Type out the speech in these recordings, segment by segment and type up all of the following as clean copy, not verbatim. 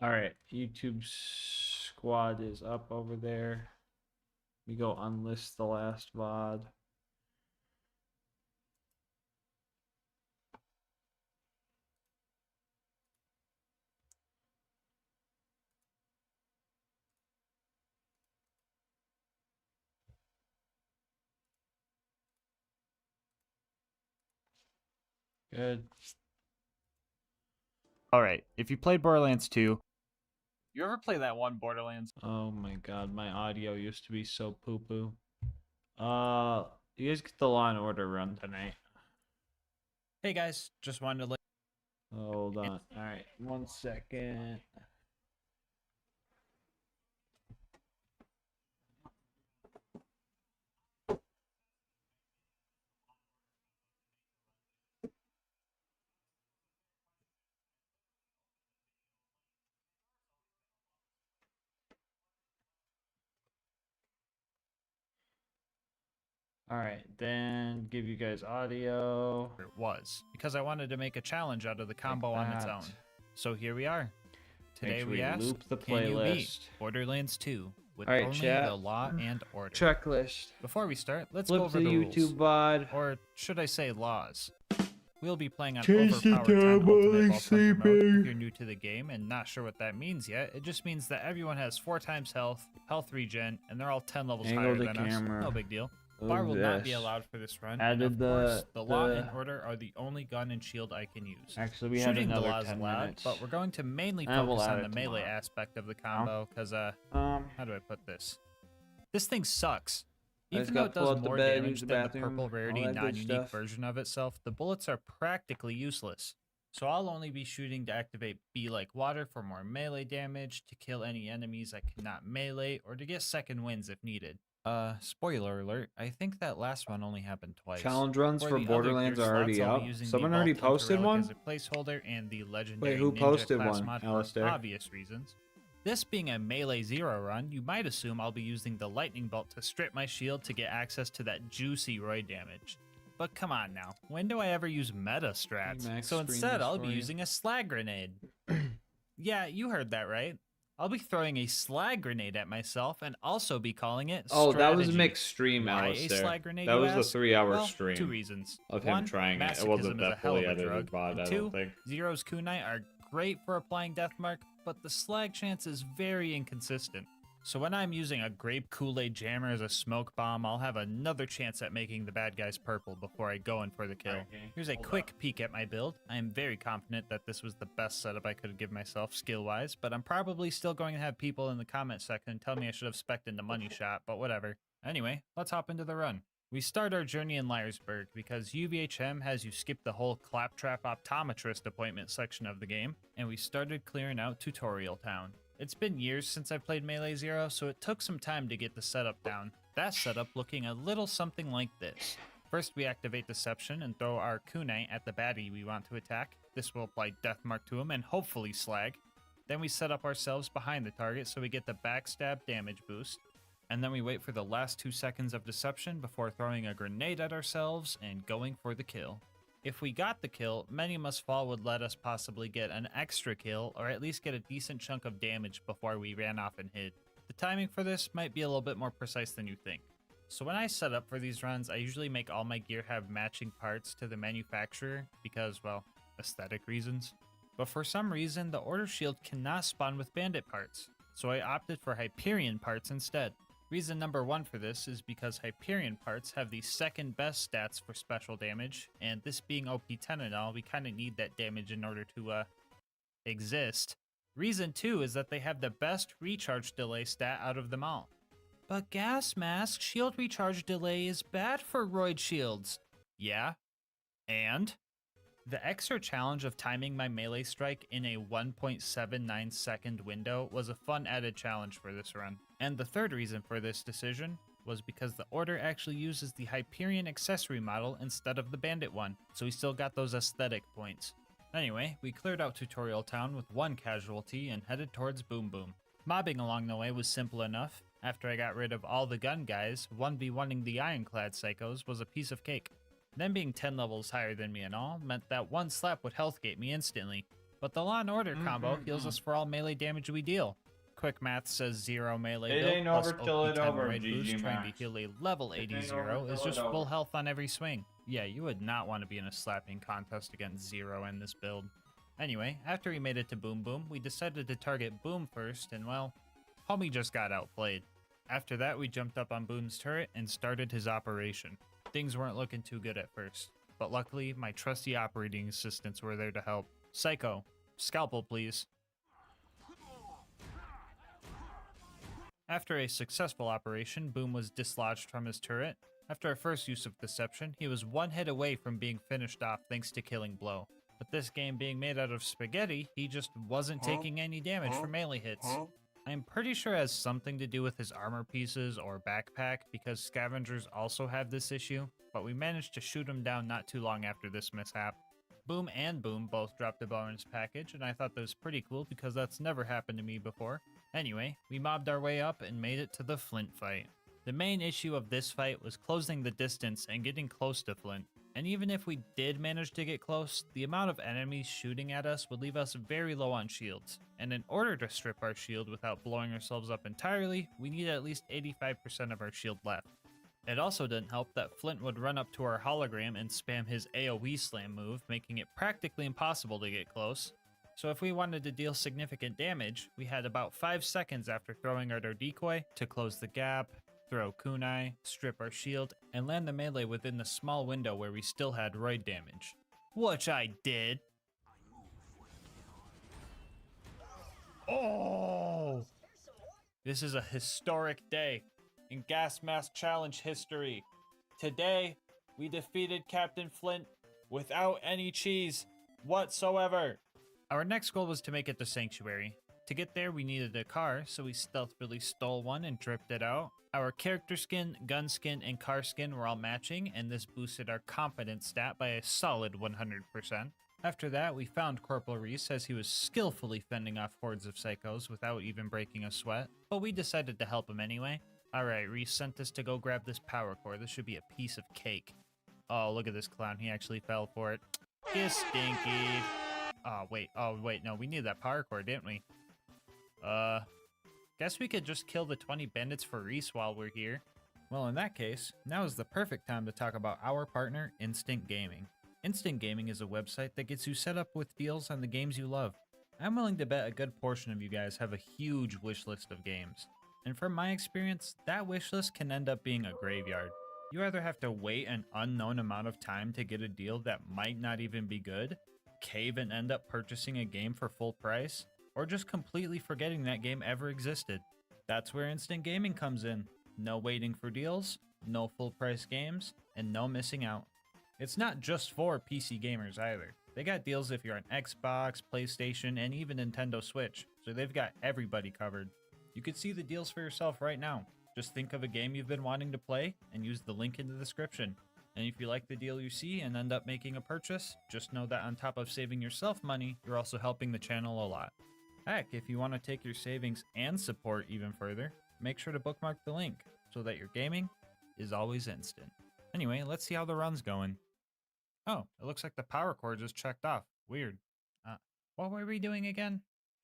All right, YouTube squad is up over there. We go unlist the last VOD. Good. All right. If you played Borderlands 2, you ever play that one Borderlands? Oh my god, my audio used to be so poo poo. You guys get the Law and Order run tonight. Hey guys, just wanted to let. Hold on. All right, 1 second. All right, then give you guys audio. It was because I wanted to make a challenge out of the combo on its own. So here we are. Today sure we we ask, loop the can you beat playlist. Borderlands 2 with All right, only chat. the Law and Order? Checklist. Before we start, let's Flip go over to the YouTube rules. VOD. Or should I say laws? We'll be playing on Change the overpowered 10 time while ultimate I'm vault hunter mode. sleeping. If you're new to the game and not sure what that means yet, it just means that everyone has 4 times health, health regen, and they're all 10 levels Angle higher the than us. camera. No big deal. Look Bar will not be this. allowed for this run. Added and of course, the Law the- and Order are the only gun and shield I can use. Actually, we Shooting had the another Law is 10 allowed, minutes. but we're going to mainly And we'll focus add on it the melee tomorrow. aspect of the combo, because, how do I put this? This thing sucks. I just Even though gotta it pull does out the more bed, damage use the than the bathroom, purple all rarity that good non-unique stuff. version of itself, the bullets are practically useless. So I'll only be shooting to activate Be Like Water for more melee damage, to kill any enemies I cannot melee, or to get second wins if needed. Spoiler alert, I think that last one only happened twice. Challenge runs for the other Borderlands gear are already slots, I'll be up. using Someone the already Vault Hunter posted relic one? as a placeholder and the legendary who Ninja posted class one, mod for Alistair? obvious reasons. This being a melee 0 run, you might assume I'll be using the lightning bolt to strip my shield to get access to that juicy Roy damage. But come on now, when do I ever use meta strats? Max So screen instead, this I'll for be you. using a slag grenade. Yeah, you heard that right. I'll be throwing a slag grenade at myself and also be calling it Oh, that was a strategy. mixed stream, Why a Alistair. slag grenade, That you was the ask? 3-hour Well, stream 2 reasons. of him 1, trying it. It masochism wasn't is a that hell of fully a edited drug. VOD, And I 2, don't think. Zero's kunai are great for applying deathmark, but the slag chance is very inconsistent. So when I'm using a grape Kool-Aid jammer as a smoke bomb, I'll have another chance at making the bad guys purple before I go in for the kill. Alright, gang, Here's a hold quick peek at my build. I am very confident that this was the best setup I could give myself skill-wise, but I'm probably still going to have people in the comment section tell me I should have spec'd in the money shot, but whatever. Anyway, let's hop into the run. We start our journey in Liarsburg because UVHM has you skip the whole claptrap optometrist appointment section of the game, and we started clearing out Tutorial Town. It's been years since I played Melee Zero, so it took some time to get the setup down. That setup looking a little something like this. First we activate Deception and throw our kunai at the baddie we want to attack. This will apply Deathmark to him and hopefully slag. Then we set up ourselves behind the target so we get the backstab damage boost. And then we wait for the last 2 seconds of Deception before throwing a grenade at ourselves and going for the kill. If we got the kill, Many Must Fall would let us possibly get an extra kill or at least get a decent chunk of damage before we ran off and hid. The timing for this might be a little bit more precise than you think. So when I set up for these runs, I usually make all my gear have matching parts to the manufacturer because, well, aesthetic reasons. But for some reason, the Order Shield cannot spawn with Bandit parts, so I opted for Hyperion parts instead. Reason number 1 for this is because Hyperion parts have the second best stats for special damage, and this being OP10 and all, we kinda need that damage in order to, exist. Reason 2 is that they have the best recharge delay stat out of them all. But GASMASK shield recharge delay is bad for roid shields. Yeah? And? The extra challenge of timing my melee strike in a 1.79 second window was a fun added challenge for this run. And the third reason for this decision was because the Order actually uses the Hyperion accessory model instead of the Bandit one, so we still got those aesthetic points. Anyway, we cleared out Tutorial Town with 1 casualty and headed towards Boom Boom. Mobbing along the way was simple enough. After I got rid of all the gun guys, 1v1ing the Ironclad Psychos was a piece of cake. Them being 10 levels higher than me and all meant that one slap would health gate me instantly. But the Law and Order combo heals us for all melee damage we deal. Quick math says 0 melee It build ain't plus over till it OP10 over, raid boost GG trying to Max. heal a level It 80 ain't zero over is till just it full over. health on every swing. Yeah, you would not want to be in a slapping contest against Zero in this build. Anyway, after we made it to Boom Boom, we decided to target Boom first, and well, homie just got outplayed. After that, we jumped up on Boom's turret and started his operation. Things weren't looking too good at first, but luckily, my trusty operating assistants were there to help. Psycho, scalpel please. After a successful operation, Boom was dislodged from his turret. After our first use of deception, he was one hit away from being finished off thanks to Killing Blow. But this game being made out of spaghetti, he just wasn't taking any damage from melee hits. I'm pretty sure it has something to do with his armor pieces or backpack, because scavengers also have this issue, but we managed to shoot him down not too long after this mishap. Boom and Boom both dropped a bonus package, and I thought that was pretty cool because that's never happened to me before. Anyway, we mobbed our way up and made it to the Flint fight. The main issue of this fight was closing the distance and getting close to Flint. And even if we did manage to get close, the amount of enemies shooting at us would leave us very low on shields. And in order to strip our shield without blowing ourselves up entirely, we need at least 85% of our shield left. It also didn't help that Flint would run up to our hologram and spam his AoE slam move, making it practically impossible to get close. So if we wanted to deal significant damage, we had about 5 seconds after throwing out our decoy to close the gap, throw kunai, strip our shield, and land the melee within the small window where we still had roid damage. Which I did. Oh! This is a historic day in Gas Mask Challenge history. Today, we defeated Captain Flint without any cheese whatsoever. Our next goal was to make it to Sanctuary. To get there, we needed a car, so we stealthily stole one and dripped it out. Our character skin, gun skin, and car skin were all matching, and this boosted our confidence stat by a solid 100%. After that, we found Corporal Reese as he was skillfully fending off hordes of psychos without even breaking a sweat, but we decided to help him anyway. Alright, Reese sent us to go grab this power core. This should be a piece of cake. Oh, look at this clown. He actually fell for it. You stinky. Oh, wait, no, we needed that power core, didn't we? Guess we could just kill the 20 bandits for Reese while we're here. Well, in that case, now is the perfect time to talk about our partner, Instant Gaming. Instant Gaming is a website that gets you set up with deals on the games you love. I'm willing to bet a good portion of you guys have a huge wish list of games. And from my experience, that wish list can end up being a graveyard. You either have to wait an unknown amount of time to get a deal that might not even be good, cave and end up purchasing a game for full price, or just completely forgetting that game ever existed. That's where Instant Gaming comes in. No waiting for deals, no full price games, and no missing out. It's not just for PC gamers either. They got deals if you're on Xbox, PlayStation, and even Nintendo Switch, so they've got everybody covered. You could see the deals for yourself right now. Just think of a game you've been wanting to play and use the link in the description. And if you like the deal you see and end up making a purchase, just know that on top of saving yourself money, you're also helping the channel a lot. Heck, if you want to take your savings and support even further, make sure to bookmark the link so that your gaming is always instant. Anyway, let's see how the run's going. Oh, it looks like the power core just checked off. Weird. What were we doing again?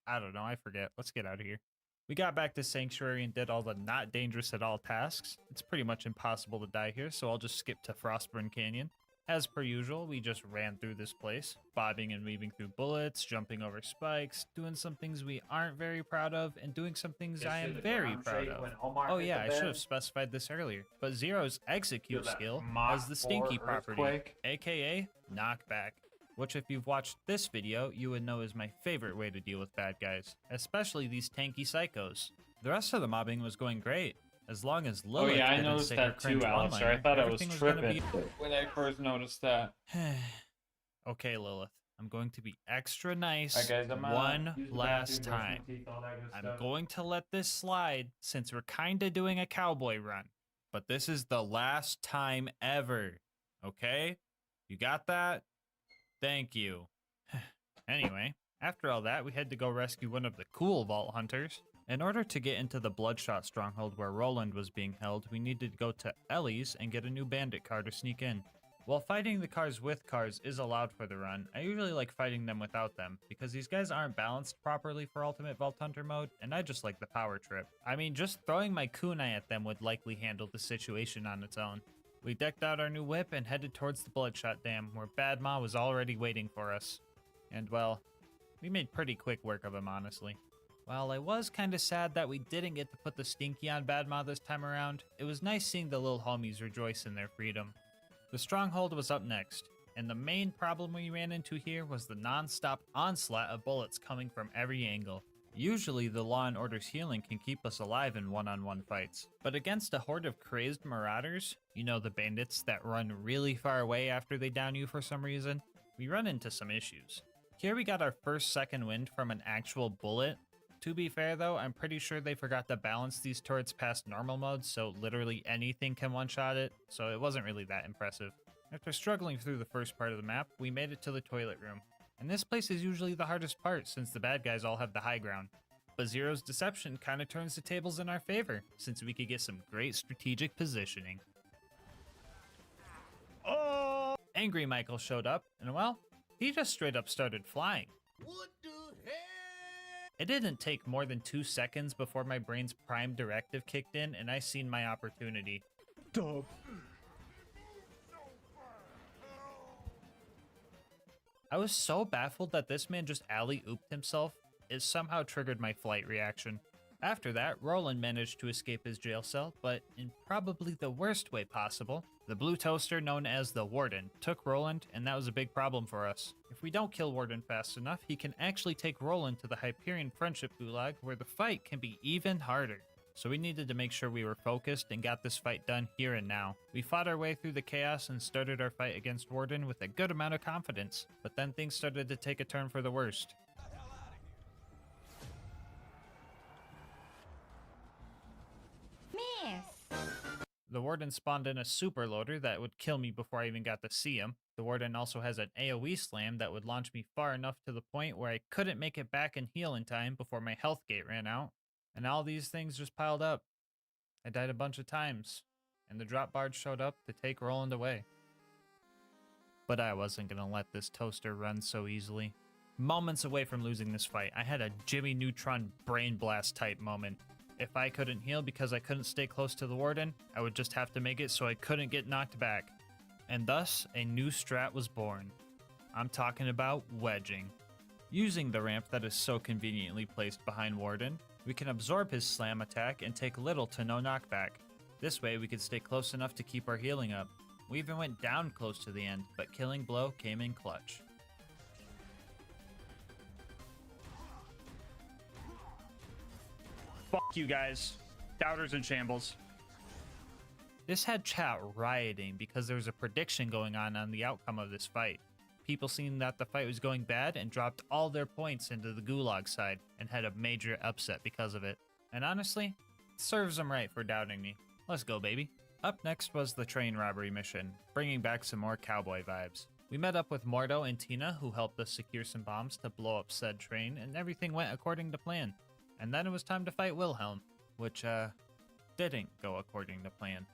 I don't know, I forget. Let's get out of here. We got back to Sanctuary and did all the not dangerous at all tasks. It's pretty much impossible to die here, so I'll just skip to Frostburn Canyon. As per usual, we just ran through this place, bobbing and weaving through bullets, jumping over spikes, doing some things we aren't very proud of, and doing some things I am very proud of. Oh yeah, I should have specified this earlier, but Zero's execute skill has the stinky property, aka knockback, which if you've watched this video, you would know is my favorite way to deal with bad guys, especially these tanky psychos. The rest of the mobbing was going great. As long as Lilith oh yeah, I didn't noticed say her that cringe too, Alistair. I one-liner, thought I was everything gonna tripping when I first noticed that. Okay, Lilith, I'm going to be extra nice Alright, guys, I'm one use the last bathroom, brush my time. teeth, all that good I'm stuff. going to let this slide since we're kinda doing a cowboy run. But this is the last time ever, okay? You got that? Thank you. Anyway, after all that, we had to go rescue one of the cool vault hunters. In order to get into the Bloodshot stronghold where Roland was being held, we needed to go to Ellie's and get a new bandit car to sneak in. While fighting the cars with cars is allowed for the run, I usually like fighting them without them, because these guys aren't balanced properly for Ultimate Vault Hunter mode, and I just like the power trip. I mean, just throwing my kunai at them would likely handle the situation on its own. We decked out our new whip and headed towards the Bloodshot Dam, where Bad Ma was already waiting for us. And well, we made pretty quick work of him, honestly. While I was kinda sad that we didn't get to put the Stinky on Bad Ma this time around, it was nice seeing the little homies rejoice in their freedom. The Stronghold was up next, and the main problem we ran into here was the non-stop onslaught of bullets coming from every angle. Usually the Law and Order's healing can keep us alive in one-on-one fights, but against a horde of crazed marauders, you know, the bandits that run really far away after they down you for some reason, we run into some issues. Here we got our first second wind from an actual bullet. To be fair though, I'm pretty sure they forgot to balance these turrets past normal mode, so literally anything can one-shot it, so it wasn't really that impressive. After struggling through the first part of the map, we made it to the toilet room. And this place is usually the hardest part since the bad guys all have the high ground. But Zero's deception kinda turns the tables in our favor, since we could get some great strategic positioning. Oh! Angry Michael showed up, and well, he just straight up started flying. What the hell? It didn't take more than 2 seconds before my brain's prime directive kicked in and I seen my opportunity. Dub. I was so baffled that this man just alley-ooped himself, it somehow triggered my flight reaction. After that, Roland managed to escape his jail cell, but in probably the worst way possible. The blue toaster, known as the Warden, took Roland, and that was a big problem for us. If we don't kill Warden fast enough, he can actually take Roland to the Hyperion Friendship Gulag, where the fight can be even harder. So we needed to make sure we were focused and got this fight done here and now. We fought our way through the chaos and started our fight against Warden with a good amount of confidence, but then things started to take a turn for the worst. The Warden spawned in a super loader that would kill me before I even got to see him. The Warden also has an AoE slam that would launch me far enough to the point where I couldn't make it back and heal in time before my health gate ran out. And all these things just piled up. I died a bunch of times, and the drop barge showed up to take Roland away. But I wasn't gonna let this toaster run so easily. Moments away from losing this fight, I had a Jimmy Neutron brain blast type moment. If I couldn't heal because I couldn't stay close to the Warden, I would just have to make it so I couldn't get knocked back. And thus, a new strat was born. I'm talking about wedging. Using the ramp that is so conveniently placed behind Warden, we can absorb his slam attack and take little to no knockback. This way we could stay close enough to keep our healing up. We even went down close to the end, but Killing Blow came in clutch. Fuck you guys. Doubters in shambles. This had chat rioting because there was a prediction going on the outcome of this fight. People seen that the fight was going bad and dropped all their points into the Gulag side and had a major upset because of it. And honestly, it serves them right for doubting me. Let's go, baby. Up next was the train robbery mission, bringing back some more cowboy vibes. We met up with Mordo and Tina, who helped us secure some bombs to blow up said train, and everything went according to plan. And then it was time to fight Wilhelm, which, didn't go according to plan.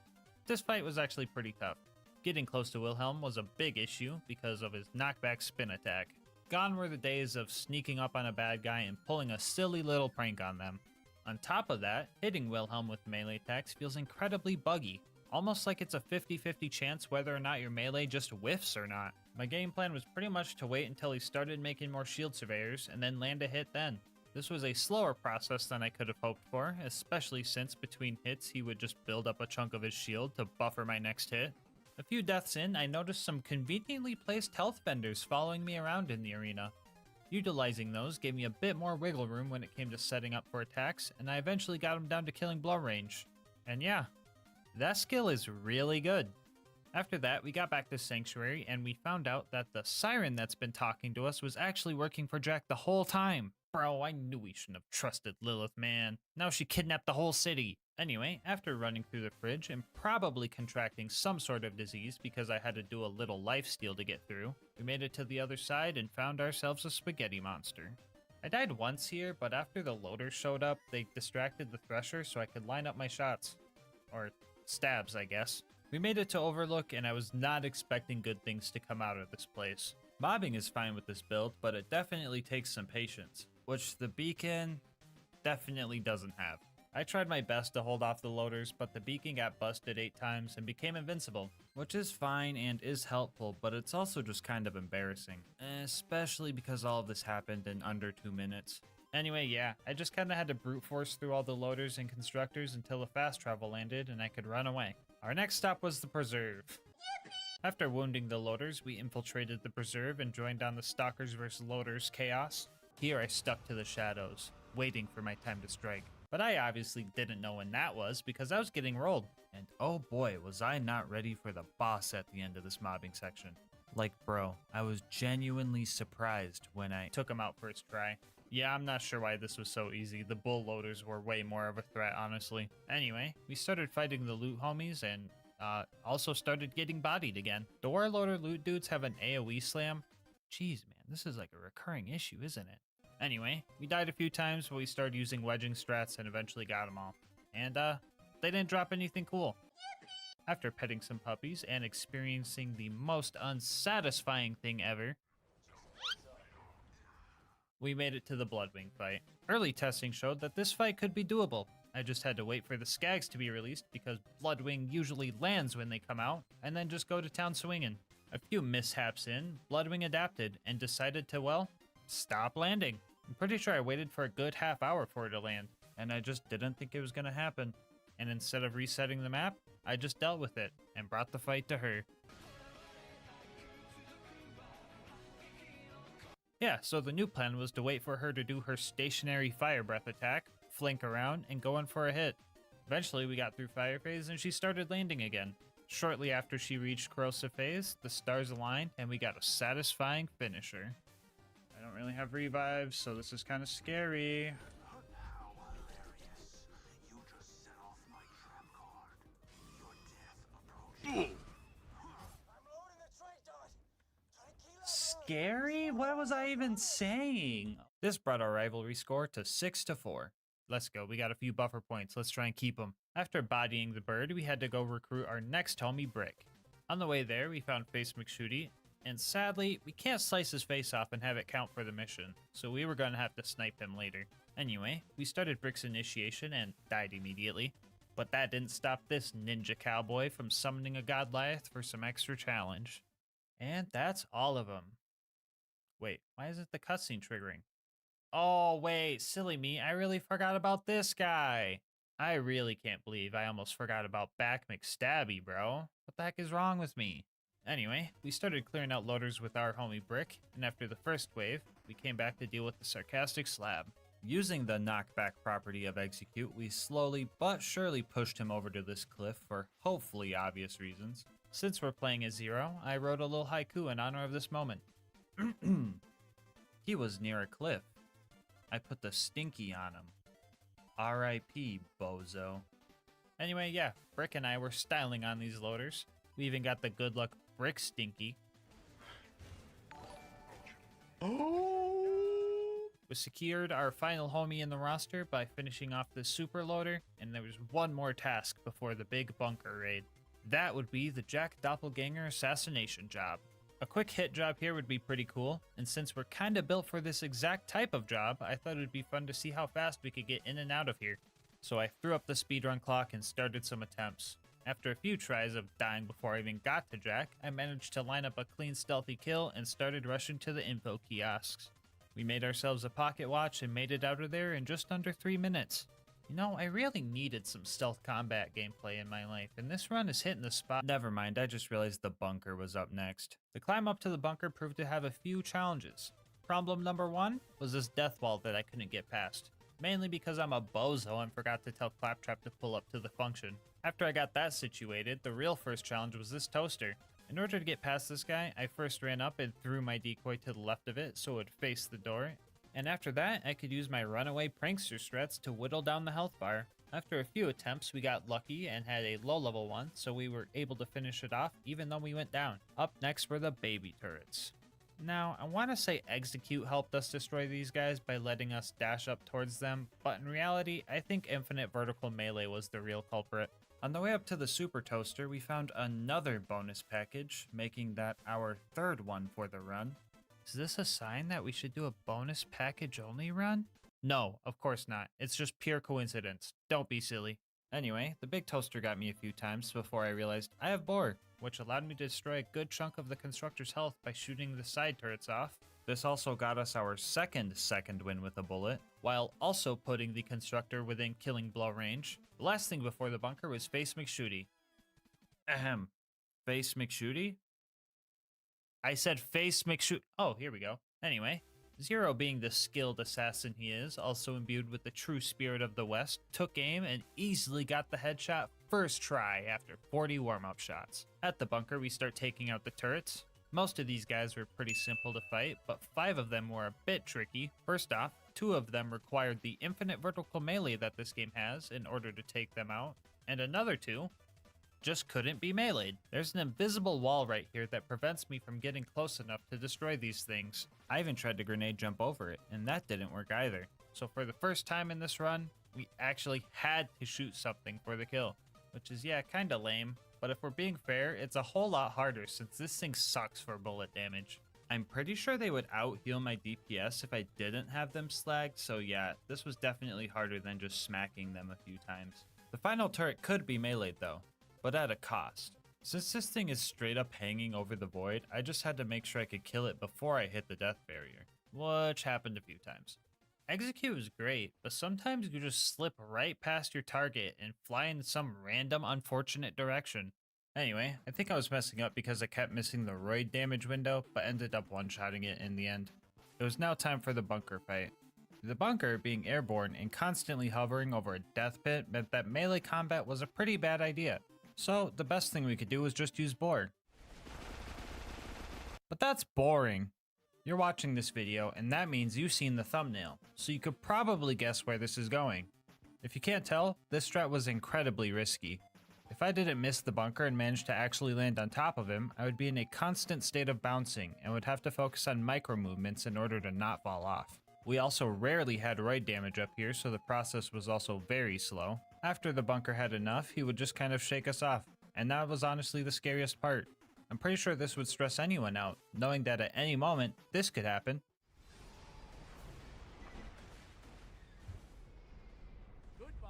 This fight was actually pretty tough. Getting close to Wilhelm was a big issue because of his knockback spin attack. Gone were the days of sneaking up on a bad guy and pulling a silly little prank on them. On top of that, hitting Wilhelm with melee attacks feels incredibly buggy, almost like it's a 50-50 chance whether or not your melee just whiffs or not. My game plan was pretty much to wait until he started making more shield surveyors and then land a hit then. This was a slower process than I could have hoped for, especially since between hits he would just build up a chunk of his shield to buffer my next hit. A few deaths in, I noticed some conveniently placed health benders following me around in the arena. Utilizing those gave me a bit more wiggle room when it came to setting up for attacks, and I eventually got him down to Killing Blow range. And yeah, that skill is really good. After that, we got back to Sanctuary, and we found out that the siren that's been talking to us was actually working for Jack the whole time. Bro, I knew we shouldn't have trusted Lilith, man. Now she kidnapped the whole city. Anyway, after running through the fridge and probably contracting some sort of disease because I had to do a little lifesteal to get through, we made it to the other side and found ourselves a spaghetti monster. I died once here, but after the loader showed up, they distracted the thresher so I could line up my shots. Or stabs, I guess. We made it to Overlook, and I was not expecting good things to come out of this place. Mobbing is fine with this build, but it definitely takes some patience, which the beacon definitely doesn't have. I tried my best to hold off the loaders, but the beacon got busted 8 times and became invincible, which is fine and is helpful, but it's also just kind of embarrassing, especially because all of this happened in under 2 minutes. Anyway, yeah, I just kind of had to brute force through all the loaders and constructors until the fast travel landed and I could run away. Our next stop was the preserve. After wounding the loaders, we infiltrated the preserve and joined on the stalkers vs loaders chaos. Here I stuck to the shadows, waiting for my time to strike. But I obviously didn't know when that was because I was getting rolled. And oh boy, was I not ready for the boss at the end of this mobbing section. Like bro, I was genuinely surprised when I took him out first try. Yeah, I'm not sure why this was so easy. The bull loaders were way more of a threat, honestly. Anyway, we started fighting the loot homies and also started getting bodied again. The warloader loot dudes have an AoE slam. Jeez, man, this is like a recurring issue, isn't it? Anyway, we died a few times, but we started using wedging strats and eventually got them all. And they didn't drop anything cool. After petting some puppies and experiencing the most unsatisfying thing ever, we made it to the Bloodwing fight. Early testing showed that this fight could be doable. I just had to wait for the skags to be released because Bloodwing usually lands when they come out, and then just go to town swinging. A few mishaps in, Bloodwing adapted and decided to, well, stop landing. I'm pretty sure I waited for a good half hour for it to land, and I just didn't think it was gonna happen. And instead of resetting the map, I just dealt with it and brought the fight to her. Yeah, so the new plan was to wait for her to do her stationary fire breath attack, flank around, and go in for a hit. Eventually we got through fire phase and she started landing again. Shortly after she reached corrosive phase, the stars aligned and we got a satisfying finisher. I don't really have revives, so this is kind of scary. Scary? What was I even saying? This brought our rivalry score to 6-4. Let's go, we got a few buffer points, let's try and keep them. After bodying the bird, we had to go recruit our next homie, Brick. On the way there, we found Face McShooty, and sadly, we can't slice his face off and have it count for the mission, so we were gonna have to snipe him later. Anyway, we started Brick's initiation and died immediately, but that didn't stop this ninja cowboy from summoning a Godliath for some extra challenge. And that's all of them. Wait, why isn't the cutscene triggering? Oh wait, silly me, I really forgot about this guy. I really can't believe I almost forgot about Back McStabby, bro. What the heck is wrong with me? Anyway, we started clearing out loaders with our homie Brick, and after the first wave, we came back to deal with the sarcastic slab. Using the knockback property of Execute, we slowly but surely pushed him over to this cliff for hopefully obvious reasons. Since we're playing as Zero, I wrote a little haiku in honor of this moment. He was near a cliff. I put the stinky on him. R.I.P. bozo. Anyway, yeah, Brick and I were styling on these loaders. We even got the good luck Brick Stinky. We secured our final homie in the roster by finishing off the super loader, and there was one more task before the big bunker raid. That would be the Jack Doppelganger assassination job. A quick hit job here would be pretty cool, and since we're kinda built for this exact type of job, I thought it would be fun to see how fast we could get in and out of here. So I threw up the speedrun clock and started some attempts. After a few tries of dying before I even got to Jack, I managed to line up a clean stealthy kill and started rushing to the info kiosks. We made ourselves a pocket watch and made it out of there in just under 3 minutes. You know, I really needed some stealth combat gameplay in my life, and this run is hitting the spot. Never mind, I just realized the bunker was up next. The climb up to the bunker proved to have a few challenges. Problem number 1 was this death wall that I couldn't get past. Mainly because I'm a bozo and forgot to tell Claptrap to pull up to the function. After I got that situated, the real first challenge was this toaster. In order to get past this guy, I first ran up and threw my decoy to the left of it so it would face the door. And after that, I could use my runaway prankster strats to whittle down the health bar. After a few attempts, we got lucky and had a low level one, so we were able to finish it off even though we went down. Up next were the baby turrets. Now, I want to say Execute helped us destroy these guys by letting us dash up towards them, but in reality, I think infinite vertical melee was the real culprit. On the way up to the super toaster, we found another bonus package, making that our third one for the run. Is this a sign that we should do a bonus package only run? No, of course not. It's just pure coincidence. Don't be silly. Anyway, the big toaster got me a few times before I realized I have bore, which allowed me to destroy a good chunk of the constructor's health by shooting the side turrets off. This also got us our second win with a bullet, while also putting the constructor within killing blow range. The last thing before the bunker was Face McShooty. Ahem. Face McShooty? I said Face McShoot. Oh, here we go. Anyway, Zero, being the skilled assassin he is, also imbued with the true spirit of the West, took aim and easily got the headshot first try after 40 warm-up shots. At the bunker, we start taking out the turrets. Most of these guys were pretty simple to fight, but 5 of them were a bit tricky. First off, 2 of them required the infinite vertical melee that this game has in order to take them out, and another 2 just couldn't be meleeed. There's an invisible wall right here that prevents me from getting close enough to destroy these things. I even tried to grenade jump over it, and that didn't work either. So for the first time in this run, we actually had to shoot something for the kill, which is, yeah, kinda lame. But if we're being fair, it's a whole lot harder since this thing sucks for bullet damage. I'm pretty sure they would out-heal my DPS if I didn't have them slagged, so yeah, this was definitely harder than just smacking them a few times. The final turret could be meleeed though, but at a cost. Since this thing is straight up hanging over the void, I just had to make sure I could kill it before I hit the death barrier, which happened a few times. Execute is great, but sometimes you just slip right past your target and fly in some random unfortunate direction. Anyway, I think I was messing up because I kept missing the roid damage window, but ended up one-shotting it in the end. It was now time for the bunker fight. The bunker, being airborne and constantly hovering over a death pit, meant that melee combat was a pretty bad idea. So the best thing we could do was just use bore. But that's boring. You're watching this video, and that means you've seen the thumbnail, so you could probably guess where this is going. If you can't tell, this strat was incredibly risky. If I didn't miss the bunker and managed to actually land on top of him, I would be in a constant state of bouncing and would have to focus on micro movements in order to not fall off. We also rarely had roid damage up here, so the process was also very slow. After the bunker had enough, he would just kind of shake us off, and that was honestly the scariest part. I'm pretty sure this would stress anyone out, knowing that at any moment, this could happen. Goodbye.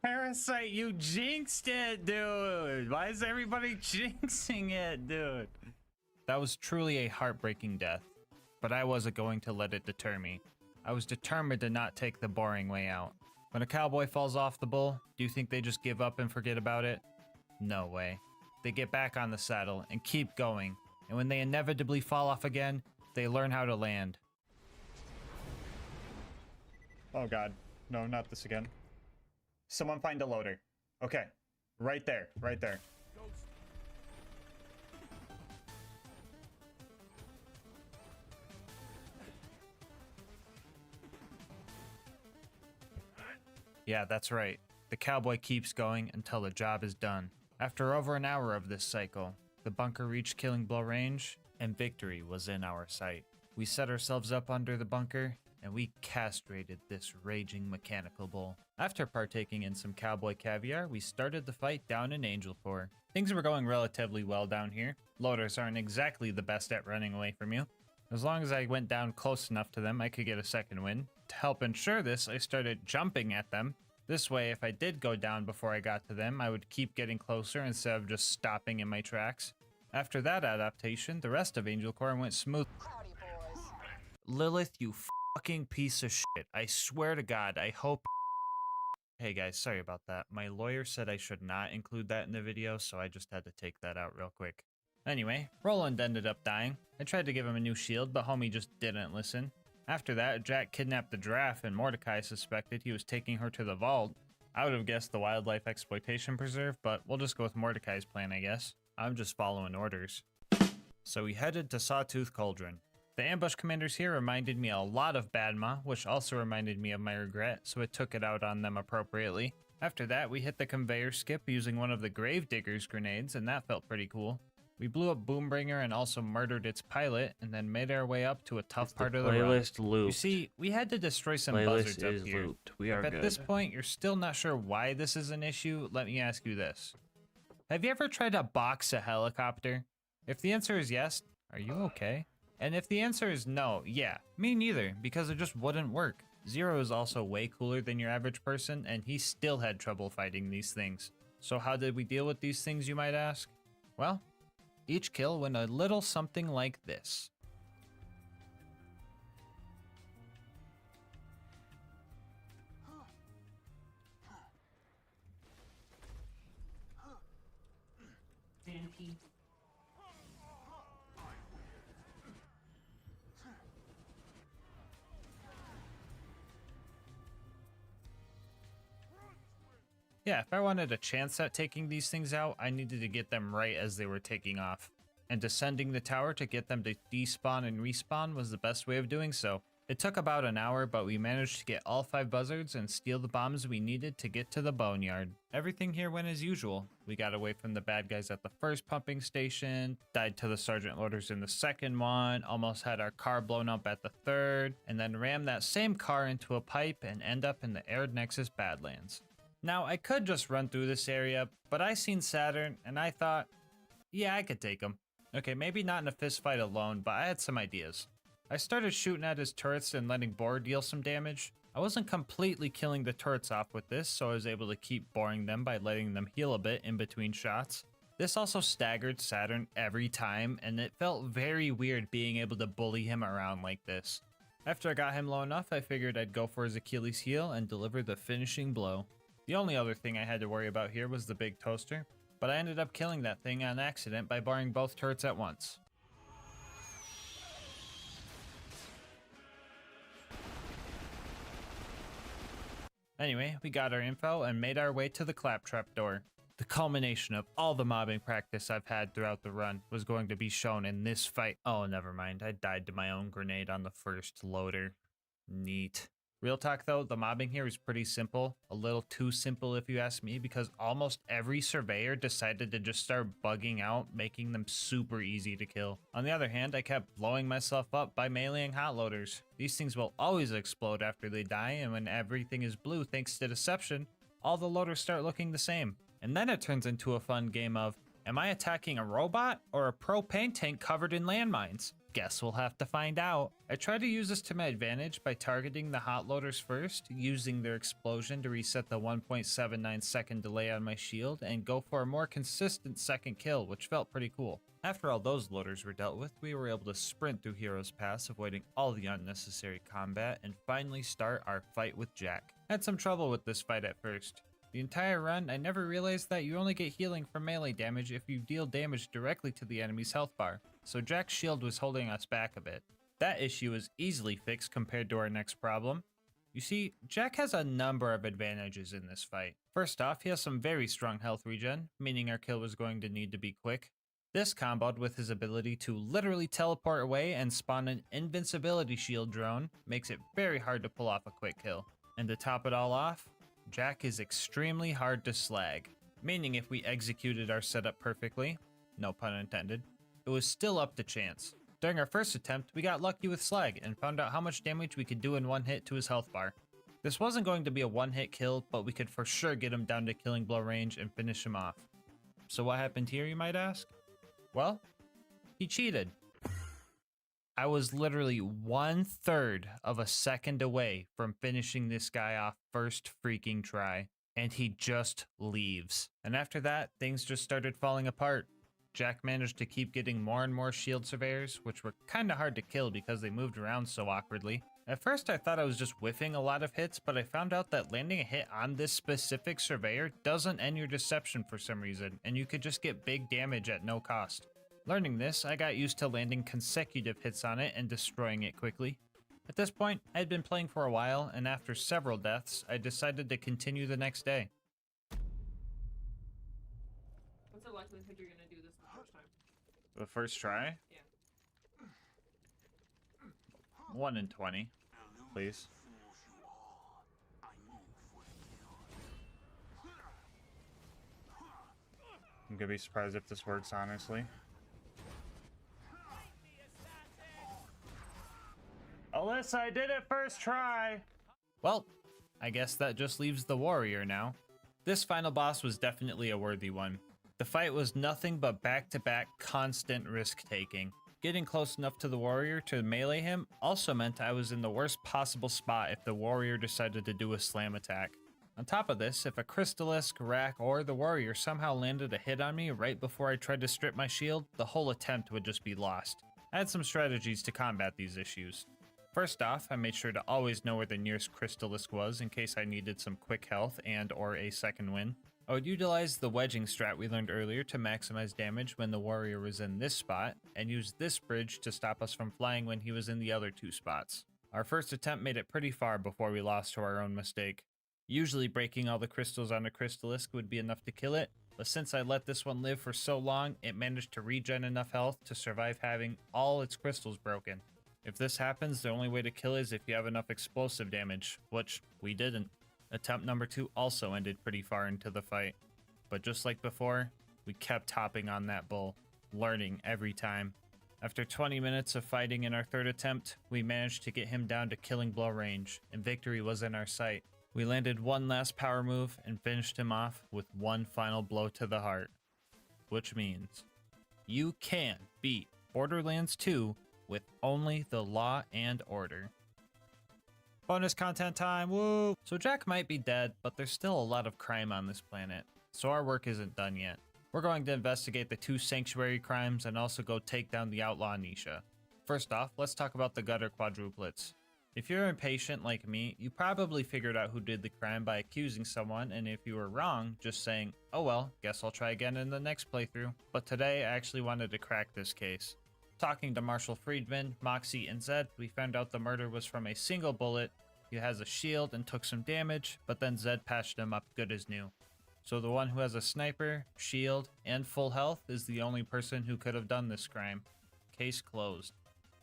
Parasite, you jinxed it, dude! Why is everybody jinxing it, dude? That was truly a heartbreaking death, but I wasn't going to let it deter me. I was determined to not take the boring way out. When a cowboy falls off the bull, do you think they just give up and forget about it? No way. They get back on the saddle and keep going, and when they inevitably fall off again, they learn how to land. Oh god, no, not this again. Someone find a loader. Okay, right there, right there. Yeah, that's right. The cowboy keeps going until the job is done. After over an hour of this cycle, the bunker reached killing blow range, and victory was in our sight. We set ourselves up under the bunker, and we castrated this raging mechanical bull. After partaking in some cowboy caviar, we started the fight down in Angel Core. Things were going relatively well down here. Loaders aren't exactly the best at running away from you. As long as I went down close enough to them, I could get a second win. To help ensure this, I started jumping at them. This way, if I did go down before I got to them, I would keep getting closer instead of just stopping in my tracks. After that adaptation, the rest of Angel Core went smooth. Howdy, boys. Lilith, you fucking piece of shit. I swear to God, I hope... Hey guys, sorry about that. My lawyer said I should not include that in the video, so I just had to take that out real quick. Anyway, Roland ended up dying. I tried to give him a new shield, but homie just didn't listen. After that, Jack kidnapped the giraffe, and Mordecai suspected he was taking her to the vault. I would have guessed the wildlife exploitation preserve, but we'll just go with Mordecai's plan, I guess. I'm just following orders. So we headed to Sawtooth Cauldron. The ambush commanders here reminded me a lot of Badma, which also reminded me of my regret, so I took it out on them appropriately. After that, we hit the conveyor skip using one of the Gravedigger's grenades, and that felt pretty cool. We blew up Boombringer and also murdered its pilot, and then made our way up to a tough Is part the of the run. playlist looped? You see, we had to destroy some Playlist buzzards up is here. looped. We are If at good. this point you're still not sure why this is an issue, let me ask you this. Have you ever tried to box a helicopter? If the answer is yes, are you okay? And if the answer is no, yeah, me neither, because it just wouldn't work. Zero is also way cooler than your average person, and he still had trouble fighting these things. So how did we deal with these things, you might ask? Well, each kill went a little something like this. Yeah, if I wanted a chance at taking these things out, I needed to get them right as they were taking off. And descending the tower to get them to despawn and respawn was the best way of doing so. It took about an hour, but we managed to get all 5 buzzards and steal the bombs we needed to get to the boneyard. Everything here went as usual. We got away from the bad guys at the first pumping station, died to the sergeant loaders in the second one, almost had our car blown up at the third, and then rammed that same car into a pipe and end up in the Arid Nexus Badlands. Now, I could just run through this area, but I seen Saturn, and I thought, yeah, I could take him. Okay, maybe not in a fist fight alone, but I had some ideas. I started shooting at his turrets and letting Boar deal some damage. I wasn't completely killing the turrets off with this, so I was able to keep boring them by letting them heal a bit in between shots. This also staggered Saturn every time, and it felt very weird being able to bully him around like this. After I got him low enough, I figured I'd go for his Achilles heel and deliver the finishing blow. The only other thing I had to worry about here was the big toaster, but I ended up killing that thing on accident by barring both turrets at once. Anyway, we got our info and made our way to the claptrap door. The culmination of all the mobbing practice I've had throughout the run was going to be shown in this fight. Oh, never mind, I died to my own grenade on the first loader. Neat. Real talk though, the mobbing here is pretty simple. A little too simple if you ask me, because almost every surveyor decided to just start bugging out, making them super easy to kill. On the other hand, I kept blowing myself up by meleeing hot loaders. These things will always explode after they die, and when everything is blue thanks to deception, all the loaders start looking the same. And then it turns into a fun game of, am I attacking a robot or a propane tank covered in landmines? Guess we'll have to find out. I tried to use this to my advantage by targeting the hot loaders first, using their explosion to reset the 1.79 second delay on my shield, and go for a more consistent second kill, which felt pretty cool. After all those loaders were dealt with, we were able to sprint through Hero's Pass, avoiding all the unnecessary combat, and finally start our fight with Jack. I had some trouble with this fight at first. The entire run, I never realized that you only get healing from melee damage if you deal damage directly to the enemy's health bar, so Jack's shield was holding us back a bit. That issue is easily fixed compared to our next problem. You see, Jack has a number of advantages in this fight. First off, he has some very strong health regen, meaning our kill was going to need to be quick. This comboed with his ability to literally teleport away and spawn an invincibility shield drone makes it very hard to pull off a quick kill. And to top it all off, Jack is extremely hard to slag, meaning if we executed our setup perfectly, no pun intended, it was still up to chance. During our first attempt, we got lucky with slag and found out how much damage we could do in one hit to his health bar. This wasn't going to be a one-hit kill, but we could for sure get him down to killing blow range and finish him off. So what happened here, you might ask? Well, he cheated. I was literally 1/3 of a second away from finishing this guy off first freaking try, and he just leaves. And after that, things just started falling apart. Jack managed to keep getting more and more shield surveyors, which were kinda hard to kill because they moved around so awkwardly. At first I thought I was just whiffing a lot of hits, but I found out that landing a hit on this specific surveyor doesn't end your deception for some reason, and you could just get big damage at no cost. Learning this, I got used to landing consecutive hits on it and destroying it quickly. At this point, I had been playing for a while, and after several deaths, I decided to continue the next day. What's the likelihood you're gonna do this the first time? The first try? Yeah. 1 in 20, please. I'm gonna be surprised if this works, honestly. Melissa, I did it first try. Well, I guess that just leaves the warrior now. This final boss was definitely a worthy one. The fight was nothing but back-to-back constant risk-taking. Getting close enough to the warrior to melee him also meant I was in the worst possible spot if the warrior decided to do a slam attack. On top of this, if a Crystallisk, Rack, or the warrior somehow landed a hit on me right before I tried to strip my shield, the whole attempt would just be lost. I had some strategies to combat these issues. First off, I made sure to always know where the nearest Crystallisk was in case I needed some quick health and or a second win. I would utilize the wedging strat we learned earlier to maximize damage when the warrior was in this spot, and use this bridge to stop us from flying when he was in the other two spots. Our first attempt made it pretty far before we lost to our own mistake. Usually breaking all the crystals on a Crystallisk would be enough to kill it, but since I let this one live for so long, it managed to regen enough health to survive having all its crystals broken. If this happens, the only way to kill is if you have enough explosive damage, which we didn't. Attempt number 2 also ended pretty far into the fight. But just like before, we kept hopping on that bull, learning every time. After 20 minutes of fighting in our third attempt, we managed to get him down to killing blow range, and victory was in our sight. We landed one last power move and finished him off with one final blow to the heart. Which means, you can beat Borderlands 2 with only the law and order. Bonus content time, woo! So Jack might be dead, but there's still a lot of crime on this planet, so our work isn't done yet. We're going to investigate the 2 sanctuary crimes and also go take down the outlaw Nisha. First off, let's talk about the gutter quadruplets. If you're impatient like me, you probably figured out who did the crime by accusing someone, and if you were wrong, just saying, oh well, guess I'll try again in the next playthrough. But today, I actually wanted to crack this case. Talking to Marshall Friedman, Moxie, and Zed, we found out the murder was from a single bullet. He has a shield and took some damage, but then Zed patched him up good as new. So the one who has a sniper, shield, and full health is the only person who could have done this crime. Case closed.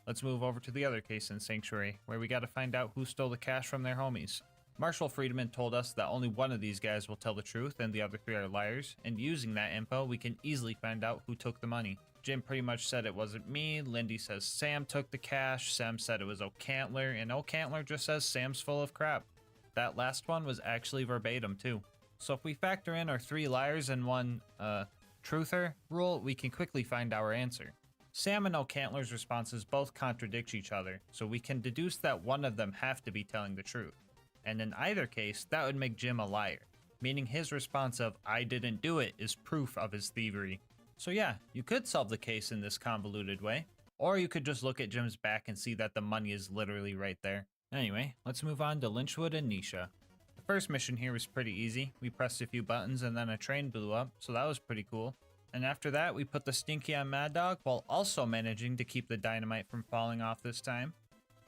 Let's move over to the other case in Sanctuary, where we gotta find out who stole the cash from their homies. Marshall Friedman told us that only one of these guys will tell the truth and the other 3 are liars, and using that info, we can easily find out who took the money. Jim pretty much said it wasn't me, Lindy says Sam took the cash, Sam said it was O'Cantler, and O'Cantler just says Sam's full of crap. That last one was actually verbatim too. So if we factor in our 3 liars and 1, truther rule, we can quickly find our answer. Sam and O'Cantler's responses both contradict each other, so we can deduce that one of them have to be telling the truth. And in either case, that would make Jim a liar, meaning his response of I didn't do it is proof of his thievery. So yeah, you could solve the case in this convoluted way, or you could just look at Jim's back and see that the money is literally right there. Anyway, let's move on to Lynchwood and Nisha. The first mission here was pretty easy. We pressed a few buttons and then a train blew up, so that was pretty cool. And after that, we put the stinky on Mad Dog while also managing to keep the dynamite from falling off this time.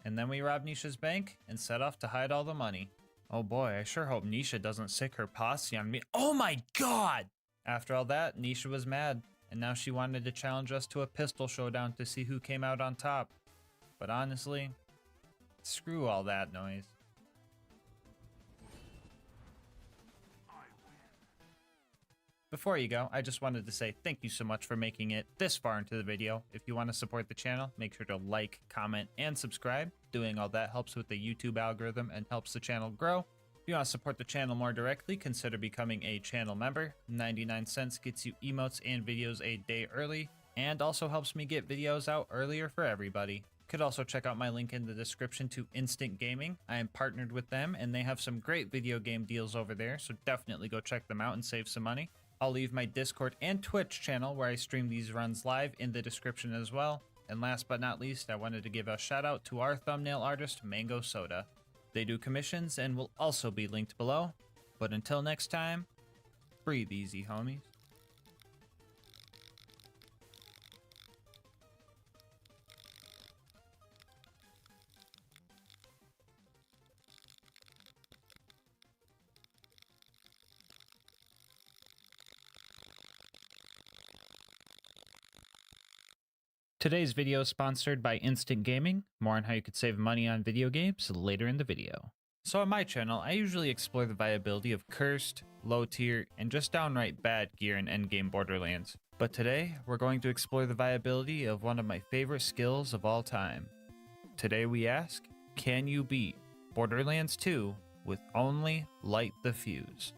And then we robbed Nisha's bank and set off to hide all the money. Oh boy, I sure hope Nisha doesn't sick her posse on me. Oh my god! After all that, Nisha was mad, and now she wanted to challenge us to a pistol showdown to see who came out on top. But honestly, screw all that noise. Before you go, I just wanted to say thank you so much for making it this far into the video. If you want to support the channel, make sure to like, comment, and subscribe. Doing all that helps with the YouTube algorithm and helps the channel grow. If you want to support the channel more directly, consider becoming a channel member. 99 cents gets you emotes and videos a day early, and also helps me get videos out earlier for everybody. You could also check out my link in the description to Instant Gaming. I am partnered with them, and they have some great video game deals over there, so definitely go check them out and save some money. I'll leave my Discord and Twitch channel where I stream these runs live in the description as well. And last but not least, I wanted to give a shout out to our thumbnail artist, Mango Soda. They do commissions and will also be linked below. But until next time, breathe easy, homies. Today's video is sponsored by Instant Gaming. More on how you could save money on video games later in the video. So on my channel, I usually explore the viability of cursed, low tier, and just downright bad gear in endgame Borderlands. But today, we're going to explore the viability of one of my favorite skills of all time. Today we ask, can you beat Borderlands 2 with only Light the Fuse?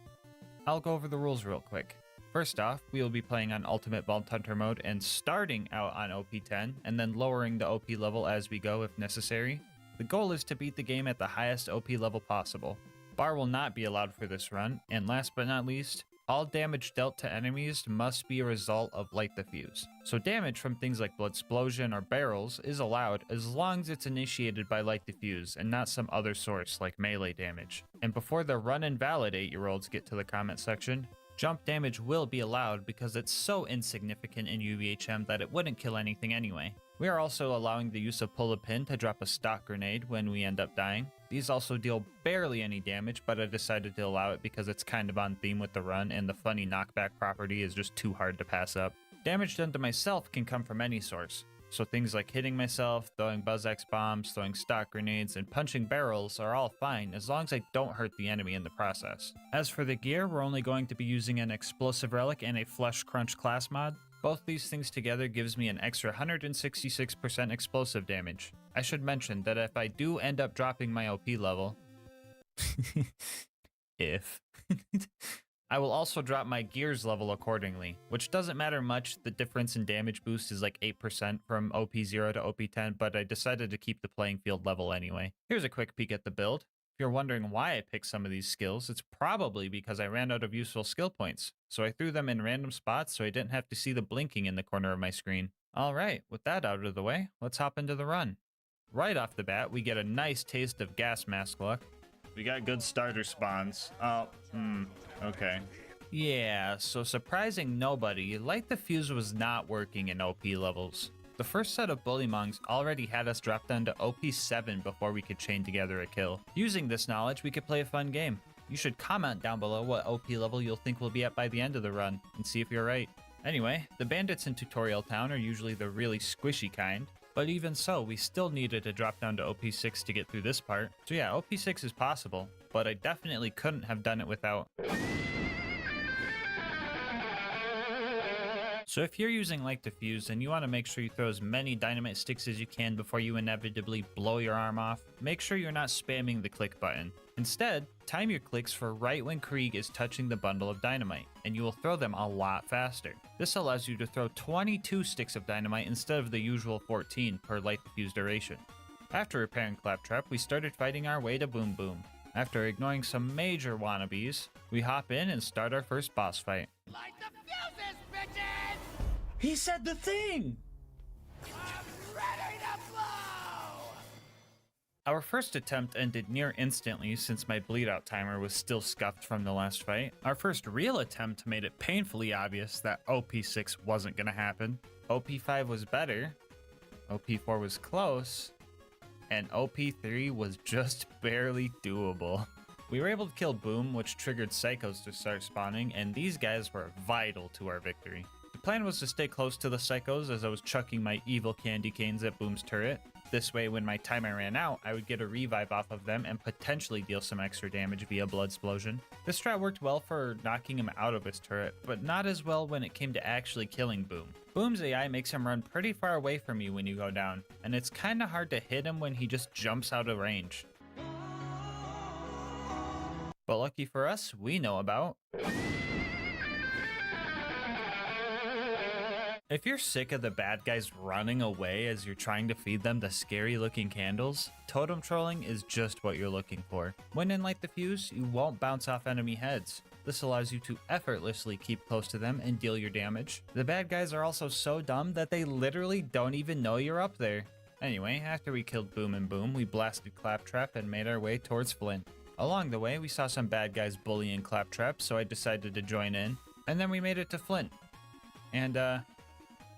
I'll go over the rules real quick. First off, we will be playing on Ultimate Vault Hunter mode and starting out on OP10 and then lowering the OP level as we go if necessary. The goal is to beat the game at the highest OP level possible. Bar will not be allowed for this run, and last but not least, all damage dealt to enemies must be a result of Light the Fuse. So damage from things like Bloodsplosion or barrels is allowed as long as it's initiated by Light the Fuse and not some other source like melee damage. And before the run and valid 8-year-olds get to the comment section, jump damage will be allowed because it's so insignificant in UVHM that it wouldn't kill anything anyway. We are also allowing the use of pull a pin to drop a stock grenade when we end up dying. These also deal barely any damage, but I decided to allow it because it's kind of on theme with the run and the funny knockback property is just too hard to pass up. Damage done to myself can come from any source. So things like hitting myself, throwing BuzzX bombs, throwing stock grenades, and punching barrels are all fine as long as I don't hurt the enemy in the process. As for the gear, we're only going to be using an explosive relic and a flesh crunch class mod. Both these things together gives me an extra 166% explosive damage. I should mention that if I do end up dropping my OP level, I will also drop my gears level accordingly, which doesn't matter much. The difference in damage boost is like 8% from OP0 to OP10, but I decided to keep the playing field level anyway. Here's a quick peek at the build. If you're wondering why I picked some of these skills, it's probably because I ran out of useful skill points. So I threw them in random spots so I didn't have to see the blinking in the corner of my screen. Alright, with that out of the way, let's hop into the run. Right off the bat, we get a nice taste of gas mask luck. We got good starter spawns. Okay. Yeah, so surprising nobody, Light the Fuse was not working in OP levels. The first set of Bullymongs already had us drop down to OP7 before we could chain together a kill. Using this knowledge, we could play a fun game. You should comment down below what OP level you'll think we'll be at by the end of the run, and see if you're right. Anyway, the bandits in Tutorial Town are usually the really squishy kind, but even so, we still needed to drop down to OP6 to get through this part. So yeah, OP6 is possible, but I definitely couldn't have done it without. So if you're using Light the Fuse and you want to make sure you throw as many dynamite sticks as you can before you inevitably blow your arm off, make sure you're not spamming the click button. Instead, time your clicks for right when Krieg is touching the bundle of dynamite, and you will throw them a lot faster. This allows you to throw 22 sticks of dynamite instead of the usual 14 per Light the Fuse duration. After repairing Claptrap, we started fighting our way to Boom Boom. After ignoring some major wannabes, we hop in and start our first boss fight. Light the fuses, bitches! He said the thing! I'm ready to blow! Our first attempt ended near instantly since my bleed out timer was still scuffed from the last fight. Our first real attempt made it painfully obvious that OP6 wasn't gonna happen. OP5 was better, OP4 was close, and OP3 was just barely doable. We were able to kill Boom, which triggered Psychos to start spawning, and these guys were vital to our victory. The plan was to stay close to the Psychos as I was chucking my evil candy canes at Boom's turret. This way, when my timer ran out, I would get a revive off of them and potentially deal some extra damage via Bloodsplosion. This strat worked well for knocking him out of his turret, but not as well when it came to actually killing Boom. Boom's AI makes him run pretty far away from you when you go down, and it's kinda hard to hit him when he just jumps out of range. But lucky for us, we know about... If you're sick of the bad guys running away as you're trying to feed them the scary looking candles, totem trolling is just what you're looking for. When in Light the Fuse, you won't bounce off enemy heads. This allows you to effortlessly keep close to them and deal your damage. The bad guys are also so dumb that they literally don't even know you're up there. Anyway, after we killed Boom and Boom, we blasted Claptrap and made our way towards Flint. Along the way, we saw some bad guys bullying Claptrap, so I decided to join in, and then we made it to Flint. And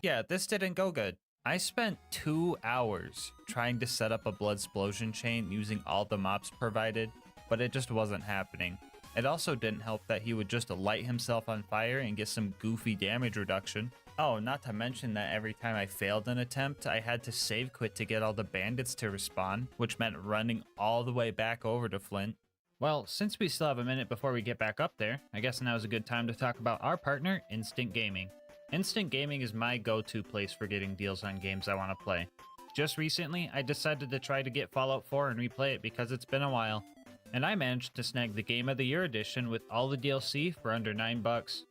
yeah, this didn't go good. I spent 2 hours trying to set up a Bloodsplosion chain using all the mobs provided, but it just wasn't happening. It also didn't help that he would just light himself on fire and get some goofy damage reduction. Oh, not to mention that every time I failed an attempt, I had to save quit to get all the bandits to respawn, which meant running all the way back over to Flint. Well, since we still have a minute before we get back up there, I guess now is a good time to talk about our partner, Instant Gaming. Instant Gaming is my go-to place for getting deals on games I want to play. Just recently, I decided to try to get Fallout 4 and replay it because it's been a while. And I managed to snag the Game of the Year edition with all the DLC for under $9.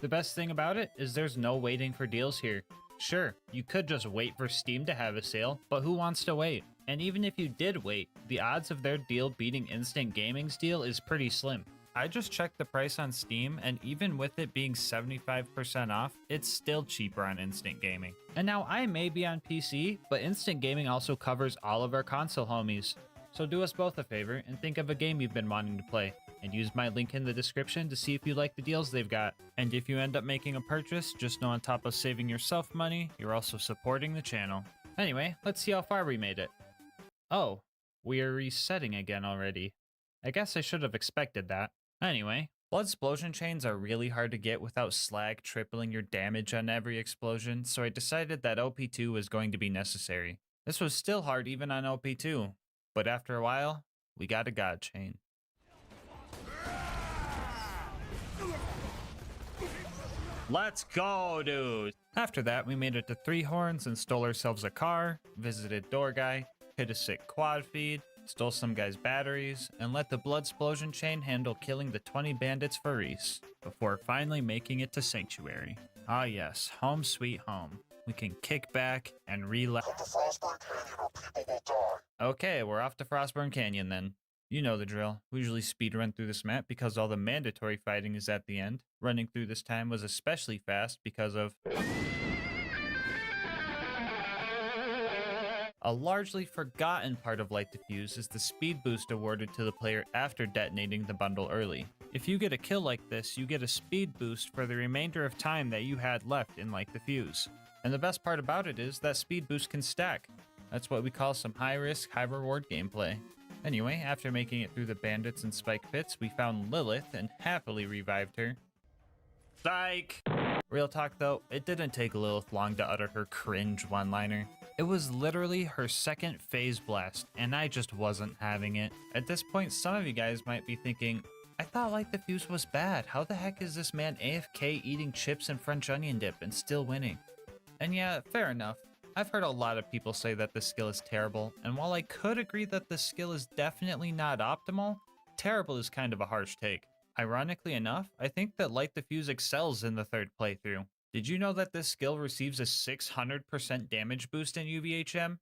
The best thing about it is there's no waiting for deals here. Sure, you could just wait for Steam to have a sale, but who wants to wait? And even if you did wait, the odds of their deal beating Instant Gaming's deal is pretty slim. I just checked the price on Steam, and even with it being 75% off, it's still cheaper on Instant Gaming. And now I may be on PC, but Instant Gaming also covers all of our console homies. So do us both a favor and think of a game you've been wanting to play, and use my link in the description to see if you like the deals they've got. And if you end up making a purchase, just know on top of saving yourself money, you're also supporting the channel. Anyway, let's see how far we made it. Oh, we are resetting again already. I guess I should have expected that. Anyway, blood explosion chains are really hard to get without slag tripling your damage on every explosion, so I decided that OP2 was going to be necessary. This was still hard even on OP2, but after a while, we got a god chain. Let's go, dude! After that, we made it to Three Horns and stole ourselves a car, visited Door Guy, hit a sick quad feed, stole some guy's batteries, and let the blood explosion chain handle killing the 20 bandits for Reese, before finally making it to Sanctuary. Ah yes, home sweet home. We can kick back and relax. Come to Frostburn Canyon or people will die. Okay, we're off to Frostburn Canyon then. You know the drill. We usually speedrun through this map because all the mandatory fighting is at the end. Running through this time was especially fast because of a largely forgotten part of Light Diffuse is the speed boost awarded to the player after detonating the bundle early. If you get a kill like this, you get a speed boost for the remainder of time that you had left in Light Diffuse. And the best part about it is that speed boost can stack. That's what we call some high risk, high reward gameplay. Anyway, after making it through the bandits and spike pits, we found Lilith and happily revived her. Psych! Real talk though, it didn't take Lilith long to utter her cringe one-liner. It was literally her second phase blast, and I just wasn't having it. At this point, some of you guys might be thinking, I thought Light Diffuse was bad. How the heck is this man AFK eating chips and French onion dip and still winning? And yeah, fair enough. I've heard a lot of people say that this skill is terrible, and while I could agree that this skill is definitely not optimal, terrible is kind of a harsh take. Ironically enough, I think that Light Diffuse excels in the third playthrough. Did you know that this skill receives a 600% damage boost in UVHM?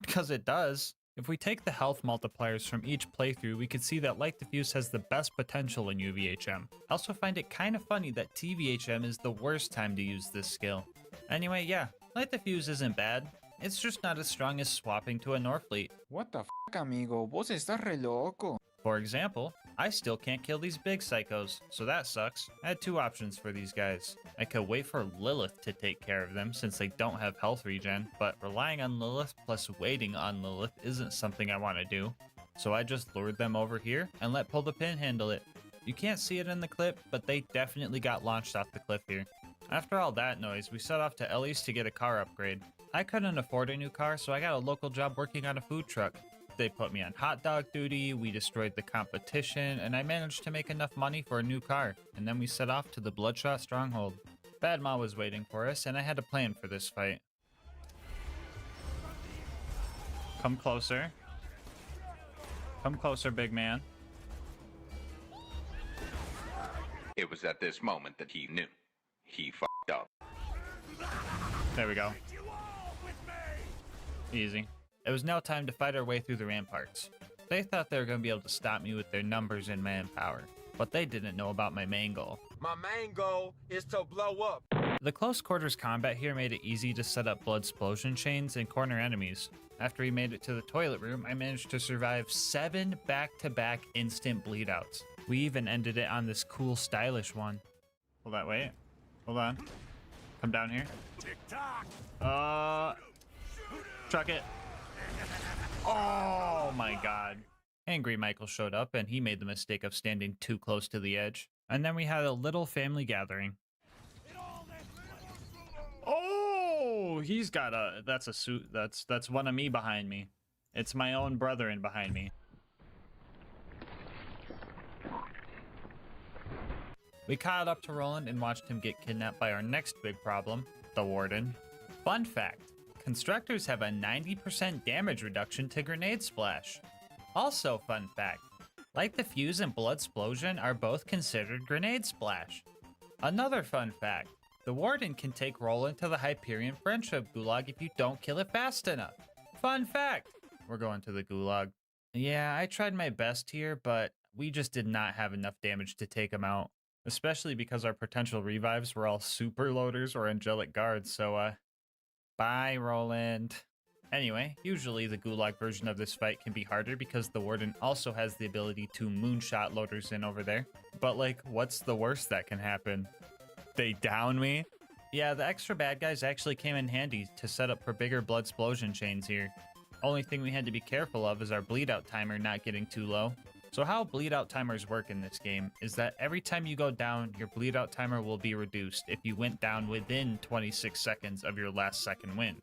Because it does. If we take the health multipliers from each playthrough, we can see that Light Diffuse has the best potential in UVHM. I also find it kind of funny that TVHM is the worst time to use this skill. Anyway, yeah, Light Diffuse isn't bad. It's just not as strong as swapping to a Norfleet. What the f, amigo? Vos estás re loco. For example, I still can't kill these big psychos, so that sucks. I had two options for these guys. I could wait for Lilith to take care of them since they don't have health regen, but relying on Lilith plus waiting on Lilith isn't something I want to do. So I just lured them over here and let Pull the Pin handle it. You can't see it in the clip, but they definitely got launched off the cliff here. After all that noise, we set off to Ellie's to get a car upgrade. I couldn't afford a new car, so I got a local job working on a food truck. They put me on hot dog duty, we destroyed the competition, and I managed to make enough money for a new car, and then we set off to the Bloodshot Stronghold. Bad Ma was waiting for us, and I had a plan for this fight. Come closer. Come closer, big man. It was at this moment that he knew. He fucked up. There we go. Easy. It was now time to fight our way through the ramparts. They thought they were going to be able to stop me with their numbers and manpower, but they didn't know about my main goal. My main goal is to blow up. The close quarters combat here made it easy to set up blood explosion chains and corner enemies. After we made it to the toilet room, I managed to survive 7 back-to-back instant bleedouts. We even ended it on this cool stylish one. Hold that, wait. Hold on. Come down here. Truck it. Oh my god. Angry Michael showed up and he made the mistake of standing too close to the edge. And then we had a little family gathering. Oh, he's got a, that's a suit, that's one of me behind me. It's my own brethren behind me. We caught up to Roland and watched him get kidnapped by our next big problem, the Warden. Fun fact, constructors have a 90% damage reduction to grenade splash. Also, fun fact, Light the Fuse and Bloodsplosion are both considered grenade splash. Another fun fact, the Warden can take Roland to the Hyperion Friendship Gulag if you don't kill it fast enough. Fun fact, we're going to the Gulag. Yeah, I tried my best here, but we just did not have enough damage to take him out. Especially because our potential revives were all super loaders or angelic guards, so bye Roland. Anyway, usually the Gulag version of this fight can be harder because the Warden also has the ability to moonshot loaders in over there. But like, what's the worst that can happen? They down me? Yeah, the extra bad guys actually came in handy to set up for bigger Bloodsplosion chains here. Only thing we had to be careful of is our bleed out timer not getting too low. So how bleed out timers work in this game is that every time you go down, your bleed out timer will be reduced if you went down within 26 seconds of your last second wind.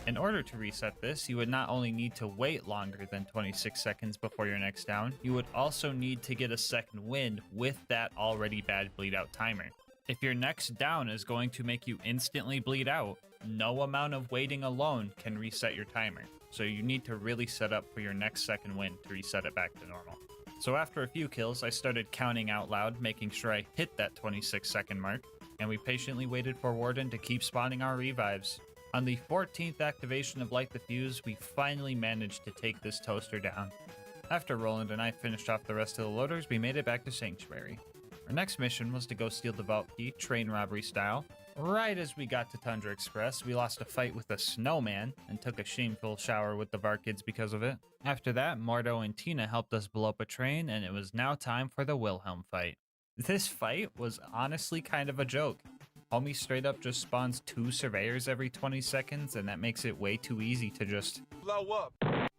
In order to reset this, you would not only need to wait longer than 26 seconds before your next down, you would also need to get a second wind with that already bad bleed out timer. If your next down is going to make you instantly bleed out, no amount of waiting alone can reset your timer. So you need to really set up for your next second wind to reset it back to normal. So after a few kills, I started counting out loud, making sure I hit that 26-second mark, and we patiently waited for Warden to keep spawning our revives. On the 14th activation of Light the Fuse, we finally managed to take this toaster down. After Roland and I finished off the rest of the loaders, we made it back to Sanctuary. Our next mission was to go steal the vault key, train robbery style. Right as we got to Tundra Express, we lost a fight with a snowman and took a shameful shower with the VAR kids because of it. After that, Mordo and Tina helped us blow up a train, and it was now time for the Wilhelm fight. This fight was honestly kind of a joke. Homie straight up just spawns 2 surveyors every 20 seconds, and that makes it way too easy to just Blow up.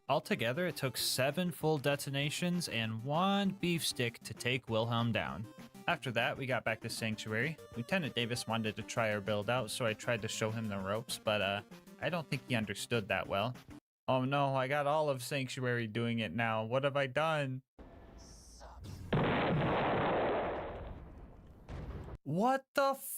Altogether, it took 7 full detonations and 1 beef stick to take Wilhelm down. After that, we got back to Sanctuary. Lieutenant Davis wanted to try our build out, so I tried to show him the ropes, but I don't think he understood that well. Oh no, I got all of Sanctuary doing it now. What have I done? What the f***,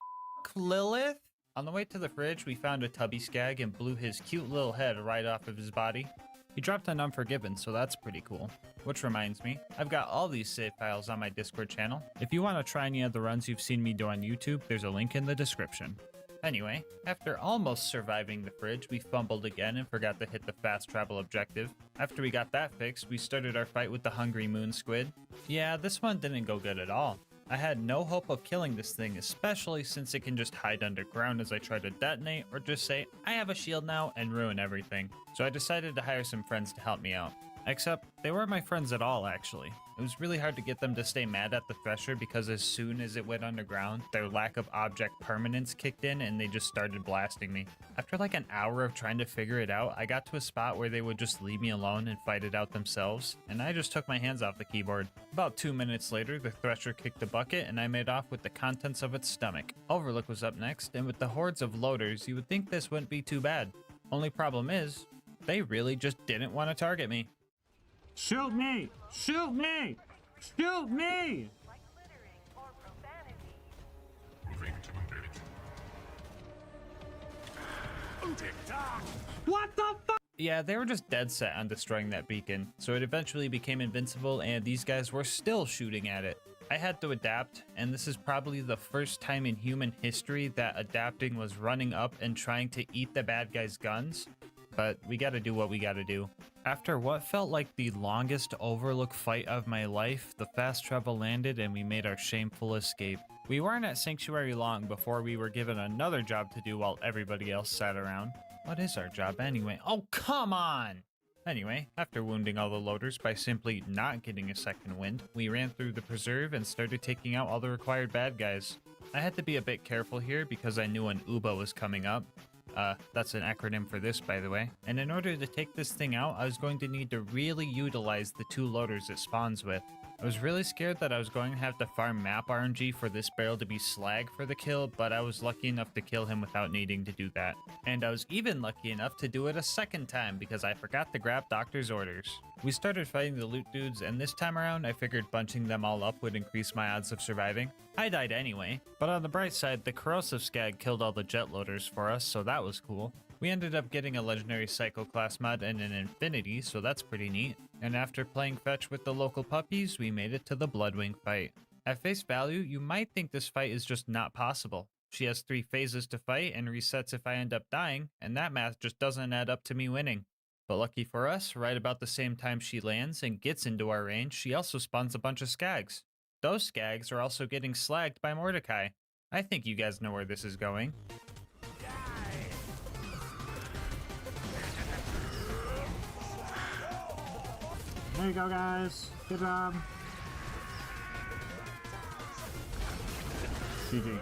Lilith? On the way to the fridge, we found a tubby skag and blew his cute little head right off of his body. He dropped an Unforgiven, so that's pretty cool. Which reminds me, I've got all these save files on my Discord channel. If you want to try any of the runs you've seen me do on YouTube, there's a link in the description. Anyway, after almost surviving the fridge, we fumbled again and forgot to hit the fast travel objective. After we got that fixed, we started our fight with the hungry moon squid. Yeah, this one didn't go good at all. I had no hope of killing this thing, especially since it can just hide underground as I try to detonate or just say, I have a shield now, and ruin everything. So I decided to hire some friends to help me out. Except, they weren't my friends at all, actually. It was really hard to get them to stay mad at the Thresher because as soon as it went underground, their lack of object permanence kicked in and they just started blasting me. After like an hour of trying to figure it out, I got to a spot where they would just leave me alone and fight it out themselves, and I just took my hands off the keyboard. About 2 minutes later, the Thresher kicked the bucket and I made off with the contents of its stomach. Overlook was up next, and with the hordes of loaders, you would think this wouldn't be too bad. Only problem is, they really just didn't want to target me. Shoot me! Shoot me! Shoot me! What the fuck? Yeah, they were just dead set on destroying that beacon, so it eventually became invincible and these guys were still shooting at it. I had to adapt, and this is probably the first time in human history that adapting was running up and trying to eat the bad guys' guns. But we gotta do what we gotta do. After what felt like the longest Overlook fight of my life, the fast travel landed and we made our shameful escape. We weren't at Sanctuary long before we were given another job to do while everybody else sat around. What is our job anyway? Oh, come on! Anyway, after wounding all the loaders by simply not getting a second wind, we ran through the preserve and started taking out all the required bad guys. I had to be a bit careful here because I knew an UBA was coming up. That's an acronym for this, by the way. And in order to take this thing out, I was going to need to really utilize the 2 loaders it spawns with. I was really scared that I was going to have to farm map RNG for this barrel to be slag for the kill, but I was lucky enough to kill him without needing to do that. And I was even lucky enough to do it a second time because I forgot to grab Doctor's orders. We started fighting the loot dudes, and this time around I figured bunching them all up would increase my odds of surviving. I died anyway, but on the bright side, the corrosive skag killed all the jet loaders for us, so that was cool. We ended up getting a legendary Psycho class mod and an Infinity, so that's pretty neat. And after playing fetch with the local puppies, we made it to the Bloodwing fight. At face value, you might think this fight is just not possible. She has 3 phases to fight and resets if I end up dying, and that math just doesn't add up to me winning. But lucky for us, right about the same time she lands and gets into our range, she also spawns a bunch of skags. Those skags are also getting slagged by Mordecai. I think you guys know where this is going. There you go, guys. Good job. GG.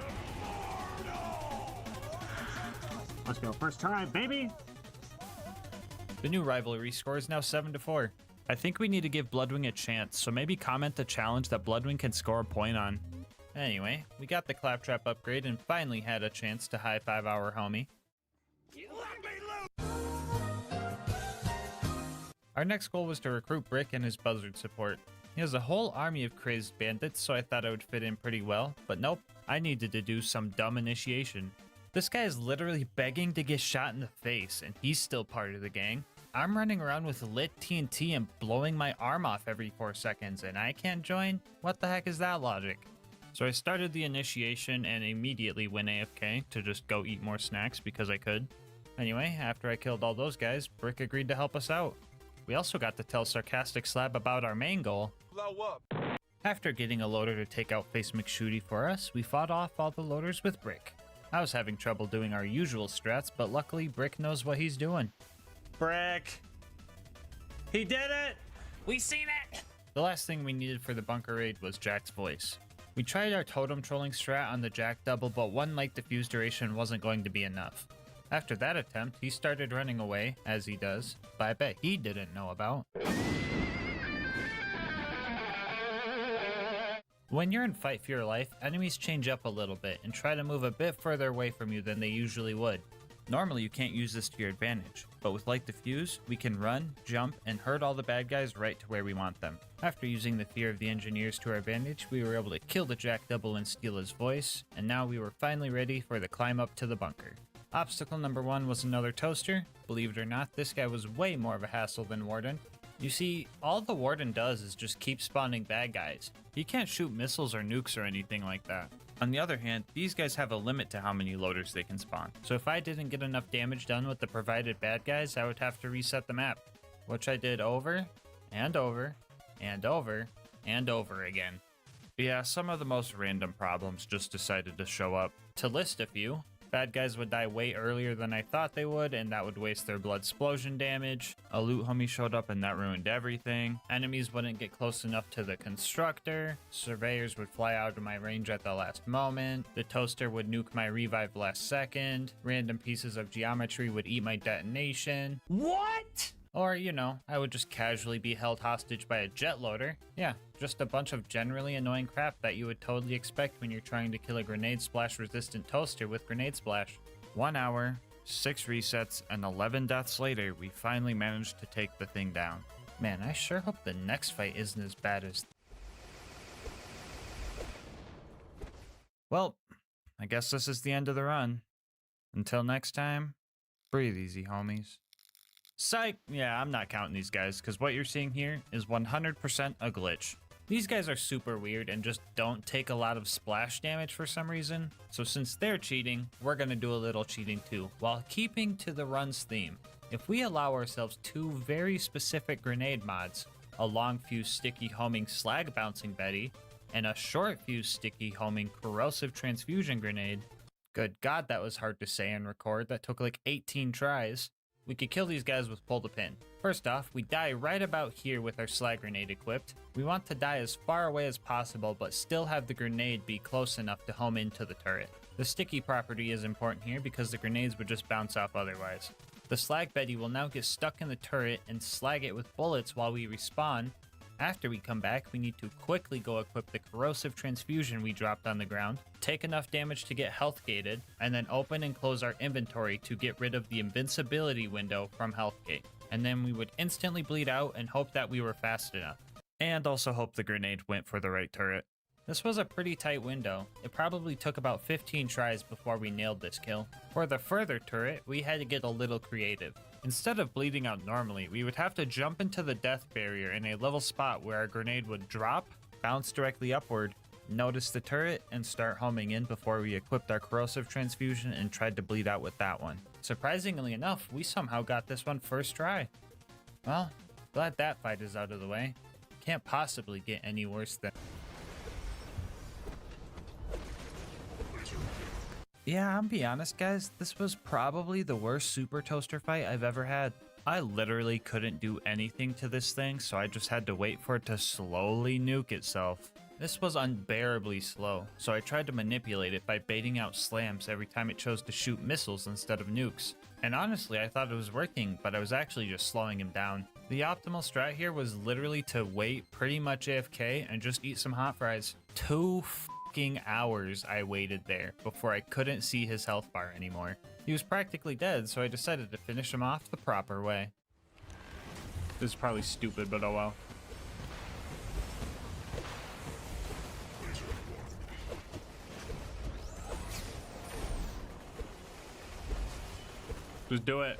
Let's go. First try, baby. The new rivalry score is now 7-4. I think we need to give Bloodwing a chance, so maybe comment the challenge that Bloodwing can score a point on. Anyway, we got the Claptrap upgrade and finally had a chance to high-five our homie. Our next goal was to recruit Brick and his buzzard support. He has a whole army of crazed bandits, so I thought I would fit in pretty well, but nope, I needed to do some dumb initiation. This guy is literally begging to get shot in the face, and he's still part of the gang. I'm running around with lit TNT and blowing my arm off every 4 seconds, and I can't join? What the heck is that logic? So I started the initiation and immediately went AFK to just go eat more snacks because I could. Anyway, after I killed all those guys, Brick agreed to help us out. We also got to tell Sarcastic Slab about our main goal. Blow up. After getting a loader to take out Face McShooty for us, we fought off all the loaders with Brick. I was having trouble doing our usual strats, but luckily Brick knows what he's doing. Brick! He did it! We seen it! The last thing we needed for the bunker raid was Jack's voice. We tried our totem trolling strat on the Jack double, but one light diffuse duration wasn't going to be enough. After that attempt, he started running away, as he does, but I bet he didn't know about. When you're in Fight for Your Life, enemies change up a little bit and try to move a bit further away from you than they usually would. Normally you can't use this to your advantage, but with Light Diffuse, we can run, jump, and herd all the bad guys right to where we want them. After using the fear of the engineers to our advantage, we were able to kill the Jack double and steal his voice, and now we were finally ready for the climb up to the bunker. Obstacle number 1 was another toaster. Believe it or not, this guy was way more of a hassle than Warden. You see, all the Warden does is just keep spawning bad guys. He can't shoot missiles or nukes or anything like that. On the other hand, these guys have a limit to how many loaders they can spawn. So if I didn't get enough damage done with the provided bad guys, I would have to reset the map. Which I did over, and over, and over, and over again. Yeah, some of the most random problems just decided to show up. To list a few, bad guys would die way earlier than I thought they would, and that would waste their blood explosion damage. A loot homie showed up and that ruined everything. Enemies wouldn't get close enough to the constructor. Surveyors would fly out of my range at the last moment. The toaster would nuke my revive last second. Random pieces of geometry would eat my detonation. What? Or, you know, I would just casually be held hostage by a jet loader. Yeah, just a bunch of generally annoying crap that you would totally expect when you're trying to kill a grenade splash resistant toaster with grenade splash. 1 hour, 6 resets, and 11 deaths later, we finally managed to take the thing down. Man, I sure hope the next fight isn't as bad as... Well, I guess this is the end of the run. Until next time, breathe easy, homies. Psych! Yeah, I'm not counting these guys, because what you're seeing here is 100% a glitch. These guys are super weird and just don't take a lot of splash damage for some reason, so since they're cheating, we're gonna do a little cheating too, while keeping to the run's theme. If we allow ourselves 2 very specific grenade mods, a long fuse sticky homing slag bouncing Betty, and a short fuse sticky homing corrosive transfusion grenade, good god that was hard to say and record, that took like 18 tries, we could kill these guys with pull the pin. First off, we die right about here with our slag grenade equipped. We want to die as far away as possible, but still have the grenade be close enough to home into the turret. The sticky property is important here because the grenades would just bounce off otherwise. The slag Betty will now get stuck in the turret and slag it with bullets while we respawn. After we come back, we need to quickly go equip the corrosive transfusion we dropped on the ground, take enough damage to get health gated, and then open and close our inventory to get rid of the invincibility window from health gate. And then we would instantly bleed out and hope that we were fast enough. And also hope the grenade went for the right turret. This was a pretty tight window. It probably took about 15 tries before we nailed this kill. For the further turret, we had to get a little creative. Instead of bleeding out normally, we would have to jump into the death barrier in a level spot where our grenade would drop, bounce directly upward, notice the turret, and start homing in before we equipped our corrosive transfusion and tried to bleed out with that one. Surprisingly enough, we somehow got this one first try. Well, glad that fight is out of the way. Can't possibly get any worse than... Yeah, I'm be honest guys, this was probably the worst super toaster fight I've ever had. I literally couldn't do anything to this thing, so I just had to wait for it to slowly nuke itself. This was unbearably slow, so I tried to manipulate it by baiting out slams every time it chose to shoot missiles instead of nukes. And honestly, I thought it was working, but I was actually just slowing him down. The optimal strat here was literally to wait pretty much AFK and just eat some hot fries. 2 fucking hours I waited there before I couldn't see his health bar anymore. He was practically dead, so I decided to finish him off the proper way. This is probably stupid, but oh well. Just do it.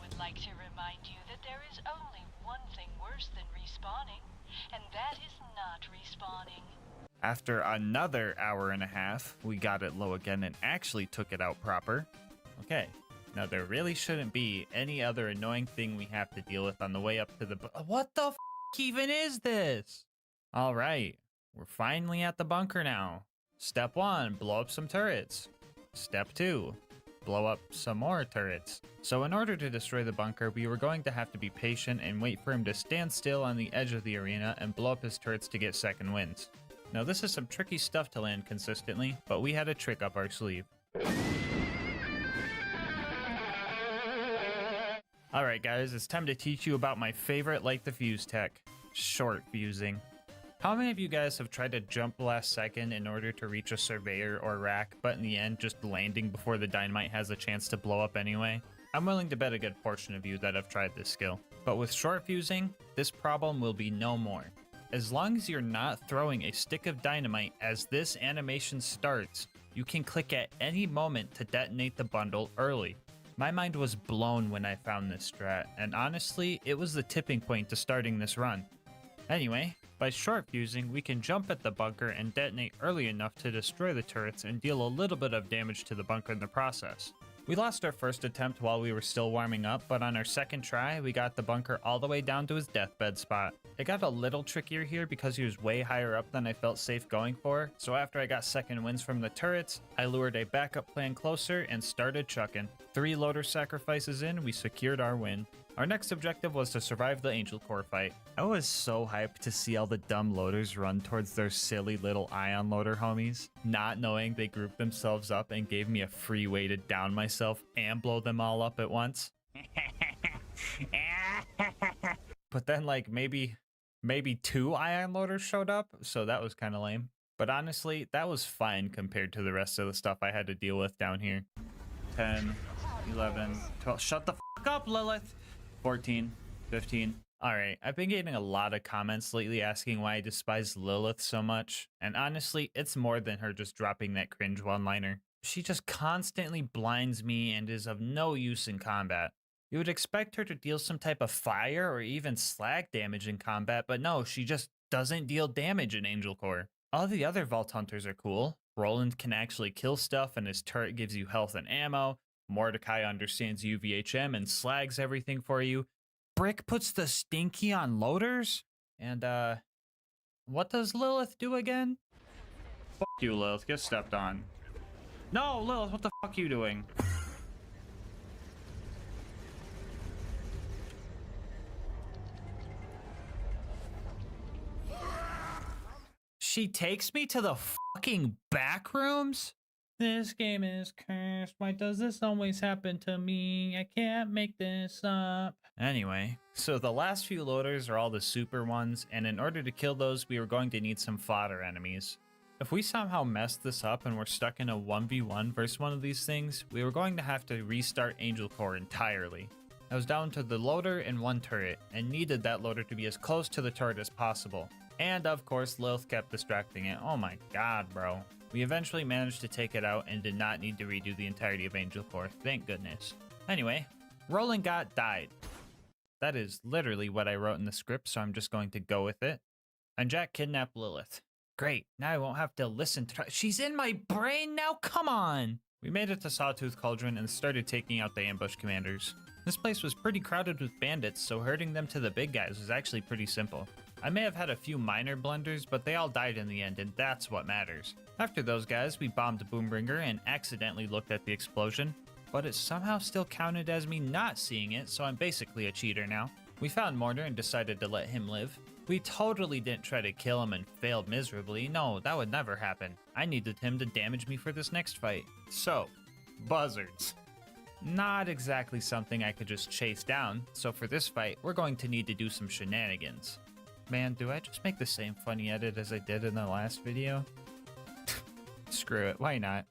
Would like to remind you that there is only one thing worse than respawning, and that is not respawning. After another hour and a half, we got it low again and actually took it out proper. Okay, now there really shouldn't be any other annoying thing we have to deal with on the way up to the... What the f even is this? All right, we're finally at the bunker now. Step 1, blow up some turrets. Step 2, blow up some more turrets. So in order to destroy the bunker, we were going to have to be patient and wait for him to stand still on the edge of the arena and blow up his turrets to get second wins. Now this is some tricky stuff to land consistently, but we had a trick up our sleeve. Alright guys, it's time to teach you about my favorite light the fuse tech, short fusing. How many of you guys have tried to jump last second in order to reach a surveyor or rack, but in the end just landing before the dynamite has a chance to blow up anyway? I'm willing to bet a good portion of you that have tried this skill. But with short fusing, this problem will be no more. As long as you're not throwing a stick of dynamite as this animation starts, you can click at any moment to detonate the bundle early. My mind was blown when I found this strat, and honestly, it was the tipping point to starting this run. Anyway, by short fusing, we can jump at the bunker and detonate early enough to destroy the turrets and deal a little bit of damage to the bunker in the process. We lost our first attempt while we were still warming up, but on our second try, we got the bunker all the way down to his deathbed spot. It got a little trickier here because he was way higher up than I felt safe going for, so after I got second wins from the turrets, I lured a backup plan closer and started chucking. 3 loader sacrifices in, we secured our win. Our next objective was to survive the Angel Core fight. I was so hyped to see all the dumb loaders run towards their silly little ion loader homies, not knowing they grouped themselves up and gave me a free way to down myself and blow them all up at once. But then like maybe 2 ion loaders showed up, so that was kind of lame. But honestly, that was fine compared to the rest of the stuff I had to deal with down here. 10, 11, 12, shut the f up, Lilith! 14, 15. Alright, I've been getting a lot of comments lately asking why I despise Lilith so much, and honestly, it's more than her just dropping that cringe one-liner. She just constantly blinds me and is of no use in combat. You would expect her to deal some type of fire or even slag damage in combat, but no, she just doesn't deal damage in Angel Core. All the other Vault Hunters are cool. Roland can actually kill stuff and his turret gives you health and ammo. Mordecai understands UVHM and slags everything for you. Brick puts the stinky on loaders? And, what does Lilith do again? Fuck you, Lilith. Get stepped on. No, Lilith, what the fuck are you doing? She takes me to the fucking back rooms? This game is cursed. Why does this always happen to me? I can't make this up. Anyway, so the last few loaders are all the super ones, and in order to kill those, we were going to need some fodder enemies. If we somehow messed this up and we're stuck in a 1v1 versus one of these things, we were going to have to restart Angel Core entirely. I was down to the loader and one turret, and needed that loader to be as close to the turret as possible. And of course, Lilith kept distracting it. Oh my god, bro. We eventually managed to take it out and did not need to redo the entirety of Angel Core, thank goodness. Anyway, Roland Gott died. That is literally what I wrote in the script, so I'm just going to go with it. And Jack kidnapped Lilith. Great, now I won't have to listen to her. She's in my brain now, come on! We made it to Sawtooth Cauldron and started taking out the ambush commanders. This place was pretty crowded with bandits, so herding them to the big guys was actually pretty simple. I may have had a few minor blunders, but they all died in the end, and that's what matters. After those guys, we bombed Boombringer and accidentally looked at the explosion, but it somehow still counted as me not seeing it, so I'm basically a cheater now. We found Mortar and decided to let him live. We totally didn't try to kill him and failed miserably. No, that would never happen. I needed him to damage me for this next fight. So, buzzards. Not exactly something I could just chase down, so for this fight, we're going to need to do some shenanigans. Man, do I just make the same funny edit as I did in the last video? Screw it, why not?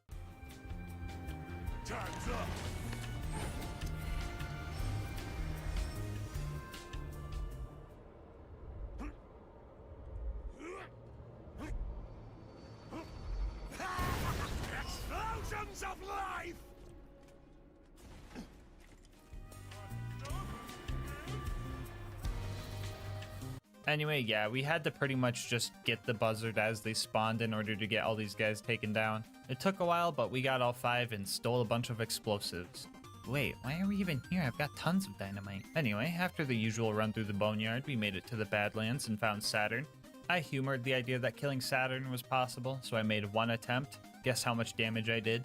Time's up. Explosions of life! Anyway, yeah, we had to pretty much just get the buzzard as they spawned in order to get all these guys taken down. It took a while, but we got all 5 and stole a bunch of explosives. Wait, why are we even here? I've got tons of dynamite. Anyway, after the usual run through the boneyard, we made it to the Badlands and found Saturn. I humored the idea that killing Saturn was possible, so I made one attempt. Guess how much damage I did?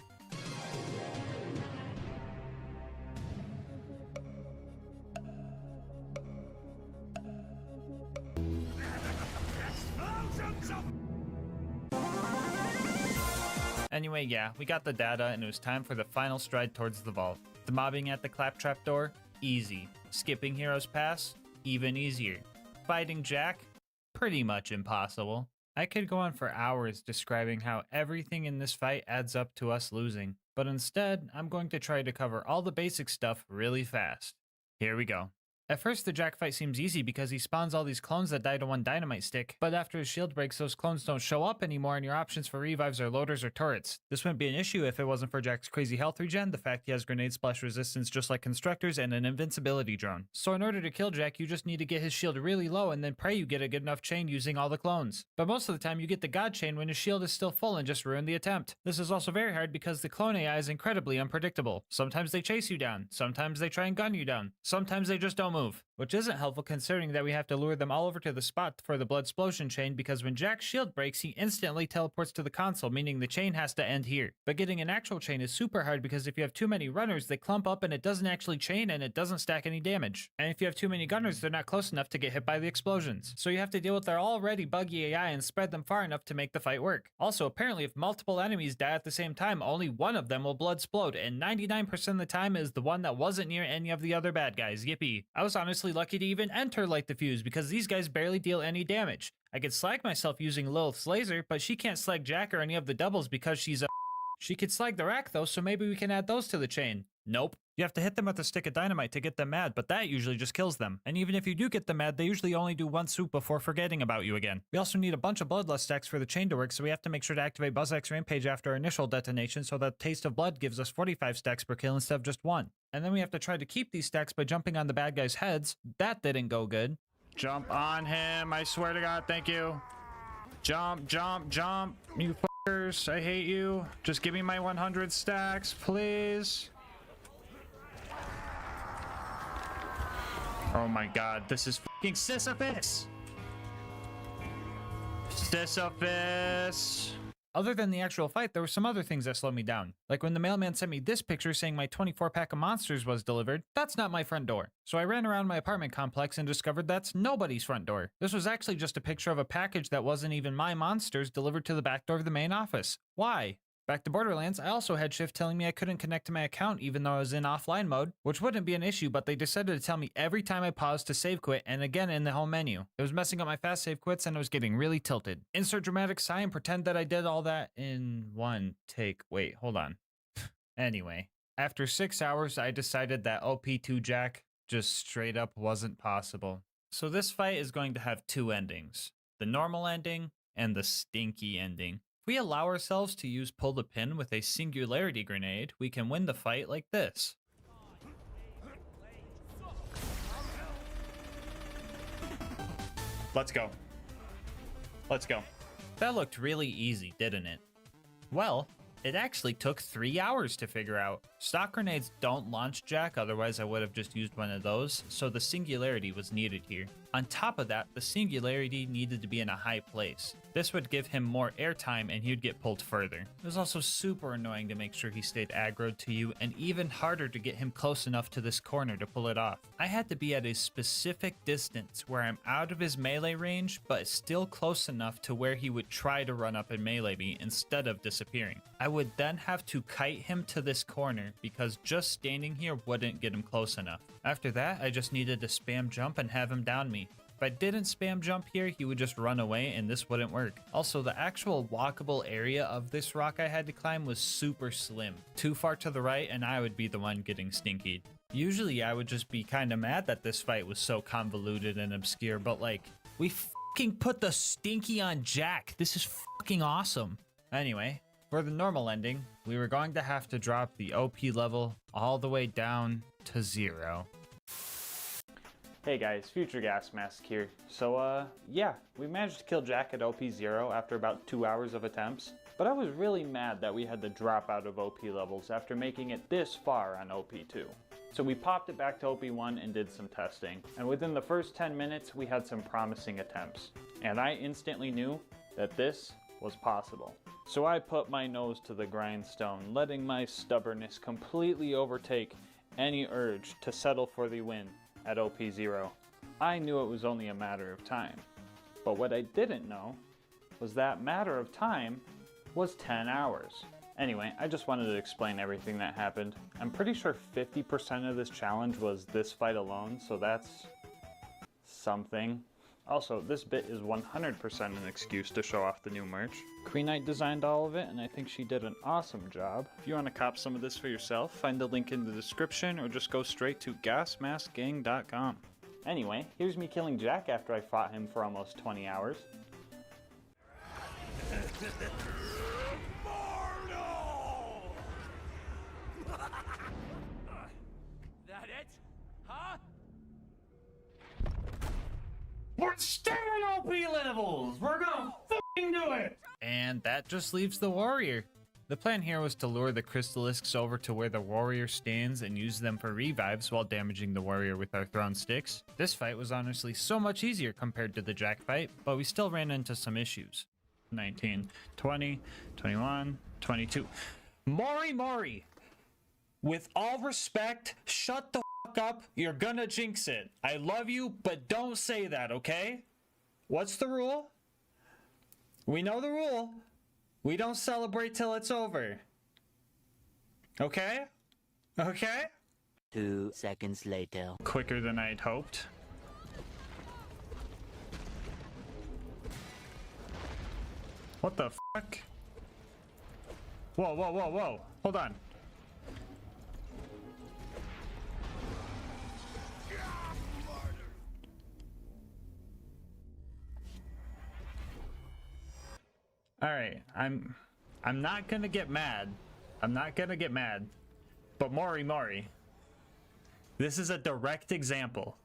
Anyway, yeah, we got the data and it was time for the final stride towards the vault. The mobbing at the claptrap door? Easy. Skipping Heroes Pass? Even easier. Fighting Jack? Pretty much impossible. I could go on for hours describing how everything in this fight adds up to us losing, but instead, I'm going to try to cover all the basic stuff really fast. Here we go. At first, the Jack fight seems easy because he spawns all these clones that die to one dynamite stick, but after his shield breaks, those clones don't show up anymore and your options for revives are loaders or turrets. This wouldn't be an issue if it wasn't for Jack's crazy health regen, the fact he has grenade splash resistance just like constructors, and an invincibility drone. So in order to kill Jack, you just need to get his shield really low and then pray you get a good enough chain using all the clones. But most of the time, you get the god chain when his shield is still full and just ruin the attempt. This is also very hard because the clone AI is incredibly unpredictable. Sometimes they chase you down, sometimes they try and gun you down, sometimes they just don't move. Which isn't helpful considering that we have to lure them all over to the spot for the blood explosion chain, because when Jack's shield breaks, he instantly teleports to the console, meaning the chain has to end here. But getting an actual chain is super hard because if you have too many runners, they clump up and it doesn't actually chain and it doesn't stack any damage. And if you have too many gunners, they're not close enough to get hit by the explosions. So you have to deal with their already buggy AI and spread them far enough to make the fight work. Also, apparently if multiple enemies die at the same time, only one of them will blood explode, and 99% of the time is the one that wasn't near any of the other bad guys. Yippee. I was honestly lucky to even enter Light the Fuse because these guys barely deal any damage. I could slag myself using Lilith's laser, but she can't slag Jack or any of the doubles because she's a She could slag the rack though, so maybe we can add those to the chain. Nope. You have to hit them with a stick of dynamite to get them mad, but that usually just kills them. And even if you do get them mad, they usually only do one swoop before forgetting about you again. We also need a bunch of bloodlust stacks for the chain to work, so we have to make sure to activate BuzzX Rampage after our initial detonation so that Taste of Blood gives us 45 stacks per kill instead of just 1. And then we have to try to keep these stacks by jumping on the bad guys' heads. That didn't go good. Jump on him, I swear to God, thank you. Jump, jump, jump, you fuckers, I hate you. Just give me my 100 stacks, please. Oh my god, this is fucking Sisyphus! Sisyphus! Other than the actual fight, there were some other things that slowed me down. Like when the mailman sent me this picture saying my 24-pack of monsters was delivered, that's not my front door. So I ran around my apartment complex and discovered that's nobody's front door. This was actually just a picture of a package that wasn't even my monsters delivered to the back door of the main office. Why? Back to Borderlands, I also had Shift telling me I couldn't connect to my account even though I was in offline mode, which wouldn't be an issue, but they decided to tell me every time I paused to save quit and again in the home menu. It was messing up my fast save quits and I was getting really tilted. Insert dramatic sigh and pretend that I did all that in one take. Wait, hold on. Anyway, after 6 hours, I decided that OP2 Jack just straight up wasn't possible. So this fight is going to have two endings. The normal ending and the stinky ending. If we allow ourselves to use pull the pin with a singularity grenade, we can win the fight like this. Let's go. Let's go. That looked really easy, didn't it? Well, it actually took 3 hours to figure out. Stock grenades don't launch Jack, otherwise I would have just used one of those, so the singularity was needed here. On top of that, the singularity needed to be in a high place. This would give him more airtime and he would get pulled further. It was also super annoying to make sure he stayed aggroed to you, and even harder to get him close enough to this corner to pull it off. I had to be at a specific distance where I'm out of his melee range, but still close enough to where he would try to run up and melee me instead of disappearing. I would then have to kite him to this corner because just standing here wouldn't get him close enough. After that, I just needed to spam jump and have him down me. If I didn't spam jump here, he would just run away and this wouldn't work. Also, the actual walkable area of this rock I had to climb was super slim. Too far to the right and I would be the one getting stinkied. Usually I would just be kinda mad that this fight was so convoluted and obscure, but like, we fucking put the stinky on Jack. This is fucking awesome. Anyway, for the normal ending, we were going to have to drop the OP level all the way down to 0. Hey guys, Future GASMASK here. So yeah, we managed to kill Jack at OP 0 after about 2 hours of attempts, but I was really mad that we had to drop out of OP levels after making it this far on OP 2. So we popped it back to OP 1 and did some testing, and within the first 10 minutes we had some promising attempts, and I instantly knew that this was possible. So I put my nose to the grindstone, letting my stubbornness completely overtake any urge to settle for the win at OP 0. I knew it was only a matter of time, but what I didn't know was that matter of time was 10 hours. Anyway, I just wanted to explain everything that happened. I'm pretty sure 50% of this challenge was this fight alone, so that's something. Also, this bit is 100% an excuse to show off the new merch. Queen Knight designed all of it, and I think she did an awesome job. If you want to cop some of this for yourself, find the link in the description or just go straight to GASMASK'Gang.com. Anyway, here's me killing Jack after I fought him for almost 20 hours. That it? Huh? We're staying OP levels! We're gonna fucking do it! And that just leaves the warrior. The plan here was to lure the crystalisks over to where the warrior stands and use them for revives while damaging the warrior with our thrown sticks. This fight was honestly so much easier compared to the Jack fight, but we still ran into some issues. 19, 20, 21, 22. Mori! With all respect, shut the fuck up. You're gonna jinx it. I love you, but don't say that, okay? What's the rule? We know the rule. We don't celebrate till it's over. Okay? Okay? 2 seconds later. Quicker than I'd hoped. What the fuck? Whoa. Hold on. Alright, I'm not gonna get mad. But Mori. This is a direct example.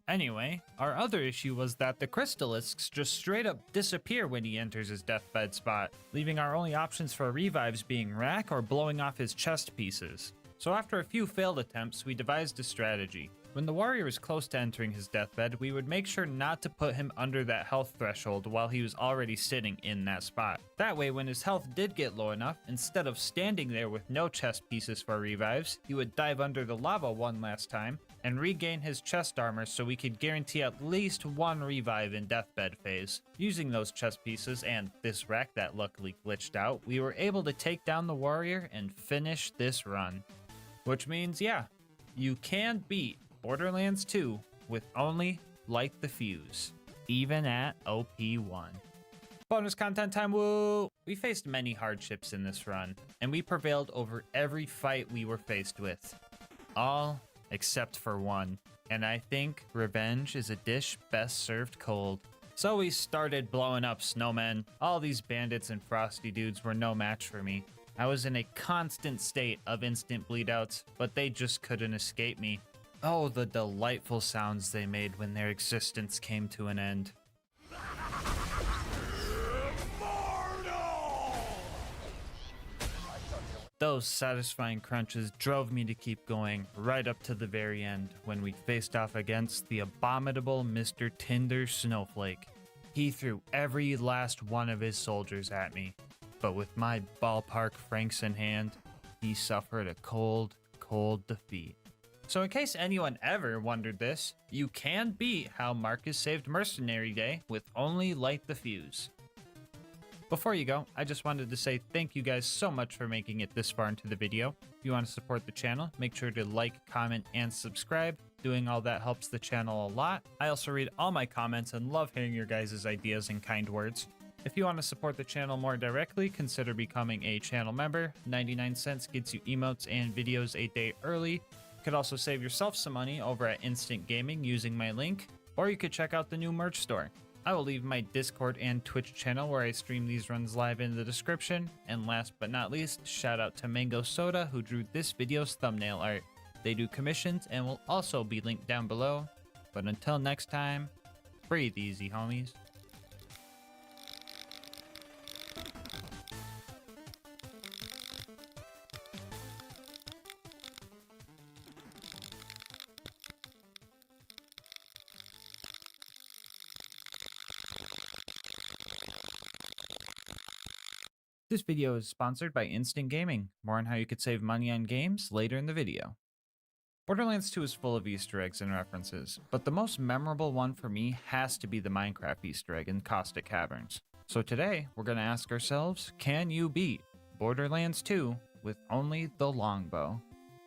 Anyway, our other issue was that the crystalisks just straight up disappear when he enters his deathbed spot, leaving our only options for revives being rack or blowing off his chest pieces. So after a few failed attempts, we devised a strategy. When the warrior was close to entering his deathbed, we would make sure not to put him under that health threshold while he was already sitting in that spot. That way, when his health did get low enough, instead of standing there with no chest pieces for revives, he would dive under the lava one last time and regain his chest armor so we could guarantee at least one revive in deathbed phase. Using those chest pieces and this rack that luckily glitched out, we were able to take down the warrior and finish this run. Which means, yeah, you can beat Borderlands 2 with only Light the Fuse, even at OP1. Bonus content time, woo! We faced many hardships in this run, and we prevailed over every fight we were faced with. All except for one. And I think revenge is a dish best served cold. So we started blowing up snowmen. All these bandits and frosty dudes were no match for me. I was in a constant state of instant bleedouts, but they just couldn't escape me. Oh, the delightful sounds they made when their existence came to an end. Those satisfying crunches drove me to keep going right up to the very end when we faced off against the abominable Mr. Tinder Snowflake. He threw every last one of his soldiers at me, but with my ballpark francs in hand, he suffered a cold, cold defeat. So in case anyone ever wondered this, you can beat how Marcus saved Mercenary Day with only Light the Fuse. Before you go, I just wanted to say thank you guys so much for making it this far into the video. If you want to support the channel, make sure to like, comment, and subscribe. Doing all that helps the channel a lot. I also read all my comments and love hearing your guys' ideas and kind words. If you want to support the channel more directly, consider becoming a channel member. 99 cents gets you emotes and videos a day early. You could also save yourself some money over at Instant Gaming using my link, or you could check out the new merch store. I will leave my Discord and Twitch channel where I stream these runs live in the description. And last but not least, shout out to Mango Soda who drew this video's thumbnail art. They do commissions and will also be linked down below. But until next time, breathe easy, homies. This video is sponsored by Instant Gaming. More on how you could save money on games later in the video. Borderlands 2 is full of Easter eggs and references, but the most memorable one for me has to be the Minecraft Easter egg in Caustic Caverns. So today, we're going to ask ourselves, can you beat Borderlands 2 with only the longbow?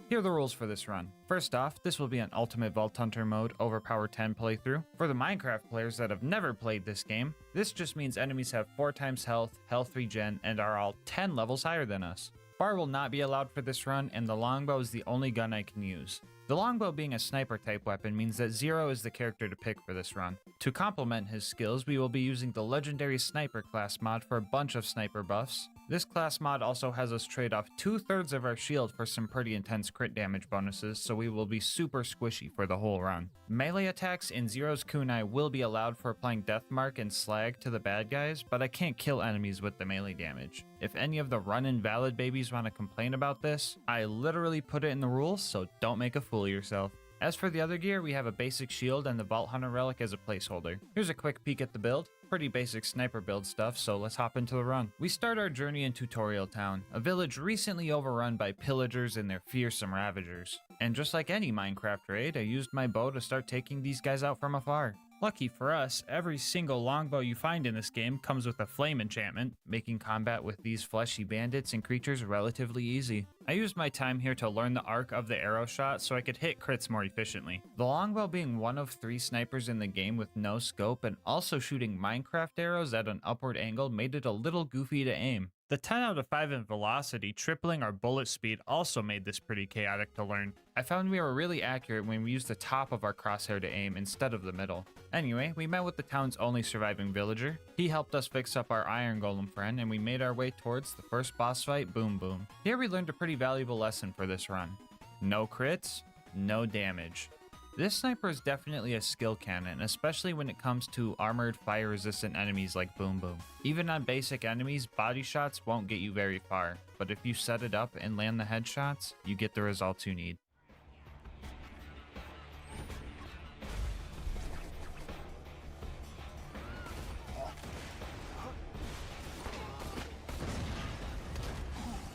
Here are the rules for this run. First off, this will be an Ultimate Vault Hunter mode Overpower 10 playthrough. For the Minecraft players that have never played this game, this just means enemies have 4 times health, health regen, and are all 10 levels higher than us. Bar will not be allowed for this run, and the longbow is the only gun I can use. The longbow being a sniper type weapon means that Zero is the character to pick for this run. To complement his skills, we will be using the legendary sniper class mod for a bunch of sniper buffs. This class mod also has us trade off 2/3 of our shield for some pretty intense crit damage bonuses, so we will be super squishy for the whole run. Melee attacks in Zero's kunai will be allowed for applying Deathmark and Slag to the bad guys, but I can't kill enemies with the melee damage. If any of the run invalid babies want to complain about this, I literally put it in the rules, so don't make a fool of yourself. As for the other gear, we have a basic shield and the Vault Hunter relic as a placeholder. Here's a quick peek at the build. Pretty basic sniper build stuff, so let's hop into the run. We start our journey in Tutorial Town, a village recently overrun by pillagers and their fearsome ravagers. And just like any Minecraft raid, I used my bow to start taking these guys out from afar. Lucky for us, every single longbow you find in this game comes with a flame enchantment, making combat with these fleshy bandits and creatures relatively easy. I used my time here to learn the arc of the arrow shot so I could hit crits more efficiently. The longbow being one of 3 snipers in the game with no scope and also shooting Minecraft arrows at an upward angle made it a little goofy to aim. The 10 out of 5 in velocity, tripling our bullet speed, also made this pretty chaotic to learn. I found we were really accurate when we used the top of our crosshair to aim instead of the middle. Anyway, we met with the town's only surviving villager. He helped us fix up our iron golem friend, and we made our way towards the first boss fight, Boom Boom. Here we learned a pretty valuable lesson for this run. No crits, no damage. This sniper is definitely a skill cannon, especially when it comes to armored fire-resistant enemies like Boom Boom. Even on basic enemies, body shots won't get you very far, but if you set it up and land the headshots, you get the results you need.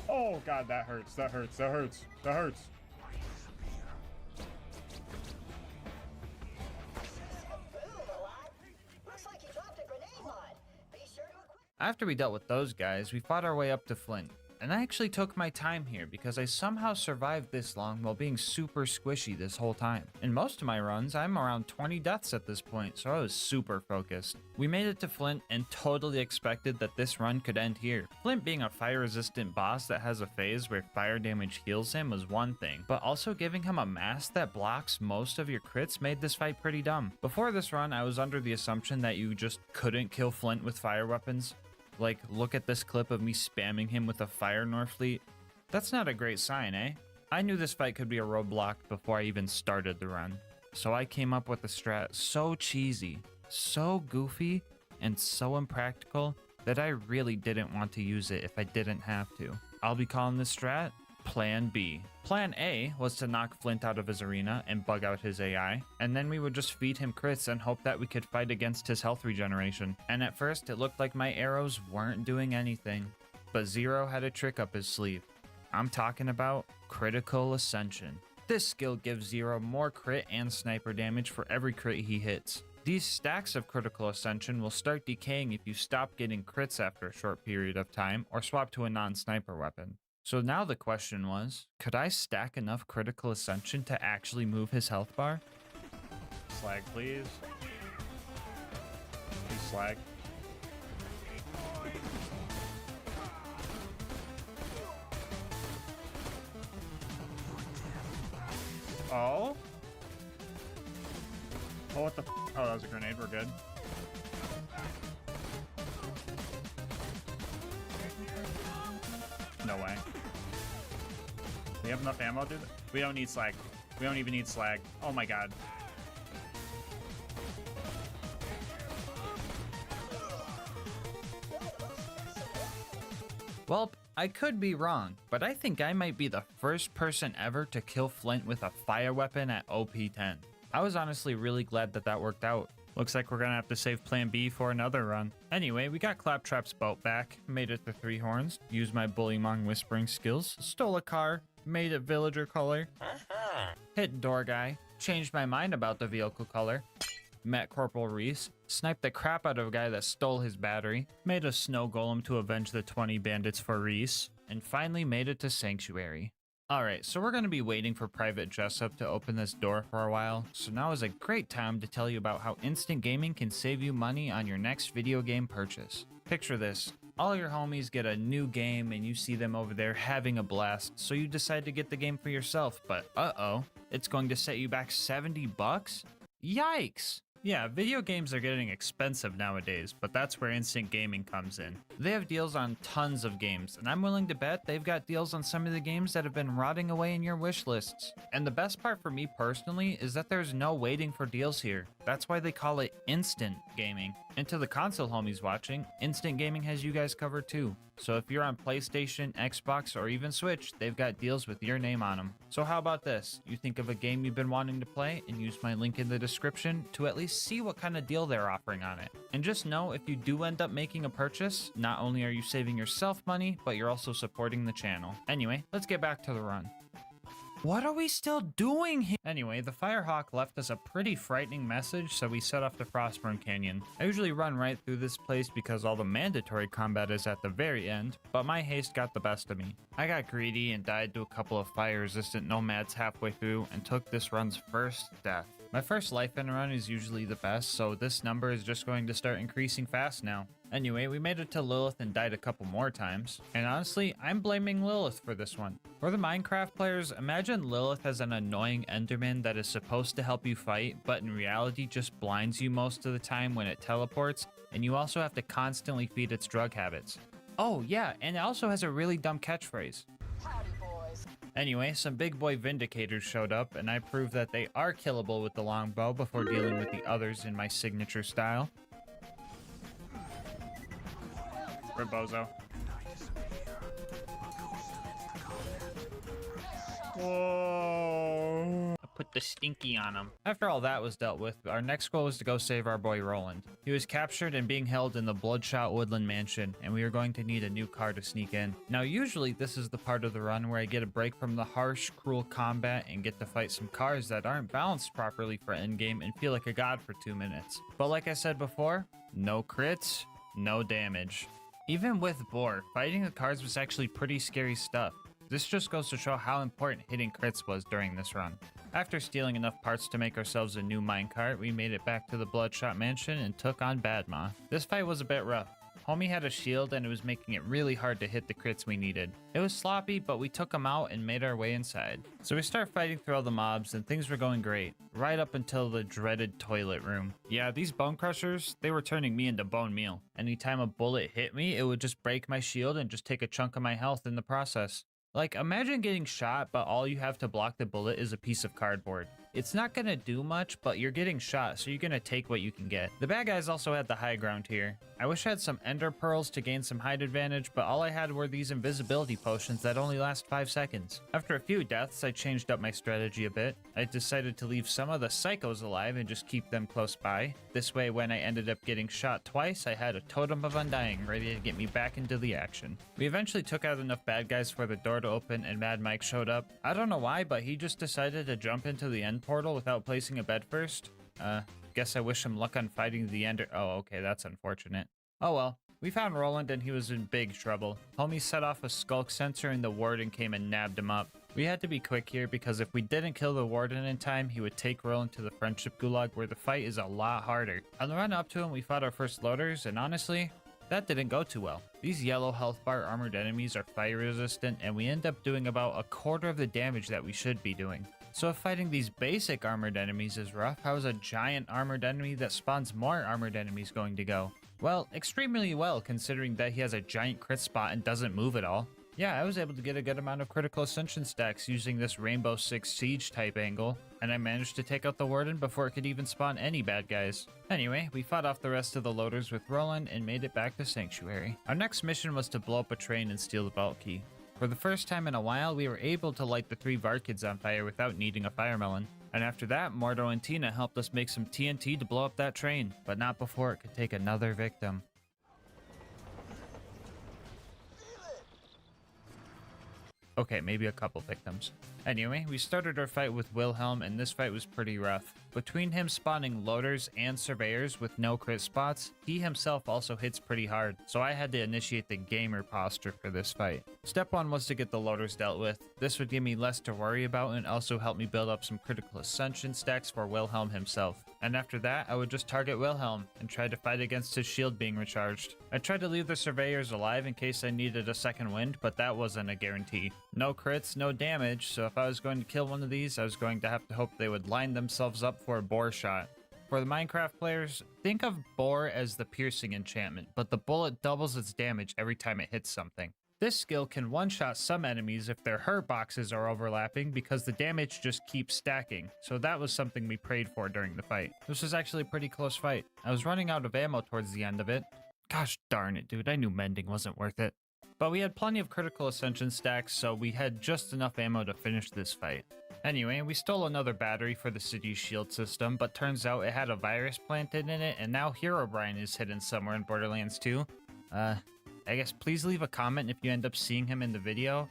Oh god, that hurts, that hurts, that hurts, that hurts. After we dealt with those guys, we fought our way up to Flint. And I actually took my time here because I somehow survived this long while being super squishy this whole time. In most of my runs, I'm around 20 deaths at this point, so I was super focused. We made it to Flint and totally expected that this run could end here. Flint being a fire resistant boss that has a phase where fire damage heals him was one thing, but also giving him a mask that blocks most of your crits made this fight pretty dumb. Before this run, I was under the assumption that you just couldn't kill Flint with fire weapons. Like, look at this clip of me spamming him with a fire Norfleet. That's not a great sign, eh? I knew this fight could be a roadblock before I even started the run. So I came up with a strat so cheesy, so goofy, and so impractical that I really didn't want to use it if I didn't have to. I'll be calling this strat Plan B. Plan A was to knock Flint out of his arena and bug out his AI, and then we would just feed him crits and hope that we could fight against his health regeneration. And at first it looked like my arrows weren't doing anything, but Zero had a trick up his sleeve. I'm talking about Critical Ascension. This skill gives Zero more crit and sniper damage for every crit he hits. These stacks of Critical Ascension will start decaying if you stop getting crits after a short period of time or swap to a non-sniper weapon. So now the question was, could I stack enough Critical Ascension to actually move his health bar? Slag, please. Please slag. Oh? Oh, what the f? Oh, that was a grenade. We're good. No way. We have enough ammo, dude? We don't need slag. We don't even need slag. Oh my god. Well, I could be wrong, but I think I might be the first person ever to kill Flint with a fire weapon at OP10. I was honestly really glad that that worked out. Looks like we're gonna have to save Plan B for another run. Anyway, we got Claptrap's boat back, made it to Three Horns, used my Bullymong whispering skills, stole a car, made it villager color, hit door guy, changed my mind about the vehicle color, met Corporal Reese, sniped the crap out of a guy that stole his battery, made a snow golem to avenge the 20 bandits for Reese, and finally made it to Sanctuary. Alright, so we're going to be waiting for Private Jessup to open this door for a while, so now is a great time to tell you about how instant gaming can save you money on your next video game purchase. Picture this. All your homies get a new game and you see them over there having a blast, so you decide to get the game for yourself, but uh-oh, it's going to set you back $70? Yikes! Yeah, video games are getting expensive nowadays, but that's where instant gaming comes in. They have deals on tons of games, and I'm willing to bet they've got deals on some of the games that have been rotting away in your wish lists. And the best part for me personally is that there's no waiting for deals here. That's why they call it instant gaming. And to the console homies watching, instant gaming has you guys covered too. So if you're on PlayStation, Xbox, or even Switch, they've got deals with your name on them. So how about this? You think of a game you've been wanting to play and use my link in the description to at least see what kind of deal they're offering on it. And just know if you do end up making a purchase, not only are you saving yourself money, but you're also supporting the channel. Anyway, let's get back to the run. What are we still doing here? Anyway, the Firehawk left us a pretty frightening message, so we set off to Frostburn Canyon. I usually run right through this place because all the mandatory combat is at the very end, but my haste got the best of me. I got greedy and died to a couple of fire-resistant nomads halfway through and took this run's first death. My first life in a run is usually the best, so this number is just going to start increasing fast now. Anyway, we made it to Lilith and died a couple more times, and honestly, I'm blaming Lilith for this one. For the Minecraft players, imagine Lilith as an annoying Enderman that is supposed to help you fight, but in reality just blinds you most of the time when it teleports, and you also have to constantly feed its drug habits. Oh yeah, and it also has a really dumb catchphrase. Anyway, some big boy Vindicators showed up, and I proved that they are killable with the longbow before dealing with the others in my signature style. Rebozo. Whoa. I put the stinky on him. After all that was dealt with, our next goal was to go save our boy Roland. He was captured and being held in the Bloodshot Woodland Mansion, and we were going to need a new car to sneak in. Now usually this is the part of the run where I get a break from the harsh, cruel combat and get to fight some cars that aren't balanced properly for endgame and feel like a god for 2 minutes. But like I said before, no crits, no damage. Even with Boar, fighting the cards was actually pretty scary stuff. This just goes to show how important hitting crits was during this run. After stealing enough parts to make ourselves a new minecart, we made it back to the Bloodshot Mansion and took on Badma. This fight was a bit rough. Homie had a shield and it was making it really hard to hit the crits we needed. It was sloppy, but we took him out and made our way inside. So we start fighting through all the mobs and things were going great, right up until the dreaded toilet room. Yeah, these bone crushers, they were turning me into bone meal. Anytime a bullet hit me, it would just break my shield and just take a chunk of my health in the process. Like, imagine getting shot, but all you have to block the bullet is a piece of cardboard. It's not gonna do much, but you're getting shot, so you're gonna take what you can get. The bad guys also had the high ground here. I wish I had some ender pearls to gain some height advantage, but all I had were these invisibility potions that only last 5 seconds. After a few deaths, I changed up my strategy a bit. I decided to leave some of the psychos alive and just keep them close by. This way, when I ended up getting shot twice, I had a totem of undying ready to get me back into the action. We eventually took out enough bad guys for the door to open and Mad Mike showed up. I don't know why, but he just decided to jump into the end portal without placing a bed first. Guess I wish him luck on fighting the ender. Oh, okay, that's unfortunate. Oh well. We found Roland and he was in big trouble. Homie set off a skulk sensor and the warden came and nabbed him up. We had to be quick here because if we didn't kill the warden in time, he would take Roland to the friendship gulag where the fight is a lot harder. On the run up to him, we fought our first loaders and honestly, that didn't go too well. These yellow health bar armored enemies are fire resistant and we end up doing about a quarter of the damage that we should be doing. So if fighting these basic armored enemies is rough, how is a giant armored enemy that spawns more armored enemies going to go? Well, extremely well considering that he has a giant crit spot and doesn't move at all. Yeah, I was able to get a good amount of critical ascension stacks using this Rainbow Six Siege type angle, and I managed to take out the warden before it could even spawn any bad guys. Anyway, we fought off the rest of the loaders with Roland and made it back to Sanctuary. Our next mission was to blow up a train and steal the vault key. For the first time in a while, we were able to light the 3 Vart kids on fire without needing a firemelon. And after that, Mordo and Tina helped us make some TNT to blow up that train, but not before it could take another victim. Okay, maybe a couple victims. Anyway, we started our fight with Wilhelm and this fight was pretty rough. Between him spawning loaders and surveyors with no crit spots, he himself also hits pretty hard, so I had to initiate the gamer posture for this fight. Step 1 was to get the loaders dealt with. This would give me less to worry about and also help me build up some critical ascension stacks for Wilhelm himself. And after that, I would just target Wilhelm and try to fight against his shield being recharged. I tried to leave the surveyors alive in case I needed a second wind, but that wasn't a guarantee. No crits, no damage, so if I was going to kill one of these, I was going to have to hope they would line themselves up for a boar shot. For the Minecraft players, think of boar as the piercing enchantment, but the bullet doubles its damage every time it hits something. This skill can one-shot some enemies if their hurt boxes are overlapping because the damage just keeps stacking, so that was something we prayed for during the fight. This was actually a pretty close fight. I was running out of ammo towards the end of it. Gosh darn it, dude, I knew mending wasn't worth it. But we had plenty of critical ascension stacks, so we had just enough ammo to finish this fight. Anyway, we stole another battery for the city's shield system, but turns out it had a virus planted in it, and now Herobrine is hidden somewhere in Borderlands 2. I guess please leave a comment if you end up seeing him in the video.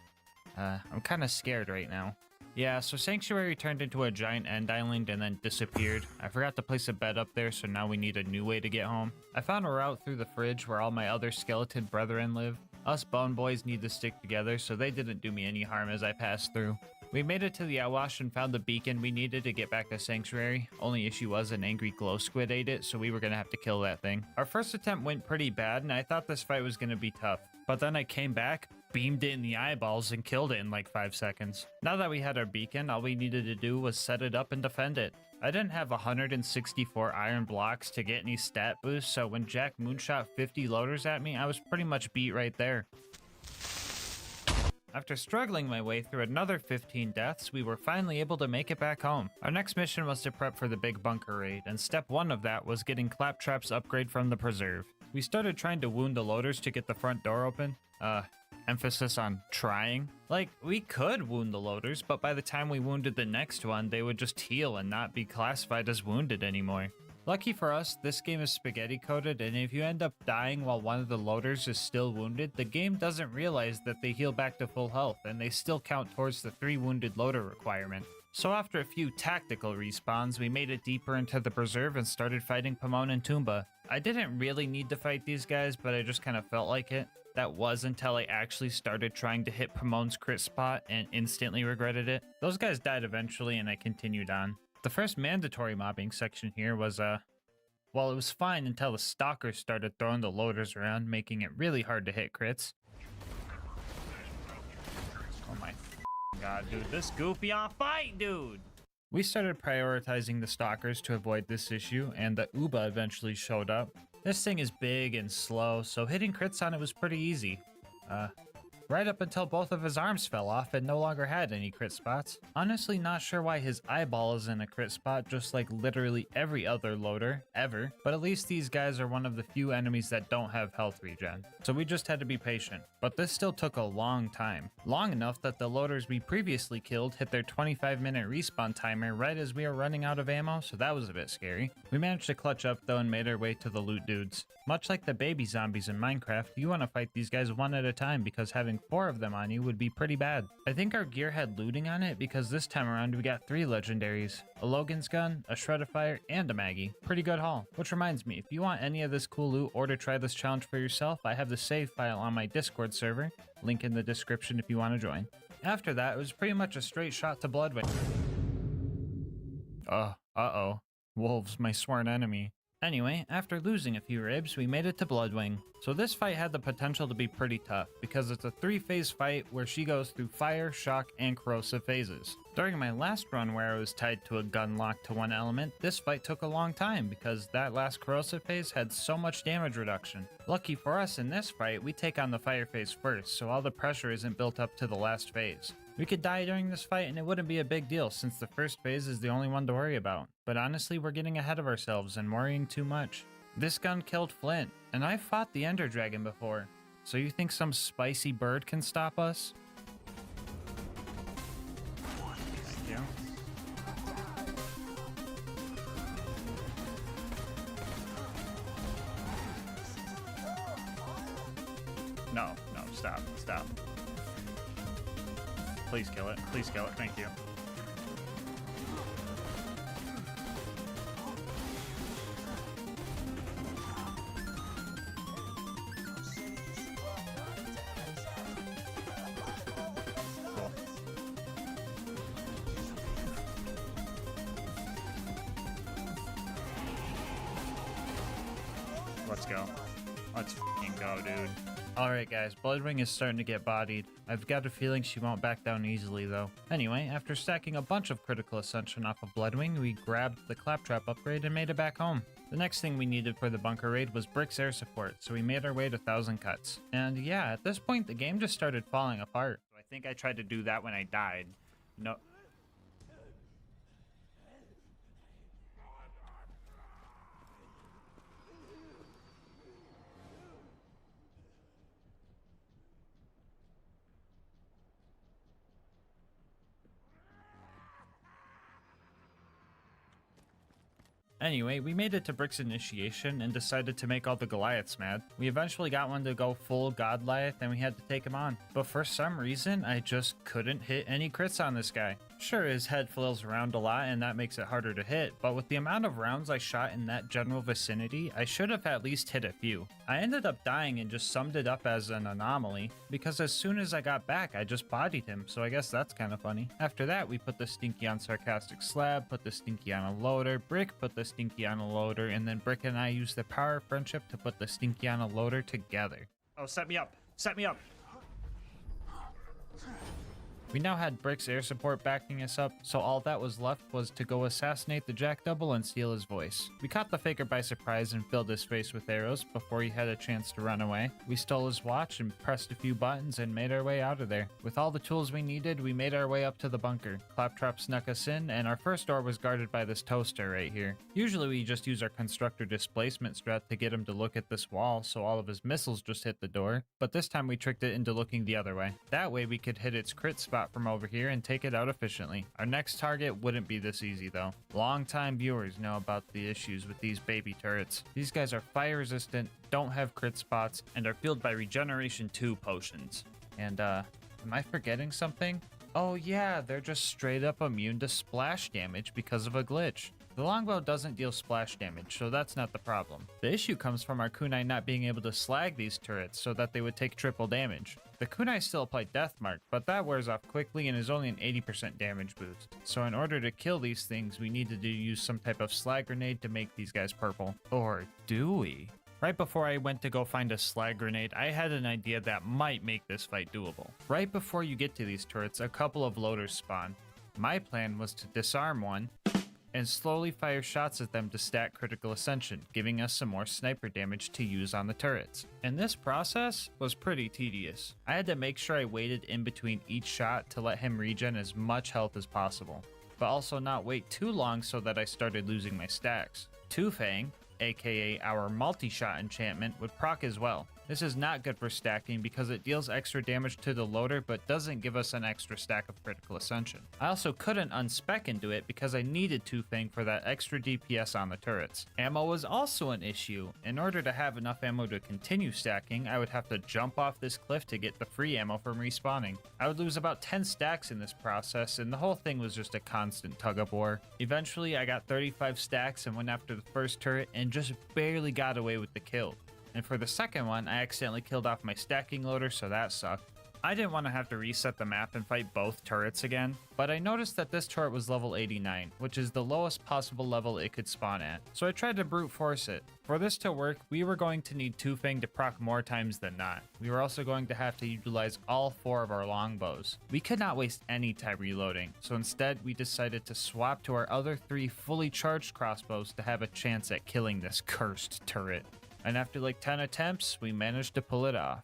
I'm kind of scared right now. Yeah, so Sanctuary turned into a giant end island and then disappeared. I forgot to place a bed up there, so now we need a new way to get home. I found a route through the fridge where all my other skeleton brethren live. Us bone boys need to stick together, so they didn't do me any harm as I passed through. We made it to the outwash and found the beacon we needed to get back to Sanctuary. Only issue was an angry glow squid ate it, so we were gonna have to kill that thing. Our first attempt went pretty bad, and I thought this fight was gonna be tough. But then I came back, beamed it in the eyeballs, and killed it in like 5 seconds. Now that we had our beacon, all we needed to do was set it up and defend it. I didn't have 164 iron blocks to get any stat boosts, so when Jack moonshot 50 loaders at me, I was pretty much beat right there. After struggling my way through another 15 deaths, we were finally able to make it back home. Our next mission was to prep for the big bunker raid, and step 1 of that was getting Claptrap's upgrade from the preserve. We started trying to wound the loaders to get the front door open. Emphasis on trying. Like, we could wound the loaders, but by the time we wounded the next one, they would just heal and not be classified as wounded anymore. Lucky for us, this game is spaghetti coded, and if you end up dying while one of the loaders is still wounded, the game doesn't realize that they heal back to full health, and they still count towards the 3 wounded loader requirement. So after a few tactical respawns, we made it deeper into the preserve and started fighting Pomone and Toomba. I didn't really need to fight these guys, but I just kind of felt like it. That was until I actually started trying to hit Pomone's crit spot and instantly regretted it. Those guys died eventually and I continued on. The first mandatory mobbing section here was, well, it was fine until the stalkers started throwing the loaders around, making it really hard to hit crits. Oh my god, dude, this goofy on fight, dude! We started prioritizing the stalkers to avoid this issue, and the Uba eventually showed up. This thing is big and slow, so hitting crits on it was pretty easy. Right up until both of his arms fell off and no longer had any crit spots. Honestly not sure why his eyeball is in a crit spot just like literally every other loader, ever. But at least these guys are one of the few enemies that don't have health regen. So we just had to be patient. But this still took a long time. Long enough that the loaders we previously killed hit their 25-minute respawn timer right as we were running out of ammo, so that was a bit scary. We managed to clutch up though and made our way to the loot dudes. Much like the baby zombies in Minecraft, you want to fight these guys one at a time because having 4 of them on you would be pretty bad. I think our gear had looting on it because this time around we got 3 legendaries. A Logan's gun, a Shred-a-Fire, and a Maggie. Pretty good haul. Which reminds me, if you want any of this cool loot or to try this challenge for yourself, I have the save file on my Discord server. Link in the description if you want to join. After that, it was pretty much a straight shot to Bloodwing. Uh-oh. Wolves, my sworn enemy. Anyway, after losing a few ribs, we made it to Bloodwing. So this fight had the potential to be pretty tough, because it's a 3-phase fight where she goes through fire, shock, and corrosive phases. During my last run where I was tied to a gun lock to one element, this fight took a long time because that last corrosive phase had so much damage reduction. Lucky for us in this fight, we take on the fire phase first, so all the pressure isn't built up to the last phase. We could die during this fight and it wouldn't be a big deal since the first phase is the only one to worry about. But honestly, we're getting ahead of ourselves and worrying too much. This gun killed Flint, and I fought the Ender Dragon before. So you think some spicy bird can stop us? Thank you. No, stop. Please kill it, thank you. Cool. Let's go. Let's f***ing go, dude. Alright guys, Bloodwing is starting to get bodied. I've got a feeling she won't back down easily though. Anyway, after stacking a bunch of critical ascension off of Bloodwing, we grabbed the Claptrap upgrade and made it back home. The next thing we needed for the bunker raid was Brick's air support, so we made our way to 1000 Cuts. And yeah, at this point the game just started falling apart. I think I tried to do that when I died. No. Anyway, we made it to Brick's initiation and decided to make all the Goliaths mad. We eventually got one to go full Godliath and we had to take him on. But for some reason, I just couldn't hit any crits on this guy. Sure, his head flails around a lot and that makes it harder to hit, but with the amount of rounds I shot in that general vicinity, I should have at least hit a few. I ended up dying and just summed it up as an anomaly, because as soon as I got back, I just bodied him, so I guess that's kind of funny. After that, we put the Stinky on Sarcastic Slab, put the Stinky on a loader, Brick put the Stinky on a loader, and then Brick and I used the power of friendship to put the Stinky on a loader together. Oh, set me up! Set me up! We now had Brick's air support backing us up, so all that was left was to go assassinate the Jack Double and steal his voice. We caught the faker by surprise and filled his face with arrows before he had a chance to run away. We stole his watch and pressed a few buttons and made our way out of there. With all the tools we needed, we made our way up to the bunker. Claptrap snuck us in, and our first door was guarded by this toaster right here. Usually we just use our constructor displacement strat to get him to look at this wall so all of his missiles just hit the door, but this time we tricked it into looking the other way. That way we could hit its crit spot from over here and take it out efficiently. Our next target wouldn't be this easy though. Long-time viewers know about the issues with these baby turrets. These guys are fire resistant, don't have crit spots, and are fueled by Regeneration 2 potions. And am I forgetting something? Oh yeah, they're just straight up immune to splash damage because of a glitch. The longbow doesn't deal splash damage, so that's not the problem. The issue comes from our kunai not being able to slag these turrets so that they would take triple damage. The kunai still apply death mark, but that wears off quickly and is only an 80% damage boost. So in order to kill these things, we needed to use some type of slag grenade to make these guys purple. Or do we? Right before I went to go find a slag grenade, I had an idea that might make this fight doable. Right before you get to these turrets, a couple of loaders spawn. My plan was to disarm one and slowly fire shots at them to stack critical ascension, giving us some more sniper damage to use on the turrets. And this process was pretty tedious. I had to make sure I waited in between each shot to let him regen as much health as possible, but also not wait too long so that I started losing my stacks. Two Fang, aka our multi-shot enchantment, would proc as well. This is not good for stacking because it deals extra damage to the loader but doesn't give us an extra stack of critical ascension. I also couldn't unspec into it because I needed Two Fang for that extra DPS on the turrets. Ammo was also an issue. In order to have enough ammo to continue stacking, I would have to jump off this cliff to get the free ammo from respawning. I would lose about 10 stacks in this process, and the whole thing was just a constant tug of war. Eventually I got 35 stacks and went after the first turret and just barely got away with the kill. And for the second one, I accidentally killed off my stacking loader, so that sucked. I didn't want to have to reset the map and fight both turrets again, but I noticed that this turret was level 89, which is the lowest possible level it could spawn at, so I tried to brute force it. For this to work, we were going to need Two Fang to proc more times than not. We were also going to have to utilize all 4 of our longbows. We could not waste any time reloading, so instead we decided to swap to our other 3 fully charged crossbows to have a chance at killing this cursed turret. And after like 10 attempts, we managed to pull it off.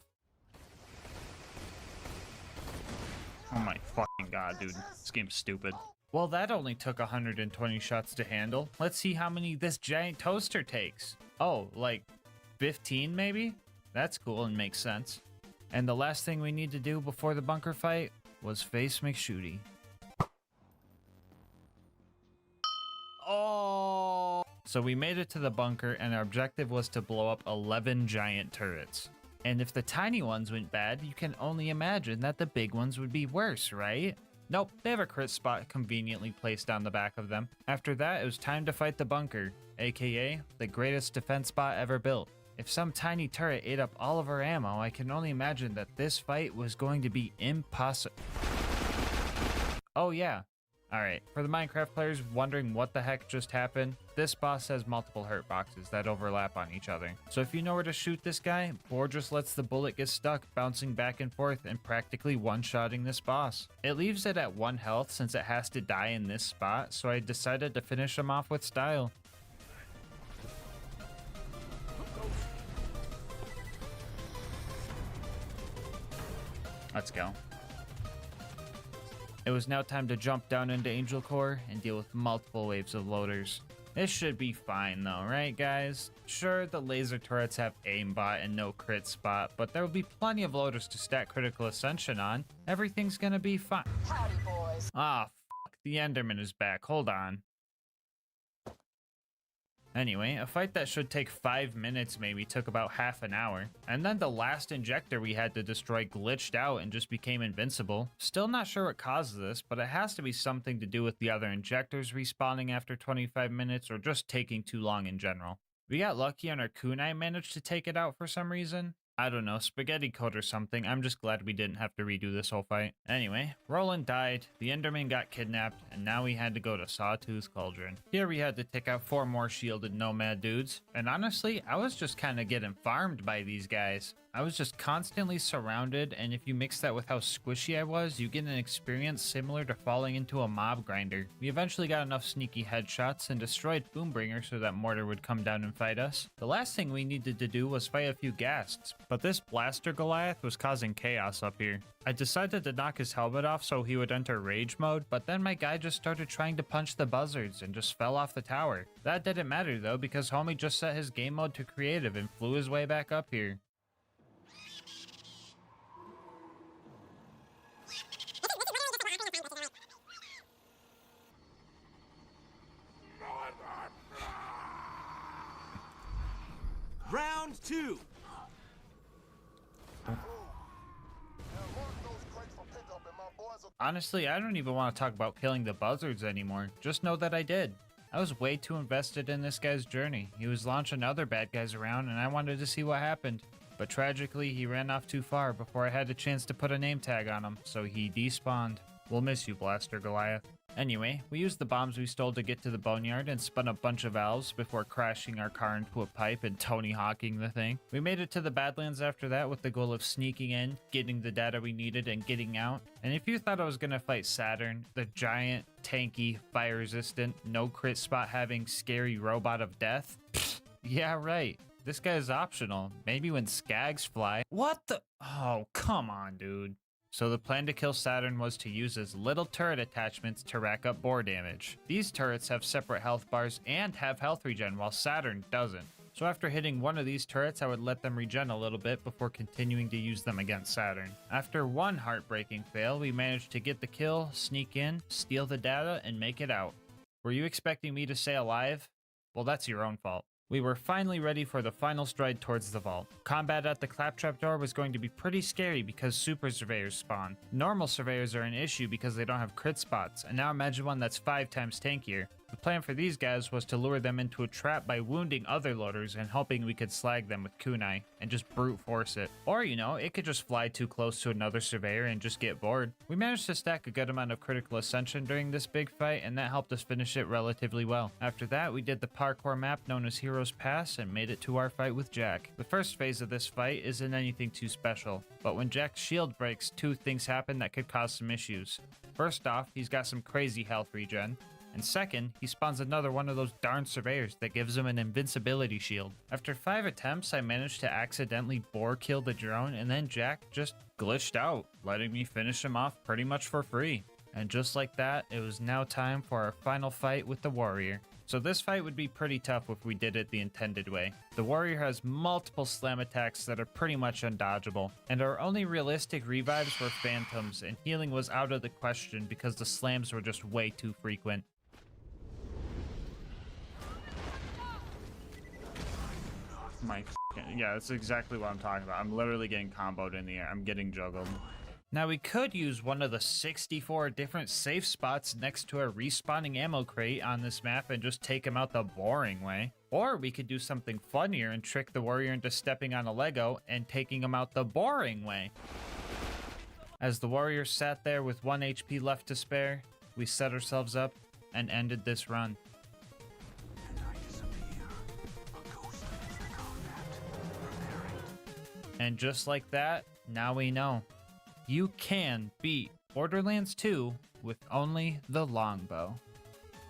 Oh my fucking god, dude. This game's stupid. Well, that only took 120 shots to handle. Let's see how many this giant toaster takes. Oh, like 15 maybe? That's cool and makes sense. And the last thing we need to do before the bunker fight was face McShooty. Oh! So we made it to the bunker and our objective was to blow up 11 giant turrets. And if the tiny ones went bad, you can only imagine that the big ones would be worse, right? Nope, they have a crit spot conveniently placed on the back of them. After that, it was time to fight the bunker, aka the greatest defense spot ever built. If some tiny turret ate up all of our ammo, I can only imagine that this fight was going to be impossible. Oh yeah. Alright, for the Minecraft players wondering what the heck just happened, this boss has multiple hurt boxes that overlap on each other. So if you know where to shoot this guy, Boar just lets the bullet get stuck, bouncing back and forth and practically one-shotting this boss. It leaves it at 1 health since it has to die in this spot, so I decided to finish him off with style. Let's go. It was now time to jump down into Angel Core and deal with multiple waves of loaders. This should be fine though, right guys? Sure, the laser turrets have aimbot and no crit spot, but there will be plenty of loaders to stack critical ascension on. Everything's gonna be fine. Howdy, boys. Ah, fuck, the Enderman is back. Hold on. Anyway, a fight that should take 5 minutes maybe took about half an hour. And then the last injector we had to destroy glitched out and just became invincible. Still not sure what causes this, but it has to be something to do with the other injectors respawning after 25 minutes or just taking too long in general. We got lucky and our kunai managed to take it out for some reason. I don't know, spaghetti code or something. I'm just glad we didn't have to redo this whole fight. Anyway, Roland died, the Enderman got kidnapped, and now we had to go to Sawtooth's Cauldron. Here we had to take out 4 more shielded nomad dudes, and honestly, I was just kind of getting farmed by these guys. I was just constantly surrounded, and if you mix that with how squishy I was, you get an experience similar to falling into a mob grinder. We eventually got enough sneaky headshots and destroyed Boombringer so that Mortar would come down and fight us. The last thing we needed to do was fight a few ghasts, but this blaster Goliath was causing chaos up here. I decided to knock his helmet off so he would enter rage mode, but then my guy just started trying to punch the buzzards and just fell off the tower. That didn't matter though, because homie just set his game mode to creative and flew his way back up here. Round 2. Mark those crates for pickup, and my boys Honestly, I don't even want to talk about killing the buzzards anymore. Just know that I did. I was way too invested in this guy's journey. He was launching other bad guys around and I wanted to see what happened. But tragically, he ran off too far before I had a chance to put a name tag on him, so he despawned. We'll miss you, Blaster Goliath. Anyway, we used the bombs we stole to get to the boneyard and spun a bunch of valves before crashing our car into a pipe and Tony Hawking the thing. We made it to the Badlands after that with the goal of sneaking in, getting the data we needed, and getting out. And if you thought I was gonna fight Saturn, the giant, tanky, fire-resistant, no crit spot having scary robot of death, yeah, right. This guy is optional. Maybe when Skags fly. What the? Oh, come on, dude. So the plan to kill Saturn was to use his little turret attachments to rack up bore damage. These turrets have separate health bars and have health regen, while Saturn doesn't. So after hitting one of these turrets, I would let them regen a little bit before continuing to use them against Saturn. After one heartbreaking fail, we managed to get the kill, sneak in, steal the data, and make it out. Were you expecting me to stay alive? Well, that's your own fault. We were finally ready for the final stride towards the vault. Combat at the claptrap door was going to be pretty scary because super surveyors spawn. Normal surveyors are an issue because they don't have crit spots, and now imagine one that's 5 times tankier. The plan for these guys was to lure them into a trap by wounding other loaders and hoping we could slag them with kunai and just brute force it. Or, you know, it could just fly too close to another surveyor and just get bored. We managed to stack a good amount of critical ascension during this big fight, and that helped us finish it relatively well. After that, we did the parkour map known as Heroes Pass and made it to our fight with Jack. The first phase of this fight isn't anything too special, but when Jack's shield breaks, 2 things happen that could cause some issues. First off, he's got some crazy health regen. And second, he spawns another one of those darn surveyors that gives him an invincibility shield. After 5 attempts, I managed to accidentally bore kill the drone, and then Jack just glitched out, letting me finish him off pretty much for free. And just like that, it was now time for our final fight with the warrior. So this fight would be pretty tough if we did it the intended way. The warrior has multiple slam attacks that are pretty much undodgeable, and our only realistic revives were phantoms, and healing was out of the question because the slams were just way too frequent. Yeah, that's exactly what I'm talking about. I'm literally getting comboed in the air. I'm getting juggled. Now we could use one of the 64 different safe spots next to a respawning ammo crate on this map and just take him out the boring way. Or we could do something funnier and trick the warrior into stepping on a Lego and taking him out the boring way. As the warrior sat there with 1 HP left to spare, we set ourselves up and ended this run. And just like that, now we know. You can beat Borderlands 2 with only the longbow.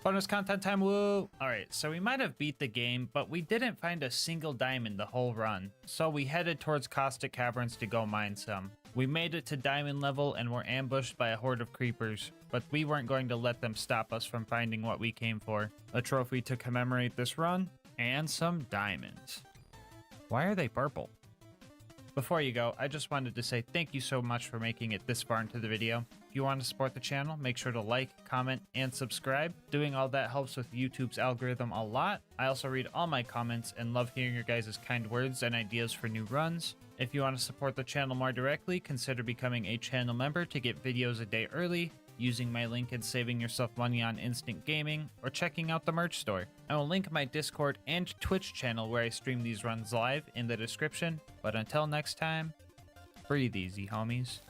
Bonus content time, woo! Alright, so we might have beat the game, but we didn't find a single diamond the whole run. So we headed towards Caustic Caverns to go mine some. We made it to diamond level and were ambushed by a horde of creepers, but we weren't going to let them stop us from finding what we came for. A trophy to commemorate this run, and some diamonds. Why are they purple? Before you go, I just wanted to say thank you so much for making it this far into the video. If you want to support the channel, make sure to like, comment, and subscribe. Doing all that helps with YouTube's algorithm a lot. I also read all my comments and love hearing your guys' kind words and ideas for new runs. If you want to support the channel more directly, consider becoming a channel member to get videos a day early, using my link and saving yourself money on instant gaming, or checking out the merch store. I will link my Discord and Twitch channel where I stream these runs live in the description. But until next time, breathe easy, homies.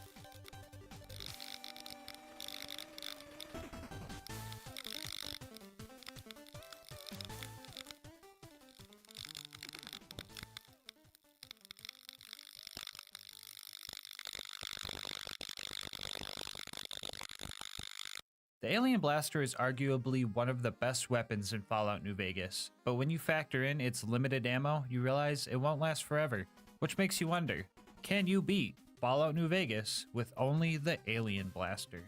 The Alien Blaster is arguably one of the best weapons in Fallout New Vegas, but when you factor in its limited ammo, you realize it won't last forever. Which makes you wonder, can you beat Fallout New Vegas with only the Alien Blaster?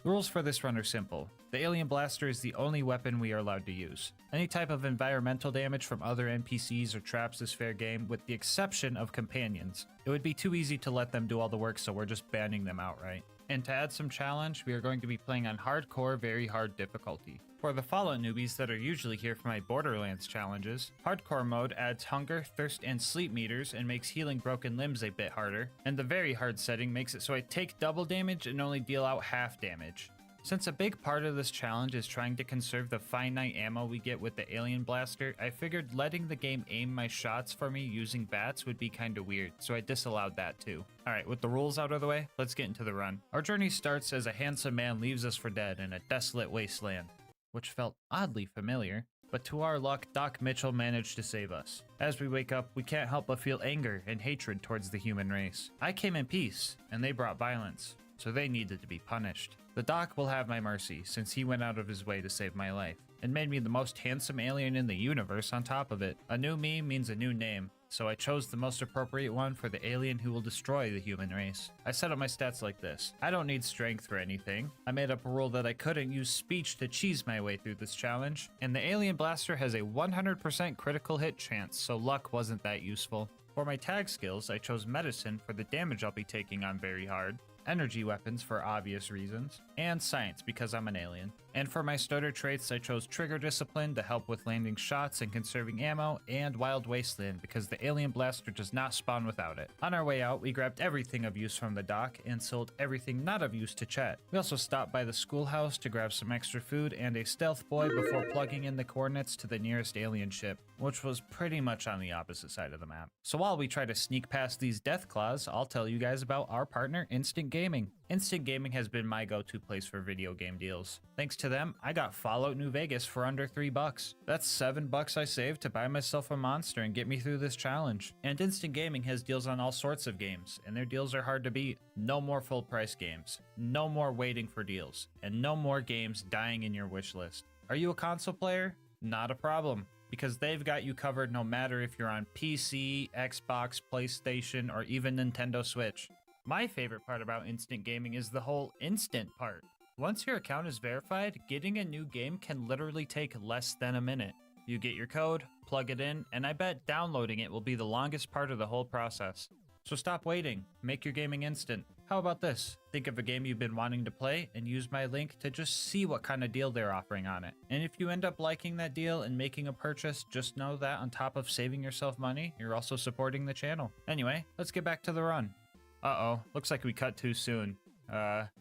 The rules for this run are simple. The Alien Blaster is the only weapon we are allowed to use. Any type of environmental damage from other NPCs or traps is fair game, with the exception of companions. It would be too easy to let them do all the work, so we're just banning them outright. And to add some challenge, we are going to be playing on hardcore, very hard difficulty. For the Fallout newbies that are usually here for my Borderlands challenges, hardcore mode adds hunger, thirst, and sleep meters and makes healing broken limbs a bit harder, and the very hard setting makes it so I take double damage and only deal out half damage. Since a big part of this challenge is trying to conserve the finite ammo we get with the alien blaster, I figured letting the game aim my shots for me using bats would be kinda weird, so I disallowed that too. Alright, with the rules out of the way, let's get into the run. Our journey starts as a handsome man leaves us for dead in a desolate wasteland, which felt oddly familiar, but to our luck, Doc Mitchell managed to save us. As we wake up, we can't help but feel anger and hatred towards the human race. I came in peace, and they brought violence, so they needed to be punished. The Doc will have my mercy, since he went out of his way to save my life, and made me the most handsome alien in the universe on top of it. A new me means a new name, so I chose the most appropriate one for the alien who will destroy the human race. I set up my stats like this. I don't need strength for anything. I made up a rule that I couldn't use speech to cheese my way through this challenge, and the alien blaster has a 100% critical hit chance, so luck wasn't that useful. For my tag skills, I chose medicine for the damage I'll be taking on very hard, energy weapons for obvious reasons, and science because I'm an alien. And for my starter traits, I chose trigger discipline to help with landing shots and conserving ammo, and wild wasteland because the alien blaster does not spawn without it. On our way out, we grabbed everything of use from the dock and sold everything not of use to Chet. We also stopped by the schoolhouse to grab some extra food and a stealth boy before plugging in the coordinates to the nearest alien ship, which was pretty much on the opposite side of the map. So while we try to sneak past these death claws, I'll tell you guys about our partner, Instant Gaming. Instant Gaming has been my go-to place for video game deals. Thanks to them, I got Fallout New Vegas for under $3. That's $7 I saved to buy myself a monster and get me through this challenge. And Instant Gaming has deals on all sorts of games, and their deals are hard to beat. No more full price games, no more waiting for deals, and no more games dying in your wish list. Are you a console player? Not a problem, because they've got you covered no matter if you're on PC, Xbox, PlayStation, or even Nintendo Switch. My favorite part about Instant Gaming is the whole instant part. Once your account is verified, getting a new game can literally take less than a minute. You get your code, plug it in, and I bet downloading it will be the longest part of the whole process. So stop waiting, make your gaming instant. How about this? Think of a game you've been wanting to play and use my link to just see what kind of deal they're offering on it. And if you end up liking that deal and making a purchase, just know that on top of saving yourself money, you're also supporting the channel. Anyway, let's get back to the run. Uh-oh, looks like we cut too soon.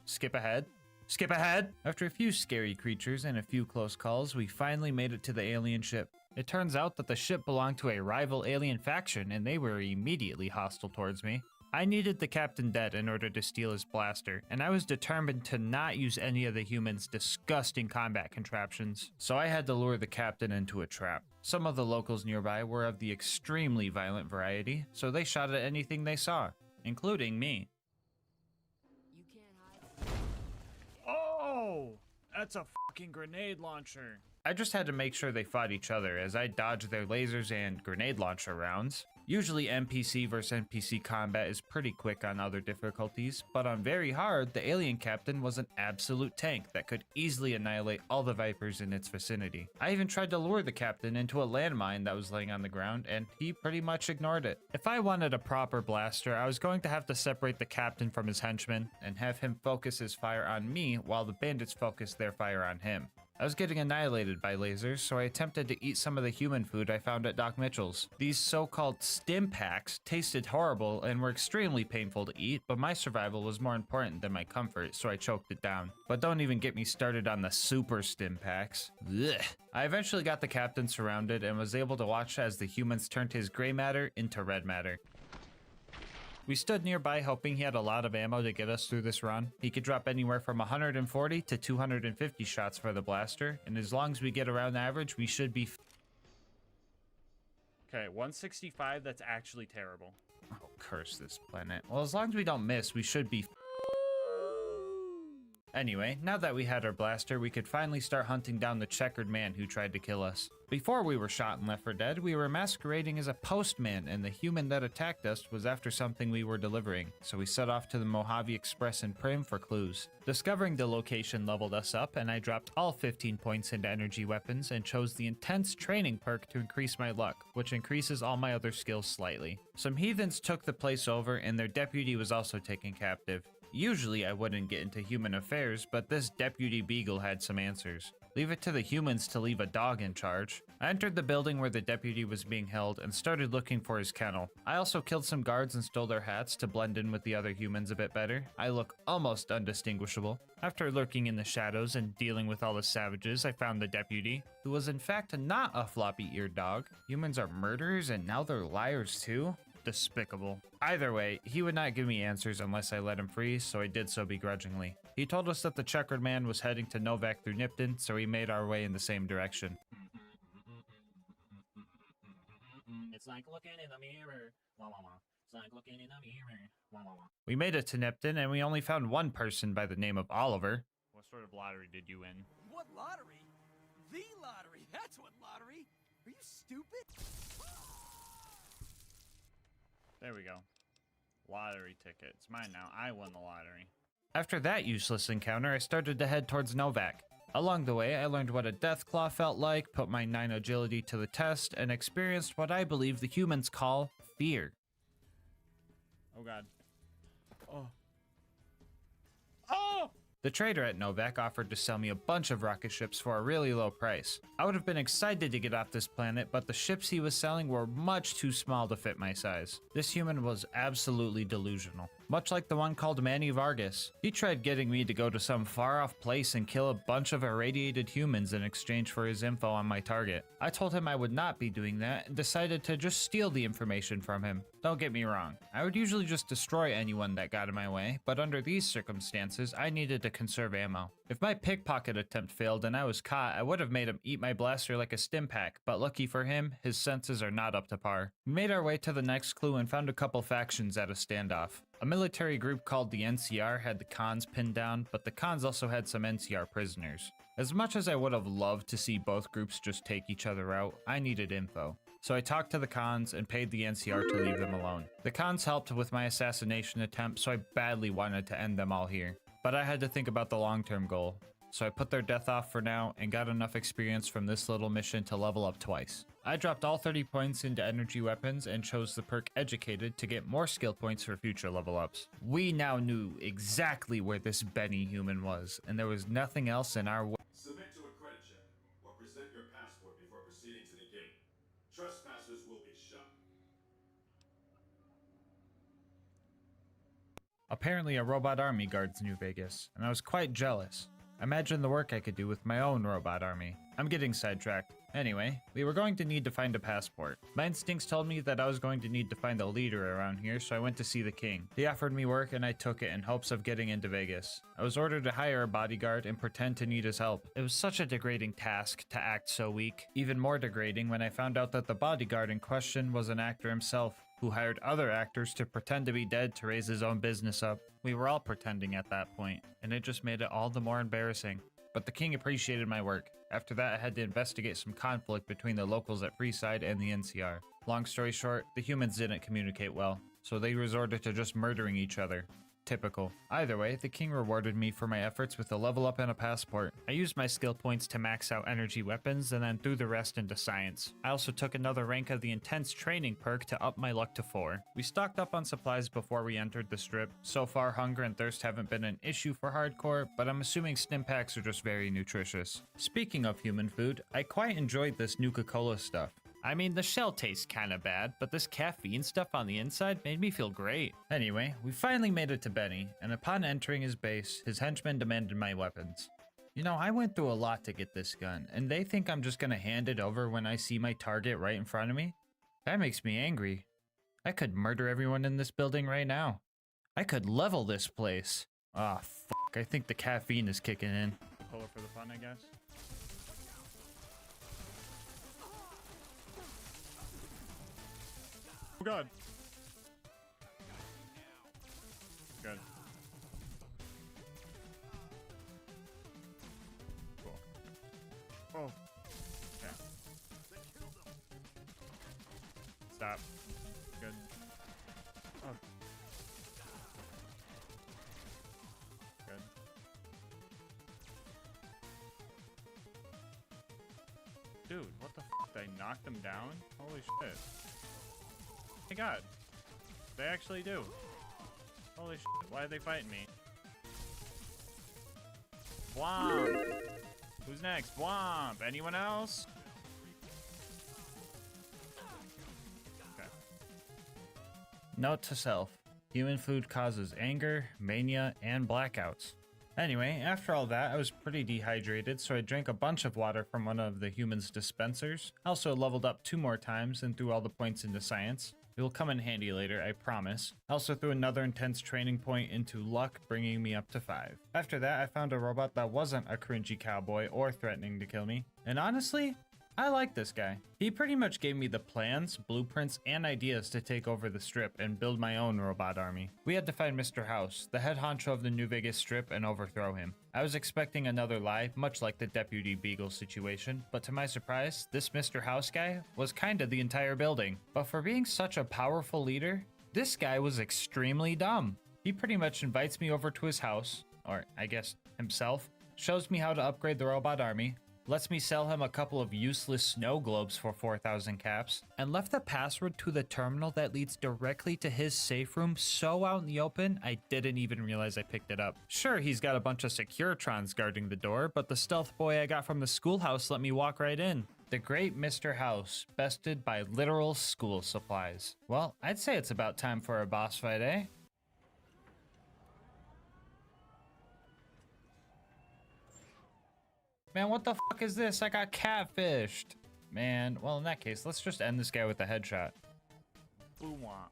Skip ahead? Skip ahead! After a few scary creatures and a few close calls, we finally made it to the alien ship. It turns out that the ship belonged to a rival alien faction and they were immediately hostile towards me. I needed the captain dead in order to steal his blaster, and I was determined to not use any of the humans' disgusting combat contraptions, so I had to lure the captain into a trap. Some of the locals nearby were of the extremely violent variety, so they shot at anything they saw, including me. Oh, that's a fucking grenade launcher. I just had to make sure they fought each other as I dodged their lasers and grenade launcher rounds. Usually NPC versus NPC combat is pretty quick on other difficulties, but on very hard, the alien captain was an absolute tank that could easily annihilate all the Vipers in its vicinity. I even tried to lure the captain into a landmine that was laying on the ground, and he pretty much ignored it. If I wanted a proper blaster, I was going to have to separate the captain from his henchmen and have him focus his fire on me while the bandits focused their fire on him. I was getting annihilated by lasers, so I attempted to eat some of the human food I found at Doc Mitchell's. These so-called stim packs tasted horrible and were extremely painful to eat, but my survival was more important than my comfort, so I choked it down. But don't even get me started on the super stim packs. Ugh. I eventually got the captain surrounded and was able to watch as the humans turned his gray matter into red matter. We stood nearby hoping he had a lot of ammo to get us through this run. He could drop anywhere from 140 to 250 shots for the blaster, and as long as we get around average, we should be Okay, 165, that's actually terrible. Oh, curse this planet. Well, as long as we don't miss, we should be Anyway, now that we had our blaster, we could finally start hunting down the checkered man who tried to kill us. Before we were shot and left for dead, we were masquerading as a postman, and the human that attacked us was after something we were delivering, so we set off to the Mojave Express in Prim for clues. Discovering the location leveled us up, and I dropped all 15 points into energy weapons and chose the intense training perk to increase my luck, which increases all my other skills slightly. Some heathens took the place over, and their deputy was also taken captive. Usually I wouldn't get into human affairs, but this deputy beagle had some answers. Leave it to the humans to leave a dog in charge. I entered the building where the deputy was being held and started looking for his kennel. I also killed some guards and stole their hats to blend in with the other humans a bit better. I look almost undistinguishable. After lurking in the shadows and dealing with all the savages, I found the deputy, who was in fact not a floppy-eared dog. Humans are murderers and now they're liars too? Despicable. Either way, he would not give me answers unless I let him free, so I did so begrudgingly. He told us that the checkered man was heading to Novak through Nipton, so we made our way in the same direction. It's like looking in the mirror. Wah, wah, wah. It's like looking in the mirror. Wah, wah, wah. We made it to Nipton, and we only found one person by the name of Oliver. What sort of lottery did you win? What lottery? The lottery. That's what lottery. Are you stupid? There we go. Lottery ticket. It's mine now. I won the lottery. After that useless encounter, I started to head towards Novak. Along the way, I learned what a deathclaw felt like, put my 9 agility to the test, and experienced what I believe the humans call fear. Oh god. Oh. Oh! The trader at Novak offered to sell me a bunch of rocket ships for a really low price. I would have been excited to get off this planet, but the ships he was selling were much too small to fit my size. This human was absolutely delusional. Much like the one called Manny Vargas. He tried getting me to go to some far-off place and kill a bunch of irradiated humans in exchange for his info on my target. I told him I would not be doing that and decided to just steal the information from him. Don't get me wrong, I would usually just destroy anyone that got in my way, but under these circumstances, I needed to conserve ammo. If my pickpocket attempt failed and I was caught, I would have made him eat my blaster like a stim pack, but lucky for him, his senses are not up to par. We made our way to the next clue and found a couple factions at a standoff. A military group called the NCR had the Khans pinned down, but the Khans also had some NCR prisoners. As much as I would have loved to see both groups just take each other out, I needed info. So I talked to the Khans and paid the NCR to leave them alone. The Khans helped with my assassination attempt, so I badly wanted to end them all here. But I had to think about the long-term goal. So I put their death off for now and got enough experience from this little mission to level up twice. I dropped all 30 points into energy weapons and chose the perk Educated to get more skill points for future level ups. We now knew exactly where this Benny human was, and there was nothing else in our way. Submit to a credit check or present your passport before proceeding to the gate. Trespassers will be shot. Apparently a robot army guards New Vegas, and I was quite jealous. Imagine the work I could do with my own robot army. I'm getting sidetracked. Anyway, we were going to need to find a passport. My instincts told me that I was going to need to find a leader around here, so I went to see the king. He offered me work and I took it in hopes of getting into Vegas. I was ordered to hire a bodyguard and pretend to need his help. It was such a degrading task to act so weak. Even more degrading when I found out that the bodyguard in question was an actor himself, who hired other actors to pretend to be dead to raise his own business up. We were all pretending at that point, and it just made it all the more embarrassing. But the king appreciated my work. After that, I had to investigate some conflict between the locals at Freeside and the NCR. Long story short, the humans didn't communicate well, so they resorted to just murdering each other. Typical. Either way, the king rewarded me for my efforts with a level up and a passport. I used my skill points to max out energy weapons and then threw the rest into science. I also took another rank of the intense training perk to up my luck to 4. We stocked up on supplies before we entered the strip. So far, hunger and thirst haven't been an issue for hardcore, but I'm assuming stim packs are just very nutritious. Speaking of human food, I quite enjoyed this Nuka-Cola stuff. I mean, the shell tastes kinda bad, but this caffeine stuff on the inside made me feel great. Anyway, we finally made it to Benny, and upon entering his base, his henchmen demanded my weapons. You know, I went through a lot to get this gun, and they think I'm just gonna hand it over when I see my target right in front of me? That makes me angry. I could murder everyone in this building right now. I could level this place. Ah, fuck, I think the caffeine is kicking in. Cola for the fun, I guess. Oh god. Good. Cool. Oh. Yeah. Stop. Good. Oh. Good. Dude, what the f***? Did I knock them down? Holy shit. Oh my god. They actually do. Holy Holy shit, why are they fighting me? Womp! Who's next? Womp! Anyone else? Okay. Note to self. Human food causes anger, mania, and blackouts. Anyway, after all that, I was pretty dehydrated, so I drank a bunch of water from one of the humans' dispensers. I also leveled up 2 more times and threw all the points into science. It will come in handy later, I promise. I also threw another intense training point into luck, bringing me up to 5. After that, I found a robot that wasn't a cringy cowboy or threatening to kill me. And honestly, I like this guy. He pretty much gave me the plans, blueprints, and ideas to take over the strip and build my own robot army. We had to find Mr. House, the head honcho of the New Vegas strip, and overthrow him. I was expecting another lie, much like the Deputy Beagle situation, but to my surprise, this Mr. House guy was kinda the entire building. But for being such a powerful leader, this guy was extremely dumb. He pretty much invites me over to his house, or I guess himself, shows me how to upgrade the robot army, lets me sell him a couple of useless snow globes for 4,000 caps, and left the password to the terminal that leads directly to his safe room so out in the open, I didn't even realize I picked it up. Sure, he's got a bunch of Securitrons guarding the door, but the stealth boy I got from the schoolhouse let me walk right in. The great Mr. House, bested by literal school supplies. Well, I'd say it's about time for a boss fight, eh? Man, what the fuck is this? I got catfished. Man, well, in that case, let's just end this guy with a headshot. Boo-wah.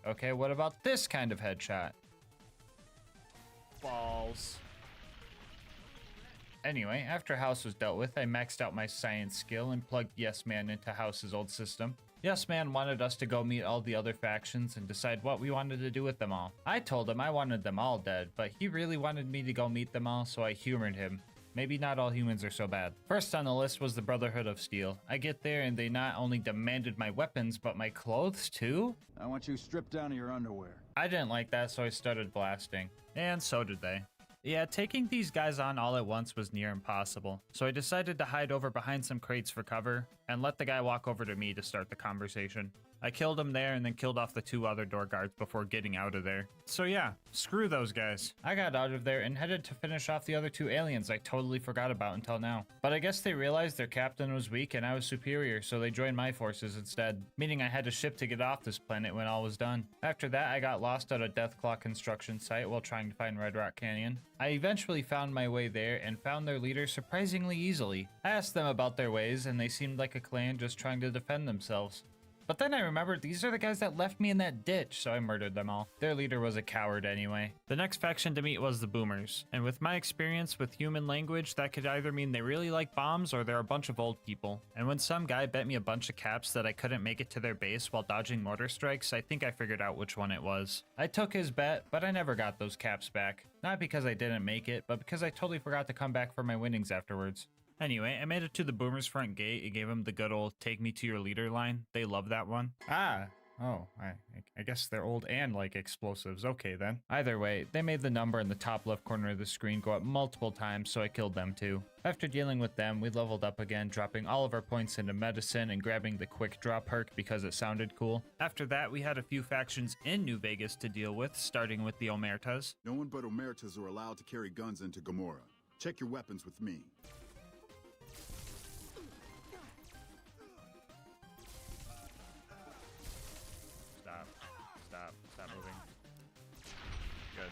Okay, what about this kind of headshot? Balls. Anyway, after House was dealt with, I maxed out my science skill and plugged Yes Man into House's old system. Yes Man wanted us to go meet all the other factions and decide what we wanted to do with them all. I told him I wanted them all dead, but he really wanted me to go meet them all, so I humored him. Maybe not all humans are so bad. First on the list was the Brotherhood of Steel. I get there and they not only demanded my weapons, but my clothes too? I want you stripped down to your underwear. I didn't like that, so I started blasting. And so did they. Yeah, taking these guys on all at once was near impossible, so I decided to hide over behind some crates for cover and let the guy walk over to me to start the conversation. I killed him there and then killed off the 2 other door guards before getting out of there. So yeah, screw those guys. I got out of there and headed to finish off the other 2 aliens I totally forgot about until now. But I guess they realized their captain was weak and I was superior, so they joined my forces instead, meaning I had a ship to get off this planet when all was done. After that, I got lost at a Deathclaw construction site while trying to find Red Rock Canyon. I eventually found my way there and found their leader surprisingly easily. I asked them about their ways and they seemed like a clan just trying to defend themselves. But then I remembered these are the guys that left me in that ditch, so I murdered them all. Their leader was a coward anyway. The next faction to meet was the Boomers, and with my experience with human language, that could either mean they really like bombs or they're a bunch of old people. And when some guy bet me a bunch of caps that I couldn't make it to their base while dodging mortar strikes, I think I figured out which one it was. I took his bet, but I never got those caps back. Not because I didn't make it, but because I totally forgot to come back for my winnings afterwards. Anyway, I made it to the Boomers' front gate and gave them the good old "take me to your leader" line. They love that one. I guess they're old and like explosives. Okay then. Either way, they made the number in the top left corner of the screen go up multiple times, so I killed them too. After dealing with them, we leveled up again, dropping all of our points into medicine and grabbing the quick draw perk because it sounded cool. After that, we had a few factions in New Vegas to deal with, starting with the Omertas. No one but Omertas are allowed to carry guns into Gamora. Check your weapons with me. Stop moving. Good.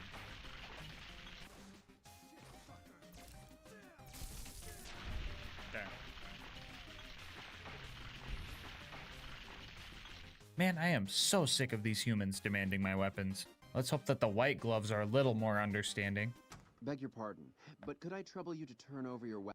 Okay. Man, I am so sick of these humans demanding my weapons. Let's hope that the white gloves are a little more understanding. Beg your pardon, but could I trouble you to turn over your weapon?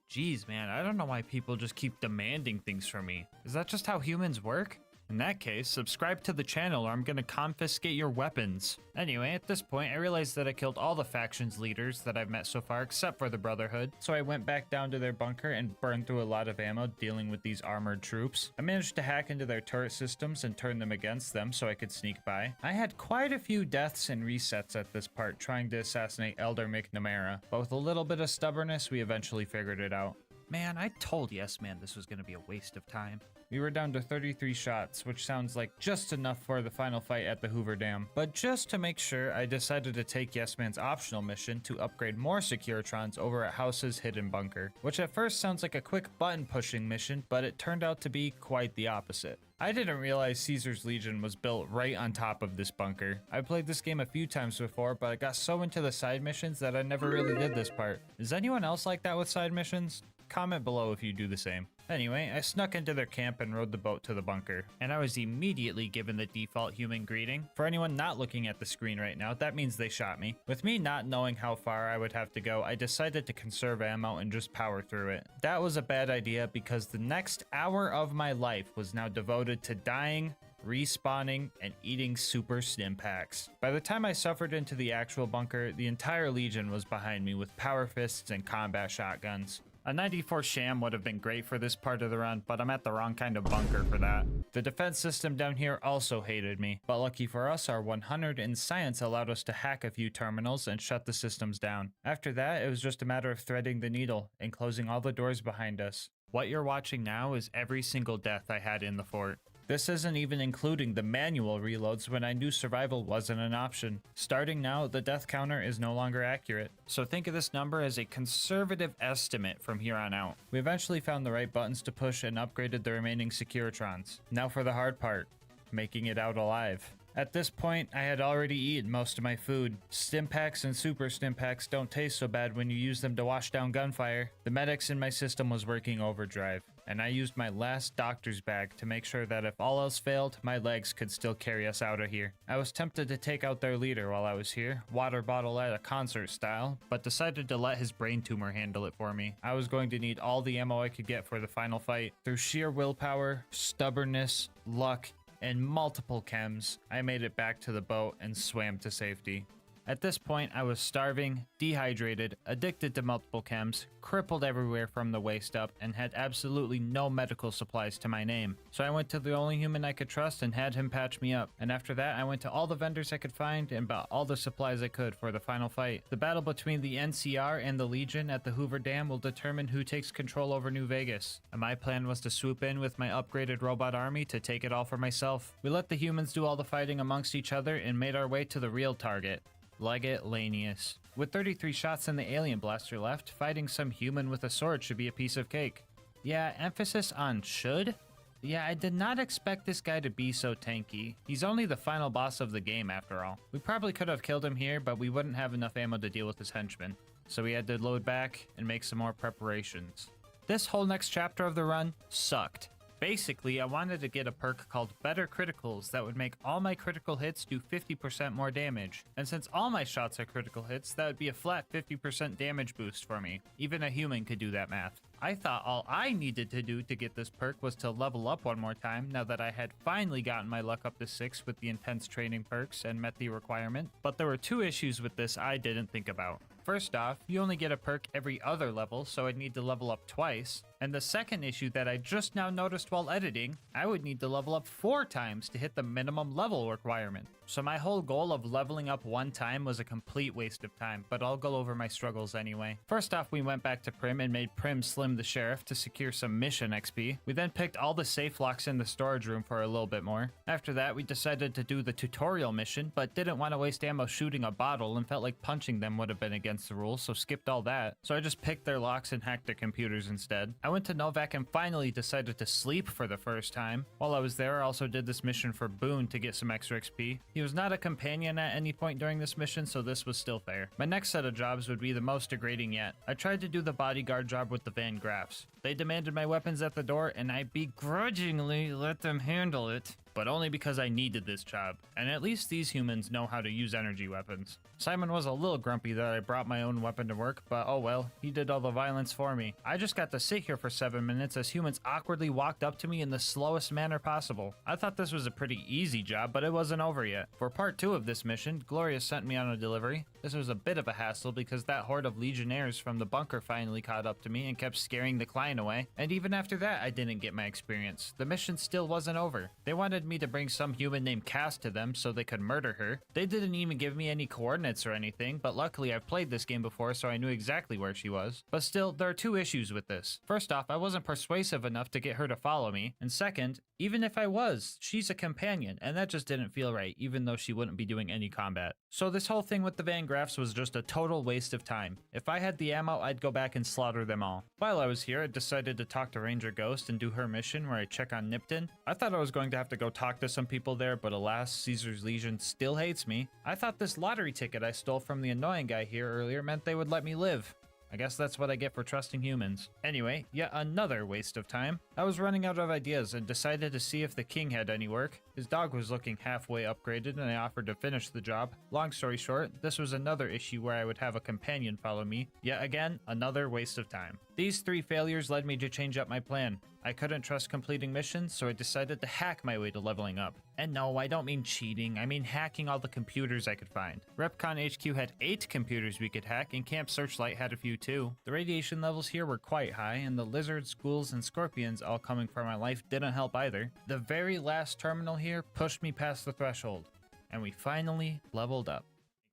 Jeez, man, I don't know why people just keep demanding things from me. Is that just how humans work? In that case, subscribe to the channel or I'm gonna confiscate your weapons. Anyway, at this point, I realized that I killed all the factions leaders that I've met so far except for the Brotherhood, so I went back down to their bunker and burned through a lot of ammo dealing with these armored troops. I managed to hack into their turret systems and turn them against them so I could sneak by. I had quite a few deaths and resets at this part trying to assassinate Elder McNamara, but with a little bit of stubbornness, we eventually figured it out. Man, I told Yes Man this was gonna be a waste of time. We were down to 33 shots, which sounds like just enough for the final fight at the Hoover Dam. But just to make sure, I decided to take Yes Man's optional mission to upgrade more Securitrons over at House's hidden bunker, which at first sounds like a quick button pushing mission, but it turned out to be quite the opposite. I didn't realize Caesar's Legion was built right on top of this bunker. I played this game a few times before, but I got so into the side missions that I never really did this part. Is anyone else like that with side missions? Comment below if you do the same. Anyway, I snuck into their camp and rode the boat to the bunker, and I was immediately given the default human greeting. For anyone not looking at the screen right now, that means they shot me. With me not knowing how far I would have to go, I decided to conserve ammo and just power through it. That was a bad idea because the next hour of my life was now devoted to dying, respawning, and eating super stim packs. By the time I suffered into the actual bunker, the entire Legion was behind me with power fists and combat shotguns. A 94 sham would have been great for this part of the run, but I'm at the wrong kind of bunker for that. The defense system down here also hated me, but lucky for us, our 100 in science allowed us to hack a few terminals and shut the systems down. After that, it was just a matter of threading the needle and closing all the doors behind us. What you're watching now is every single death I had in the fort. This isn't even including the manual reloads when I knew survival wasn't an option. Starting now, the death counter is no longer accurate, so think of this number as a conservative estimate from here on out. We eventually found the right buttons to push and upgraded the remaining Securitrons. Now for the hard part, making it out alive. At this point, I had already eaten most of my food. Stim packs and super stim packs don't taste so bad when you use them to wash down gunfire. The medics in my system was working overdrive, and I used my last doctor's bag to make sure that if all else failed, my legs could still carry us out of here. I was tempted to take out their leader while I was here, water bottle at a concert style, but decided to let his brain tumor handle it for me. I was going to need all the ammo I could get for the final fight. Through sheer willpower, stubbornness, luck, and multiple chems, I made it back to the boat and swam to safety. At this point, I was starving, dehydrated, addicted to multiple chems, crippled everywhere from the waist up, and had absolutely no medical supplies to my name. So I went to the only human I could trust and had him patch me up. And after that, I went to all the vendors I could find and bought all the supplies I could for the final fight. The battle between the NCR and the Legion at the Hoover Dam will determine who takes control over New Vegas. And my plan was to swoop in with my upgraded robot army to take it all for myself. We let the humans do all the fighting amongst each other and made our way to the real target, Legate Lanius. With 33 shots in the alien blaster left, fighting some human with a sword should be a piece of cake. Yeah, emphasis on should? Yeah, I did not expect this guy to be so tanky. He's only the final boss of the game after all. We probably could have killed him here, but we wouldn't have enough ammo to deal with his henchmen. So we had to load back and make some more preparations. This whole next chapter of the run sucked. Basically, I wanted to get a perk called Better Criticals that would make all my critical hits do 50% more damage. And since all my shots are critical hits, that would be a flat 50% damage boost for me. Even a human could do that math. I thought all I needed to do to get this perk was to level up one more time now that I had finally gotten my luck up to 6 with the intense training perks and met the requirement. But there were two issues with this I didn't think about. First off, you only get a perk every other level, so I'd need to level up twice. And the second issue that I just now noticed while editing, I would need to level up 4 times to hit the minimum level requirement. So my whole goal of leveling up one time was a complete waste of time, but I'll go over my struggles anyway. First off, we went back to Prim and made Prim slim the sheriff to secure some mission XP. We then picked all the safe locks in the storage room for a little bit more. After that, we decided to do the tutorial mission, but didn't want to waste ammo shooting a bottle and felt like punching them would have been against the rules, so skipped all that. So I just picked their locks and hacked their computers instead. I went to Novak and finally decided to sleep for the first time. While I was there, I also did this mission for Boone to get some extra XP. He was not a companion at any point during this mission, so this was still fair. My next set of jobs would be the most degrading yet. I tried to do the bodyguard job with the Van Graffs. They demanded my weapons at the door, and I begrudgingly let them handle it. but only because I needed this job, and at least these humans know how to use energy weapons. Simon was a little grumpy that I brought my own weapon to work, but oh well, he did all the violence for me. I just got to sit here for 7 minutes as humans awkwardly walked up to me in the slowest manner possible. I thought this was a pretty easy job, but it wasn't over yet. For part 2 of this mission, Gloria sent me on a delivery. This was a bit of a hassle because that horde of legionnaires from the bunker finally caught up to me and kept scaring the client away, and even after that I didn't get my experience. The mission still wasn't over. They wanted me to bring some human named Cass to them so they could murder her. They didn't even give me any coordinates or anything, but luckily I've played this game before so I knew exactly where she was. But still, there are 2 issues with this. First off, I wasn't persuasive enough to get her to follow me, and second, even if I was, she's a companion, and that just didn't feel right, even though she wouldn't be doing any combat. So this whole thing with the Van Graffs was just a total waste of time. If I had the ammo, I'd go back and slaughter them all. While I was here, I decided to talk to Ranger Ghost and do her mission where I check on Nipton. I thought I was going to have to go talk to some people there, but alas, Caesar's Legion still hates me. I thought this lottery ticket I stole from the annoying guy here earlier meant they would let me live. I guess that's what I get for trusting humans. Anyway, yet another waste of time. I was running out of ideas and decided to see if the king had any work. His dog was looking halfway upgraded and I offered to finish the job. Long story short, this was another issue where I would have a companion follow me. Yet again, another waste of time. These 3 failures led me to change up my plan. I couldn't trust completing missions, so I decided to hack my way to leveling up. And no, I don't mean cheating, I mean hacking all the computers I could find. Repcon HQ had 8 computers we could hack, and Camp Searchlight had a few too. The radiation levels here were quite high, and the lizards, ghouls, and scorpions all coming for my life didn't help either. The very last terminal here pushed me past the threshold, and we finally leveled up.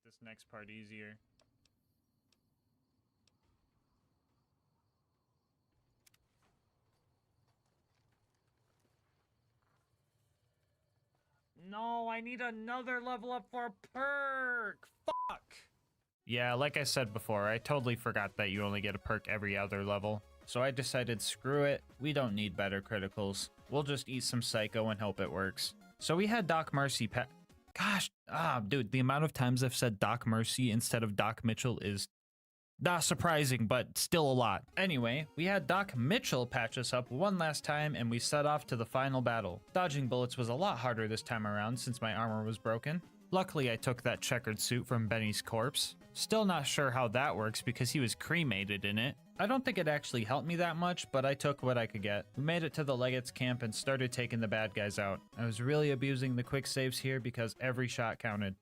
Make this next part easier. No, I need another level up for a perk! Fuck! Yeah, like I said before, I totally forgot that you only get a perk every other level. So I decided screw it, we don't need better criticals. We'll just eat some Psycho and hope it works. So we had Doc Mercy Gosh, dude, the amount of times I've said Doc Mercy instead of Doc Mitchell is not surprising, but still a lot. Anyway, we had Doc Mitchell patch us up one last time and we set off to the final battle. Dodging bullets was a lot harder this time around since my armor was broken. Luckily, I took that checkered suit from Benny's corpse. Still not sure how that works because he was cremated in it. I don't think it actually helped me that much, but I took what I could get. We made it to the Legate's camp and started taking the bad guys out. I was really abusing the quick saves here because every shot counted.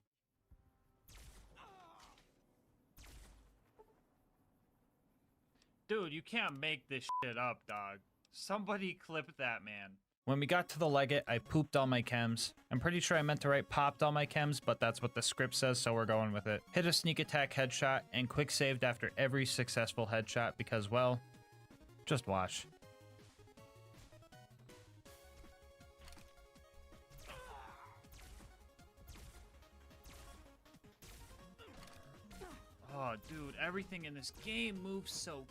Dude, you can't make this shit up, dog. Somebody clip that, man. When we got to the Legate, I pooped all my chems. I'm pretty sure I meant to write popped all my chems, but that's what the script says, so we're going with it. Hit a sneak attack headshot and quick saved after every successful headshot because, well, just watch. Oh, dude, everything in this game moves so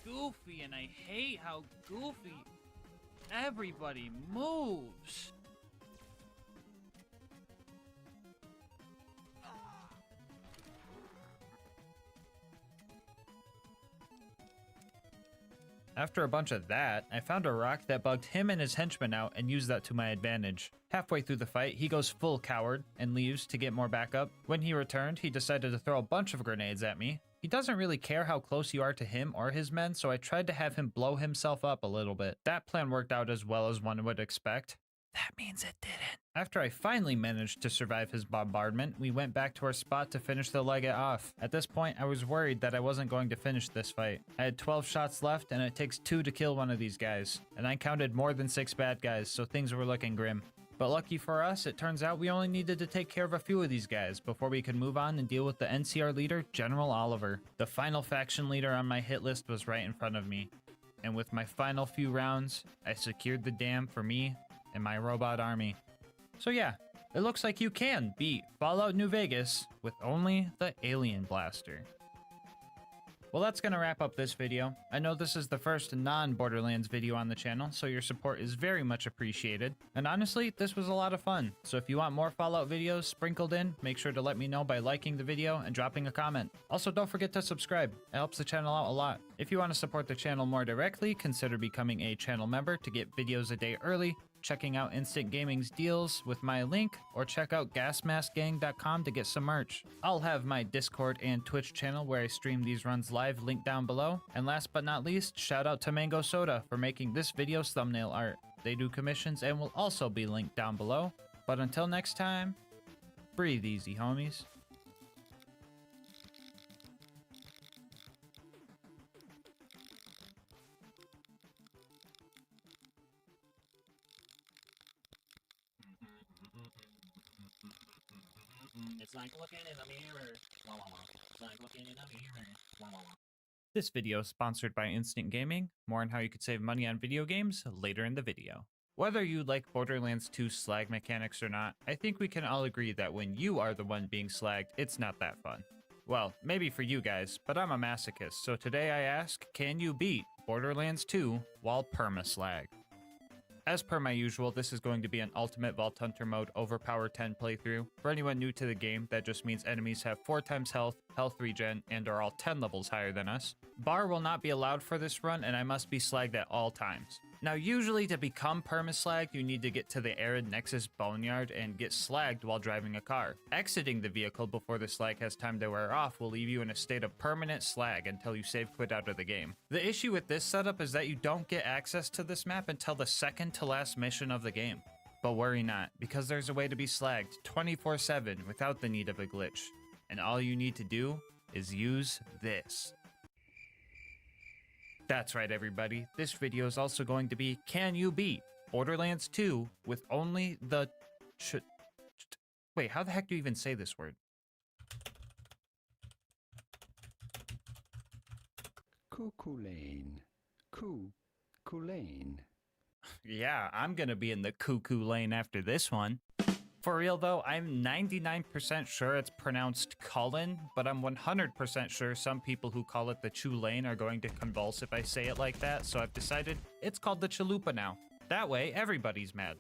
goofy, and I hate how goofy everybody moves. After a bunch of that, I found a rock that bugged him and his henchmen out and used that to my advantage. Halfway through the fight, he goes full coward and leaves to get more backup. When he returned, he decided to throw a bunch of grenades at me. He doesn't really care how close you are to him or his men, so I tried to have him blow himself up a little bit. That plan worked out as well as one would expect. That means it didn't. After I finally managed to survive his bombardment, we went back to our spot to finish the Legate off. At this point, I was worried that I wasn't going to finish this fight. I had 12 shots left, and it takes 2 to kill one of these guys. And I counted more than 6 bad guys, so things were looking grim. But lucky for us, it turns out we only needed to take care of a few of these guys before we could move on and deal with the NCR leader, General Oliver. The final faction leader on my hit list was right in front of me. And with my final few rounds, I secured the dam for me and my robot army. So yeah, it looks like you can beat Fallout New Vegas with only the Alien Blaster. Well, that's gonna wrap up this video. I know this is the first non-Borderlands video on the channel, so your support is very much appreciated. And honestly, this was a lot of fun. So if you want more Fallout videos sprinkled in, make sure to let me know by liking the video and dropping a comment. Also, don't forget to subscribe. It helps the channel out a lot. If you want to support the channel more directly, consider becoming a channel member to get videos a day early, checking out Instant Gaming's deals with my link, or check out GASMASK'Gang.com to get some merch. I'll have my Discord and Twitch channel where I stream these runs live linked down below. And last but not least, shout out to Mango Soda for making this video's thumbnail art. They do commissions and will also be linked down below. But until next time, breathe easy, homies. It's like looking in a mirror. Wah, wah, wah. It's like looking in a mirror. Wah, wah, wah. This video is sponsored by Instant Gaming. More on how you could save money on video games later in the video. Whether you like Borderlands 2 slag mechanics or not, I think we can all agree that when you are the one being slagged, it's not that fun. Well, maybe for you guys, but I'm a masochist, so today I ask, can you beat Borderlands 2 while perma-slag? As per my usual, this is going to be an Ultimate Vault Hunter mode Overpower 10 playthrough. For anyone new to the game, that just means enemies have 4 times health, health regen, and are all 10 levels higher than us. Bar will not be allowed for this run, and I must be slagged at all times. Now, usually to become perma-slagged, you need to get to the Arid Nexus Boneyard and get slagged while driving a car. Exiting the vehicle before the slag has time to wear off will leave you in a state of permanent slag until you save quit out of the game. The issue with this setup is that you don't get access to this map until the second to last mission of the game. But worry not, because there's a way to be slagged 24/7 without the need of a glitch. And all you need to do is use this. That's right, everybody. This video is also going to be, can you beat Borderlands 2 with only the wait, how the heck do you even say this word? Cuckoo lane. Cuckoo lane. Yeah, I'm gonna be in the cuckoo lane after this one. For real though, I'm 99% sure it's pronounced Cullen, but I'm 100% sure some people who call it the Chulane are going to convulse if I say it like that, so I've decided it's called the Chalupa now. That way, everybody's mad.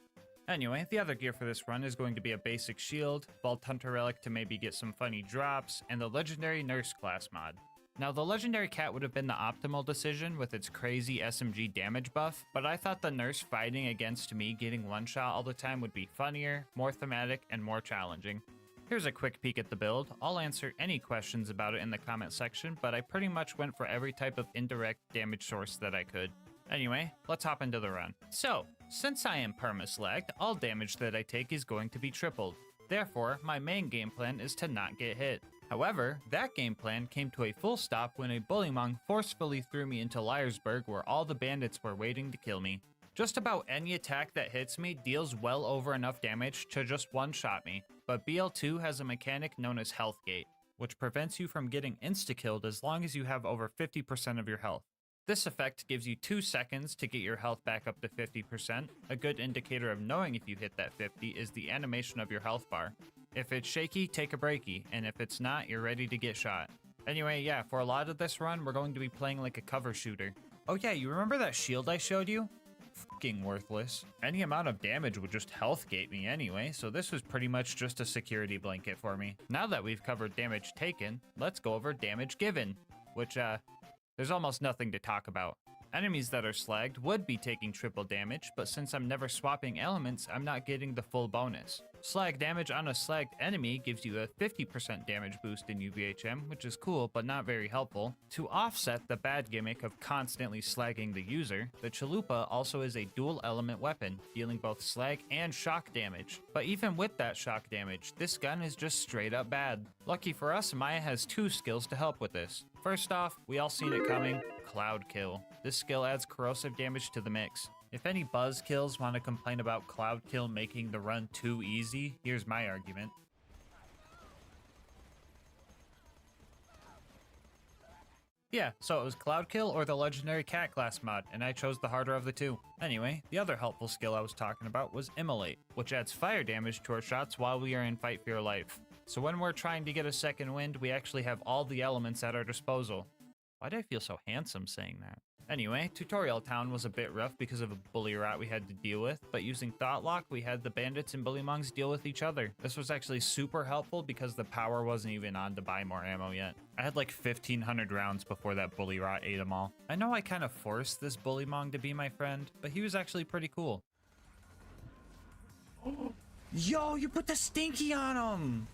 Anyway, the other gear for this run is going to be a basic shield, Vault Hunter Relic to maybe get some funny drops, and the legendary Nurse class mod. Now, the legendary cat would have been the optimal decision with its crazy SMG damage buff, but I thought the nurse fighting against me getting one shot all the time would be funnier, more thematic, and more challenging. Here's a quick peek at the build. I'll answer any questions about it in the comment section, but I pretty much went for every type of indirect damage source that I could. Anyway, let's hop into the run. So, since I am perma-slagged, all damage that I take is going to be tripled. Therefore, my main game plan is to not get hit. However, that game plan came to a full stop when a bullymong forcefully threw me into Liarsburg where all the bandits were waiting to kill me. Just about any attack that hits me deals well over enough damage to just one-shot me, but BL2 has a mechanic known as Health Gate, which prevents you from getting insta-killed as long as you have over 50% of your health. This effect gives you 2 seconds to get your health back up to 50%. A good indicator of knowing if you hit that 50 is the animation of your health bar. If it's shaky, take a breaky, and if it's not, you're ready to get shot. Anyway, yeah, for a lot of this run, we're going to be playing like a cover shooter. Oh yeah, you remember that shield I showed you? Fucking worthless. Any amount of damage would just health gate me anyway, so this was pretty much just a security blanket for me. Now that we've covered damage taken, let's go over damage given, which, there's almost nothing to talk about. Enemies that are slagged would be taking triple damage, but since I'm never swapping elements, I'm not getting the full bonus. Slag damage on a slagged enemy gives you a 50% damage boost in UVHM, which is cool, but not very helpful. To offset the bad gimmick of constantly slagging the user, the Chalupa also is a dual element weapon, dealing both slag and shock damage. But even with that shock damage, this gun is just straight up bad. Lucky for us, Maya has 2 skills to help with this. First off, we all seen it coming, Cloud Kill. This skill adds corrosive damage to the mix. If any buzzkills want to complain about Cloud Kill making the run too easy, here's my argument. Yeah, so it was Cloud Kill or the legendary cat class mod, and I chose the harder of the two. Anyway, the other helpful skill I was talking about was Immolate, which adds fire damage to our shots while we are in fight for your life. So when we're trying to get a second wind, we actually have all the elements at our disposal. Why do I feel so handsome saying that? Anyway, Tutorial Town was a bit rough because of a bully rat we had to deal with, but using Thought Lock, we had the bandits and bullymongs deal with each other. This was actually super helpful because the power wasn't even on to buy more ammo yet. I had like 1,500 rounds before that bully rat ate them all. I know I kind of forced this bullymong to be my friend, but he was actually pretty cool. Yo, you put the stinky on him!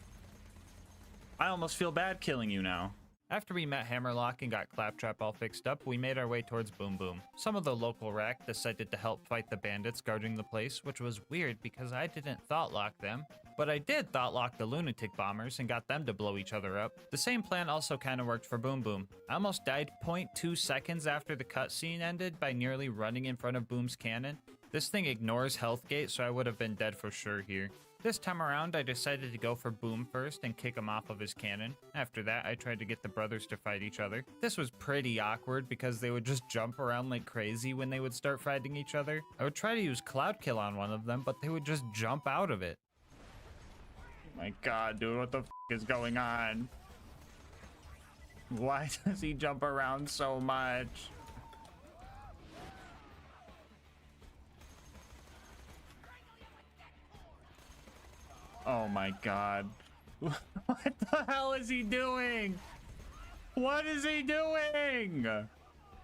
I almost feel bad killing you now. After we met Hammerlock and got Claptrap all fixed up, we made our way towards Boom Boom. Some of the local rack decided to help fight the bandits guarding the place, which was weird because I didn't thought lock them. But I did thought lock the lunatic bombers and got them to blow each other up. The same plan also kind of worked for Boom Boom. I almost died 0.2 seconds after the cutscene ended by nearly running in front of Boom's cannon. This thing ignores health gate, so I would have been dead for sure here. This time around, I decided to go for Boom first and kick him off of his cannon. After that, I tried to get the brothers to fight each other. This was pretty awkward because they would just jump around like crazy when they would start fighting each other. I would try to use Cloud Kill on one of them, but they would just jump out of it. My god, dude, what the f is going on? Why does he jump around so much? Oh my god. What the hell is he doing? What is he doing?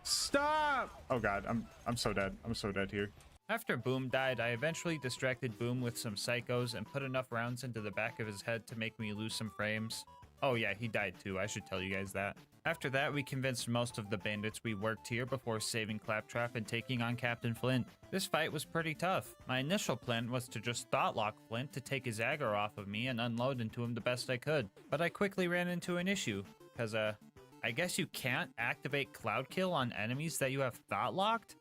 Stop! Oh god, I'm so dead. I'm so dead here. After Boom died, I eventually distracted Boom with some psychos and put enough rounds into the back of his head to make me lose some frames. Oh yeah, he died too. I should tell you guys that. After that, we convinced most of the bandits we worked here before saving Claptrap and taking on Captain Flint. This fight was pretty tough. My initial plan was to just thought lock Flint to take his aggro off of me and unload into him the best I could. But I quickly ran into an issue, because I guess you can't activate Cloud Kill on enemies that you have thought locked?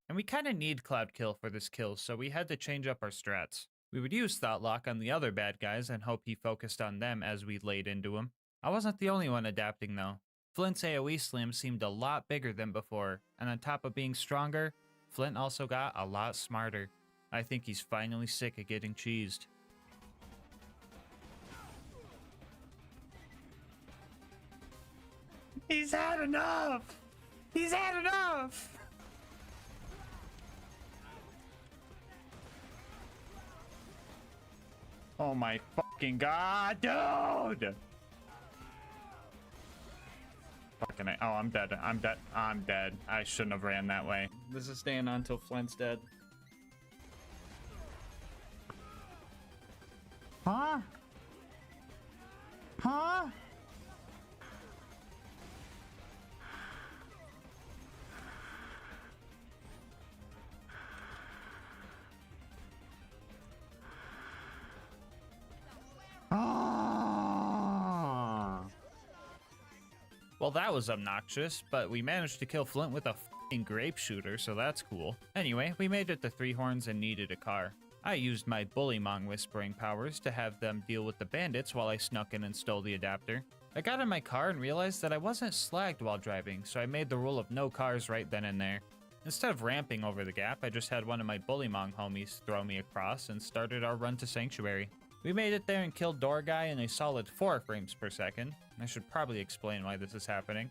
And we kind of need Cloud Kill for this kill, so we had to change up our strats. We would use Thought Lock on the other bad guys and hope he focused on them as we laid into him. I wasn't the only one adapting though. Flint's AoE slam seemed a lot bigger than before, and on top of being stronger, Flint also got a lot smarter. I think he's finally sick of getting cheesed. He's had enough! He's had enough! Oh my fucking god, dude! Fucking oh, I'm dead. I'm dead. I'm dead. I shouldn't have ran that way. This is staying on until Flint's dead. Huh? Huh? Well, that was obnoxious, but we managed to kill Flint with a f***ing grape shooter, so that's cool. Anyway, we made it to Three Horns and needed a car. I used my Bullymong whispering powers to have them deal with the bandits while I snuck in and stole the adapter. I got in my car and realized that I wasn't slagged while driving, so I made the rule of no cars right then and there. Instead of ramping over the gap, I just had one of my Bullymong homies throw me across and started our run to Sanctuary. We made it there and killed Door Guy in a solid 4 frames per second. I should probably explain why this is happening.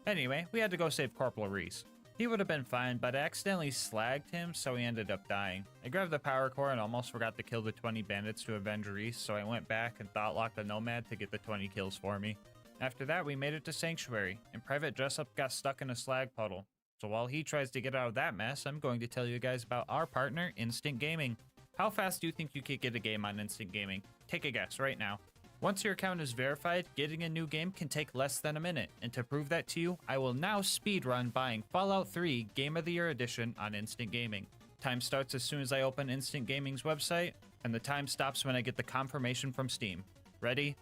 Anyway, we had to go save Corporal Reese. He would have been fine, but I accidentally slagged him, so he ended up dying. I grabbed the power core and almost forgot to kill the 20 bandits to avenge Reese, so I went back and thought locked the Nomad to get the 20 kills for me. After that, we made it to Sanctuary, and Private Dressup got stuck in a slag puddle. So while he tries to get out of that mess, I'm going to tell you guys about our partner, Instant Gaming. How fast do you think you could get a game on Instant Gaming? Take a guess right now. Once your account is verified, getting a new game can take less than a minute, and to prove that to you, I will now speedrun buying Fallout 3 Game of the Year Edition on Instant Gaming. Time starts as soon as I open Instant Gaming's website, and the time stops when I get the confirmation from Steam. Ready?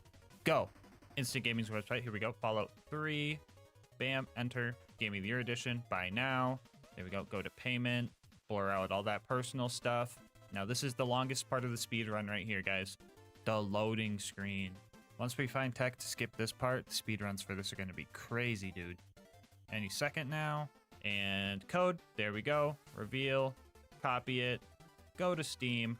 Go! Instant Gaming's website, here we go, Fallout 3, bam, enter, Game of the Year Edition, buy now, there we go, go to payment, blur out all that personal stuff. Now this is the longest part of the speed run right here, guys. The loading screen. Once we find tech to skip this part, the speed runs for this are going to be crazy, dude. Any second now. And code. There we go. Reveal. Copy it. Go to Steam.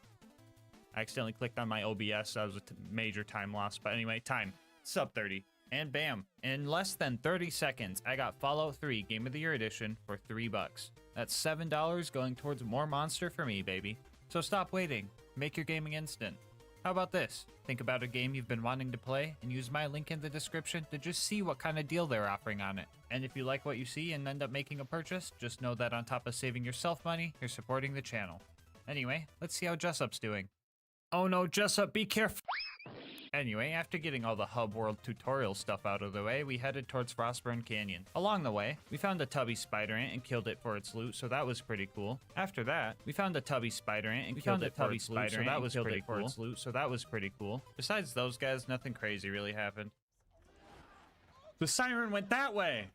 I accidentally clicked on my OBS. That was a major time loss. But anyway, time. Sub 30. And bam. In less than 30 seconds, I got Fallout 3 Game of the Year Edition for $3. That's $7 going towards more Monster for me, baby. So stop waiting. Make your gaming instant. How about this? Think about a game you've been wanting to play and use my link in the description to just see what kind of deal they're offering on it. And if you like what you see and end up making a purchase, just know that on top of saving yourself money, you're supporting the channel. Anyway, let's see how Jessup's doing. Oh no, Jessup, be careful! Anyway, after getting all the hub world tutorial stuff out of the way, we headed towards Frostburn Canyon. Along the way, we found a tubby spider ant and killed it for its loot, so that was pretty cool. After that, we found a tubby spider ant and killed it for its loot, so that was pretty cool. Besides those guys, nothing crazy really happened. The siren went that way!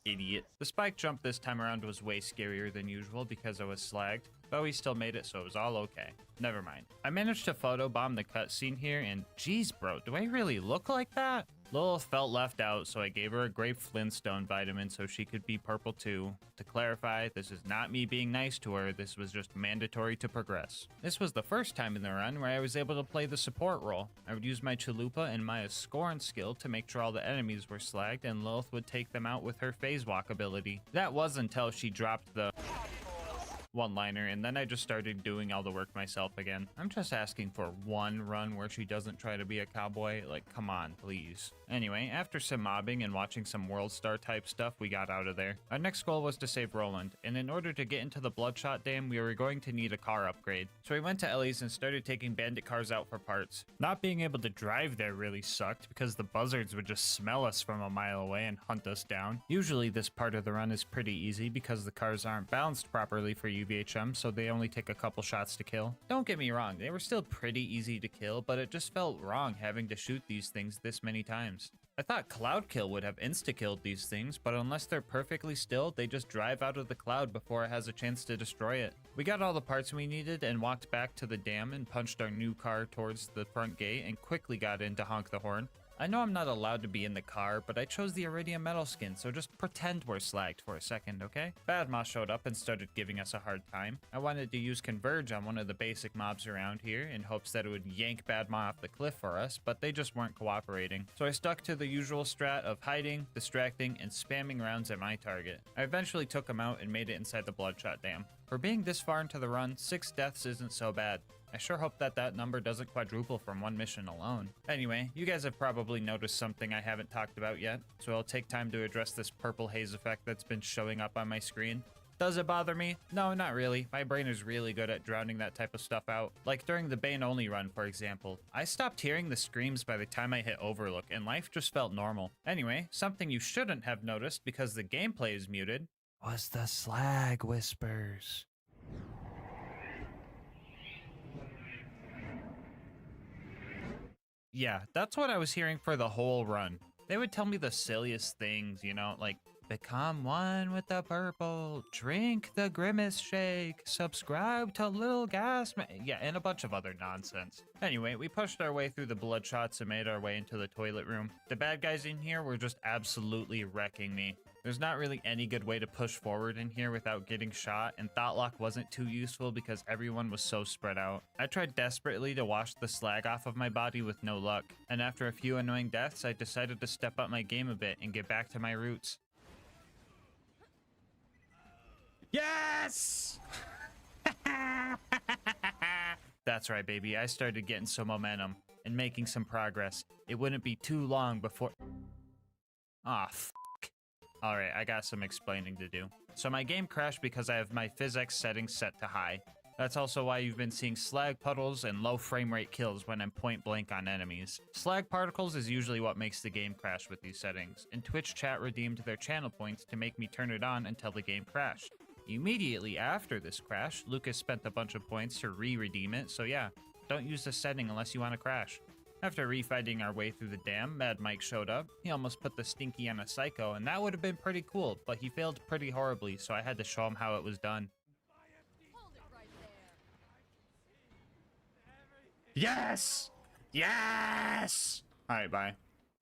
Idiot. The spike jump this time around was way scarier than usual because I was slagged, but we still made it, so it was all okay. Never mind. I managed to photobomb the cutscene here, and geez bro, do I really look like that? Lilith felt left out, so I gave her a grape flintstone vitamin so she could be purple too. To clarify, this is not me being nice to her, this was just mandatory to progress. This was the first time in the run where I was able to play the support role. I would use my Chalupa and Maya's Scorn skill to make sure all the enemies were slagged, and Lilith would take them out with her phase walk ability. That was until she dropped the one-liner, and then I just started doing all the work myself again. I'm just asking for one run where she doesn't try to be a cowboy. Like, come on, please. Anyway, after some mobbing and watching some World Star type stuff, we got out of there. Our next goal was to save Roland, and in order to get into the Bloodshot Dam, we were going to need a car upgrade. So we went to Ellie's and started taking bandit cars out for parts. Not being able to drive there really sucked because the buzzards would just smell us from a mile away and hunt us down. Usually this part of the run is pretty easy because the cars aren't balanced properly for UVHM, so they only take a couple shots to kill. Don't get me wrong, they were still pretty easy to kill, but it just felt wrong having to shoot these things this many times. I thought Cloud Kill would have insta-killed these things, but unless they're perfectly still, they just drive out of the cloud before it has a chance to destroy it. We got all the parts we needed and walked back to the dam and punched our new car towards the front gate and quickly got in to honk the horn. I know I'm not allowed to be in the car, but I chose the Iridium Metal skin, so just pretend we're slagged for a second, okay? Badma showed up and started giving us a hard time. I wanted to use Converge on one of the basic mobs around here in hopes that it would yank Badma off the cliff for us, but they just weren't cooperating. So I stuck to the usual strat of hiding, distracting, and spamming rounds at my target. I eventually took him out and made it inside the Bloodshot Dam. For being this far into the run, 6 deaths isn't so bad. I sure hope that that number doesn't quadruple from one mission alone. Anyway, you guys have probably noticed something I haven't talked about yet, so I'll take time to address this purple haze effect that's been showing up on my screen. Does it bother me? No, not really. My brain is really good at drowning that type of stuff out. Like during the Bane only run, for example. I stopped hearing the screams by the time I hit Overlook, and life just felt normal. Anyway, something you shouldn't have noticed because the gameplay is muted was the slag whispers. Yeah, that's what I was hearing for the whole run. They would tell me the silliest things, you know, like, become one with the purple, drink the grimace shake, subscribe to LilGasmask, yeah, and a bunch of other nonsense. Anyway, we pushed our way through the bloodshots and made our way into the toilet room. The bad guys in here were just absolutely wrecking me. There's not really any good way to push forward in here without getting shot, and Thoughtlock wasn't too useful because everyone was so spread out. I tried desperately to wash the slag off of my body with no luck, and after a few annoying deaths, I decided to step up my game a bit and get back to my roots. Yes! That's right, baby. I started getting some momentum and making some progress. It wouldn't be too long before... Aw, Alright, I got some explaining to do. So my game crashed because I have my physics settings set to high. That's also why you've been seeing slag puddles and low frame rate kills when I'm point blank on enemies. Slag particles is usually what makes the game crash with these settings, and Twitch chat redeemed their channel points to make me turn it on until the game crashed. Immediately after this crash, Lucas spent a bunch of points to re-redeem it, so yeah, don't use this setting unless you want to crash. After refighting our way through the dam, Mad Mike showed up. He almost put the Stinky on a Psycho, and that would have been pretty cool, but he failed pretty horribly, so I had to show him how it was done. Yes! Yes! Alright, bye.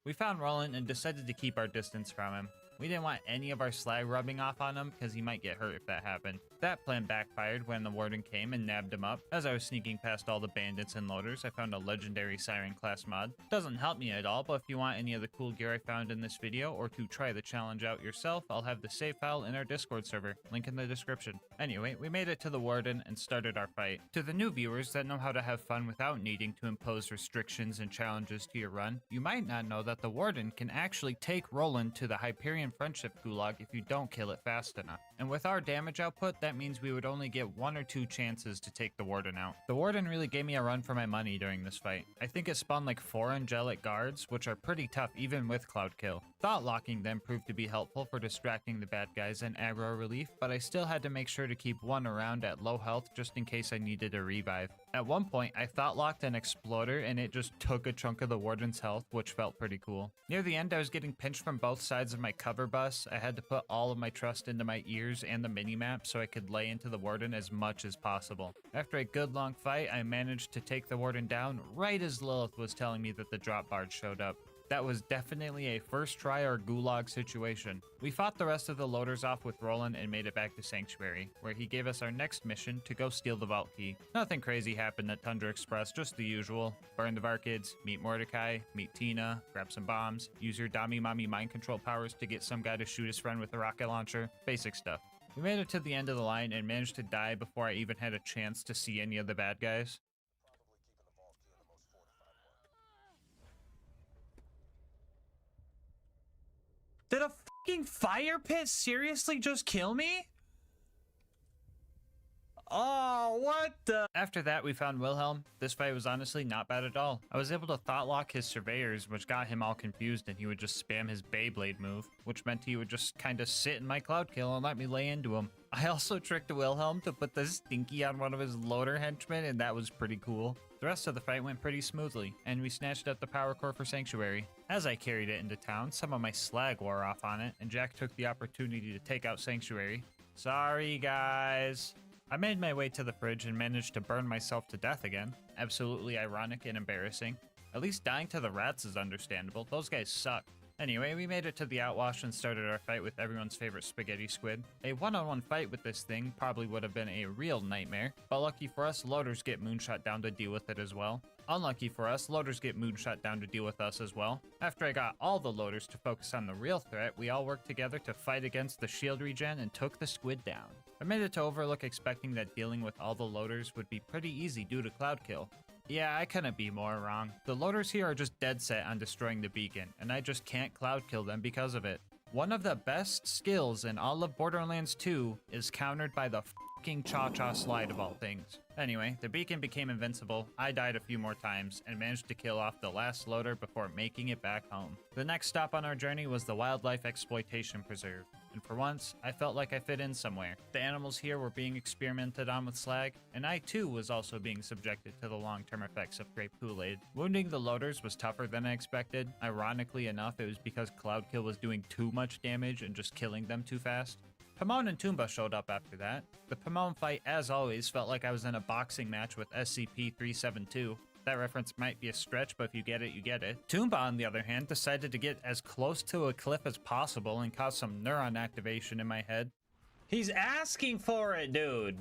We found Roland and decided to keep our distance from him. We didn't want any of our slag rubbing off on him because he might get hurt if that happened. That plan backfired when the warden came and nabbed him up. As I was sneaking past all the bandits and loaders, I found a legendary Siren class mod. Doesn't help me at all, but if you want any of the cool gear I found in this video or to try the challenge out yourself, I'll have the save file in our Discord server. Link in the description. Anyway, we made it to the warden and started our fight. To the new viewers that know how to have fun without needing to impose restrictions and challenges to your run, you might not know that the warden can actually take Roland to the Hyperion Barbarian Friendship Gulag if you don't kill it fast enough. And with our damage output, that means we would only get 1 or 2 chances to take the Warden out. The Warden really gave me a run for my money during this fight. I think it spawned like 4 Angelic Guards, which are pretty tough even with Cloud Kill. Thought locking them proved to be helpful for distracting the bad guys and aggro relief, but I still had to make sure to keep one around at low health just in case I needed a revive. At one point, I thought locked an Exploder and it just took a chunk of the Warden's health, which felt pretty cool. Near the end, I was getting pinched from both sides of my cover bus. I had to put all of my trust into my ears and the minimap so I could lay into the Warden as much as possible. After a good long fight, I managed to take the Warden down right as Lilith was telling me that the drop bard showed up. That was definitely a first try or gulag situation. We fought the rest of the loaders off with Roland and made it back to Sanctuary, where he gave us our next mission to go steal the vault key. Nothing crazy happened at Tundra Express, just the usual. Burn the Varkids, meet Mordecai, meet Tina, grab some bombs, use your Dami Mommy mind control powers to get some guy to shoot his friend with a rocket launcher. Basic stuff. We made it to the end of the line and managed to die before I even had a chance to see any of the bad guys. Did a fucking fire pit seriously just kill me? Oh, what the? After that, we found Wilhelm. This fight was honestly not bad at all. I was able to thought lock his surveyors, which got him all confused, and he would just spam his Beyblade move, which meant he would just kind of sit in my cloud kill and let me lay into him. I also tricked Wilhelm to put the stinky on one of his loader henchmen, and that was pretty cool. The rest of the fight went pretty smoothly, and we snatched up the power core for Sanctuary. As I carried it into town, some of my slag wore off on it, and Jack took the opportunity to take out Sanctuary. Sorry, guys. I made my way to the fridge and managed to burn myself to death again. Absolutely ironic and embarrassing. At least dying to the rats is understandable. Those guys suck. Anyway, we made it to the outwash and started our fight with everyone's favorite spaghetti squid. A one-on-one fight with this thing probably would have been a real nightmare, but lucky for us, loaders get moonshot down to deal with it as well. Unlucky for us, loaders get moonshot down to deal with us as well. After I got all the loaders to focus on the real threat, we all worked together to fight against the shield regen and took the squid down. I made it to Overlook expecting that dealing with all the loaders would be pretty easy due to Cloud Kill. Yeah, I couldn't be more wrong. The loaders here are just dead set on destroying the beacon, and I just can't Cloud Kill them because of it. One of the best skills in all of Borderlands 2 is countered by the fucking Cha-Cha slide of all things. Anyway, the beacon became invincible, I died a few more times, and managed to kill off the last loader before making it back home. The next stop on our journey was the Wildlife Exploitation Preserve, and for once, I felt like I fit in somewhere. The animals here were being experimented on with slag, and I too was also being subjected to the long-term effects of grape Kool-Aid. Wounding the loaders was tougher than I expected. Ironically enough, it was because Cloud Kill was doing too much damage and just killing them too fast. Pomone and Toomba showed up after that. The Pomone fight, as always, felt like I was in a boxing match with SCP-372. That reference might be a stretch, but if you get it, you get it. Toomba, on the other hand, decided to get as close to a cliff as possible and cause some neuron activation in my head. He's asking for it, dude!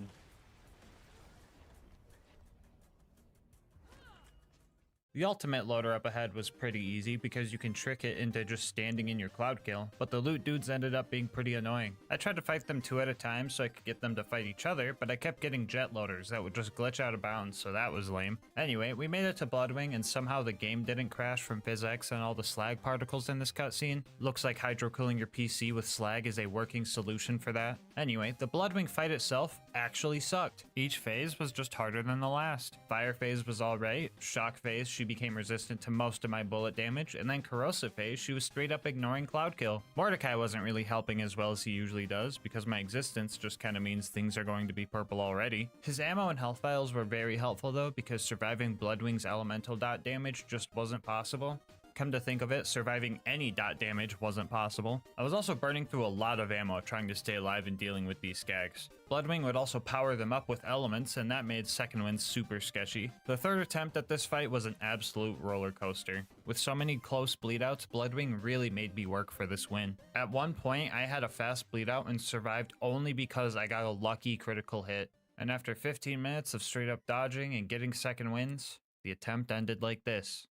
The ultimate loader up ahead was pretty easy because you can trick it into just standing in your cloud kill, but the loot dudes ended up being pretty annoying. I tried to fight them 2 at a time so I could get them to fight each other, but I kept getting jet loaders that would just glitch out of bounds, so that was lame. Anyway, we made it to Bloodwing and somehow the game didn't crash from physics and all the slag particles in this cutscene. Looks like hydro-cooling your PC with slag is a working solution for that. Anyway, the Bloodwing fight itself actually sucked. Each phase was just harder than the last. Fire phase was alright, shock phase she became resistant to most of my bullet damage, and then corrosive phase she was straight up ignoring cloud kill. Mordecai wasn't really helping as well as he usually does, because my existence just kinda means things are going to be purple already. His ammo and health vials were very helpful though, because surviving Bloodwing's elemental dot damage just wasn't possible. Come to think of it, surviving any dot damage wasn't possible. I was also burning through a lot of ammo trying to stay alive and dealing with these skags. Bloodwing would also power them up with elements, and that made second wind super sketchy. The third attempt at this fight was an absolute roller coaster. With so many close bleedouts, Bloodwing really made me work for this win. At one point, I had a fast bleedout and survived only because I got a lucky critical hit. And after 15 minutes of straight up dodging and getting second wins, the attempt ended like this.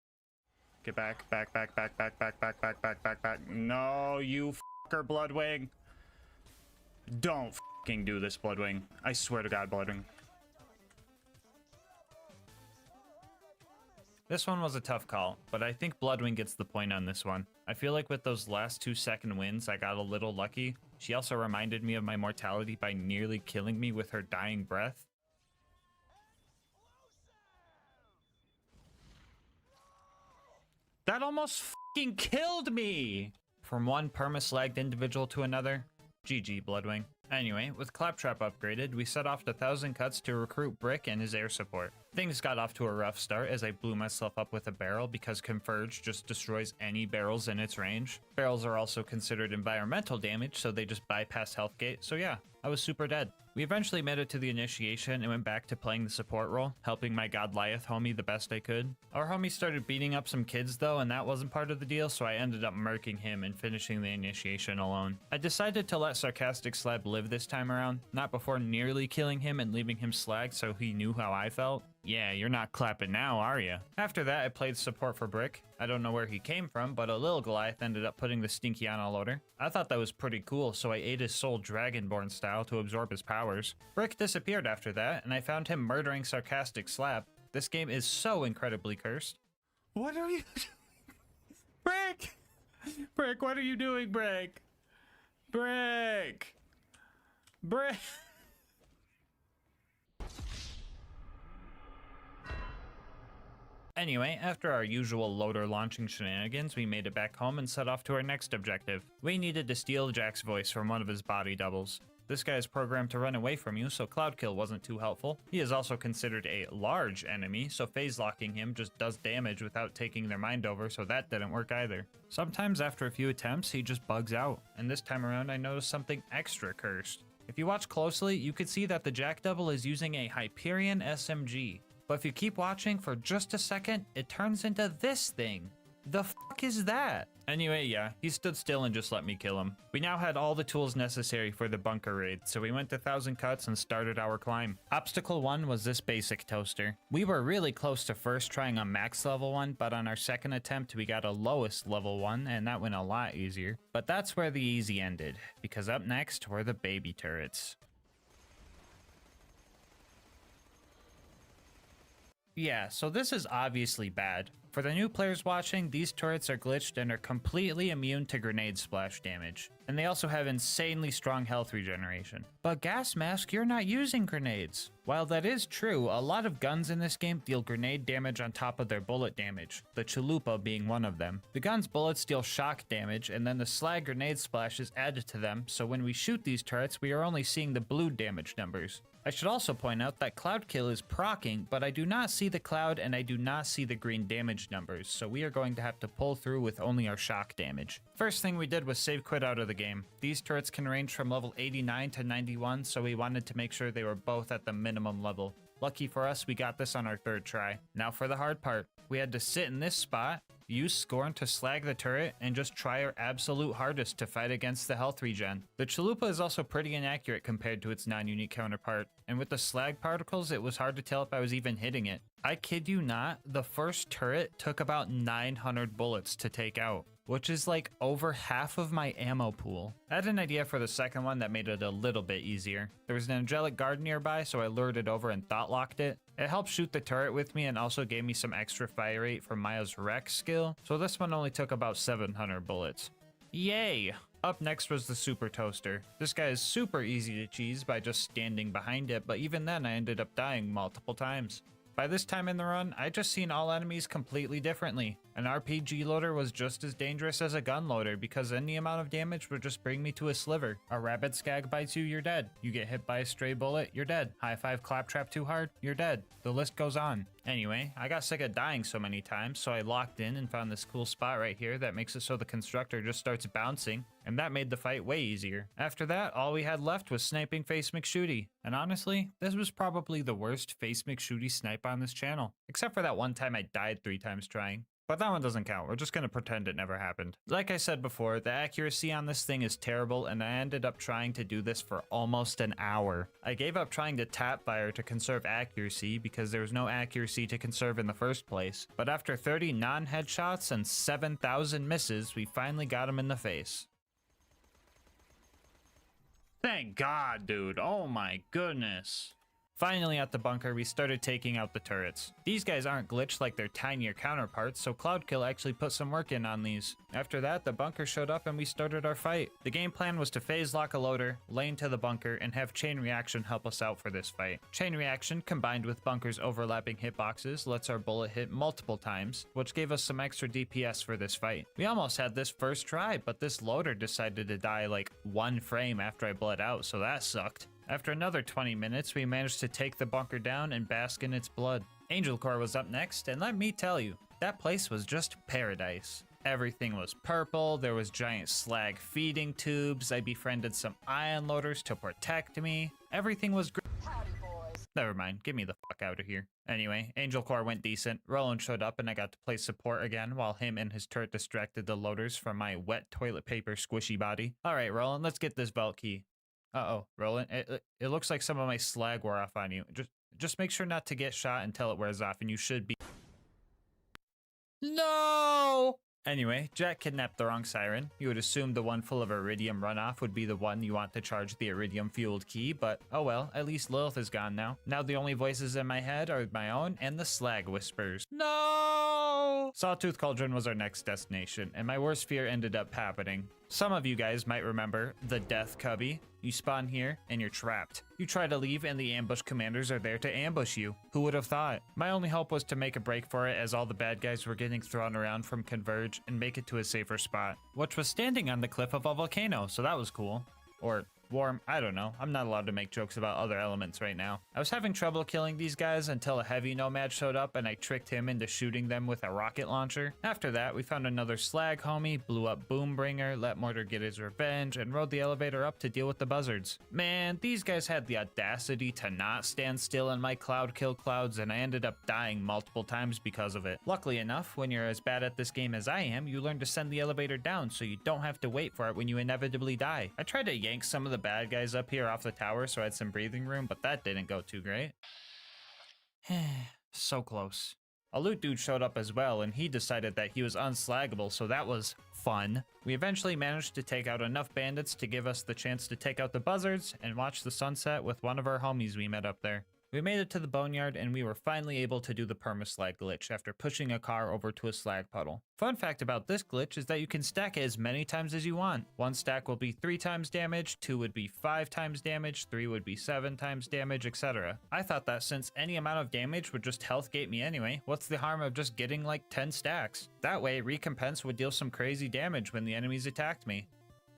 Get back, back, back, back, back, back, back, back, back, back, back. No, you fucker, Bloodwing. Don't fucking do this, Bloodwing. I swear to God, Bloodwing. This one was a tough call, but I think Bloodwing gets the point on this one. I feel like with those last 2-second wins, I got a little lucky. She also reminded me of my mortality by nearly killing me with her dying breath. That almost fucking killed me! From one perma-slagged individual to another, GG Bloodwing. Anyway, with Claptrap upgraded, we set off to 1000 Cuts to recruit Brick and his air support. Things got off to a rough start as I blew myself up with a barrel because Converge just destroys any barrels in its range. Barrels are also considered environmental damage, so they just bypass health gate, so yeah, I was super dead. We eventually made it to the initiation and went back to playing the support role, helping my Godliath homie the best I could. Our homie started beating up some kids though, and that wasn't part of the deal, so I ended up murking him and finishing the initiation alone. I decided to let Sarcastic Slab live this time around, not before nearly killing him and leaving him slag so he knew how I felt. Yeah, you're not clapping now, are ya? After that, I played support for Brick. I don't know where he came from, but a little Goliath ended up putting the Stinky on a loader. I thought that was pretty cool, so I ate his soul Dragonborn style to absorb his powers. Brick disappeared after that, and I found him murdering Sarcastic Slab. This game is so incredibly cursed. What are you doing? Brick! Brick, what are you doing, Brick? Brick! Brick! Anyway, after our usual loader launching shenanigans, we made it back home and set off to our next objective. We needed to steal Jack's voice from one of his body doubles. This guy is programmed to run away from you, so Cloud Kill wasn't too helpful. He is also considered a large enemy, so phase locking him just does damage without taking their mind over, so that didn't work either. Sometimes after a few attempts, he just bugs out, and this time around I noticed something extra cursed. If you watch closely, you could see that the Jack double is using a Hyperion SMG. But if you keep watching for just a second, it turns into this thing. The fuck is that? Anyway, yeah, he stood still and just let me kill him. We now had all the tools necessary for the bunker raid, so we went to 1000 Cuts and started our climb. Obstacle 1 was this basic toaster. We were really close to first trying a max level one, but on our second attempt we got a lowest level one, and that went a lot easier. But that's where the easy ended, because up next were the baby turrets. Yeah, so this is obviously bad. For the new players watching, these turrets are glitched and are completely immune to grenade splash damage. And they also have insanely strong health regeneration. But GASMASK, you're not using grenades. While that is true, a lot of guns in this game deal grenade damage on top of their bullet damage, the Chalupa being one of them. The gun's bullets deal shock damage, and then the slag grenade splash is added to them, so when we shoot these turrets, we are only seeing the blue damage numbers. I should also point out that Cloud Kill is proccing, but I do not see the cloud and I do not see the green damage numbers, so we are going to have to pull through with only our shock damage. First thing we did was save quit out of the game. These turrets can range from level 89 to 91, so we wanted to make sure they were both at the minimum level. Lucky for us, we got this on our third try. Now for the hard part. We had to sit in this spot, use Scorn to slag the turret, and just try our absolute hardest to fight against the health regen. The Chalupa is also pretty inaccurate compared to its non-unique counterpart, and with the slag particles, it was hard to tell if I was even hitting it. I kid you not, the first turret took about 900 bullets to take out, which is like over half of my ammo pool. I had an idea for the second one that made it a little bit easier. There was an angelic guard nearby, so I lured it over and thought locked it. It helped shoot the turret with me and also gave me some extra fire rate for Maya's wreck skill, so this one only took about 700 bullets. Yay! Up next was the Super Toaster. This guy is super easy to cheese by just standing behind it, but even then I ended up dying multiple times. By this time in the run, I just seen all enemies completely differently. An RPG loader was just as dangerous as a gun loader because any amount of damage would just bring me to a sliver. A rabbit skag bites you, you're dead. You get hit by a stray bullet, you're dead. High five claptrap too hard, you're dead. The list goes on. Anyway, I got sick of dying so many times, so I locked in and found this cool spot right here that makes it so the constructor just starts bouncing, and that made the fight way easier. After that, all we had left was sniping Face McShooty, and honestly, this was probably the worst Face McShooty snipe on this channel, except for that one time I died 3 times trying. But that one doesn't count, we're just gonna pretend it never happened. Like I said before, the accuracy on this thing is terrible, and I ended up trying to do this for almost an hour. I gave up trying to tap fire to conserve accuracy because there was no accuracy to conserve in the first place. But after 30 non-headshots and 7,000 misses, we finally got him in the face. Thank God, dude, oh my goodness. Finally at the bunker, we started taking out the turrets. These guys aren't glitched like their tinier counterparts, so Cloudkill actually put some work in on these. After that, the bunker showed up and we started our fight. The game plan was to phase lock a loader, lane to the bunker, and have chain reaction help us out for this fight. Chain reaction, combined with bunker's overlapping hitboxes, lets our bullet hit multiple times, which gave us some extra DPS for this fight. We almost had this first try, but this loader decided to die like 1 frame after I bled out, so that sucked. After another 20 minutes, we managed to take the bunker down and bask in its blood. Angel Core was up next, and let me tell you, that place was just paradise. Everything was purple, there was giant slag feeding tubes, I befriended some ion loaders to protect me. Everything was great. Never mind, get me the fuck out of here. Anyway, Angel Core went decent, Roland showed up and I got to play support again while him and his turret distracted the loaders from my wet toilet paper squishy body. Alright Roland, let's get this vault key. Uh-oh, Roland, it looks like some of my slag wore off on you. Just make sure not to get shot until it wears off, and you should be— No! Anyway, Jack kidnapped the wrong siren. You would assume the one full of iridium runoff would be the one you want to charge the iridium-fueled key, but oh well, at least Lilith is gone now. Now the only voices in my head are my own and the slag whispers. No! Sawtooth Cauldron was our next destination, and my worst fear ended up happening. Some of you guys might remember the Death Cubby. You spawn here, and you're trapped. You try to leave, and the ambush commanders are there to ambush you. Who would have thought? My only hope was to make a break for it as all the bad guys were getting thrown around from Converge and make it to a safer spot, which was standing on the cliff of a volcano, so that was cool. Or warm, I don't know. I'm not allowed to make jokes about other elements right now. I was having trouble killing these guys until a heavy nomad showed up and I tricked him into shooting them with a rocket launcher. After that, we found another slag homie, blew up Boombringer, let Mortar get his revenge, and rode the elevator up to deal with the buzzards. Man, these guys had the audacity to not stand still in my cloud kill clouds, and I ended up dying multiple times because of it. Luckily enough, when you're as bad at this game as I am, you learn to send the elevator down so you don't have to wait for it when you inevitably die. I tried to yank some of the bad guys up here off the tower so I had some breathing room, but that didn't go too great. So close. A loot dude showed up as well, and he decided that he was unslaggable, so that was fun. We eventually managed to take out enough bandits to give us the chance to take out the buzzards and watch the sunset with one of our homies we met up there. We made it to the boneyard and we were finally able to do the permaslag glitch after pushing a car over to a slag puddle. Fun fact about this glitch is that you can stack it as many times as you want. One stack will be 3 times damage, 2 would be 5 times damage, 3 would be 7 times damage, etc. I thought that since any amount of damage would just health gate me anyway, what's the harm of just getting like 10 stacks? That way, Recompense would deal some crazy damage when the enemies attacked me.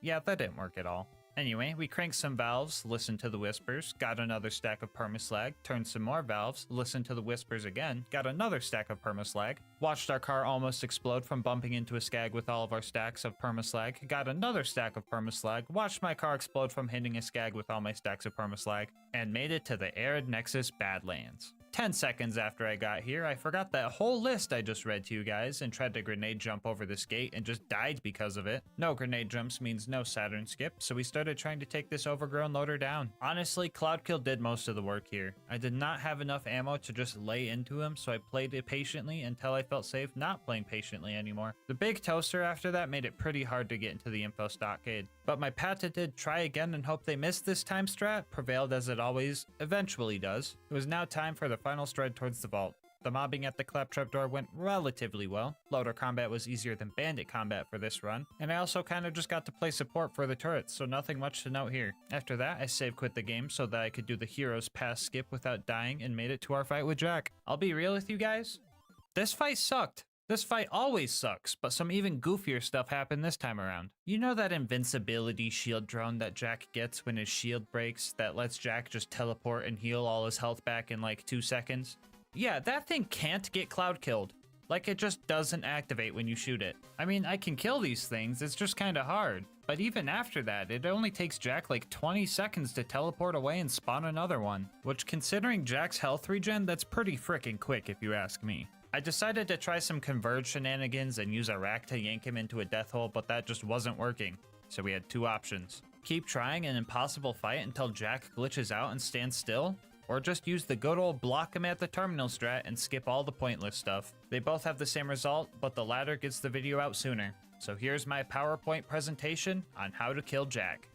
Yeah, that didn't work at all. Anyway, we cranked some valves, listened to the whispers, got another stack of permaslag, turned some more valves, listened to the whispers again, got another stack of permaslag, watched our car almost explode from bumping into a skag with all of our stacks of permaslag, got another stack of permaslag, watched my car explode from hitting a skag with all my stacks of permaslag, and made it to the Arid Nexus Badlands. 10 seconds after I got here, I forgot that whole list I just read to you guys and tried to grenade jump over this gate and just died because of it. No grenade jumps means no Saturn skip, so we started trying to take this overgrown loader down. Honestly, Cloudkill did most of the work here. I did not have enough ammo to just lay into him, so I played it patiently until I felt safe not playing patiently anymore. The big toaster after that made it pretty hard to get into the info stockade, but my patented try again and hope they miss this time strat prevailed as it always eventually does. It was now time for the final stride towards the vault. The mobbing at the claptrap door went relatively well. Loader combat was easier than bandit combat for this run, and I also kind of just got to play support for the turrets, so nothing much to note here. After that, I save quit the game so that I could do the hero's pass skip without dying and made it to our fight with Jack. I'll be real with you guys, this fight sucked. This fight always sucks, but some even goofier stuff happened this time around. You know that invincibility shield drone that Jack gets when his shield breaks that lets Jack just teleport and heal all his health back in like 2 seconds? Yeah, that thing can't get cloud killed. Like, it just doesn't activate when you shoot it. I mean, I can kill these things, it's just kinda hard. But even after that, it only takes Jack like 20 seconds to teleport away and spawn another one. Which, considering Jack's health regen, that's pretty frickin' quick if you ask me. I decided to try some Converge shenanigans and use a rack to yank him into a death hole, but that just wasn't working. So we had 2 options. Keep trying an impossible fight until Jack glitches out and stands still, or just use the good old block him at the terminal strat and skip all the pointless stuff. They both have the same result, but the latter gets the video out sooner. So here's my PowerPoint presentation on how to kill Jack.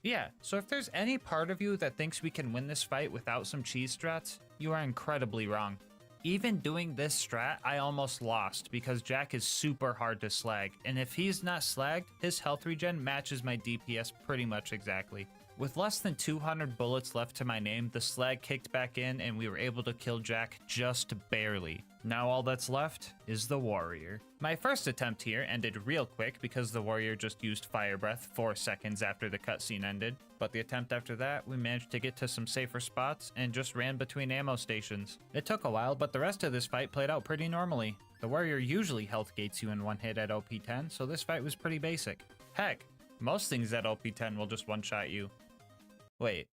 Yeah, so if there's any part of you that thinks we can win this fight without some cheese strats, you are incredibly wrong. Even doing this strat, I almost lost because Jack is super hard to slag, and if he's not slagged, his health regen matches my DPS pretty much exactly. With less than 200 bullets left to my name, the slag kicked back in and we were able to kill Jack just barely. Now all that's left is the warrior. My first attempt here ended real quick because the warrior just used fire breath 4 seconds after the cutscene ended, but the attempt after that, we managed to get to some safer spots and just ran between ammo stations. It took a while, but the rest of this fight played out pretty normally. The warrior usually health gates you in one hit at OP 10, so this fight was pretty basic. Heck, most things at OP 10 will just one-shot you. Wait,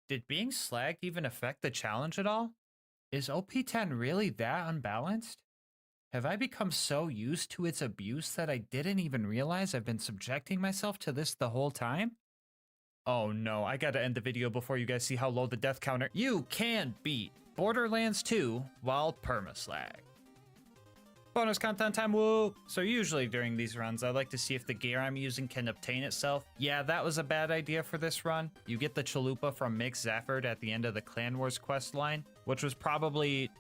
did being slagged even affect the challenge at all? Is OP 10 really that unbalanced? Have I become so used to its abuse that I didn't even realize I've been subjecting myself to this the whole time? Oh no, I gotta end the video before you guys see how low the death counter— You can beat Borderlands 2 while permaslag. Bonus content time, woo! So usually during these runs, I like to see if the gear I'm using can obtain itself. Yeah, that was a bad idea for this run. You get the chalupa from Mick Zafford at the end of the Clan Wars quest line, which was probably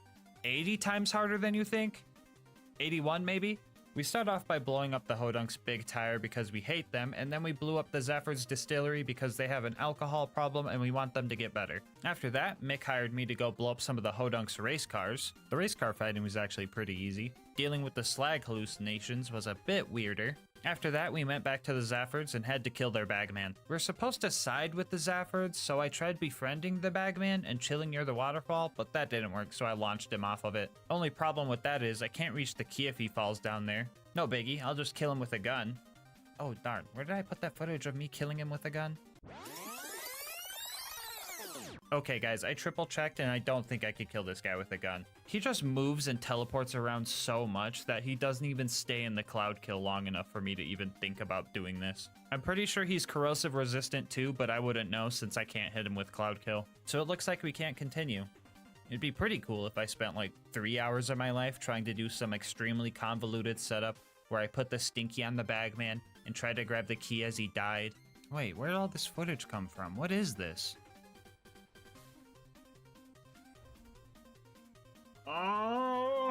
80 times harder than you think? 81 maybe? We start off by blowing up the Hodunk's big tire because we hate them, and then we blew up the Zafford's distillery because they have an alcohol problem and we want them to get better. After that, Mick hired me to go blow up some of the Hodunk's race cars. The race car fighting was actually pretty easy. Dealing with the slag hallucinations was a bit weirder. After that, we went back to the Zaffords and had to kill their bagman. We're supposed to side with the Zaffords, so I tried befriending the bagman and chilling near the waterfall, but that didn't work, so I launched him off of it. Only problem with that is I can't reach the key if he falls down there. No biggie, I'll just kill him with a gun. Oh darn, where did I put that footage of me killing him with a gun? Okay guys, I triple checked and I don't think I could kill this guy with a gun. He just moves and teleports around so much that he doesn't even stay in the cloud kill long enough for me to even think about doing this. I'm pretty sure he's corrosive resistant too, but I wouldn't know since I can't hit him with cloud kill. So it looks like we can't continue. It'd be pretty cool if I spent like 3 hours of my life trying to do some extremely convoluted setup where I put the stinky on the bagman and tried to grab the key as he died. Wait, where did all this footage come from? What is this? Oh!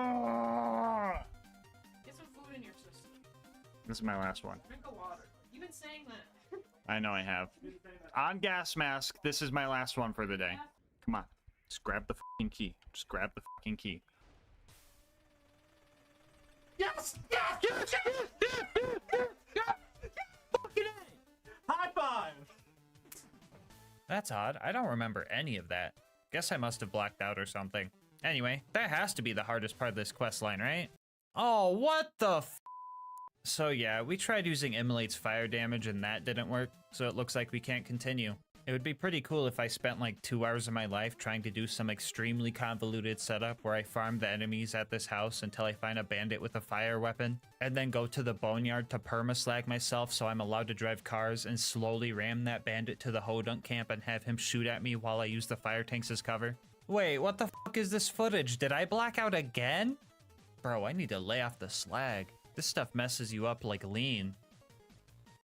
Get some food in your system. This is my last one. Drink of water. You've been saying that. I know I have. On GASMASK, this is my last one for the day. Come on. Just grab the fucking key. Just grab the fucking key. Yes! Yes! Yes! Yes! Yes! Yes! Yes! Yes! Fucking A! High five! That's odd. I don't remember any of that. Guess I must have blacked out or something. Anyway, that has to be the hardest part of this quest line, right? Oh, what the f— So yeah, we tried using Immolate's fire damage and that didn't work, so it looks like we can't continue. It would be pretty cool if I spent like 2 hours of my life trying to do some extremely convoluted setup where I farm the enemies at this house until I find a bandit with a fire weapon, and then go to the boneyard to permaslag myself so I'm allowed to drive cars and slowly ram that bandit to the Hodunk camp and have him shoot at me while I use the fire tanks as cover. Wait, what the fuck is this footage? Did I black out again? Bro, I need to lay off the slag. This stuff messes you up like lean.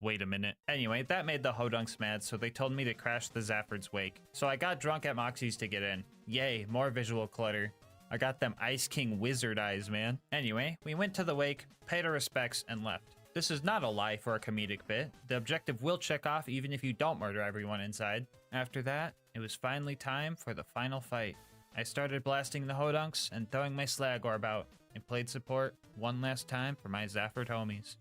Wait a minute. Anyway, that made the Hodunks mad, so they told me to crash the Zafford's wake. So I got drunk at Moxie's to get in. Yay, more visual clutter. I got them Ice King wizard eyes, man. Anyway, we went to the wake, paid our respects, and left. This is not a lie for a comedic bit. The objective will check off even if you don't murder everyone inside. After that, it was finally time for the final fight. I started blasting the Hodunks and throwing my slag orb out, and played support one last time for my Zafford homies.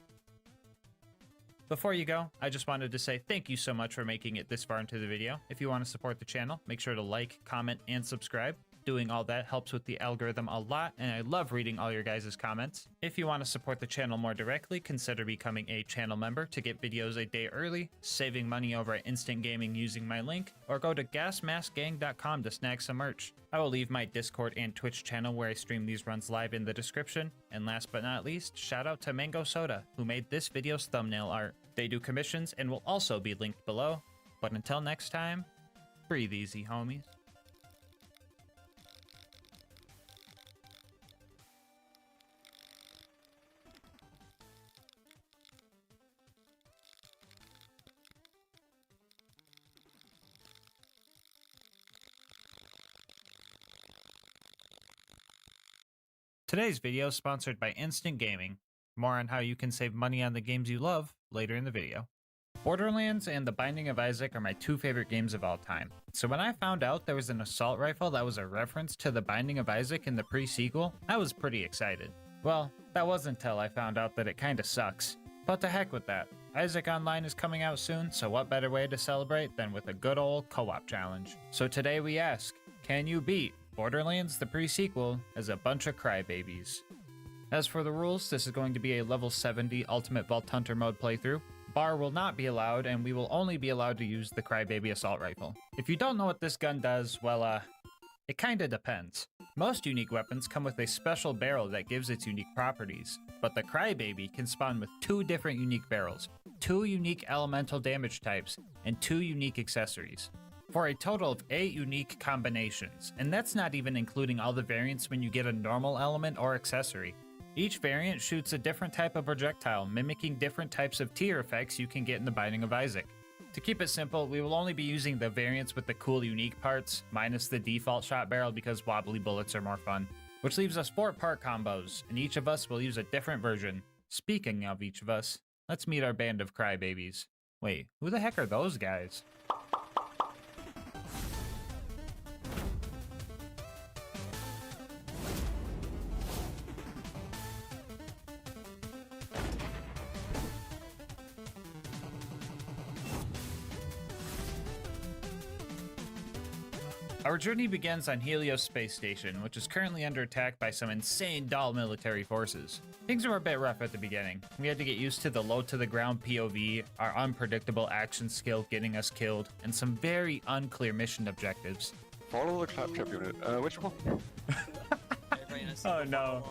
Before you go, I just wanted to say thank you so much for making it this far into the video. If you want to support the channel, make sure to like, comment, and subscribe. Doing all that helps with the algorithm a lot, and I love reading all your guys' comments. If you want to support the channel more directly, consider becoming a channel member to get videos a day early, saving money over at Instant Gaming using my link, or go to GASMASK'Gang.com to snag some merch. I will leave my Discord and Twitch channel where I stream these runs live in the description. And last but not least, shout out to Mango Soda, who made this video's thumbnail art. They do commissions and will also be linked below. But until next time, breathe easy, homies. Today's video is sponsored by Instant Gaming. More on how you can save money on the games you love later in the video. Borderlands and The Binding of Isaac are my two favorite games of all time. So when I found out there was an assault rifle that was a reference to The Binding of Isaac in the pre-sequel, I was pretty excited. Well, that wasn't until I found out that it kinda sucks. But to heck with that. Isaac Online is coming out soon, so what better way to celebrate than with a good old co-op challenge. So today we ask, can you beat Borderlands the pre-sequel as a bunch of crybabies? As for the rules, this is going to be a level 70 Ultimate Vault Hunter mode playthrough. Bar will not be allowed, and we will only be allowed to use the Crybaby Assault Rifle. If you don't know what this gun does, well, it kinda depends. Most unique weapons come with a special barrel that gives its unique properties, but the Crybaby can spawn with 2 different unique barrels, 2 unique elemental damage types, and 2 unique accessories, for a total of 8 unique combinations, and that's not even including all the variants when you get a normal element or accessory. Each variant shoots a different type of projectile, mimicking different types of tier effects you can get in The Binding of Isaac. To keep it simple, we will only be using the variants with the cool unique parts, minus the default shot barrel because wobbly bullets are more fun. Which leaves us 4 part combos, and each of us will use a different version. Speaking of each of us, let's meet our band of crybabies. Wait, who the heck are those guys? Our journey begins on Helios Space Station, which is currently under attack by some insane doll military forces. Things were a bit rough at the beginning. We had to get used to the low to the ground POV, our unpredictable action skill getting us killed, and some very unclear mission objectives. Follow the claptrap unit. Which one? Oh no.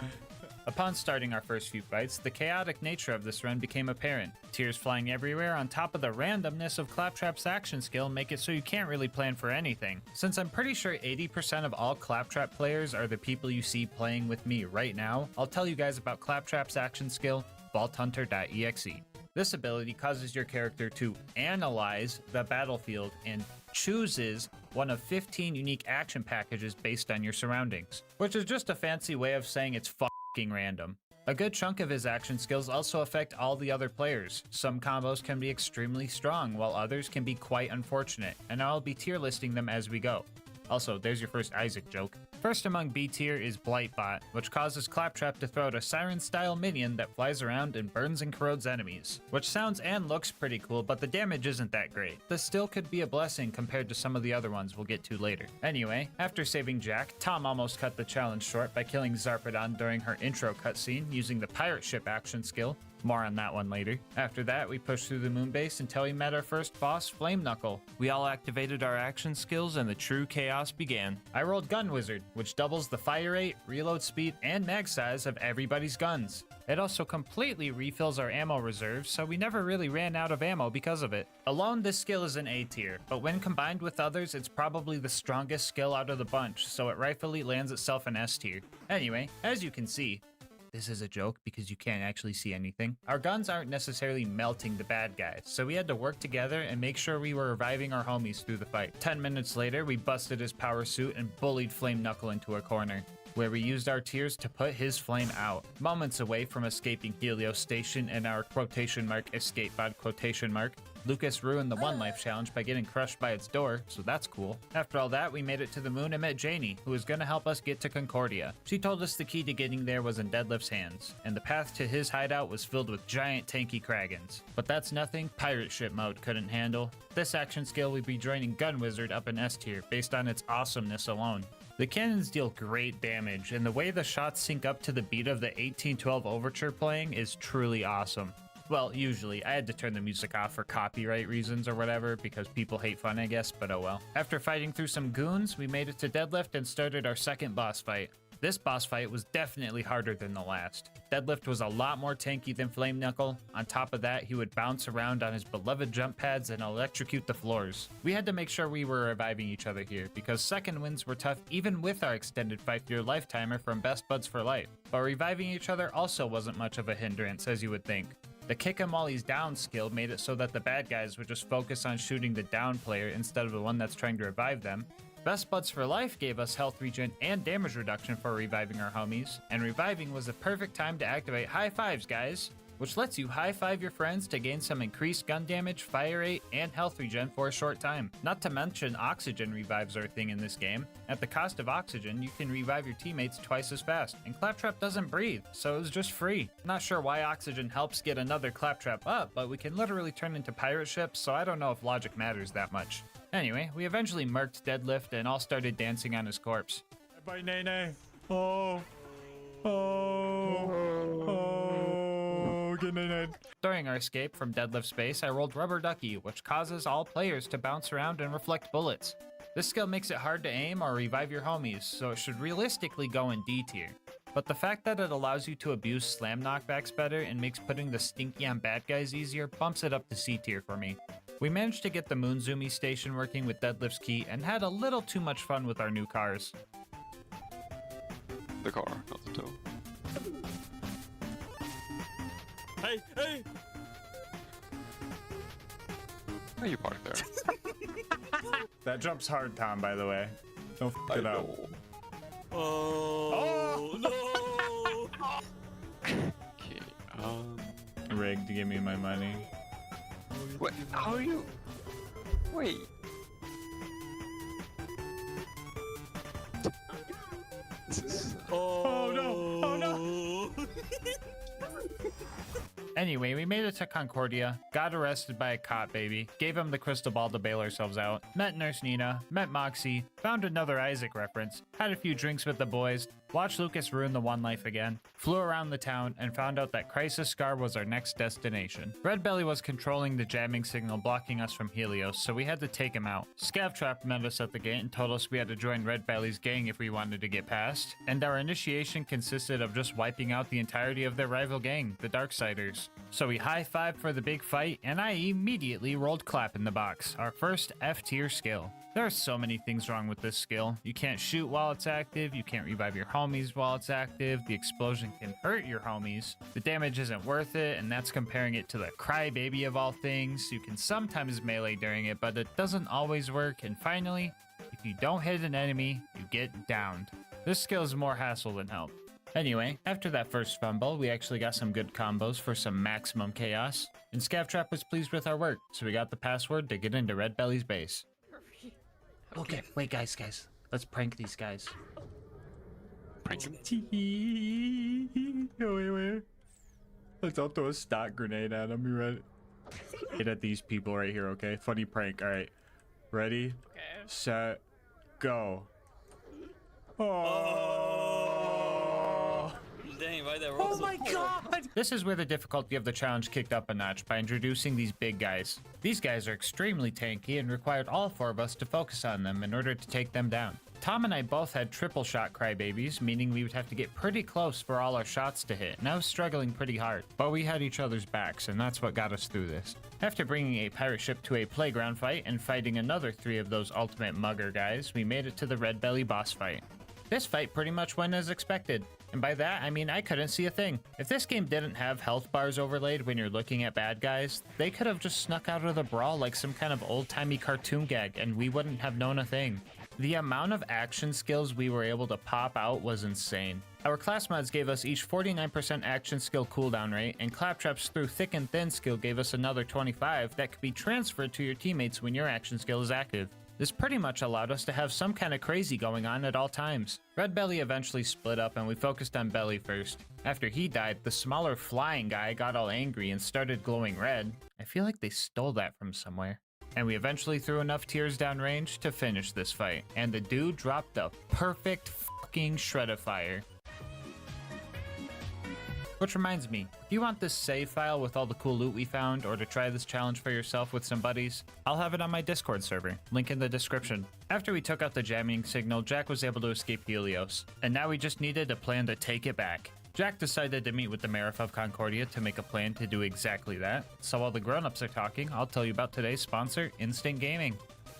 Upon starting our first few fights, the chaotic nature of this run became apparent. Tears flying everywhere on top of the randomness of Claptrap's action skill make it so you can't really plan for anything. Since I'm pretty sure 80% of all Claptrap players are the people you see playing with me right now, I'll tell you guys about Claptrap's action skill, VaultHunter.exe. This ability causes your character to analyze the battlefield and chooses one of 15 unique action packages based on your surroundings, which is just a fancy way of saying it's fucking random. A good chunk of his action skills also affect all the other players. Some combos can be extremely strong, while others can be quite unfortunate, and I'll be tier listing them as we go. Also, there's your first Isaac joke. First among B tier is Blightbot, which causes Claptrap to throw out a siren-style minion that flies around and burns and corrodes enemies, which sounds and looks pretty cool, but the damage isn't that great. This still could be a blessing compared to some of the other ones we'll get to later. Anyway, after saving Jack, Tom almost cut the challenge short by killing Zarpedon during her intro cutscene using the pirate ship action skill. More on that one later. After that, we pushed through the moon base until we met our first boss, Flame Knuckle. We all activated our action skills and the true chaos began. I rolled Gun Wizard, which doubles the fire rate, reload speed, and mag size of everybody's guns. It also completely refills our ammo reserves, so we never really ran out of ammo because of it. Alone, this skill is an A tier, but when combined with others, it's probably the strongest skill out of the bunch, so it rightfully lands itself an S tier. Anyway, as you can see, this is a joke because you can't actually see anything. Our guns aren't necessarily melting the bad guys, so we had to work together and make sure we were reviving our homies through the fight. 10 minutes later, we busted his power suit and bullied Flame Knuckle into a corner, where we used our tears to put his flame out. Moments away from escaping Helios Station and our quotation mark escape pod quotation mark, Lucas ruined the One Life challenge by getting crushed by its door, so that's cool. After all that, we made it to the moon and met Janie, who was gonna help us get to Concordia. She told us the key to getting there was in Deadlift's hands, and the path to his hideout was filled with giant tanky Kragans. But that's nothing pirate ship mode couldn't handle. This action skill will be joining Gun Wizard up in S tier based on its awesomeness alone. The cannons deal great damage, and the way the shots sync up to the beat of the 1812 overture playing is truly awesome. Well, usually. I had to turn the music off for copyright reasons or whatever, because people hate fun, I guess, but oh well. After fighting through some goons, we made it to Deadlift and started our second boss fight. This boss fight was definitely harder than the last. Deadlift was a lot more tanky than Flame Knuckle. On top of that, he would bounce around on his beloved jump pads and electrocute the floors. We had to make sure we were reviving each other here, because second wins were tough even with our extended 5-year lifetimer from Best Buds for Life. But reviving each other also wasn't much of a hindrance, as you would think. The kick 'em while he's down skill made it so that the bad guys would just focus on shooting the down player instead of the one that's trying to revive them. Best Buds for Life gave us health regen and damage reduction for reviving our homies, and reviving was the perfect time to activate High Fives, guys, which lets you high-five your friends to gain some increased gun damage, fire rate, and health regen for a short time. Not to mention oxygen revives are a thing in this game. At the cost of oxygen, you can revive your teammates twice as fast, and Claptrap doesn't breathe, so it was just free. Not sure why oxygen helps get another Claptrap up, but we can literally turn into pirate ships, so I don't know if logic matters that much. Anyway, we eventually murked Deadlift and all started dancing on his corpse. Bye, Nene. Oh. Get Nene. During our escape from Deadlift's base, I rolled Rubber Ducky, which causes all players to bounce around and reflect bullets. This skill makes it hard to aim or revive your homies, so it should realistically go in D tier. But the fact that it allows you to abuse slam knockbacks better and makes putting the stinky on bad guys easier bumps it up to C tier for me. We managed to get the Moonzoomy station working with Deadlift's key and had a little too much fun with our new cars. The car, not the tow. Hey, hey! Why are you parked there? That jump's hard, Tom, by the way. Don't f it up. Oh, no! Okay, Rigged to give me my money. What? How are you? Wait. This is... Oh, no! Oh, no! Anyway, we made it to Concordia, got arrested by a cop baby, gave him the crystal ball to bail ourselves out, met Nurse Nina, met Moxie, found another Isaac reference, had a few drinks with the boys, watched Lucas ruin the One Life again, flew around the town, and found out that Crisis Scar was our next destination. Red Belly was controlling the jamming signal blocking us from Helios, so we had to take him out. Scavtrap met us at the gate and told us we had to join Red Belly's gang if we wanted to get past, and our initiation consisted of just wiping out the entirety of their rival gang, the Darksiders. So we high-fived for the big fight, and I immediately rolled Clap in the box, our first F-tier skill. There are so many things wrong with this skill. You can't shoot while it's active, you can't revive your homies while it's active, the explosion can hurt your homies, the damage isn't worth it, and that's comparing it to the crybaby of all things. You can sometimes melee during it, but it doesn't always work, and finally, if you don't hit an enemy, you get downed. This skill is more hassle than help. Anyway, after that first fumble, we actually got some good combos for some maximum chaos, and Scavtrap was pleased with our work, so we got the password to get into Red Belly's base. Okay, wait guys, let's prank these guys. Prank him. Wait. Let's all throw a stock grenade at him. You ready? Hit at these people right here, okay? Funny prank. All right. Ready? Okay. Set. Go. Oh. Dang, why that roll Oh so my poor? god! This is where the difficulty of the challenge kicked up a notch by introducing these big guys. These guys are extremely tanky and required all four of us to focus on them in order to take them down. Tom and I both had triple shot crybabies, meaning we would have to get pretty close for all our shots to hit, and I was struggling pretty hard. But we had each other's backs, and that's what got us through this. After bringing a pirate ship to a playground fight and fighting another 3 of those ultimate mugger guys, we made it to the Red Belly boss fight. This fight pretty much went as expected, and by that I mean I couldn't see a thing. If this game didn't have health bars overlaid when you're looking at bad guys, they could have just snuck out of the brawl like some kind of old-timey cartoon gag and we wouldn't have known a thing. The amount of action skills we were able to pop out was insane. Our class mods gave us each 49% action skill cooldown rate, and Claptrap's through thick and thin skill gave us another 25 that could be transferred to your teammates when your action skill is active. This pretty much allowed us to have some kind of crazy going on at all times. Red Belly eventually split up and we focused on Belly first. After he died, the smaller flying guy got all angry and started glowing red. I feel like they stole that from somewhere. And we eventually threw enough tears down range to finish this fight. And the dude dropped the perfect fucking Shredifier. Which reminds me, if you want this save file with all the cool loot we found, or to try this challenge for yourself with some buddies, I'll have it on my Discord server, link in the description. After we took out the jamming signal, Jack was able to escape Helios, and now we just needed a plan to take it back. Jack decided to meet with the Mayor of Concordia to make a plan to do exactly that, so while the grown-ups are talking, I'll tell you about today's sponsor, Instant Gaming.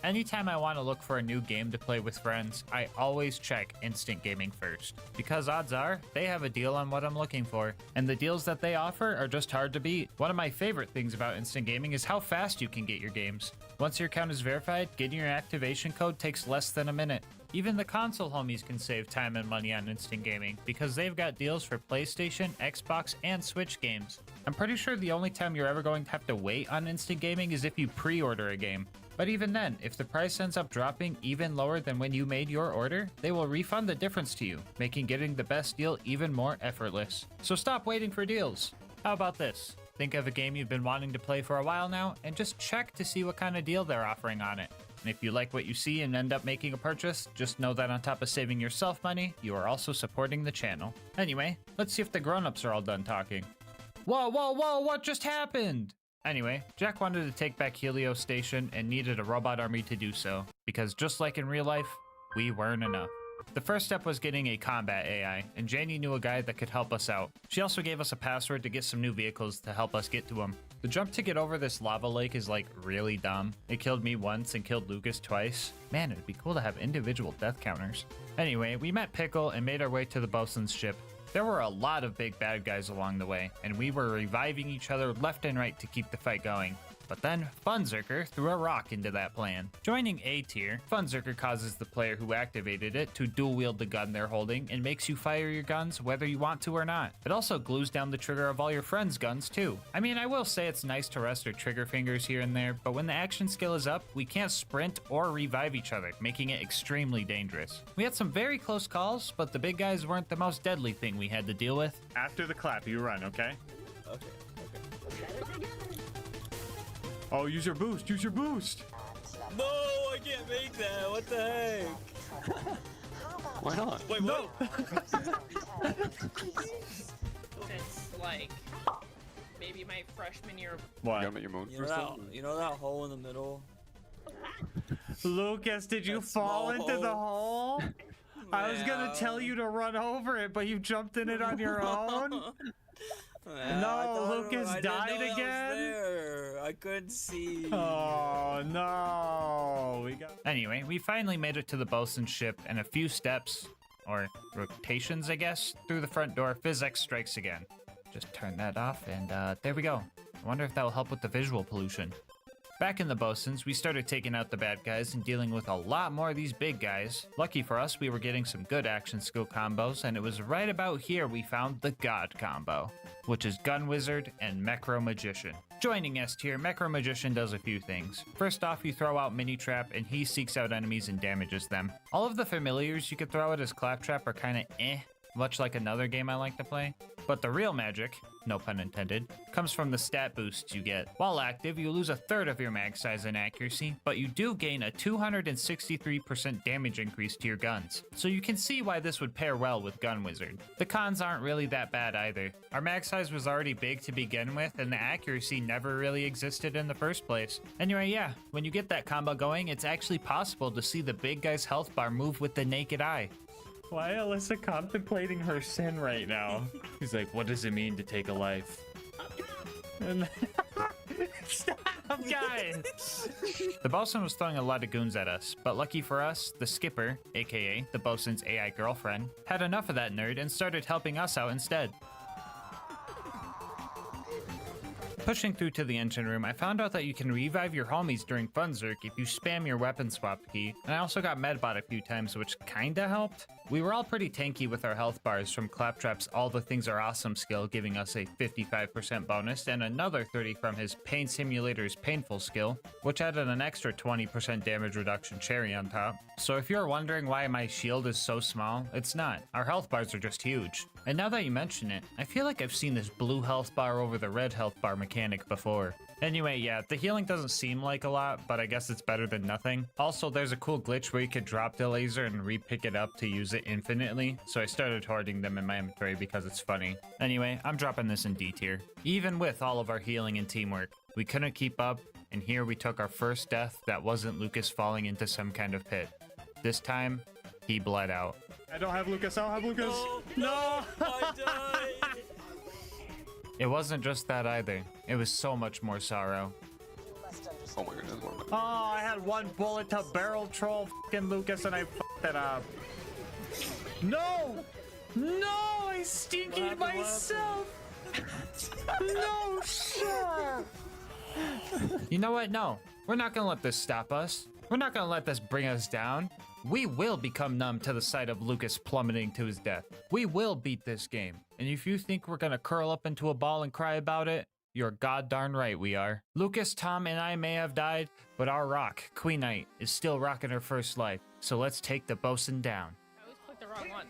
Anytime I want to look for a new game to play with friends, I always check Instant Gaming first, because odds are they have a deal on what I'm looking for, and the deals that they offer are just hard to beat. One of my favorite things about Instant Gaming is how fast you can get your games. Once your account is verified, getting your activation code takes less than a minute. Even the console homies can save time and money on Instant Gaming because they've got deals for PlayStation, Xbox, and Switch games. I'm pretty sure the only time you're ever going to have to wait on Instant Gaming is if you pre-order a game. But even then, if the price ends up dropping even lower than when you made your order, they will refund the difference to you, making getting the best deal even more effortless. So stop waiting for deals. How about this? Think of a game you've been wanting to play for a while now, and just check to see what kind of deal they're offering on it. And if you like what you see and end up making a purchase, just know that on top of saving yourself money, you are also supporting the channel. Anyway, let's see if the grown-ups are all done talking. Whoa, whoa, whoa, what just happened? Anyway, Jack wanted to take back Helios Station and needed a robot army to do so, because just like in real life, we weren't enough. The first step was getting a combat AI, and Janie knew a guy that could help us out. She also gave us a password to get some new vehicles to help us get to them. The jump to get over this lava lake is like really dumb. It killed me once and killed Lucas twice. Man, it'd be cool to have individual death counters. Anyway, we met Pickle and made our way to the bosun's ship. There were a lot of big bad guys along the way, and we were reviving each other left and right to keep the fight going. But then, Funzerker threw a rock into that plan. Joining A tier, Funzerker causes the player who activated it to dual wield the gun they're holding and makes you fire your guns whether you want to or not. It also glues down the trigger of all your friends' guns too. I mean, I will say it's nice to rest our trigger fingers here and there, but when the action skill is up, we can't sprint or revive each other, making it extremely dangerous. We had some very close calls, but the big guys weren't the most deadly thing we had to deal with. After the clap, you run, okay? Okay. Oh, use your boost, use your boost! No, I can't make that. What the heck? Why not? Wait, no. It's like maybe my freshman year. What? You gotta make your moon first. You know that hole in the middle? Lucas, did you fall into the hole? I was gonna tell you to run over it, but you jumped in it on your own? No, Lucas died again? I couldn't see. Oh, no. Anyway, we finally made it to the bosun's ship, and a few steps, or rotations, I guess, through the front door, physics strikes again. Just turn that off, and there we go. I wonder if that will help with the visual pollution. Back in the bosun's, we started taking out the bad guys and dealing with a lot more of these big guys. Lucky for us, we were getting some good action skill combos, and it was right about here we found the God combo, which is Gun Wizard and Mecro Magician. Joining S tier, Mecro Magician does a few things. First off, you throw out Mini Trap, and he seeks out enemies and damages them. All of the familiars you could throw out as Claptrap are kinda much like another game I like to play. But the real magic, no pun intended, comes from the stat boosts you get. While active, you lose a third of your mag size and accuracy, but you do gain a 263% damage increase to your guns. So you can see why this would pair well with Gun Wizard. The cons aren't really that bad either. Our mag size was already big to begin with, and the accuracy never really existed in the first place. Anyway, yeah, when you get that combo going, it's actually possible to see the big guy's health bar move with the naked eye. Why Alyssa contemplating her sin right now? He's like, what does it mean to take a life? And stop, guys! The bosun was throwing a lot of goons at us, but lucky for us, the skipper, aka the bosun's AI girlfriend, had enough of that nerd and started helping us out instead. Pushing through to the engine room, I found out that you can revive your homies during Funzerk if you spam your weapon swap key, and I also got medbot a few times, which kinda helped. We were all pretty tanky with our health bars from Claptrap's All the Things Are Awesome skill, giving us a 55% bonus, and another 30 from his Pain Simulator's Painful skill, which added an extra 20% damage reduction cherry on top. So if you're wondering why my shield is so small, it's not. Our health bars are just huge. And now that you mention it, I feel like I've seen this blue health bar over the red health bar mechanic before. Anyway, yeah, the healing doesn't seem like a lot, but I guess it's better than nothing. Also, there's a cool glitch where you could drop the laser and re-pick it up to use it infinitely, so I started hoarding them in my inventory because it's funny. Anyway, I'm dropping this in D tier. Even with all of our healing and teamwork, we couldn't keep up, and here we took our first death that wasn't Lucas falling into some kind of pit. This time, he bled out. I don't have Lucas, I don't have Lucas! No! I died! It wasn't just that either. It was so much more sorrow. Oh my goodness, what am I? Oh, I had one bullet to barrel troll fucking Lucas and I fucked it up. No! No! I stinkied myself! No, shit! You know what? No. We're not gonna let this stop us. We're not gonna let this bring us down. We will become numb to the sight of Lucas plummeting to his death. We will beat this game. And if you think we're gonna curl up into a ball and cry about it, you're goddarn right we are. Lucas, Tom, and I may have died, but our rock, Queen Knight, is still rocking her first life. So let's take the bosun down. I always clicked the wrong one.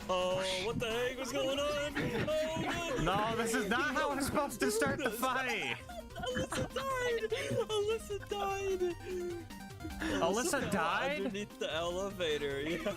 Oh, what the heck was going on? Oh, no. No, this is not how we're supposed to start the fight. Alyssa died! Alyssa died! Alyssa died? Underneath the elevator, yeah.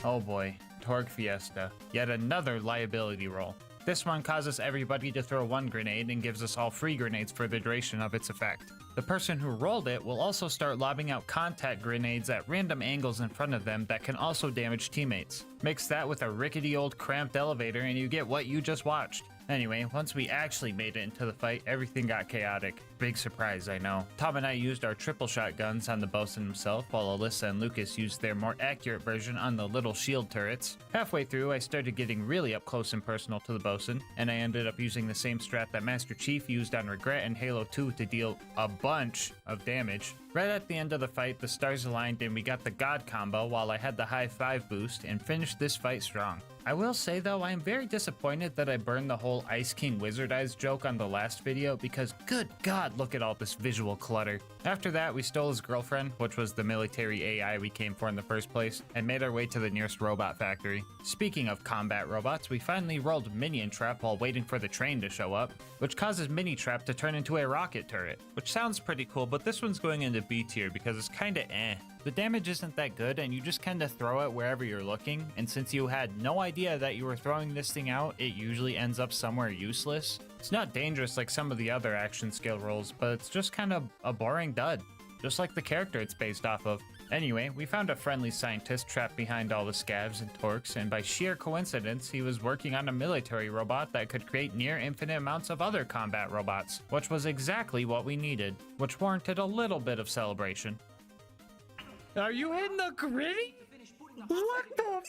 Oh boy, Torg Fiesta. Yet another liability roll. This one causes everybody to throw one grenade and gives us all free grenades for the duration of its effect. The person who rolled it will also start lobbing out contact grenades at random angles in front of them that can also damage teammates. Mix that with a rickety old cramped elevator and you get what you just watched. Anyway, once we actually made it into the fight, everything got chaotic. Big surprise, I know. Tom and I used our triple shot guns on the bosun himself, while Alyssa and Lucas used their more accurate version on the little shield turrets. Halfway through, I started getting really up close and personal to the bosun, and I ended up using the same strat that Master Chief used on Regret and Halo 2 to deal a bunch of damage. Right at the end of the fight, the stars aligned and we got the God combo while I had the high 5 boost and finished this fight strong. I will say though, I am very disappointed that I burned the whole Ice King Wizard Eyes joke on the last video because good god, look at all this visual clutter. After that, we stole his girlfriend, which was the military AI we came for in the first place, and made our way to the nearest robot factory. Speaking of combat robots, we finally rolled Minion Trap while waiting for the train to show up, which causes Mini Trap to turn into a rocket turret, which sounds pretty cool, but this one's going into B tier because it's kinda eh. The damage isn't that good and you just kinda throw it wherever you're looking, and since you had no idea that you were throwing this thing out, it usually ends up somewhere useless. It's not dangerous like some of the other action skill rolls, but it's just kind of a boring dud, just like the character it's based off of. Anyway, we found a friendly scientist trapped behind all the scavs and torques, and by sheer coincidence, he was working on a military robot that could create near infinite amounts of other combat robots, which was exactly what we needed, which warranted a little bit of celebration. Are you hitting the gritty? What the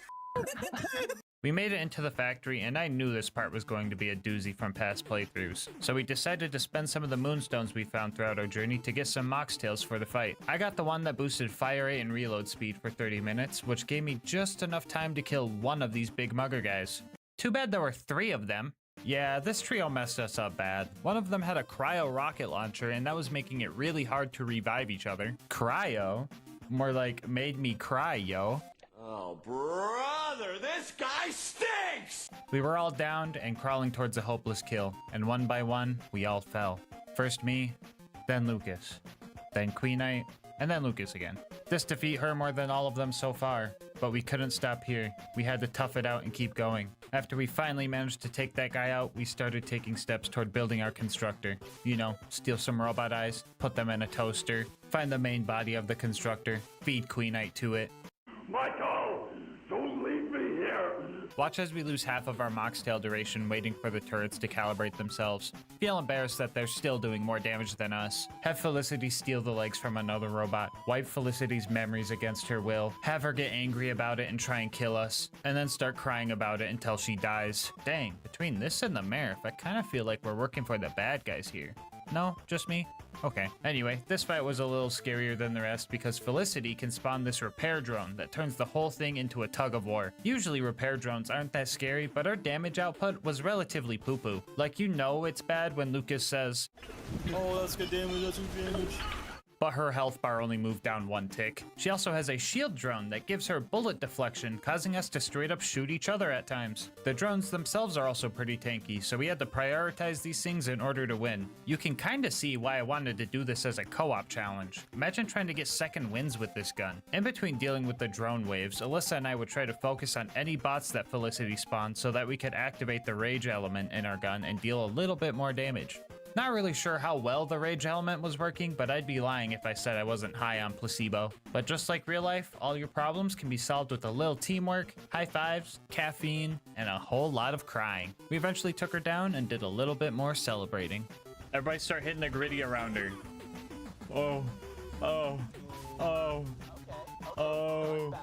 We made it into the factory, and I knew this part was going to be a doozy from past playthroughs. So we decided to spend some of the moonstones we found throughout our journey to get some moxtails for the fight. I got the one that boosted fire rate and reload speed for 30 minutes, which gave me just enough time to kill one of these big mugger guys. Too bad there were 3 of them. Yeah, this trio messed us up bad. One of them had a cryo rocket launcher, and that was making it really hard to revive each other. Cryo? More like made me cry, yo. Oh, brother, this guy stinks! We were all downed and crawling towards a hopeless kill, and one by one, we all fell. First me, then Lucas, then Queen Knight, and then Lucas again. This defeat hurt more than all of them so far, but we couldn't stop here. We had to tough it out and keep going. After we finally managed to take that guy out, we started taking steps toward building our constructor. You know, steal some robot eyes, put them in a toaster, find the main body of the constructor, feed Queen Knight to it. Michael, don't leave me here. Watch as we lose half of our Moxtail duration waiting for the turrets to calibrate themselves. Feel embarrassed that they're still doing more damage than us. Have Felicity steal the legs from another robot. Wipe Felicity's memories against her will. Have her get angry about it and try and kill us. And then start crying about it until she dies. Dang, between this and the Marath, I kind of feel like we're working for the bad guys here. No, just me? Okay. Anyway, this fight was a little scarier than the rest because Felicity can spawn this repair drone that turns the whole thing into a tug of war. Usually repair drones aren't that scary, but our damage output was relatively poo-poo. Like, you know it's bad when Lucas says, "Oh, that's good damage, that's good damage." But her health bar only moved down 1 tick. She also has a shield drone that gives her bullet deflection, causing us to straight up shoot each other at times. The drones themselves are also pretty tanky, so we had to prioritize these things in order to win. You can kinda see why I wanted to do this as a co-op challenge. Imagine trying to get second wins with this gun. In between dealing with the drone waves, Alyssa and I would try to focus on any bots that Felicity spawned so that we could activate the rage element in our gun and deal a little bit more damage. Not really sure how well the rage element was working, but I'd be lying if I said I wasn't high on placebo. But just like real life, all your problems can be solved with a little teamwork, high fives, caffeine, and a whole lot of crying. We eventually took her down and did a little bit more celebrating. Everybody start hitting the gritty around her. Oh. Oh. Oh. Oh.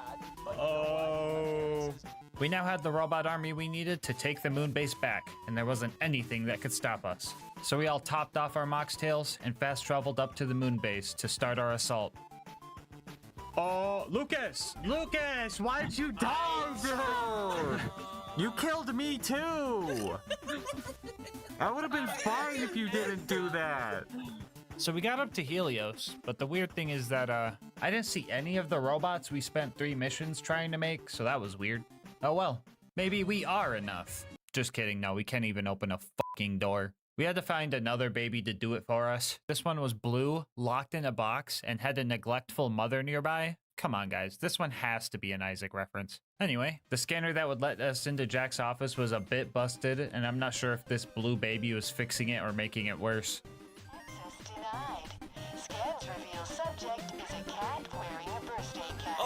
Oh. We now had the robot army we needed to take the moon base back, and there wasn't anything that could stop us. So we all topped off our moxtails and fast traveled up to the moon base to start our assault. Oh, Lucas! Lucas, why'd you die, dude? You killed me too! That would have been fine if you didn't do that. So we got up to Helios, but the weird thing is that I didn't see any of the robots we spent 3 missions trying to make, so that was weird. Oh well, maybe we are enough. Just kidding, no, we can't even open a fucking door. We had to find another baby to do it for us. This one was blue, locked in a box, and had a neglectful mother nearby. Come on, guys, this one has to be an Isaac reference. Anyway, the scanner that would let us into Jack's office was a bit busted, and I'm not sure if this blue baby was fixing it or making it worse. Access denied. Scans reveal subject is a cat wearing a birthday cap.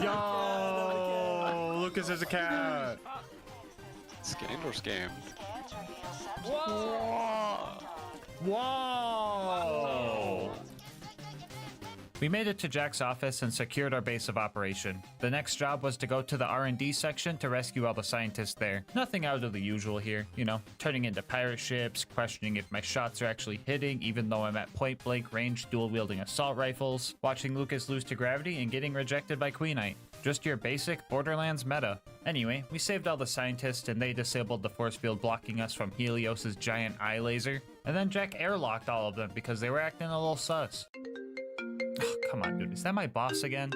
Yo, Lucas is a cat. Scanned or scammed? Scans reveal subject Whoa! We made it to Jack's office and secured our base of operation. The next job was to go to the R&D section to rescue all the scientists there. Nothing out of the usual here, you know, turning into pirate ships, questioning if my shots are actually hitting even though I'm at point blank range dual-wielding assault rifles, watching Lucas lose to gravity and getting rejected by Queenite. Just your basic Borderlands meta. Anyway, we saved all the scientists and they disabled the force field blocking us from Helios's giant eye laser. And then Jack airlocked all of them because they were acting a little sus. Oh, come on, dude. Is that my boss again?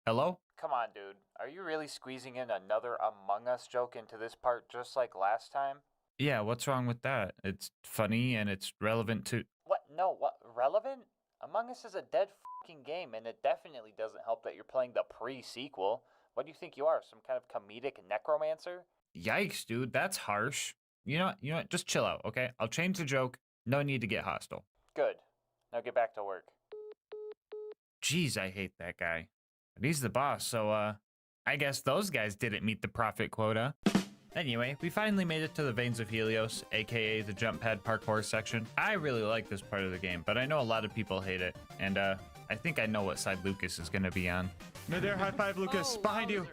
Hello? Come on, dude. Are you really squeezing in another Among Us joke into this part just like last time? Yeah, what's wrong with that? It's funny and it's relevant to... What? No, what? Relevant? Among Us is a dead fucking game, and it definitely doesn't help that you're playing the pre-sequel. What do you think you are, some kind of comedic necromancer? Yikes, dude. That's harsh. You know what? Just chill out, okay? I'll change the joke. No need to get hostile. Good. Now get back to work. Jeez, I hate that guy. But he's the boss, so, I guess those guys didn't meet the profit quota. Anyway, we finally made it to the Veins of Helios, aka the jump pad parkour section. I really like this part of the game, but I know a lot of people hate it. And, I think I know what side Lucas is gonna be on. Mid-air high five, Lucas! Behind you!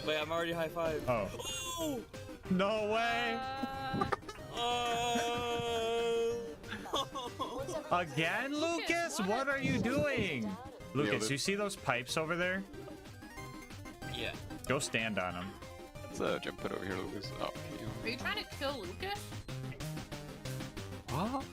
Wait, I'm already high five. Oh. Oh! No way! Again, Lucas? What are you doing? Lucas, you see those pipes over there? Yeah. Go stand on them. Let's jump it over here, Lucas. Oh, Are you trying to kill Lucas? What?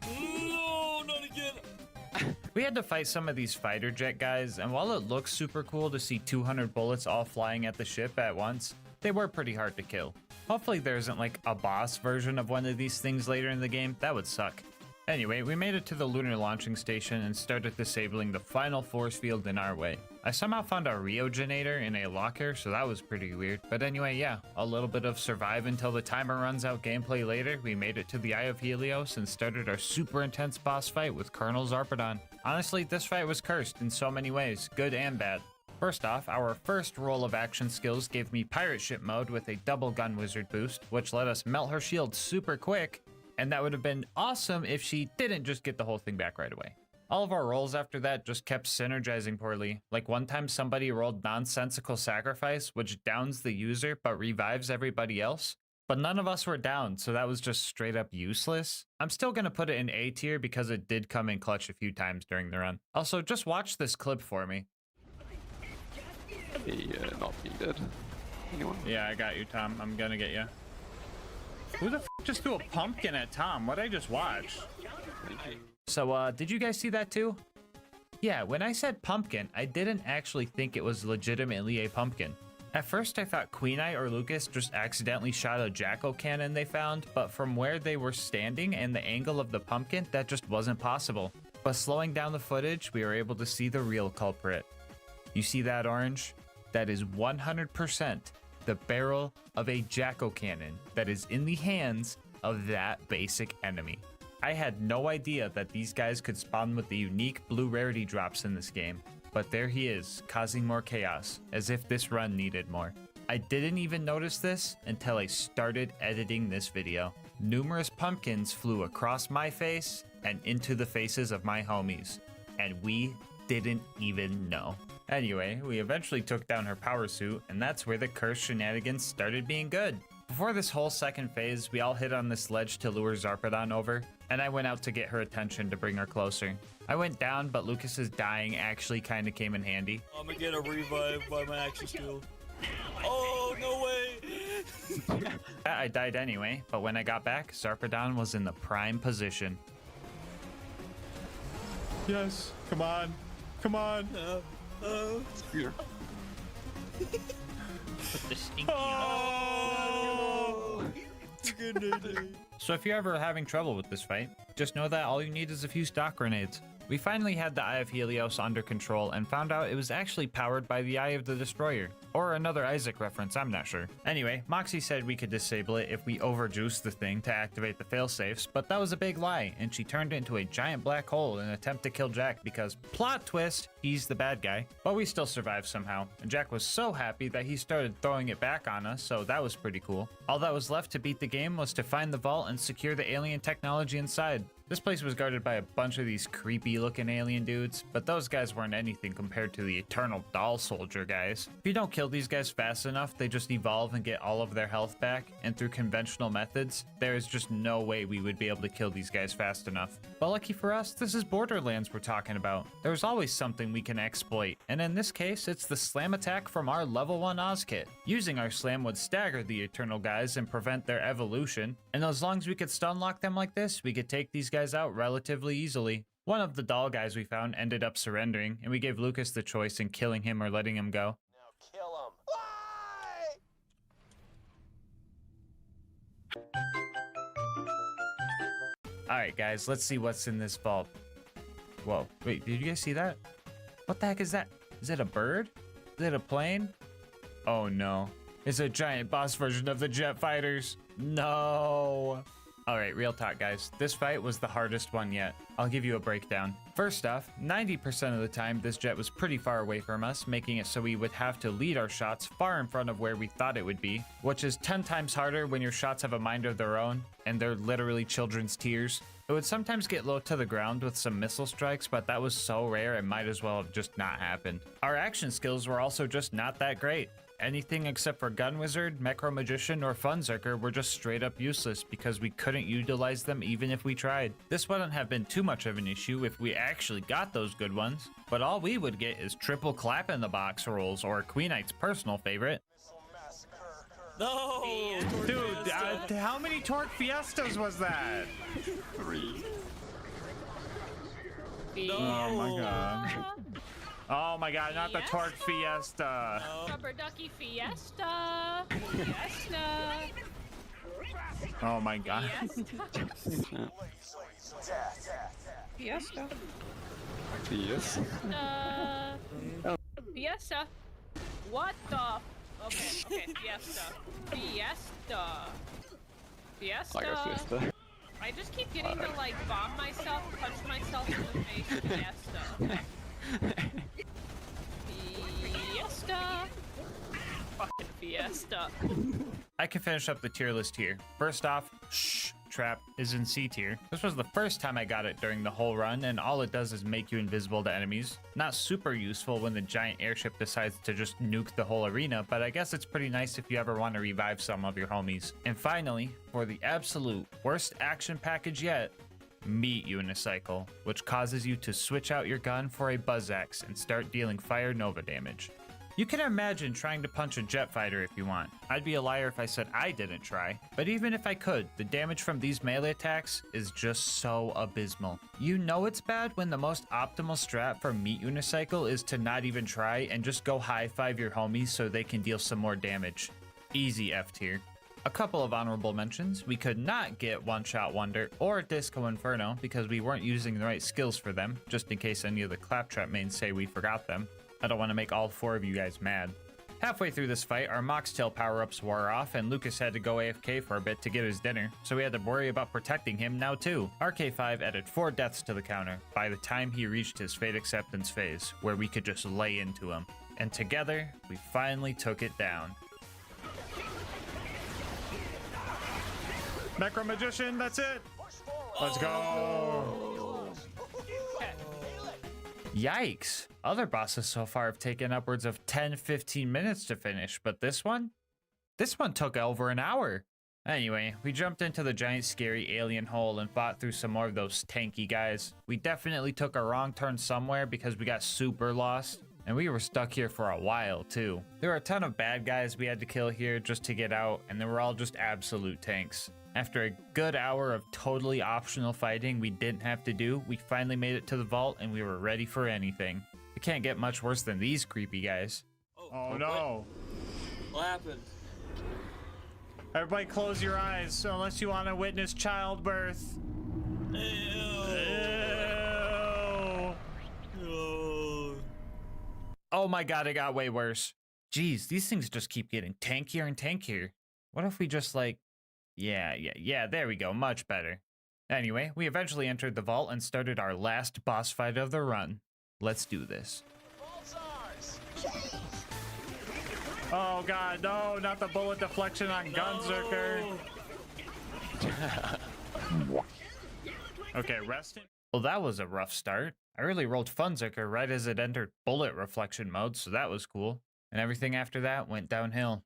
No, not again. We had to fight some of these fighter jet guys, and while it looks super cool to see 200 bullets all flying at the ship at once, they were pretty hard to kill. Hopefully there isn't like a boss version of one of these things later in the game. That would suck. Anyway, we made it to the lunar launching station and started disabling the final force field in our way. I somehow found a Rheogenator in a locker, so that was pretty weird. But anyway, yeah, a little bit of survive until the timer runs out gameplay later. We made it to the Eye of Helios and started our super intense boss fight with Colonel Zarpedon. Honestly, this fight was cursed in so many ways, good and bad. First off, our first roll of action skills gave me pirate ship mode with a double gun wizard boost, which let us melt her shield super quick, and that would have been awesome if she didn't just get the whole thing back right away. All of our rolls after that just kept synergizing poorly. Like one time somebody rolled nonsensical sacrifice, which downs the user but revives everybody else. But none of us were down, so that was just straight up useless. I'm still gonna put it in A tier because it did come in clutch a few times during the run. Also, just watch this clip for me. Not needed. Anyone? Yeah, I got you, Tom. I'm gonna get you. Who the f just threw a pumpkin at Tom? What'd I just watch? So, did you guys see that too? Yeah, when I said pumpkin, I didn't actually think it was legitimately a pumpkin. At first, I thought Queenite or Lucas just accidentally shot a jack-o'-cannon they found, but from where they were standing and the angle of the pumpkin, that just wasn't possible. But slowing down the footage, we were able to see the real culprit. You see that orange? That is 100% the barrel of a jack-o'-cannon that is in the hands of that basic enemy. I had no idea that these guys could spawn with the unique blue rarity drops in this game, but there he is, causing more chaos, as if this run needed more. I didn't even notice this until I started editing this video. Numerous pumpkins flew across my face and into the faces of my homies, and we didn't even know. Anyway, we eventually took down her power suit, and that's where the curse shenanigans started being good. Before this whole second phase, we all hid on this ledge to lure Zarpedon over, and I went out to get her attention to bring her closer. I went down, but Lucas's dying actually kind of came in handy. I'm gonna get a revive by my action skill. Oh, no way! I died anyway, but when I got back, Zarpedon was in the prime position. Yes, come on. Come on. Here. Put the stinky So if you're ever having trouble with this fight, just know that all you need is a few stock grenades. We finally had the Eye of Helios under control and found out it was actually powered by the Eye of the Destroyer. Or another Isaac reference, I'm not sure. Anyway, Moxie said we could disable it if we overjuiced the thing to activate the failsafes, but that was a big lie, and she turned it into a giant black hole in an attempt to kill Jack because, plot twist, he's the bad guy. But we still survived somehow, and Jack was so happy that he started throwing it back on us, so that was pretty cool. All that was left to beat the game was to find the vault and secure the alien technology inside. This place was guarded by a bunch of these creepy looking alien dudes, but those guys weren't anything compared to the Eternal Doll Soldier guys. If you don't kill these guys fast enough, they just evolve and get all of their health back, and through conventional methods, there is just no way we would be able to kill these guys fast enough. But lucky for us, this is Borderlands we're talking about. There's always something we can exploit, and in this case, it's the slam attack from our level 1 Oz kit. Using our slam would stagger the Eternal guys and prevent their evolution, and as long as we could stun lock them like this, we could take these guys out relatively easily. One of the doll guys we found ended up surrendering, and we gave Lucas the choice in killing him or letting him go. Now kill him. Alright guys, let's see what's in this vault. Whoa, wait, did you guys see that? What the heck is that? Is it a bird? Is it a plane? Oh no. It's a giant boss version of the jet fighters. No. Alright, real talk guys, this fight was the hardest one yet. I'll give you a breakdown. First off, 90% of the time this jet was pretty far away from us, making it so we would have to lead our shots far in front of where we thought it would be, which is 10 times harder when your shots have a mind of their own, and they're literally children's tears. It would sometimes get low to the ground with some missile strikes, but that was so rare it might as well have just not happened. Our action skills were also just not that great. Anything except for Gun Wizard, Mecro Magician, or Funzerker were just straight up useless because we couldn't utilize them even if we tried. This wouldn't have been too much of an issue if we actually got those good ones, but all we would get is triple clap in the box rolls, or Queenite's personal favorite. No! Dude, how many Torque Fiestas was that? 3. No. Oh my god. Oh my god, not the Torque Fiesta. Rubber Ducky Fiesta. Fiesta. Oh my god. Fiesta. Yes. Fiesta. What the? Okay, Fiesta. Fiesta. Fiesta. I got Fiesta. I just keep getting to like bomb myself, punch myself in the face. Fiesta. Fiesta. Fucking Fiesta. I can finish up the tier list here. First off, shh, Trap is in C tier. This was the first time I got it during the whole run, and all it does is make you invisible to enemies. Not super useful when the giant airship decides to just nuke the whole arena, but I guess it's pretty nice if you ever want to revive some of your homies. And finally, for the absolute worst action package yet, Meat Unicycle, which causes you to switch out your gun for a Buzz Axe and start dealing fire nova damage. You can imagine trying to punch a jet fighter if you want. I'd be a liar if I said I didn't try, but even if I could, the damage from these melee attacks is just so abysmal. You know it's bad when the most optimal strat for Meat Unicycle is to not even try and just go high-five your homies so they can deal some more damage. Easy F tier. A couple of honorable mentions. We could not get One Shot Wonder or Disco Inferno because we weren't using the right skills for them, just in case any of the Claptrap mains say we forgot them. I don't want to make all 4 of you guys mad. Halfway through this fight, our Moxtail power-ups wore off, and Lucas had to go AFK for a bit to get his dinner, so we had to worry about protecting him now too. RK5 added 4 deaths to the counter by the time he reached his Fate Acceptance phase, where we could just lay into him. And together, we finally took it down. Necro Magician, that's it. Let's go. Yikes. Other bosses so far have taken upwards of 10-15 minutes to finish, but this one took over an hour. Anyway, we jumped into the giant scary alien hole and fought through some more of those tanky guys. We definitely took a wrong turn somewhere because we got super lost, and we were stuck here for a while too. There were a ton of bad guys we had to kill here just to get out, and they were all just absolute tanks. After a good hour of totally optional fighting we didn't have to do, we finally made it to the vault and we were ready for anything. It can't get much worse than these creepy guys. Oh no. What happened? Everybody close your eyes unless you want to witness childbirth. Ew. Ew. Oh my god, it got way worse. Jeez, these things just keep getting tankier and tankier. What if we just like... Yeah, there we go, much better. Anyway, we eventually entered the vault and started our last boss fight of the run. Let's do this. Oh god, no, not the bullet deflection on Gunzerker. Okay, resting. Well, that was a rough start. I really rolled Funzerker right as it entered bullet reflection mode, so that was cool. And everything after that went downhill.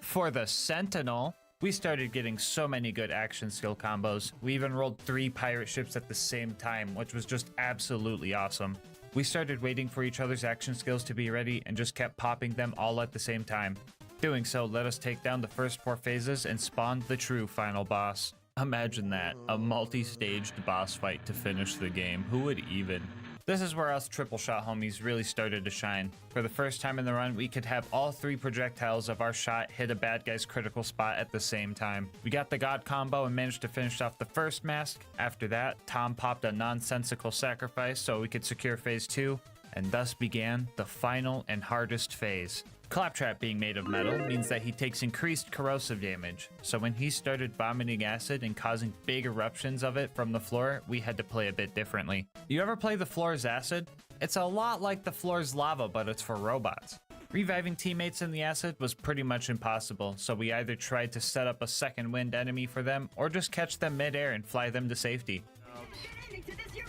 For the Sentinel, we started getting so many good action skill combos. We even rolled 3 pirate ships at the same time, which was just absolutely awesome. We started waiting for each other's action skills to be ready and just kept popping them all at the same time. Doing so let us take down the first 4 phases and spawned the true final boss. Imagine that, a multi-staged boss fight to finish the game. Who would even? This is where us triple shot homies really started to shine. For the first time in the run, we could have all 3 projectiles of our shot hit a bad guy's critical spot at the same time. We got the God combo and managed to finish off the first mask. After that, Tom popped a nonsensical sacrifice so we could secure phase 2, and thus began the final and hardest phase. Claptrap being made of metal means that he takes increased corrosive damage, so when he started vomiting acid and causing big eruptions of it from the floor, we had to play a bit differently. You ever play the floor's acid? It's a lot like the floor's lava, but it's for robots. Reviving teammates in the acid was pretty much impossible, so we either tried to set up a second wind enemy for them, or just catch them mid-air and fly them to safety.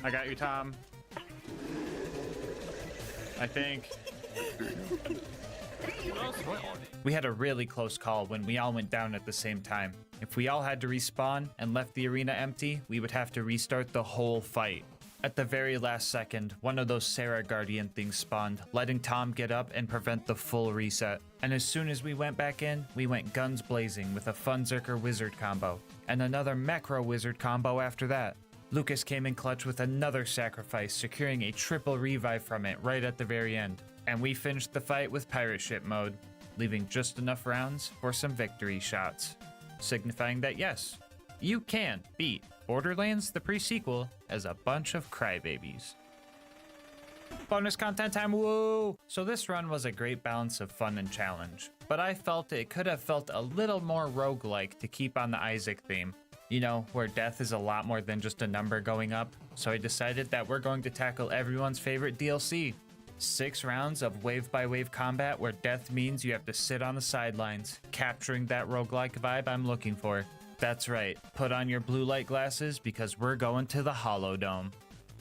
I got you, Tom. I think. We had a really close call when we all went down at the same time. If we all had to respawn and left the arena empty, we would have to restart the whole fight. At the very last second, one of those Sarah Guardian things spawned, letting Tom get up and prevent the full reset. And as soon as we went back in, we went guns blazing with a Funzerker Wizard combo, and another Mecro Wizard combo after that. Lucas came in clutch with another sacrifice, securing a triple revive from it right at the very end. And we finished the fight with pirate ship mode, leaving just enough rounds for some victory shots, signifying that yes, you can beat Borderlands the pre-sequel as a bunch of crybabies. Bonus content time, woo! So this run was a great balance of fun and challenge, but I felt it could have felt a little more roguelike to keep on the Isaac theme. You know, where death is a lot more than just a number going up, so I decided that we're going to tackle everyone's favorite DLC. 6 rounds of wave-by-wave combat where death means you have to sit on the sidelines, capturing that roguelike vibe I'm looking for. That's right, put on your blue light glasses because we're going to the Hollow Dome.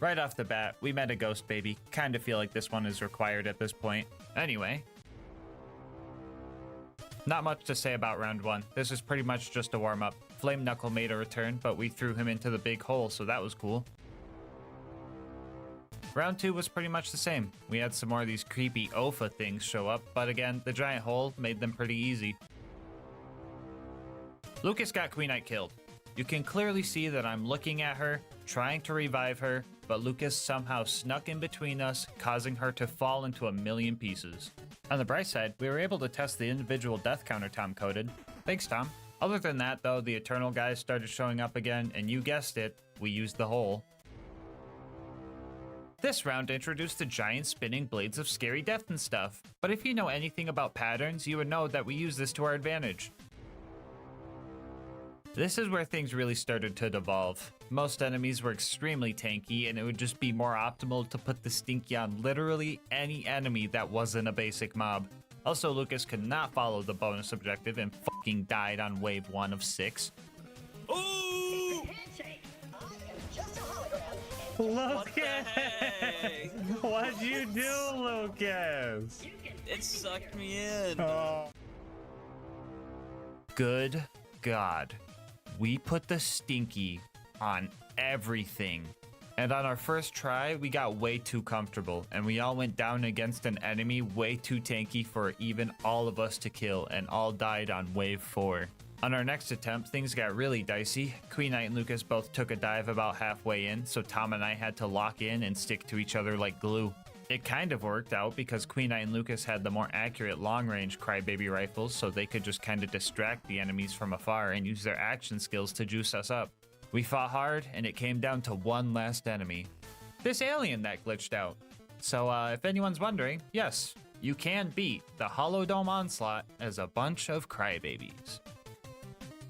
Right off the bat, we met a ghost baby. Kinda feel like this one is required at this point. Anyway. Not much to say about round 1. This is pretty much just a warm-up. Flame Knuckle made a return, but we threw him into the big hole, so that was cool. Round 2 was pretty much the same. We had some more of these creepy Opha things show up, but again, the giant hole made them pretty easy. Lucas got Queen Knight killed. You can clearly see that I'm looking at her, trying to revive her, but Lucas somehow snuck in between us, causing her to fall into a million pieces. On the bright side, we were able to test the individual death counter Tom coded. Thanks, Tom. Other than that, though, the Eternal guys started showing up again, and you guessed it, we used the hole. This round introduced the giant spinning blades of scary death and stuff, but if you know anything about patterns, you would know that we use this to our advantage. This is where things really started to devolve. Most enemies were extremely tanky, and it would just be more optimal to put the Stinky on literally any enemy that wasn't a basic mob. Also, Lucas could not follow the bonus objective and fucking died on wave 1 of 6. Oh! Lucas! What'd you do, Lucas? It sucked me in. Oh. Good God. We put the stinky on everything. And on our first try, we got way too comfortable, and we all went down against an enemy way too tanky for even all of us to kill, and all died on wave 4. On our next attempt, things got really dicey. Queen Knight and Lucas both took a dive about halfway in, so Tom and I had to lock in and stick to each other like glue. It kind of worked out because Queen Knight and Lucas had the more accurate long-range crybaby rifles, so they could just kind of distract the enemies from afar and use their action skills to juice us up. We fought hard, and it came down to one last enemy. This alien that glitched out. So if anyone's wondering, yes, you can beat the Hollow Dome Onslaught as a bunch of crybabies.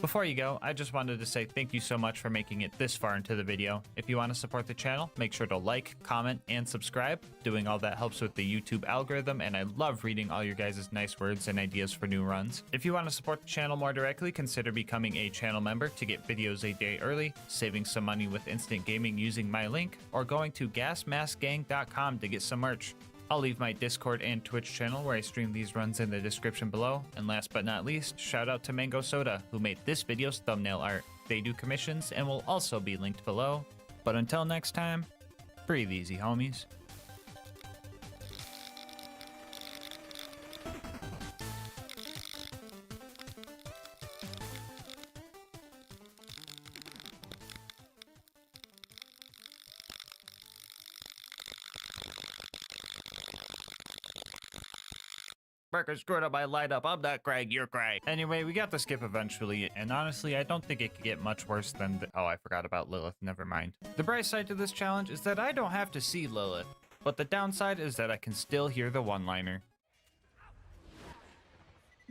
Before you go, I just wanted to say thank you so much for making it this far into the video. If you want to support the channel, make sure to like, comment, and subscribe. Doing all that helps with the YouTube algorithm, and I love reading all your guys' nice words and ideas for new runs. If you want to support the channel more directly, consider becoming a channel member to get videos a day early, saving some money with instant gaming using my link, or going to GASMASK'S.com to get some merch. I'll leave my Discord and Twitch channel where I stream these runs in the description below. And last but not least, shout out to Mango Soda, who made this video's thumbnail art. They do commissions and will also be linked below. But until next time, breathe easy, homies. Burger screwed up my light up. I'm not Craig, you're Craig. Anyway, we got the skip eventually, and honestly, I don't think it could get much worse than oh, I forgot about Lilith, never mind. The bright side to this challenge is that I don't have to see Lilith, but the downside is that I can still hear the one-liner.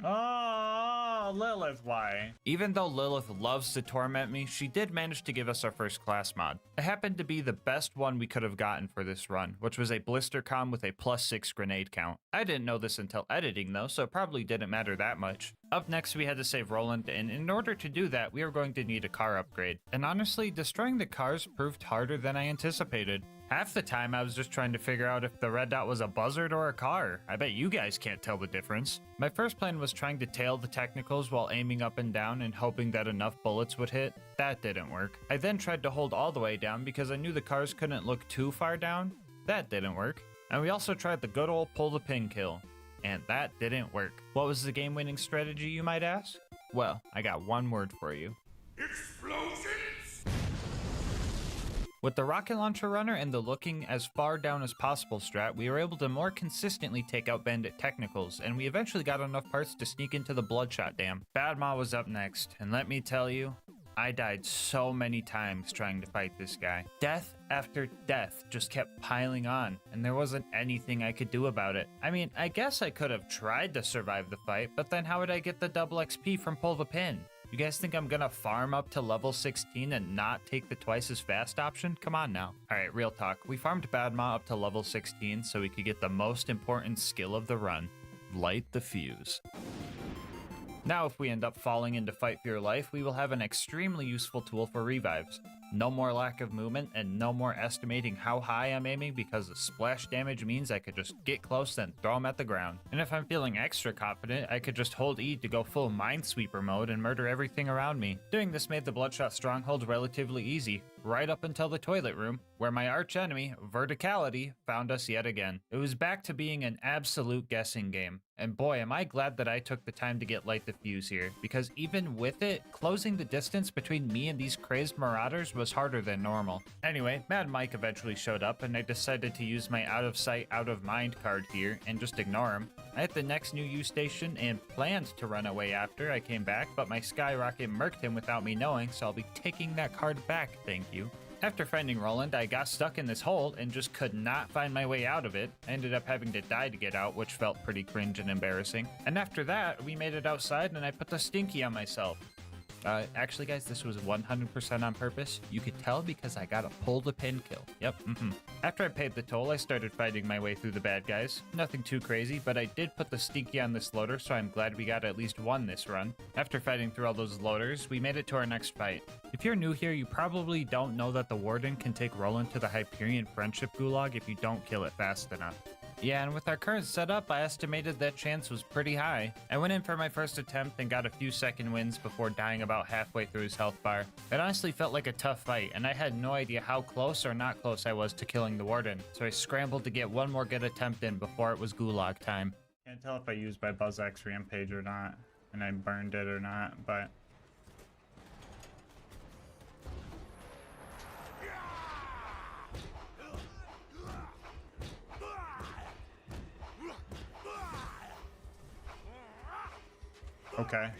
Oh, Lilith, why? Even though Lilith loves to torment me, she did manage to give us our first class mod. It happened to be the best one we could have gotten for this run, which was a blister comm with a +6 grenade count. I didn't know this until editing though, so it probably didn't matter that much. Up next, we had to save Roland, and in order to do that, we were going to need a car upgrade. And honestly, destroying the cars proved harder than I anticipated. Half the time, I was just trying to figure out if the red dot was a buzzard or a car. I bet you guys can't tell the difference. My first plan was trying to tail the technicals while aiming up and down and hoping that enough bullets would hit. That didn't work. I then tried to hold all the way down because I knew the cars couldn't look too far down. That didn't work. And we also tried the good old pull the pin kill. And that didn't work. What was the game-winning strategy, you might ask? Well, I got one word for you. Explosions! With the rocket launcher runner and the looking as far down as possible strat, we were able to more consistently take out bandit technicals, and we eventually got enough parts to sneak into the Bloodshot Dam. Badma was up next, and let me tell you, I died so many times trying to fight this guy. Death after death just kept piling on, and there wasn't anything I could do about it. I mean, I guess I could have tried to survive the fight, but then how would I get the double XP from pull the pin? You guys think I'm gonna farm up to level 16 and not take the twice as fast option? Come on now. Alright, real talk. We farmed Badma up to level 16 so we could get the most important skill of the run. Light the fuse. Now if we end up falling into fight for your life, we will have an extremely useful tool for revives. No more lack of movement and no more estimating how high I'm aiming because the splash damage means I could just get close and throw them at the ground. And if I'm feeling extra confident, I could just hold E to go full Minesweeper mode and murder everything around me. Doing this made the Bloodshot Stronghold relatively easy, right up until the toilet room, where my arch enemy, Verticality, found us yet again. It was back to being an absolute guessing game. And boy, am I glad that I took the time to get Light the Fuse here, because even with it, closing the distance between me and these crazed marauders was harder than normal. Anyway, Mad Mike eventually showed up, and I decided to use my out of sight, out of mind card here and just ignore him. I hit the next new U station and planned to run away after I came back, but my Skyrocket murked him without me knowing, so I'll be taking that card back, thank you. After finding Roland, I got stuck in this hole and just could not find my way out of it. I ended up having to die to get out, which felt pretty cringe and embarrassing. And after that, we made it outside and I put the stinky on myself. Actually, guys, this was 100% on purpose. You could tell because I got a pull-to-pin kill. Yep, After I paid the toll, I started fighting my way through the bad guys. Nothing too crazy, but I did put the stinky on this loader, so I'm glad we got at least one this run. After fighting through all those loaders, we made it to our next fight. If you're new here, you probably don't know that the Warden can take Roland to the Hyperion Friendship Gulag if you don't kill it fast enough. Yeah, and with our current setup, I estimated that chance was pretty high. I went in for my first attempt and got a few second wins before dying about halfway through his health bar. It honestly felt like a tough fight, and I had no idea how close or not close I was to killing the Warden, so I scrambled to get one more good attempt in before it was Gulag time. Can't tell if I used my BuzzX Rampage or not, and I burned it or not, but... Okay.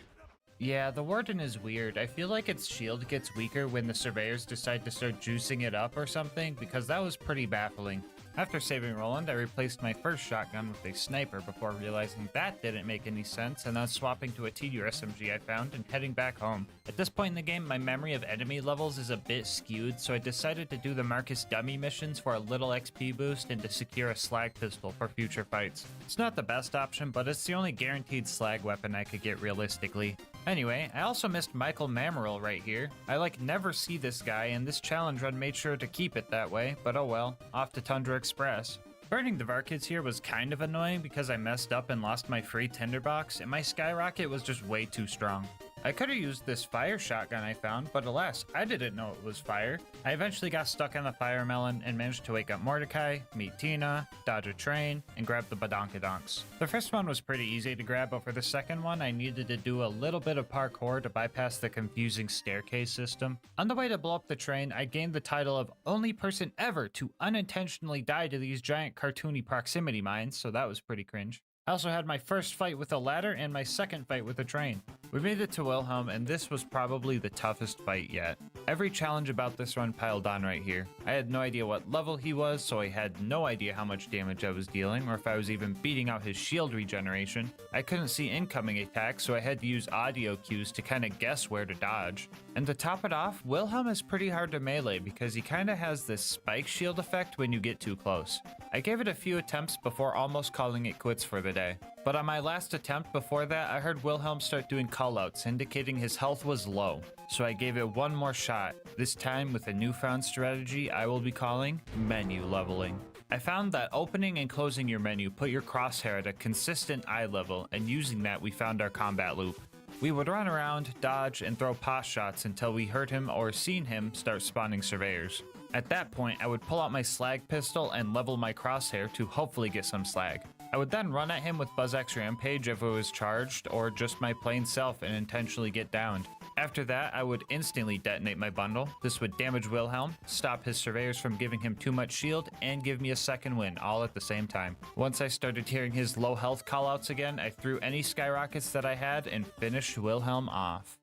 Yeah, the Warden is weird. I feel like its shield gets weaker when the surveyors decide to start juicing it up or something, because that was pretty baffling. After saving Roland, I replaced my first shotgun with a sniper before realizing that didn't make any sense, and then swapping to a TU SMG I found and heading back home. At this point in the game, my memory of enemy levels is a bit skewed, so I decided to do the Marcus dummy missions for a little XP boost and to secure a slag pistol for future fights. It's not the best option, but it's the only guaranteed slag weapon I could get realistically. Anyway, I also missed Michael Mamerl right here. I never see this guy, and this challenge run made sure to keep it that way, but oh well, off to Tundra Express. Burning the Varkids here was kind of annoying because I messed up and lost my free tinderbox, and my skyrocket was just way too strong. I could have used this fire shotgun I found, but alas, I didn't know it was fire. I eventually got stuck on the fire melon and managed to wake up Mordecai, meet Tina, dodge a train, and grab the badonkadonks. The first one was pretty easy to grab, but for the second one, I needed to do a little bit of parkour to bypass the confusing staircase system. On the way to blow up the train, I gained the title of only person ever to unintentionally die to these giant cartoony proximity mines, so that was pretty cringe. I also had my first fight with a ladder and my second fight with a train. We made it to Wilhelm, and this was probably the toughest fight yet. Every challenge about this run piled on right here. I had no idea what level he was, so I had no idea how much damage I was dealing, or if I was even beating out his shield regeneration. I couldn't see incoming attacks, so I had to use audio cues to kinda guess where to dodge. And to top it off, Wilhelm is pretty hard to melee because he kinda has this spike shield effect when you get too close. I gave it a few attempts before almost calling it quits for the day. But on my last attempt before that, I heard Wilhelm start doing callouts, indicating his health was low. So I gave it one more shot, this time with a newfound strategy I will be calling menu leveling. I found that opening and closing your menu put your crosshair at a consistent eye level, and using that we found our combat loop. We would run around, dodge, and throw pos shots until we heard him or seen him start spawning surveyors. At that point, I would pull out my slag pistol and level my crosshair to hopefully get some slag. I would then run at him with BuzzX Rampage if it was charged, or just my plain self and intentionally get downed. After that, I would instantly detonate my bundle. This would damage Wilhelm, stop his surveyors from giving him too much shield, and give me a second win, all at the same time. Once I started hearing his low health callouts again, I threw any skyrockets that I had and finished Wilhelm off.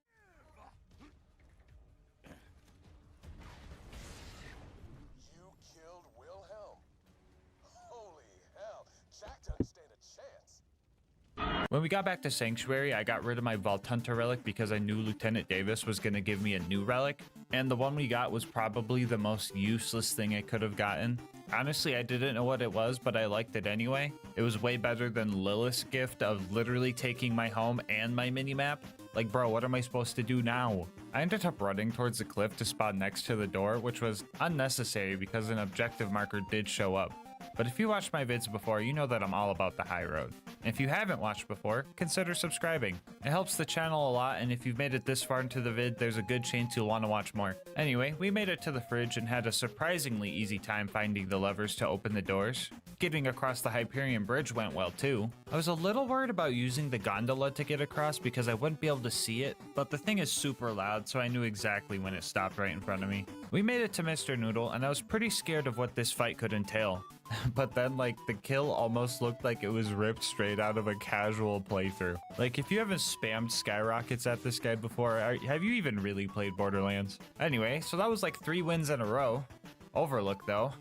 When we got back to Sanctuary, I got rid of my Valtunta relic because I knew Lieutenant Davis was going to give me a new relic, and the one we got was probably the most useless thing I could have gotten. Honestly, I didn't know what it was, but I liked it anyway. It was way better than Lilith's gift of literally taking my home and my minimap. Like, bro, what am I supposed to do now? I ended up running towards the cliff to spawn next to the door, which was unnecessary because an objective marker did show up. But if you watched my vids before, you know that I'm all about the high road. And if you haven't watched before, consider subscribing. It helps the channel a lot, and if you've made it this far into the vid, there's a good chance you'll want to watch more. Anyway, we made it to the fridge and had a surprisingly easy time finding the levers to open the doors. Getting across the Hyperion Bridge went well too. I was a little worried about using the gondola to get across because I wouldn't be able to see it, but the thing is super loud, so I knew exactly when it stopped right in front of me. We made it to Mr. Noodle, and I was pretty scared of what this fight could entail. But then, the kill almost looked like it was ripped straight out of a casual playthrough. If you haven't spammed skyrockets at this guy before, have you even really played Borderlands? Anyway, so that was 3 wins in a row. Overlook, though.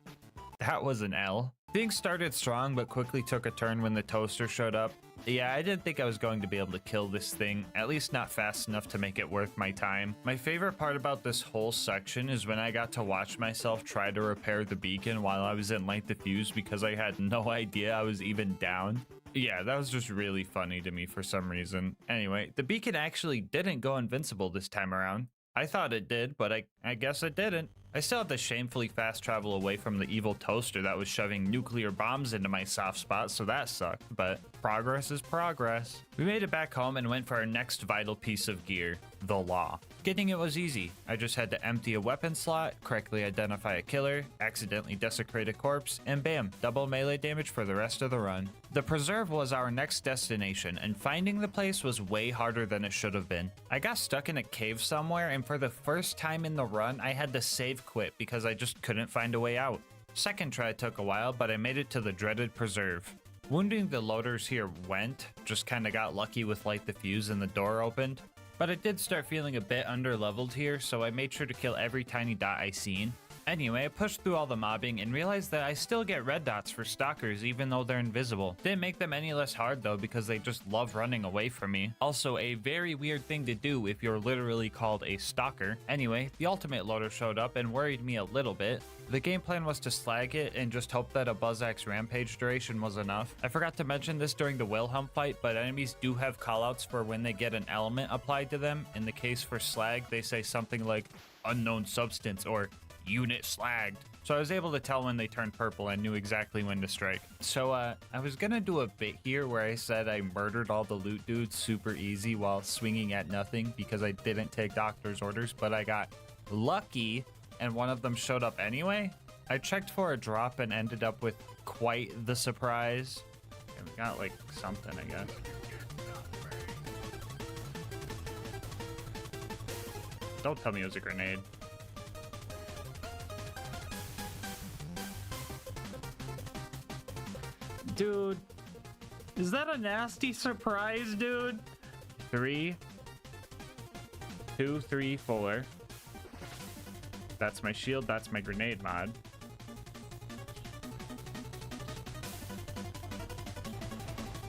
That was an L. Things started strong, but quickly took a turn when the toaster showed up. Yeah, I didn't think I was going to be able to kill this thing, at least not fast enough to make it worth my time. My favorite part about this whole section is when I got to watch myself try to repair the beacon while I was in Light the Fuse because I had no idea I was even down. Yeah, that was just really funny to me for some reason. Anyway, the beacon actually didn't go invincible this time around. I thought it did, but I guess it didn't. I still had to shamefully fast travel away from the evil toaster that was shoving nuclear bombs into my soft spot, so that sucked, but progress is progress. We made it back home and went for our next vital piece of gear, the law. Getting it was easy. I just had to empty a weapon slot, correctly identify a killer, accidentally desecrate a corpse, and bam, double melee damage for the rest of the run. The preserve was our next destination, and finding the place was way harder than it should have been. I got stuck in a cave somewhere, and for the first time in the run, I had to save quit because I just couldn't find a way out. Second try took a while, but I made it to the dreaded preserve. Wounding the loaders here went, just kinda got lucky with Light the Fuse and the door opened. But I did start feeling a bit under-leveled here, so I made sure to kill every tiny dot I seen. Anyway, I pushed through all the mobbing and realized that I still get red dots for stalkers even though they're invisible. Didn't make them any less hard though because they just love running away from me. Also, a very weird thing to do if you're literally called a stalker. Anyway, the ultimate loader showed up and worried me a little bit. The game plan was to slag it and just hope that a Buzzax rampage duration was enough. I forgot to mention this during the Wilhelm fight, but enemies do have callouts for when they get an element applied to them. In the case for slag, they say something like unknown substance or unit slagged. So I was able to tell when they turned purple and knew exactly when to strike. So I was gonna do a bit here where I said I murdered all the loot dudes super easy while swinging at nothing because I didn't take doctor's orders, but I got lucky and one of them showed up anyway. I checked for a drop and ended up with quite the surprise. Okay, we got like something, I guess. Don't tell me it was a grenade. Dude, is that a nasty surprise, dude? 3, 2, 3, 4. That's my shield, that's my grenade mod.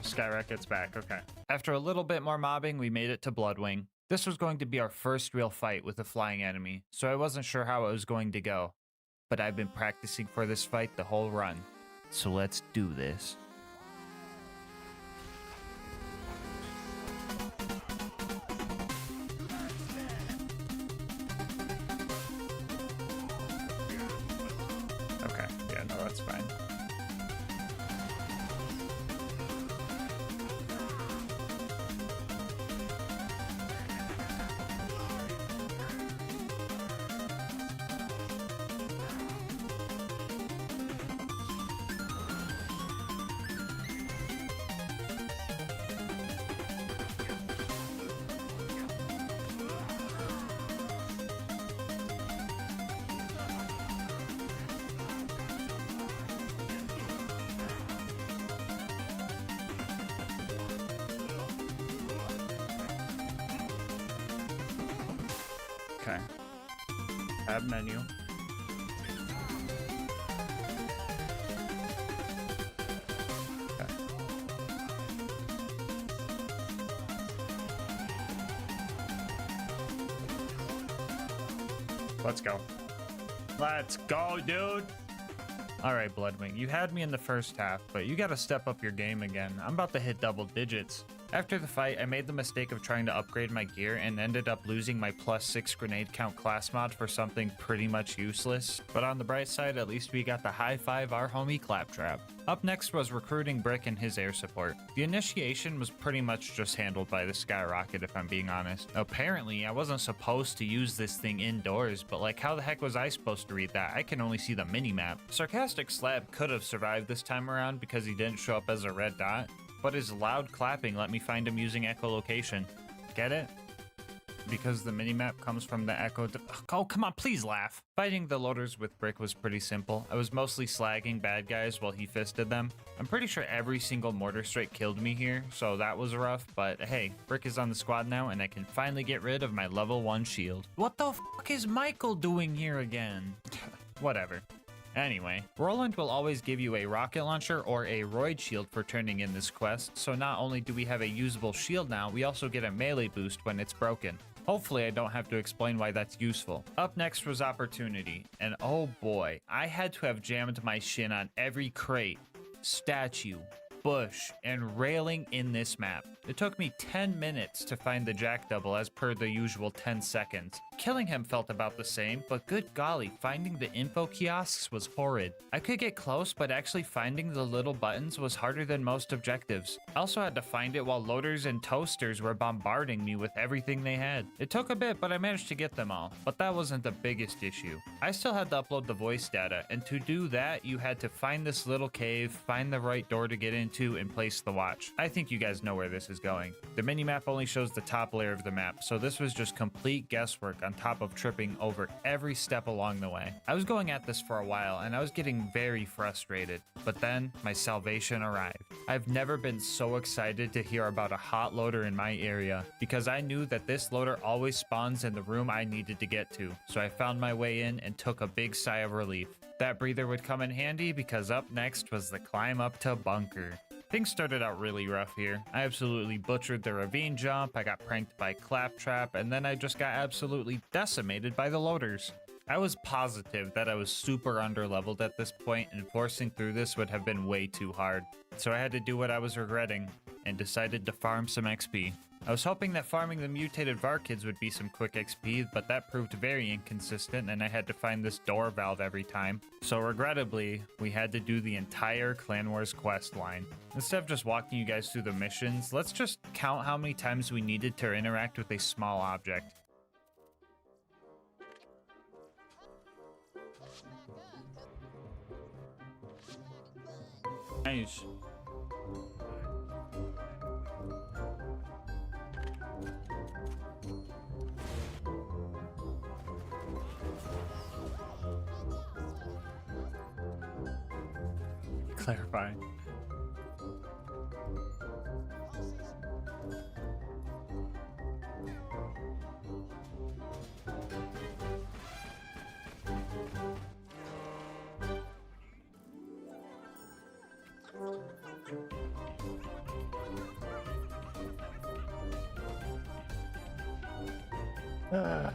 Skyrocket's back, okay. After a little bit more mobbing, we made it to Bloodwing. This was going to be our first real fight with a flying enemy, so I wasn't sure how it was going to go. But I've been practicing for this fight the whole run, so let's do this. Okay, yeah, no, that's fine. Okay. Tab menu. Okay. Let's go. Let's go, dude. All right, Bloodwing, you had me in the first half, but you gotta step up your game again. I'm about to hit double digits. After the fight, I made the mistake of trying to upgrade my gear and ended up losing my +6 grenade count class mod for something pretty much useless. But on the bright side, at least we got the high five our homie Claptrap. Up next was recruiting Brick and his air support. The initiation was pretty much just handled by the Skyrocket if I'm being honest. Apparently, I wasn't supposed to use this thing indoors, but like how the heck was I supposed to read that? I can only see the mini-map. Sarcastic Slab could have survived this time around because he didn't show up as a red dot, but his loud clapping let me find him using echolocation. Get it? Because the minimap comes from the echo. Oh, come on, please laugh. Fighting the loaders with Brick was pretty simple. I was mostly slagging bad guys while he fisted them. I'm pretty sure every single mortar strike killed me here, so that was rough, but hey, Brick is on the squad now and I can finally get rid of my level 1 shield. What the fuck is Michael doing here again? Whatever. Anyway, Roland will always give you a rocket launcher or a roid shield for turning in this quest, so not only do we have a usable shield now, we also get a melee boost when it's broken. Hopefully I don't have to explain why that's useful. Up next was Opportunity, and oh boy, I had to have jammed my shin on every crate, statue, bush, and railing in this map. It took me 10 minutes to find the Jack double as per the usual 10 seconds. Killing him felt about the same, but good golly, finding the info kiosks was horrid. I could get close, but actually finding the little buttons was harder than most objectives. I also had to find it while loaders and toasters were bombarding me with everything they had. It took a bit, but I managed to get them all. But that wasn't the biggest issue. I still had to upload the voice data, and to do that, you had to find this little cave, find the right door to get into, and place the watch. I think you guys know where this is going. The minimap only shows the top layer of the map, so this was just complete guesswork on top of tripping over every step along the way. I was going at this for a while, and I was getting very frustrated, but then my salvation arrived. I've never been so excited to hear about a hot loader in my area, because I knew that this loader always spawns in the room I needed to get to, so I found my way in and took a big sigh of relief. That breather would come in handy because up next was the climb up to bunker. Things started out really rough here. I absolutely butchered the ravine jump, I got pranked by Claptrap, and then I just got absolutely decimated by the loaders. I was positive that I was super underleveled at this point, and forcing through this would have been way too hard. So I had to do what I was regretting, and decided to farm some XP. I was hoping that farming the mutated VAR kids would be some quick XP, but that proved very inconsistent and I had to find this door valve every time. So regrettably, we had to do the entire Clan Wars quest line. Instead of just walking you guys through the missions, let's just count how many times we needed to interact with a small object. Nice. Clarify. Ah.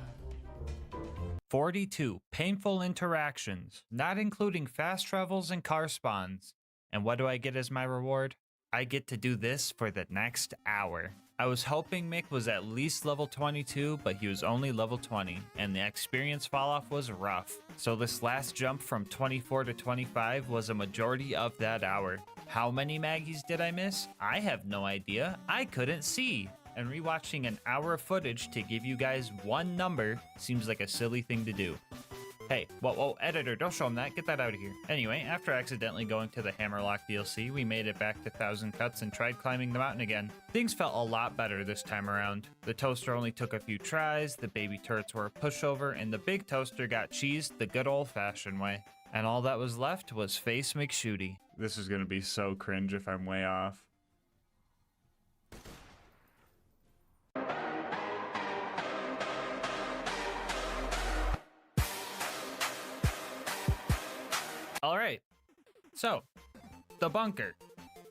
42 painful interactions, not including fast travels and car spawns. And what do I get as my reward? I get to do this for the next hour. I was hoping Mick was at least level 22, but he was only level 20, and the experience falloff was rough. So this last jump from 24 to 25 was a majority of that hour. How many Maggies did I miss? I have no idea. I couldn't see. And rewatching an hour of footage to give you guys one number seems like a silly thing to do. Hey, whoa, editor, don't show him that. Get that out of here. Anyway, after accidentally going to the Hammerlock DLC, we made it back to 1000 Cuts and tried climbing the mountain again. Things felt a lot better this time around. The toaster only took a few tries, the baby turrets were a pushover, and the big toaster got cheesed the good old-fashioned way. And all that was left was Face McShooty. This is gonna be so cringe if I'm way off. Alright, so, the bunker.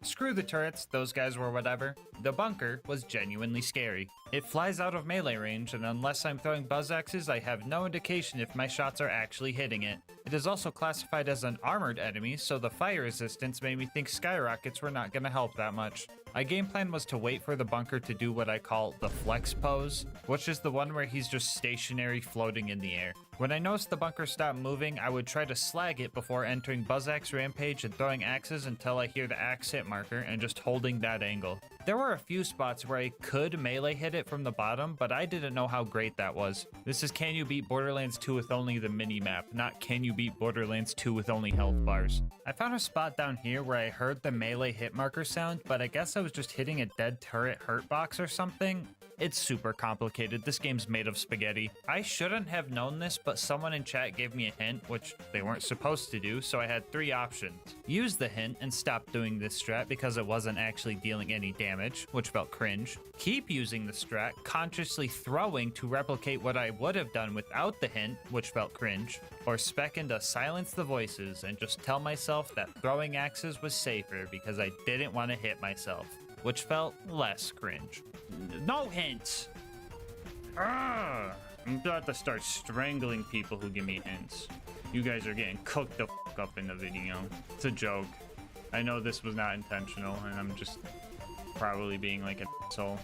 Screw the turrets, those guys were whatever. The bunker was genuinely scary. It flies out of melee range, and unless I'm throwing buzz axes, I have no indication if my shots are actually hitting it. It is also classified as an armored enemy, so the fire resistance made me think skyrockets were not gonna help that much. My game plan was to wait for the bunker to do what I call the flex pose, which is the one where he's just stationary floating in the air. When I noticed the bunker stopped moving, I would try to slag it before entering Buzz Axe Rampage and throwing axes until I hear the axe hit marker and just holding that angle. There were a few spots where I could melee hit it from the bottom, but I didn't know how great that was. This is Can You Beat Borderlands 2 with only the mini-map, not Can You Beat Borderlands 2 with only health bars. I found a spot down here where I heard the melee hit marker sound, but I guess I was just hitting a dead turret hurt box or something. It's super complicated. This game's made of spaghetti. I shouldn't have known this, but someone in chat gave me a hint, which they weren't supposed to do, so I had 3 options. Use the hint and stop doing this strat because it wasn't actually dealing any damage, which felt cringe. Keep using the strat, consciously throwing to replicate what I would have done without the hint, which felt cringe. Or spec into silence the voices and just tell myself that throwing axes was safer because I didn't want to hit myself, which felt less cringe. No hints! I'm about to start strangling people who give me hints. You guys are getting cooked the f up in the video. It's a joke. I know this was not intentional, and I'm just probably being like an asshole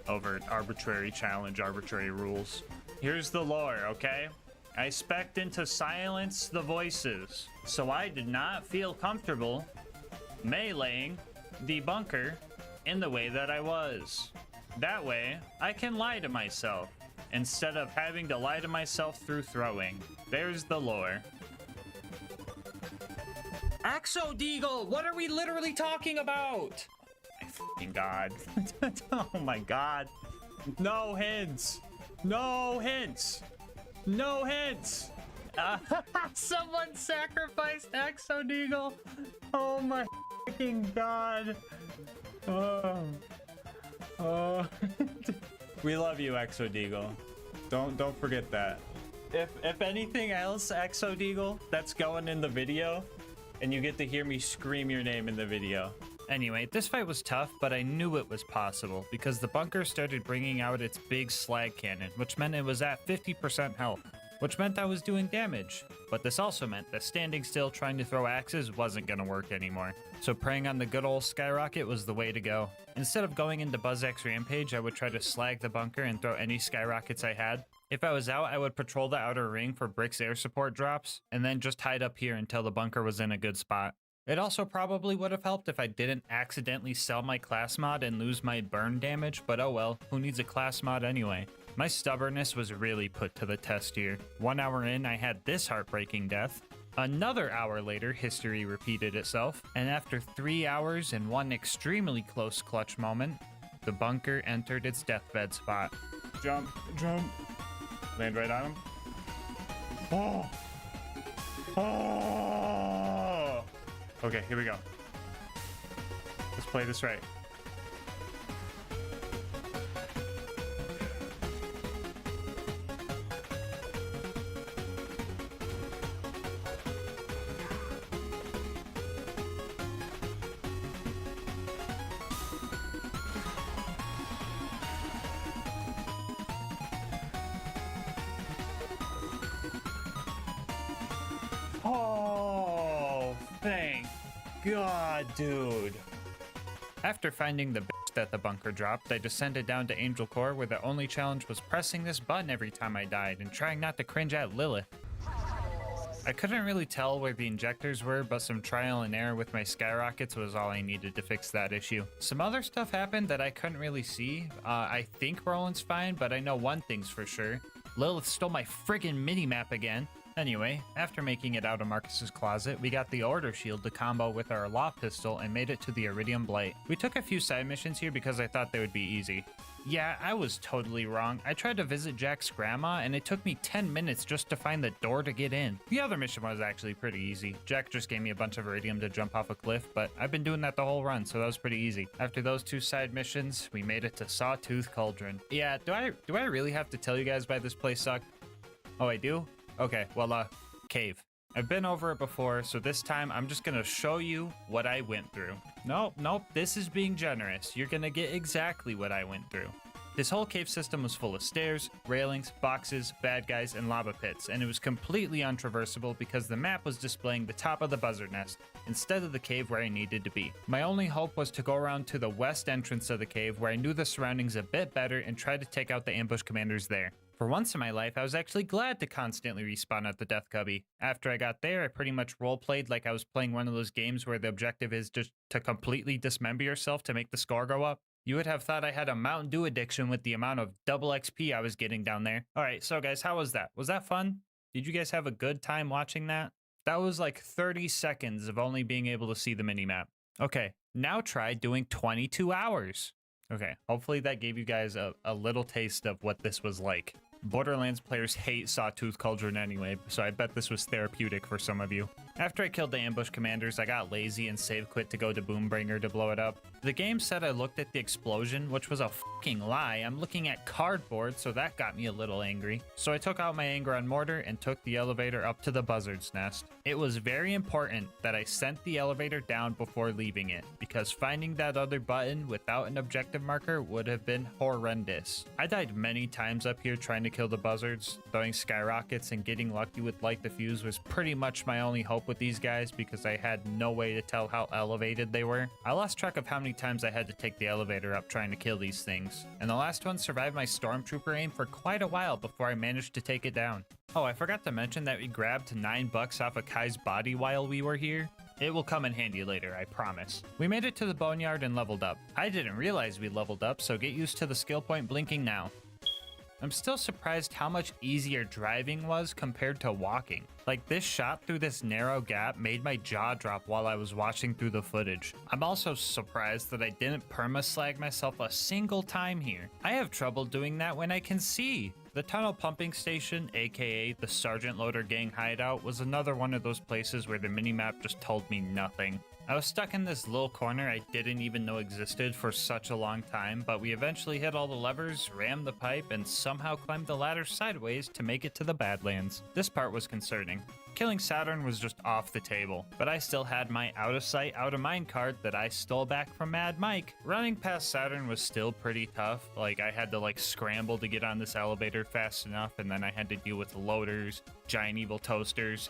over arbitrary challenge, arbitrary rules. Here's the lore, okay? I spec'd into silence the voices, so I did not feel comfortable meleeing the bunker in the way that I was. That way, I can lie to myself, instead of having to lie to myself through throwing. There's the lore. Exodeagle! What are we literally talking about? My fucking god. Oh my god. No hints! No hints! No hints! Someone sacrificed Exodeagle! Oh my fucking god. We love you, Exodeagle. Don't forget that. If anything else, Exodeagle, that's going in the video, and you get to hear me scream your name in the video. Anyway, this fight was tough, but I knew it was possible because the bunker started bringing out its big slag cannon, which meant it was at 50% health, which meant I was doing damage. But this also meant that standing still trying to throw axes wasn't gonna work anymore. So preying on the good old skyrocket was the way to go. Instead of going into BuzzX Rampage, I would try to slag the bunker and throw any skyrockets I had. If I was out, I would patrol the outer ring for Brick's air support drops, and then just hide up here until the bunker was in a good spot. It also probably would have helped if I didn't accidentally sell my class mod and lose my burn damage, but oh well, who needs a class mod anyway? My stubbornness was really put to the test here. 1 hour in, I had this heartbreaking death. Another hour later, history repeated itself, and after 3 hours and 1 extremely close clutch moment, the bunker entered its deathbed spot. Jump, jump. Land right on him. Oh! Oh! Okay, here we go. Let's play this right. Oh, thank God, dude. After finding the bitch that the bunker dropped, I descended down to Angel Core, where the only challenge was pressing this button every time I died and trying not to cringe at Lilith. I couldn't really tell where the injectors were, but some trial and error with my skyrockets was all I needed to fix that issue. Some other stuff happened that I couldn't really see. I think Roland's fine, but I know one thing's for sure. Lilith stole my friggin' minimap again. Anyway, after making it out of Marcus's closet, we got the Order Shield to combo with our Law Pistol and made it to the Iridium Blight. We took a few side missions here because I thought they would be easy. Yeah, I was totally wrong. I tried to visit Jack's grandma and it took me 10 minutes just to find the door to get in. The other mission was actually pretty easy. Jack just gave me a bunch of Iridium to jump off a cliff, but I've been doing that the whole run, so that was pretty easy. After those 2 side missions, we made it to Sawtooth Cauldron. Yeah, do I really have to tell you guys why this place sucked? Oh, I do? Okay, well, cave. I've been over it before, so this time I'm just gonna show you what I went through. Nope, this is being generous. You're gonna get exactly what I went through. This whole cave system was full of stairs, railings, boxes, bad guys, and lava pits, and it was completely untraversable because the map was displaying the top of the buzzard nest instead of the cave where I needed to be. My only hope was to go around to the west entrance of the cave where I knew the surroundings a bit better and try to take out the ambush commanders there. For once in my life, I was actually glad to constantly respawn at the Death Cubby. After I got there, I pretty much roleplayed like I was playing one of those games where the objective is just to completely dismember yourself to make the score go up. You would have thought I had a Mountain Dew addiction with the amount of double XP I was getting down there. Alright, so guys, how was that? Was that fun? Did you guys have a good time watching that? That was like 30 seconds of only being able to see the minimap. Okay, now try doing 22 hours. Okay, hopefully that gave you guys a little taste of what this was like. Borderlands players hate Sawtooth Cauldron anyway, so I bet this was therapeutic for some of you. After I killed the ambush commanders, I got lazy and save quit to go to Boombringer to blow it up. The game said I looked at the explosion, which was a fucking lie. I'm looking at cardboard, so that got me a little angry. So I took out my anger on Mortar and took the elevator up to the buzzard's nest. It was very important that I sent the elevator down before leaving it, because finding that other button without an objective marker would have been horrendous. I died many times up here trying to kill the buzzards. Throwing skyrockets and getting lucky with light the fuse was pretty much my only hope with these guys because I had no way to tell how elevated they were. I lost track of how many times I had to take the elevator up trying to kill these things, and the last one survived my stormtrooper aim for quite a while before I managed to take it down. Oh, I forgot to mention that we grabbed $9 off of Kai's body while we were here. It will come in handy later, I promise. We made it to the boneyard and leveled up. I didn't realize we leveled up, so get used to the skill point blinking now. I'm still surprised how much easier driving was compared to walking. Like, this shot through this narrow gap made my jaw drop while I was watching through the footage. I'm also surprised that I didn't perma-slag myself a single time here. I have trouble doing that when I can see. The tunnel pumping station, aka the Sergeant Loader Gang hideout, was another one of those places where the minimap just told me nothing. I was stuck in this little corner I didn't even know existed for such a long time, but we eventually hit all the levers, rammed the pipe, and somehow climbed the ladder sideways to make it to the Badlands. This part was concerning. Killing Saturn was just off the table, but I still had my out of sight, out of mind card that I stole back from Mad Mike. Running past Saturn was still pretty tough. Like, I had to scramble to get on this elevator fast enough, and then I had to deal with loaders, giant evil toasters,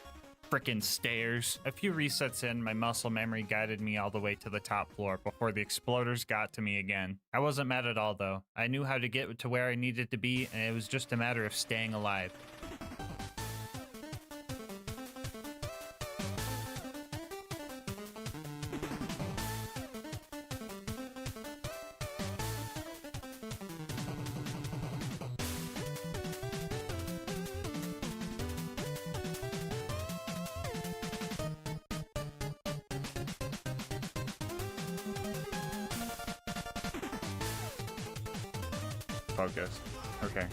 frickin' stairs. A few resets in, my muscle memory guided me all the way to the top floor before the exploders got to me again. I wasn't mad at all though. I knew how to get to where I needed to be, and it was just a matter of staying alive. Focus. Okay.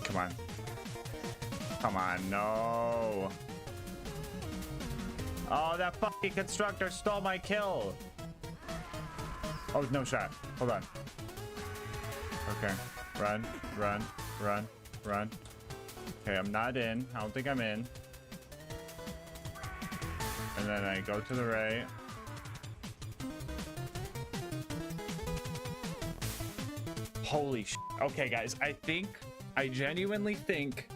Come on. Come on, no. Oh, that fucking constructor stole my kill. Oh, no shot. Hold on. Okay. Run, run, run, run. Okay, I'm not in. I don't think I'm in. And then I go to the right. Holy shit. Okay, guys, I genuinely think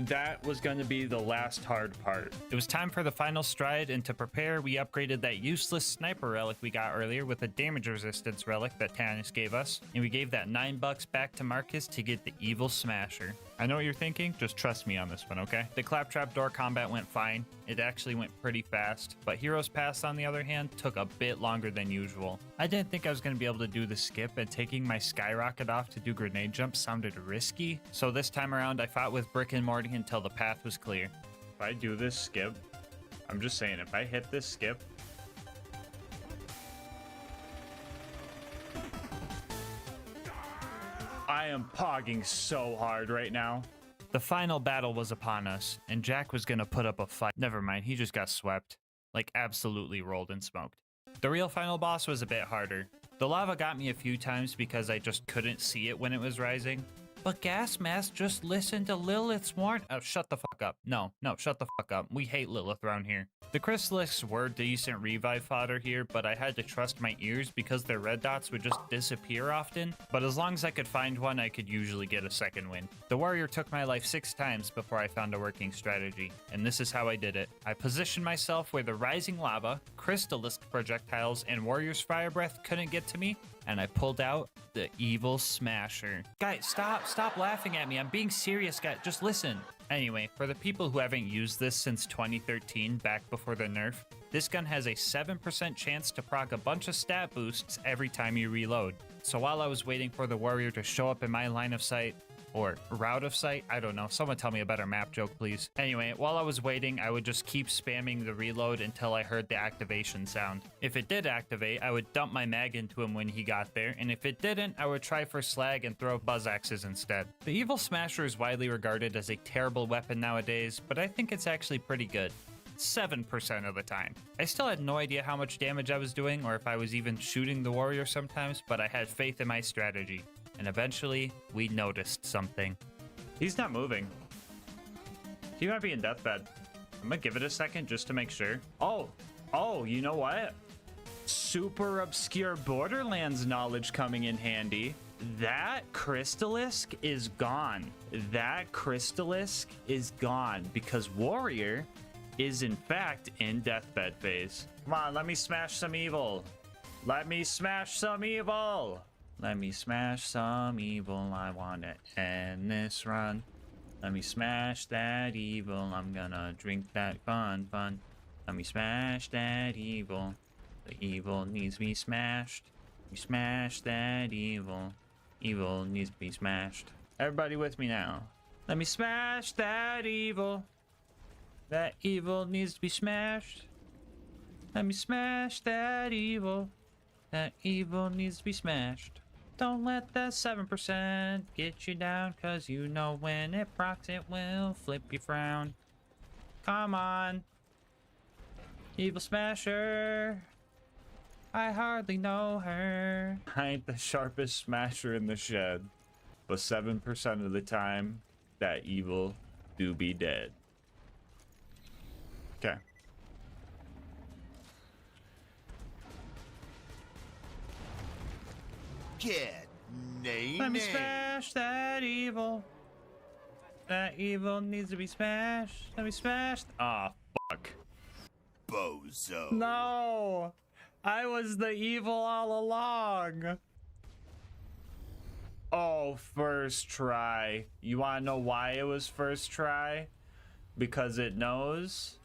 that was going to be the last hard part. It was time for the final stride, and to prepare, we upgraded that useless sniper relic we got earlier with a damage resistance relic that Tannis gave us, and we gave that $9 back to Marcus to get the evil smasher. I know what you're thinking, just trust me on this one, okay? The claptrap door combat went fine. It actually went pretty fast, but Heroes Pass, on the other hand, took a bit longer than usual. I didn't think I was going to be able to do the skip, and taking my skyrocket off to do grenade jumps sounded risky, so this time around I fought with Brick and Morty until the path was clear. If I do this skip, I'm just saying, if I hit this skip, I am pogging so hard right now. The final battle was upon us, and Jack was gonna put up a fight. Never mind, he just got swept. Like, absolutely rolled and smoked. The real final boss was a bit harder. The lava got me a few times because I just couldn't see it when it was rising. But GASMASK, just listen to Lilith's warn. Oh, shut the fuck up. No, shut the fuck up. We hate Lilith around here. The Chrysaliks were decent revive fodder here, but I had to trust my ears because their red dots would just disappear often. But as long as I could find one, I could usually get a second win. The warrior took my life 6 times before I found a working strategy, and this is how I did it. I positioned myself where the rising lava, crystallisk projectiles, and warrior's fire breath couldn't get to me, and I pulled out The evil smasher. Guys, stop laughing at me. I'm being serious, guys. Just listen. Anyway, for the people who haven't used this since 2013, back before the nerf, this gun has a 7% chance to proc a bunch of stat boosts every time you reload. So while I was waiting for the warrior to show up in my line of sight, or route of sight, I don't know. Someone tell me a better map joke, please. Anyway, while I was waiting, I would just keep spamming the reload until I heard the activation sound. If it did activate, I would dump my mag into him when he got there, and if it didn't, I would try for slag and throw buzz axes instead. The evil smasher is widely regarded as a terrible weapon nowadays, but I think it's actually pretty good. 7% of the time. I still had no idea how much damage I was doing or if I was even shooting the warrior sometimes, but I had faith in my strategy. And eventually, we noticed something. He's not moving. He might be in deathbed. I'm gonna give it a second just to make sure. Oh, you know what? Super obscure Borderlands knowledge coming in handy. That Crystalisk is gone. That Crystalisk is gone because Warrior is in fact in deathbed phase. Come on, let me smash some evil. Let me smash some evil. Let me smash some evil. I want to end this run. Let me smash that evil. I'm gonna drink that fun. Let me smash that evil. The evil needs to be smashed. We smash that evil. Evil needs to be smashed. Everybody with me now. Let me smash that evil. That evil needs to be smashed. Let me smash that evil. That evil needs to be smashed. Don't let that 7% get you down, cause you know when it procs it will flip your frown. Come on. Evil smasher. I hardly know her. I ain't the sharpest smasher in the shed, but 7% of the time, that evil do be dead. Okay. Get nay. Let me smash that evil. That evil needs to be smashed. Let me smash. Ah, fuck. Bozo. No, I was the evil all along. Oh, first try. You want to know why it was first try? Because it knows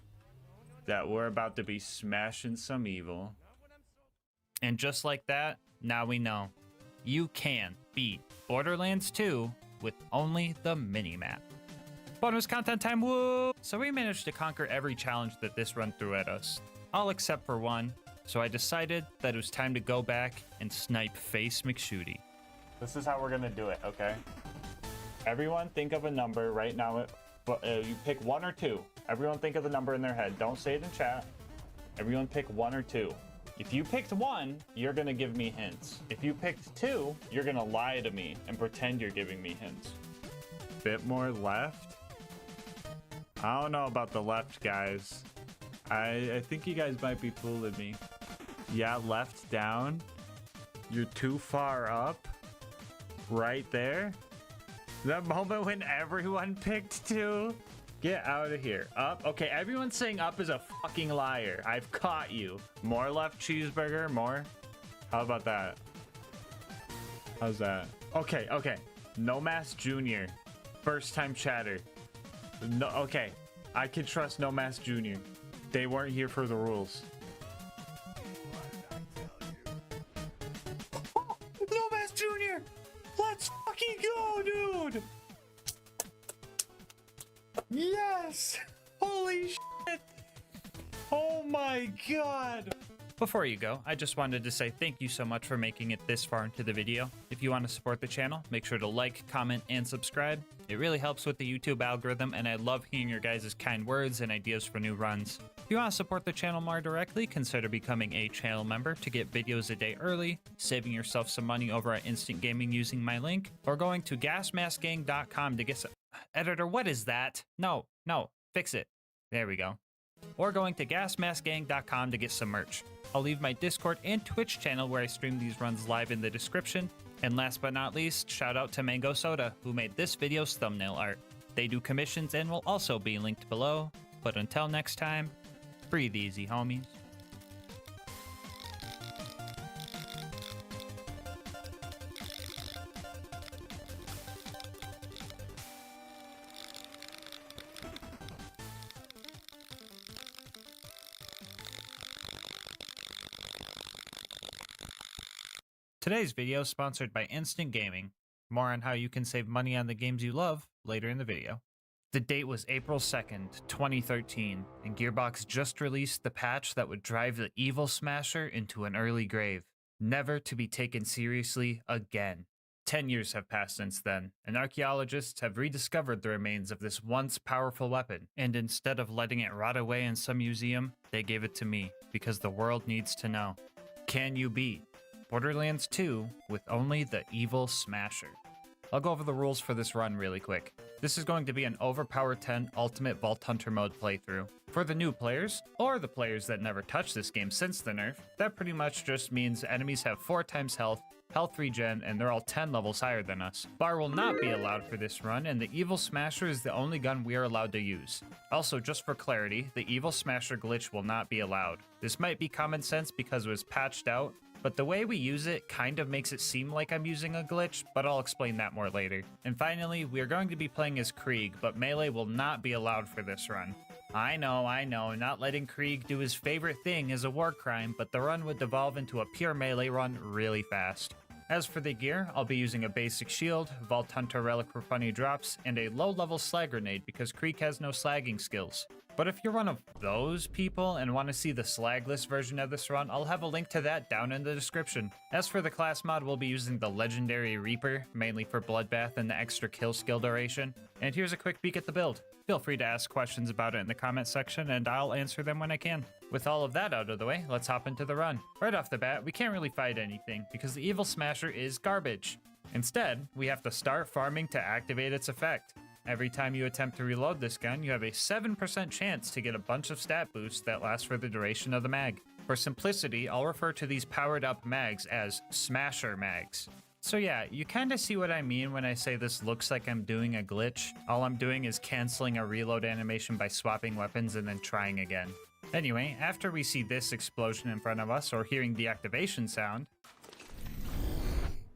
that we're about to be smashing some evil. And just like that, now we know. You can beat Borderlands 2 with only the minimap. Bonus content time, woo! So we managed to conquer every challenge that this run threw at us, all except for one, so I decided that it was time to go back and snipe Face McShooty. This is how we're gonna do it, okay? Everyone think of a number right now, but you pick 1 or 2. Everyone think of the number in their head. Don't say it in chat. Everyone pick 1 or 2. If you picked 1, you're gonna give me hints. If you picked 2, you're gonna lie to me and pretend you're giving me hints. Bit more left? I don't know about the left, guys. I think you guys might be fooling me. Yeah, left down. You're too far up. Right there. The moment when everyone picked 2. Get out of here. Up. Okay, everyone saying up is a fucking liar. I've caught you. More left cheeseburger, more. How about that? How's that? Okay. No Mask Jr. First time chatter. No, okay. I can trust No Mask Jr. They weren't here for the rules. Oh, No Mask Jr. Let's fucking go, dude. Yes! Holy shit! Oh my god! Before you go, I just wanted to say thank you so much for making it this far into the video. If you want to support the channel, make sure to like, comment, and subscribe. It really helps with the YouTube algorithm, and I love hearing your guys' kind words and ideas for new runs. If you want to support the channel more directly, consider becoming a channel member to get videos a day early, saving yourself some money over at Instant Gaming using my link, or going to GASMASK'S.com to get some... Editor, what is that? No, fix it. There we go. Or going to GASMASK'S.com to get some merch. I'll leave my Discord and Twitch channel where I stream these runs live in the description. And last but not least, shout out to Mango Soda, who made this video's thumbnail art. They do commissions and will also be linked below. But until next time, breathe easy, homies. Today's video is sponsored by Instant Gaming. More on how you can save money on the games you love later in the video. The date was April 2nd, 2013, and Gearbox just released the patch that would drive the Evil Smasher into an early grave, never to be taken seriously again. 10 years have passed since then, and archaeologists have rediscovered the remains of this once powerful weapon, and instead of letting it rot away in some museum, they gave it to me, because the world needs to know. Can you beat Borderlands 2 with only the Evil Smasher? I'll go over the rules for this run really quick. This is going to be an Overpower 10 Ultimate Vault Hunter mode playthrough. For the new players, or the players that never touched this game since the nerf, that pretty much just means enemies have 4 times health, health regen, and they're all 10 levels higher than us. Bar will not be allowed for this run, and the Evil Smasher is the only gun we are allowed to use. Also, just for clarity, the Evil Smasher glitch will not be allowed. This might be common sense because it was patched out, but the way we use it kind of makes it seem like I'm using a glitch, but I'll explain that more later. And finally, we are going to be playing as Krieg, but melee will not be allowed for this run. I know, not letting Krieg do his favorite thing is a war crime, but the run would devolve into a pure melee run really fast. As for the gear, I'll be using a basic shield, Vault Hunter relic for funny drops, and a low-level slag grenade because Krieg has no slagging skills. But if you're one of those people and want to see the slagless version of this run, I'll have a link to that down in the description. As for the class mod, we'll be using the Legendary Reaper, mainly for Bloodbath and the extra kill skill duration. And here's a quick peek at the build. Feel free to ask questions about it in the comment section, and I'll answer them when I can. With all of that out of the way, let's hop into the run. Right off the bat, we can't really fight anything, because the Evil Smasher is garbage. Instead, we have to start farming to activate its effect. Every time you attempt to reload this gun, you have a 7% chance to get a bunch of stat boosts that last for the duration of the mag. For simplicity, I'll refer to these powered up mags as Smasher mags. So yeah, you kinda see what I mean when I say this looks like I'm doing a glitch. All I'm doing is canceling a reload animation by swapping weapons and then trying again. Anyway, after we see this explosion in front of us or hearing the activation sound,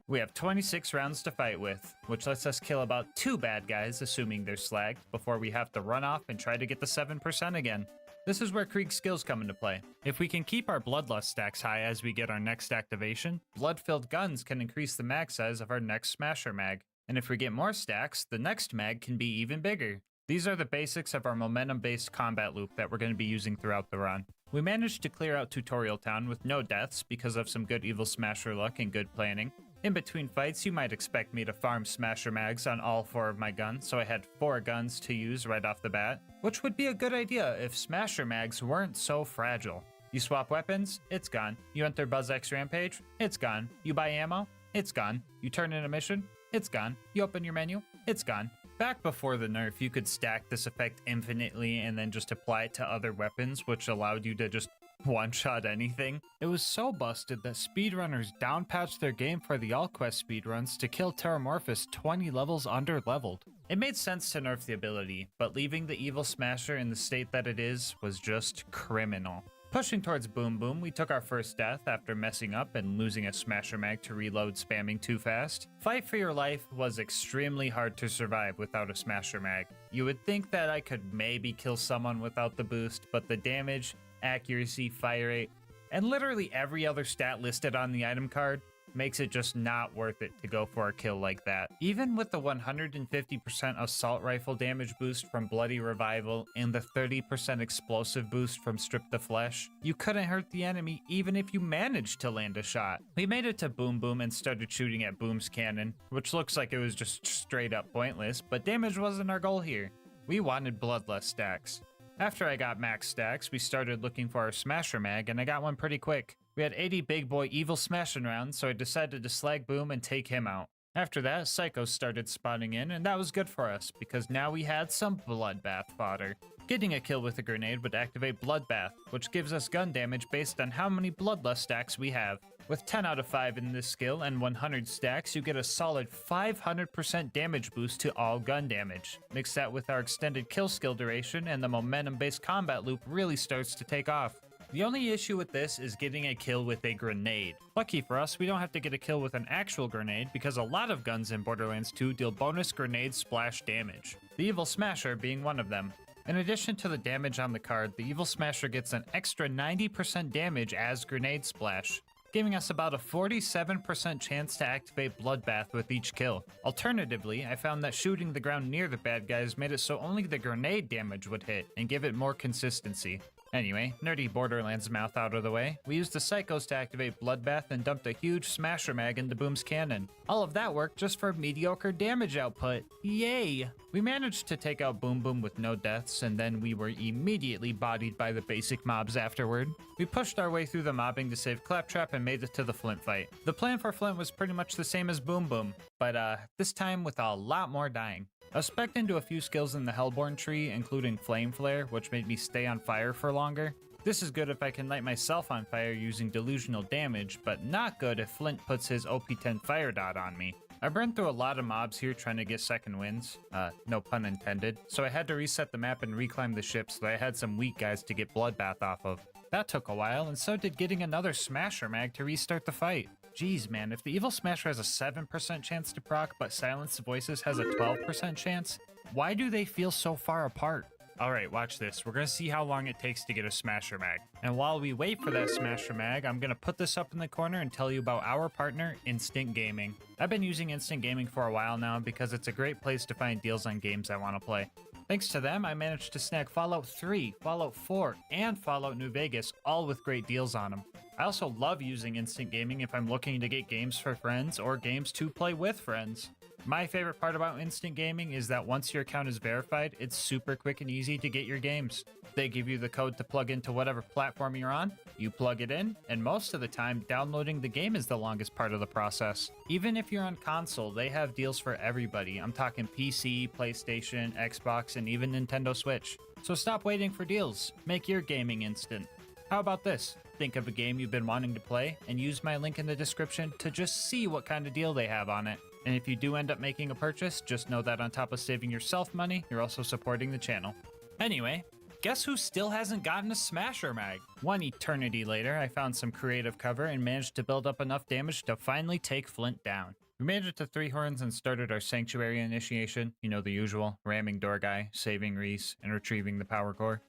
we have 26 rounds to fight with, which lets us kill about 2 bad guys, assuming they're slagged, before we have to run off and try to get the 7% again. This is where Krieg's skills come into play. If we can keep our Bloodlust stacks high as we get our next activation, blood-filled guns can increase the mag size of our next Smasher mag. And if we get more stacks, the next mag can be even bigger. These are the basics of our momentum-based combat loop that we're going to be using throughout the run. We managed to clear out Tutorial Town with no deaths because of some good Evil Smasher luck and good planning. In between fights, you might expect me to farm Smasher mags on all 4 of my guns, so I had 4 guns to use right off the bat, which would be a good idea if Smasher mags weren't so fragile. You swap weapons, it's gone. You enter BuzzX Rampage, it's gone. You buy ammo, it's gone. You turn in a mission, it's gone. You open your menu, it's gone. Back before the nerf, you could stack this effect infinitely and then just apply it to other weapons, which allowed you to just one-shot anything. It was so busted that speedrunners downpatched their game for the AllQuest speedruns to kill Terramorphous 20 levels under-leveled. It made sense to nerf the ability, but leaving the Evil Smasher in the state that it is was just criminal. Pushing towards Boom Boom, we took our first death after messing up and losing a Smasher mag to reload spamming too fast. Fight for your life was extremely hard to survive without a Smasher mag. You would think that I could maybe kill someone without the boost, but the damage, accuracy, fire rate, and literally every other stat listed on the item card makes it just not worth it to go for a kill like that. Even with the 150% assault rifle damage boost from Bloody Revival and the 30% explosive boost from Strip the Flesh, you couldn't hurt the enemy even if you managed to land a shot. We made it to Boom Boom and started shooting at Boom's cannon, which looks like it was just straight up pointless, but damage wasn't our goal here. We wanted Bloodlust stacks. After I got max stacks, we started looking for our Smasher mag, and I got one pretty quick. We had 80 big boy Evil Smashing rounds, so I decided to slag Boom and take him out. After that, Psychos started spawning in, and that was good for us, because now we had some Bloodbath fodder. Getting a kill with a grenade would activate Bloodbath, which gives us gun damage based on how many Bloodlust stacks we have. With 10 out of 5 in this skill and 100 stacks, you get a solid 500% damage boost to all gun damage. Mix that with our extended kill skill duration, and the momentum-based combat loop really starts to take off. The only issue with this is getting a kill with a grenade. Lucky for us, we don't have to get a kill with an actual grenade because a lot of guns in Borderlands 2 deal bonus grenade splash damage, the Evil Smasher being one of them. In addition to the damage on the card, the Evil Smasher gets an extra 90% damage as grenade splash. giving us about a 47% chance to activate Bloodbath with each kill. Alternatively, I found that shooting the ground near the bad guys made it so only the grenade damage would hit and give it more consistency. Anyway, nerdy Borderlands mouth out of the way, we used the Psychos to activate Bloodbath and dumped a huge Smasher Mag into Boom's cannon. All of that worked just for mediocre damage output. Yay! We managed to take out Boom Boom with no deaths, and then we were immediately bodied by the basic mobs afterward. We pushed our way through the mobbing to save Claptrap and made it to the Flint fight. The plan for Flint was pretty much the same as Boom Boom, but this time with a lot more dying. I was specced into a few skills in the Hellborn tree, including Flame Flare, which made me stay on fire for longer. This is good if I can light myself on fire using delusional damage, but not good if Flint puts his OP10 Fire Dot on me. I burned through a lot of mobs here trying to get second wins, no pun intended, so I had to reset the map and reclimb the ship so that I had some weak guys to get Bloodbath off of. That took a while, and so did getting another Smasher Mag to restart the fight. Jeez man, if the Evil Smasher has a 7% chance to proc, but Silenced Voices has a 12% chance, why do they feel so far apart? Alright, watch this. We're gonna see how long it takes to get a Smasher Mag. And while we wait for that Smasher Mag, I'm gonna put this up in the corner and tell you about our partner, Instant Gaming. I've been using Instant Gaming for a while now because it's a great place to find deals on games I want to play. Thanks to them, I managed to snag Fallout 3, Fallout 4, and Fallout New Vegas, all with great deals on them. I also love using Instant Gaming if I'm looking to get games for friends or games to play with friends. My favorite part about Instant Gaming is that once your account is verified, it's super quick and easy to get your games. They give you the code to plug into whatever platform you're on, you plug it in, and most of the time, downloading the game is the longest part of the process. Even if you're on console, they have deals for everybody. I'm talking PC, PlayStation, Xbox, and even Nintendo Switch. So stop waiting for deals. Make your gaming instant. How about this? Think of a game you've been wanting to play and use my link in the description to just see what kind of deal they have on it. And if you do end up making a purchase, just know that on top of saving yourself money, you're also supporting the channel. Anyway, guess who still hasn't gotten a Smasher Mag? One eternity later, I found some creative cover and managed to build up enough damage to finally take Flint down. We made it to 3 Horns and started our Sanctuary initiation. You know the usual, ramming door guy, saving Reese, and retrieving the power core.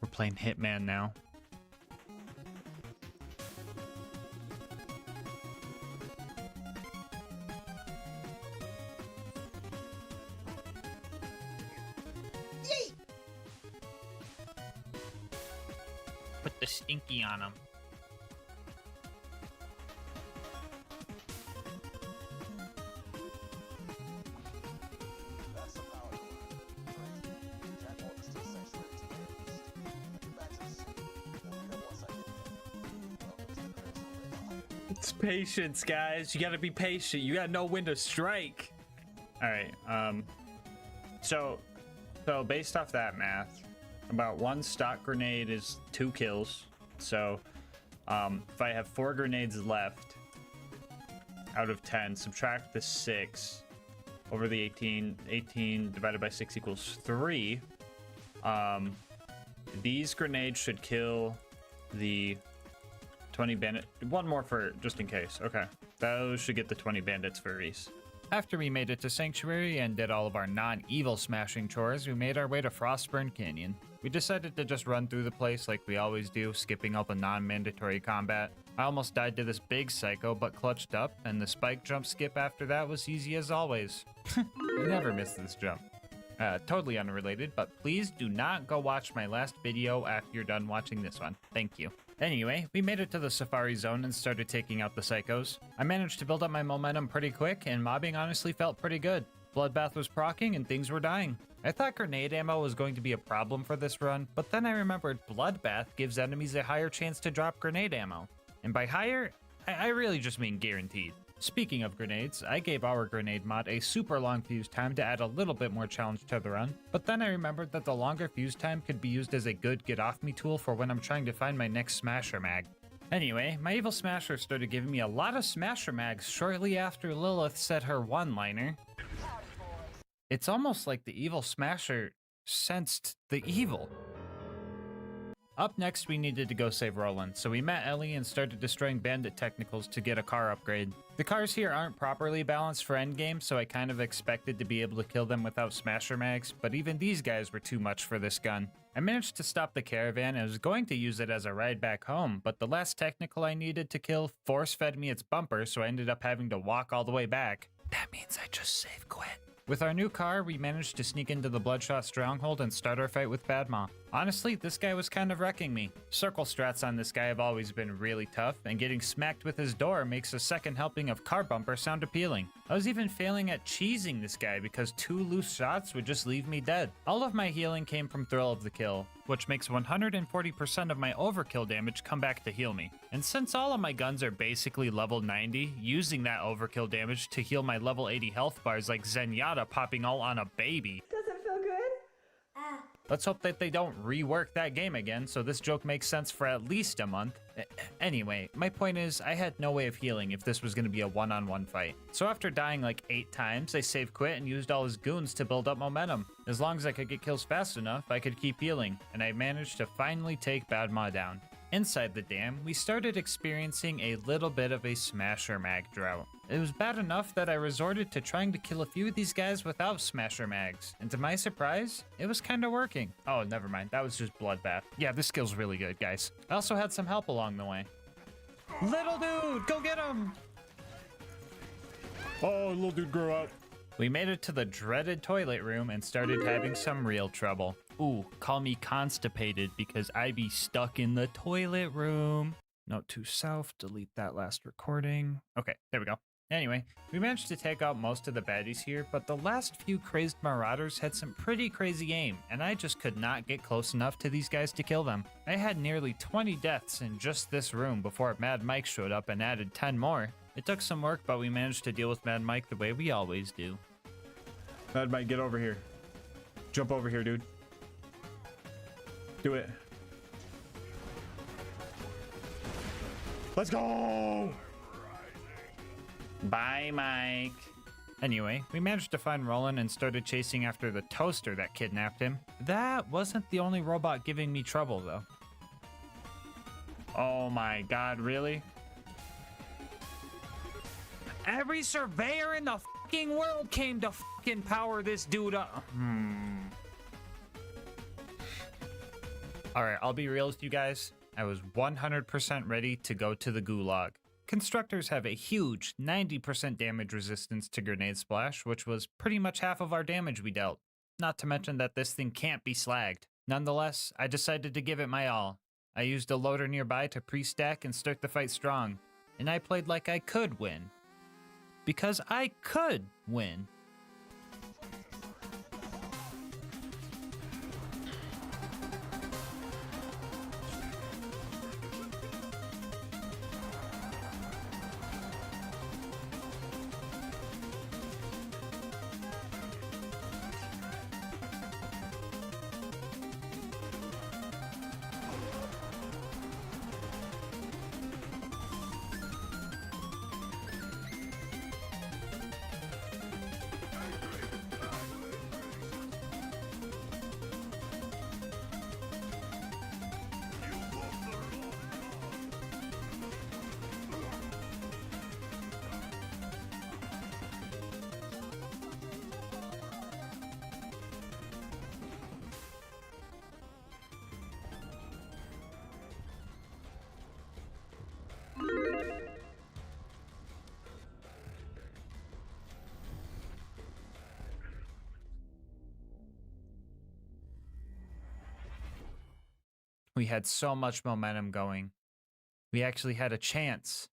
We're playing Hitman now. Put the stinky on him. It's patience, guys. You gotta be patient. You gotta know when to strike. All right. So based off that math, about 1 stock grenade is 2 kills. So if I have 4 grenades left out of 10, subtract the 6 over the 18. 18 divided by 6 equals 3. These grenades should kill the 20 bandit. One more for just in case. Okay, those should get the 20 bandits for Reese. After we made it to Sanctuary and did all of our non-evil smashing chores, we made our way to Frostburn Canyon. We decided to just run through the place like we always do, skipping all the non-mandatory combat. I almost died to this big psycho, but clutched up, and the spike jump skip after that was easy as always. Never miss this jump. Totally unrelated, but please do not go watch my last video after you're done watching this one. Thank you. Anyway, we made it to the Safari Zone and started taking out the psychos. I managed to build up my momentum pretty quick, and mobbing honestly felt pretty good. Bloodbath was proccing and things were dying. I thought grenade ammo was going to be a problem for this run, but then I remembered Bloodbath gives enemies a higher chance to drop grenade ammo. And by higher, I really just mean guaranteed. Speaking of grenades, I gave our grenade mod a super long fuse time to add a little bit more challenge to the run, but then I remembered that the longer fuse time could be used as a good get off me tool for when I'm trying to find my next Smasher Mag. Anyway, my evil Smasher started giving me a lot of Smasher Mags shortly after Lilith said her one-liner. It's almost like the evil Smasher sensed the evil. Up next, we needed to go save Roland, so we met Ellie and started destroying bandit technicals to get a car upgrade. The cars here aren't properly balanced for endgame, so I kind of expected to be able to kill them without smasher mags, but even these guys were too much for this gun. I managed to stop the caravan and was going to use it as a ride back home, but the last technical I needed to kill force-fed me its bumper, so I ended up having to walk all the way back. That means I just save quit. With our new car, we managed to sneak into the Bloodshot stronghold and start our fight with Badma. Honestly, this guy was kind of wrecking me. Circle strats on this guy have always been really tough, and getting smacked with his door makes a second helping of car bumper sound appealing. I was even failing at cheesing this guy because 2 loose shots would just leave me dead. All of my healing came from Thrill of the Kill, which makes 140% of my overkill damage come back to heal me. And since all of my guns are basically level 90, using that overkill damage to heal my level 80 health bars like Zenyatta popping all on a baby. Doesn't feel good? Let's hope that they don't rework that game again, so this joke makes sense for at least a month. Anyway, my point is, I had no way of healing if this was going to be a one-on-one fight. So after dying like 8 times, I save quit and used all his goons to build up momentum. As long as I could get kills fast enough, I could keep healing, and I managed to finally take Badma down. Inside the dam, we started experiencing a little bit of a smasher mag drought. It was bad enough that I resorted to trying to kill a few of these guys without smasher mags, and to my surprise, it was kinda working. Oh, never mind, that was just bloodbath. Yeah, this skill's really good, guys. I also had some help along the way. Little dude, go get him! Oh, little dude grew up. We made it to the dreaded toilet room and started having some real trouble. Ooh, call me constipated because I be stuck in the toilet room. Note to self, delete that last recording. Okay, there we go. Anyway, we managed to take out most of the baddies here, but the last few crazed marauders had some pretty crazy aim, and I just could not get close enough to these guys to kill them. I had nearly 20 deaths in just this room before Mad Mike showed up and added 10 more. It took some work, but we managed to deal with Mad Mike the way we always do. Mad Mike, get over here. Jump over here, dude. Do it. Let's go! Bye, Mike. Anyway, we managed to find Roland and started chasing after the toaster that kidnapped him. That wasn't the only robot giving me trouble, though. Oh my god, really? Every surveyor in the fucking world came to fucking power this dude up. Alright, I'll be real with you guys. I was 100% ready to go to the gulag. Constructors have a huge 90% damage resistance to grenade splash, which was pretty much half of our damage we dealt. Not to mention that this thing can't be slagged. Nonetheless, I decided to give it my all. I used a loader nearby to pre-stack and start the fight strong. And I played like I could win. Because I could win. We had so much momentum going. We actually had a chance.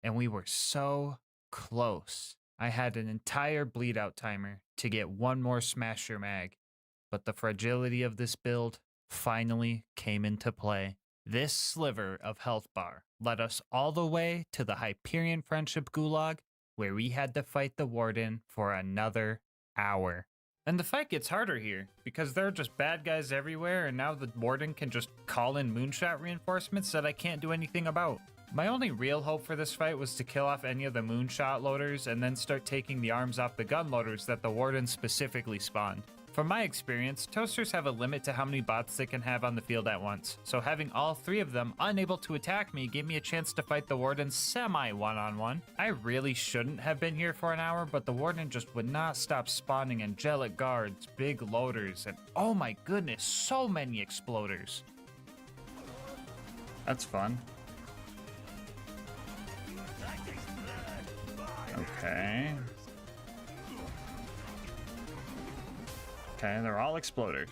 And we were so close. I had an entire bleed out timer to get one more smasher mag. But the fragility of this build finally came into play. This sliver of health bar led us all the way to the Hyperion Friendship Gulag, where we had to fight the Warden for another hour. And the fight gets harder here, because there are just bad guys everywhere, and now the Warden can just call in moonshot reinforcements that I can't do anything about. My only real hope for this fight was to kill off any of the moonshot loaders and then start taking the arms off the gun loaders that the Warden specifically spawned. From my experience, toasters have a limit to how many bots they can have on the field at once, so having all 3 of them unable to attack me gave me a chance to fight the warden semi one-on-one. I really shouldn't have been here for an hour, but the warden just would not stop spawning angelic guards, big loaders, and oh my goodness, so many exploders. That's fun. Okay. Okay, they're all exploders.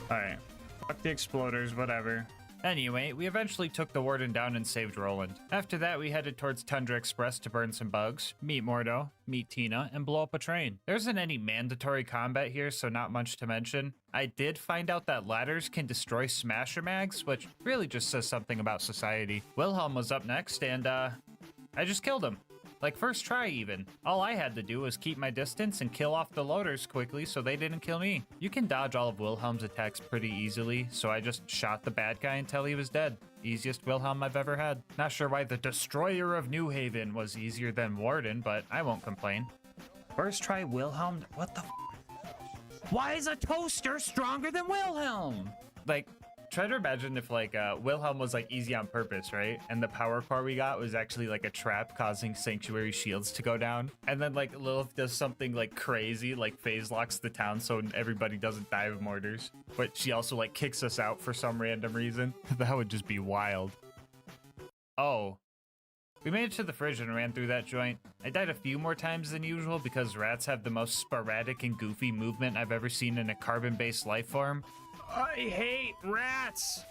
Alright. Fuck the exploders, whatever. Anyway, we eventually took the warden down and saved Roland. After that, we headed towards Tundra Express to burn some bugs, meet Mordo, meet Tina, and blow up a train. There isn't any mandatory combat here, so not much to mention. I did find out that ladders can destroy smasher mags, which really just says something about society. Wilhelm was up next, and I just killed him. Like, first try even. All I had to do was keep my distance and kill off the loaders quickly so they didn't kill me. You can dodge all of Wilhelm's attacks pretty easily, so I just shot the bad guy until he was dead. Easiest Wilhelm I've ever had. Not sure why the Destroyer of New Haven was easier than Warden, but I won't complain. First try Wilhelm? What the f? Why is a toaster stronger than Wilhelm? Like, try to imagine if like Wilhelm was like easy on purpose, right? And the power core we got was actually like a trap causing sanctuary shields to go down. And then like Lilith does something like crazy, like phase locks the town so everybody doesn't die of mortars. But she also like kicks us out for some random reason. That would just be wild. Oh. We made it to the fridge and ran through that joint. I died a few more times than usual because rats have the most sporadic and goofy movement I've ever seen in a carbon-based life form. I hate rats!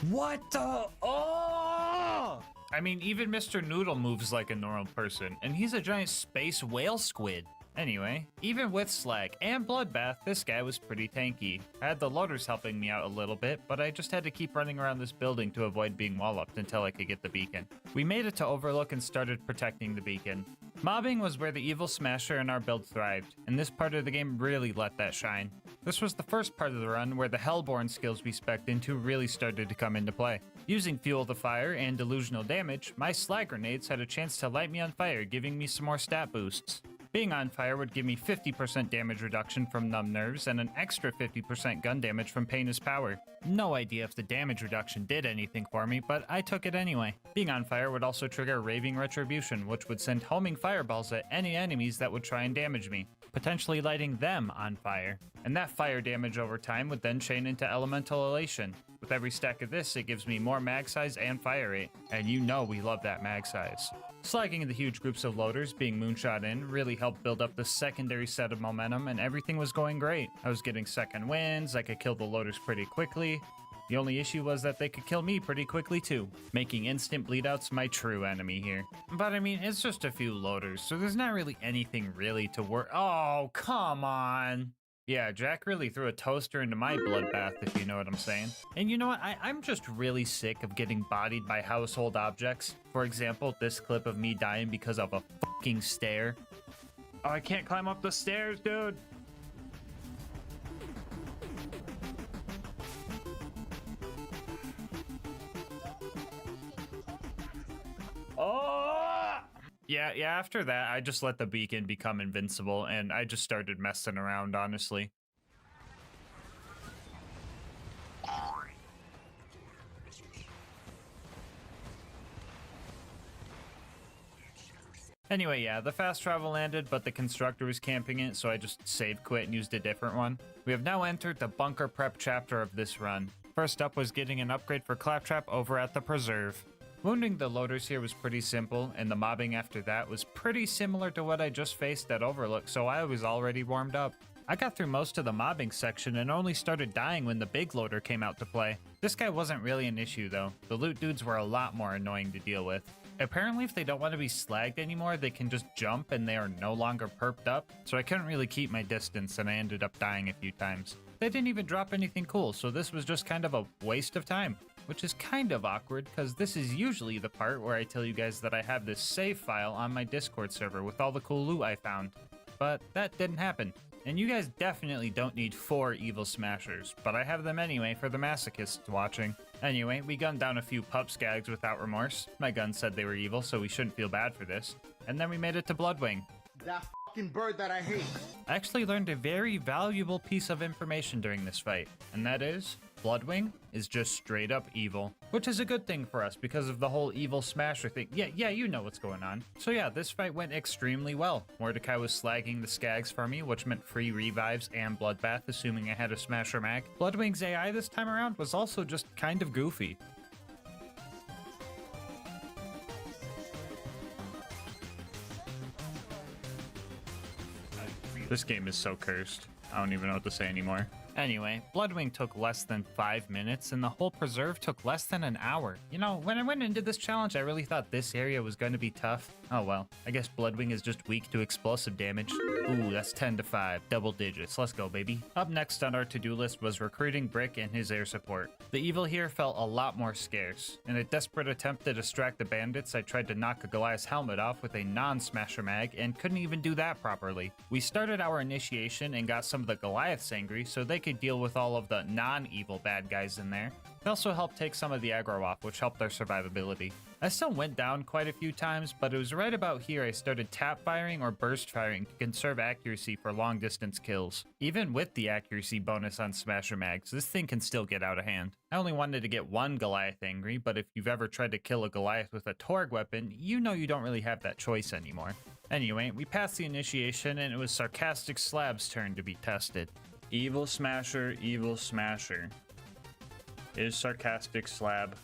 What the? Oh! I mean, even Mr. Noodle moves like a normal person, and he's a giant space whale squid. Anyway, even with Slag and Bloodbath, this guy was pretty tanky. I had the loaders helping me out a little bit, but I just had to keep running around this building to avoid being walloped until I could get the beacon. We made it to Overlook and started protecting the beacon. Mobbing was where the evil smasher in our build thrived, and this part of the game really let that shine. This was the first part of the run where the Hellborn skills we spec'd into really started to come into play. Using Fuel the Fire and Delusional Damage, my Slag grenades had a chance to light me on fire, giving me some more stat boosts. Being on fire would give me 50% damage reduction from numb nerves and an extra 50% gun damage from Pain is Power. No idea if the damage reduction did anything for me, but I took it anyway. Being on fire would also trigger Raving Retribution, which would send homing fireballs at any enemies that would try and damage me, potentially lighting them on fire. And that fire damage over time would then chain into Elemental Elation. With every stack of this, it gives me more mag size and fire rate, and you know we love that mag size. Slagging the huge groups of loaders being moonshot in really helped build up the secondary set of momentum, and everything was going great. I was getting second wins, I could kill the loaders pretty quickly. The only issue was that they could kill me pretty quickly too, making instant bleedouts my true enemy here. But I mean, it's just a few loaders, so there's not really anything really to worry. Oh, come on! Yeah, Jack really threw a toaster into my bloodbath, if you know what I'm saying. And you know what? I'm just really sick of getting bodied by household objects. For example, this clip of me dying because of a fucking stair. Oh, I can't climb up the stairs, dude. Oh! Yeah, after that, I just let the beacon become invincible, and I just started messing around, honestly. Anyway, yeah, the fast travel landed, but the constructor was camping it, so I just save quit and used a different one. We have now entered the bunker prep chapter of this run. First up was getting an upgrade for Claptrap over at the Preserve. Wounding the loaders here was pretty simple, and the mobbing after that was pretty similar to what I just faced at Overlook, so I was already warmed up. I got through most of the mobbing section and only started dying when the big loader came out to play. This guy wasn't really an issue though. The loot dudes were a lot more annoying to deal with. Apparently if they don't want to be slagged anymore, they can just jump and they are no longer perped up, so I couldn't really keep my distance and I ended up dying a few times. They didn't even drop anything cool, so this was just kind of a waste of time. Which is kind of awkward, because this is usually the part where I tell you guys that I have this save file on my Discord server with all the cool loot I found. But that didn't happen. And you guys definitely don't need 4 evil smashers, but I have them anyway for the masochists watching. Anyway, we gunned down a few pup skags without remorse. My gun said they were evil, so we shouldn't feel bad for this. And then we made it to Bloodwing. That fucking bird that I hate. I actually learned a very valuable piece of information during this fight, and that is, Bloodwing is just straight up evil. Which is a good thing for us because of the whole evil smasher thing. Yeah, you know what's going on. So yeah, this fight went extremely well. Mordecai was slagging the skags for me, which meant free revives and bloodbath, assuming I had a smasher mag. Bloodwing's AI this time around was also just kind of goofy. This game is so cursed. I don't even know what to say anymore. Anyway, Bloodwing took less than 5 minutes, and the whole preserve took less than an hour. You know, when I went into this challenge, I really thought this area was going to be tough. Oh well, I guess Bloodwing is just weak to explosive damage. Ooh, that's 10 to 5, double digits. Let's go, baby. Up next on our to-do list was recruiting Brick and his air support. The evil here felt a lot more scarce. In a desperate attempt to distract the bandits, I tried to knock a Goliath's helmet off with a non-smasher mag and couldn't even do that properly. We started our initiation and got some of the Goliaths angry so they could deal with all of the non-evil bad guys in there. It also helped take some of the aggro off, which helped their survivability. I still went down quite a few times, but it was right about here I started tap firing or burst firing to conserve accuracy for long distance kills. Even with the accuracy bonus on smasher mags, this thing can still get out of hand. I only wanted to get one Goliath angry, but if you've ever tried to kill a Goliath with a Torg weapon, you know you don't really have that choice anymore. Anyway, we passed the initiation and it was Sarcastic Slab's turn to be tested. Evil Smasher, Evil Smasher. Is Sarcastic Slab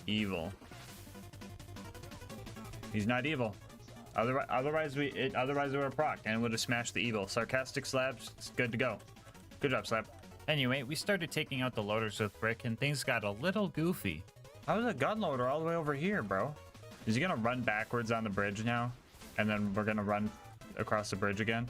evil? He's not evil. Otherwise we were a proc and would have smashed the evil. Sarcastic Slabs, it's good to go. Good job, Slab. Anyway, we started taking out the loaders with Brick and things got a little goofy. How was a gun loader all the way over here, bro? Is he gonna run backwards on the bridge now? And then we're gonna run across the bridge again?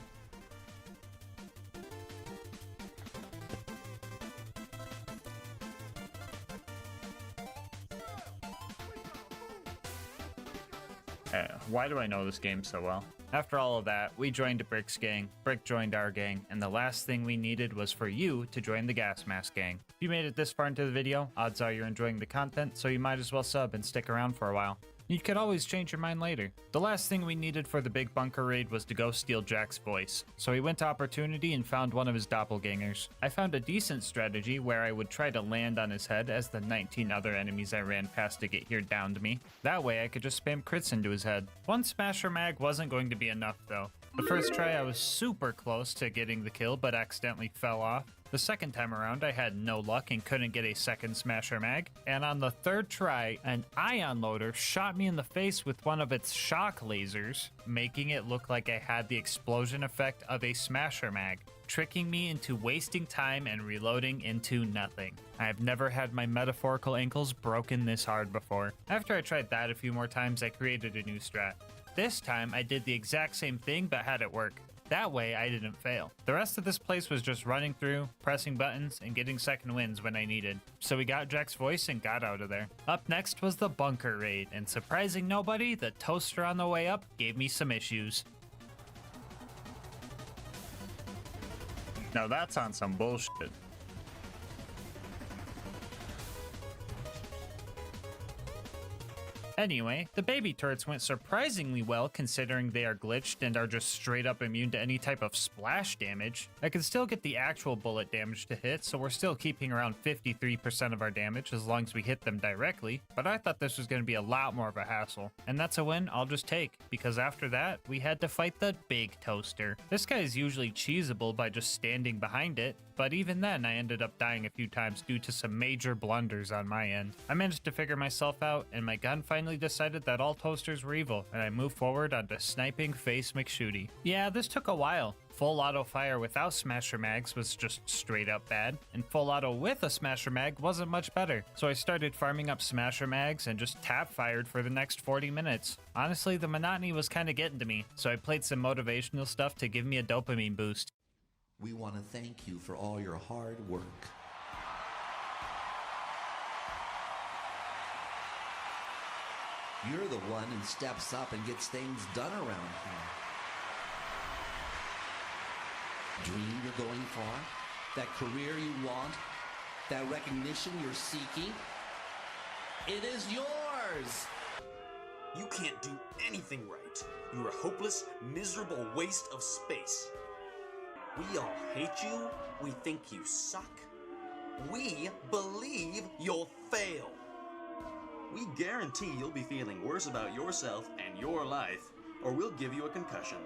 Why do I know this game so well? After all of that, we joined Brick's gang, Brick joined our gang, and the last thing we needed was for you to join the GASMASK gang. If you made it this far into the video, odds are you're enjoying the content, so you might as well sub and stick around for a while. You could always change your mind later. The last thing we needed for the big bunker raid was to go steal Jack's voice, so we went to Opportunity and found one of his doppelgangers. I found a decent strategy where I would try to land on his head as the 19 other enemies I ran past to get here downed me. That way I could just spam crits into his head. One smasher mag wasn't going to be enough though. The first try I was super close to getting the kill but accidentally fell off. The second time around, I had no luck and couldn't get a second smasher mag. And on the third try, an ion loader shot me in the face with one of its shock lasers, making it look like I had the explosion effect of a smasher mag, tricking me into wasting time and reloading into nothing. I have never had my metaphorical ankles broken this hard before. After I tried that a few more times, I created a new strat. This time, I did the exact same thing but had it work. That way, I didn't fail. The rest of this place was just running through, pressing buttons, and getting second wins when I needed. So we got Jack's voice and got out of there. Up next was the bunker raid, and surprising nobody, the toaster on the way up gave me some issues. Now that's on some bullshit. Anyway, the baby turrets went surprisingly well considering they are glitched and are just straight up immune to any type of splash damage. I can still get the actual bullet damage to hit, so we're still keeping around 53% of our damage as long as we hit them directly, but I thought this was going to be a lot more of a hassle. And that's a win I'll just take, because after that, we had to fight the big toaster. This guy is usually cheesable by just standing behind it, but even then I ended up dying a few times due to some major blunders on my end. I managed to figure myself out, and my gun finally decided that all toasters were evil, and I moved forward onto sniping Face McShooty. Yeah, this took a while. Full auto fire without smasher mags was just straight up bad, and full auto with a smasher mag wasn't much better. So I started farming up smasher mags and just tap fired for the next 40 minutes. Honestly, the monotony was kinda getting to me, so I played some motivational stuff to give me a dopamine boost. We want to thank you for all your hard work. You're the one who steps up and gets things done around here. dream you're going for, that career you want, that recognition you're seeking, it is yours! You can't do anything right. You're a hopeless, miserable waste of space. We all hate you. We think you suck. We believe you'll fail. We guarantee you'll be feeling worse about yourself and your life, or we'll give you a concussion.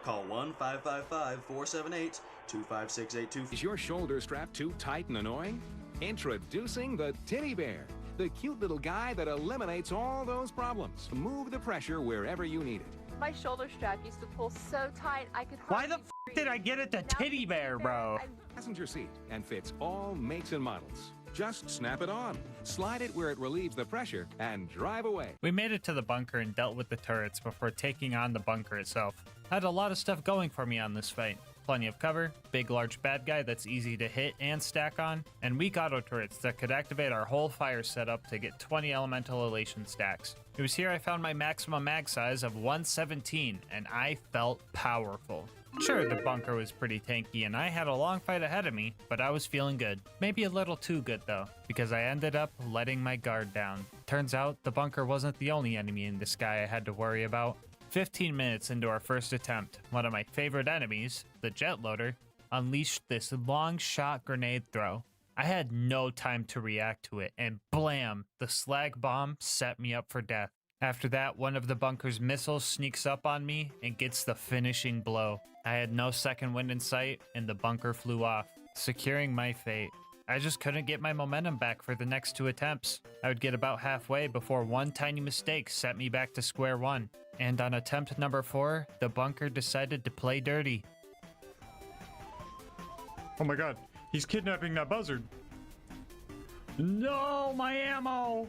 Call 1-555-478-25682. Is your shoulder strap too tight and annoying? Introducing the Titty Bear, the cute little guy that eliminates all those problems. Move the pressure wherever you need it. My shoulder strap used to pull so tight I could Why hardly the f did I get it to Titty Bear, bro? Passenger seat and fits all makes and models. Just snap it on, slide it where it relieves the pressure, and drive away. We made it to the bunker and dealt with the turrets before taking on the bunker itself. I had a lot of stuff going for me on this fight. Plenty of cover, big large bad guy that's easy to hit and stack on, and weak auto turrets that could activate our whole fire setup to get 20 elemental elation stacks. It was here I found my maximum mag size of 117, and I felt powerful. Sure, the bunker was pretty tanky and I had a long fight ahead of me, but I was feeling good. Maybe a little too good though, because I ended up letting my guard down. Turns out the bunker wasn't the only enemy in the sky I had to worry about. 15 minutes into our first attempt, one of my favorite enemies, the jet loader, unleashed this long shot grenade throw. I had no time to react to it, and blam, the slag bomb set me up for death. After that, one of the bunker's missiles sneaks up on me and gets the finishing blow. I had no second wind in sight, and the bunker flew off, securing my fate. I just couldn't get my momentum back for the next 2 attempts. I would get about halfway before one tiny mistake set me back to square one. And on attempt number 4, the bunker decided to play dirty. Oh my god, he's kidnapping that buzzard. No, my ammo!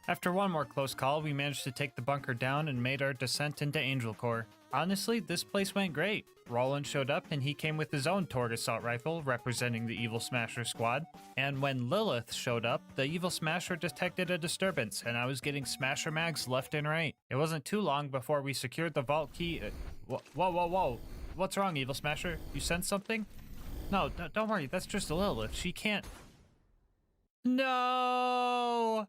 After one more close call, we managed to take the bunker down and made our descent into Angel Core. Honestly, this place went great. Roland showed up and he came with his own Torg assault rifle representing the Evil Smasher squad. And when Lilith showed up, the Evil Smasher detected a disturbance and I was getting Smasher mags left and right. It wasn't too long before we secured the vault key. Whoa. What's wrong, Evil Smasher? You sensed something? No, don't worry, that's just Lilith. She can't... No!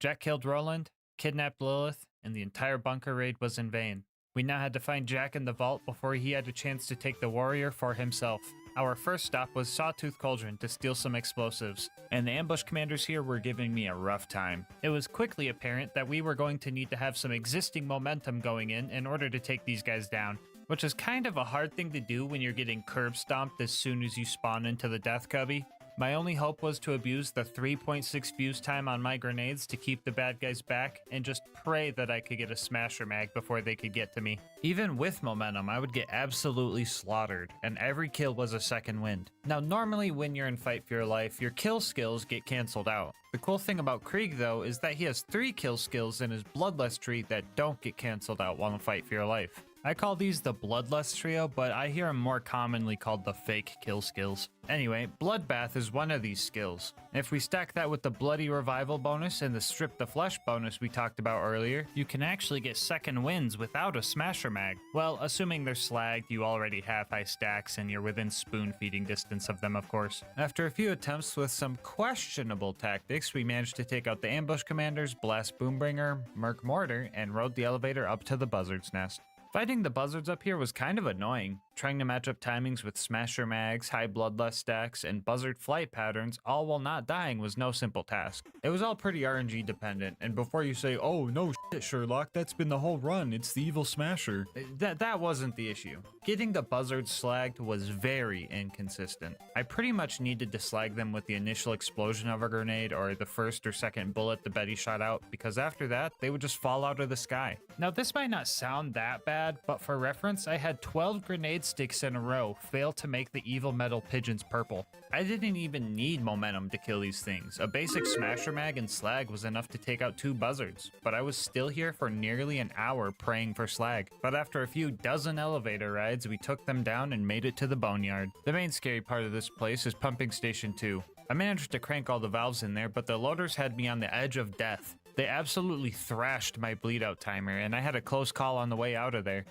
Jack killed Roland, kidnapped Lilith, and the entire bunker raid was in vain. We now had to find Jack in the vault before he had a chance to take the warrior for himself. Our first stop was Sawtooth Cauldron to steal some explosives, and the ambush commanders here were giving me a rough time. It was quickly apparent that we were going to need to have some existing momentum going in order to take these guys down, which is kind of a hard thing to do when you're getting curb stomped as soon as you spawn into the death cubby. My only hope was to abuse the 3.6 fuse time on my grenades to keep the bad guys back and just pray that I could get a smasher mag before they could get to me. Even with momentum, I would get absolutely slaughtered, and every kill was a second wind. Now, normally when you're in Fight for Your Life, your kill skills get canceled out. The cool thing about Krieg, though, is that he has 3 kill skills in his Bloodlust tree that don't get canceled out while in Fight for Your Life. I call these the Bloodlust trio, but I hear them more commonly called the fake kill skills. Anyway, Bloodbath is one of these skills. If we stack that with the Bloody Revival bonus and the Strip the Flesh bonus we talked about earlier, you can actually get second wins without a Smasher Mag. Well, assuming they're slagged, you already have high stacks, and you're within spoon feeding distance of them, of course. After a few attempts with some questionable tactics, we managed to take out the ambush commanders, Blast Boombringer, Merc Mortar, and rode the elevator up to the Buzzard's Nest. Fighting the buzzards up here was kind of annoying. Trying to match up timings with smasher mags, high bloodlust stacks, and buzzard flight patterns, all while not dying, was no simple task. It was all pretty RNG dependent, and before you say, oh no shit Sherlock, that's been the whole run, it's the evil smasher, that wasn't the issue. Getting the buzzards slagged was very inconsistent. I pretty much needed to slag them with the initial explosion of a grenade or the first or second bullet the Betty shot out, because after that, they would just fall out of the sky. Now this might not sound that bad, but for reference, I had 12 grenade sticks in a row fail to make the evil metal pigeons purple. I didn't even need momentum to kill these things. A basic smasher mag and slag was enough to take out 2 buzzards, but I was still here for nearly an hour praying for slag. But after a few dozen elevator rides, we took them down and made it to the boneyard. The main scary part of this place is pumping station 2. I managed to crank all the valves in there, but the loaders had me on the edge of death. They absolutely thrashed my bleed out timer, and I had a close call on the way out of there.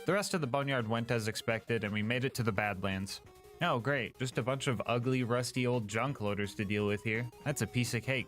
The rest of the boneyard went as expected, and we made it to the Badlands. Oh, great. Just a bunch of ugly, rusty old junk loaders to deal with here. That's a piece of cake.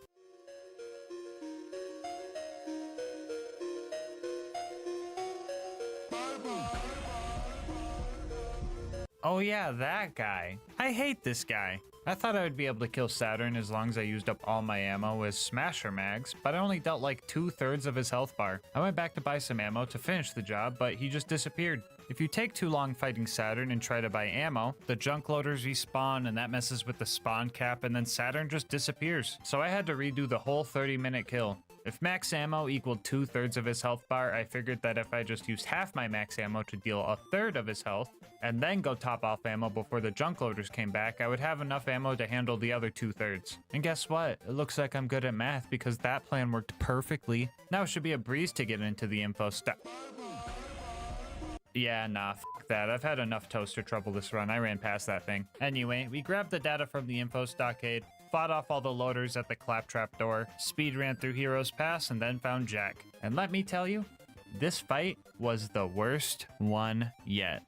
Oh yeah, that guy. I hate this guy. I thought I would be able to kill Saturn as long as I used up all my ammo with smasher mags, but I only dealt like 2/3 of his health bar. I went back to buy some ammo to finish the job, but he just disappeared. If you take too long fighting Saturn and try to buy ammo, the junk loaders respawn and that messes with the spawn cap and then Saturn just disappears. So I had to redo the whole 30-minute kill. If max ammo equaled 2/3 of his health bar, I figured that if I just used half my max ammo to deal 1/3 of his health, and then go top off ammo before the junk loaders came back, I would have enough ammo to handle the other 2/3. And guess what? It looks like I'm good at math because that plan worked perfectly. Now it should be a breeze to get into the info stuff. Yeah, nah, f that. I've had enough toaster trouble this run. I ran past that thing. Anyway, we grabbed the data from the info stockade, fought off all the loaders at the claptrap door, speed ran through Heroes Pass, and then found Jack. And let me tell you, this fight was the worst one yet.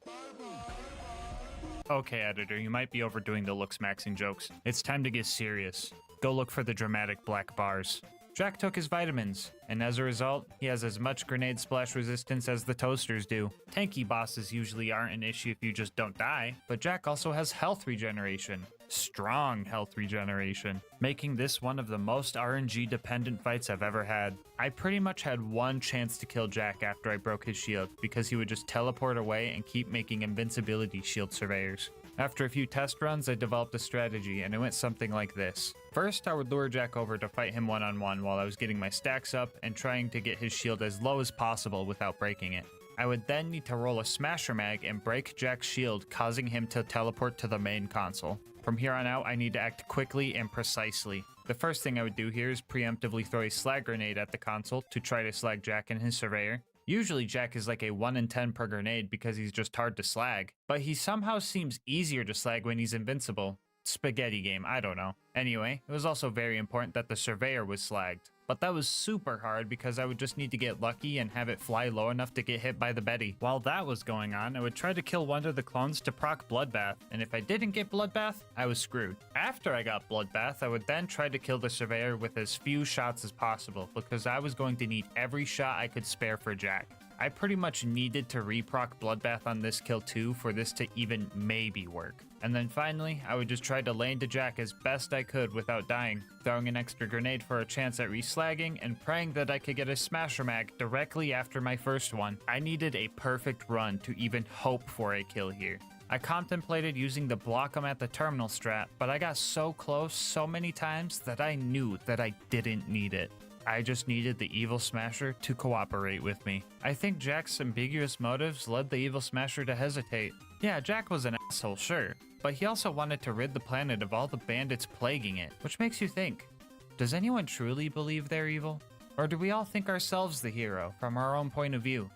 Okay, editor, you might be overdoing the looks maxing jokes. It's time to get serious. Go look for the dramatic black bars. Jack took his vitamins, and as a result, he has as much grenade splash resistance as the toasters do. Tanky bosses usually aren't an issue if you just don't die, but Jack also has health regeneration. Strong health regeneration, making this one of the most RNG dependent fights I've ever had. I pretty much had one chance to kill Jack after I broke his shield, because he would just teleport away and keep making invincibility shield surveyors. After a few test runs, I developed a strategy, and it went something like this. First, I would lure Jack over to fight him one-on-one while I was getting my stacks up and trying to get his shield as low as possible without breaking it. I would then need to roll a smasher mag and break Jack's shield, causing him to teleport to the main console. From here on out, I need to act quickly and precisely. The first thing I would do here is preemptively throw a slag grenade at the console to try to slag Jack and his surveyor. Usually Jack is like a 1 in 10 per grenade because he's just hard to slag, but he somehow seems easier to slag when he's invincible. Spaghetti game, I don't know. Anyway, it was also very important that the surveyor was slagged, but that was super hard because I would just need to get lucky and have it fly low enough to get hit by the Betty. While that was going on, I would try to kill one of the clones to proc Bloodbath, and if I didn't get Bloodbath, I was screwed. After I got Bloodbath, I would then try to kill the surveyor with as few shots as possible because I was going to need every shot I could spare for Jack. I pretty much needed to reproc Bloodbath on this kill too for this to even maybe work. And then finally, I would just try to lay into Jack as best I could without dying, throwing an extra grenade for a chance at reslagging and praying that I could get a smasher mag directly after my first one. I needed a perfect run to even hope for a kill here. I contemplated using the block 'em at the terminal strat, but I got so close so many times that I knew that I didn't need it. I just needed the Evil Smasher to cooperate with me. I think Jack's ambiguous motives led the Evil Smasher to hesitate. Yeah, Jack was an asshole, sure, but he also wanted to rid the planet of all the bandits plaguing it, which makes you think, does anyone truly believe they're evil? Or do we all think ourselves the hero from our own point of view?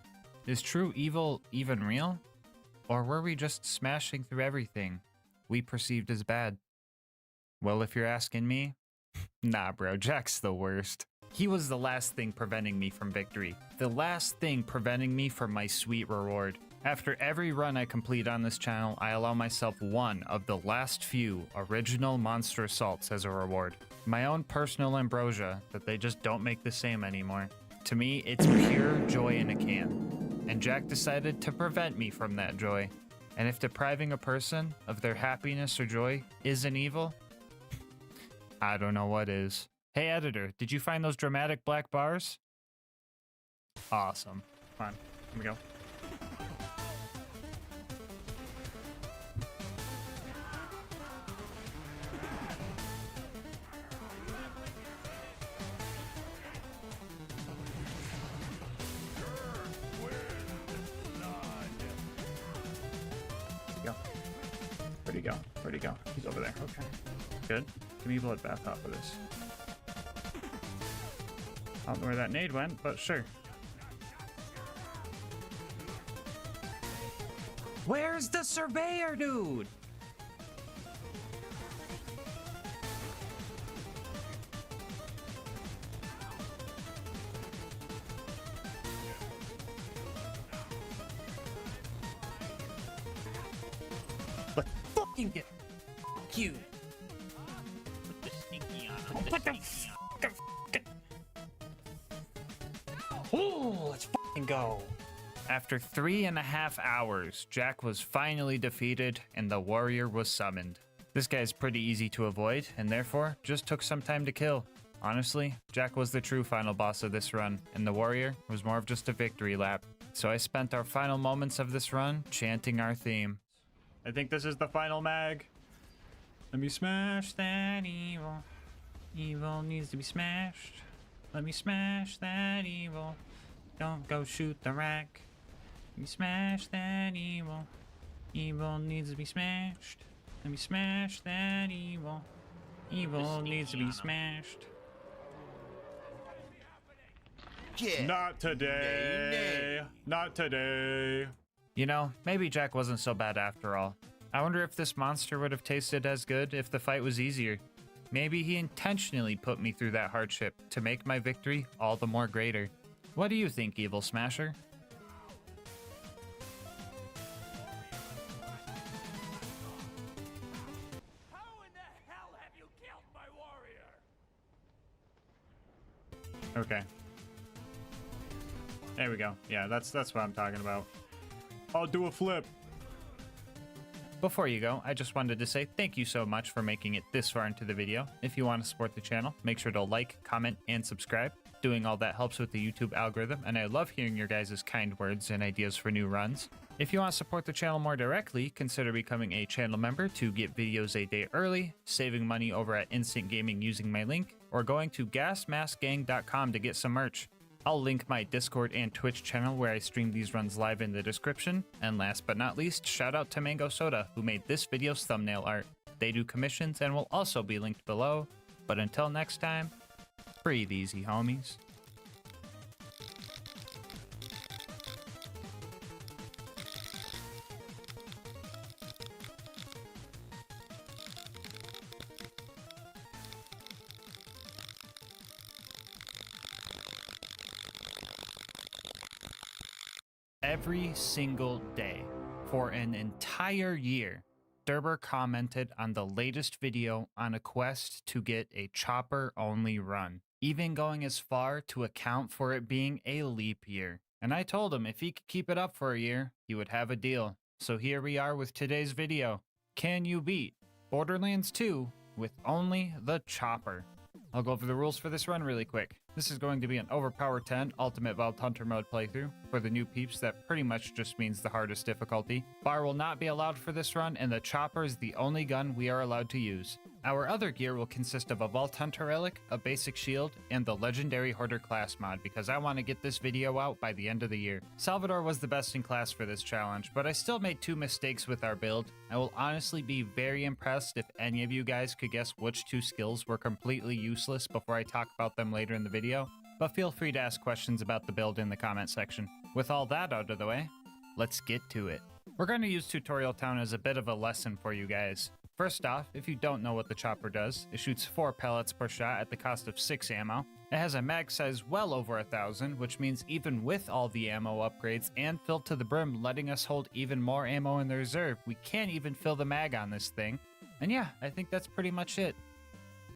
Is true evil even real? Or were we just smashing through everything we perceived as bad? Well, if you're asking me, nah bro, Jack's the worst. He was the last thing preventing me from victory. The last thing preventing me from my sweet reward. After every run I complete on this channel, I allow myself one of the last few original monster assaults as a reward. My own personal ambrosia that they just don't make the same anymore. To me, it's pure joy in a can. And Jack decided to prevent me from that joy. And if depriving a person of their happiness or joy isn't evil, I don't know what is. Hey editor, did you find those dramatic black bars? Awesome. Come on, here we go. Where'd he go? Where'd he go? He's over there. Okay. Good. Give me Bloodbath off of this. I don't know where that nade went, but sure. Where's the surveyor, dude? fucking get. Fuck you. Put the sneaky on. Put the sneaky on. Oh, let's fucking go. After 3.5 hours, Jack was finally defeated and the warrior was summoned. This guy's pretty easy to avoid and therefore just took some time to kill. Honestly, Jack was the true final boss of this run, and the warrior was more of just a victory lap. So I spent our final moments of this run chanting our theme. I think this is the final mag. Let me smash that evil. Evil needs to be smashed. Let me smash that evil. Don't go shoot the rack. Let me smash that evil. Evil needs to be smashed. Let me smash that evil. Evil needs to be smashed. Not today. Not today. You know, maybe Jack wasn't so bad after all. I wonder if this monster would have tasted as good if the fight was easier. Maybe he intentionally put me through that hardship to make my victory all the more greater. What do you think, Evil Smasher? Okay. There we go. Yeah, that's what I'm talking about. I'll do a flip. Before you go, I just wanted to say thank you so much for making it this far into the video. If you want to support the channel, make sure to like, comment, and subscribe. Doing all that helps with the YouTube algorithm, and I love hearing your guys' kind words and ideas for new runs. If you want to support the channel more directly, consider becoming a channel member to get videos a day early, saving money over at Instant Gaming using my link, or going to GASMASK'S.com to get some merch. I'll link my Discord and Twitch channel where I stream these runs live in the description. And last but not least, shout out to Mango Soda, who made this video's thumbnail art. They do commissions and will also be linked below. But until next time, breathe easy, homies. Every single day, for an entire year, Derber commented on the latest video on a quest to get a chopper-only run, even going as far to account for it being a leap year. And I told him if he could keep it up for a year, he would have a deal. So here we are with today's video. Can you beat Borderlands 2 with only the chopper? I'll go over the rules for this run really quick. This is going to be an Overpower 10 Ultimate Vault Hunter mode playthrough. For the new peeps, that pretty much just means the hardest difficulty. Bar will not be allowed for this run, and the chopper is the only gun we are allowed to use. Our other gear will consist of a Vault Hunter relic, a basic shield, and the legendary Hoarder class mod, because I want to get this video out by the end of the year. Salvador was the best in class for this challenge, but I still made 2 mistakes with our build. I will honestly be very impressed if any of you guys could guess which 2 skills were completely useless before I talk about them later in the video, but feel free to ask questions about the build in the comment section. With all that out of the way, let's get to it. We're going to use Tutorial Town as a bit of a lesson for you guys. First off, if you don't know what the chopper does, it shoots 4 pellets per shot at the cost of 6 ammo. It has a mag size well over 1,000, which means even with all the ammo upgrades and filled to the brim letting us hold even more ammo in the reserve, we can't even fill the mag on this thing. And yeah, I think that's pretty much it.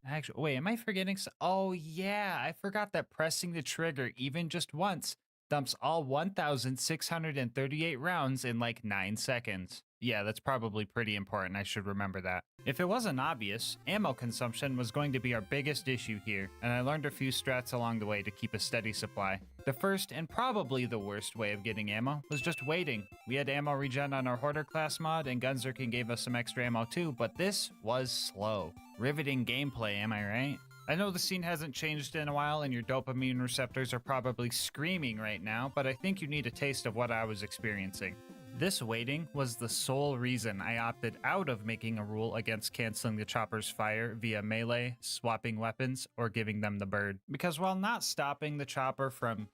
Actually, wait, am I forgetting? Oh yeah, I forgot that pressing the trigger even just once dumps all 1,638 rounds in like 9 seconds. Yeah, that's probably pretty important. I should remember that. If it wasn't obvious, ammo consumption was going to be our biggest issue here, and I learned a few strats along the way to keep a steady supply. The first and probably the worst way of getting ammo was just waiting. We had ammo regen on our Hoarder class mod, and Gunzerkin gave us some extra ammo too, but this was slow. Riveting gameplay, am I right? I know the scene hasn't changed in a while and your dopamine receptors are probably screaming right now, but I think you need a taste of what I was experiencing. This waiting was the sole reason I opted out of making a rule against canceling the chopper's fire via melee, swapping weapons, or giving them the bird. Because while not stopping the chopper from,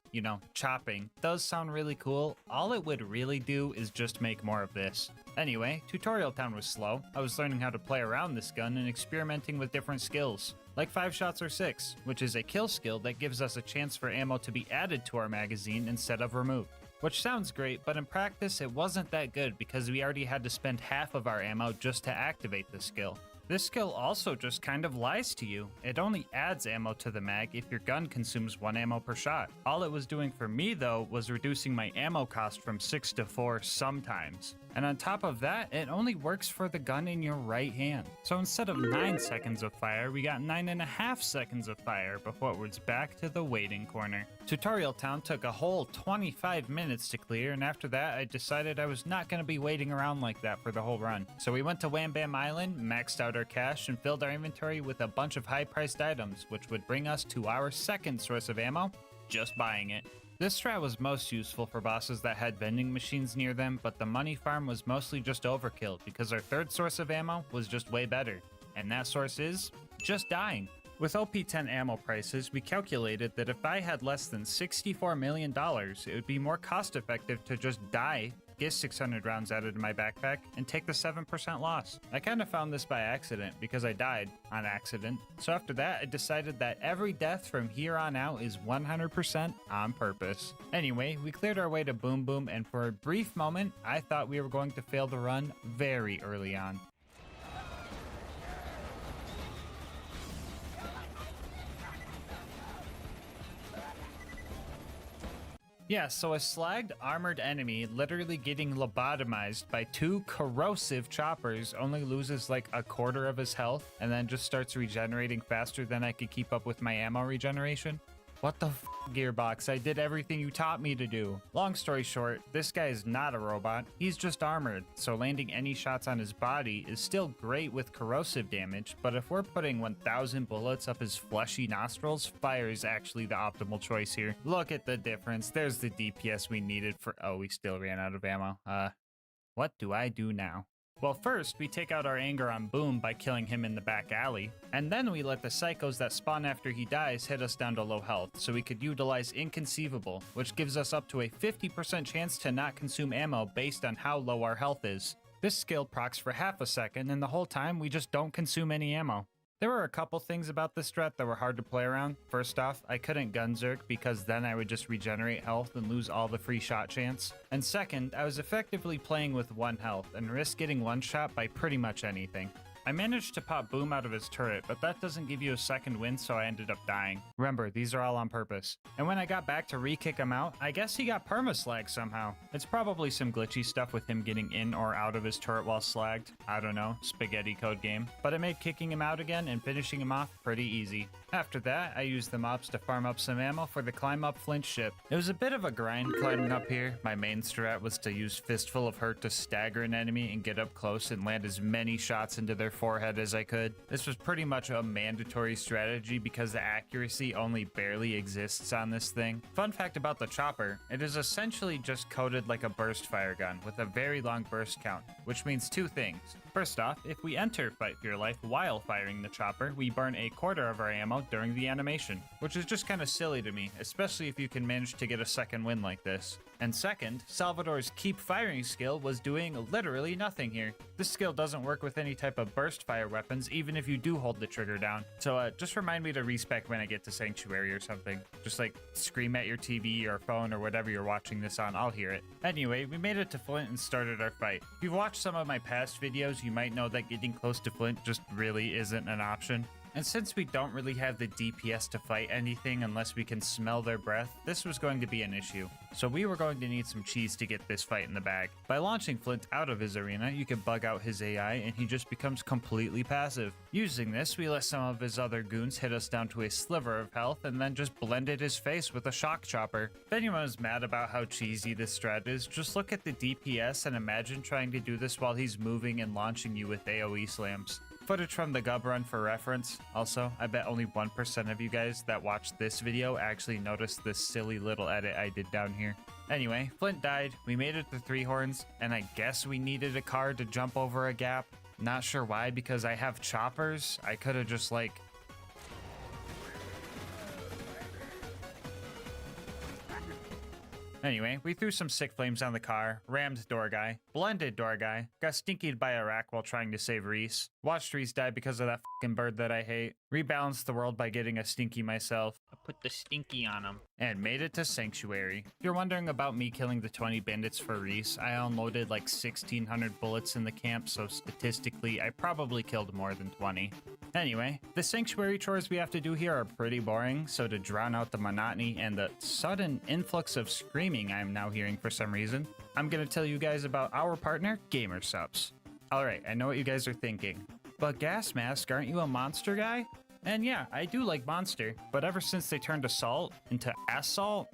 chopping does sound really cool, all it would really do is just make more of this. Anyway, Tutorial Town was slow. I was learning how to play around this gun and experimenting with different skills. Like 5 shots or 6, which is a kill skill that gives us a chance for ammo to be added to our magazine instead of removed. which sounds great, but in practice it wasn't that good because we already had to spend half of our ammo just to activate the skill. This skill also just kind of lies to you. It only adds ammo to the mag if your gun consumes 1 ammo per shot. All it was doing for me though was reducing my ammo cost from 6 to 4 sometimes. And on top of that, it only works for the gun in your right hand. So instead of 9 seconds of fire, we got 9.5 seconds of fire before it was back to the waiting corner. Tutorial Town took a whole 25 minutes to clear, and after that I decided I was not going to be waiting around like that for the whole run. So we went to Wham Bam Island, maxed out our cash, and filled our inventory with a bunch of high-priced items, which would bring us to our second source of ammo, just buying it. This strat was most useful for bosses that had vending machines near them, but the money farm was mostly just overkill because our third source of ammo was just way better. And that source is just dying. With OP10 ammo prices, we calculated that if I had less than $64 million, it would be more cost effective to just die, get 600 rounds added to my backpack, and take the 7% loss. I kind of found this by accident because I died on accident. So after that, I decided that every death from here on out is 100% on purpose. Anyway, we cleared our way to Boom Boom, and for a brief moment, I thought we were going to fail the run very early on. Yeah, so a slagged armored enemy literally getting lobotomized by 2 corrosive choppers only loses like a quarter of his health and then just starts regenerating faster than I could keep up with my ammo regeneration. What the f, Gearbox? I did everything you taught me to do. Long story short, this guy is not a robot. He's just armored, so landing any shots on his body is still great with corrosive damage, but if we're putting 1,000 bullets up his fleshy nostrils, fire is actually the optimal choice here. Look at the difference. There's the DPS we needed for— oh, we still ran out of ammo. What do I do now? Well, first, we take out our anger on Boom by killing him in the back alley, and then we let the psychos that spawn after he dies hit us down to low health, so we could utilize Inconceivable, which gives us up to a 50% chance to not consume ammo based on how low our health is. This skill procs for half a second, and the whole time we just don't consume any ammo. There were a couple things about this strat that were hard to play around. First off, I couldn't gun zerk because then I would just regenerate health and lose all the free shot chance. And second, I was effectively playing with 1 health and risked getting one shot by pretty much anything. I managed to pop Boom out of his turret, but that doesn't give you a second win, so I ended up dying. Remember, these are all on purpose. And when I got back to re-kick him out, I guess he got perma-slagged somehow. It's probably some glitchy stuff with him getting in or out of his turret while slagged. I don't know, spaghetti code game. But it made kicking him out again and finishing him off pretty easy. After that, I used the mobs to farm up some ammo for the climb up Flint ship. It was a bit of a grind climbing up here. My main strat was to use Fistful of Hurt to stagger an enemy and get up close and land as many shots into their forehead as I could. This was pretty much a mandatory strategy because the accuracy only barely exists on this thing. Fun fact about the chopper, it is essentially just coded like a burst fire gun with a very long burst count, which means 2 things. First off, if we enter Fight for Your Life while firing the chopper, we burn a quarter of our ammo during the animation, which is just kind of silly to me, especially if you can manage to get a second win like this. And second, Salvador's keep firing skill was doing literally nothing here. This skill doesn't work with any type of burst fire weapons, even if you do hold the trigger down. So just remind me to respec when I get to Sanctuary or something. Just like scream at your TV or phone or whatever you're watching this on, I'll hear it. Anyway, we made it to Flint and started our fight. If you've watched some of my past videos, you might know that getting close to Flint just really isn't an option. And since we don't really have the DPS to fight anything unless we can smell their breath, this was going to be an issue. So we were going to need some cheese to get this fight in the bag. By launching Flint out of his arena, you can bug out his AI and he just becomes completely passive. Using this, we let some of his other goons hit us down to a sliver of health and then just blended his face with a shock chopper. If anyone is mad about how cheesy this strat is, just look at the DPS and imagine trying to do this while he's moving and launching you with AoE slams. Footage from the Gub run for reference. Also, I bet only 1% of you guys that watched this video actually noticed this silly little edit I did down here. Anyway, Flint died, we made it to 3 Horns, and I guess we needed a car to jump over a gap. Not sure why, because I have choppers. I could have just like... Anyway, we threw some sick flames on the car, rammed door guy, blended door guy, got stinkied by a rack while trying to save Reese, watched Reese die because of that fucking bird that I hate, rebalanced the world by getting a stinky myself, I put the stinky on him, and made it to Sanctuary. If you're wondering about me killing the 20 bandits for Reese, I unloaded like 1,600 bullets in the camp, so statistically I probably killed more than 20. Anyway, the Sanctuary chores we have to do here are pretty boring, so to drown out the monotony and the sudden influx of screaming I'm now hearing for some reason, I'm gonna tell you guys about our partner, GASMASK'S. Alright, I know what you guys are thinking, but GasMask, aren't you a monster guy? And yeah, I do like monster, but ever since they turned Assault into Assault,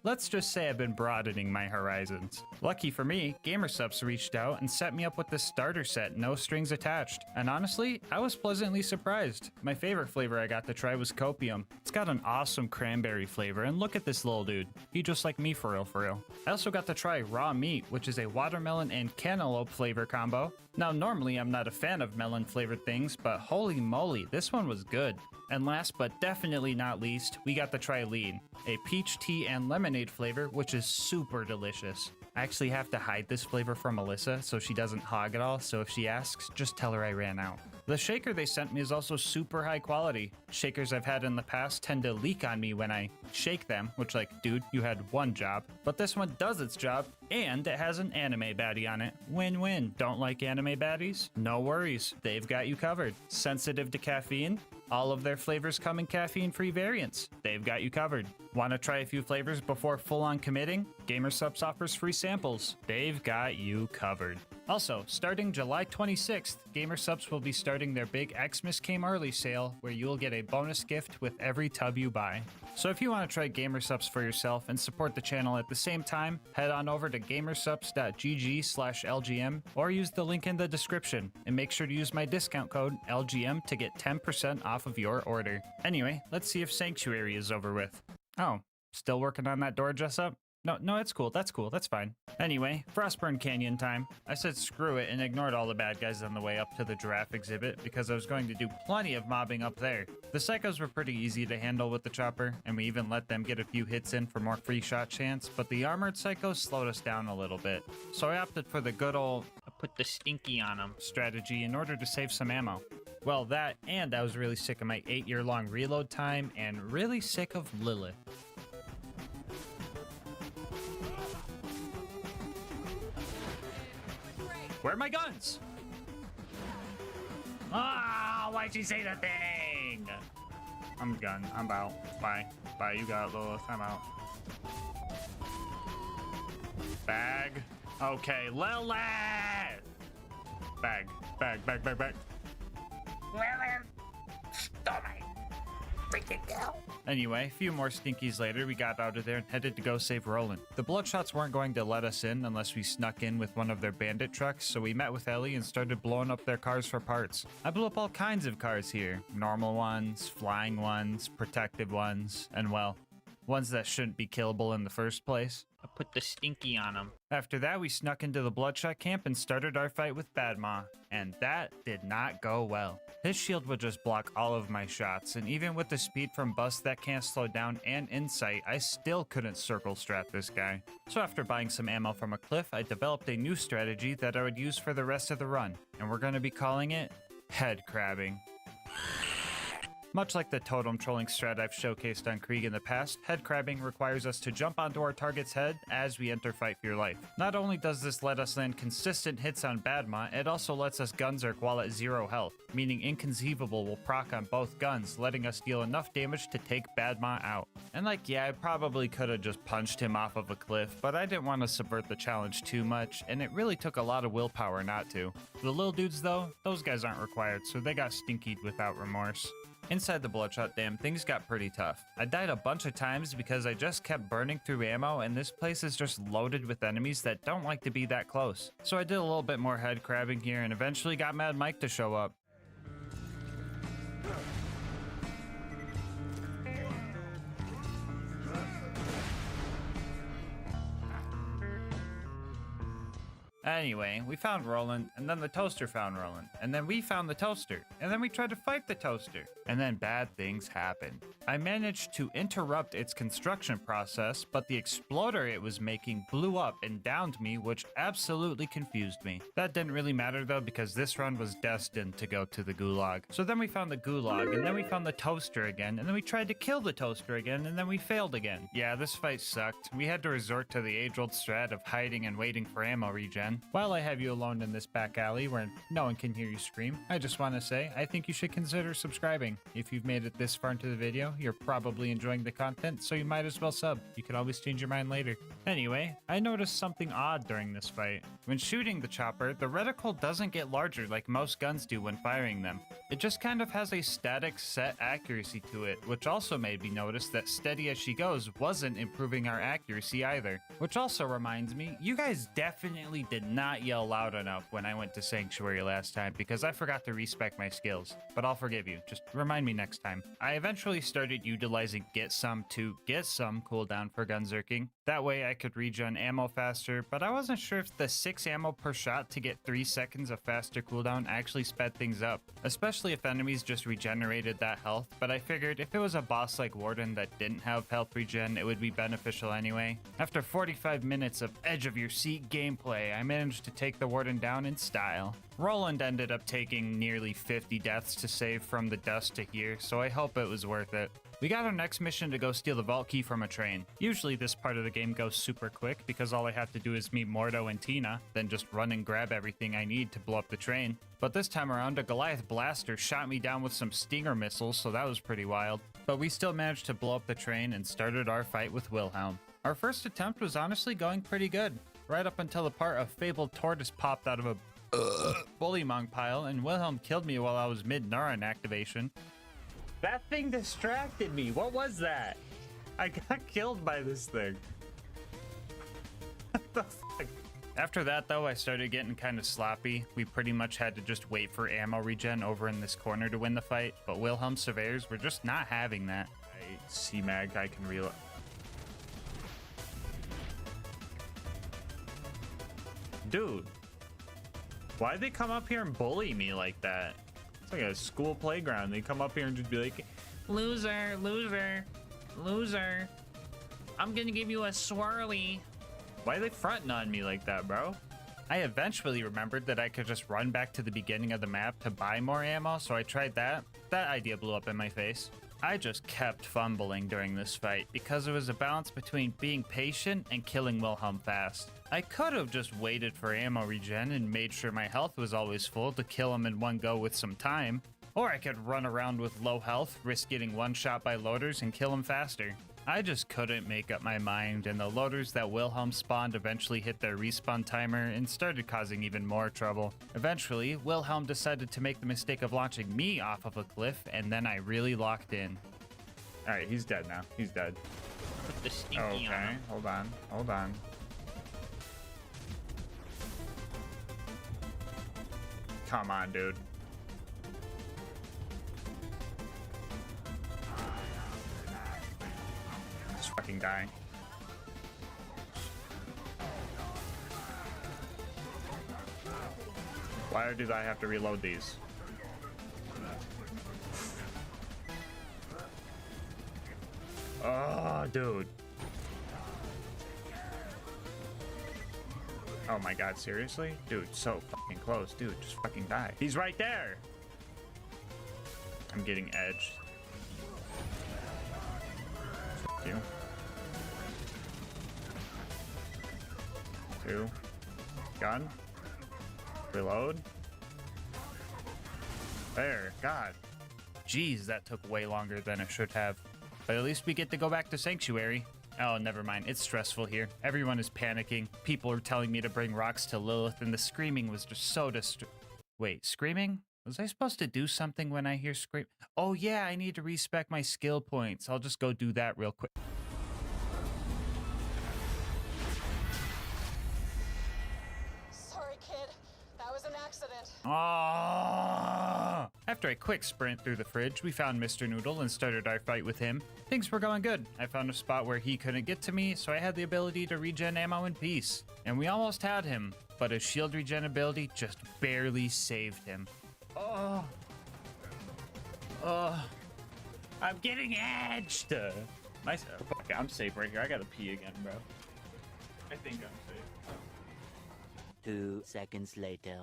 let's just say I've been broadening my horizons. Lucky for me, GASMASK'S reached out and set me up with this starter set, no strings attached. And honestly, I was pleasantly surprised. My favorite flavor I got to try was Copium. It's got an awesome cranberry flavor, and look at this little dude. He just like me for real, for real. I also got to try Raw Meat, which is a watermelon and cantaloupe flavor combo. Now, normally I'm not a fan of melon flavored things, but holy moly, this one was good. And last but definitely not least, we got to try Lean, a peach tea and lemonade flavor, which is super delicious. I actually have to hide this flavor from Melissa so she doesn't hog it all, so if she asks, just tell her I ran out. The shaker they sent me is also super high quality. Shakers I've had in the past tend to leak on me when I shake them, which like, dude, you had one job. But this one does its job, and it has an anime baddie on it. Win-win. Don't like anime baddies? No worries, they've got you covered. Sensitive to caffeine? All of their flavors come in caffeine-free variants. They've got you covered. Want to try a few flavors before full-on committing? GASMASK'S offers free samples. They've got you covered. Also, starting July 26th, GASMASK'S will be starting their big Xmas Came Early sale, where you will get a bonus gift with every tub you buy. So if you want to try GASMASK'S for yourself and support the channel at the same time, head on over to gamersubs.gg/LGM or use the link in the description, and make sure to use my discount code LGM to get 10% off of your order. Anyway, let's see if Sanctuary is over with. Oh, still working on that door dress up? No, it's cool. That's cool. That's fine. Anyway, Frostburn Canyon time. I said screw it and ignored all the bad guys on the way up to the giraffe exhibit because I was going to do plenty of mobbing up there. The psychos were pretty easy to handle with the chopper, and we even let them get a few hits in for more free shot chance, but the armored psychos slowed us down a little bit. So I opted for the good old put the stinky on them strategy in order to save some ammo. Well, that, and I was really sick of my 8-year-long reload time and really sick of Lilith. Where are my guns? Ah, why'd you say the thing? I'm done. I'm out. Bye. Bye, you got it, Lilith. I'm out. Bag. Okay, Lilith! Bag. Bag. Lilith! Stop me! Freaking hell! Anyway, a few more stinkies later, we got out of there and headed to go save Roland. The Bloodshots weren't going to let us in unless we snuck in with one of their bandit trucks, so we met with Ellie and started blowing up their cars for parts. I blew up all kinds of cars here. Normal ones, flying ones, protective ones, and well, ones that shouldn't be killable in the first place. I put the stinky on them. After that, we snuck into the Bloodshot camp and started our fight with Badma, and that did not go well. His shield would just block all of my shots, and even with the speed from Bust that can't slow down and Insight, I still couldn't circle strap this guy. So after buying some ammo from a cliff, I developed a new strategy that I would use for the rest of the run, and we're going to be calling it head crabbing. Much like the totem trolling strat I've showcased on Krieg in the past, head crabbing requires us to jump onto our target's head as we enter Fight for Your Life. Not only does this let us land consistent hits on Badma, it also lets us gunzerk while at 0 health, meaning Inconceivable will proc on both guns, letting us deal enough damage to take Badma out. And like, yeah, I probably could have just punched him off of a cliff, but I didn't want to subvert the challenge too much, and it really took a lot of willpower not to. The little dudes though, those guys aren't required, so they got stinkied without remorse. Inside the Bloodshot Dam, things got pretty tough. I died a bunch of times because I just kept burning through ammo, and this place is just loaded with enemies that don't like to be that close. So I did a little bit more head crabbing here and eventually got Mad Mike to show up. Anyway, we found Roland, and then the toaster found Roland, and then we found the toaster, and then we tried to fight the toaster, and then bad things happened. I managed to interrupt its construction process, but the exploder it was making blew up and downed me, which absolutely confused me. That didn't really matter though, because this run was destined to go to the gulag. So then we found the gulag, and then we found the toaster again, and then we tried to kill the toaster again, and then we failed again. Yeah, this fight sucked. We had to resort to the age-old strat of hiding and waiting for ammo regen. While I have you alone in this back alley where no one can hear you scream, I just want to say I think you should consider subscribing. If you've made it this far into the video, you're probably enjoying the content, so you might as well sub. You can always change your mind later. Anyway, I noticed something odd during this fight. When shooting the chopper, the reticle doesn't get larger like most guns do when firing them. It just kind of has a static set accuracy to it, which also made me notice that steady as she goes wasn't improving our accuracy either. Which also reminds me, you guys definitely did not yell loud enough when I went to Sanctuary last time because I forgot to respec my skills, but I'll forgive you, just remind me next time. I eventually started utilizing Get Some to get some cooldown for gunzerking. That way I could regen ammo faster, but I wasn't sure if the 6 ammo per shot to get 3 seconds of faster cooldown actually sped things up, especially if enemies just regenerated that health, but I figured if it was a boss like Warden that didn't have health regen, it would be beneficial anyway. After 45 minutes of edge of your seat gameplay, I managed to take the Warden down in style. Roland ended up taking nearly 50 deaths to save from the dust to here, so I hope it was worth it. We got our next mission to go steal the vault key from a train. Usually this part of the game goes super quick because all I have to do is meet Mordo and Tina, then just run and grab everything I need to blow up the train. But this time around, a Goliath blaster shot me down with some Stinger missiles, so that was pretty wild. But we still managed to blow up the train and started our fight with Wilhelm. Our first attempt was honestly going pretty good, right up until the part of Fabled Tortoise popped out of a bullymong pile and Wilhelm killed me while I was mid-neuron activation. That thing distracted me. What was that? I got killed by this thing. What the fuck? After that though, I started getting kind of sloppy. We pretty much had to just wait for ammo regen over in this corner to win the fight, but Wilhelm's surveyors were just not having that. C-mag, I can reload. Dude, why'd they come up here and bully me like that? It's like a school playground. They come up here and just be like, loser, loser, loser. I'm gonna give you a swirly. Why are they fronting on me like that, bro? I eventually remembered that I could just run back to the beginning of the map to buy more ammo, so I tried that. That idea blew up in my face. I just kept fumbling during this fight because it was a balance between being patient and killing Wilhelm fast. I could have just waited for ammo regen and made sure my health was always full to kill him in one go with some time, or I could run around with low health, risk getting one shot by loaders and kill him faster. I just couldn't make up my mind, and the loaders that Wilhelm spawned eventually hit their respawn timer and started causing even more trouble. Eventually, Wilhelm decided to make the mistake of launching me off of a cliff, and then I really locked in. Alright, he's dead now. He's dead. Put the stinky Okay, on him. hold on, hold on. Come on, dude. Just fucking die. Why did I have to reload these? Oh, dude. Oh my god, seriously? Dude, so fucking close. Dude, just fucking die. He's right there! I'm getting edged. Fuck you. 2. Gun. Reload. There, god. Jeez, that took way longer than it should have. But at least we get to go back to Sanctuary. Oh, never mind. It's stressful here. Everyone is panicking. People are telling me to bring rocks to Lilith, and the screaming was just so Wait, screaming? Was I supposed to do something when I hear scream? Oh yeah, I need to respec my skill points. I'll just go do that real quick. Sorry, kid. That was an accident. Oh! After a quick sprint through the fridge, we found Mr. Noodle and started our fight with him. Things were going good. I found a spot where he couldn't get to me, so I had the ability to regen ammo in peace. And we almost had him, but his shield regen ability just barely saved him. Oh. I'm getting edged. Fuck, I'm safe right here. I gotta pee again, bro. I think I'm safe. 2 seconds later.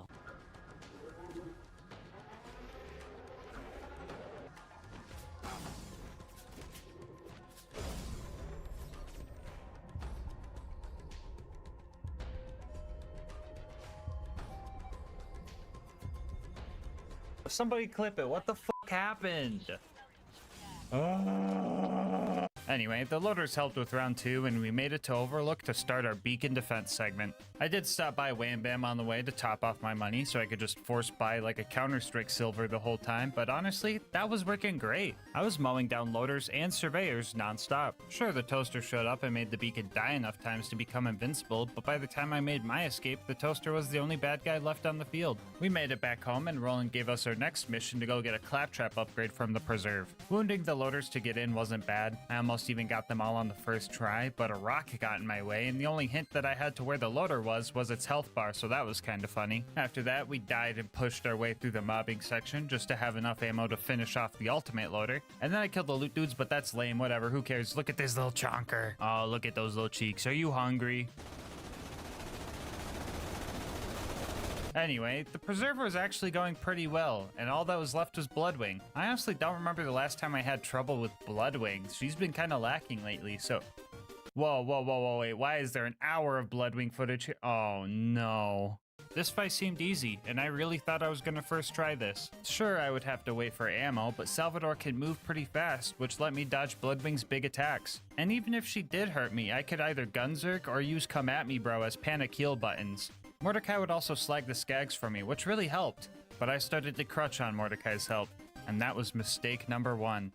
Somebody clip it. What the fuck happened? Anyway, the loaders helped with round 2 and we made it to Overlook to start our beacon defense segment. I did stop by Wham Bam on the way to top off my money so I could just force buy like a Counter-Strike silver the whole time, but honestly, that was working great. I was mowing down loaders and surveyors non-stop. Sure, the toaster showed up and made the beacon die enough times to become invincible, but by the time I made my escape, the toaster was the only bad guy left on the field. We made it back home and Roland gave us our next mission to go get a claptrap upgrade from the preserve. Wounding the loaders to get in wasn't bad. I almost even got them all on the first try, but a rock got in my way and the only hint that I had to where the loader was its health bar, so that was kind of funny. After that, we died and pushed our way through the mobbing section just to have enough ammo to finish off the ultimate loader. And then I killed the loot dudes, but that's lame, whatever, who cares? Look at this little chonker. Oh, look at those little cheeks. Are you hungry? Anyway, the preserver was actually going pretty well, and all that was left was Bloodwing. I honestly don't remember the last time I had trouble with Bloodwing. She's been kind of lacking lately, so... Whoa, wait, why is there an hour of Bloodwing footage here? Oh, no. This fight seemed easy, and I really thought I was gonna first try this. Sure, I would have to wait for ammo, but Salvador can move pretty fast, which let me dodge Bloodwing's big attacks. And even if she did hurt me, I could either gunzerk or use come at me bro as panic heal buttons. Mordecai would also slag the skags for me, which really helped, but I started to crutch on Mordecai's help, and that was mistake number 1.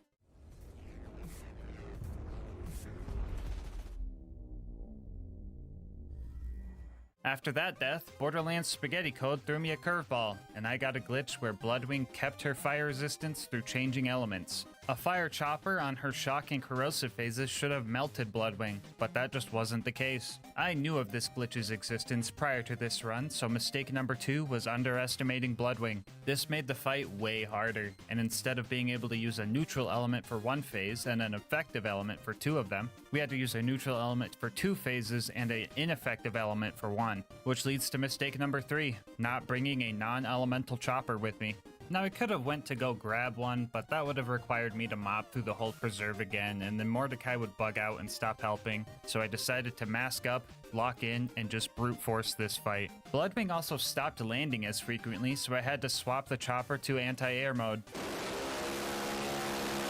After that death, Borderlands Spaghetti Code threw me a curveball, and I got a glitch where Bloodwing kept her fire resistance through changing elements. A fire chopper on her shock and corrosive phases should have melted Bloodwing, but that just wasn't the case. I knew of this glitch's existence prior to this run, so mistake number 2 was underestimating Bloodwing. This made the fight way harder, and instead of being able to use a neutral element for 1 phase and an effective element for 2 of them, we had to use a neutral element for 2 phases and an ineffective element for 1, which leads to mistake number 3, not bringing a non-elemental chopper with me. Now I could have went to go grab one, but that would have required me to mob through the whole preserve again, and then Mordecai would bug out and stop helping, so I decided to mask up, lock in, and just brute force this fight. Bloodwing also stopped landing as frequently, so I had to swap the chopper to anti-air mode.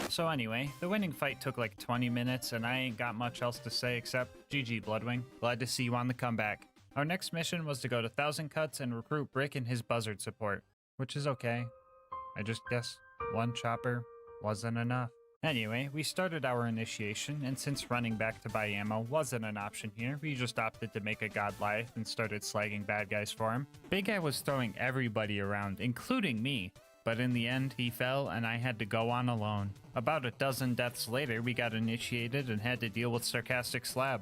So anyway, the winning fight took like 20 minutes, and I ain't got much else to say except GG Bloodwing, glad to see you on the comeback. Our next mission was to go to 1000 Cuts and recruit Brick and his buzzard support, which is okay. I just guess 1 chopper wasn't enough. Anyway, we started our initiation, and since running back to buy ammo wasn't an option here, we just opted to make a Goliath and started slagging bad guys for him. Big Guy was throwing everybody around, including me, but in the end he fell and I had to go on alone. About a dozen deaths later, we got initiated and had to deal with Sarcastic Slab.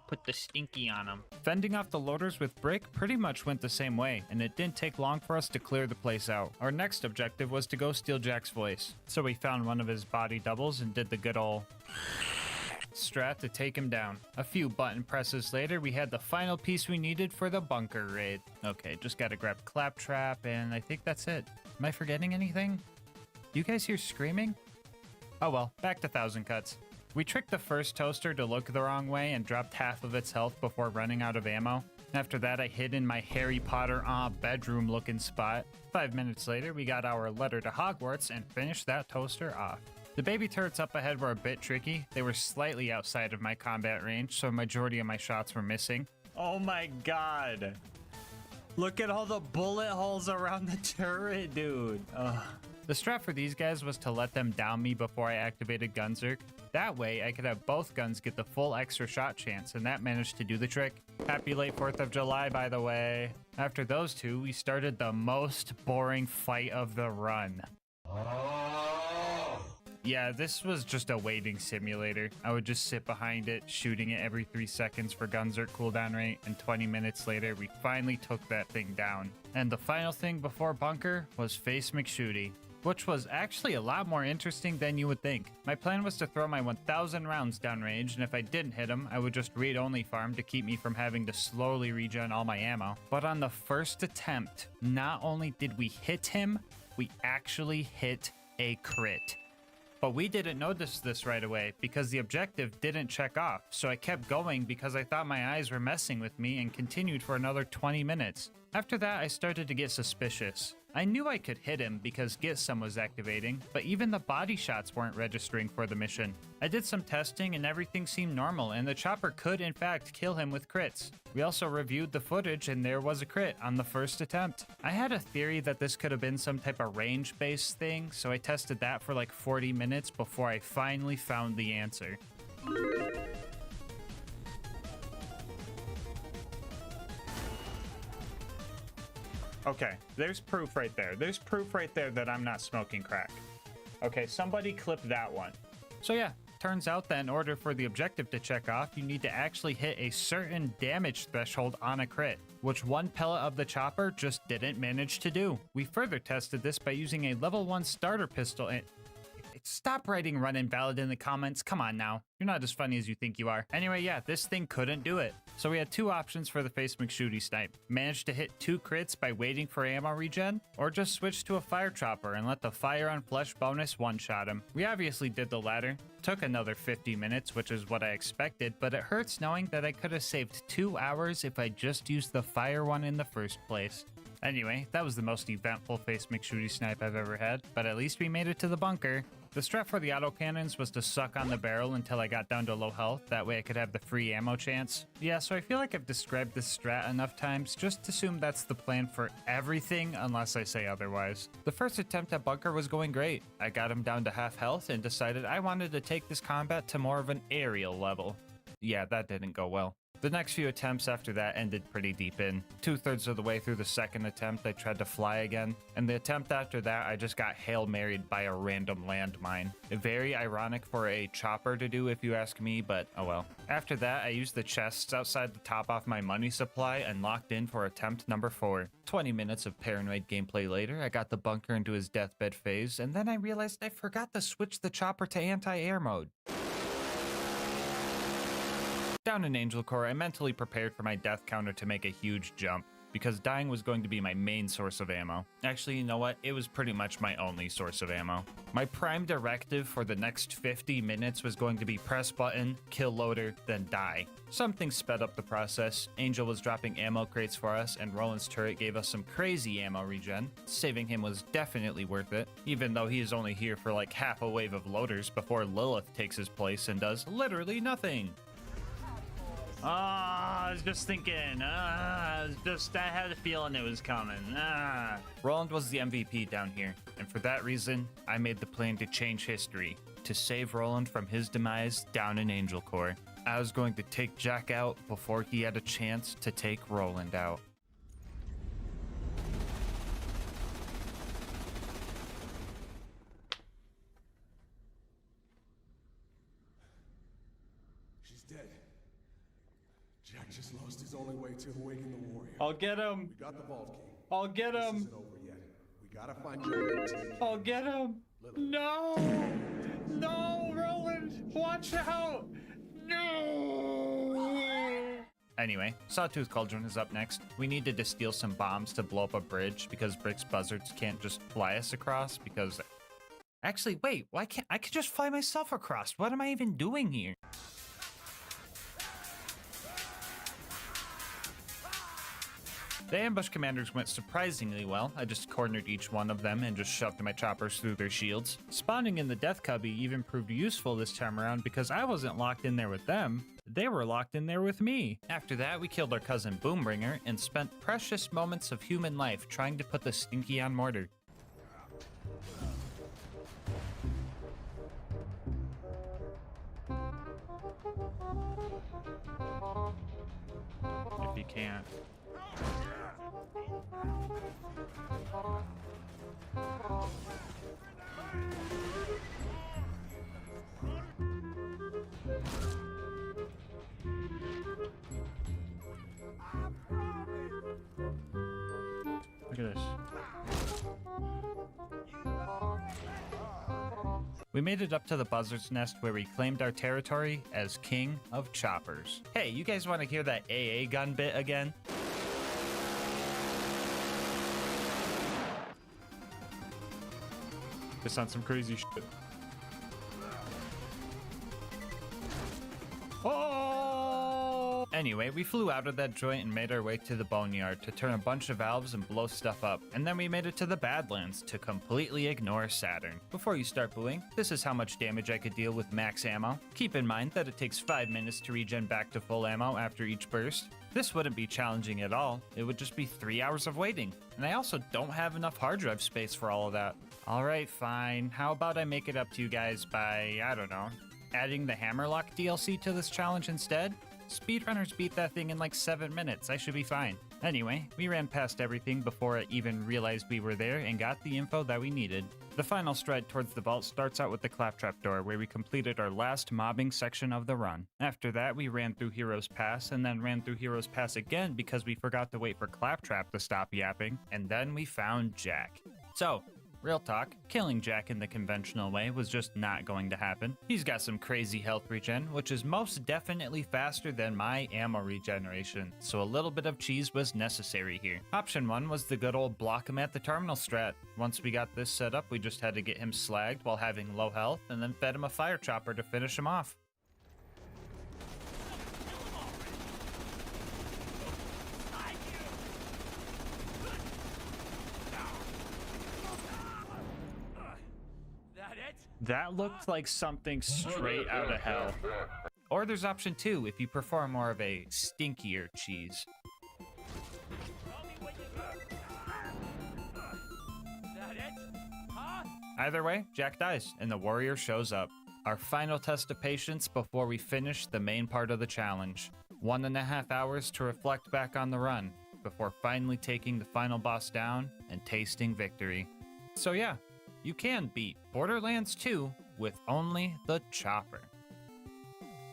Put the stinky on him. Fending off the loaders with Brick pretty much went the same way, and it didn't take long for us to clear the place out. Our next objective was to go steal Jack's voice, so we found one of his body doubles and did the good ol' strat to take him down. A few button presses later, we had the final piece we needed for the bunker raid. Okay, just gotta grab Claptrap, and I think that's it. Am I forgetting anything? Do you guys hear screaming? Oh well, back to 1000 Cuts. We tricked the first toaster to look the wrong way and dropped half of its health before running out of ammo. After that, I hid in my Harry Potter bedroom looking spot. 5 minutes later, we got our letter to Hogwarts and finished that toaster off. The baby turrets up ahead were a bit tricky. They were slightly outside of my combat range, so a majority of my shots were missing. Oh my god. Look at all the bullet holes around the turret, dude. Ugh. The strat for these guys was to let them down me before I activated Gunzerk. That way, I could have both guns get the full extra shot chance, and that managed to do the trick. Happy late 4th of July, by the way. After those two, we started the most boring fight of the run. Yeah, this was just a waiting simulator. I would just sit behind it, shooting it every 3 seconds for Gunzert cooldown rate, and 20 minutes later, we finally took that thing down. And the final thing before bunker was Face McShooty, which was actually a lot more interesting than you would think. My plan was to throw my 1,000 rounds downrange, and if I didn't hit him, I would just read-only farm to keep me from having to slowly regen all my ammo. But on the first attempt, not only did we hit him, we actually hit a crit. But we didn't notice this right away because the objective didn't check off, so I kept going because I thought my eyes were messing with me and continued for another 20 minutes. After that, I started to get suspicious. I knew I could hit him because Get Some was activating, but even the body shots weren't registering for the mission. I did some testing and everything seemed normal, and the chopper could in fact kill him with crits. We also reviewed the footage and there was a crit on the first attempt. I had a theory that this could have been some type of range-based thing, so I tested that for like 40 minutes before I finally found the answer. Okay, there's proof right there. There's proof right there that I'm not smoking crack. Okay, somebody clip that one. So yeah, turns out that in order for the objective to check off, you need to actually hit a certain damage threshold on a crit, which one pellet of the chopper just didn't manage to do. We further tested this by using a level 1 starter pistol and... Stop writing run invalid in the comments. Come on now. You're not as funny as you think you are. Anyway, yeah, this thing couldn't do it. So we had two options for the Face McShooty snipe. Manage to hit 2 crits by waiting for ammo regen, or just switch to a fire chopper and let the fire on flesh bonus one-shot him. We obviously did the latter. Took another 50 minutes, which is what I expected, but it hurts knowing that I could have saved 2 hours if I just used the fire one in the first place. Anyway, that was the most eventful Face McShooty snipe I've ever had, but at least we made it to the bunker. The strat for the autocannons was to suck on the barrel until I got down to low health, that way I could have the free ammo chance. Yeah, so I feel like I've described this strat enough times, just assume that's the plan for everything unless I say otherwise. The first attempt at bunker was going great. I got him down to half health and decided I wanted to take this combat to more of an aerial level. Yeah, that didn't go well. The next few attempts after that ended pretty deep in. 2/3 of the way through the second attempt, I tried to fly again, and the attempt after that, I just got Hail Married by a random landmine. Very ironic for a chopper to do if you ask me, but oh well. After that, I used the chests outside to top off my money supply and locked in for attempt number 4. 20 minutes of paranoid gameplay later, I got the bunker into his deathbed phase, and then I realized I forgot to switch the chopper to anti-air mode. Down in Angel Core, I mentally prepared for my death counter to make a huge jump, because dying was going to be my main source of ammo. Actually, you know what? It was pretty much my only source of ammo. My prime directive for the next 50 minutes was going to be press button, kill loader, then die. Something sped up the process. Angel was dropping ammo crates for us, and Roland's turret gave us some crazy ammo regen. Saving him was definitely worth it, even though he is only here for like half a wave of loaders before Lilith takes his place and does literally nothing. I was just thinking, I had a feeling it was coming. Roland was the MVP down here, and for that reason, I made the plan to change history, to save Roland from his demise down in Angel Core. I was going to take Jack out before he had a chance to take Roland out. She's dead. Jack just lost his only way to awaken the warrior. I'll get him. We got the vault key. I'll get him. This isn't over yet. We gotta find Jack. I'll get him. No. No, Roland. Watch out. No. Anyway, Sawtooth Cauldron is up next. We needed to steal some bombs to blow up a bridge because Brick's buzzards can't just fly us across because... Actually, wait, why can't I could just fly myself across? What am I even doing here? The ambush commanders went surprisingly well. I just cornered each one of them and just shoved my choppers through their shields. Spawning in the death cubby even proved useful this time around because I wasn't locked in there with them. They were locked in there with me. After that, we killed our cousin Boombringer and spent precious moments of human life trying to put the Stinky on mortar. can't. Look at this. We made it up to the buzzard's nest where we claimed our territory as King of Choppers. Hey, you guys want to hear that AA gun bit again? This on some crazy shit. Oh! Anyway, we flew out of that joint and made our way to the boneyard to turn a bunch of valves and blow stuff up. And then we made it to the Badlands to completely ignore Saturn. Before you start booing, this is how much damage I could deal with max ammo. Keep in mind that it takes 5 minutes to regen back to full ammo after each burst. This wouldn't be challenging at all. It would just be 3 hours of waiting. And I also don't have enough hard drive space for all of that. Alright, fine. How about I make it up to you guys by, I don't know, adding the Hammerlock DLC to this challenge instead? Speedrunners beat that thing in like 7 minutes. I should be fine. Anyway, we ran past everything before I even realized we were there and got the info that we needed. The final stride towards the vault starts out with the Claptrap door, where we completed our last mobbing section of the run. After that, we ran through Heroes Pass, and then ran through Heroes Pass again because we forgot to wait for Claptrap to stop yapping, and then we found Jack. So, real talk, killing Jack in the conventional way was just not going to happen. He's got some crazy health regen, which is most definitely faster than my ammo regeneration, so a little bit of cheese was necessary here. Option 1 was the good old block him at the terminal strat. Once we got this set up, we just had to get him slagged while having low health, and then fed him a fire chopper to finish him off. That looked like something straight out of hell. Or there's option 2 if you prefer more of a stinkier cheese. Either way, Jack dies and the warrior shows up. Our final test of patience before we finish the main part of the challenge. 1.5 hours to reflect back on the run before finally taking the final boss down and tasting victory. So yeah, you can beat Borderlands 2 with only the chopper.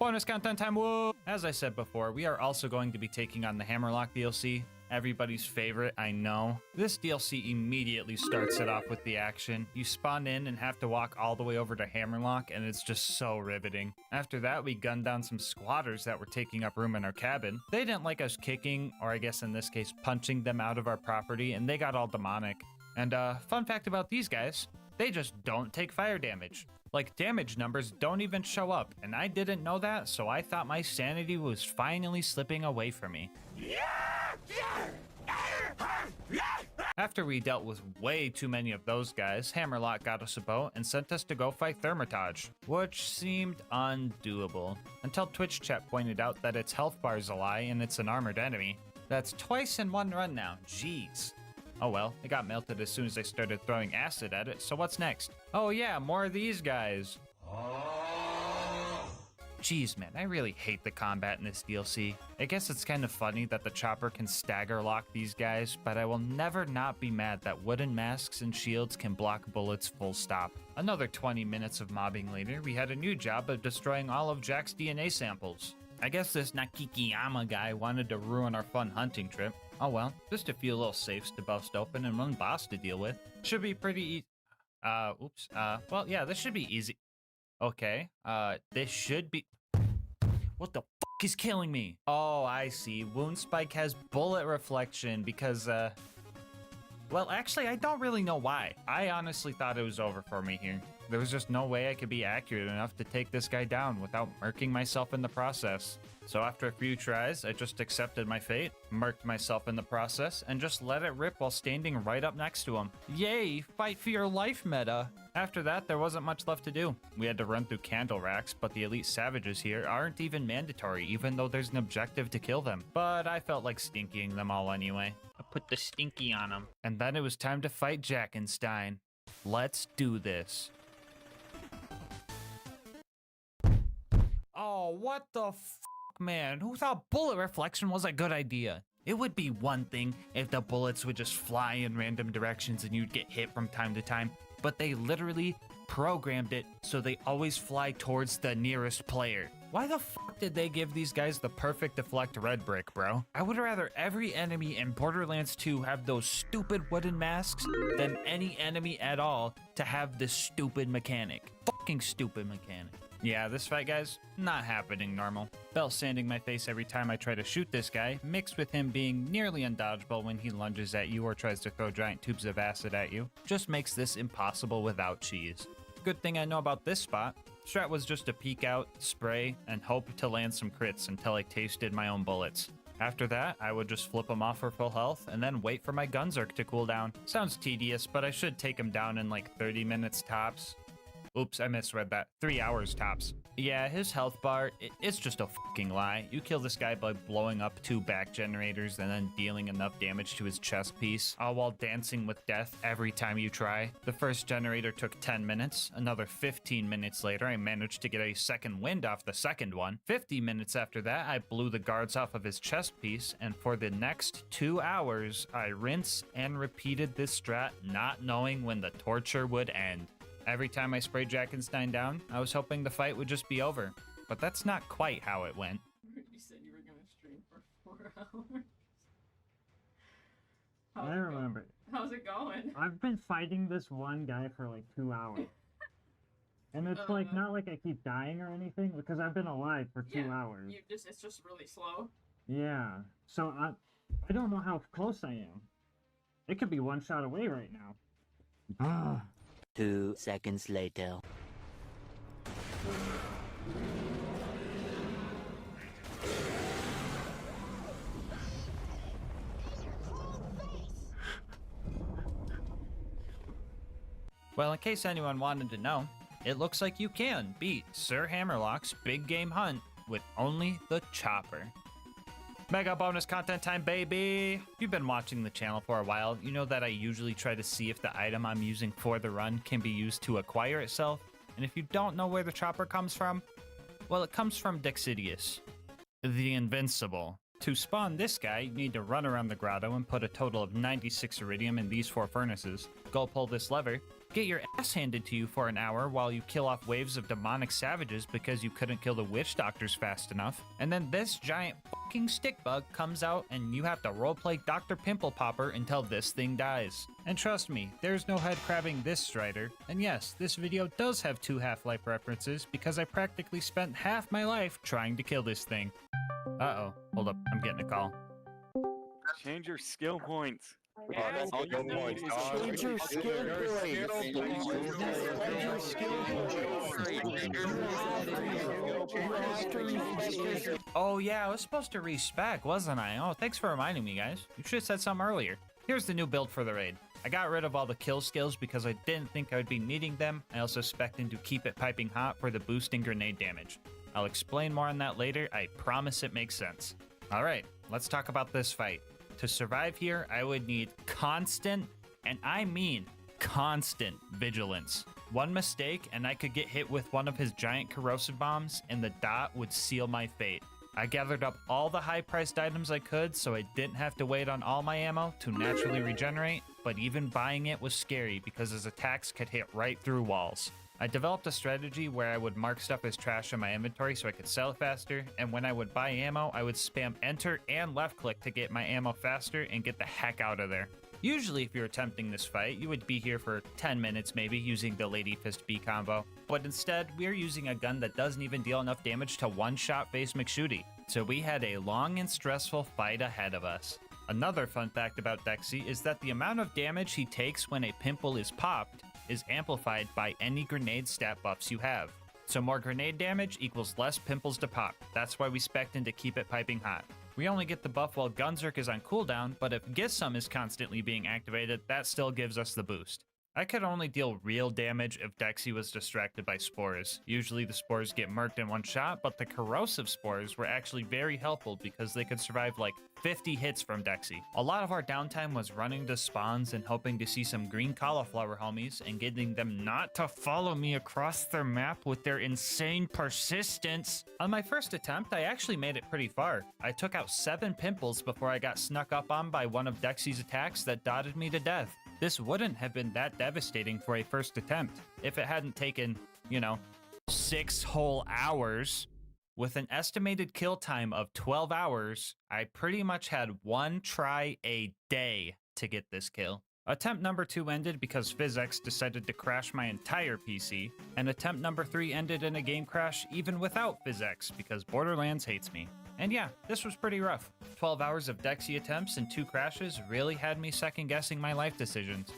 Bonus content time, whoa! As I said before, we are also going to be taking on the Hammerlock DLC. Everybody's favorite, I know. This DLC immediately starts it off with the action. You spawn in and have to walk all the way over to Hammerlock, and it's just so riveting. After that, we gunned down some squatters that were taking up room in our cabin. They didn't like us kicking, or I guess in this case, punching them out of our property, and they got all demonic. And fun fact about these guys, they just don't take fire damage. Like, damage numbers don't even show up, and I didn't know that, so I thought my sanity was finally slipping away from me. After we dealt with way too many of those guys, Hammerlock got us a boat and sent us to go fight Thermitage, which seemed undoable, until Twitch chat pointed out that its health bar is a lie and it's an armored enemy. That's twice in one run now, jeez. Oh well, it got melted as soon as I started throwing acid at it, so what's next? Oh yeah, more of these guys. Jeez man, I really hate the combat in this DLC. I guess it's kind of funny that the chopper can stagger lock these guys, but I will never not be mad that wooden masks and shields can block bullets full stop. Another 20 minutes of mobbing later, we had a new job of destroying all of Jack's DNA samples. I guess this Nakikiyama guy wanted to ruin our fun hunting trip. Oh well, just a few little safes to bust open and one boss to deal with. Should be pretty easy. Well, yeah, this should be easy. Okay, this should be... What the fuck is killing me? Oh, I see. Wound Spike has bullet reflection because, well, actually, I don't really know why. I honestly thought it was over for me here. There was just no way I could be accurate enough to take this guy down without murking myself in the process. So after a few tries, I just accepted my fate, murked myself in the process, and just let it rip while standing right up next to him. Yay, fight for your life meta. After that, there wasn't much left to do. We had to run through candle racks, but the elite savages here aren't even mandatory, even though there's an objective to kill them. But I felt like stinkying them all anyway. I put the stinky on them. And then it was time to fight Jackenstein. Let's do this. Oh, what the f***, man? Who thought bullet reflection was a good idea? It would be one thing if the bullets would just fly in random directions and you'd get hit from time to time, but they literally programmed it so they always fly towards the nearest player. Why the fuck did they give these guys the perfect deflect red brick, bro? I would rather every enemy in Borderlands 2 have those stupid wooden masks than any enemy at all to have this stupid mechanic. Fucking stupid mechanic. Yeah, this fight, guys, not happening normal. Belt sanding my face every time I try to shoot this guy, mixed with him being nearly undodgeable when he lunges at you or tries to throw giant tubes of acid at you, just makes this impossible without cheese. Good thing I know about this spot. Strat was just to peek out, spray, and hope to land some crits until I tasted my own bullets. After that, I would just flip him off for full health and then wait for my Gunzerk to cool down. Sounds tedious, but I should take him down in like 30 minutes tops. Oops, I misread that. 3 hours tops. Yeah, his health bar, it's just a fucking lie. You kill this guy by blowing up 2 back generators and then dealing enough damage to his chest piece, all while dancing with death every time you try. The first generator took 10 minutes. Another 15 minutes later, I managed to get a second wind off the second one. 50 minutes after that, I blew the guards off of his chest piece, and for the next 2 hours, I rinsed and repeated this strat, not knowing when the torture would end. Every time I sprayed Jackenstein down, I was hoping the fight would just be over. But that's not quite how it went. You said you were gonna stream for 4 hours. I remember. How's it going? I've been fighting this one guy for like 2 hours. And it's like, not like I keep dying or anything, because I've been alive for 2 hours. It's just really slow. Yeah. So I don't know how close I am. It could be one shot away right now. 2 seconds later. Well, in case anyone wanted to know, it looks like you can beat Sir Hammerlock's Big Game Hunt with only the chopper. Mega bonus content time, baby! If you've been watching the channel for a while, you know that I usually try to see if the item I'm using for the run can be used to acquire itself. And if you don't know where the chopper comes from, well, it comes from Dexidius, the Invincible. To spawn this guy, you need to run around the grotto and put a total of 96 iridium in these 4 furnaces. Go pull this lever, get your ass handed to you for an hour while you kill off waves of demonic savages because you couldn't kill the witch doctors fast enough. And then this giant fucking stick bug comes out and you have to roleplay Dr. Pimple Popper until this thing dies. And trust me, there's no head crabbing this Strider. And yes, this video does have 2 Half-Life references because I practically spent half my life trying to kill this thing. Uh-oh, hold up, I'm getting a call. Change your skill points. Yeah, that's all your points. Change your skill points. Oh yeah, I was supposed to respec, wasn't I? Oh, thanks for reminding me, guys. You should have said something earlier. Here's the new build for the raid. I got rid of all the kill skills because I didn't think I would be needing them. I also spec'd in to keep it piping hot for the boosting grenade damage. I'll explain more on that later. I promise it makes sense. All right, let's talk about this fight. To survive here, I would need constant, and I mean constant, vigilance. One mistake, and I could get hit with one of his giant corrosive bombs, and the dot would seal my fate. I gathered up all the high-priced items I could, so I didn't have to wait on all my ammo to naturally regenerate, but even buying it was scary because his attacks could hit right through walls. I developed a strategy where I would mark stuff as trash in my inventory so I could sell it faster, and when I would buy ammo, I would spam enter and left click to get my ammo faster and get the heck out of there. Usually if you're attempting this fight, you would be here for 10 minutes maybe using the Lady Fist B combo, but instead we are using a gun that doesn't even deal enough damage to one-shot face McShooty, so we had a long and stressful fight ahead of us. Another fun fact about Dexy is that the amount of damage he takes when a pimple is popped is amplified by any grenade stat buffs you have. So more grenade damage equals less pimples to pop. That's why we spec'd in to keep it piping hot. We only get the buff while Gunzerk is on cooldown, but if Gisum is constantly being activated, that still gives us the boost. I could only deal real damage if Dexy was distracted by spores. Usually the spores get murked in one shot, but the corrosive spores were actually very helpful because they could survive like 50 hits from Dexy. A lot of our downtime was running to spawns and hoping to see some green cauliflower homies and getting them not to follow me across their map with their insane persistence. On my first attempt, I actually made it pretty far. I took out 7 pimples before I got snuck up on by one of Dexy's attacks that dotted me to death. This wouldn't have been that devastating for a first attempt if it hadn't taken, 6 whole hours. With an estimated kill time of 12 hours, I pretty much had 1 try a day to get this kill. Attempt number 2 ended because PhysX decided to crash my entire PC, and attempt number 3 ended in a game crash even without PhysX because Borderlands hates me. And yeah, this was pretty rough. 12 hours of Dexy attempts and 2 crashes really had me second guessing my life decisions.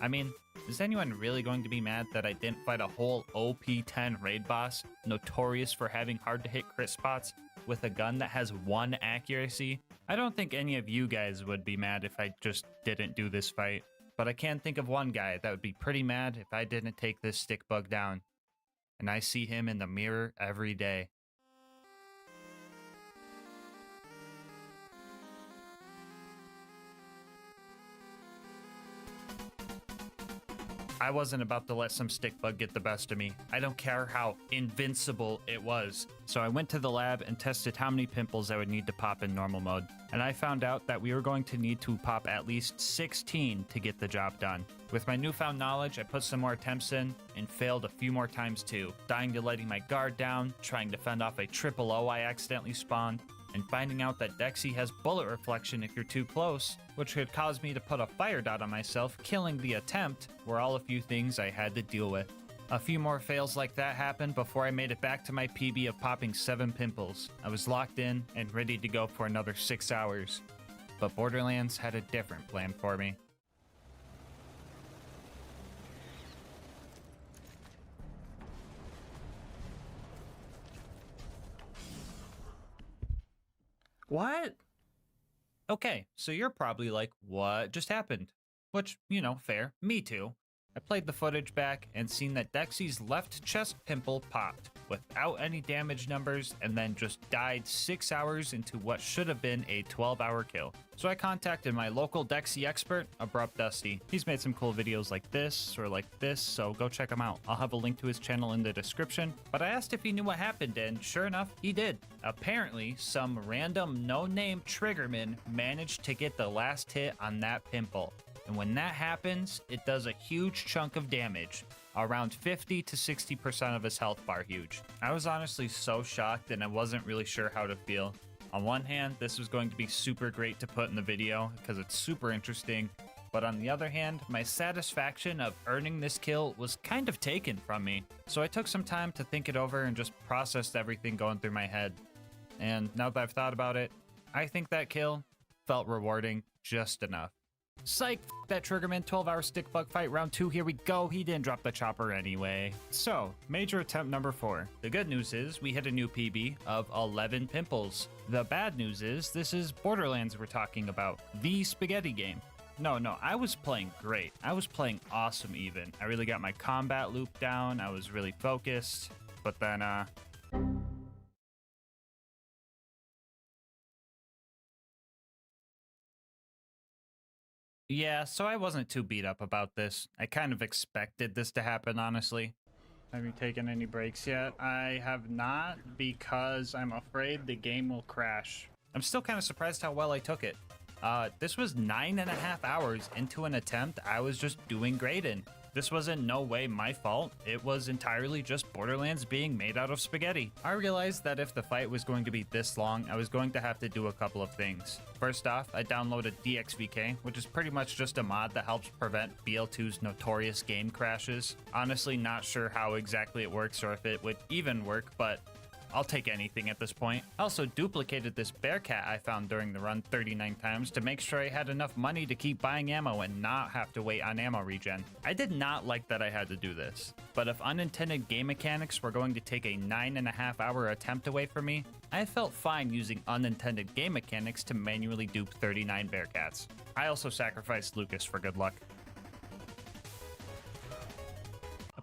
I mean, is anyone really going to be mad that I didn't fight a whole OP10 raid boss, notorious for having hard to hit crit spots, with a gun that has 1 accuracy? I don't think any of you guys would be mad if I just didn't do this fight, but I can think of one guy that would be pretty mad if I didn't take this stick bug down. And I see him in the mirror every day. I wasn't about to let some stick bug get the best of me. I don't care how invincible it was. So I went to the lab and tested how many pimples I would need to pop in normal mode. And I found out that we were going to need to pop at least 16 to get the job done. With my newfound knowledge, I put some more attempts in and failed a few more times too. Dying to letting my guard down, trying to fend off a triple O I accidentally spawned, and finding out that Dexy has bullet reflection if you're too close, which could cause me to put a fire dot on myself, killing the attempt, were all a few things I had to deal with. A few more fails like that happened before I made it back to my PB of popping 7 pimples. I was locked in and ready to go for another 6 hours. But Borderlands had a different plan for me. What? Okay, so you're probably like, what just happened? Which, fair. Me too. I played the footage back and seen that Dexy's left chest pimple popped without any damage numbers and then just died 6 hours into what should have been a 12-hour kill. So I contacted my local Dexy expert, Abrupt Dusty. He's made some cool videos like this or like this, so go check him out. I'll have a link to his channel in the description. But I asked if he knew what happened, and sure enough, he did. Apparently, some random no-name triggerman managed to get the last hit on that pimple. And when that happens, it does a huge chunk of damage, around 50 to 60% of his health bar huge. I was honestly so shocked and I wasn't really sure how to feel. On one hand, this was going to be super great to put in the video because it's super interesting, but on the other hand, my satisfaction of earning this kill was kind of taken from me. So I took some time to think it over and just processed everything going through my head. And now that I've thought about it, I think that kill felt rewarding just enough. Psych, that Triggerman 12-hour stick bug fight round 2, here we go. He didn't drop the chopper anyway. So, major attempt number 4. The good news is we hit a new PB of 11 pimples. The bad news is this is Borderlands we're talking about, the spaghetti game. No, I was playing great. I was playing awesome even. I really got my combat loop down. I was really focused, but then yeah, so I wasn't too beat up about this. I kind of expected this to happen, honestly. Have you taken any breaks yet? I have not, because I'm afraid the game will crash. I'm still kind of surprised how well I took it. This was 9.5 hours into an attempt I was just doing great in. This was in no way my fault. It was entirely just Borderlands being made out of spaghetti. I realized that if the fight was going to be this long, I was going to have to do a couple of things. First off, I downloaded DXVK, which is pretty much just a mod that helps prevent BL2's notorious game crashes. Honestly, not sure how exactly it works or if it would even work, but I'll take anything at this point. I also duplicated this Bearcat I found during the run 39 times to make sure I had enough money to keep buying ammo and not have to wait on ammo regen. I did not like that I had to do this, but if unintended game mechanics were going to take a 9.5 hour attempt away from me, I felt fine using unintended game mechanics to manually dupe 39 Bearcats. I also sacrificed Lucas for good luck.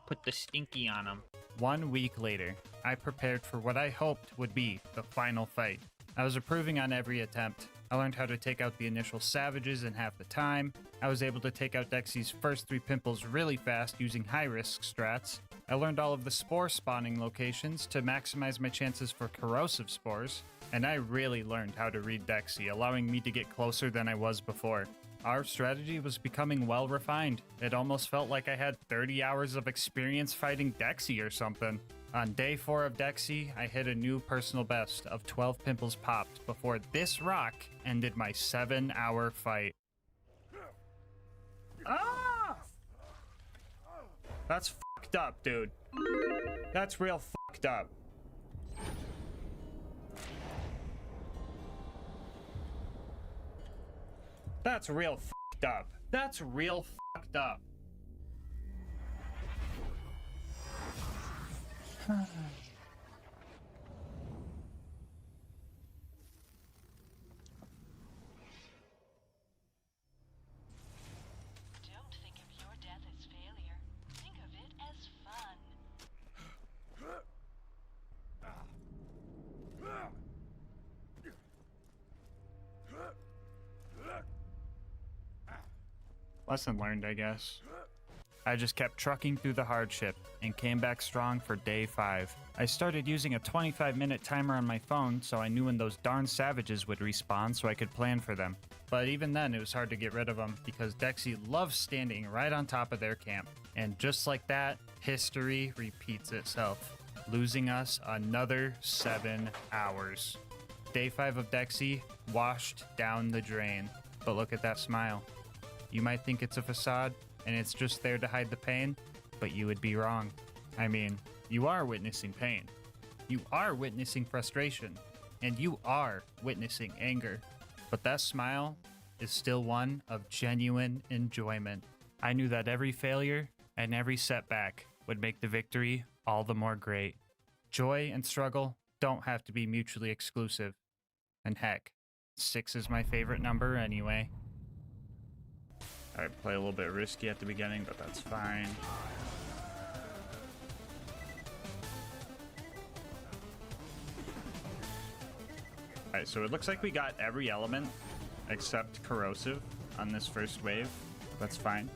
Put the stinky on him. 1 week later, I prepared for what I hoped would be the final fight. I was improving on every attempt. I learned how to take out the initial savages in half the time. I was able to take out Dexy's first 3 pimples really fast using high-risk strats. I learned all of the spore spawning locations to maximize my chances for corrosive spores. And I really learned how to read Dexy, allowing me to get closer than I was before. Our strategy was becoming well refined. It almost felt like I had 30 hours of experience fighting Dexy or something. On day 4 of Dexy, I hit a new personal best of 12 pimples popped before this rock ended my 7-hour fight. Ah! That's fucked up, dude. That's real fucked up. That's real fucked up. That's real fucked up. Don't think of your death as failure. Think of it as fun. Lesson learned, I guess. I just kept trucking through the hardship and came back strong for day 5. I started using a 25-minute timer on my phone so I knew when those darn savages would respawn so I could plan for them. But even then, it was hard to get rid of them because Dexy loves standing right on top of their camp. And just like that, history repeats itself, losing us another 7 hours. Day 5 of Dexy washed down the drain. But look at that smile. You might think it's a facade, and it's just there to hide the pain, but you would be wrong. I mean, you are witnessing pain. You are witnessing frustration, and you are witnessing anger. But that smile is still one of genuine enjoyment. I knew that every failure and every setback would make the victory all the more great. Joy and struggle don't have to be mutually exclusive. And heck, 6 is my favorite number anyway. I play a little bit risky at the beginning, but that's fine. Alright, so it looks like we got every element except corrosive on this first wave. That's fine.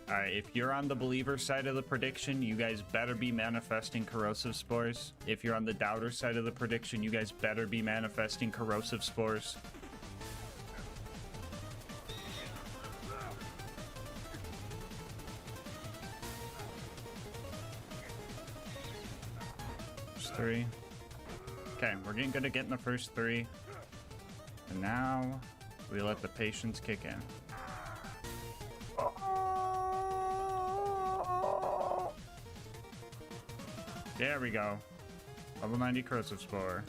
Alright, if you're on the believer side of the prediction, you guys better be manifesting corrosive spores. If you're on the doubter side of the prediction, you guys better be manifesting corrosive spores. There's 3. Okay, we're getting good at getting the first 3. And now we let the patience kick in. There we go. Level 90 corrosive spore.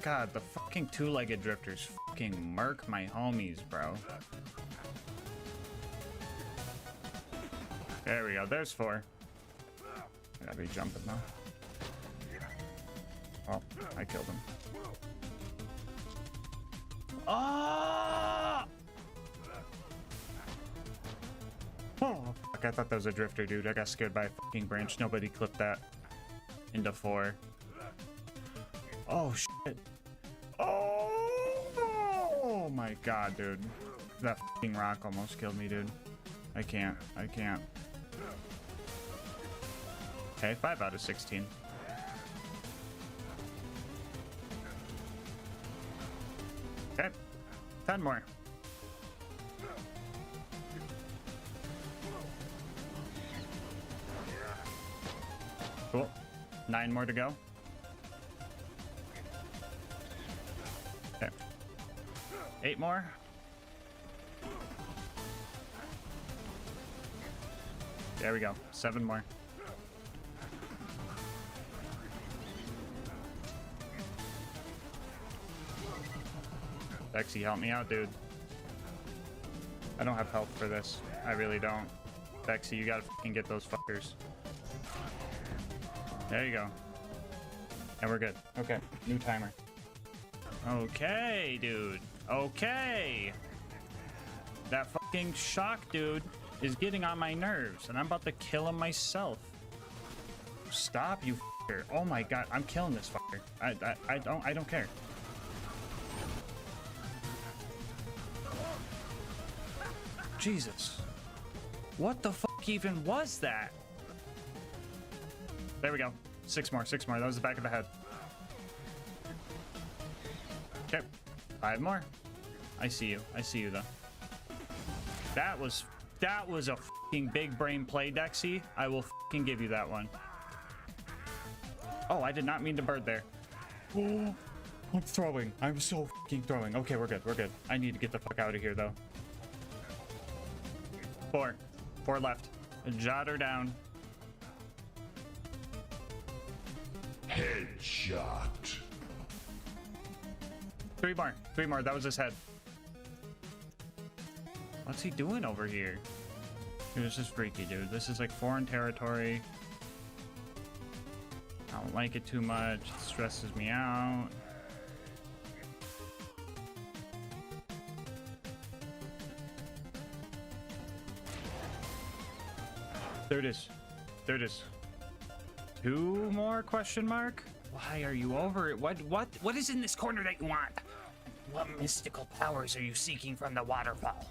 God, the fucking 2-legged drifters fucking murk my homies, bro. There we go. There's 4. I gotta be jumping though. Oh, I killed him. Ah! Oh, fuck, I thought that was a drifter, dude. I got scared by a fucking branch. Nobody clipped that into 4. Oh, shit. Oh my god, dude. That fucking rock almost killed me, dude. I can't. Okay, 5 out of 16. Okay, 10 more. Cool. 9 more to go. Okay. 8 more. There we go. 7 more. Dexy, help me out, dude. I don't have health for this. I really don't. Dexy, you gotta fucking get those fuckers. There you go. And we're good. Okay, new timer. Okay, dude. Okay. That fucking shock, dude. is getting on my nerves, and I'm about to kill him myself. Stop, you fucker. Oh my god, I'm killing this fucker. I don't care. Jesus. What the fuck even was that? There we go. 6 more, 6 more. That was the back of the head. Okay. 5 more. I see you. I see you, though. That was a fucking big brain play, Dexy. I will fucking give you that one. Oh, I did not mean to bird there. Oh, I'm throwing. I'm so fucking throwing. Okay, we're good. We're good. I need to get the fuck out of here, though. 4. 4 left. Jot her down. Headshot. 3 more. 3 more. That was his head. What's he doing over here? Dude, this is freaky, dude. This is like foreign territory. I don't like it too much. It stresses me out. There it is. There it is. 2 more question mark? Why are you over it? What is in this corner that you want? What mystical powers are you seeking from the waterfall?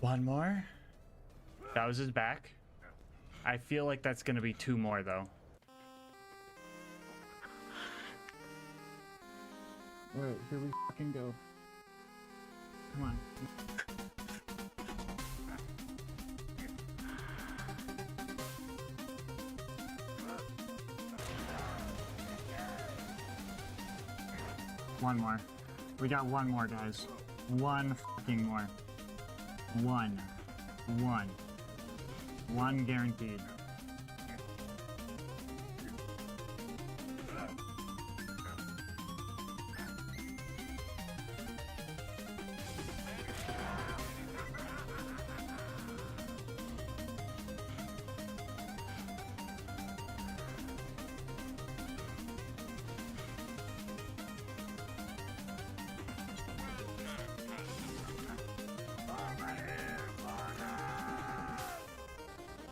One more? That was his back. I feel like that's gonna be 2 more though. Alright, here we fucking go. Come on. One more. We got 1 more, guys. 1 fucking more. 1 guaranteed.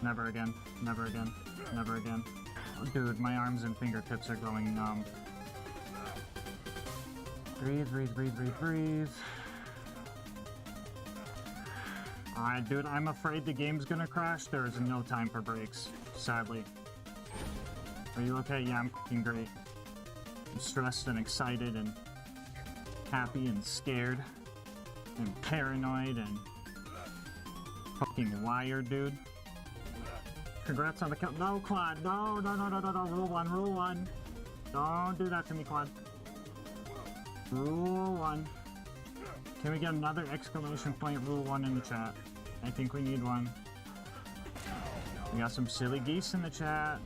Never again. Never again. Never again. Oh, dude, my arms and fingertips are going numb. Breathe, breathe, breathe, breathe, breathe. Alright, dude, I'm afraid the game's gonna crash. There is no time for breaks, sadly. Are you okay? Yeah, I'm fucking great. I'm stressed and excited and happy and scared and paranoid and fucking wired, dude. Congrats on the kill. No, Quad. No, no, no, no, no, no. Rule 1, rule 1. Don't do that to me, Quad. Rule 1. Can we get another exclamation point rule 1 in the chat? I think we need one. We got some silly geese in the chat.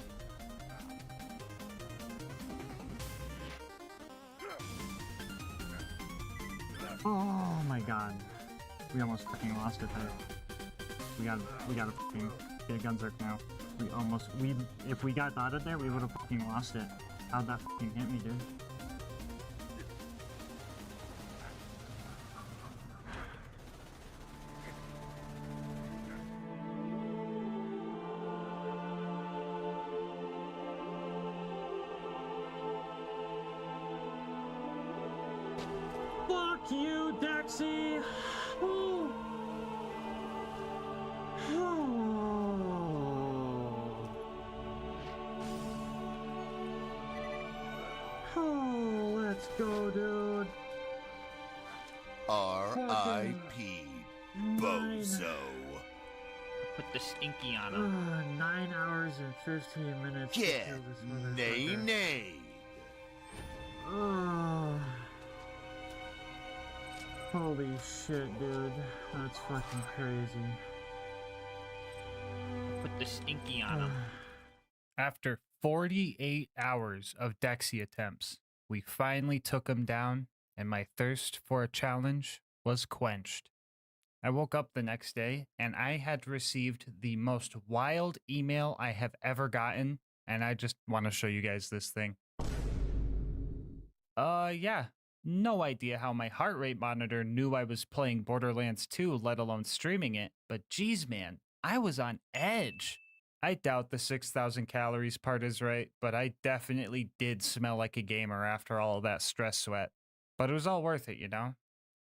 Oh my god. We almost fucking lost it there. We gotta fucking get a Gunzerk now. If we got dotted there, we would have fucking lost it. How'd that fucking hit me, dude? Fuck you, Dexy! Ooh. Oh, let's go, dude. R.I.P. Bozo. Put the stinky on him. 9 hours and 15 minutes. Get nay. Oh. Holy shit, dude. That's fucking crazy. Put the stinky on him. After 48 hours of Dexy attempts, we finally took him down, and my thirst for a challenge was quenched. I woke up the next day, and I had received the most wild email I have ever gotten, and I just want to show you guys this thing. Yeah. No idea how my heart rate monitor knew I was playing Borderlands 2, let alone streaming it, but geez, man, I was on edge. I doubt the 6,000 calories part is right, but I definitely did smell like a gamer after all of that stress sweat. But it was all worth it, you know?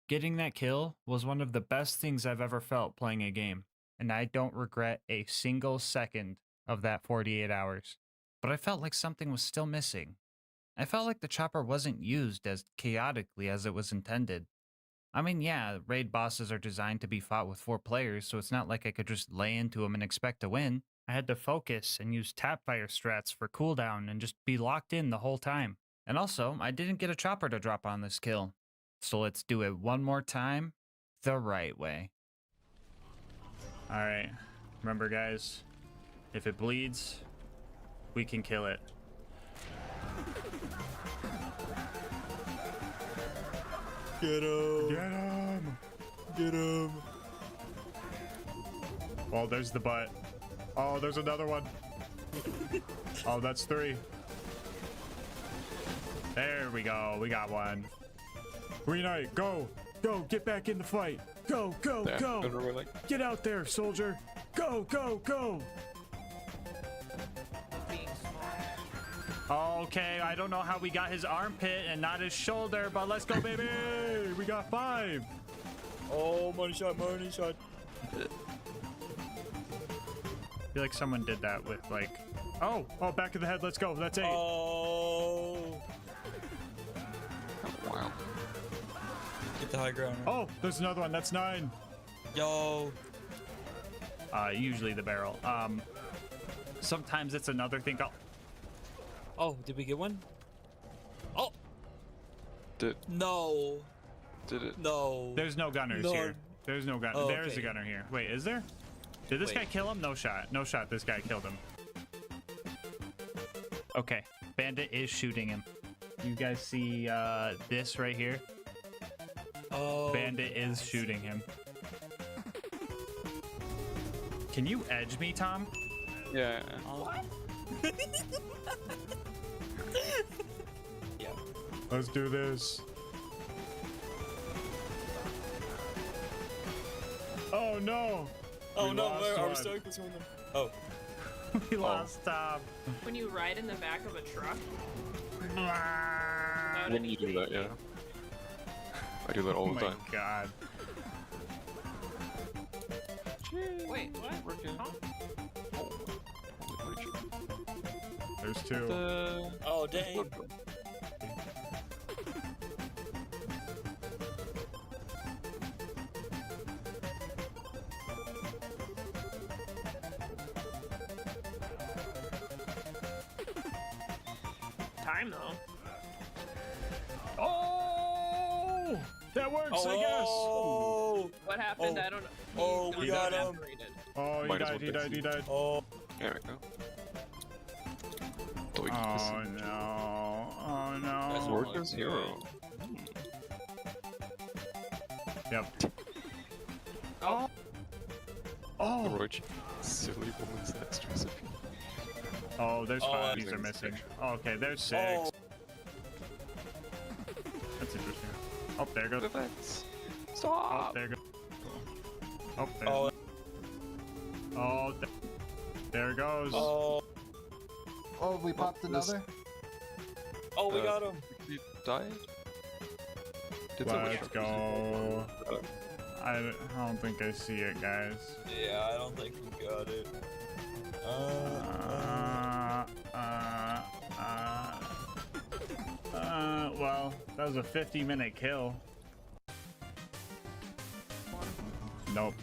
Getting that kill was one of the best things I've ever felt playing a game, and I don't regret a single second of that 48 hours. But I felt like something was still missing. I felt like the chopper wasn't used as chaotically as it was intended. I mean, yeah, raid bosses are designed to be fought with 4 players, so it's not like I could just lay into them and expect to win. I had to focus and use tapfire strats for cooldown and just be locked in the whole time. And also, I didn't get a chopper to drop on this kill. So let's do it one more time, the right way. Alright, remember guys, if it bleeds, we can kill it. Get him! Get him! Get him! Oh, there's the butt. Oh, there's another one. Oh, that's 3. There we go. We got one. Green Knight, go! Go! Get back in the fight! Go! Go! There, Go! really. Get out there, soldier! Go! Go! Go! Okay, I don't know how we got his armpit and not his shoulder, but let's go, baby! We got 5! Oh, money shot, money shot. I feel like someone did that with like... Oh, back of the head, let's go, that's 8. Oh. Wow. Get the high ground. Oh, there's another one, that's 9. Yo. Usually the barrel. Sometimes it's another thing. Oh, did we get one? Oh. Did it? No. There's no gunners here. There's no gunner. Oh, There's okay. a gunner here. Wait, is there? Did this guy kill him? No shot. No shot. This guy killed him. Okay. Bandit is shooting him. You guys see this right here? Oh. Bandit is shooting him. Can you edge me, Tom? Yeah. What? Yeah. Let's do this. Oh no! Oh We no, lost are we one. stuck between them? Oh. We lost Tom. When you ride in the back of a truck. When you do that, yeah. I do that all the time. Oh my god. Wait, what? Huh? There's 2. Oh dang. Time though. Oh! That works, I guess. Oh. What happened? Oh. I don't know. Oh, we got him. Oh, he died, he died, he died. Oh. There we go. Oh no. Oh no. Work as hero. Yep. Oh. Oh. Roach. Silly woman's extras. Oh, there's Oh, 5. These are missing. Oh, okay, there's 6. Oh. That's interesting. Oh, there goes. Stop. Oh, there goes. Oh, there. Oh. Oh, there goes. Oh. Oh, we popped another? Oh, we got him. He died? Let's go. I don't think I see it, guys. Yeah, I don't think we got it. Well, that was a 50-minute kill. Nope.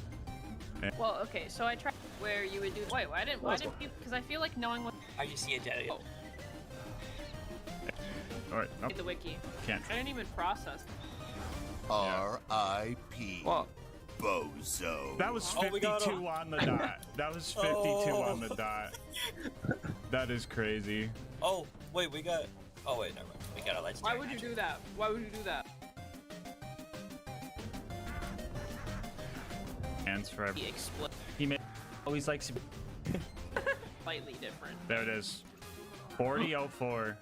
Well, okay, so I tried where you would do. Wait, why didn't you? Because I feel like knowing what. I just see a dead. Oh. All right. Nope. The wiki. Can't. I didn't even process. R.I.P. What? Bozo. That was 52 on the dot. That was 52 on the dot. That is crazy. Oh, wait, we got. Oh, wait, never mind. We got a legendary. Why would you do that? Why would you do that? Hands forever. He exploded. He always likes. Slightly different. There it is. 4004.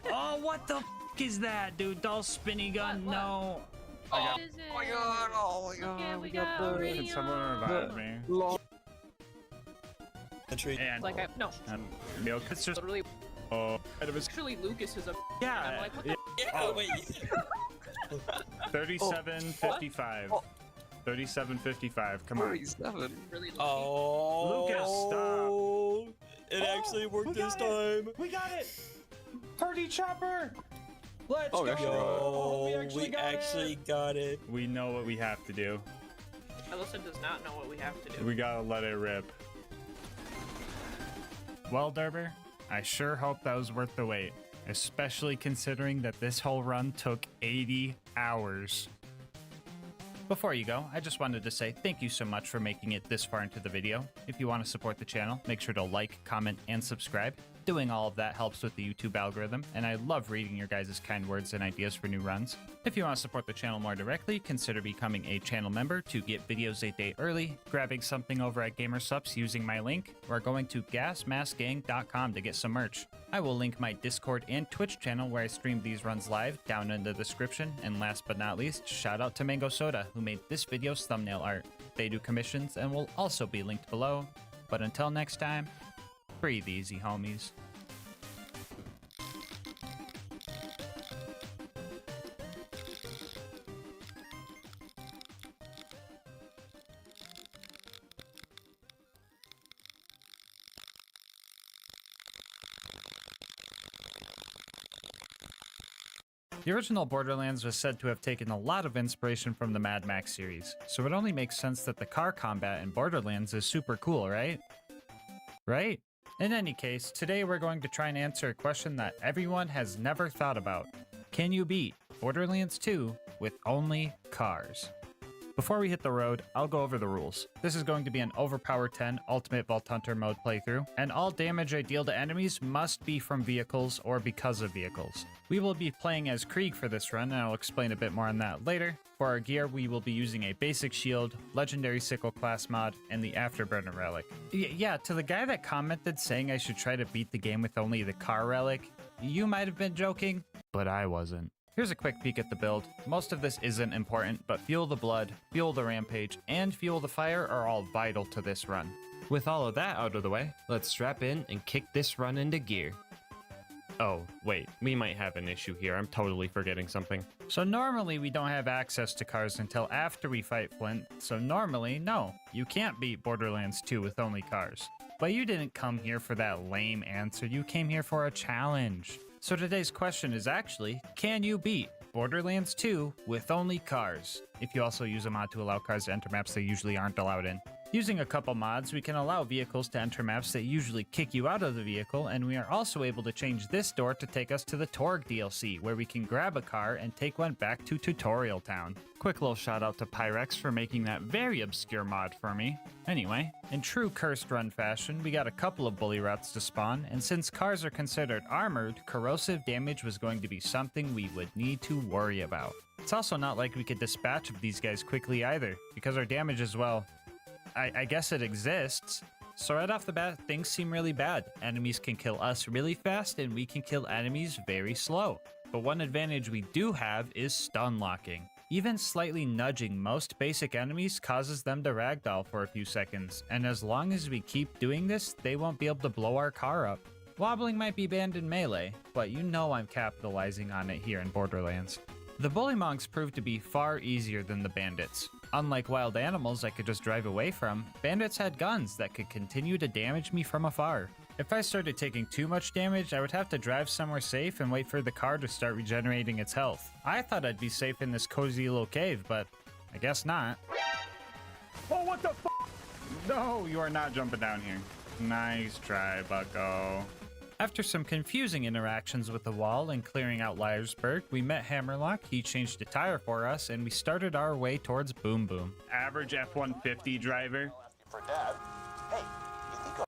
Oh, what the? is that, dude? Doll spinny gun? What? No. What is it? Oh my god, oh my god. Okay, we got Can someone revive me? And Like no. Milk. It's just Literally. Oh. Actually, Lucas is a. yeah. I'm like, what the? Yeah, wait. 37.55. 37.55. Come on. 47. Really Oh. Lucas, stop. It actually worked this time. We got it. Purdy chopper. Let's Oh, go. actually We actually got it. We know what we have to do. Alyssa does not know what we have to do. We gotta let it rip. Well, Derber, I sure hope that was worth the wait, especially considering that this whole run took 80 hours. Before you go, I just wanted to say thank you so much for making it this far into the video. If you want to support the channel, make sure to like, comment, and subscribe. Doing all of that helps with the YouTube algorithm, and I love reading your guys' kind words and ideas for new runs. If you want to support the channel more directly, consider becoming a channel member to get videos a day early, grabbing something over at GamerSupps using my link, or going to GASMASK'S.com to get some merch. I will link my Discord and Twitch channel where I stream these runs live down in the description, and last but not least, shout out to Mango Soda who made this video's thumbnail art. They do commissions and will also be linked below. But until next time, breathe easy, homies. The original Borderlands was said to have taken a lot of inspiration from the Mad Max series, so it only makes sense that the car combat in Borderlands is super cool, right? Right? In any case, today we're going to try and answer a question that everyone has never thought about. Can you beat Borderlands 2 with only cars? Before we hit the road, I'll go over the rules. This is going to be an Overpower 10 Ultimate Vault Hunter mode playthrough, and all damage I deal to enemies must be from vehicles or because of vehicles. We will be playing as Krieg for this run, and I'll explain a bit more on that later. For our gear, we will be using a basic shield, legendary sickle class mod, and the afterburner relic. Yeah, to the guy that commented saying I should try to beat the game with only the car relic, you might have been joking, but I wasn't. Here's a quick peek at the build. Most of this isn't important, but Fuel the Blood, Fuel the Rampage, and Fuel the Fire are all vital to this run. With all of that out of the way, let's strap in and kick this run into gear. Oh, wait, we might have an issue here. I'm totally forgetting something. So normally we don't have access to cars until after we fight Flint, so normally, no, you can't beat Borderlands 2 with only cars. But you didn't come here for that lame answer, you came here for a challenge. So today's question is actually, can you beat Borderlands 2 with only cars? If you also use a mod to allow cars to enter maps they usually aren't allowed in. Using a couple mods, we can allow vehicles to enter maps that usually kick you out of the vehicle, and we are also able to change this door to take us to the Torg DLC, where we can grab a car and take one back to Tutorial Town. Quick little shout out to Pyrex for making that very obscure mod for me. Anyway, in true Cursed Run fashion, we got a couple of bully routes to spawn, and since cars are considered armored, corrosive damage was going to be something we would need to worry about. It's also not like we could dispatch of these guys quickly either, because our damage is, well, I guess it exists. So right off the bat, things seem really bad. Enemies can kill us really fast, and we can kill enemies very slow. But one advantage we do have is stun locking. Even slightly nudging most basic enemies causes them to ragdoll for a few seconds, and as long as we keep doing this, they won't be able to blow our car up. Wobbling might be banned in Melee, but you know I'm capitalizing on it here in Borderlands. The Bullymongs proved to be far easier than the bandits. Unlike wild animals I could just drive away from, bandits had guns that could continue to damage me from afar. If I started taking too much damage, I would have to drive somewhere safe and wait for the car to start regenerating its health. I thought I'd be safe in this cozy little cave, but I guess not. Oh, what the f***? No, you are not jumping down here. Nice try, bucko. After some confusing interactions with the wall and clearing out Liarsburg, we met Hammerlock, he changed a tire for us, and we started our way towards Boom Boom. Average F-150 driver.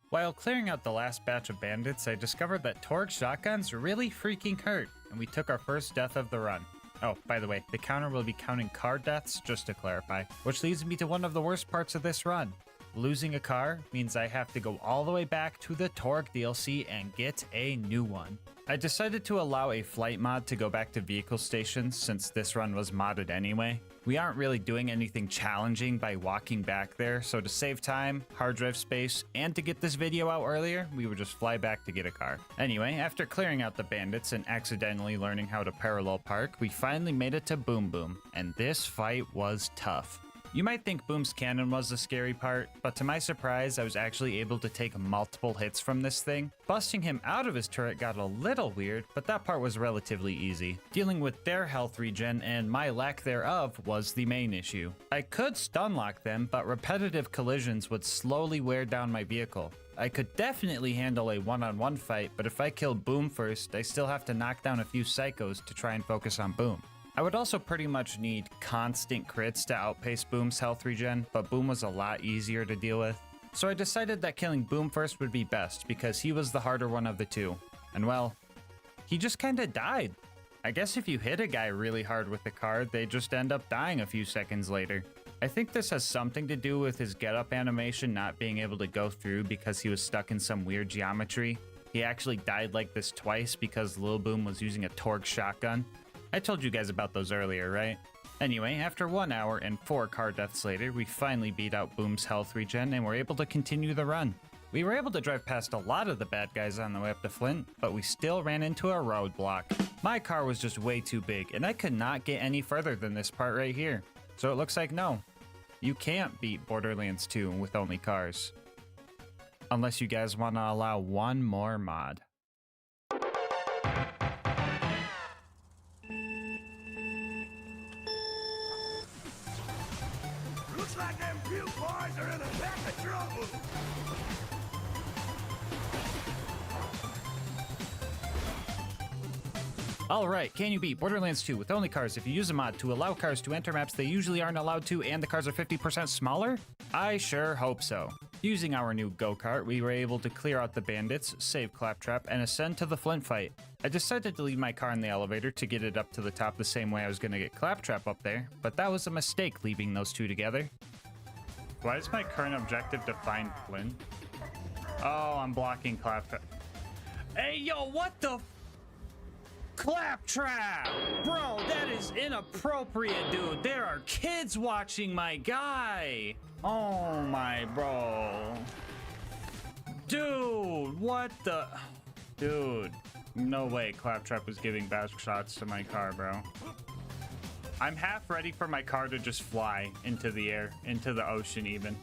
While clearing out the last batch of bandits, I discovered that Torg shotguns really freaking hurt, and we took our first death of the run. Oh, by the way, the counter will be counting car deaths, just to clarify, which leads me to one of the worst parts of this run. Losing a car means I have to go all the way back to the Torg DLC and get a new one. I decided to allow a flight mod to go back to vehicle stations since this run was modded anyway. We aren't really doing anything challenging by walking back there, so to save time, hard drive space, and to get this video out earlier, we would just fly back to get a car. Anyway, after clearing out the bandits and accidentally learning how to parallel park, we finally made it to Boom Boom, and this fight was tough. You might think Boom's cannon was the scary part, but to my surprise, I was actually able to take multiple hits from this thing. Busting him out of his turret got a little weird, but that part was relatively easy. Dealing with their health regen and my lack thereof was the main issue. I could stun lock them, but repetitive collisions would slowly wear down my vehicle. I could definitely handle a one-on-one fight, but if I kill Boom first, I still have to knock down a few psychos to try and focus on Boom. I would also pretty much need constant crits to outpace Boom's health regen, but Boom was a lot easier to deal with. So I decided that killing Boom first would be best because he was the harder one of the two. And well, he just kinda died. I guess if you hit a guy really hard with the car, they just end up dying a few seconds later. I think this has something to do with his get-up animation not being able to go through because he was stuck in some weird geometry. He actually died like this twice because Lil Boom was using a torque shotgun. I told you guys about those earlier, right? Anyway, after 1 hour and 4 car deaths later, we finally beat out Boom's health regen and were able to continue the run. We were able to drive past a lot of the bad guys on the way up to Flint, but we still ran into a roadblock. My car was just way too big, and I could not get any further than this part right here. So it looks like no, you can't beat Borderlands 2 with only cars. Unless you guys want to allow one more mod. Looks like them few boys are in a pack of trouble. Alright, can you beat Borderlands 2 with only cars if you use a mod to allow cars to enter maps they usually aren't allowed to and the cars are 50% smaller? I sure hope so. Using our new go-kart, we were able to clear out the bandits, save Claptrap, and ascend to the Flint fight. I decided to leave my car in the elevator to get it up to the top the same way I was going to get Claptrap up there, but that was a mistake leaving those two together. Why is my current objective to find Flynn? Oh, I'm blocking Claptrap. Hey, yo, what the Claptrap! Bro, that is inappropriate, dude. There are kids watching my guy. Oh my bro. Dude, what the... Dude, no way Claptrap was giving back shots to my car, bro. I'm half ready for my car to just fly into the air, into the ocean even.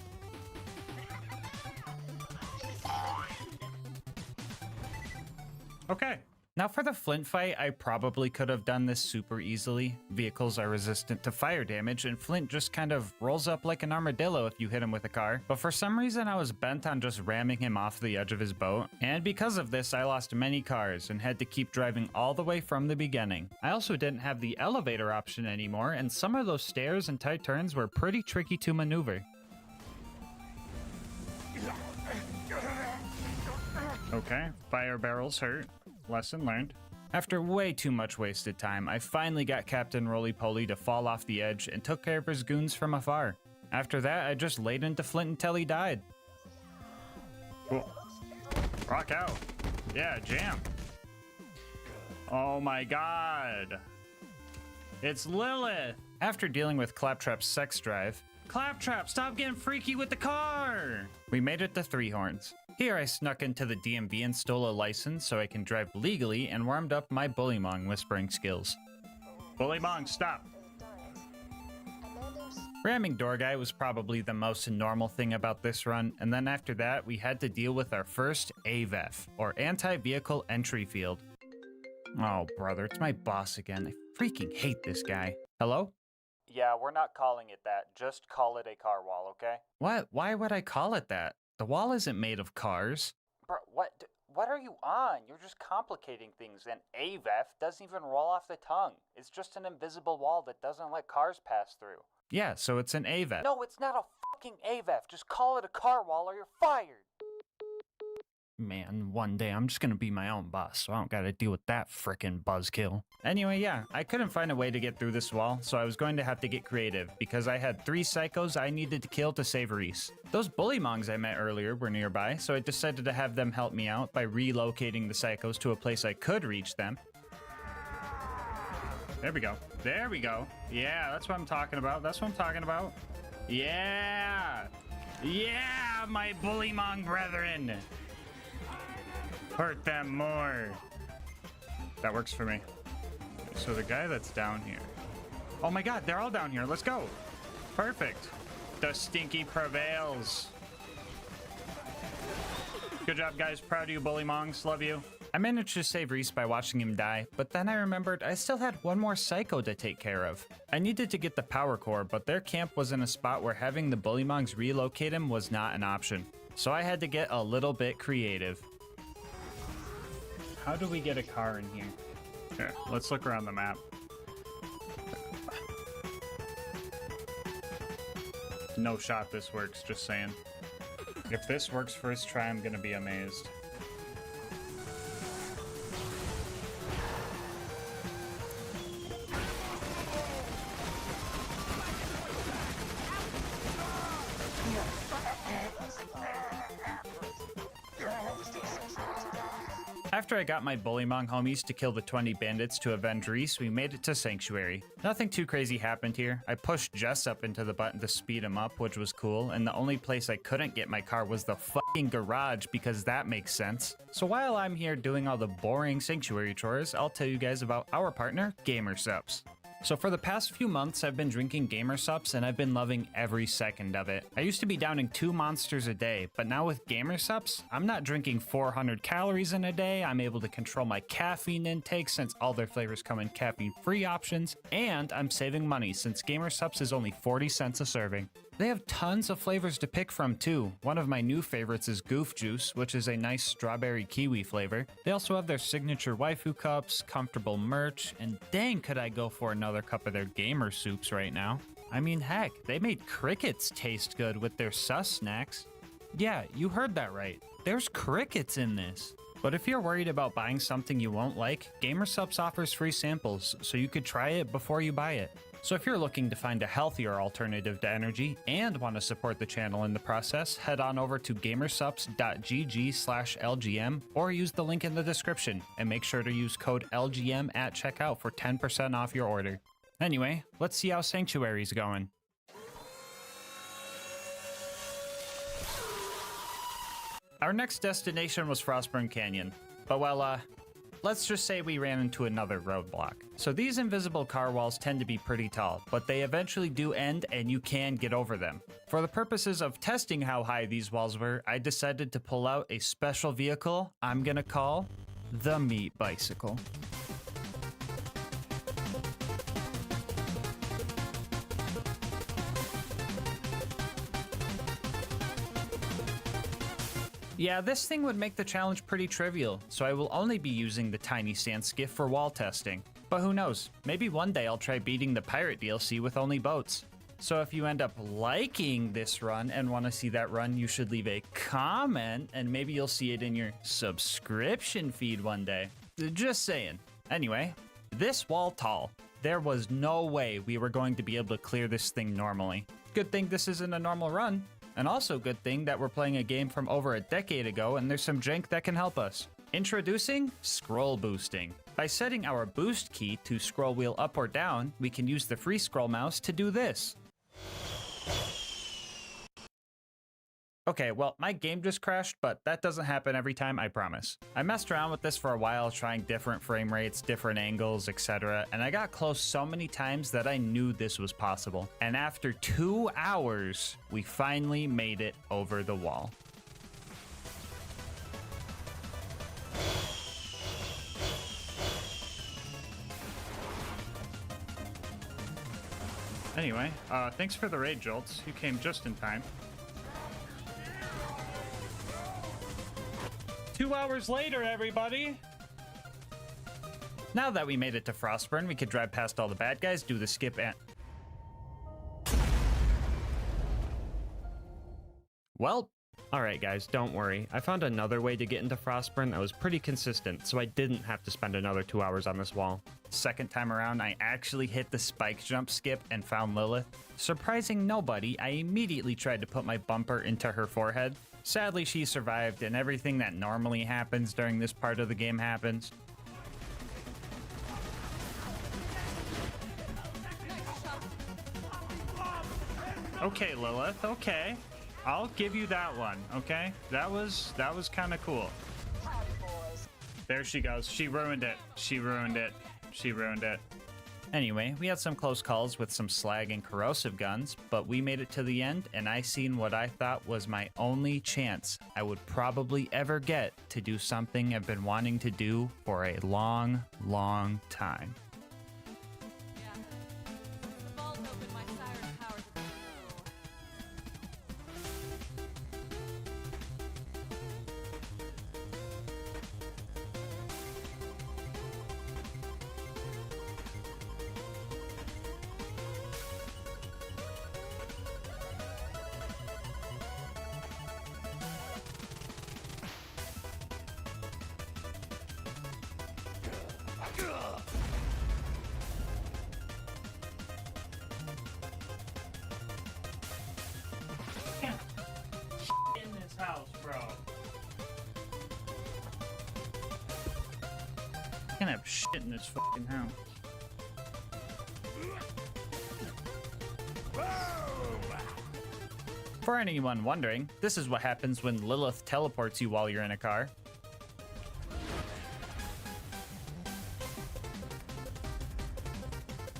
Okay. Now for the Flint fight, I probably could have done this super easily. Vehicles are resistant to fire damage, and Flint just kind of rolls up like an armadillo if you hit him with a car. But for some reason, I was bent on just ramming him off the edge of his boat. And because of this, I lost many cars and had to keep driving all the way from the beginning. I also didn't have the elevator option anymore, and some of those stairs and tight turns were pretty tricky to maneuver. Okay, fire barrels hurt. Lesson learned. After way too much wasted time, I finally got Captain Roly-Poly to fall off the edge and took care of his goons from afar. After that, I just laid into Flint until he died. Cool. Rock out. Yeah, jam. Oh my god. It's Lilith. After dealing with Claptrap's sex drive, Claptrap, stop getting freaky with the car! We made it to Three Horns. Here I snuck into the DMV and stole a license so I can drive legally and warmed up my Bullymong whispering skills. Bullymong, stop. Ramming Door Guy was probably the most normal thing about this run, and then after that we had to deal with our first AVEF, or Anti-Vehicle Entry Field. Oh brother, it's my boss again. I freaking hate this guy. Hello? Yeah, we're not calling it that. Just call it a car wall, okay? What? Why would I call it that? The wall isn't made of cars. Bro, what are you on? You're just complicating things, and AVEF doesn't even roll off the tongue. It's just an invisible wall that doesn't let cars pass through. Yeah, so it's an AVEF. No, it's not a fucking AVEF. Just call it a car wall or you're fired. Man, one day I'm just gonna be my own boss, so I don't gotta deal with that frickin' buzzkill. Anyway, yeah, I couldn't find a way to get through this wall, so I was going to have to get creative, because I had 3 psychos I needed to kill to save Reese. Those bullymongs I met earlier were nearby, so I decided to have them help me out by relocating the psychos to a place I could reach them. There we go. There we go. Yeah, that's what I'm talking about. That's what I'm talking about. Yeah! Yeah, my bullymong brethren! Hurt them more. That works for me. So the guy that's down here. Oh my god, they're all down here. Let's go. Perfect. The stinky prevails. Good job, guys. Proud of you, bullymongs. Love you. I managed to save Reese by watching him die, but then I remembered I still had one more psycho to take care of. I needed to get the power core, but their camp was in a spot where having the bullymongs relocate him was not an option. So I had to get a little bit creative. How do we get a car in here? Here, let's look around the map. No shot this works, just saying. If this works first try, I'm gonna be amazed. After I got my bullymong homies to kill the 20 bandits to avenge Reese, we made it to Sanctuary. Nothing too crazy happened here. I pushed Jess up into the button to speed him up, which was cool, and the only place I couldn't get my car was the fucking garage, because that makes sense. So while I'm here doing all the boring Sanctuary chores, I'll tell you guys about our partner, GASMASK'S. So for the past few months, I've been drinking GASMASK'S and I've been loving every second of it. I used to be downing 2 monsters a day, but now with GASMASK'S, I'm not drinking 400 calories in a day. I'm able to control my caffeine intake since all their flavors come in caffeine-free options, and I'm saving money since GASMASK'S is only 40 cents a serving. They have tons of flavors to pick from too. One of my new favorites is Goof Juice, which is a nice strawberry kiwi flavor. They also have their signature waifu cups, comfortable merch, and dang could I go for another cup of their gamer soups right now. I mean heck, they made crickets taste good with their sus snacks. Yeah, you heard that right. There's crickets in this. But if you're worried about buying something you won't like, GASMASK'S offers free samples, so you could try it before you buy it. So if you're looking to find a healthier alternative to energy and want to support the channel in the process, head on over to gamersubs.gg/LGM or use the link in the description, and make sure to use code LGM at checkout for 10% off your order. Anyway, let's see how Sanctuary's going. Our next destination was Frostburn Canyon, but well, let's just say we ran into another roadblock. So these invisible car walls tend to be pretty tall, but they eventually do end and you can get over them. For the purposes of testing how high these walls were, I decided to pull out a special vehicle I'm gonna call the Meat Bicycle. Yeah, this thing would make the challenge pretty trivial, so I will only be using the tiny sand skiff for wall testing. But who knows, maybe one day I'll try beating the pirate DLC with only boats. So if you end up liking this run and want to see that run, you should leave a comment and maybe you'll see it in your subscription feed one day. Just saying. Anyway, this wall tall. There was no way we were going to be able to clear this thing normally. Good thing this isn't a normal run. And also good thing that we're playing a game from over a decade ago and there's some jank that can help us. Introducing scroll boosting. By setting our boost key to scroll wheel up or down, we can use the free scroll mouse to do this. Okay, well, my game just crashed, but that doesn't happen every time, I promise. I messed around with this for a while, trying different frame rates, different angles, etc., and I got close so many times that I knew this was possible. And after 2 hours, we finally made it over the wall. Anyway, thanks for the raid, Jolts. You came just in time. 2 hours later, everybody! Now that we made it to Frostburn, we could drive past all the bad guys, do the skip, and... Well, Alright guys, don't worry. I found another way to get into Frostburn that was pretty consistent, so I didn't have to spend another 2 hours on this wall. Second time around, I actually hit the spike jump skip and found Lilith. Surprising nobody, I immediately tried to put my bumper into her forehead. Sadly, she survived, and everything that normally happens during this part of the game happens. Okay, Lilith, okay. I'll give you that one, okay? That was kind of cool. There she goes. She ruined it. She ruined it. She ruined it. Anyway, we had some close calls with some slag and corrosive guns, but we made it to the end, and I seen what I thought was my only chance I would probably ever get to do something I've been wanting to do for a long, long time. In this house, bro. I can't have shit in this fucking house. For anyone wondering, this is what happens when Lilith teleports you while you're in a car.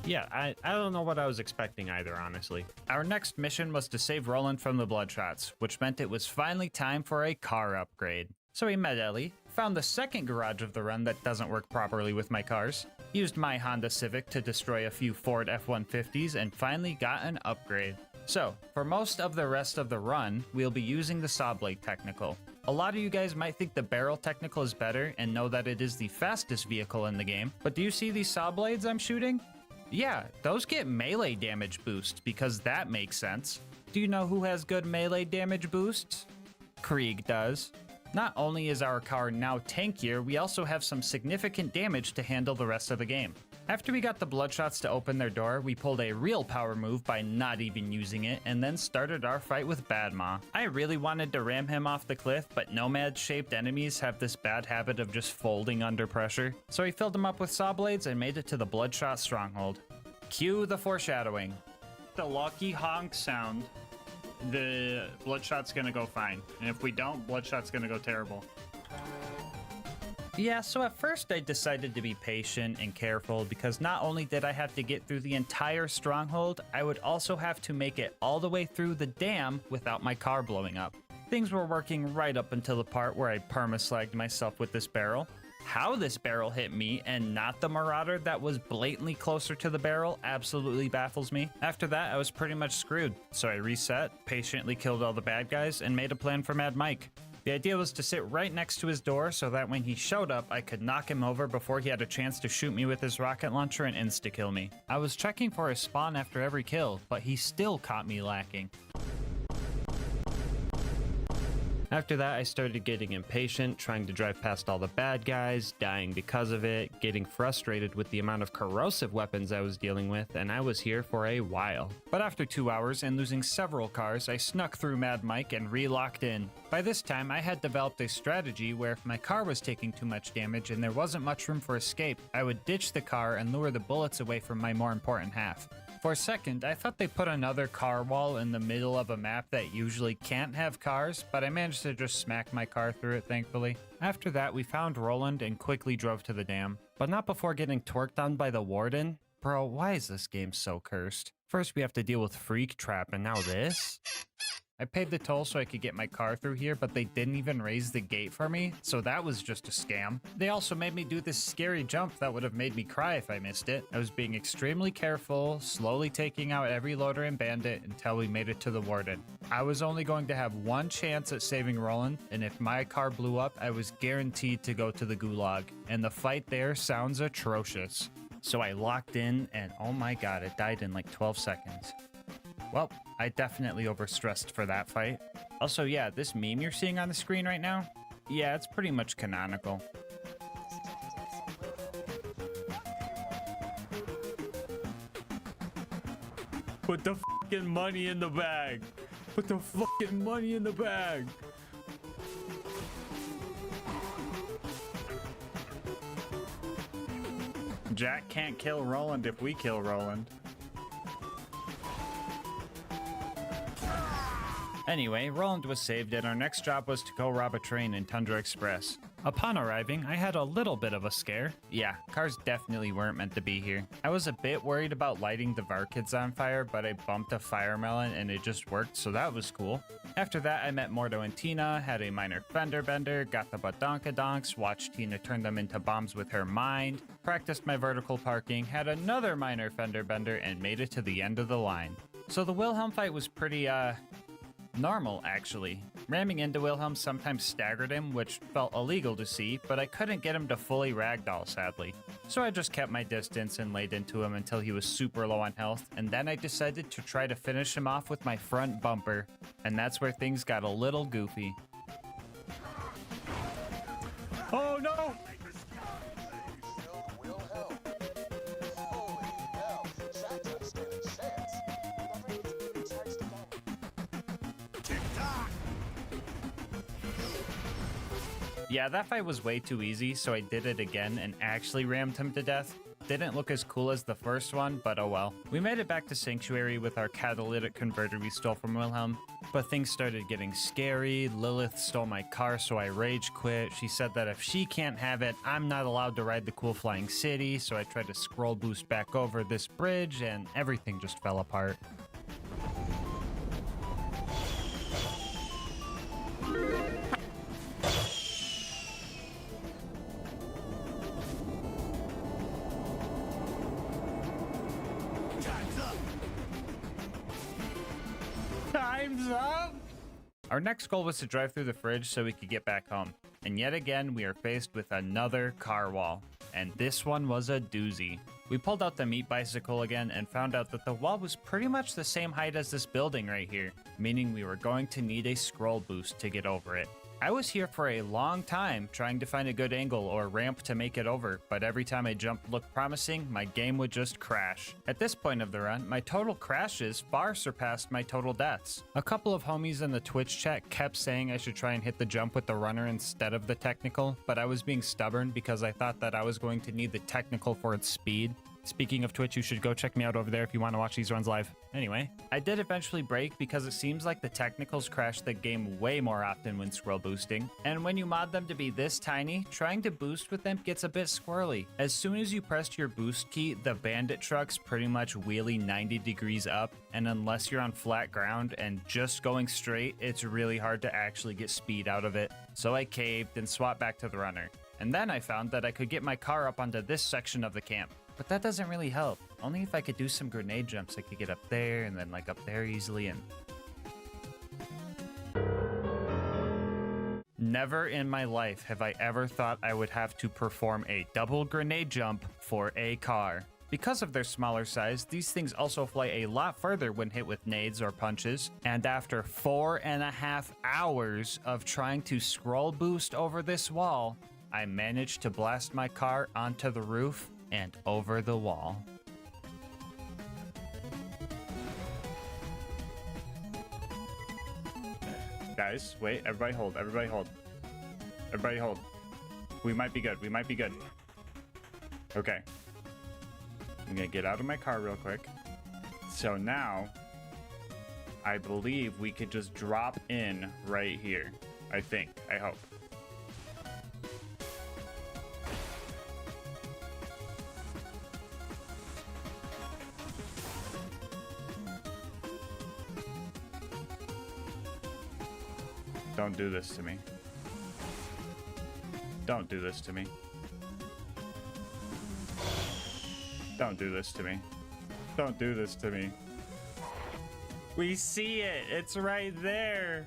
Yeah, I don't know what I was expecting either, honestly. Our next mission was to save Roland from the Bloodshots, which meant it was finally time for a car upgrade. So we met Ellie, found the second garage of the run that doesn't work properly with my cars, used my Honda Civic to destroy a few Ford F-150s, and finally got an upgrade. So, for most of the rest of the run, we'll be using the Saw Blade Technical. A lot of you guys might think the Barrel Technical is better and know that it is the fastest vehicle in the game, but do you see these saw blades I'm shooting? Yeah, those get melee damage boost, because that makes sense. Do you know who has good melee damage boosts? Krieg does. Not only is our car now tankier, we also have some significant damage to handle the rest of the game. After we got the Bloodshots to open their door, we pulled a real power move by not even using it, and then started our fight with Badmaw. I really wanted to ram him off the cliff, but nomad-shaped enemies have this bad habit of just folding under pressure. So we filled him up with saw blades and made it to the Bloodshot stronghold. Cue the foreshadowing. The lucky honk sound, the Bloodshot's gonna go fine. And if we don't, Bloodshot's gonna go terrible. Yeah, so at first I decided to be patient and careful because not only did I have to get through the entire stronghold, I would also have to make it all the way through the dam without my car blowing up. Things were working right up until the part where I perma-slagged myself with this barrel. How this barrel hit me and not the Marauder that was blatantly closer to the barrel absolutely baffles me. After that, I was pretty much screwed, so I reset, patiently killed all the bad guys, and made a plan for Mad Mike. The idea was to sit right next to his door so that when he showed up, I could knock him over before he had a chance to shoot me with his rocket launcher and insta-kill me. I was checking for his spawn after every kill, but he still caught me lacking. After that, I started getting impatient, trying to drive past all the bad guys, dying because of it, getting frustrated with the amount of corrosive weapons I was dealing with, and I was here for a while. But after 2 hours and losing several cars, I snuck through Mad Mike and re-locked in. By this time, I had developed a strategy where if my car was taking too much damage and there wasn't much room for escape, I would ditch the car and lure the bullets away from my more important half. For a second, I thought they put another car wall in the middle of a map that usually can't have cars, but I managed to just smack my car through it, thankfully. After that, we found Roland and quickly drove to the dam. But not before getting torqued on by the Warden. Bro, why is this game so cursed? First, we have to deal with Freak Trap, and now this? I paid the toll so I could get my car through here, but they didn't even raise the gate for me, so that was just a scam. They also made me do this scary jump that would have made me cry if I missed it. I was being extremely careful, slowly taking out every loader and bandit until we made it to the Warden. I was only going to have one chance at saving Roland, and if my car blew up, I was guaranteed to go to the Gulag, and the fight there sounds atrocious. So I locked in, and oh my god, it died in like 12 seconds. Well, I definitely overstressed for that fight. Also, yeah, this meme you're seeing on the screen right now, yeah, it's pretty much canonical. Put the fucking money in the bag. Put the fucking money in the bag. Jack can't kill Roland if we kill Roland. Anyway, Roland was saved and our next job was to go rob a train in Tundra Express. Upon arriving, I had a little bit of a scare. Yeah, cars definitely weren't meant to be here. I was a bit worried about lighting the VAR kids on fire, but I bumped a fire melon and it just worked, so that was cool. After that, I met Mordo and Tina, had a minor fender bender, got the badonkadonks, watched Tina turn them into bombs with her mind, practiced my vertical parking, had another minor fender bender, and made it to the end of the line. So the Wilhelm fight was pretty, normal, actually. Ramming into Wilhelm sometimes staggered him, which felt illegal to see, but I couldn't get him to fully ragdoll, sadly. So I just kept my distance and laid into him until he was super low on health, and then I decided to try to finish him off with my front bumper, and that's where things got a little goofy. Oh no! Yeah, that fight was way too easy, so I did it again and actually rammed him to death. Didn't look as cool as the first one, but oh well. We made it back to Sanctuary with our catalytic converter we stole from Wilhelm, but things started getting scary. Lilith stole my car, so I rage quit. She said that if she can't have it, I'm not allowed to ride the cool flying city, so I tried to scroll boost back over this bridge and everything just fell apart. Time's up! Our next goal was to drive through the fridge so we could get back home. And yet again, we are faced with another car wall. And this one was a doozy. We pulled out the meat bicycle again and found out that the wall was pretty much the same height as this building right here, meaning we were going to need a scroll boost to get over it. I was here for a long time trying to find a good angle or ramp to make it over, but every time a jump looked promising, my game would just crash. At this point of the run, my total crashes far surpassed my total deaths. A couple of homies in the Twitch chat kept saying I should try and hit the jump with the runner instead of the technical, but I was being stubborn because I thought that I was going to need the technical for its speed. Speaking of Twitch, you should go check me out over there if you want to watch these runs live. Anyway, I did eventually break because it seems like the technicals crash the game way more often when scroll boosting. And when you mod them to be this tiny, trying to boost with them gets a bit squirrely. As soon as you press your boost key, the bandit trucks pretty much wheelie 90 degrees up, and unless you're on flat ground and just going straight, it's really hard to actually get speed out of it. So I caved and swapped back to the runner. And then I found that I could get my car up onto this section of the camp. But that doesn't really help. Only if I could do some grenade jumps, I could get up there and then like up there easily and... Never in my life have I ever thought I would have to perform a double grenade jump for a car. Because of their smaller size, these things also fly a lot further when hit with nades or punches. And after 4.5 hours of trying to scroll boost over this wall, I managed to blast my car onto the roof and over the wall. Guys, wait, everybody hold, everybody hold. Everybody hold. We might be good, we might be good. Okay. I'm gonna get out of my car real quick. So now, I believe we could just drop in right here. I think, I hope. Don't do this to me. Don't do this to me. Don't do this to me. Don't do this to me. We see it. It's right there.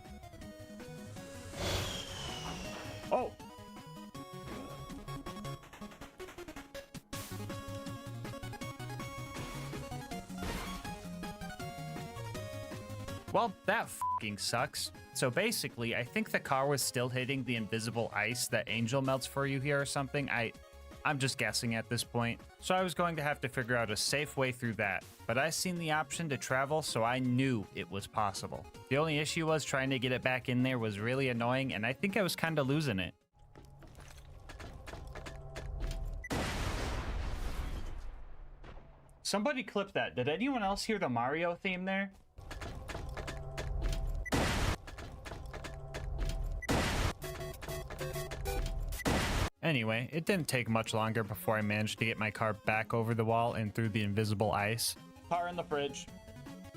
Oh. Well, that fucking sucks. So basically, I think the car was still hitting the invisible ice that Angel melts for you here or something. I'm just guessing at this point. So I was going to have to figure out a safe way through that. But I seen the option to travel, so I knew it was possible. The only issue was trying to get it back in there was really annoying, and I think I was kind of losing it. Somebody clip that. Did anyone else hear the Mario theme there? Anyway, it didn't take much longer before I managed to get my car back over the wall and through the invisible ice. Car in the fridge.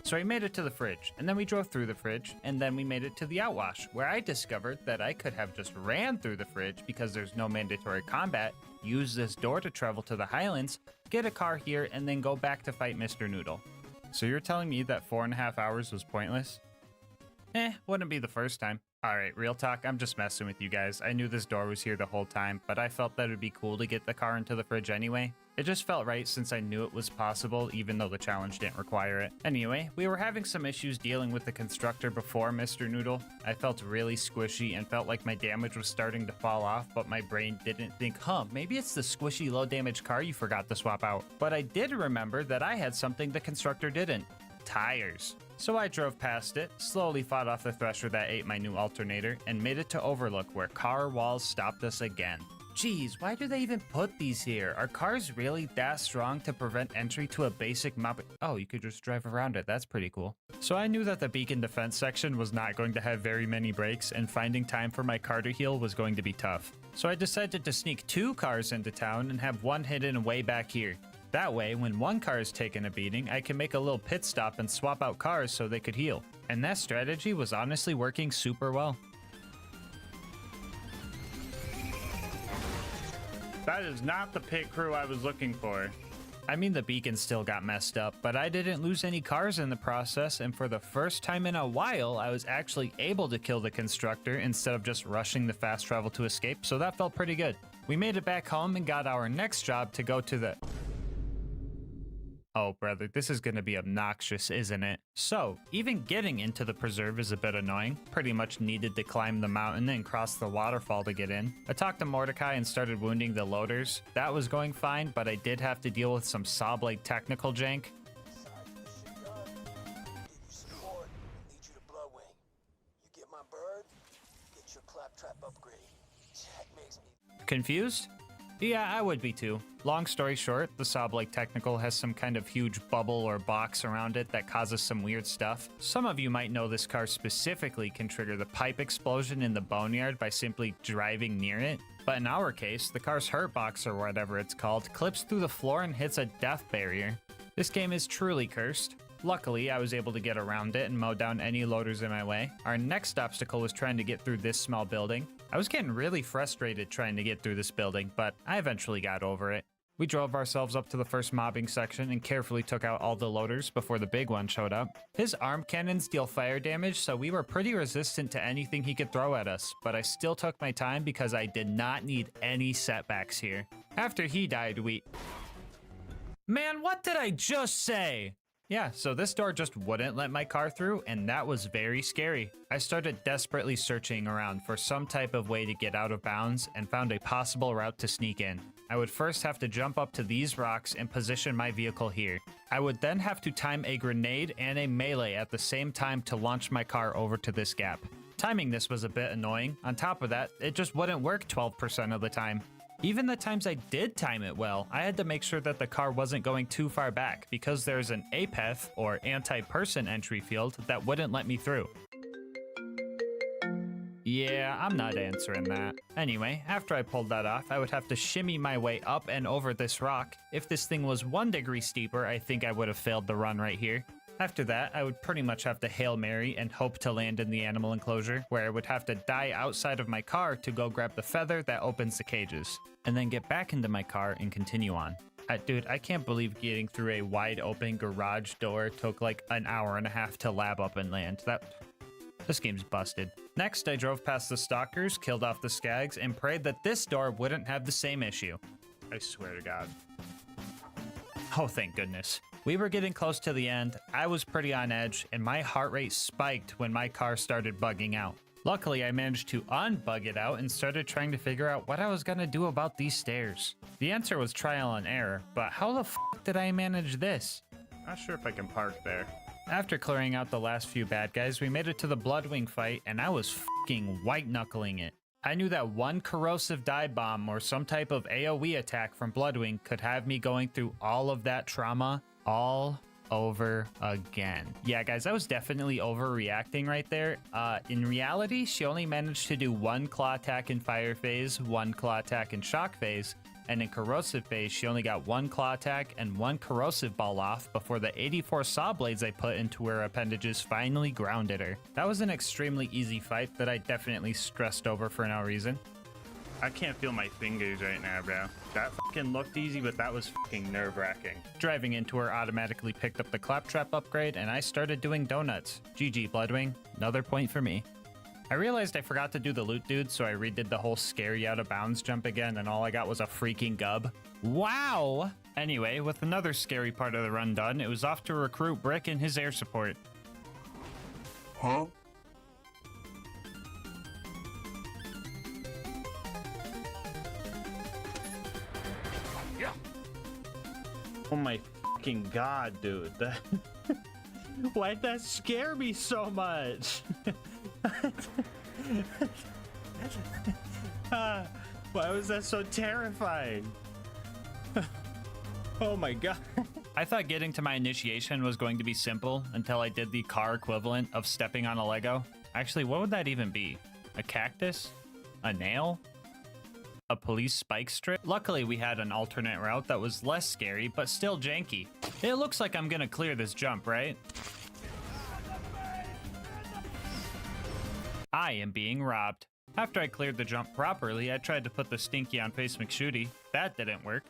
So we made it to the fridge, and then we drove through the fridge, and then we made it to the outwash, where I discovered that I could have just ran through the fridge because there's no mandatory combat, use this door to travel to the Highlands, get a car here, and then go back to fight Mr. Noodle. So you're telling me that 4.5 hours was pointless? Wouldn't be the first time. Alright, real talk, I'm just messing with you guys. I knew this door was here the whole time, but I felt that it'd be cool to get the car into the fridge anyway. It just felt right since I knew it was possible, even though the challenge didn't require it. Anyway, we were having some issues dealing with the constructor before Mr. Noodle. I felt really squishy and felt like my damage was starting to fall off, but my brain didn't think, maybe it's the squishy low damage car you forgot to swap out. But I did remember that I had something the constructor didn't. Tires. So I drove past it, slowly fought off the thresher that ate my new alternator, and made it to Overlook where car walls stopped us again. Geez, why do they even put these here? Are cars really that strong to prevent entry to a basic map? Oh, you could just drive around it. That's pretty cool. So I knew that the beacon defense section was not going to have very many breaks, and finding time for my car to heal was going to be tough. So I decided to sneak 2 cars into town and have one hidden way back here. That way, when one car is taking a beating, I can make a little pit stop and swap out cars so they could heal. And that strategy was honestly working super well. That is not the pit crew I was looking for. I mean, the beacon still got messed up, but I didn't lose any cars in the process, and for the first time in a while, I was actually able to kill the constructor instead of just rushing the fast travel to escape, so that felt pretty good. We made it back home and got our next job to go to the... Oh, brother, this is gonna be obnoxious, isn't it? So, even getting into the preserve is a bit annoying. Pretty much needed to climb the mountain and cross the waterfall to get in. I talked to Mordecai and started wounding the loaders. That was going fine, but I did have to deal with some saw blade technical jank. Confused? Yeah, I would be too. Long story short, the saw blade technical has some kind of huge bubble or box around it that causes some weird stuff. Some of you might know this car specifically can trigger the pipe explosion in the boneyard by simply driving near it. But in our case, the car's hurt box or whatever it's called clips through the floor and hits a death barrier. This game is truly cursed. Luckily, I was able to get around it and mow down any loaders in my way. Our next obstacle was trying to get through this small building. I was getting really frustrated trying to get through this building, but I eventually got over it. We drove ourselves up to the first mobbing section and carefully took out all the loaders before the big one showed up. His arm cannons deal fire damage, so we were pretty resistant to anything he could throw at us, but I still took my time because I did not need any setbacks here. After he died, Man, what did I just say? Yeah, so this door just wouldn't let my car through, and that was very scary. I started desperately searching around for some type of way to get out of bounds and found a possible route to sneak in. I would first have to jump up to these rocks and position my vehicle here. I would then have to time a grenade and a melee at the same time to launch my car over to this gap. Timing this was a bit annoying. On top of that, it just wouldn't work 12% of the time. Even the times I did time it well, I had to make sure that the car wasn't going too far back because there's an APEF, or anti-person entry field, that wouldn't let me through. Yeah, I'm not answering that. Anyway, after I pulled that off, I would have to shimmy my way up and over this rock. If this thing was 1 degree steeper, I think I would have failed the run right here. After that, I would pretty much have to Hail Mary and hope to land in the animal enclosure, where I would have to die outside of my car to go grab the feather that opens the cages, and then get back into my car and continue on. Dude, I can't believe getting through a wide open garage door took like an hour and a half to lab up and land. This game's busted. Next, I drove past the stalkers, killed off the skags, and prayed that this door wouldn't have the same issue. I swear to God. Oh, thank goodness. We were getting close to the end, I was pretty on edge, and my heart rate spiked when my car started bugging out. Luckily, I managed to unbug it out and started trying to figure out what I was gonna do about these stairs. The answer was trial and error, but how the f did I manage this? Not sure if I can park there. After clearing out the last few bad guys, we made it to the Bloodwing fight, and I was f***ing white-knuckling it. I knew that one corrosive dive bomb or some type of AoE attack from Bloodwing could have me going through all of that trauma all over again. Yeah, guys, I was definitely overreacting right there. In reality, she only managed to do one claw attack in fire phase, one claw attack in shock phase, and in corrosive phase, she only got one claw attack and one corrosive ball off before the 84 saw blades I put into her appendages finally grounded her. That was an extremely easy fight that I definitely stressed over for no reason. I can't feel my fingers right now, bro. That fucking looked easy, but that was fucking nerve-wracking. Driving into her automatically picked up the claptrap upgrade, and I started doing donuts. GG, Bloodwing. Another point for me. I realized I forgot to do the loot dude, so I redid the whole scare you out of bounds jump again, and all I got was a freaking gub. Wow! Anyway, with another scary part of the run done, it was off to recruit Brick and his air support. Huh? Oh my fucking god, dude. Why'd that scare me so much? Why was that so terrifying? Oh my god. I thought getting to my initiation was going to be simple until I did the car equivalent of stepping on a Lego. Actually, what would that even be? A cactus? A nail? A police spike strip? Luckily, we had an alternate route that was less scary, but still janky. It looks like I'm gonna clear this jump, right? I am being robbed. After I cleared the jump properly, I tried to put the stinky on Face McShooty. That didn't work.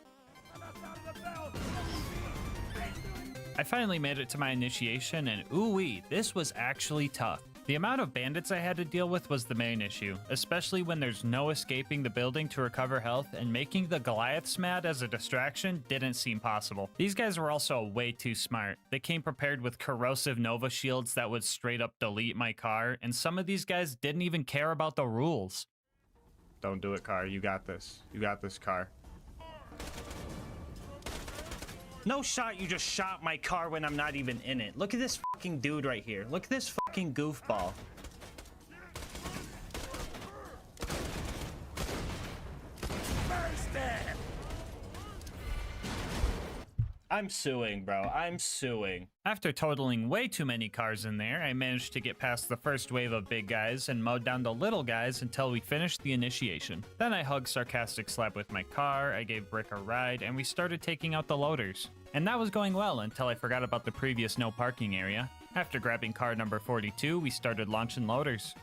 I finally made it to my initiation, and ooh-wee, this was actually tough. The amount of bandits I had to deal with was the main issue, especially when there's no escaping the building to recover health, and making the Goliaths mad as a distraction didn't seem possible. These guys were also way too smart. They came prepared with corrosive Nova shields that would straight up delete my car, and some of these guys didn't even care about the rules. Don't do it, car. You got this. You got this, car. No shot, you just shot my car when I'm not even in it. Look at this fucking dude right here. Look at this fucking goofball. I'm suing, bro. I'm suing. After totaling way too many cars in there, I managed to get past the first wave of big guys and mowed down the little guys until we finished the initiation. Then I hugged Sarcastic Slab with my car, I gave Brick a ride, and we started taking out the loaders. And that was going well until I forgot about the previous no parking area. After grabbing car number 42, we started launching loaders.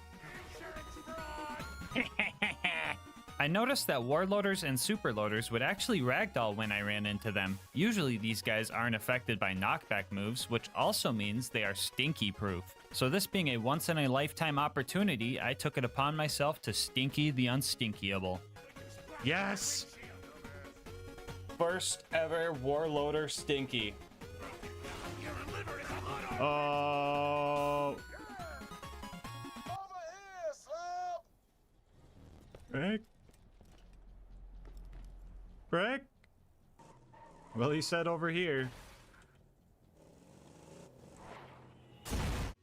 I noticed that warloaders and superloaders would actually ragdoll when I ran into them. Usually these guys aren't affected by knockback moves, which also means they are stinky proof. So this being a once in a lifetime opportunity, I took it upon myself to stinky the unstinkyable. Yes! First ever warloader stinky. Oh. Rick? Rick? Well, he said over here.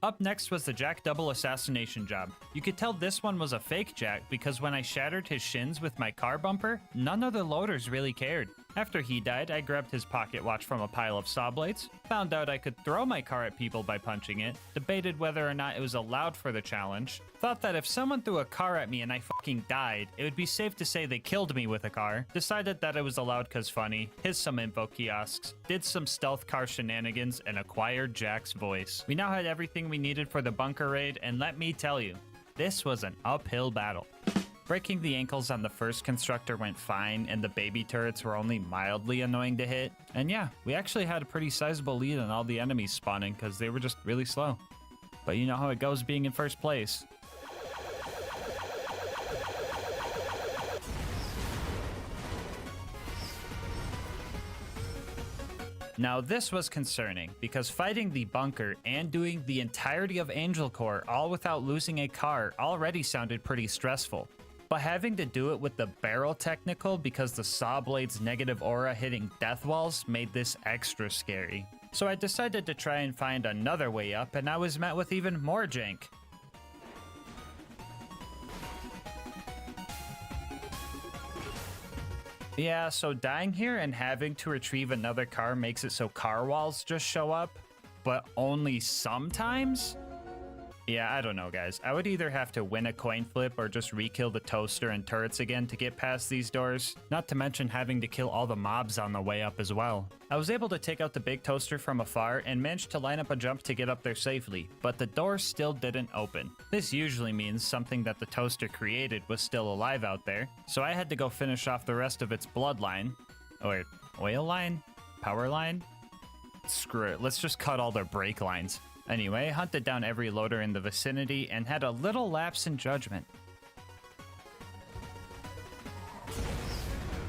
Up next was the Jack double assassination job. You could tell this one was a fake Jack because when I shattered his shins with my car bumper, none of the loaders really cared. After he died, I grabbed his pocket watch from a pile of saw blades, found out I could throw my car at people by punching it, debated whether or not it was allowed for the challenge, thought that if someone threw a car at me and I fucking died, it would be safe to say they killed me with a car, decided that it was allowed cause funny, hit some info kiosks, did some stealth car shenanigans, and acquired Jack's voice. We now had everything we needed for the bunker raid, and let me tell you, this was an uphill battle. Breaking the ankles on the first constructor went fine, and the baby turrets were only mildly annoying to hit. And yeah, we actually had a pretty sizable lead on all the enemies spawning because they were just really slow. But you know how it goes being in first place. Now this was concerning, because fighting the bunker and doing the entirety of Angel Core all without losing a car already sounded pretty stressful. But having to do it with the barrel technical because the saw blade's negative aura hitting death walls made this extra scary. So I decided to try and find another way up, and I was met with even more jank. Yeah, so dying here and having to retrieve another car makes it so car walls just show up, but only sometimes? Yeah, I don't know, guys. I would either have to win a coin flip or just re-kill the toaster and turrets again to get past these doors, not to mention having to kill all the mobs on the way up as well. I was able to take out the big toaster from afar and managed to line up a jump to get up there safely, but the door still didn't open. This usually means something that the toaster created was still alive out there, so I had to go finish off the rest of its bloodline. Oh wait, oil line? Power line? Screw it, let's just cut all their brake lines. Anyway, hunted down every loader in the vicinity and had a little lapse in judgment.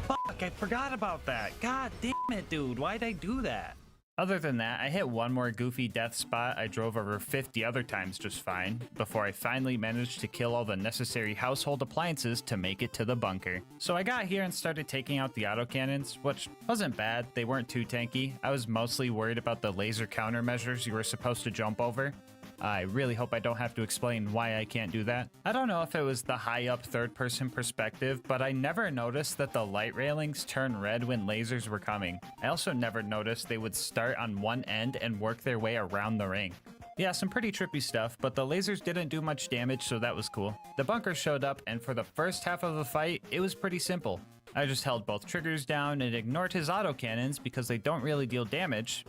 Fuck, I forgot about that. God damn it, dude. Why'd I do that? Other than that, I hit one more goofy death spot I drove over 50 other times just fine, before I finally managed to kill all the necessary household appliances to make it to the bunker. So I got here and started taking out the autocannons, which wasn't bad, they weren't too tanky. I was mostly worried about the laser countermeasures you were supposed to jump over. I really hope I don't have to explain why I can't do that. I don't know if it was the high up third person perspective, but I never noticed that the light railings turn red when lasers were coming. I also never noticed they would start on one end and work their way around the ring. Yeah, some pretty trippy stuff, but the lasers didn't do much damage, so that was cool. The bunker showed up, and for the first half of the fight, it was pretty simple. I just held both triggers down and ignored his autocannons because they don't really deal damage.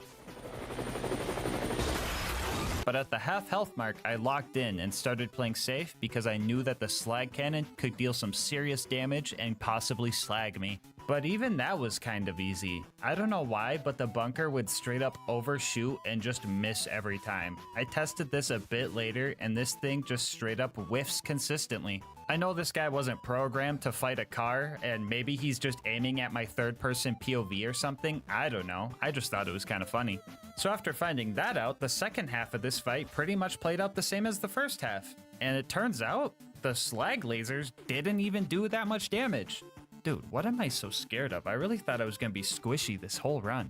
But at the half health mark, I locked in and started playing safe because I knew that the slag cannon could deal some serious damage and possibly slag me. But even that was kind of easy. I don't know why, but the bunker would straight up overshoot and just miss every time. I tested this a bit later and this thing just straight up whiffs consistently. I know this guy wasn't programmed to fight a car, and maybe he's just aiming at my third-person POV or something. I don't know. I just thought it was kind of funny. So after finding that out, the second half of this fight pretty much played out the same as the first half. And it turns out, the slag lasers didn't even do that much damage. Dude, what am I so scared of? I really thought I was gonna be squishy this whole run.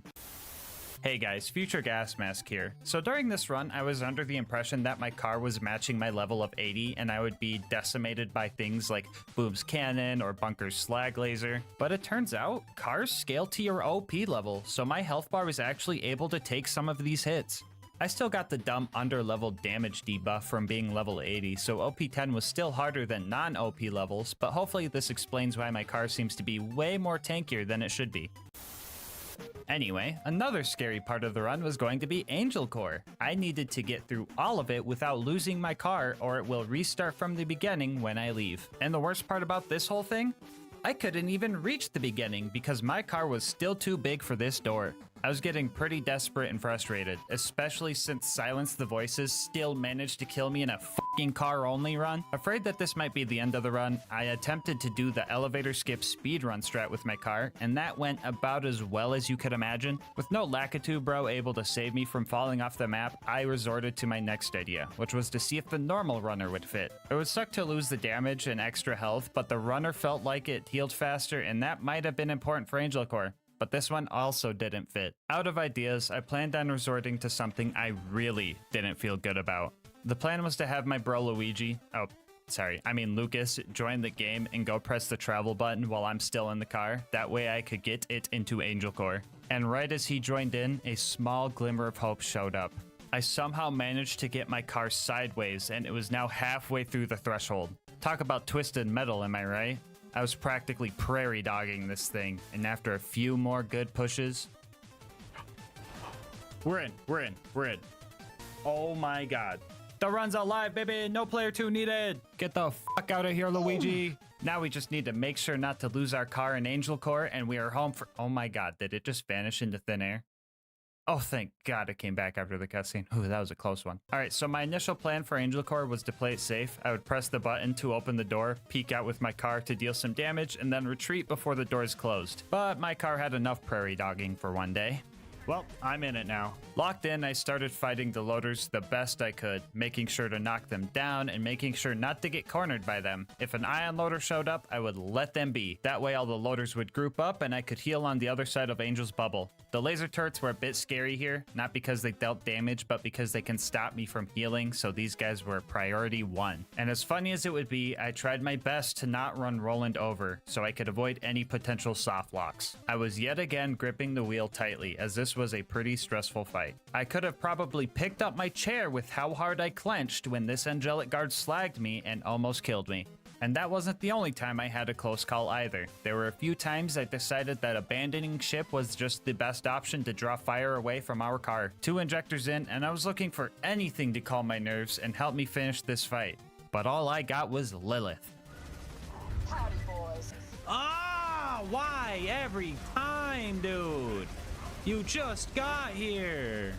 Hey guys, Future Gas Mask here. So during this run, I was under the impression that my car was matching my level of 80 and I would be decimated by things like Boom's Cannon or Bunker's Slag Laser. But it turns out, cars scale to your OP level, so my health bar was actually able to take some of these hits. I still got the dumb under-level damage debuff from being level 80, so OP10 was still harder than non-OP levels, but hopefully this explains why my car seems to be way more tankier than it should be. Anyway, another scary part of the run was going to be Angel Core. I needed to get through all of it without losing my car or it will restart from the beginning when I leave. And the worst part about this whole thing? I couldn't even reach the beginning because my car was still too big for this door. I was getting pretty desperate and frustrated, especially since Silence the Voices still managed to kill me in a fucking car-only run. Afraid that this might be the end of the run, I attempted to do the elevator skip speedrun strat with my car, and that went about as well as you could imagine. With no Lakitu bro able to save me from falling off the map, I resorted to my next idea, which was to see if the normal runner would fit. It would suck to lose the damage and extra health, but the runner felt like it healed faster, and that might have been important for Angel Core. But this one also didn't fit. Out of ideas, I planned on resorting to something I really didn't feel good about. The plan was to have my bro Lucas, join the game and go press the travel button while I'm still in the car. That way I could get it into Angel Core. And right as he joined in, a small glimmer of hope showed up. I somehow managed to get my car sideways and it was now halfway through the threshold. Talk about twisted metal, am I right? I was practically prairie dogging this thing, and after a few more good pushes... We're in. Oh my god. The run's alive, baby! No player 2 needed! Get the fuck out of here, Luigi! Now we just need to make sure not to lose our car in Angel Core, and we are home for... Oh my god, did it just vanish into thin air? Oh, thank God it came back after the cutscene. Ooh, that was a close one. All right, so my initial plan for Angel Core was to play it safe. I would press the button to open the door, peek out with my car to deal some damage, and then retreat before the doors closed. But my car had enough prairie dogging for one day. Well, I'm in it now. Locked in, I started fighting the loaders the best I could, making sure to knock them down and making sure not to get cornered by them. If an ion loader showed up, I would let them be. That way all the loaders would group up and I could heal on the other side of Angel's bubble. The laser turrets were a bit scary here, not because they dealt damage, but because they can stop me from healing, so these guys were priority 1. And as funny as it would be, I tried my best to not run Roland over, so I could avoid any potential soft locks. I was yet again gripping the wheel tightly, as this was a pretty stressful fight. I could have probably picked up my chair with how hard I clenched when this angelic guard slagged me and almost killed me. And that wasn't the only time I had a close call either. There were a few times I decided that abandoning ship was just the best option to draw fire away from our car. 2 injectors in, and I was looking for anything to calm my nerves and help me finish this fight. But all I got was Lilith. Howdy, boys. Ah, why every time, dude? You just got here.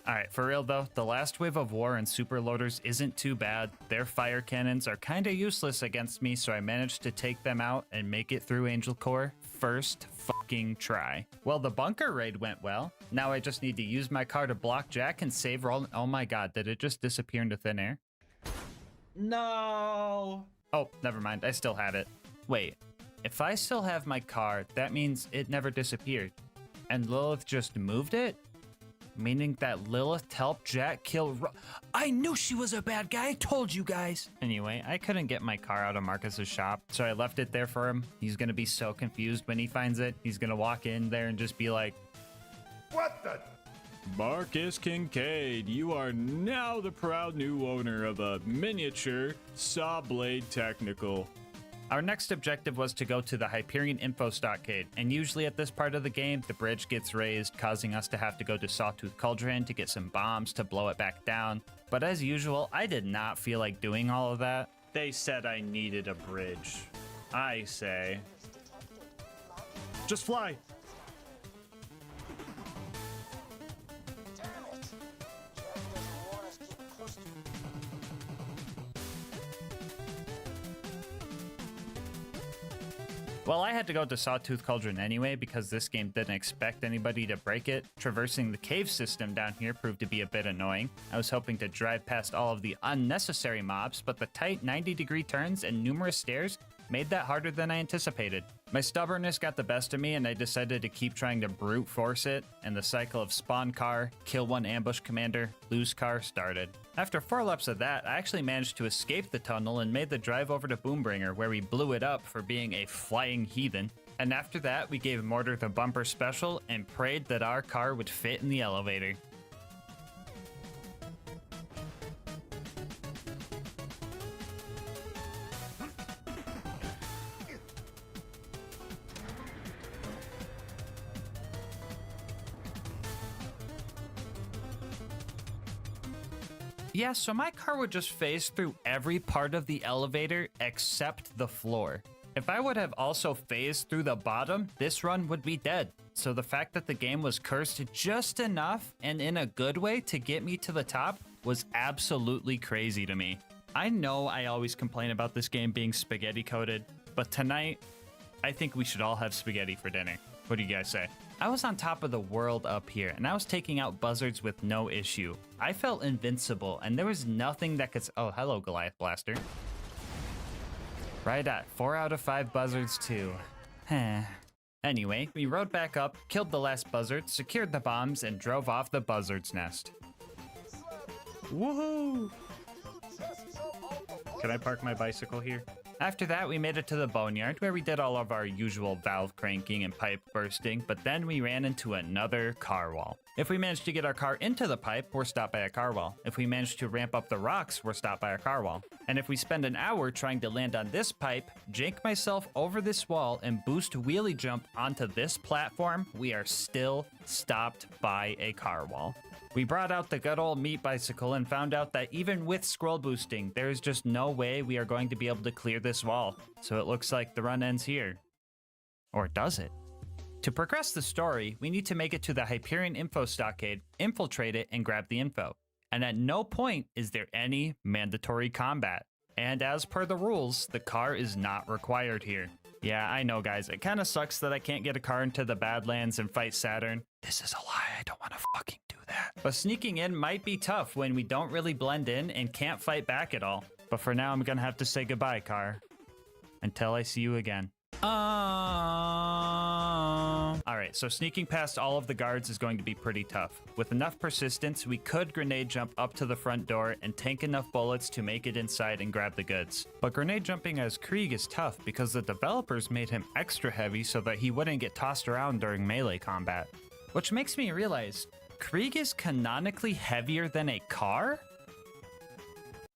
Alright, for real though, the last wave of war and super loaders isn't too bad. Their fire cannons are kinda useless against me, so I managed to take them out and make it through Angel Core first fucking try. Well, the bunker raid went well. Now I just need to use my car to block Jack and save Roland. Oh my god, did it just disappear into thin air? No. Oh, never mind, I still have it. Wait, if I still have my car, that means it never disappeared. And Lilith just moved it? Meaning that Lilith helped Jack kill I knew she was a bad guy, I told you guys! Anyway, I couldn't get my car out of Marcus's shop, so I left it there for him. He's gonna be so confused when he finds it. He's gonna walk in there and just be like, What the? Marcus Kincaid, you are now the proud new owner of a miniature saw blade technical. Our next objective was to go to the Hyperion Info Stockade, and usually at this part of the game, the bridge gets raised, causing us to have to go to Sawtooth Cauldron to get some bombs to blow it back down. But as usual, I did not feel like doing all of that. They said I needed a bridge. I say, just fly. Well, I had to go to Sawtooth Cauldron anyway because this game didn't expect anybody to break it. Traversing the cave system down here proved to be a bit annoying. I was hoping to drive past all of the unnecessary mobs, but the tight 90-degree turns and numerous stairs made that harder than I anticipated. My stubbornness got the best of me and I decided to keep trying to brute force it, and the cycle of spawn car, kill one ambush commander, lose car started. After 4 laps of that, I actually managed to escape the tunnel and made the drive over to Boombringer, where we blew it up for being a flying heathen. And after that, we gave Mortar the bumper special and prayed that our car would fit in the elevator. Yeah, so my car would just phase through every part of the elevator except the floor. If I would have also phased through the bottom, this run would be dead. So the fact that the game was cursed just enough and in a good way to get me to the top was absolutely crazy to me. I know I always complain about this game being spaghetti coated, but tonight, I think we should all have spaghetti for dinner. What do you guys say? I was on top of the world up here, and I was taking out buzzards with no issue. I felt invincible, and there was nothing that could... Oh, hello, Goliath Blaster. Right at 4 out of 5 buzzards, too. Anyway, we rode back up, killed the last buzzard, secured the bombs, and drove off the buzzard's nest. Woohoo! Can I park my bicycle here? After that, we made it to the boneyard, where we did all of our usual valve cranking and pipe bursting, but then we ran into another car wall. If we managed to get our car into the pipe, we're stopped by a car wall. If we managed to ramp up the rocks, we're stopped by a car wall. And if we spend an hour trying to land on this pipe, jank myself over this wall, and boost wheelie jump onto this platform, we are still stopped by a car wall. We brought out the good old meat bicycle and found out that even with scroll boosting, there is just no way we are going to be able to clear this wall. So it looks like the run ends here. Or does it? To progress the story, we need to make it to the Hyperion Info Stockade, infiltrate it, and grab the info. And at no point is there any mandatory combat. And as per the rules, the car is not required here. Yeah, I know, guys. It kind of sucks that I can't get a car into the Badlands and fight Saturn. This is a lie. I don't want to fucking do that. But sneaking in might be tough when we don't really blend in and can't fight back at all. But for now, I'm gonna have to say goodbye, car. Until I see you again. Alright, so sneaking past all of the guards is going to be pretty tough. With enough persistence, we could grenade jump up to the front door and tank enough bullets to make it inside and grab the goods. But grenade jumping as Krieg is tough because the developers made him extra heavy so that he wouldn't get tossed around during melee combat. Which makes me realize, Krieg is canonically heavier than a car?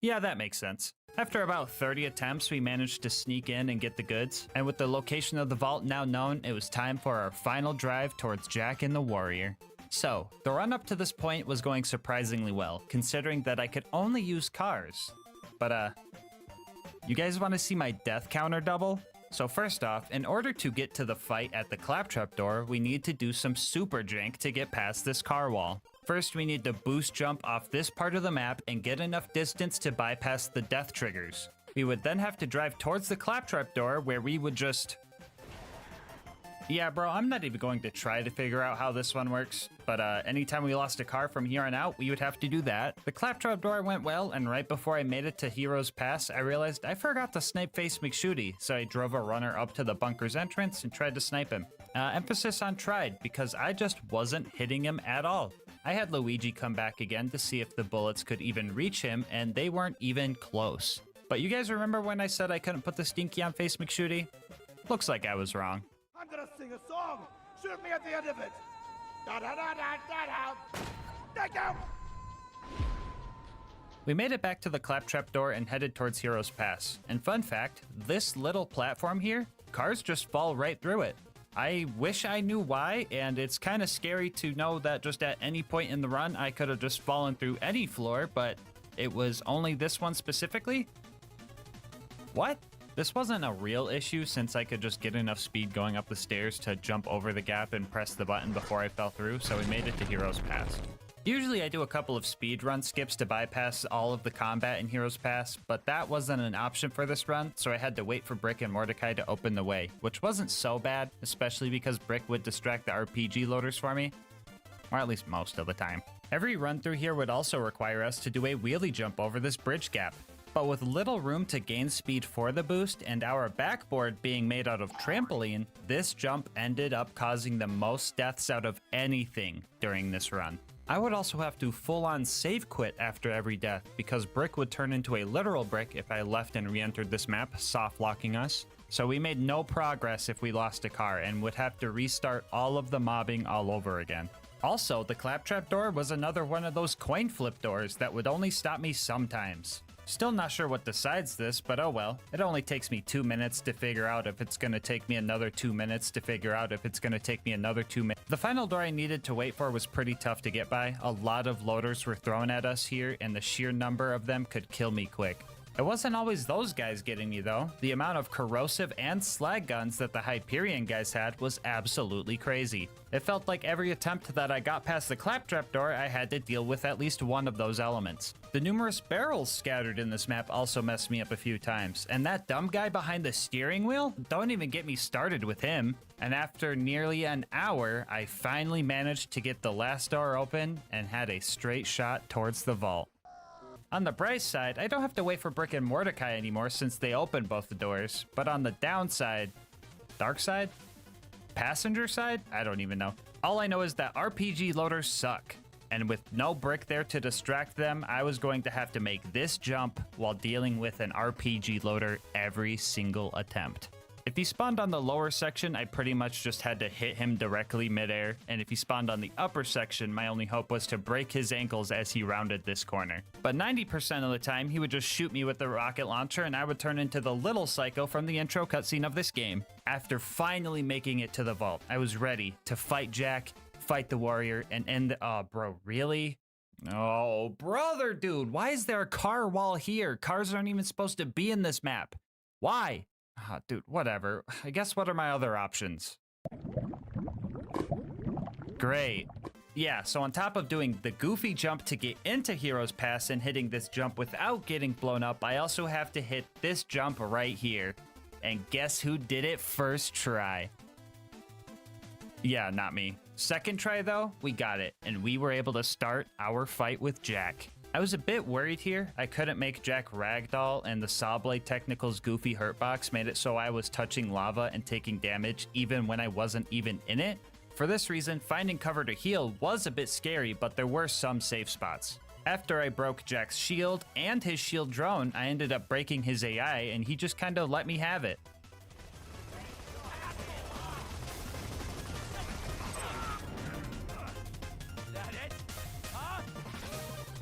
Yeah, that makes sense. After about 30 attempts, we managed to sneak in and get the goods, and with the location of the vault now known, it was time for our final drive towards Jack and the Warrior. So, the run up to this point was going surprisingly well, considering that I could only use cars. But you guys want to see my death counter double? So first off, in order to get to the fight at the claptrap door, we need to do some super jank to get past this car wall. First, we need to boost jump off this part of the map and get enough distance to bypass the death triggers. We would then have to drive towards the claptrap door where we would just... Yeah, bro, I'm not even going to try to figure out how this one works, but anytime we lost a car from here on out, we would have to do that. The claptrap door went well, and right before I made it to Heroes Pass, I realized I forgot to snipe face McShooty, so I drove a runner up to the bunker's entrance and tried to snipe him. Emphasis on tried, because I just wasn't hitting him at all. I had Luigi come back again to see if the bullets could even reach him, and they weren't even close. But you guys remember when I said I couldn't put the stinky on face McShooty? Looks like I was wrong. I'm gonna sing a song. Shoot me at the end of it. Da da da da da da. Thank you. We made it back to the claptrap door and headed towards Heroes Pass. And fun fact, this little platform here, cars just fall right through it. I wish I knew why, and it's kind of scary to know that just at any point in the run, I could have just fallen through any floor, but it was only this one specifically? What? This wasn't a real issue since I could just get enough speed going up the stairs to jump over the gap and press the button before I fell through, so we made it to Heroes Pass. Usually I do a couple of speedrun skips to bypass all of the combat in Heroes Pass, but that wasn't an option for this run, so I had to wait for Brick and Mordecai to open the way, which wasn't so bad, especially because Brick would distract the RPG loaders for me, or at least most of the time. Every run through here would also require us to do a wheelie jump over this bridge gap, but with little room to gain speed for the boost and our backboard being made out of trampoline, this jump ended up causing the most deaths out of anything during this run. I would also have to full-on save quit after every death because Brick would turn into a literal brick if I left and re-entered this map, soft locking us. So we made no progress if we lost a car and would have to restart all of the mobbing all over again. Also, the claptrap door was another one of those coin flip doors that would only stop me sometimes. Still not sure what decides this, but oh well. It only takes me 2 minutes to figure out if it's gonna take me another 2 minutes to figure out if it's gonna take me another 2 minutes. The final door I needed to wait for was pretty tough to get by. A lot of loaders were thrown at us here, and the sheer number of them could kill me quick. It wasn't always those guys getting me though. The amount of corrosive and slag guns that the Hyperion guys had was absolutely crazy. It felt like every attempt that I got past the claptrap door, I had to deal with at least one of those elements. The numerous barrels scattered in this map also messed me up a few times, and that dumb guy behind the steering wheel? Don't even get me started with him. And after nearly an hour, I finally managed to get the last door open and had a straight shot towards the vault. On the bright side, I don't have to wait for Brick and Mordecai anymore since they opened both the doors. But on the downside, dark side? Passenger side? I don't even know. All I know is that RPG loaders suck. And with no Brick there to distract them, I was going to have to make this jump while dealing with an RPG loader every single attempt. If he spawned on the lower section, I pretty much just had to hit him directly midair, and if he spawned on the upper section, my only hope was to break his ankles as he rounded this corner. But 90% of the time, he would just shoot me with the rocket launcher, and I would turn into the little psycho from the intro cutscene of this game. After finally making it to the vault, I was ready to fight Jack, fight the warrior, and end the— oh, bro, really? Oh, brother, dude, why is there a car wall here? Cars aren't even supposed to be in this map. Why? Ah, dude, whatever. I guess what are my other options? Great. Yeah, so on top of doing the goofy jump to get into Heroes Pass and hitting this jump without getting blown up, I also have to hit this jump right here. And guess who did it first try? Yeah, not me. Second try though, we got it, and we were able to start our fight with Jack. I was a bit worried here. I couldn't make Jack ragdoll, and the Saw Blade Technical's goofy hurtbox made it so I was touching lava and taking damage even when I wasn't even in it. For this reason, finding cover to heal was a bit scary, but there were some safe spots. After I broke Jack's shield and his shield drone, I ended up breaking his AI, and he just kind of let me have it.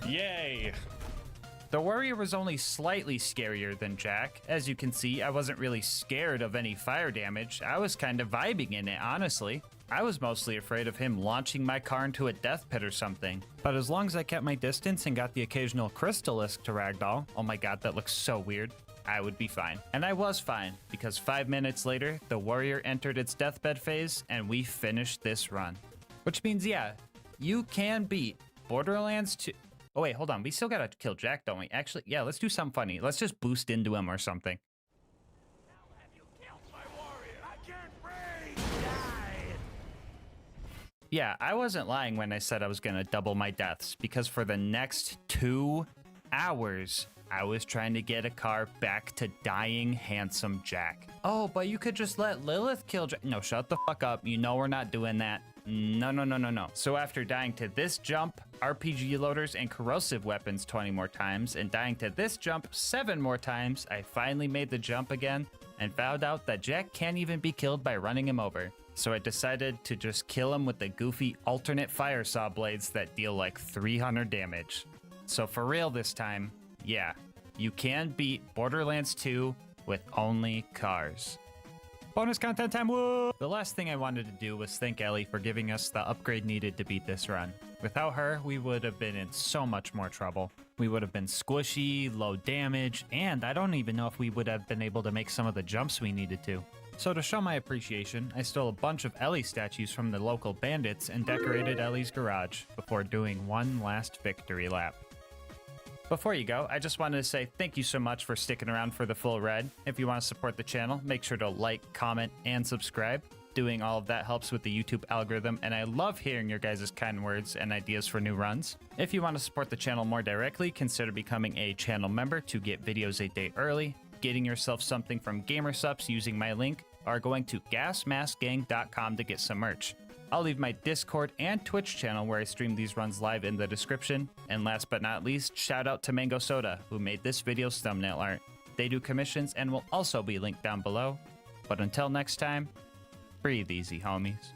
Yay! The warrior was only slightly scarier than Jack. As you can see, I wasn't really scared of any fire damage. I was kind of vibing in it, honestly. I was mostly afraid of him launching my car into a death pit or something. But as long as I kept my distance and got the occasional crystallisk to ragdoll, oh my god, that looks so weird, I would be fine. And I was fine, because 5 minutes later, the warrior entered its deathbed phase, and we finished this run. Which means, yeah, you can beat Borderlands 2. Oh wait, hold on. We still gotta kill Jack, don't we? Actually, yeah, let's do something funny. Let's just boost into him or something. Yeah, I wasn't lying when I said I was gonna double my deaths, because for the next 2 hours, I was trying to get a car back to dying handsome Jack. Oh, but you could just let Lilith kill Jack. No, shut the fuck up. You know we're not doing that. No. So after dying to this jump, RPG loaders, and corrosive weapons 20 more times, and dying to this jump 7 more times, I finally made the jump again and found out that Jack can't even be killed by running him over. So I decided to just kill him with the goofy alternate fire saw blades that deal like 300 damage. So for real this time, yeah, you can beat Borderlands 2 with only cars. Bonus content time, woo! The last thing I wanted to do was thank Ellie for giving us the upgrade needed to beat this run. Without her, we would have been in so much more trouble. We would have been squishy, low damage, and I don't even know if we would have been able to make some of the jumps we needed to. So to show my appreciation, I stole a bunch of Ellie statues from the local bandits and decorated Ellie's garage before doing one last victory lap. Before you go, I just wanted to say thank you so much for sticking around for the full ride. If you want to support the channel, make sure to like, comment, and subscribe. Doing all of that helps with the YouTube algorithm, and I love hearing your guys' kind words and ideas for new runs. If you want to support the channel more directly, consider becoming a channel member to get videos a day early, getting yourself something from GamerSupps using my link, or going to GASMASK'S.com to get some merch. I'll leave my Discord and Twitch channel where I stream these runs live in the description. And last but not least, shout out to Mango Soda, who made this video's thumbnail art. They do commissions and will also be linked down below. But until next time, breathe easy, homies.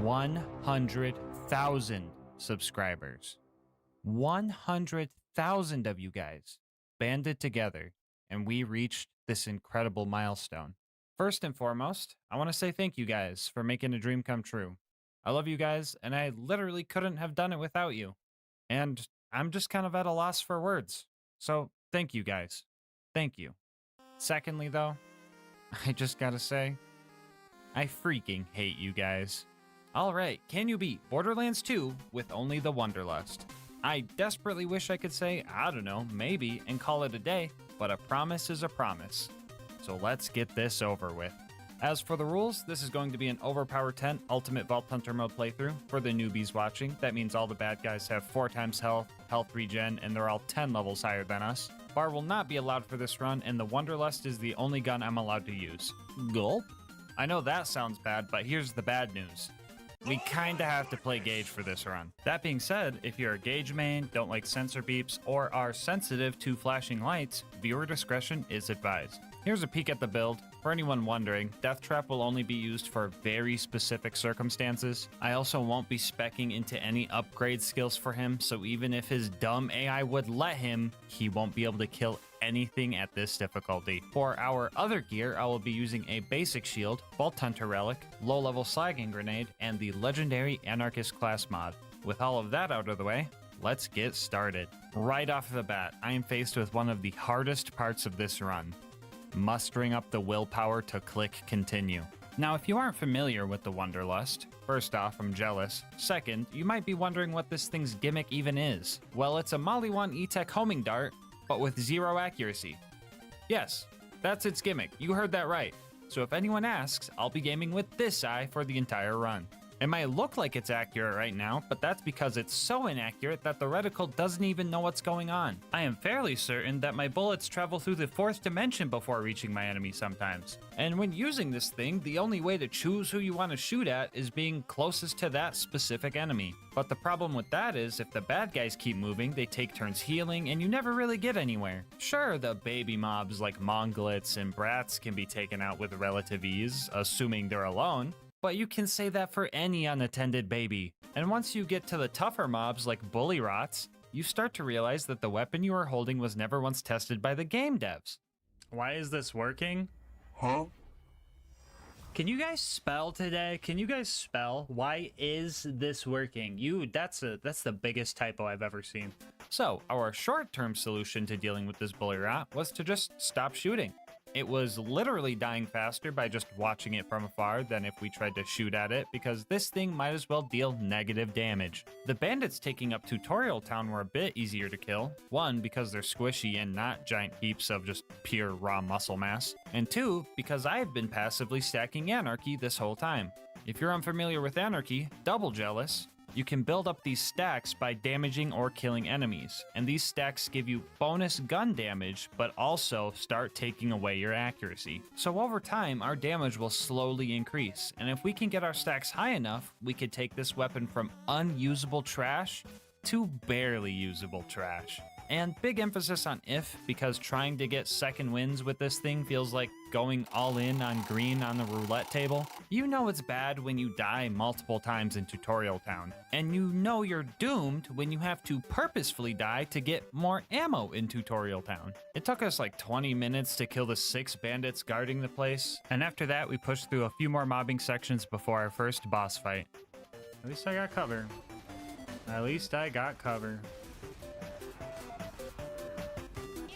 $100,000 subscribers. 100,000 of you guys banded together, and we reached this incredible milestone. First and foremost, I want to say thank you guys for making a dream come true. I love you guys, and I literally couldn't have done it without you. And I'm just kind of at a loss for words. So thank you guys. Thank you. Secondly, though, I just gotta say, I freaking hate you guys. Alright, can you beat Borderlands 2 with only the Wanderlust? I desperately wish I could say, I don't know, maybe, and call it a day, but a promise is a promise. So let's get this over with. As for the rules, this is going to be an Overpower 10 Ultimate Vault Hunter mode playthrough. For the newbies watching, that means all the bad guys have 4 times health, health regen, and they're all 10 levels higher than us. Bar will not be allowed for this run, and the Wanderlust is the only gun I'm allowed to use. Gulp? I know that sounds bad, but here's the bad news. We kinda have to play Gauge for this run. That being said, if you're a Gauge main, don't like sensor beeps, or are sensitive to flashing lights, viewer discretion is advised. Here's a peek at the build. For anyone wondering, Death Trap will only be used for very specific circumstances. I also won't be speccing into any upgrade skills for him, so even if his dumb AI would let him, he won't be able to kill anything at this difficulty. For our other gear, I will be using a basic shield, Vault Hunter Relic, low-level Slagging Grenade, and the legendary Anarchist class mod. With all of that out of the way, let's get started. Right off the bat, I am faced with one of the hardest parts of this run. Mustering up the willpower to click continue. Now, if you aren't familiar with the Wanderlust, first off, I'm jealous. Second, you might be wondering what this thing's gimmick even is. Well, it's a Maliwan E-Tech homing dart, but with 0 accuracy. Yes, that's its gimmick. You heard that right. So if anyone asks, I'll be gaming with this eye for the entire run. It might look like it's accurate right now, but that's because it's so inaccurate that the reticle doesn't even know what's going on. I am fairly certain that my bullets travel through the 4th dimension before reaching my enemy sometimes. And when using this thing, the only way to choose who you want to shoot at is being closest to that specific enemy. But the problem with that is, if the bad guys keep moving, they take turns healing, and you never really get anywhere. Sure, the baby mobs like Monglets and Brats can be taken out with relative ease, assuming they're alone. But you can say that for any unattended baby. And once you get to the tougher mobs like Bully Rots, you start to realize that the weapon you are holding was never once tested by the game devs. Why is this working? Huh? Can you guys spell today? Can you guys spell? Why is this working? That's the biggest typo I've ever seen. So, our short-term solution to dealing with this Bully Rot was to just stop shooting. It was literally dying faster by just watching it from afar than if we tried to shoot at it, because this thing might as well deal negative damage. The bandits taking up Tutorial Town were a bit easier to kill. 1, because they're squishy and not giant heaps of just pure raw muscle mass. And 2, because I've been passively stacking Anarchy this whole time. If you're unfamiliar with Anarchy, double jealous. You can build up these stacks by damaging or killing enemies, and these stacks give you bonus gun damage, but also start taking away your accuracy. So over time, our damage will slowly increase, and if we can get our stacks high enough, we could take this weapon from unusable trash to barely usable trash. And big emphasis on if, because trying to get second wins with this thing feels like going all in on green on the roulette table. You know it's bad when you die multiple times in Tutorial Town, and you know you're doomed when you have to purposefully die to get more ammo in Tutorial Town. It took us like 20 minutes to kill the 6 bandits guarding the place, and after that we pushed through a few more mobbing sections before our first boss fight. At least I got cover. At least I got cover.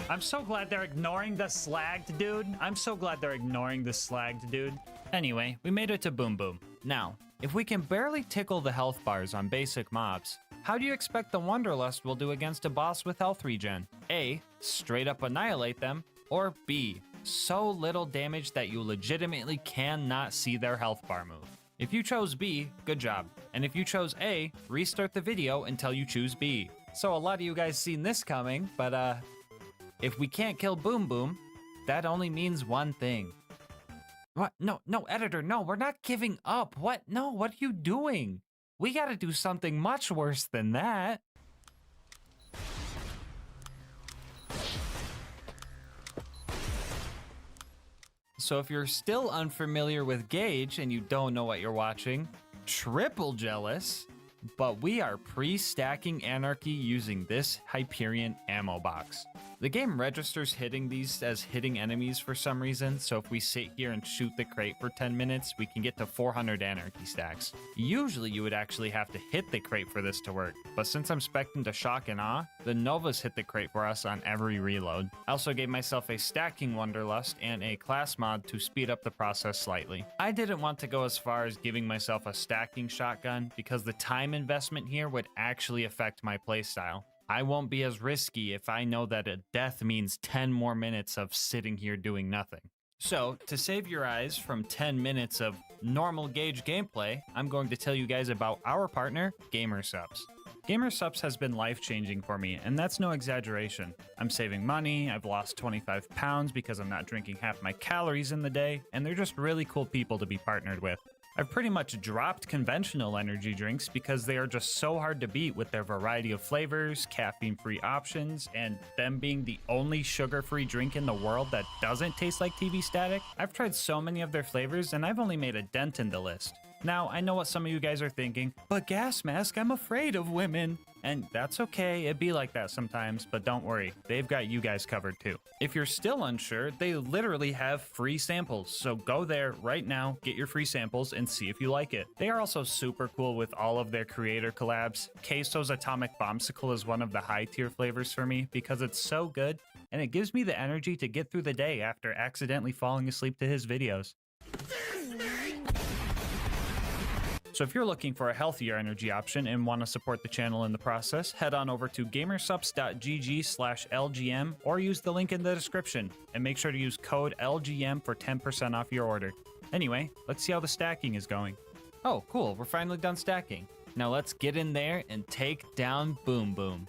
I'm so glad they're ignoring the slagged dude. I'm so glad they're ignoring the slagged dude. Anyway, we made it to Boom Boom. Now, if we can barely tickle the health bars on basic mobs, how do you expect the Wanderlust will do against a boss with health regen? A, straight up annihilate them, or B, so little damage that you legitimately cannot see their health bar move. If you chose B, good job. And if you chose A, restart the video until you choose B. So a lot of you guys seen this coming, but if we can't kill Boom Boom, that only means one thing. What? No, editor, no, we're not giving up. What? No, what are you doing? We gotta do something much worse than that. So if you're still unfamiliar with Gauge and you don't know what you're watching, triple jealous, but we are pre-stacking Anarchy using this Hyperion ammo box. The game registers hitting these as hitting enemies for some reason, so if we sit here and shoot the crate for 10 minutes, we can get to 400 Anarchy stacks. Usually you would actually have to hit the crate for this to work, but since I'm spec'ing to Shock and Awe, the Novas hit the crate for us on every reload. I also gave myself a stacking Wanderlust and a class mod to speed up the process slightly. I didn't want to go as far as giving myself a stacking shotgun because the time investment here would actually affect my playstyle. I won't be as risky if I know that a death means 10 more minutes of sitting here doing nothing. So, to save your eyes from 10 minutes of normal Gauge gameplay, I'm going to tell you guys about our partner, GASMASK'S. GASMASK'S has been life-changing for me, and that's no exaggeration. I'm saving money, I've lost 25 pounds because I'm not drinking half my calories in the day, and they're just really cool people to be partnered with. I've pretty much dropped conventional energy drinks because they are just so hard to beat with their variety of flavors, caffeine-free options, and them being the only sugar-free drink in the world that doesn't taste like TV static. I've tried so many of their flavors and I've only made a dent in the list. Now, I know what some of you guys are thinking, but GasMask, I'm afraid of women. And that's okay, it'd be like that sometimes, but don't worry, they've got you guys covered too. If you're still unsure, they literally have free samples, so go there right now, get your free samples, and see if you like it. They are also super cool with all of their creator collabs. Queso's Atomic Bombsicle is one of the high tier flavors for me because it's so good, and it gives me the energy to get through the day after accidentally falling asleep to his videos. So if you're looking for a healthier energy option and want to support the channel in the process, head on over to gamersups.gg/LGM or use the link in the description, and make sure to use code LGM for 10% off your order. Anyway, let's see how the stacking is going. Oh, cool, we're finally done stacking. Now let's get in there and take down Boom Boom.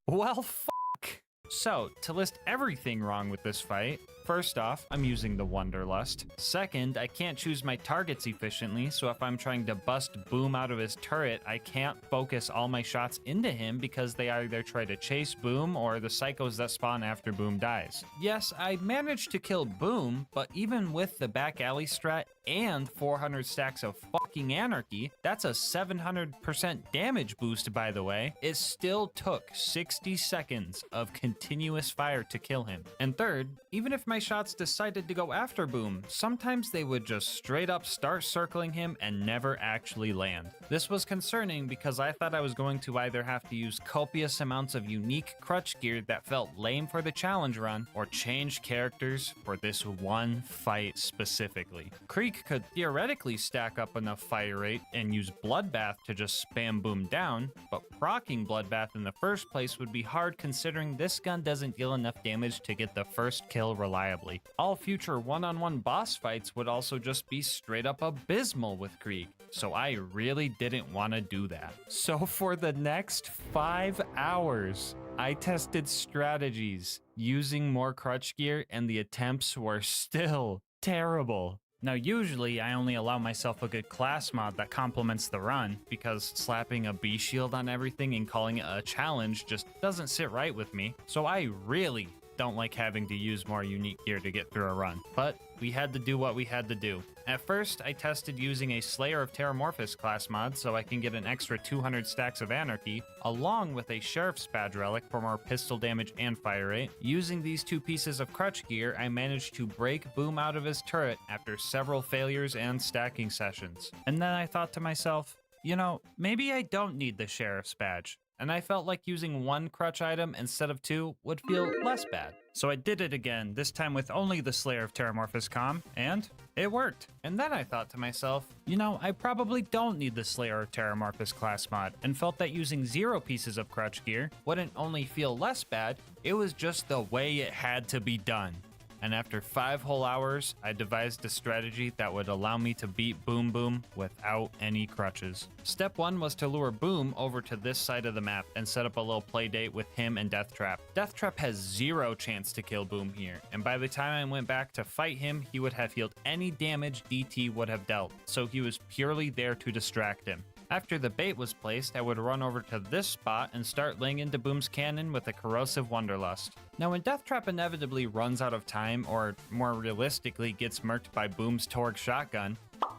Well, fuck. So, to list everything wrong with this fight, first off, I'm using the Wanderlust. Second, I can't choose my targets efficiently, so if I'm trying to bust Boom out of his turret, I can't focus all my shots into him because they either try to chase Boom or the psychos that spawn after Boom dies. Yes, I managed to kill Boom, but even with the back alley strat and 400 stacks of fucking anarchy, that's a 700% damage boost, by the way. It still took 60 seconds of continuous fire to kill him. And third, even if my shots decided to go after Boom, sometimes they would just straight up start circling him and never actually land. This was concerning because I thought I was going to either have to use copious amounts of unique crutch gear that felt lame for the challenge run, or change characters for this one fight specifically. Creek could theoretically stack up enough fire rate and use Bloodbath to just spam Boom down, but proccing Bloodbath in the first place would be hard considering this gun doesn't deal enough damage to get the first kill reliably. All future one-on-one boss fights would also just be straight up abysmal with Krieg, so I really didn't want to do that. So for the next 5 hours, I tested strategies using more crutch gear, and the attempts were still terrible. Now usually I only allow myself a good class mod that complements the run, because slapping a B shield on everything and calling it a challenge just doesn't sit right with me, so I really don't like having to use more unique gear to get through a run. But we had to do what we had to do. At first, I tested using a Slayer of Terramorphous class mod so I can get an extra 200 stacks of Anarchy, along with a Sheriff's Badge relic for more pistol damage and fire rate. Using these two pieces of crutch gear, I managed to break Boom out of his turret after several failures and stacking sessions. And then I thought to myself, you know, maybe I don't need the Sheriff's Badge. And I felt like using one crutch item instead of two would feel less bad. So I did it again, this time with only the Slayer of Terramorphous comm, and it worked. And then I thought to myself, you know, I probably don't need the Slayer of Terramorphous class mod, and felt that using 0 pieces of crutch gear wouldn't only feel less bad, it was just the way it had to be done. And after 5 whole hours, I devised a strategy that would allow me to beat Boom Boom without any crutches. Step 1 was to lure Boom over to this side of the map and set up a little play date with him and Deathtrap. Deathtrap has 0 chance to kill Boom here, and by the time I went back to fight him, he would have healed any damage DT would have dealt, so he was purely there to distract him. After the bait was placed, I would run over to this spot and start laying into Boom's cannon with a corrosive Wanderlust. Now when Deathtrap inevitably runs out of time, or more realistically gets murked by Boom's Torgue shotgun,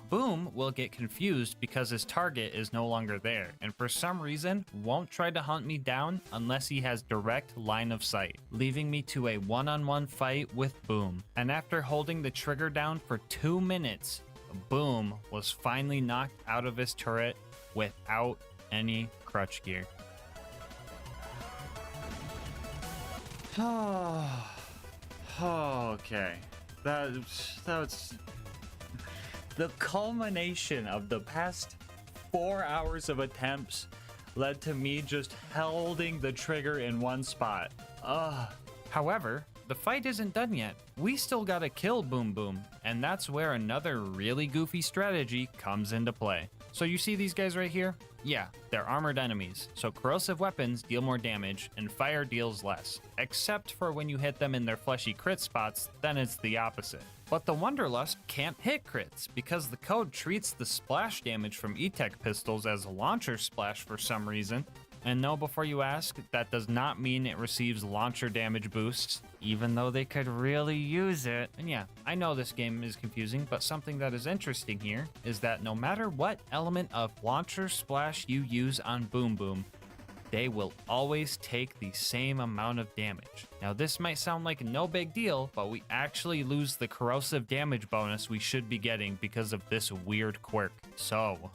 Boom will get confused because his target is no longer there, and for some reason won't try to hunt me down unless he has direct line of sight, leaving me to a one-on-one fight with Boom. And after holding the trigger down for 2 minutes, Boom was finally knocked out of his turret without any crutch gear. Okay. That was the culmination of the past 4 hours of attempts led to me just holding the trigger in one spot. However, the fight isn't done yet. We still gotta kill Boom Boom, and that's where another really goofy strategy comes into play. So you see these guys right here? Yeah, they're armored enemies, so corrosive weapons deal more damage and fire deals less. Except for when you hit them in their fleshy crit spots, then it's the opposite. But the Wanderlust can't hit crits because the code treats the splash damage from E-Tech pistols as a launcher splash for some reason. And no, before you ask, that does not mean it receives launcher damage boosts, even though they could really use it. And yeah, I know this game is confusing, but something that is interesting here is that no matter what element of launcher splash you use on Boom Boom, they will always take the same amount of damage. Now this might sound like no big deal, but we actually lose the corrosive damage bonus we should be getting because of this weird quirk. So,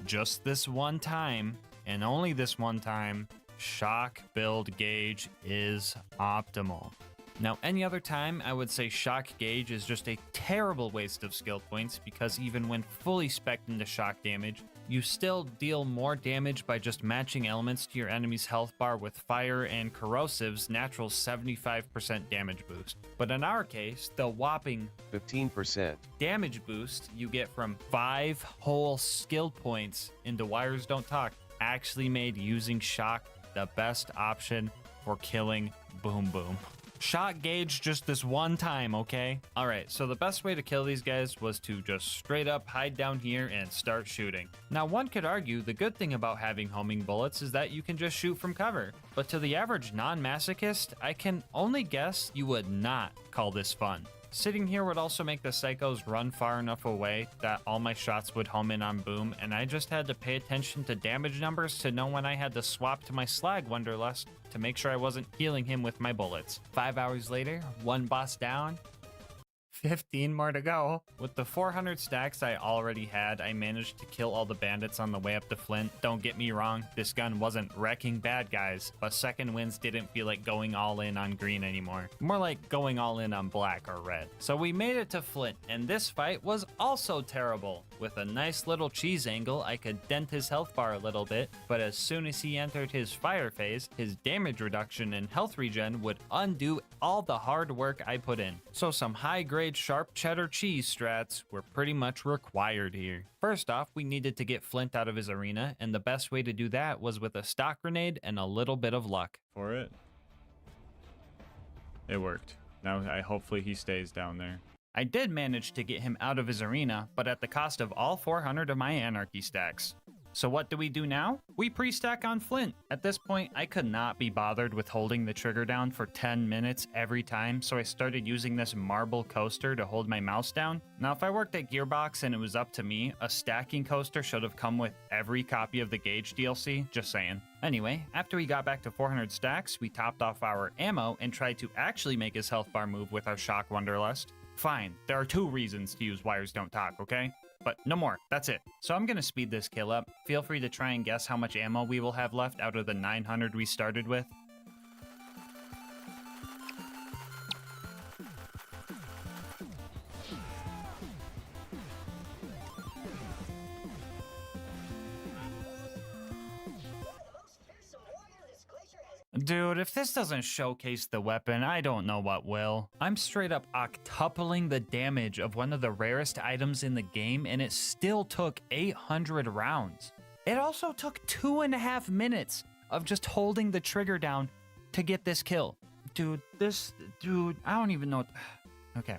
just this one time, and only this one time, shock build gauge is optimal. Now, any other time, I would say shock gauge is just a terrible waste of skill points because even when fully spec'd into shock damage, you still deal more damage by just matching elements to your enemy's health bar with fire and corrosive's natural 75% damage boost. But in our case, the whopping 15% damage boost you get from 5 whole skill points into Wires Don't Talk actually made using shock the best option for killing Boom Boom. Shock gauge just this one time, okay? Alright, so the best way to kill these guys was to just straight up hide down here and start shooting. Now, one could argue the good thing about having homing bullets is that you can just shoot from cover. But to the average non-masochist, I can only guess you would not call this fun. Sitting here would also make the psychos run far enough away that all my shots would home in on Boom, and I just had to pay attention to damage numbers to know when I had to swap to my Slag Wonderlust to make sure I wasn't healing him with my bullets. 5 hours later, one boss down, 15 more to go. With the 400 stacks I already had, I managed to kill all the bandits on the way up to Flint. Don't get me wrong, this gun wasn't wrecking bad guys, but second wins didn't feel like going all in on green anymore. More like going all in on black or red. So we made it to Flint, and this fight was also terrible. With a nice little cheese angle, I could dent his health bar a little bit, but as soon as he entered his fire phase, his damage reduction and health regen would undo all the hard work I put in. So some high-grade sharp cheddar cheese strats were pretty much required here. First off, we needed to get Flint out of his arena, and the best way to do that was with a stock grenade and a little bit of luck. For it. It worked. Now hopefully he stays down there. I did manage to get him out of his arena, but at the cost of all 400 of my Anarchy stacks. So what do we do now? We pre-stack on Flint. At this point, I could not be bothered with holding the trigger down for 10 minutes every time, so I started using this marble coaster to hold my mouse down. Now, if I worked at Gearbox and it was up to me, a stacking coaster should have come with every copy of the Gauge DLC, just saying. Anyway, after we got back to 400 stacks, we topped off our ammo and tried to actually make his health bar move with our Shock Wonderlust. Fine, there are 2 reasons to use Wires Don't Talk, okay? But no more, that's it. So I'm gonna speed this kill up. Feel free to try and guess how much ammo we will have left out of the 900 we started with. Dude, if this doesn't showcase the weapon, I don't know what will. I'm straight up octupling the damage of one of the rarest items in the game, and it still took 800 rounds. It also took 2.5 minutes of just holding the trigger down to get this kill. Dude, I don't even know. Okay,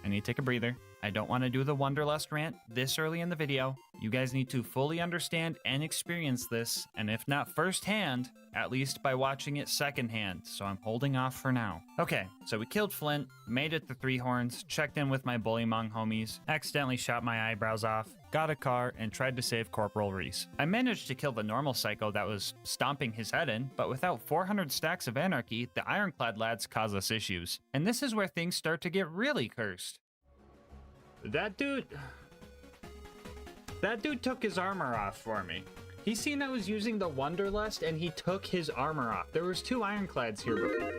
I need to take a breather. I don't want to do the Wonderlust rant this early in the video. You guys need to fully understand and experience this, and if not firsthand, at least by watching it secondhand, so I'm holding off for now. Okay, so we killed Flint, made it to 3 Horns, checked in with my Bullymong homies, accidentally shot my eyebrows off, got a car, and tried to save Corporal Reese. I managed to kill the normal psycho that was stomping his head in, but without 400 stacks of Anarchy, the Ironclad lads cause us issues. And this is where things start to get really cursed. That dude took his armor off for me. He seen I was using the Wonderlust and he took his armor off. There was 2 Ironclads here before.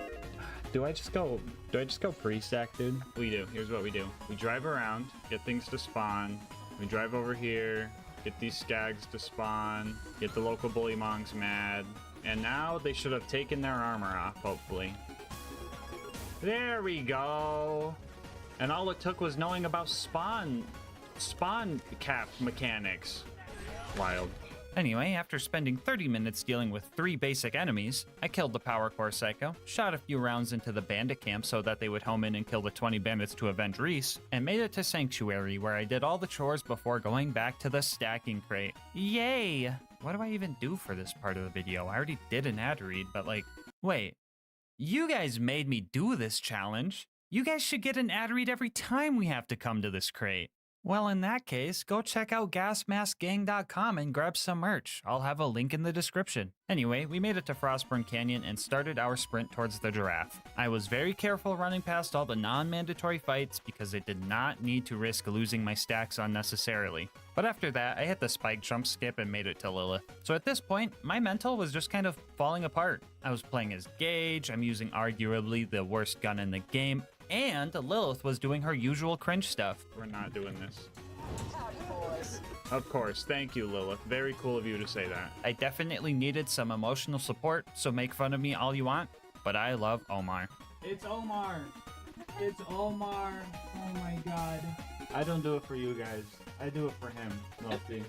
Do I just go pre-stack, dude? We do. Here's what we do. We drive around, get things to spawn. We drive over here, get these skags to spawn, get the local Bullymongs mad. And now they should have taken their armor off, hopefully. There we go. And all it took was knowing about spawn cap mechanics. Wild. Anyway, after spending 30 minutes dealing with 3 basic enemies, I killed the Power Core Psycho, shot a few rounds into the bandit camp so that they would home in and kill the 20 bandits to avenge Reese, and made it to Sanctuary where I did all the chores before going back to the stacking crate. Yay! what do I even do for this part of the video? I already did an ad read, but like, wait. You guys made me do this challenge. You guys should get an ad read every time we have to come to this crate. Well, in that case, go check out GASMASK'Gang.com and grab some merch. I'll have a link in the description. Anyway, we made it to Frostburn Canyon and started our sprint towards the giraffe. I was very careful running past all the non-mandatory fights because I did not need to risk losing my stacks unnecessarily. But after that, I hit the spike jump skip and made it to Lilith. So at this point, my mental was just kind of falling apart. I was playing as Gage, I'm using arguably the worst gun in the game, and Lilith was doing her usual cringe stuff. We're not doing this. Howdy, boys. Of course, thank you, Lilith. Very cool of you to say that. I definitely needed some emotional support, so make fun of me all you want, but I love Omar. It's Omar. It's Omar. Oh my god. I don't do it for you guys. I do it for him, Milty.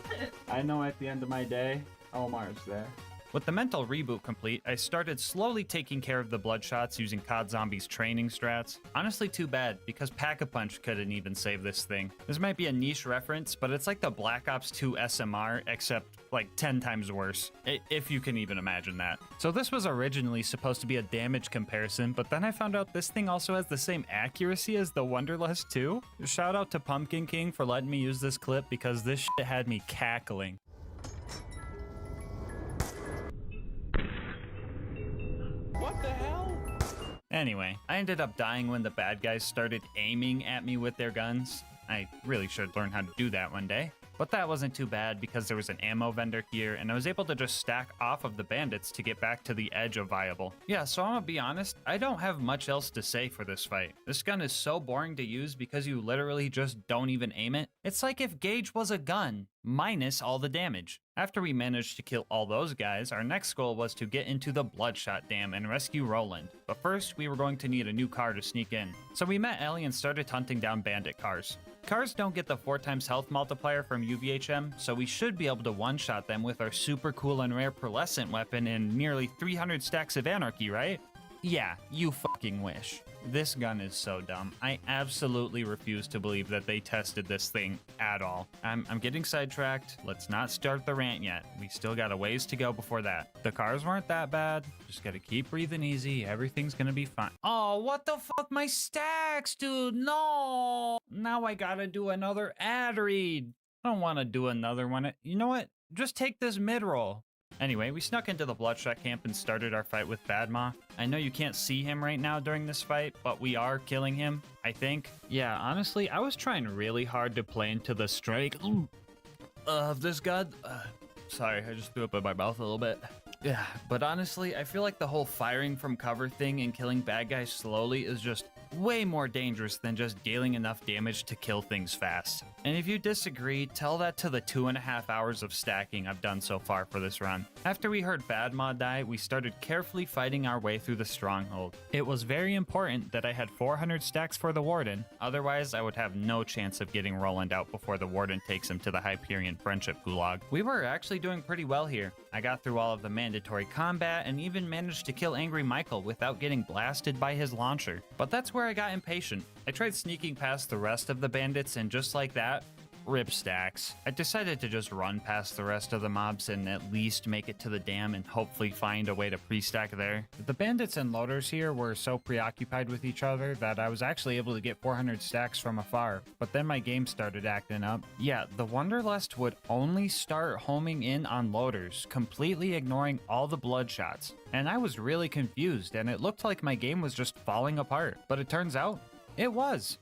I know at the end of my day, Omar's there. With the mental reboot complete, I started slowly taking care of the bloodshots using COD Zombies training strats. Honestly too bad, because Pack-a-Punch couldn't even save this thing. This might be a niche reference, but it's like the Black Ops 2 SMR, except like 10 times worse, if you can even imagine that. So this was originally supposed to be a damage comparison, but then I found out this thing also has the same accuracy as the Wonderlust 2. Shout out to Pumpkin King for letting me use this clip because this shit had me cackling. What the hell? Anyway, I ended up dying when the bad guys started aiming at me with their guns. I really should learn how to do that one day. But that wasn't too bad because there was an ammo vendor here and I was able to just stack off of the bandits to get back to the edge of viable. Yeah, so I'm gonna be honest, I don't have much else to say for this fight. This gun is so boring to use because you literally just don't even aim it. It's like if Gage was a gun, minus all the damage. After we managed to kill all those guys, our next goal was to get into the Bloodshot Dam and rescue Roland. But first, we were going to need a new car to sneak in. So we met Ellie and started hunting down bandit cars. Cars don't get the 4x health multiplier from UVHM, so we should be able to one-shot them with our super cool and rare pearlescent weapon and nearly 300 stacks of anarchy, right? Yeah, you fucking wish. This gun is so dumb. I absolutely refuse to believe that they tested this thing at all. I'm getting sidetracked. Let's not start the rant yet. We still got a ways to go before that. The cars weren't that bad. Just gotta keep breathing easy. Everything's gonna be fine. Oh, what the fuck? My stacks, dude. No. Now I gotta do another ad read. I don't want to do another one. You know what? Just take this mid-roll. Anyway, we snuck into the Bloodshot camp and started our fight with Badma. I know you can't see him right now during this fight, but we are killing him, I think. Yeah, honestly, I was trying really hard to play into the strike of this god. Sorry, I just threw up in my mouth a little bit. Yeah, but honestly, I feel like the whole firing from cover thing and killing bad guys slowly is just way more dangerous than just dealing enough damage to kill things fast. And if you disagree, tell that to the 2.5 hours of stacking I've done so far for this run. After we heard Badma die, we started carefully fighting our way through the stronghold. It was very important that I had 400 stacks for the Warden, otherwise I would have no chance of getting Roland out before the Warden takes him to the Hyperion Friendship Gulag. We were actually doing pretty well here. I got through all of the mandatory combat and even managed to kill Angry Michael without getting blasted by his launcher. But that's where I got impatient. I tried sneaking past the rest of the bandits and just like that, rip stacks. I decided to just run past the rest of the mobs and at least make it to the dam and hopefully find a way to pre-stack there. The bandits and loaders here were so preoccupied with each other that I was actually able to get 400 stacks from afar, but then my game started acting up. Yeah, the Wonderlust would only start homing in on loaders, completely ignoring all the bloodshots. And I was really confused and it looked like my game was just falling apart, but it turns out it was.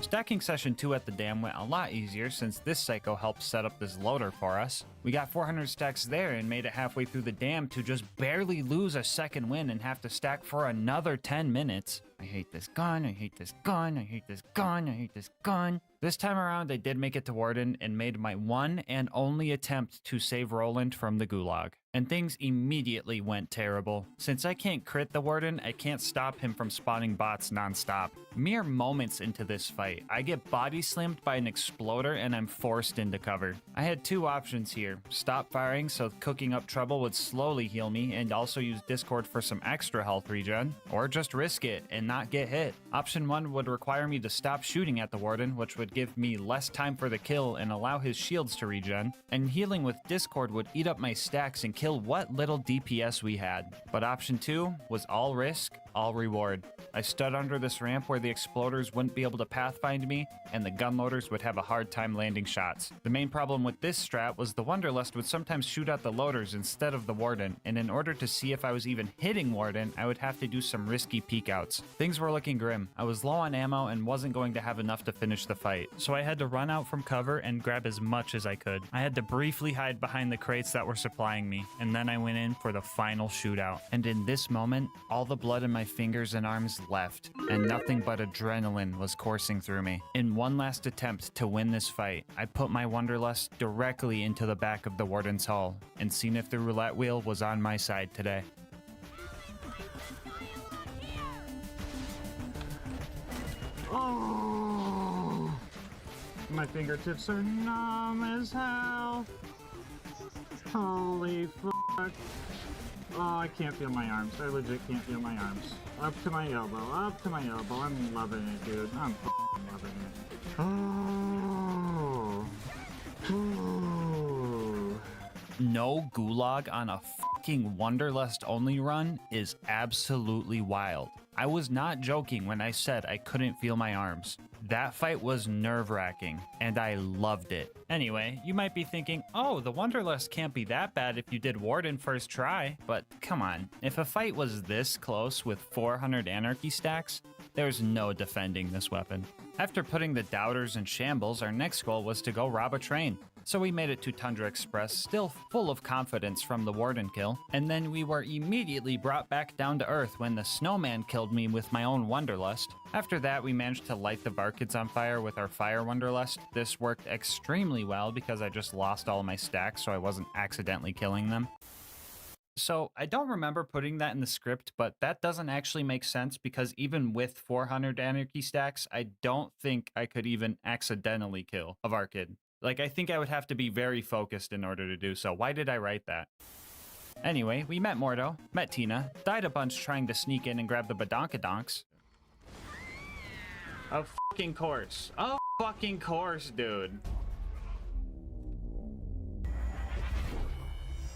Stacking session 2 at the dam went a lot easier since this psycho helped set up this loader for us. We got 400 stacks there and made it halfway through the dam to just barely lose a second win and have to stack for another 10 minutes. I hate this gun, I hate this gun, I hate this gun, I hate this gun. This time around, I did make it to Warden and made my one and only attempt to save Roland from the gulag. And things immediately went terrible. Since I can't crit the Warden, I can't stop him from spawning bots nonstop. Mere moments into this fight, I get body slammed by an exploder and I'm forced into cover. I had two options here. Stop firing so cooking up trouble would slowly heal me and also use Discord for some extra health regen, or just risk it and not get hit. Option 1 would require me to stop shooting at the Warden, which would give me less time for the kill and allow his shields to regen, and healing with Discord would eat up my stacks and kill what little DPS we had. But option 2 was all risk, all reward. I stood under this ramp where the exploders wouldn't be able to pathfind me, and the gunloaders would have a hard time landing shots. The main problem with this strat was the Wanderlust would sometimes shoot at the loaders instead of the Warden, and in order to see if I was even hitting Warden, I would have to do some risky peekouts. Things were looking grim. I was low on ammo and wasn't going to have enough to finish the fight, so I had to run out from cover and grab as much as I could. I had to briefly hide behind the crates that were supplying me, and then I went in for the final shootout. And in this moment, all the blood in my fingers and arms left, and nothing but adrenaline was coursing through me. In one last attempt to win this fight, I put my Wanderlust directly into the back of the Warden's hull, and seen if the roulette wheel was on my side today. Oh, my fingertips are numb as hell. Holy fuck. Oh, I can't feel my arms. I legit can't feel my arms. Up to my elbow, up to my elbow. I'm loving it, dude. I'm f***ing loving it. Oh. Oh. No gulag on a fucking Wanderlust only run is absolutely wild. I was not joking when I said I couldn't feel my arms. That fight was nerve-wracking, and I loved it. Anyway, you might be thinking, oh, the Wanderlust can't be that bad if you did Warden first try, but come on, if a fight was this close with 400 Anarchy stacks, there's no defending this weapon. After putting the Doubters in shambles, our next goal was to go rob a train. So we made it to Tundra Express, still full of confidence from the Warden kill, and then we were immediately brought back down to earth when the snowman killed me with my own Wanderlust. After that, we managed to light the Barkids on fire with our Fire Wanderlust. This worked extremely well because I just lost all my stacks so I wasn't accidentally killing them. So I don't remember putting that in the script, but that doesn't actually make sense because even with 400 Anarchy stacks, I don't think I could even accidentally kill a Barkid. Like, I think I would have to be very focused in order to do so. Why did I write that? Anyway, we met Mordo, met Tina, died a bunch trying to sneak in and grab the Badonkadonks. Of fucking course. Of fucking course, dude.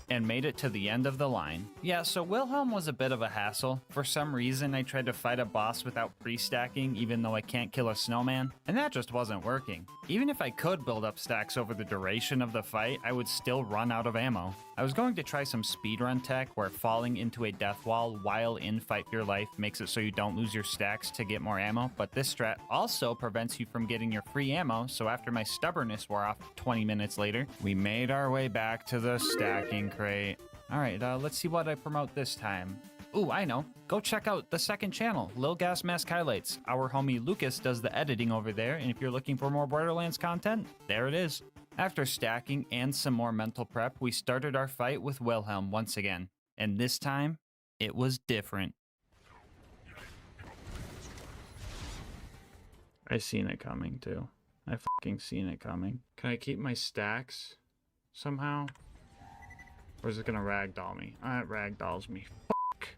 And made it to the end of the line. Yeah, so Wilhelm was a bit of a hassle. For some reason, I tried to fight a boss without pre-stacking, even though I can't kill a snowman, and that just wasn't working. Even if I could build up stacks over the duration of the fight, I would still run out of ammo. I was going to try some speedrun tech where falling into a death wall while in Fight for Your Life makes it so you don't lose your stacks to get more ammo, but this strat also prevents you from getting your free ammo, so after my stubbornness wore off 20 minutes later, we made our way back to the stacking crate. Alright, let's see what I promote this time. Ooh, I know. Go check out the second channel, LilGasmask Highlights. Our homie Lucas does the editing over there, and if you're looking for more Borderlands content, there it is. After stacking and some more mental prep, we started our fight with Wilhelm once again. And this time, it was different. I seen it coming too. I fucking seen it coming. Can I keep my stacks somehow? Or is it gonna ragdoll me? It ragdolls me. Fuck.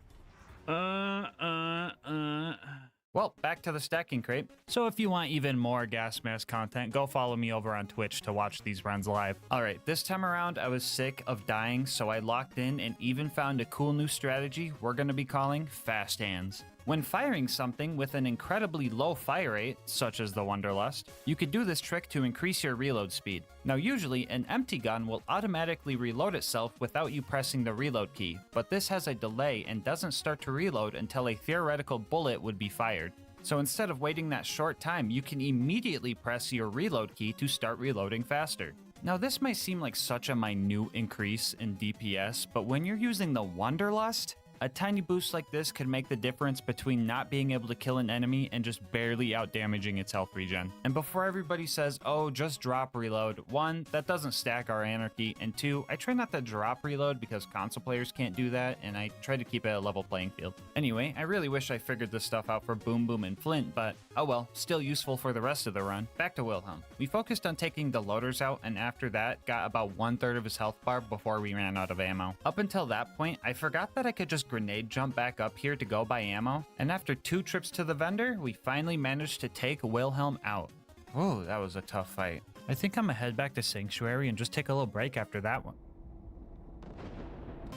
Well, back to the stacking crate. So if you want even more GasMask content, go follow me over on Twitch to watch these runs live. Alright, this time around I was sick of dying, so I locked in and even found a cool new strategy we're gonna be calling Fast Hands. When firing something with an incredibly low fire rate, such as the Wanderlust, you could do this trick to increase your reload speed. Now usually, an empty gun will automatically reload itself without you pressing the reload key, but this has a delay and doesn't start to reload until a theoretical bullet would be fired. So instead of waiting that short time, you can immediately press your reload key to start reloading faster. Now this might seem like such a minute increase in DPS, but when you're using the Wanderlust, A tiny boost like this could make the difference between not being able to kill an enemy and just barely outdamaging its health regen. And before everybody says, oh, just drop reload, 1, that doesn't stack our anarchy, and 2, I try not to drop reload because console players can't do that, and I try to keep it a level playing field. Anyway, I really wish I figured this stuff out for Boom Boom and Flint, but oh well, still useful for the rest of the run. Back to Wilhelm. We focused on taking the loaders out, and after that, got about 1/3 of his health bar before we ran out of ammo. Up until that point, I forgot that I could just grenade jump back up here to go buy ammo, and after 2 trips to the vendor, we finally managed to take Wilhelm out. Oh, that was a tough fight. I think I'm gonna head back to Sanctuary and just take a little break after that one.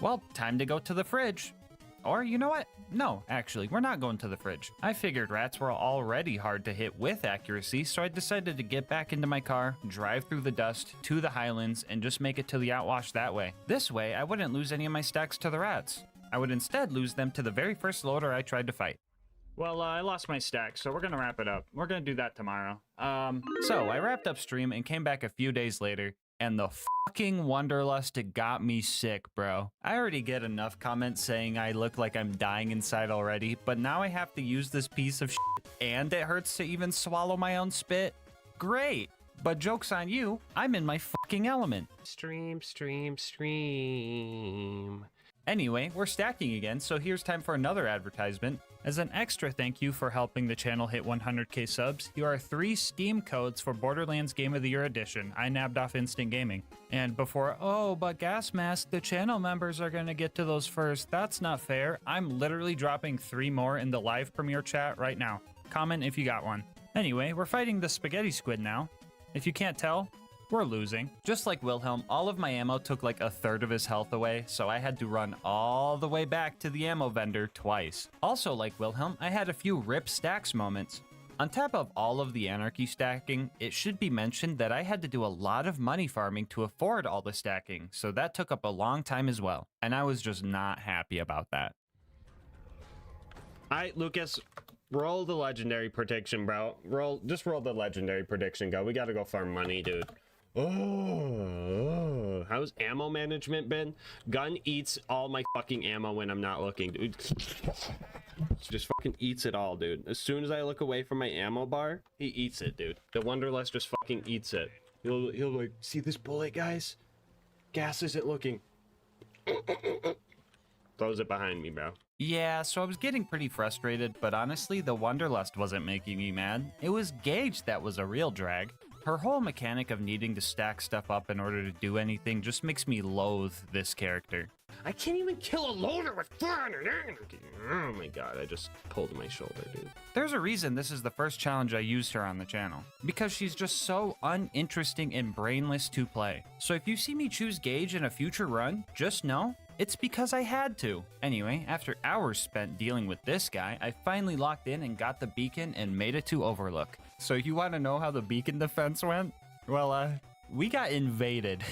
Well, time to go to the fridge. Or, you know what? No, actually, we're not going to the fridge. I figured rats were already hard to hit with accuracy, so I decided to get back into my car, drive through the dust to the Highlands, and just make it to the outwash that way. This way, I wouldn't lose any of my stacks to the rats. I would instead lose them to the very first loader I tried to fight. Well, I lost my stack, so we're gonna wrap it up. We're gonna do that tomorrow. So I wrapped up stream and came back a few days later, and the fucking Wanderlust got me sick, bro. I already get enough comments saying I look like I'm dying inside already, but now I have to use this piece of shit, and it hurts to even swallow my own spit. Great. But joke's on you, I'm in my fucking element. Stream. Anyway, we're stacking again, so here's time for another advertisement. As an extra thank you for helping the channel hit 100k subs, here are 3 Steam codes for Borderlands Game of the Year Edition. I nabbed off Instant Gaming. And before, oh, but GASMASK, the channel members are gonna get to those first. That's not fair. I'm literally dropping 3 more in the live premiere chat right now. Comment if you got one. Anyway, we're fighting the spaghetti squid now. If you can't tell, we're losing. Just like Wilhelm, all of my ammo took like 1/3 of his health away, so I had to run all the way back to the ammo vendor twice. Also like Wilhelm, I had a few rip stacks moments. On top of all of the anarchy stacking, it should be mentioned that I had to do a lot of money farming to afford all the stacking, so that took up a long time as well, and I was just not happy about that. Alright, Lucas, roll the legendary prediction, bro. Just roll the legendary prediction, go. We gotta go farm money, dude. Oh, how's ammo management been? Gun eats all my fucking ammo when I'm not looking, dude. Just fucking eats it all, dude. As soon as I look away from my ammo bar, he eats it, dude. The Wanderlust just fucking eats it. He'll like, see this bullet, guys? Gas isn't looking. Throws it behind me, bro. Yeah, so I was getting pretty frustrated, but honestly, the Wanderlust wasn't making me mad. It was Gage that was a real drag. Her whole mechanic of needing to stack stuff up in order to do anything just makes me loathe this character. I can't even kill a loader with 400 anarchy. Oh my god, I just pulled my shoulder, dude. There's a reason this is the first challenge I used her on the channel. Because she's just so uninteresting and brainless to play. So if you see me choose Gage in a future run, just know it's because I had to. Anyway, after hours spent dealing with this guy, I finally locked in and got the beacon and made it to Overlook. So you want to know how the beacon defense went? Well, we got invaded.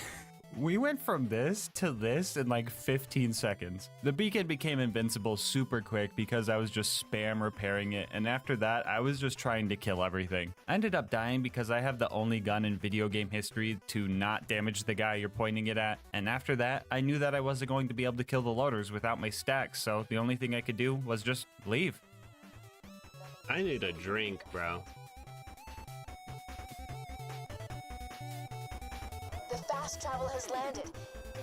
We went from this to this in like 15 seconds. The beacon became invincible super quick because I was just spam repairing it, and after that, I was just trying to kill everything. I ended up dying because I have the only gun in video game history to not damage the guy you're pointing it at, and after that, I knew that I wasn't going to be able to kill the loaders without my stacks, so the only thing I could do was just leave. I need a drink, bro. The fast travel has landed.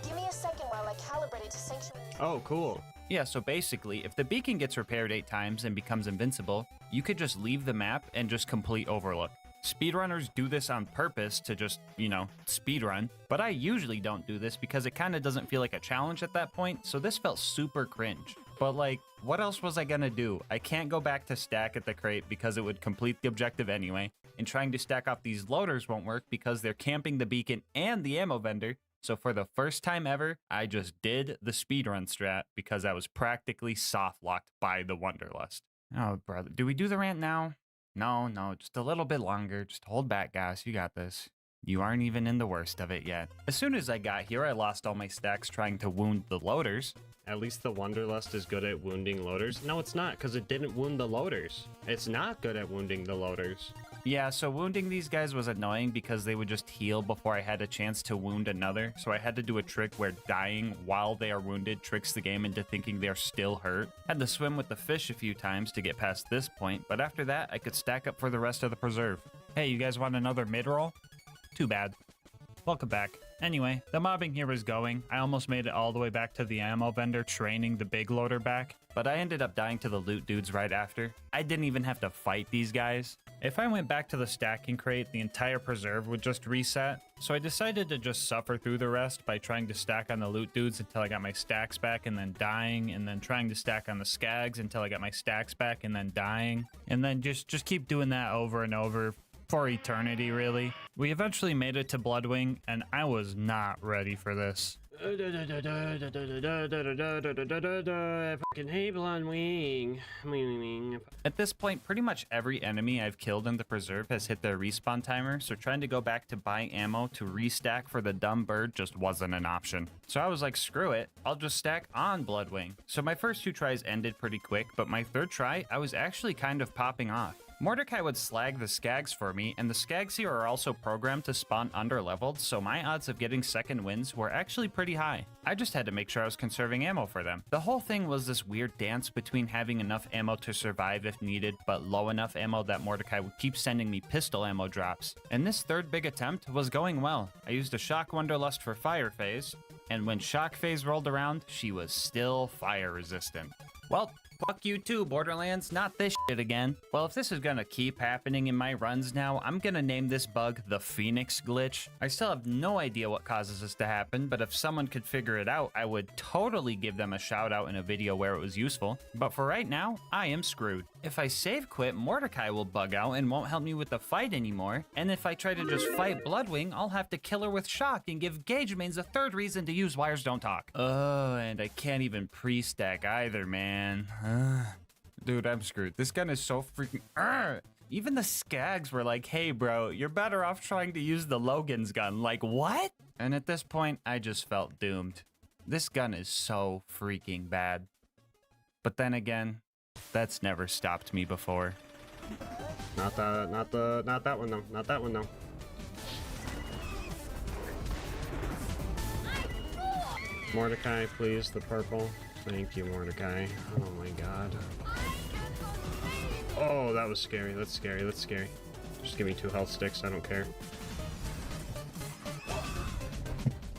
Give me a second while I calibrate it to Sanctuary. Oh, cool. Yeah, so basically, if the beacon gets repaired 8 times and becomes invincible, you could just leave the map and just complete Overlook. Speedrunners do this on purpose to just, you know, speedrun, but I usually don't do this because it kind of doesn't feel like a challenge at that point, so this felt super cringe. But like, what else was I gonna do? I can't go back to stack at the crate because it would complete the objective anyway, and trying to stack off these loaders won't work because they're camping the beacon and the ammo vendor, so for the first time ever, I just did the speedrun strat because I was practically soft-locked by the Wanderlust. Oh, brother, do we do the rant now? No, just a little bit longer. Just hold back, guys. You got this. You aren't even in the worst of it yet. As soon as I got here, I lost all my stacks trying to wound the loaders. At least the Wanderlust is good at wounding loaders. No, it's not, because it didn't wound the loaders. It's not good at wounding the loaders. Yeah, so wounding these guys was annoying because they would just heal before I had a chance to wound another, so I had to do a trick where dying while they are wounded tricks the game into thinking they're still hurt. Had to swim with the fish a few times to get past this point, but after that, I could stack up for the rest of the preserve. Hey, you guys want another mid-roll? Too bad. Welcome back. Anyway, the mobbing here is going. I almost made it all the way back to the ammo vendor training the big loader back, but I ended up dying to the loot dudes right after. I didn't even have to fight these guys. If I went back to the stacking crate, the entire preserve would just reset, so I decided to just suffer through the rest by trying to stack on the loot dudes until I got my stacks back and then dying, and then trying to stack on the skags until I got my stacks back and then dying, and then just keep doing that over and over for eternity, really. We eventually made it to Bloodwing, and I was not ready for this. I fucking hate Bloodwing. At this point, pretty much every enemy I've killed in the preserve has hit their respawn timer, so trying to go back to buy ammo to restack for the dumb bird just wasn't an option. So I was like, screw it, I'll just stack on Bloodwing. So my first 2 tries ended pretty quick, but my 3rd try, I was actually kind of popping off. Mordecai would slag the skags for me, and the skags here are also programmed to spawn under-leveled, so my odds of getting second wins were actually pretty high. I just had to make sure I was conserving ammo for them. The whole thing was this weird dance between having enough ammo to survive if needed, but low enough ammo that Mordecai would keep sending me pistol ammo drops. And this 3rd big attempt was going well. I used a Shock Wonderlust for fire phase, and when Shock phase rolled around, she was still fire resistant. Well, fuck you too, Borderlands, not this shit again. Well, if this is gonna keep happening in my runs now, I'm gonna name this bug the Phoenix Glitch. I still have no idea what causes this to happen, but if someone could figure it out, I would totally give them a shout out in a video where it was useful. But for right now, I am screwed. If I save quit, Mordecai will bug out and won't help me with the fight anymore. And if I try to just fight Bloodwing, I'll have to kill her with Shock and give Gauge Mains a 3rd reason to use Wires Don't Talk. Oh, and I can't even pre-stack either, man. Dude, I'm screwed. This gun is so freaking... Even the skags were like, hey bro, you're better off trying to use the Logan's gun. Like, what? And at this point, I just felt doomed. This gun is so freaking bad. But then again, that's never stopped me before. Not that one though. Not that one though. Mordecai, please, the purple. Thank you, Mordecai. Oh my god. Oh, that was scary. That's scary. That's scary. Just give me 2 health sticks. I don't care.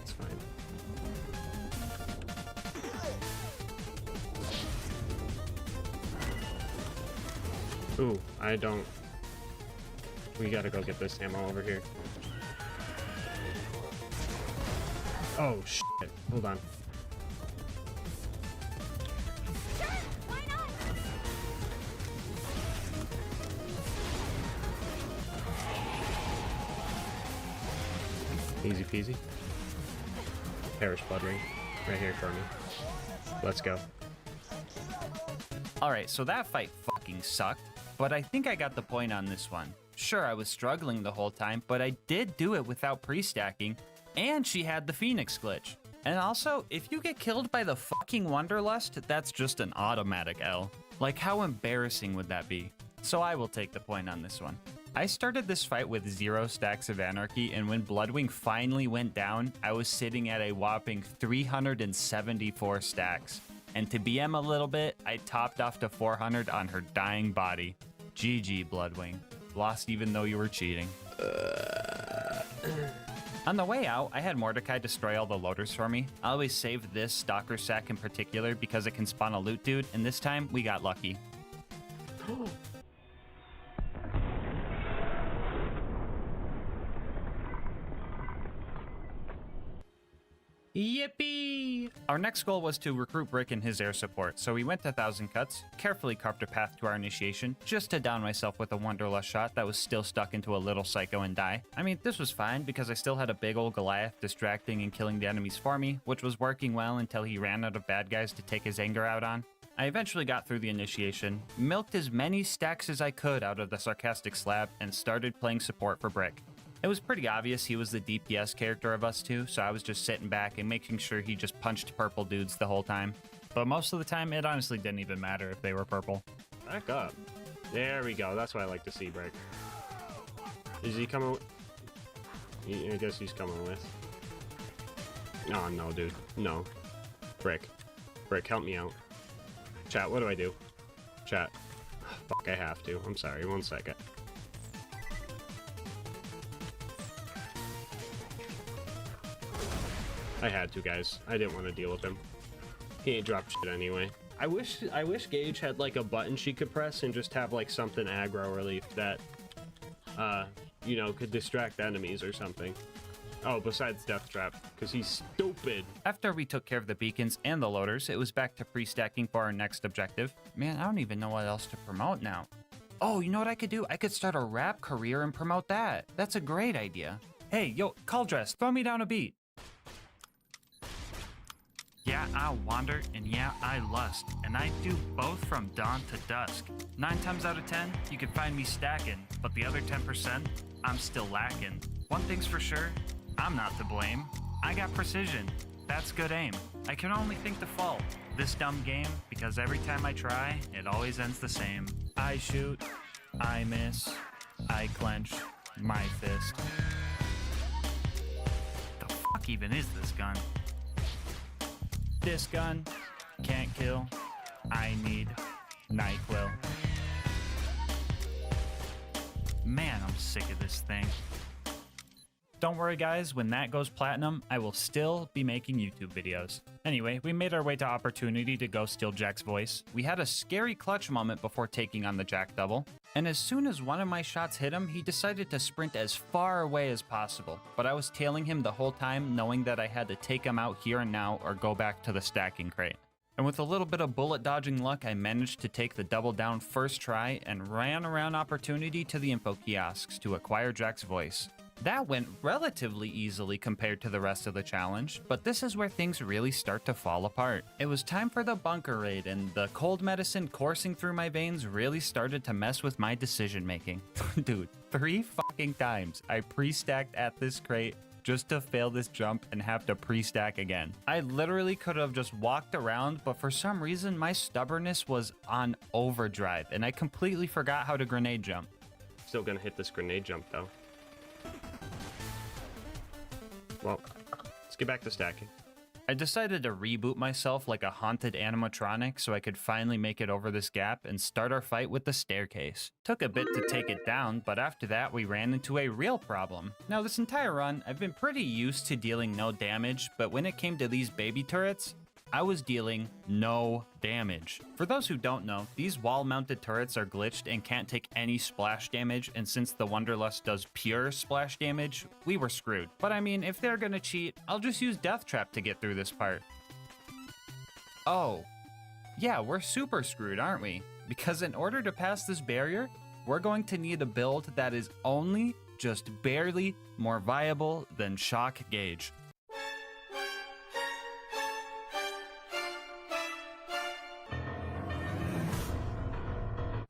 It's fine. Ooh, I don't... We gotta go get this ammo over here. Oh, shit. Hold on. Easy peasy. Perish Bloodwing. Right here for me. Let's go. Alright, so that fight fucking sucked, but I think I got the point on this one. Sure, I was struggling the whole time, but I did do it without pre-stacking, and she had the Phoenix glitch. And also, if you get killed by the fucking Wonderlust, that's just an automatic L. Like, how embarrassing would that be? So I will take the point on this one. I started this fight with 0 stacks of Anarchy, and when Bloodwing finally went down, I was sitting at a whopping 374 stacks. And to BM a little bit, I topped off to 400 on her dying body. GG, Bloodwing. Lost even though you were cheating. On the way out, I had Mordecai destroy all the loaders for me. I always save this Stalker sack in particular because it can spawn a loot dude, and this time we got lucky. Yippee! Our next goal was to recruit Brick and his air support, so we went to 1000 Cuts, carefully carved a path to our initiation, just to down myself with a Wonderlust shot that was still stuck into a little psycho and die. I mean, this was fine because I still had a big old Goliath distracting and killing the enemies for me, which was working well until he ran out of bad guys to take his anger out on. I eventually got through the initiation, milked as many stacks as I could out of the Sarcastic Slab, and started playing support for Brick. It was pretty obvious he was the DPS character of us two, so I was just sitting back and making sure he just punched purple dudes the whole time. But most of the time, it honestly didn't even matter if they were purple. Back up. There we go. That's what I like to see, Brick. Is he coming? I guess he's coming with. Oh, no, dude. No. Brick. Brick, help me out. Chat, what do I do? Chat. Fuck, I have to. I'm sorry. 1 second. I had to, guys. I didn't want to deal with him. He ain't dropped shit anyway. I wish Gage had like a button she could press and just have like something aggro relief that, you know, could distract enemies or something. Oh, besides Death Trap, because he's stupid. After we took care of the beacons and the loaders, it was back to pre-stacking for our next objective. Man, I don't even know what else to promote now. Oh, you know what I could do? I could start a rap career and promote that. That's a great idea. Hey, yo, Cauldress, throw me down a beat. Yeah, I wander, and yeah, I lust, and I do both from dawn to dusk. 9 times out of 10, you can find me stacking, but the other 10%, I'm still lacking. One thing's for sure, I'm not to blame. I got precision, that's good aim. I can only think the fault, this dumb game, because every time I try, it always ends the same. I shoot, I miss, I clench my fist. The fuck even is this gun? This gun can't kill. I need NyQuil. Man, I'm sick of this thing. Don't worry guys, when that goes platinum, I will still be making YouTube videos. Anyway, we made our way to Opportunity to go steal Jack's voice. We had a scary clutch moment before taking on the Jack double, and as soon as one of my shots hit him, he decided to sprint as far away as possible. But I was tailing him the whole time, knowing that I had to take him out here and now or go back to the stacking crate. And with a little bit of bullet dodging luck, I managed to take the double down first try and ran around Opportunity to the info kiosks to acquire Jack's voice. That went relatively easily compared to the rest of the challenge, but this is where things really start to fall apart. It was time for the bunker raid, and the cold medicine coursing through my veins really started to mess with my decision making. Dude, 3 fucking times I pre-stacked at this crate just to fail this jump and have to pre-stack again. I literally could have just walked around, but for some reason my stubbornness was on overdrive, and I completely forgot how to grenade jump. Still gonna hit this grenade jump though. Well, let's get back to stacking. I decided to reboot myself like a haunted animatronic so I could finally make it over this gap and start our fight with the staircase. Took a bit to take it down, but after that we ran into a real problem. Now this entire run, I've been pretty used to dealing no damage, but when it came to these baby turrets, I was dealing no damage. For those who don't know, these wall-mounted turrets are glitched and can't take any splash damage, and since the Wonderlust does pure splash damage, we were screwed. But I mean, if they're gonna cheat, I'll just use Death Trap to get through this part. Oh, yeah, we're super screwed, aren't we? Because in order to pass this barrier, we're going to need a build that is only just barely more viable than Shock Gauge.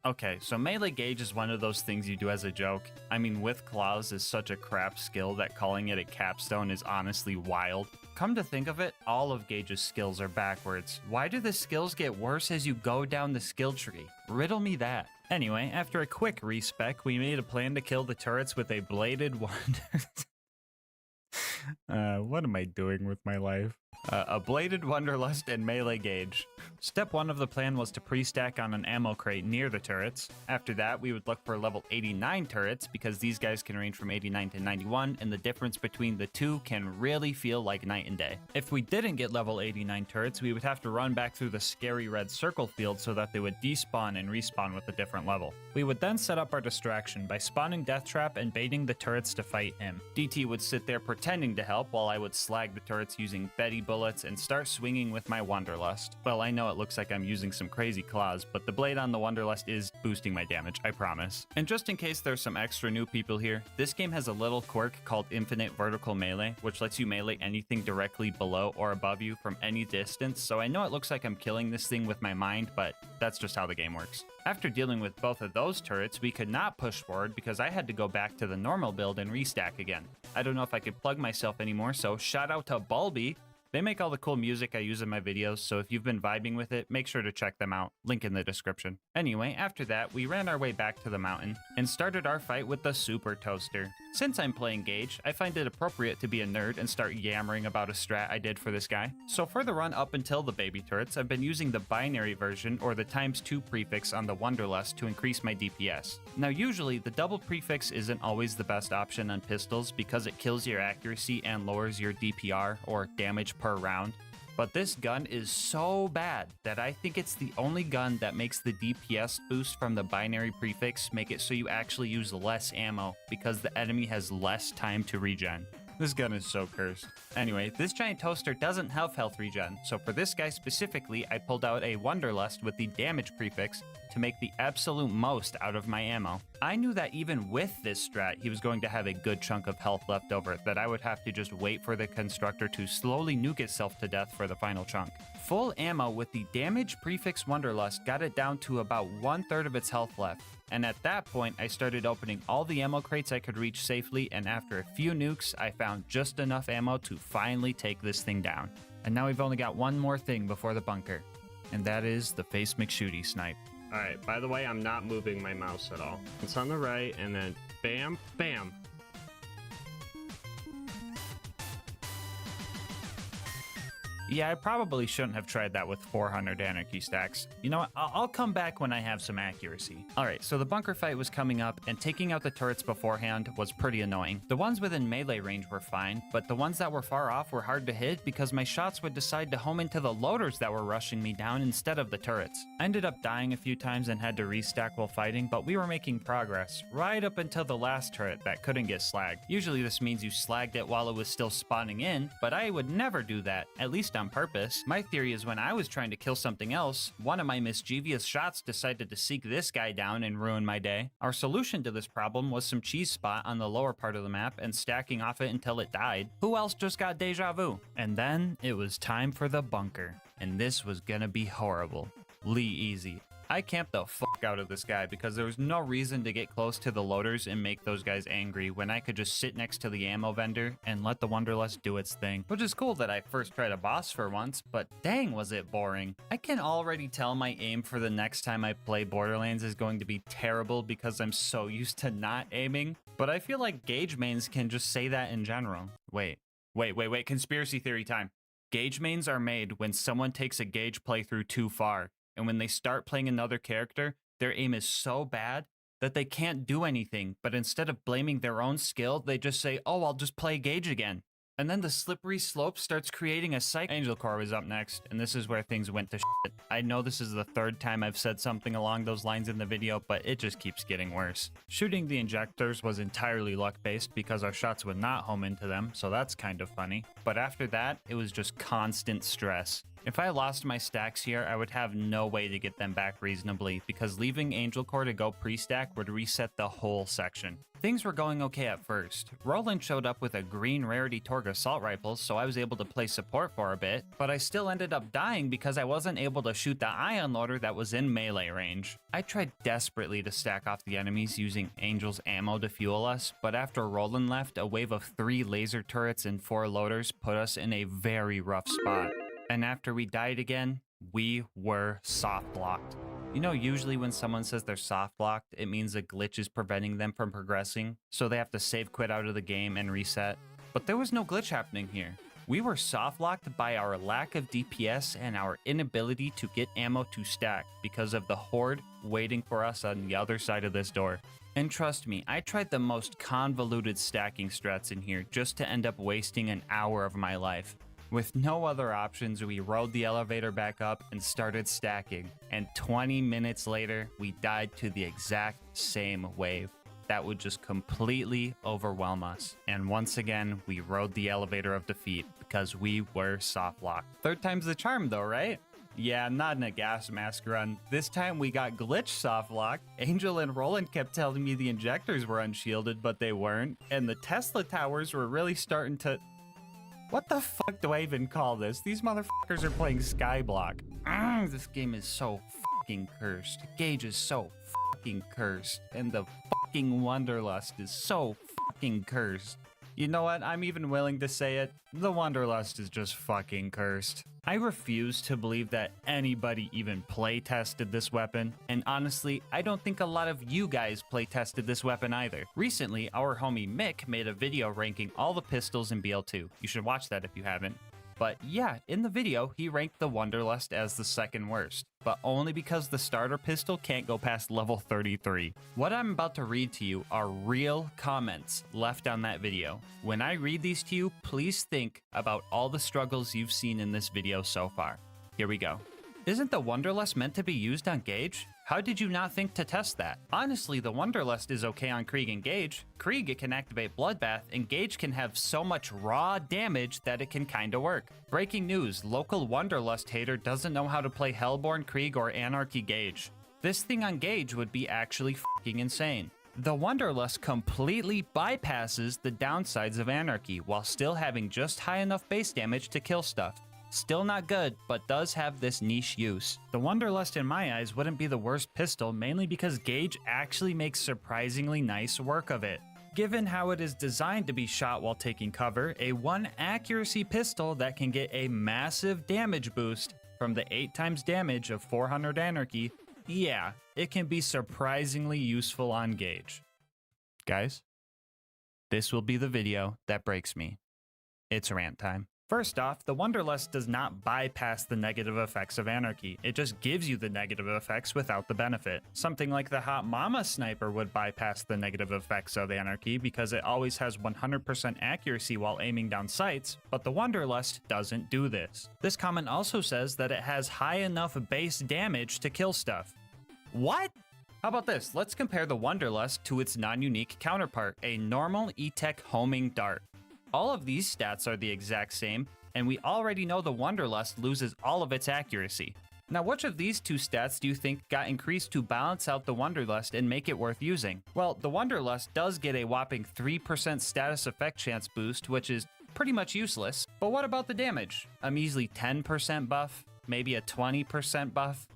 Okay, so melee gauge is one of those things you do as a joke. I mean, with claws is such a crap skill that calling it a capstone is honestly wild. Come to think of it, all of Gage's skills are backwards. Why do the skills get worse as you go down the skill tree? Riddle me that. Anyway, after a quick respec, we made a plan to kill the turrets with a bladed wonder. What am I doing with my life? A bladed Wonderlust and melee gauge. Step 1 of the plan was to pre-stack on an ammo crate near the turrets. After that, we would look for level 89 turrets because these guys can range from 89 to 91, and the difference between the two can really feel like night and day. If we didn't get level 89 turrets, we would have to run back through the scary red circle field so that they would despawn and respawn with a different level. We would then set up our distraction by spawning Death Trap and baiting the turrets to fight him. DT would sit there pretending to help while I would slag the turrets using Betty bullets and start swinging with my Wonderlust. Well, I know it looks like I'm using some crazy claws, but the blade on the Wonderlust is boosting my damage, I promise. And just in case there's some extra new people here, this game has a little quirk called Infinite Vertical Melee, which lets you melee anything directly below or above you from any distance, so I know it looks like I'm killing this thing with my mind, but that's just how the game works. After dealing with both of those turrets, we could not push forward because I had to go back to the normal build and restack again. I don't know if I could plug myself anymore, so shout out to Bulby, They make all the cool music I use in my videos, so if you've been vibing with it, make sure to check them out. Link in the description. Anyway, after that, we ran our way back to the mountain and started our fight with the Super Toaster. Since I'm playing Gage, I find it appropriate to be a nerd and start yammering about a strat I did for this guy. So for the run up until the baby turrets, I've been using the binary version or the ×2 prefix on the Wonderlust to increase my DPS. Now usually, the double prefix isn't always the best option on pistols because it kills your accuracy and lowers your DPR or damage per round. But this gun is so bad that I think it's the only gun that makes the DPS boost from the binary prefix make it so you actually use less ammo because the enemy has less time to regen. This gun is so cursed. Anyway, this giant toaster doesn't have health regen, so for this guy specifically, I pulled out a Wonderlust with the damage prefix to make the absolute most out of my ammo. I knew that even with this strat, he was going to have a good chunk of health left over, that I would have to just wait for the constructor to slowly nuke itself to death for the final chunk. Full ammo with the damage prefix Wonderlust got it down to about 1/3 of its health left. And at that point, I started opening all the ammo crates I could reach safely, and after a few nukes, I found just enough ammo to finally take this thing down. And now we've only got one more thing before the bunker, and that is the Face McShooty snipe. Alright, by the way, I'm not moving my mouse at all. It's on the right, and then bam, bam. Yeah, I probably shouldn't have tried that with 400 anarchy stacks. You know what, I'll come back when I have some accuracy. Alright, so the bunker fight was coming up, and taking out the turrets beforehand was pretty annoying. The ones within melee range were fine, but the ones that were far off were hard to hit because my shots would decide to home into the loaders that were rushing me down instead of the turrets. I ended up dying a few times and had to restack while fighting, but we were making progress, right up until the last turret that couldn't get slagged. Usually this means you slagged it while it was still spawning in, but I would never do that, at least on purpose. My theory is when I was trying to kill something else, one of my mischievous shots decided to seek this guy down and ruin my day. Our solution to this problem was some cheese spot on the lower part of the map and stacking off it until it died. Who else just got deja vu? And then it was time for the bunker, and this was gonna be horrible. Lee easy. I camped the fuck out of this guy because there was no reason to get close to the loaders and make those guys angry when I could just sit next to the ammo vendor and let the Wonderlust do its thing. Which is cool that I first tried a boss for once, but dang was it boring. I can already tell my aim for the next time I play Borderlands is going to be terrible because I'm so used to not aiming, but I feel like Gage mains can just say that in general. Wait, conspiracy theory time. Gage mains are made when someone takes a Gage playthrough too far. And when they start playing another character, their aim is so bad that they can't do anything, but instead of blaming their own skill, they just say, oh, I'll just play Gage again. And then the slippery slope starts creating a cycle. Angel Core was up next, and this is where things went to shit. I know this is the third time I've said something along those lines in the video, but it just keeps getting worse. Shooting the injectors was entirely luck-based because our shots would not home into them, so that's kind of funny. But after that, it was just constant stress. If I lost my stacks here, I would have no way to get them back reasonably because leaving Angel Core to go pre-stack would reset the whole section. Things were going okay at first. Roland showed up with a green rarity Torg assault rifle, so I was able to play support for a bit, but I still ended up dying because I wasn't able to shoot the ion loader that was in melee range. I tried desperately to stack off the enemies using Angel's ammo to fuel us, but after Roland left, a wave of 3 laser turrets and 4 loaders put us in a very rough spot. And after we died again, we were soft blocked. You know, usually when someone says they're soft blocked, it means a glitch is preventing them from progressing, so they have to save quit out of the game and reset. But there was no glitch happening here. We were soft locked by our lack of DPS and our inability to get ammo to stack because of the horde waiting for us on the other side of this door. And trust me, I tried the most convoluted stacking strats in here just to end up wasting an hour of my life. With no other options, we rode the elevator back up and started stacking. And 20 minutes later, we died to the exact same wave. That would just completely overwhelm us. And once again, we rode the elevator of defeat because we were soft locked. Third time's the charm though, right? Yeah, not in a gas mask run. This time we got glitch soft locked. Angel and Roland kept telling me the injectors were unshielded, but they weren't. And the Tesla towers were really starting to... What the fuck do I even call this? These motherfuckers are playing Skyblock. This game is so fucking cursed. Gage is so fucking cursed. And the fucking Wonderlust is so fucking cursed. You know what? I'm even willing to say it. The Wanderlust is just fucking cursed. I refuse to believe that anybody even play tested this weapon, and honestly, I don't think a lot of you guys play tested this weapon either. Recently, our homie Mick made a video ranking all the pistols in BL2. You should watch that if you haven't. But yeah, in the video, he ranked the Wanderlust as the second worst, but only because the starter pistol can't go past level 33. What I'm about to read to you are real comments left on that video. When I read these to you, please think about all the struggles you've seen in this video so far. Here we go. Isn't the Wanderlust meant to be used on Gage? How did you not think to test that? Honestly, the Wanderlust is okay on Krieg and Gage. Krieg, it can activate Bloodbath, and Gage can have so much raw damage that it can kinda work. Breaking news, local Wanderlust hater doesn't know how to play Hellborn, Krieg, or Anarchy Gage. This thing on Gage would be actually fucking insane. The Wanderlust completely bypasses the downsides of Anarchy while still having just high enough base damage to kill stuff. Still not good, but does have this niche use. The Wanderlust in my eyes wouldn't be the worst pistol, mainly because Gage actually makes surprisingly nice work of it. Given how it is designed to be shot while taking cover, a 1 accuracy pistol that can get a massive damage boost from the 8 times damage of 400 Anarchy, yeah, it can be surprisingly useful on Gage. Guys, this will be the video that breaks me. It's rant time. First off, the Wanderlust does not bypass the negative effects of Anarchy. It just gives you the negative effects without the benefit. Something like the Hot Mama Sniper would bypass the negative effects of Anarchy because it always has 100% accuracy while aiming down sights, but the Wanderlust doesn't do this. This comment also says that it has high enough base damage to kill stuff. What? How about this? Let's compare the Wanderlust to its non-unique counterpart, a normal E-Tech homing dart. All of these stats are the exact same, and we already know the Wanderlust loses all of its accuracy. Now, which of these two stats do you think got increased to balance out the Wanderlust and make it worth using? Well, the Wanderlust does get a whopping 3% status effect chance boost, which is pretty much useless. But what about the damage? A measly 10% buff? Maybe a 20% buff?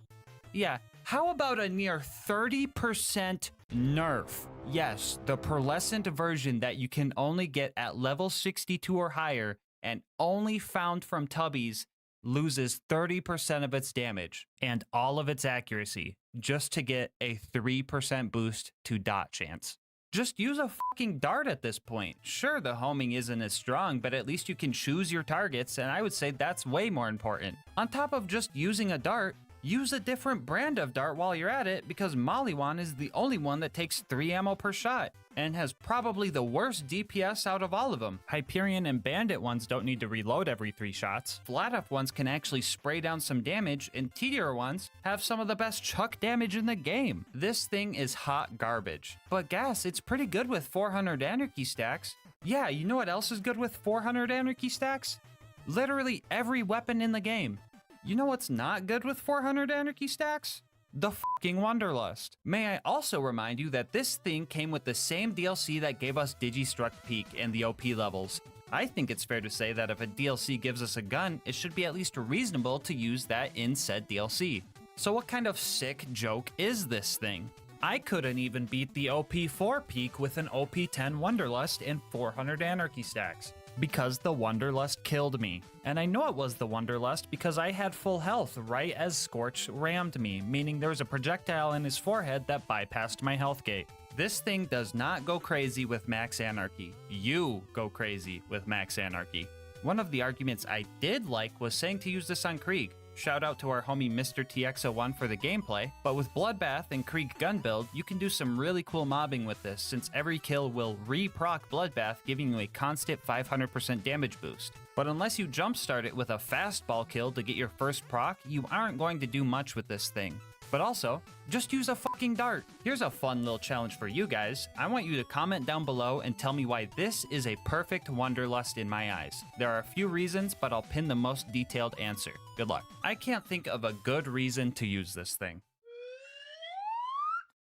Yeah, how about a near 30% nerf? Yes, the pearlescent version that you can only get at level 62 or higher and only found from Tubbies loses 30% of its damage and all of its accuracy just to get a 3% boost to dot chance. Just use a fucking dart at this point. Sure, the homing isn't as strong, but at least you can choose your targets, and I would say that's way more important. On top of just using a dart, use a different brand of dart while you're at it, because Maliwan is the only one that takes 3 ammo per shot and has probably the worst DPS out of all of them. Hyperion and Bandit ones don't need to reload every 3 shots. Flat up ones can actually spray down some damage, and T-tier ones have some of the best chuck damage in the game. This thing is hot garbage. But Gas, it's pretty good with 400 Anarchy stacks. Yeah, you know what else is good with 400 Anarchy stacks? Literally every weapon in the game. You know what's not good with 400 Anarchy stacks? The fucking Wanderlust. May I also remind you that this thing came with the same DLC that gave us Digistruct Peak and the OP levels. I think it's fair to say that if a DLC gives us a gun, it should be at least reasonable to use that in said DLC. So what kind of sick joke is this thing? I couldn't even beat the OP4 peak with an OP10 Wanderlust and 400 Anarchy stacks. Because the Wanderlust killed me. And I know it was the Wanderlust because I had full health right as Scorch rammed me, meaning there was a projectile in his forehead that bypassed my health gate. This thing does not go crazy with Max Anarchy. You go crazy with Max Anarchy. One of the arguments I did like was saying to use this on Krieg. Shout out to our homie Mr. TX01 for the gameplay, but with Bloodbath and Krieg gun build, you can do some really cool mobbing with this, since every kill will re-proc Bloodbath, giving you a constant 500% damage boost. But unless you jumpstart it with a fastball kill to get your first proc, you aren't going to do much with this thing. But also, just use a fucking dart. Here's a fun little challenge for you guys. I want you to comment down below and tell me why this is a perfect Wanderlust in my eyes. There are a few reasons, but I'll pin the most detailed answer. Good luck. I can't think of a good reason to use this thing.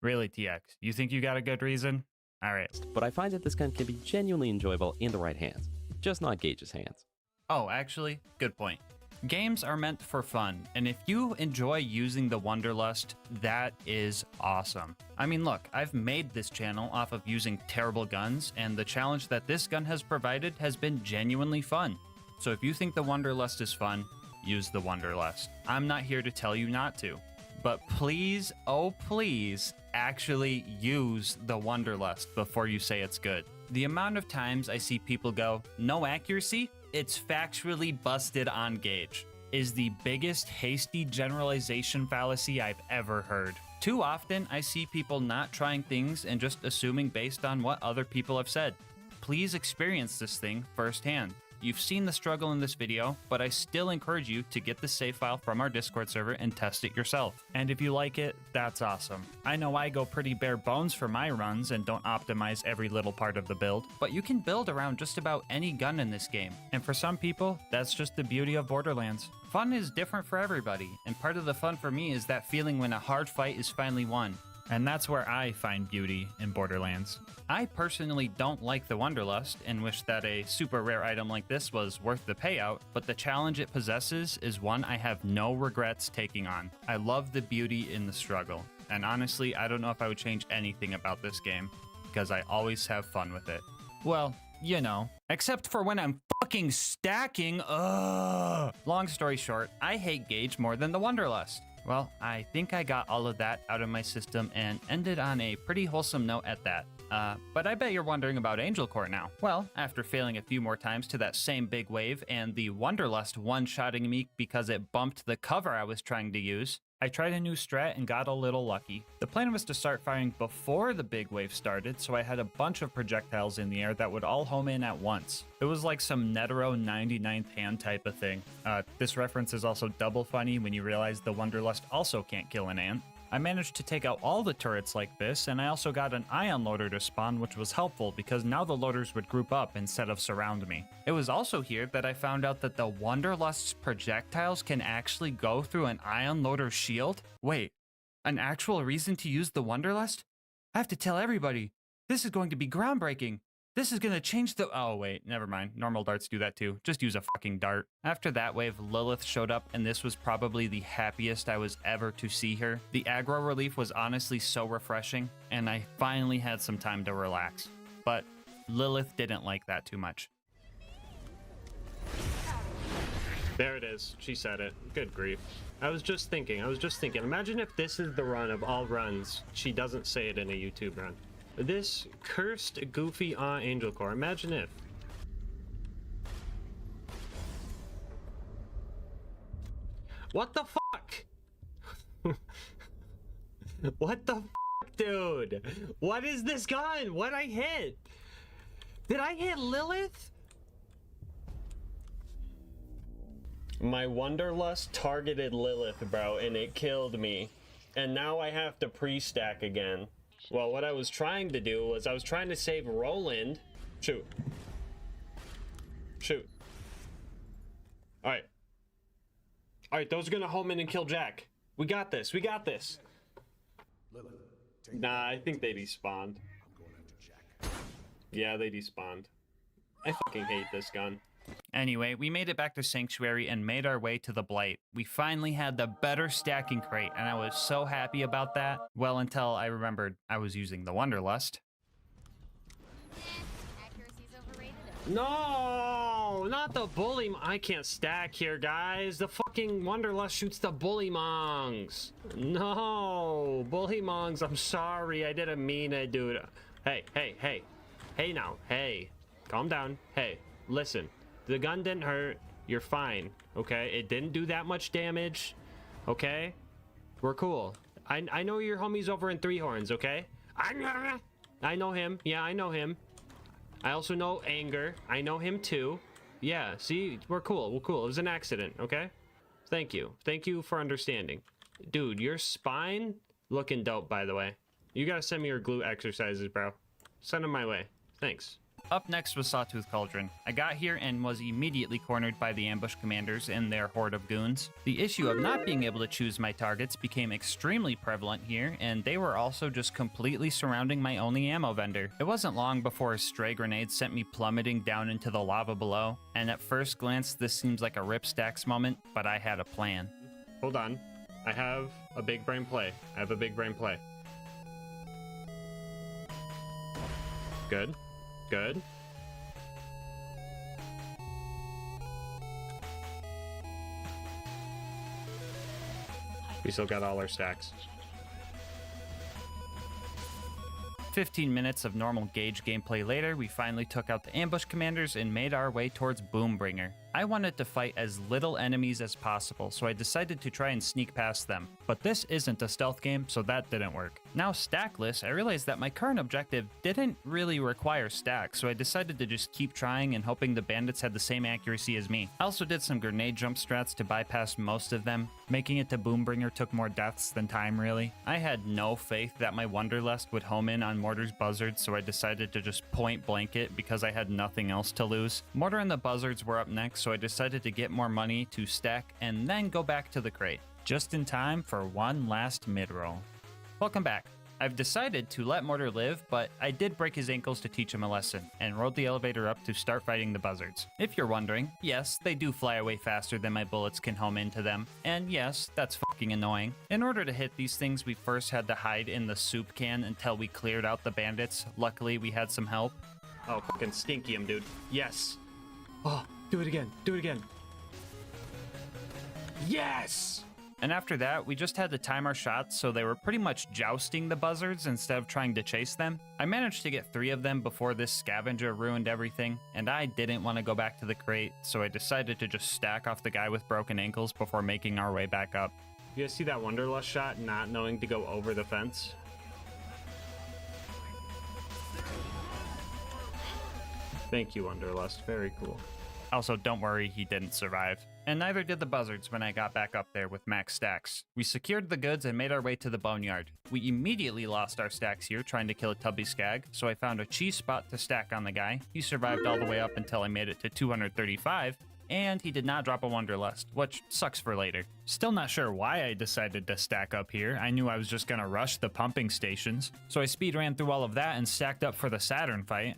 Really, TX? You think you got a good reason? Alright. But I find that this gun can be genuinely enjoyable in the right hands, just not Gage's hands. Oh, actually, good point. Games are meant for fun, and if you enjoy using the Wanderlust, that is awesome. I mean, look, I've made this channel off of using terrible guns, and the challenge that this gun has provided has been genuinely fun. So if you think the Wanderlust is fun, use the Wanderlust. I'm not here to tell you not to, but please, oh please, actually use the Wanderlust before you say it's good. The amount of times I see people go, no accuracy, it's factually busted on gauge, is the biggest hasty generalization fallacy I've ever heard. Too often, I see people not trying things and just assuming based on what other people have said. Please experience this thing firsthand. You've seen the struggle in this video, but I still encourage you to get the save file from our Discord server and test it yourself. And if you like it, that's awesome. I know I go pretty bare bones for my runs and don't optimize every little part of the build, but you can build around just about any gun in this game. And for some people, that's just the beauty of Borderlands. Fun is different for everybody, and part of the fun for me is that feeling when a hard fight is finally won. And that's where I find beauty in Borderlands. I personally don't like the Wanderlust and wish that a super rare item like this was worth the payout, but the challenge it possesses is one I have no regrets taking on. I love the beauty in the struggle, and honestly, I don't know if I would change anything about this game, because I always have fun with it. Well, you know, except for when I'm fucking stacking, ugh! Long story short, I hate Gauge more than the Wanderlust. Well, I think I got all of that out of my system and ended on a pretty wholesome note at that. But I bet you're wondering about Angel Core now. Well, after failing a few more times to that same big wave and the Wanderlust one-shotting me because it bumped the cover I was trying to use, I tried a new strat and got a little lucky. The plan was to start firing before the big wave started, so I had a bunch of projectiles in the air that would all home in at once. It was like some Netero 99th hand type of thing. This reference is also double funny when you realize the Wanderlust also can't kill an ant. I managed to take out all the turrets like this, and I also got an ion loader to spawn, which was helpful because now the loaders would group up instead of surround me. It was also here that I found out that the Wanderlust's projectiles can actually go through an ion loader shield. Wait, an actual reason to use the Wanderlust? I have to tell everybody. This is going to be groundbreaking. This is gonna change the— oh wait, never mind. Normal darts do that too. Just use a fucking dart. After that wave, Lilith showed up, and this was probably the happiest I was ever to see her. The aggro relief was honestly so refreshing, and I finally had some time to relax. But Lilith didn't like that too much. There it is. She said it. Good grief. I was just thinking. Imagine if this is the run of all runs. She doesn't say it in a YouTube run. This cursed, goofy Angel Core. Imagine if. What the fuck? What the fuck, dude? What is this gun? What'd I hit? Did I hit Lilith? My Wanderlust targeted Lilith, bro, and it killed me. And now I have to pre-stack again. Well, what I was trying to do was I was trying to save Roland. Shoot. Shoot. Alright. Alright, those are gonna home in and kill Jack. We got this. We got this. Nah, I think they despawned. Yeah, they despawned. I fucking hate this gun. Anyway, we made it back to Sanctuary and made our way to the Blight. We finally had the better stacking crate, and I was so happy about that. Well, until I remembered I was using the Wanderlust. No, not the bully. I can't stack here, guys. The fucking Wanderlust shoots the bully mongs. No, bully mongs. I'm sorry. I didn't mean it, dude. Hey, hey, hey. Hey now. Hey. Calm down. Hey, listen. The gun didn't hurt. You're fine. Okay? It didn't do that much damage. Okay? We're cool. I know your homie's over in Three Horns, okay? I know him. Yeah, I know him. I also know Anger. I know him too. Yeah, see? We're cool. We're cool. It was an accident, okay? Thank you. Thank you for understanding. Dude, your spine looking dope, by the way. You gotta send me your glute exercises, bro. Send them my way. Thanks. Up next was Sawtooth Cauldron. I got here and was immediately cornered by the ambush commanders and their horde of goons. The issue of not being able to choose my targets became extremely prevalent here, and they were also just completely surrounding my only ammo vendor. It wasn't long before a stray grenade sent me plummeting down into the lava below, and at first glance this seems like a Rip Stacks moment, but I had a plan. Hold on. I have a big brain play. Good. Good. We still got all our stacks. 15 minutes of normal gauge gameplay later, we finally took out the ambush commanders and made our way towards Boombringer. I wanted to fight as little enemies as possible, so I decided to try and sneak past them. But this isn't a stealth game, so that didn't work. Now stackless, I realized that my current objective didn't really require stacks, so I decided to just keep trying and hoping the bandits had the same accuracy as me. I also did some grenade jump strats to bypass most of them. Making it to Boombringer took more deaths than time, really. I had no faith that my Wonderlust would home in on Mortar's buzzards, so I decided to just point blank it because I had nothing else to lose. Mortar and the buzzards were up next, so I decided to get more money to stack and then go back to the crate, just in time for one last mid-roll. Welcome back. I've decided to let Mortar live, but I did break his ankles to teach him a lesson, and rode the elevator up to start fighting the buzzards. If you're wondering, yes, they do fly away faster than my bullets can home into them, and yes, that's fucking annoying. In order to hit these things, we first had to hide in the soup can until we cleared out the bandits. Luckily, we had some help. Oh, fucking stinky him, dude. Yes! Oh, do it again, do it again. Yes! And after that, we just had to time our shots so they were pretty much jousting the buzzards instead of trying to chase them. I managed to get 3 of them before this scavenger ruined everything, and I didn't want to go back to the crate, so I decided to just stack off the guy with broken ankles before making our way back up. You guys see that Wonderlust shot not knowing to go over the fence? Thank you, Wonderlust. Very cool. Also, don't worry, he didn't survive. And neither did the buzzards when I got back up there with max stacks. We secured the goods and made our way to the boneyard. We immediately lost our stacks here trying to kill a tubby skag, so I found a cheese spot to stack on the guy. He survived all the way up until I made it to 235, and he did not drop a Wonderlust, which sucks for later. Still not sure why I decided to stack up here. I knew I was just gonna rush the pumping stations, so I speed ran through all of that and stacked up for the Saturn fight.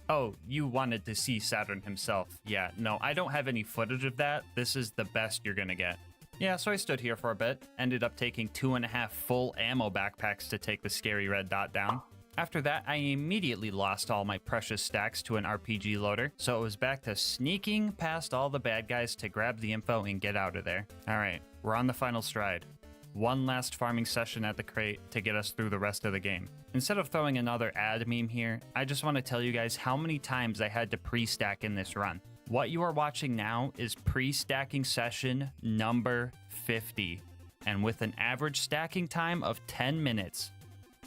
Oh, you wanted to see Saturn himself. Yeah, no, I don't have any footage of that. This is the best you're gonna get. Yeah, so I stood here for a bit, ended up taking 2.5 full ammo backpacks to take the scary red dot down. After that, I immediately lost all my precious stacks to an RPG loader, so it was back to sneaking past all the bad guys to grab the info and get out of there. Alright, we're on the final stride. One last farming session at the crate to get us through the rest of the game. Instead of throwing another ad meme here, I just want to tell you guys how many times I had to pre-stack in this run. What you are watching now is pre-stacking session number 50. And with an average stacking time of 10 minutes,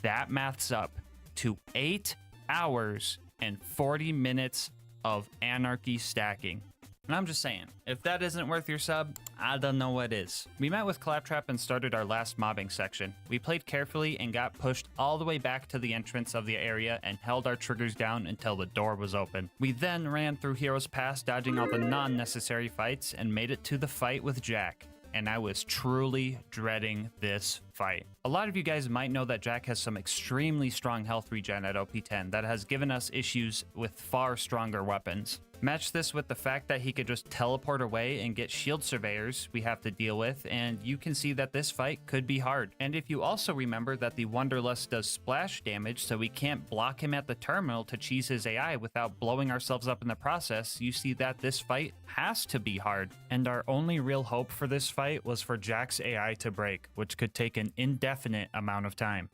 that maths up to 8 hours and 40 minutes of anarchy stacking. And I'm just saying, if that isn't worth your sub, I don't know what is. We met with Claptrap and started our last mobbing section. We played carefully and got pushed all the way back to the entrance of the area and held our triggers down until the door was open. We then ran through Heroes Pass, dodging all the non-necessary fights, and made it to the fight with Jack. And I was truly dreading this fight. A lot of you guys might know that Jack has some extremely strong health regen at OP10 that has given us issues with far stronger weapons. Match this with the fact that he could just teleport away and get shield surveyors we have to deal with, and you can see that this fight could be hard. And if you also remember that the Wonderlust does splash damage, so we can't block him at the terminal to cheese his AI without blowing ourselves up in the process, you see that this fight has to be hard. And our only real hope for this fight was for Jack's AI to break, which could take an indefinite amount of time.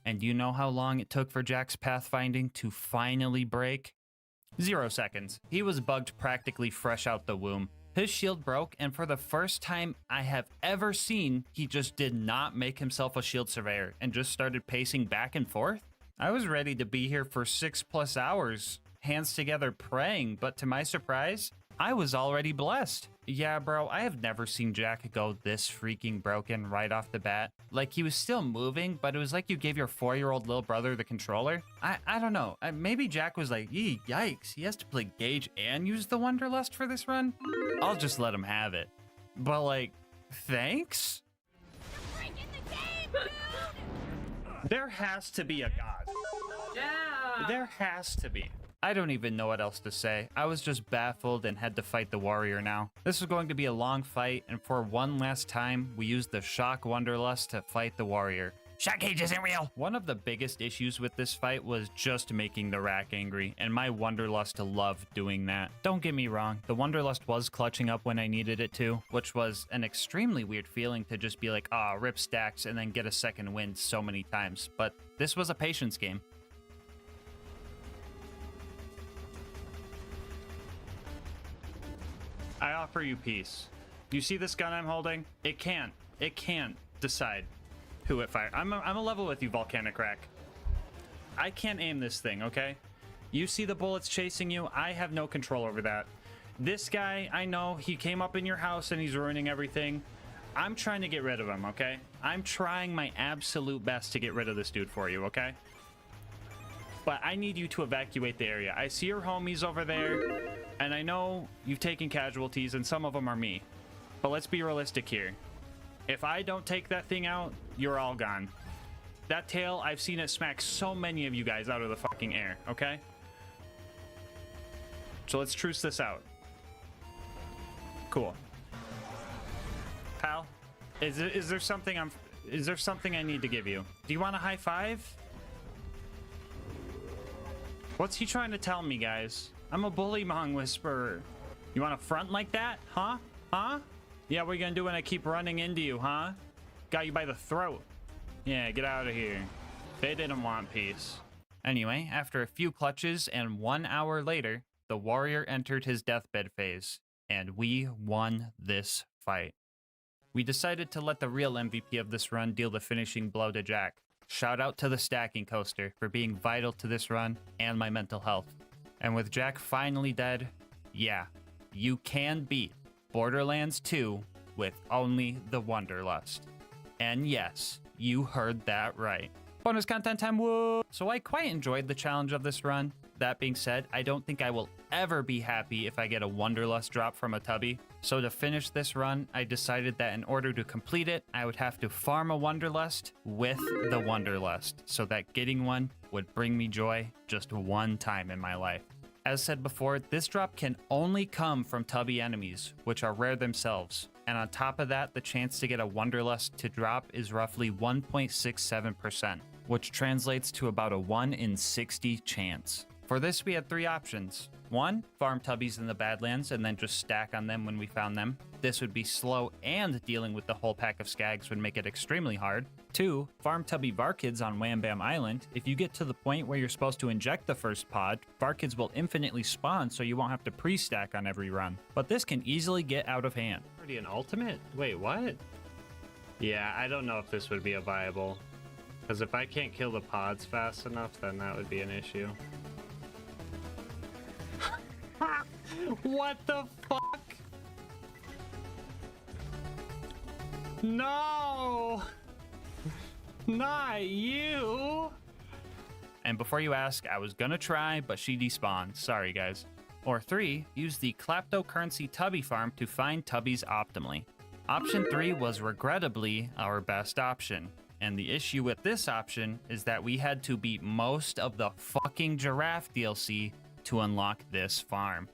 And you know how long it took for Jack's pathfinding to finally break? 0 seconds. He was bugged practically fresh out the womb. His shield broke, and for the first time I have ever seen, he just did not make himself a shield surveyor and just started pacing back and forth. I was ready to be here for 6+ hours, hands together praying, but to my surprise, I was already blessed. Yeah, bro, I have never seen Jack go this freaking broken right off the bat. Like, he was still moving, but it was like you gave your 4-year-old little brother the controller. I don't know. Maybe Jack was like, "Eee, yikes, he has to play Gauge and use the Wonderlust for this run? I'll just let him have it." But, like, thanks? There has to be a god. Yeah. There has to be. I don't even know what else to say. I was just baffled and had to fight the warrior now. This was going to be a long fight, and for one last time, we used the Shock Wonderlust to fight the warrior. Shock Gauge isn't real! One of the biggest issues with this fight was just making the rack angry, and my Wonderlust loved doing that. Don't get me wrong, the Wonderlust was clutching up when I needed it to, which was an extremely weird feeling to just be like, ah, rip stacks, and then get a second win so many times. But this was a patience game. I offer you peace. You see this gun I'm holding? It can't decide who it fires. I'm a level with you, Volcanic Rack. I can't aim this thing, okay? You see the bullets chasing you? I have no control over that. This guy, I know, he came up in your house and he's ruining everything. I'm trying to get rid of him, okay? I'm trying my absolute best to get rid of this dude for you, okay? But I need you to evacuate the area. I see your homies over there, and I know you've taken casualties, and some of them are me. But let's be realistic here. If I don't take that thing out, you're all gone. That tail, I've seen it smack so many of you guys out of the fucking air, okay? So let's truce this out. Cool. Pal, is there something I need to give you? Do you want a high five? What's he trying to tell me, guys? I'm a bullymong whisperer. You want to front like that? Huh? Huh? Yeah, what are you gonna do when I keep running into you, huh? Got you by the throat. Yeah, get out of here. They didn't want peace. Anyway, after a few clutches and 1 hour later, the warrior entered his deathbed phase, and we won this fight. We decided to let the real MVP of this run deal the finishing blow to Jack. Shout out to the stacking coaster for being vital to this run and my mental health. And with Jack finally dead, yeah, you can beat Borderlands 2 with only the Wonderlust. And yes, you heard that right. Bonus content time, woo! So I quite enjoyed the challenge of this run. That being said, I don't think I will ever be happy if I get a Wonderlust drop from a tubby. So to finish this run, I decided that in order to complete it, I would have to farm a Wonderlust with the Wonderlust, so that getting one would bring me joy just one time in my life. As said before, this drop can only come from tubby enemies, which are rare themselves. And on top of that, the chance to get a Wonderlust to drop is roughly 1.67%, which translates to about a 1 in 60 chance. For this, we had 3 options. 1, farm tubbies in the Badlands and then just stack on them when we found them. This would be slow, and dealing with the whole pack of skags would make it extremely hard. 2, farm tubby Varkids on Wham Bam Island. If you get to the point where you're supposed to inject the first pod, Varkids will infinitely spawn, so you won't have to pre-stack on every run. But this can easily get out of hand. Already an ultimate? Wait, what? Yeah, I don't know if this would be a viable. Because if I can't kill the pods fast enough, then that would be an issue. What the fuck? No! Not you! And before you ask, I was gonna try, but she despawned. Sorry, guys. Or 3, use the Kleptocurrency Tubby Farm to find Tubbies optimally. Option 3 was regrettably our best option. And the issue with this option is that we had to beat most of the fucking Giraffe DLC to unlock this farm.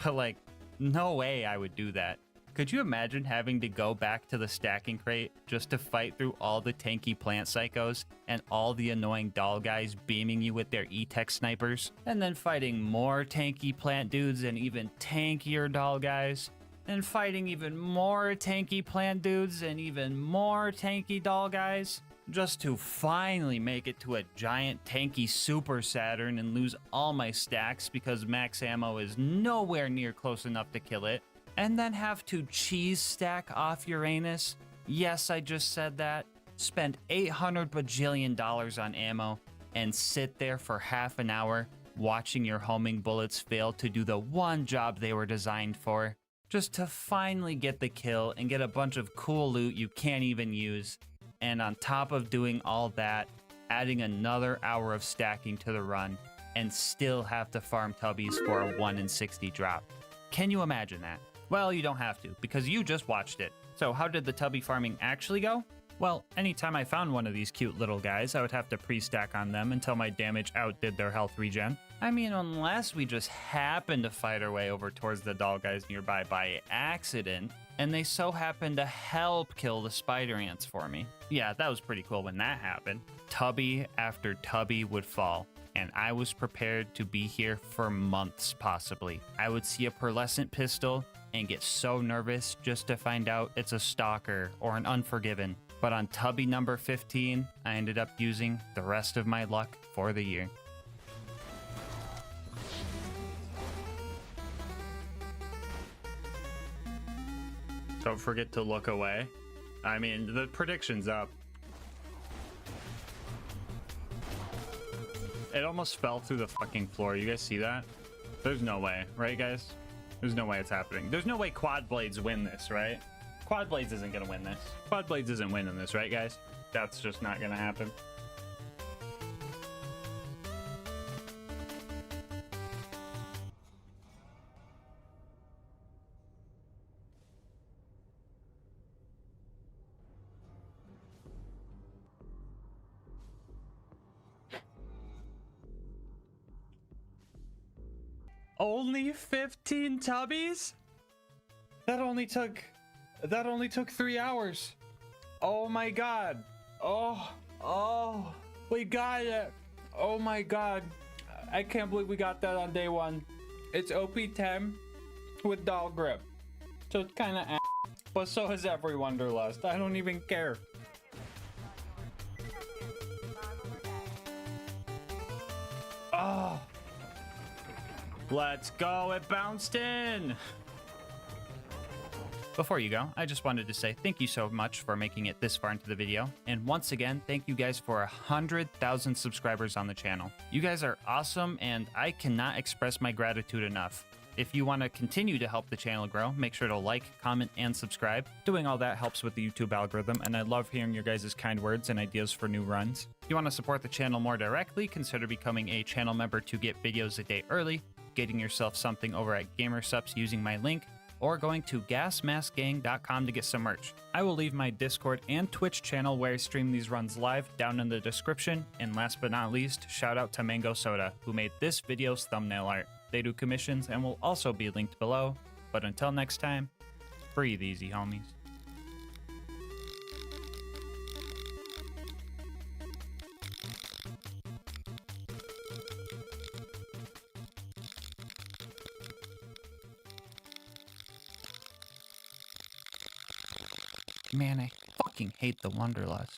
But like, no way I would do that. Could you imagine having to go back to the stacking crate just to fight through all the tanky plant psychos and all the annoying doll guys beaming you with their E-Tech snipers? And then fighting more tanky plant dudes and even tankier doll guys? And fighting even more tanky plant dudes and even more tanky doll guys? Just to finally make it to a giant tanky Super Saturn and lose all my stacks because max ammo is nowhere near close enough to kill it. And then have to cheese stack off Uranus? Yes, I just said that. Spend $800 bajillion on ammo and sit there for half an hour watching your homing bullets fail to do the one job they were designed for, just to finally get the kill and get a bunch of cool loot you can't even use, and on top of doing all that, adding another hour of stacking to the run, and still have to farm tubbies for a 1 in 60 drop. Can you imagine that? Well, you don't have to, because you just watched it. So how did the tubby farming actually go? Well, anytime I found one of these cute little guys, I would have to pre-stack on them until my damage outdid their health regen. I mean, unless we just happened to fight our way over towards the doll guys nearby by accident, and they so happened to help kill the spider ants for me. Yeah, that was pretty cool when that happened. Tubby after tubby would fall, and I was prepared to be here for months possibly. I would see a pearlescent pistol and get so nervous just to find out it's a stalker or an unforgiven. But on tubby number 15, I ended up using the rest of my luck for the year. Don't forget to look away. I mean, the prediction's up. It almost fell through the fucking floor. You guys see that? There's no way, right guys? There's no way it's happening. There's no way Quad Blades win this, right? Quad Blades isn't gonna win this. Quad Blades isn't winning this, right guys? That's just not gonna happen. Only 15 tubbies? That only took 3 hours. Oh my god. Oh, we got it. Oh my god. I can't believe we got that on day 1. It's OP10 with doll grip. So it's kind of but so has every Wonderlust. I don't even care. Oh. Let's go, it bounced in! Before you go, I just wanted to say thank you so much for making it this far into the video. And once again, thank you guys for 100,000 subscribers on the channel. You guys are awesome and I cannot express my gratitude enough. If you want to continue to help the channel grow, make sure to like, comment, and subscribe. Doing all that helps with the YouTube algorithm, and I love hearing your guys' kind words and ideas for new runs. If you want to support the channel more directly, consider becoming a channel member to get videos a day early, getting yourself something over at GamerSupps using my link, or going to GASMASK'S.com to get some merch. I will leave my Discord and Twitch channel where I stream these runs live down in the description, and last but not least, shout out to Mango Soda, who made this video's thumbnail art. They do commissions and will also be linked below, but until next time, breathe easy, homies. Man, I fucking hate the Wonderlust.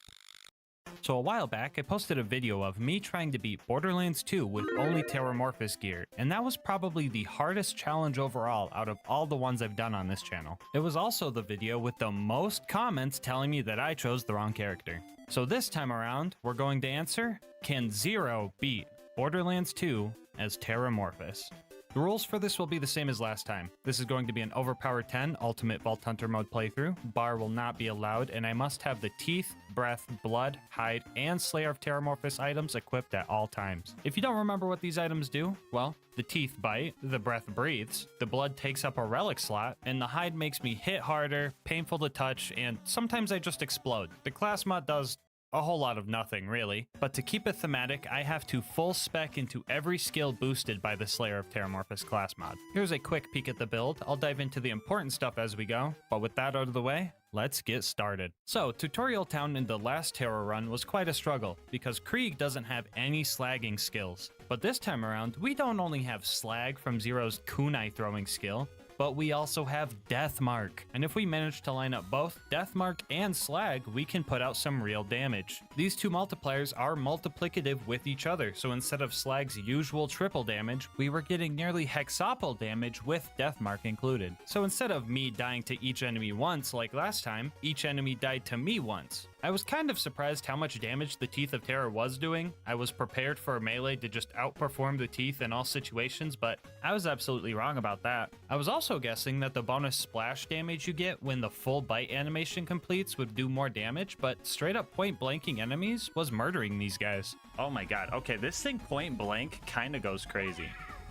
So a while back, I posted a video of me trying to beat Borderlands 2 with only Terramorphous gear, and that was probably the hardest challenge overall out of all the ones I've done on this channel. It was also the video with the most comments telling me that I chose the wrong character. So this time around, we're going to answer, can Zero beat Borderlands 2 as Terramorphous? The rules for this will be the same as last time. This is going to be an Overpower 10 Ultimate Vault Hunter mode playthrough. Bar will not be allowed, and I must have the Teeth, Breath, Blood, Hide, and Slayer of Terramorphous items equipped at all times. If you don't remember what these items do, well, the Teeth bite, the Breath breathes, the Blood takes up a relic slot, and the Hide makes me hit harder, painful to touch, and sometimes I just explode. The class mod does a whole lot of nothing, really. But to keep it thematic, I have to full spec into every skill boosted by the Slayer of Terramorphous class mod. Here's a quick peek at the build. I'll dive into the important stuff as we go, but with that out of the way, let's get started. So, Tutorial Town in the last Terror run was quite a struggle, because Krieg doesn't have any slagging skills. But this time around, we don't only have slag from Zero's kunai throwing skill, but we also have Deathmark. And if we manage to line up both Deathmark and Slag, we can put out some real damage. These two multipliers are multiplicative with each other, so instead of Slag's usual triple damage, we were getting nearly hexaple damage with Deathmark included. So instead of me dying to each enemy once like last time, each enemy died to me once. I was kind of surprised how much damage the Teeth of Terror was doing. I was prepared for a melee to just outperform the Teeth in all situations, but I was absolutely wrong about that. I was also guessing that the bonus splash damage you get when the full bite animation completes would do more damage, but straight up point blanking enemies was murdering these guys. Oh my god, okay, this thing point blank kinda goes crazy.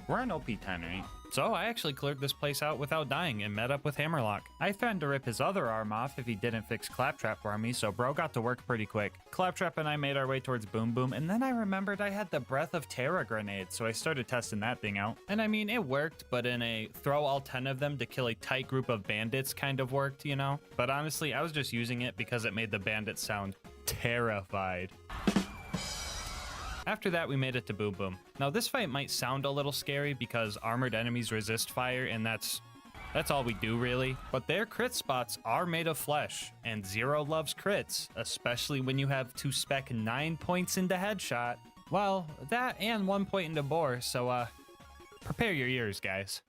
We're on OP10, right? So I actually cleared this place out without dying and met up with Hammerlock. I threatened to rip his other arm off if he didn't fix Claptrap for me, so bro got to work pretty quick. Claptrap and I made our way towards Boom Boom, and then I remembered I had the Breath of Terra grenade, so I started testing that thing out. And I mean, it worked, but in a throw all 10 of them to kill a tight group of bandits kind of worked, you know? But honestly, I was just using it because it made the bandits sound terrified. After that, we made it to Boom Boom. Now, this fight might sound a little scary because armored enemies resist fire, and that's all we do, really. But their crit spots are made of flesh, and Zero loves crits, especially when you have to spec 9 points into headshot. Well, that and 1 point into bore, so, prepare your ears, guys.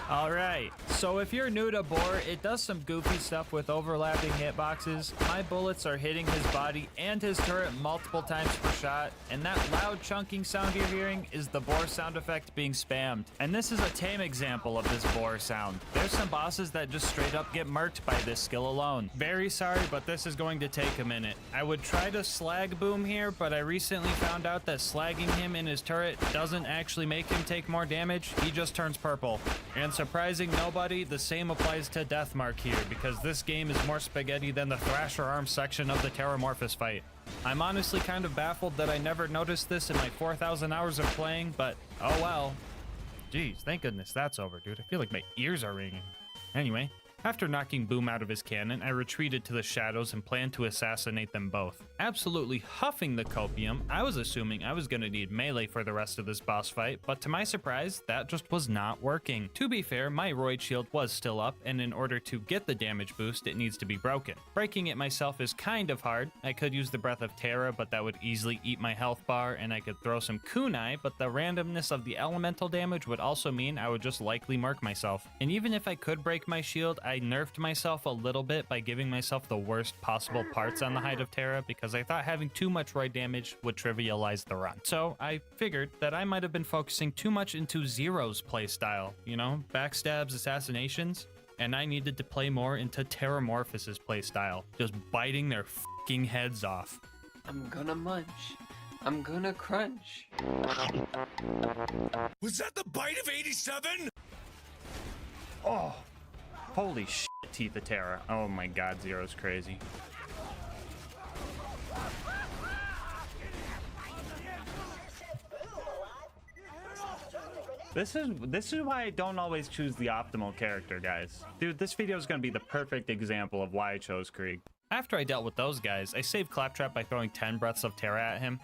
Alright, so if you're new to Boar, it does some goofy stuff with overlapping hitboxes. My bullets are hitting his body and his turret multiple times per shot, and that loud chunking sound you're hearing is the Boar sound effect being spammed. And this is a tame example of this Boar sound. There's some bosses that just straight up get murked by this skill alone. Very sorry, but this is going to take a minute. I would try to slag Boom here, but I recently found out that slagging him in his turret doesn't actually make him take more damage, he just turns purple. And surprising nobody, the same applies to Deathmark here, because this game is more spaghetti than the Thrasher Arms section of the Terramorphous fight. I'm honestly kind of baffled that I never noticed this in my 4,000 hours of playing, but oh well. Jeez, thank goodness that's over, dude. I feel like my ears are ringing. Anyway, after knocking Boom out of his cannon, I retreated to the shadows and planned to assassinate them both. Absolutely huffing the copium, I was assuming I was going to need melee for the rest of this boss fight, but to my surprise, that just was not working. To be fair, my Roid Shield was still up, and in order to get the damage boost, it needs to be broken. Breaking it myself is kind of hard. I could use the Breath of Terra, but that would easily eat my health bar, and I could throw some kunai, but the randomness of the elemental damage would also mean I would just likely mark myself. And even if I could break my shield, I nerfed myself a little bit by giving myself the worst possible parts on the Hide of Terra because I thought having too much Roid damage would trivialize the run. So I figured that I might have been focusing too much into Zero's playstyle, you know, backstabs, assassinations, and I needed to play more into Terramorphous' playstyle, just biting their fucking heads off. I'm gonna munch. I'm gonna crunch. Was that the bite of 87? Oh, holy shit, Teeth of Terra. Oh my god, Zero's crazy. This is why I don't always choose the optimal character, guys. Dude, this video is going to be the perfect example of why I chose Krieg. After I dealt with those guys, I saved Claptrap by throwing 10 breaths of Terra at him.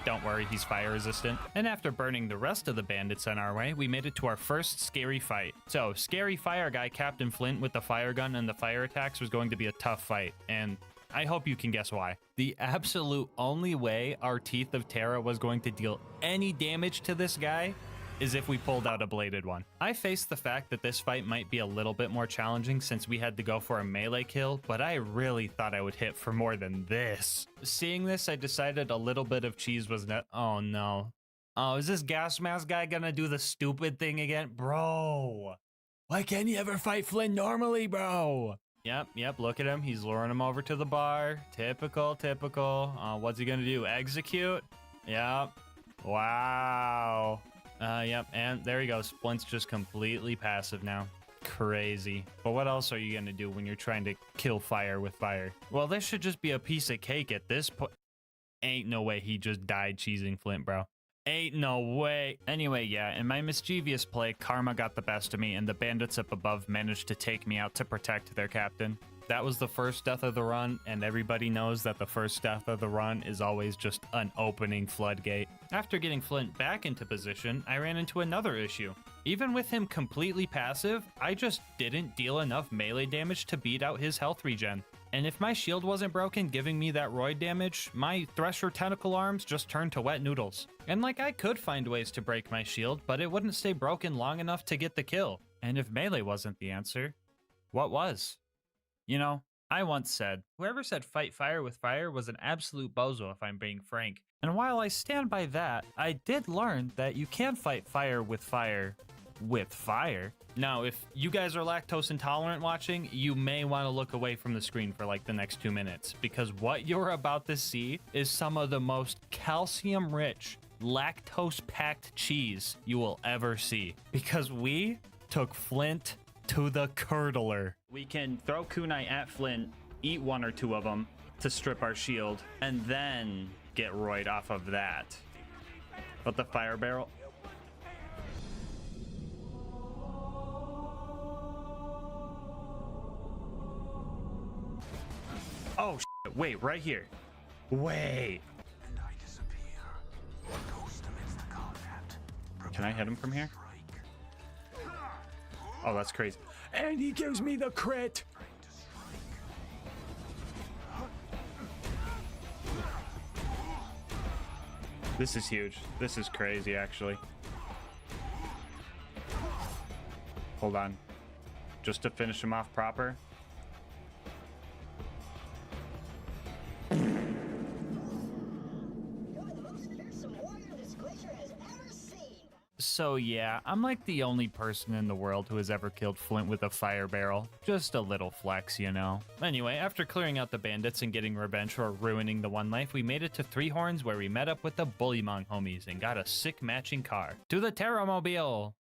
Don't worry, he's fire resistant. And after burning the rest of the bandits on our way, we made it to our first scary fight. So, scary fire guy Captain Flint with the fire gun and the fire attacks was going to be a tough fight, and I hope you can guess why. The absolute only way our Teeth of Terra was going to deal any damage to this guy is if we pulled out a bladed one. I faced the fact that this fight might be a little bit more challenging since we had to go for a melee kill, but I really thought I would hit for more than this. Seeing this, I decided a little bit of cheese was oh no. Oh, is this GASMASK guy gonna do the stupid thing again? Bro, why can't you ever fight Flynn normally, bro? Yep, look at him. He's luring him over to the bar. Typical. What's he gonna do? Execute? Yep. Wow. Yep, and there he goes. Flint's just completely passive now. Crazy. But what else are you gonna do when you're trying to kill fire with fire? Well, this should just be a piece of cake at this point. Ain't no way he just died cheesing Flint, bro. Ain't no way. Anyway, yeah, in my mischievous play, karma got the best of me, and the bandits up above managed to take me out to protect their captain. That was the first death of the run, and everybody knows that the first death of the run is always just an opening floodgate. After getting Flint back into position, I ran into another issue. Even with him completely passive, I just didn't deal enough melee damage to beat out his health regen. And if my shield wasn't broken giving me that Roid damage, my Thresher tentacle arms just turned to wet noodles. And like, I could find ways to break my shield, but it wouldn't stay broken long enough to get the kill. And if melee wasn't the answer, what was? You know, I once said, whoever said fight fire with fire was an absolute bozo if I'm being frank. And while I stand by that, I did learn that you can fight fire with fire. Now, if you guys are lactose intolerant watching, you may want to look away from the screen for like the next 2 minutes, because what you're about to see is some of the most calcium-rich, lactose-packed cheese you will ever see. Because we took Flint to the curdler. We can throw kunai at Flint, eat 1 or 2 of them to strip our shield, and then get roid off of that. But the fire barrel... Oh, shit. Wait, right here. Wait. Can I hit him from here? Oh, that's crazy. And he gives me the crit. This is huge. This is crazy, actually. Hold on. Just to finish him off proper. So yeah, I'm like the only person in the world who has ever killed Flint with a fire barrel. Just a little flex, you know. Anyway, after clearing out the bandits and getting revenge for ruining the one life, we made it to Three Horns, where we met up with the Bullymong homies and got a sick matching car. To the Terramobile!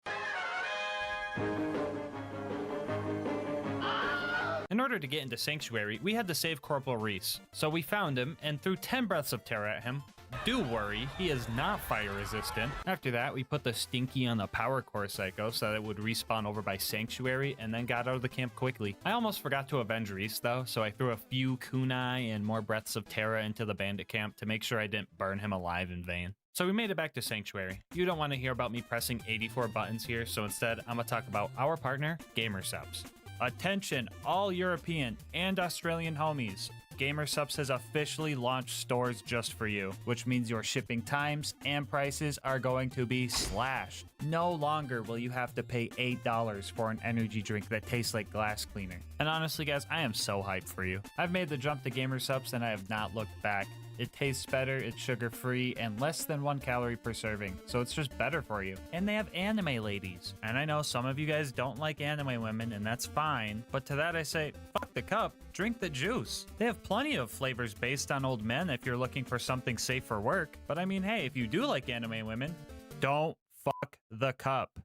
In order to get into Sanctuary, we had to save Corporal Reese. So we found him and threw 10 breaths of terror at him. Do worry, he is not fire resistant. After that, we put the Stinky on the Power Core Psycho so that it would respawn over by Sanctuary, and then got out of the camp quickly. I almost forgot to avenge Reese though, so I threw a few kunai and more breaths of terror into the bandit camp to make sure I didn't burn him alive in vain. So we made it back to Sanctuary. You don't want to hear about me pressing 84 buttons here, so instead I'm gonna talk about our partner, GASMASK'S. Attention, all European and Australian homies. GASMASK'S has officially launched stores just for you, which means your shipping times and prices are going to be slashed. No longer will you have to pay $8 for an energy drink that tastes like glass cleaner. And honestly guys, I am so hyped for you. I've made the jump to GASMASK'S and I have not looked back. It tastes better, it's sugar-free, and less than 1 calorie per serving, so it's just better for you. And they have anime ladies. And I know some of you guys don't like anime women, and that's fine, but to that I say, fuck the cup, drink the juice. They have plenty of flavors based on old men if you're looking for something safe for work, but I mean, hey, if you do like anime women, don't fuck the cup.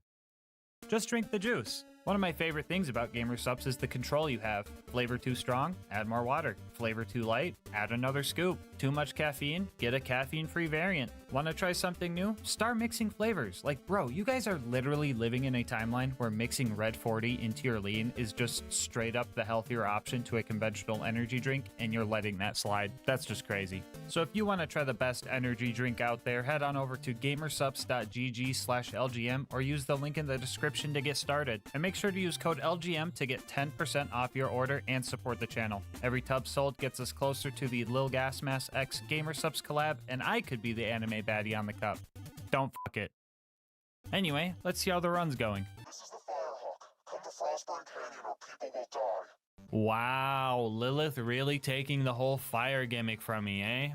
Just drink the juice. One of my favorite things about GASMASK'S is the control you have. Flavor too strong? Add more water. Flavor too light? Add another scoop. Too much caffeine? Get a caffeine-free variant. Want to try something new? Start mixing flavors. Like, bro, you guys are literally living in a timeline where mixing Red 40 into your lean is just straight up the healthier option to a conventional energy drink, and you're letting that slide. That's just crazy. So if you want to try the best energy drink out there, head on over to gamersubs.gg/LGM or use the link in the description to get started. And make sure to use code LGM to get 10% off your order and support the channel. Every tub sold gets us closer to the LilGasmask X GASMASK'S collab, and I could be the anime baddie on the cup. Don't fuck it. Anyway, let's see how the run's going. This is the Firehawk. Come to Frostburn Canyon or people will die. Wow, Lilith really taking the whole fire gimmick from me, eh?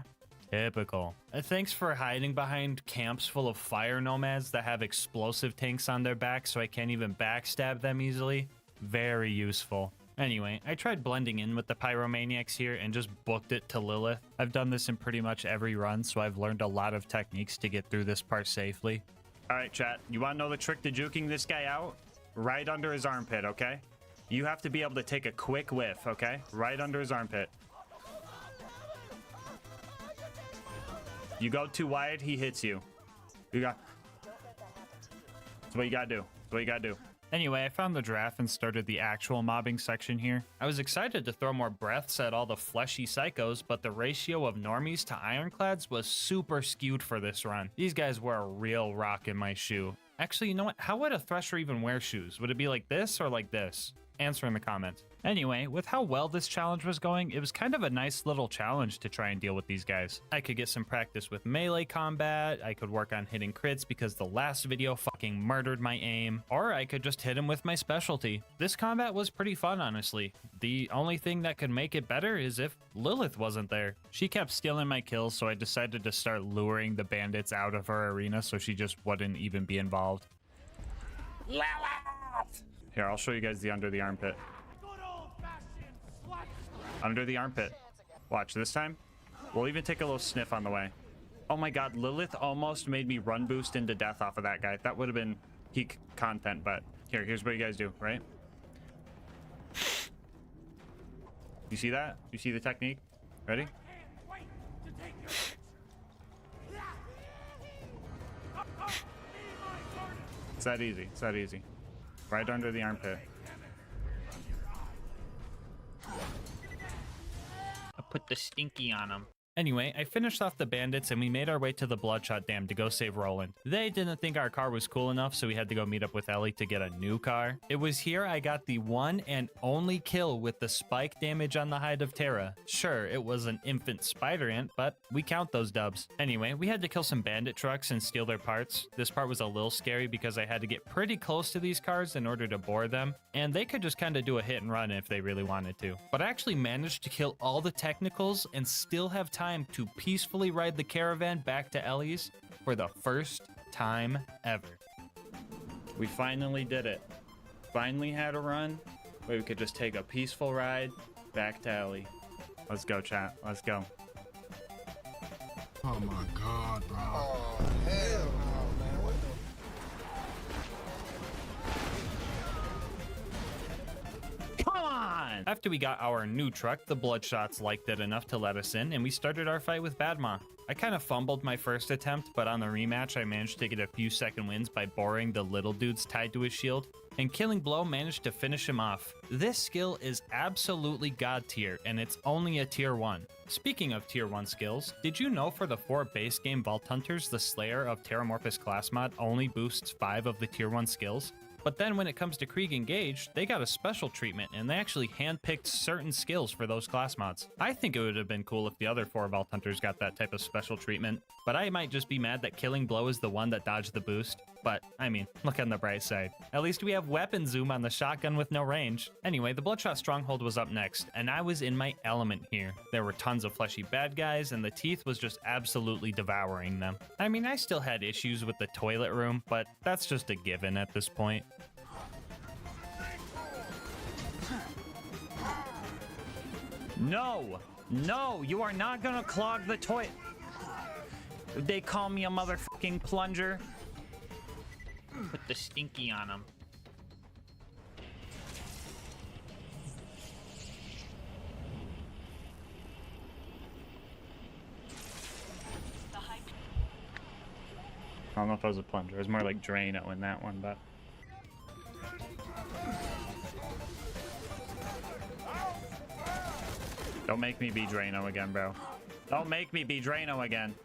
Typical. Thanks for hiding behind camps full of fire nomads that have explosive tanks on their back so I can't even backstab them easily. Very useful. Anyway, I tried blending in with the pyromaniacs here and just booked it to Lilith. I've done this in pretty much every run, so I've learned a lot of techniques to get through this part safely. Alright chat, you want to know the trick to juking this guy out? Right under his armpit, okay? You have to be able to take a quick whiff, okay? Right under his armpit. You go too wide, he hits you. That's what you gotta do. That's what you gotta do. Anyway, I found the draft and started the actual mobbing section here. I was excited to throw more breaths at all the fleshy psychos, but the ratio of normies to ironclads was super skewed for this run. These guys were a real rock in my shoe. Actually, you know what? How would a thresher even wear shoes? Would it be like this or like this? answer in the comments. Anyway, with how well this challenge was going, it was kind of a nice little challenge to try and deal with these guys. I could get some practice with melee combat, I could work on hitting crits because the last video fucking murdered my aim, or I could just hit him with my specialty. This combat was pretty fun, honestly. The only thing that could make it better is if Lilith wasn't there. She kept stealing my kills, so I decided to start luring the bandits out of her arena so she just wouldn't even be involved. Here, I'll show you guys the under the armpit. Under the armpit. Watch, this time, we'll even take a little sniff on the way. Oh my god, Lilith almost made me run boost into death off of that guy. That would have been peak content, but here's what you guys do, right? You see that? You see the technique? Ready? It's that easy. It's that easy. Right under the armpit. I put the stinky on him. Anyway, I finished off the bandits and we made our way to the Bloodshot Dam to go save Roland. They didn't think our car was cool enough, so we had to go meet up with Ellie to get a new car. It was here I got the one and only kill with the spike damage on the hide of Terra. Sure, it was an infant spider ant, but we count those dubs. Anyway, we had to kill some bandit trucks and steal their parts. This part was a little scary because I had to get pretty close to these cars in order to bore them, and they could just kind of do a hit and run if they really wanted to. But I actually managed to kill all the technicals and still have time to peacefully ride the caravan back to Ellie's for the first time ever. We finally did it. Finally had a run where we could just take a peaceful ride back to Ellie. Let's go, chat. Let's go. Oh my god, bro. Oh, hell no, man. What the... Come on! After we got our new truck, the Bloodshots liked it enough to let us in, and we started our fight with Badma. I kind of fumbled my first attempt, but on the rematch, I managed to get a few second wins by boring the little dudes tied to his shield, and Killing Blow managed to finish him off. This skill is absolutely god tier, and it's only a tier 1. Speaking of tier 1 skills, did you know for the 4 base game Vault Hunters, the Slayer of Terramorphous class mod only boosts 5 of the tier 1 skills? But then when it comes to Krieg Engage, they got a special treatment and they actually handpicked certain skills for those class mods. I think it would have been cool if the other 4 Vault Hunters got that type of special treatment, but I might just be mad that Killing Blow is the one that dodged the boost. But, I mean, look on the bright side. At least we have weapon zoom on the shotgun with no range. Anyway, the Bloodshot Stronghold was up next, and I was in my element here. There were tons of fleshy bad guys, and the Teeth was just absolutely devouring them. I mean, I still had issues with the toilet room, but that's just a given at this point. No! No! You are not gonna clog the toilet! They call me a motherfucking plunger. Put the stinky on him. I don't know if that was a plunger. It was more like Drano in that one, but... Don't make me be Drano again, bro. Don't make me be Drano again.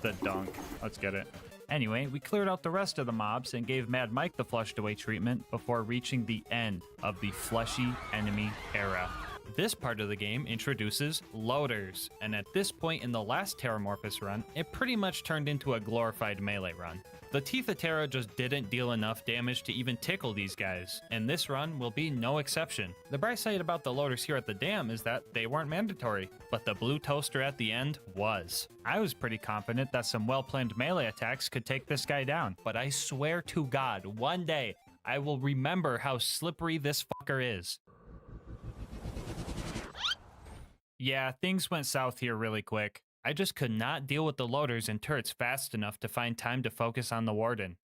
The dunk. Let's get it. Anyway, we cleared out the rest of the mobs and gave Mad Mike the flushed away treatment before reaching the end of the fleshy enemy era. This part of the game introduces loaders, and at this point in the last Terramorphous run, it pretty much turned into a glorified melee run. The Teeth of Terra just didn't deal enough damage to even tickle these guys, and this run will be no exception. The bright side about the loaders here at the dam is that they weren't mandatory, but the blue toaster at the end was. I was pretty confident that some well-planned melee attacks could take this guy down, but I swear to God, one day, I will remember how slippery this fucker is. Yeah, things went south here really quick. I just could not deal with the loaders and turrets fast enough to find time to focus on the Warden.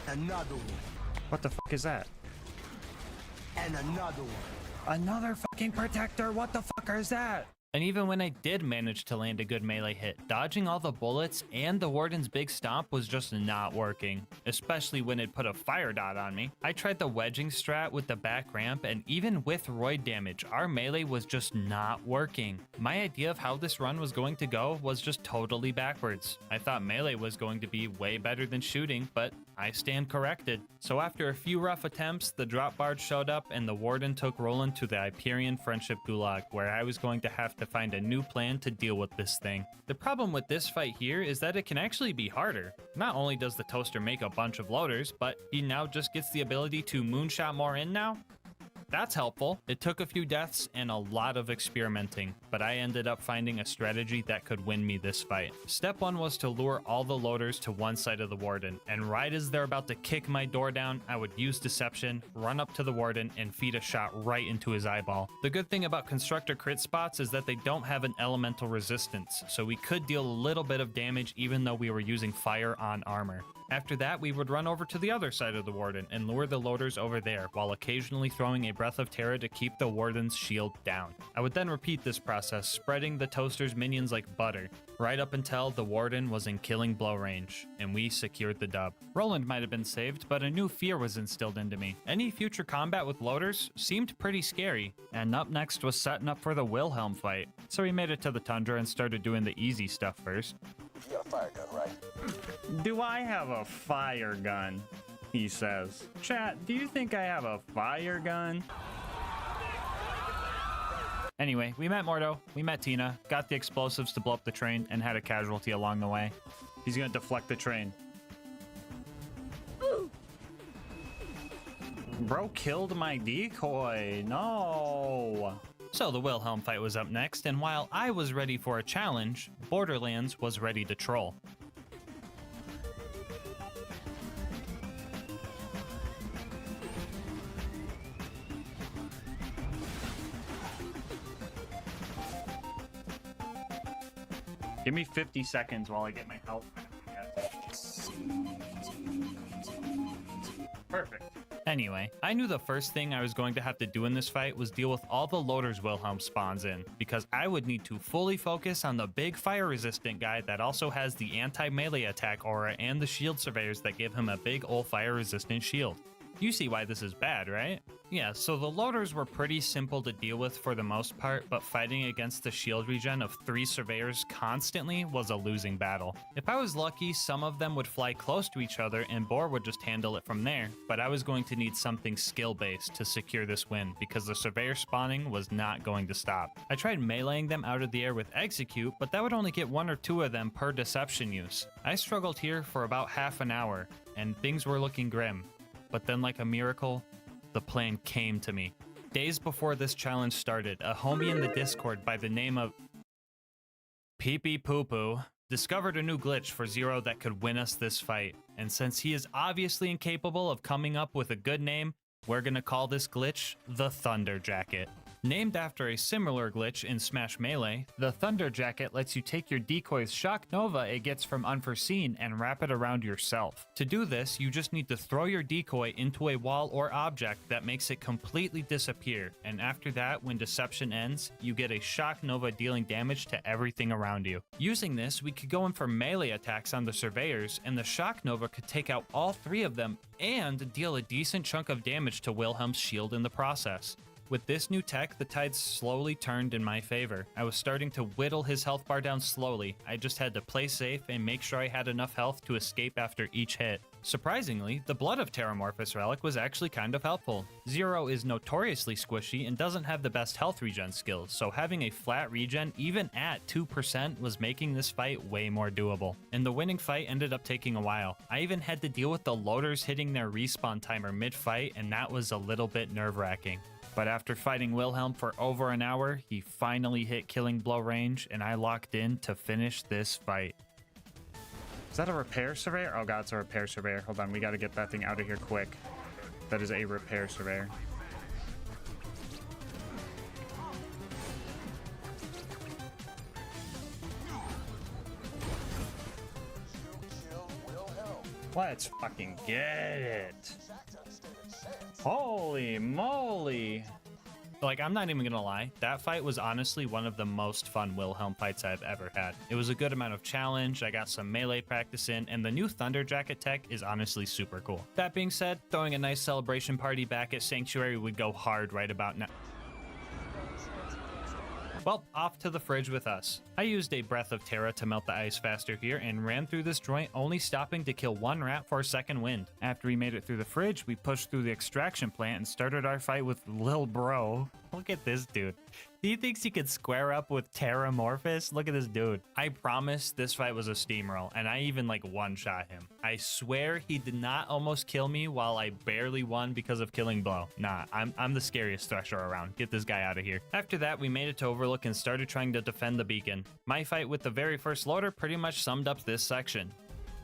Another one. What the fuck is that? And another one. Another fucking protector? What the fuck is that? And even when I did manage to land a good melee hit, dodging all the bullets and the Warden's big stomp was just not working, especially when it put a fire dot on me. I tried the wedging strat with the back ramp, and even with roid damage, our melee was just not working. My idea of how this run was going to go was just totally backwards. I thought melee was going to be way better than shooting, but I stand corrected. So after a few rough attempts, the drop barge showed up and the Warden took Roland to the Hyperion Friendship Gulag, where I was going to have to find a new plan to deal with this thing. The problem with this fight here is that it can actually be harder. Not only does the toaster make a bunch of loaders, but he now just gets the ability to moonshot more in now. That's helpful. It took a few deaths and a lot of experimenting, but I ended up finding a strategy that could win me this fight. Step 1 was to lure all the loaders to one side of the Warden, and right as they're about to kick my door down, I would use deception, run up to the Warden, and feed a shot right into his eyeball. The good thing about constructor crit spots is that they don't have an elemental resistance, so we could deal a little bit of damage even though we were using fire on armor. After that, we would run over to the other side of the Warden and lure the loaders over there, while occasionally throwing a Breath of Terror to keep the Warden's shield down. I would then repeat this process, spreading the toaster's minions like butter, right up until the Warden was in killing blow range, and we secured the dub. Roland might have been saved, but a new fear was instilled into me. Any future combat with loaders seemed pretty scary, and up next was setting up for the Wilhelm fight. So we made it to the Tundra and started doing the easy stuff first. You got a fire gun, right? Do I have a fire gun? He says. Chat, do you think I have a fire gun? Anyway, we met Mordo, we met Tina, got the explosives to blow up the train, and had a casualty along the way. He's gonna deflect the train. Bro killed my decoy. No. So the Wilhelm fight was up next, and while I was ready for a challenge, Borderlands was ready to troll. Give me 50 seconds while I get my health back. Perfect. Anyway, I knew the first thing I was going to have to do in this fight was deal with all the loaders Wilhelm spawns in, because I would need to fully focus on the big fire resistant guy that also has the anti-melee attack aura and the shield surveyors that give him a big ol' fire resistant shield. You see why this is bad, right? Yeah, so the loaders were pretty simple to deal with for the most part, but fighting against the shield regen of 3 surveyors constantly was a losing battle. If I was lucky, some of them would fly close to each other and Boar would just handle it from there, but I was going to need something skill-based to secure this win, because the surveyor spawning was not going to stop. I tried meleeing them out of the air with execute, but that would only get 1 or 2 of them per deception use. I struggled here for about half an hour, and things were looking grim. But then, like a miracle, the plan came to me. Days before this challenge started, a homie in the Discord by the name of Pee Pee Poo Poo discovered a new glitch for Zero that could win us this fight. And since he is obviously incapable of coming up with a good name, we're gonna call this glitch the Thunder Jacket. Named after a similar glitch in Smash Melee, the Thunder Jacket lets you take your decoy's shock nova it gets from Unforeseen and wrap it around yourself. To do this, you just need to throw your decoy into a wall or object that makes it completely disappear, and after that, when deception ends, you get a shock nova dealing damage to everything around you. Using this, we could go in for melee attacks on the surveyors, and the shock nova could take out all 3 of them and deal a decent chunk of damage to Wilhelm's shield in the process. With this new tech, the tides slowly turned in my favor. I was starting to whittle his health bar down slowly. I just had to play safe and make sure I had enough health to escape after each hit. Surprisingly, the Blood of Terramorphous relic was actually kind of helpful. Zero is notoriously squishy and doesn't have the best health regen skills, so having a flat regen even at 2% was making this fight way more doable. And the winning fight ended up taking a while. I even had to deal with the loaders hitting their respawn timer mid-fight, and that was a little bit nerve-wracking. But after fighting Wilhelm for over an hour, he finally hit killing blow range, and I locked in to finish this fight. Is that a repair surveyor? Oh god, it's a repair surveyor. Hold on, we gotta get that thing out of here quick. That is a repair surveyor. Let's fucking get it. Holy moly. Like, I'm not even gonna lie, that fight was honestly one of the most fun Wilhelm fights I've ever had. It was a good amount of challenge, I got some melee practice in, and the new Thunder Jacket tech is honestly super cool. That being said, throwing a nice celebration party back at Sanctuary would go hard right about now. Well, off to the fridge with us. I used a Breath of Terra to melt the ice faster here and ran through this joint, only stopping to kill one rat for a second wind. After we made it through the fridge, we pushed through the extraction plant and started our fight with Lil Bro. Look at this dude. He thinks he could square up with Terramorphous? Look at this dude. I promise this fight was a steamroll, and I even like one-shot him. I swear he did not almost kill me while I barely won because of killing Blow. Nah, I'm the scariest Thresher around. Get this guy out of here. After that, we made it to Overlook and started trying to defend the beacon. My fight with the very first loader pretty much summed up this section.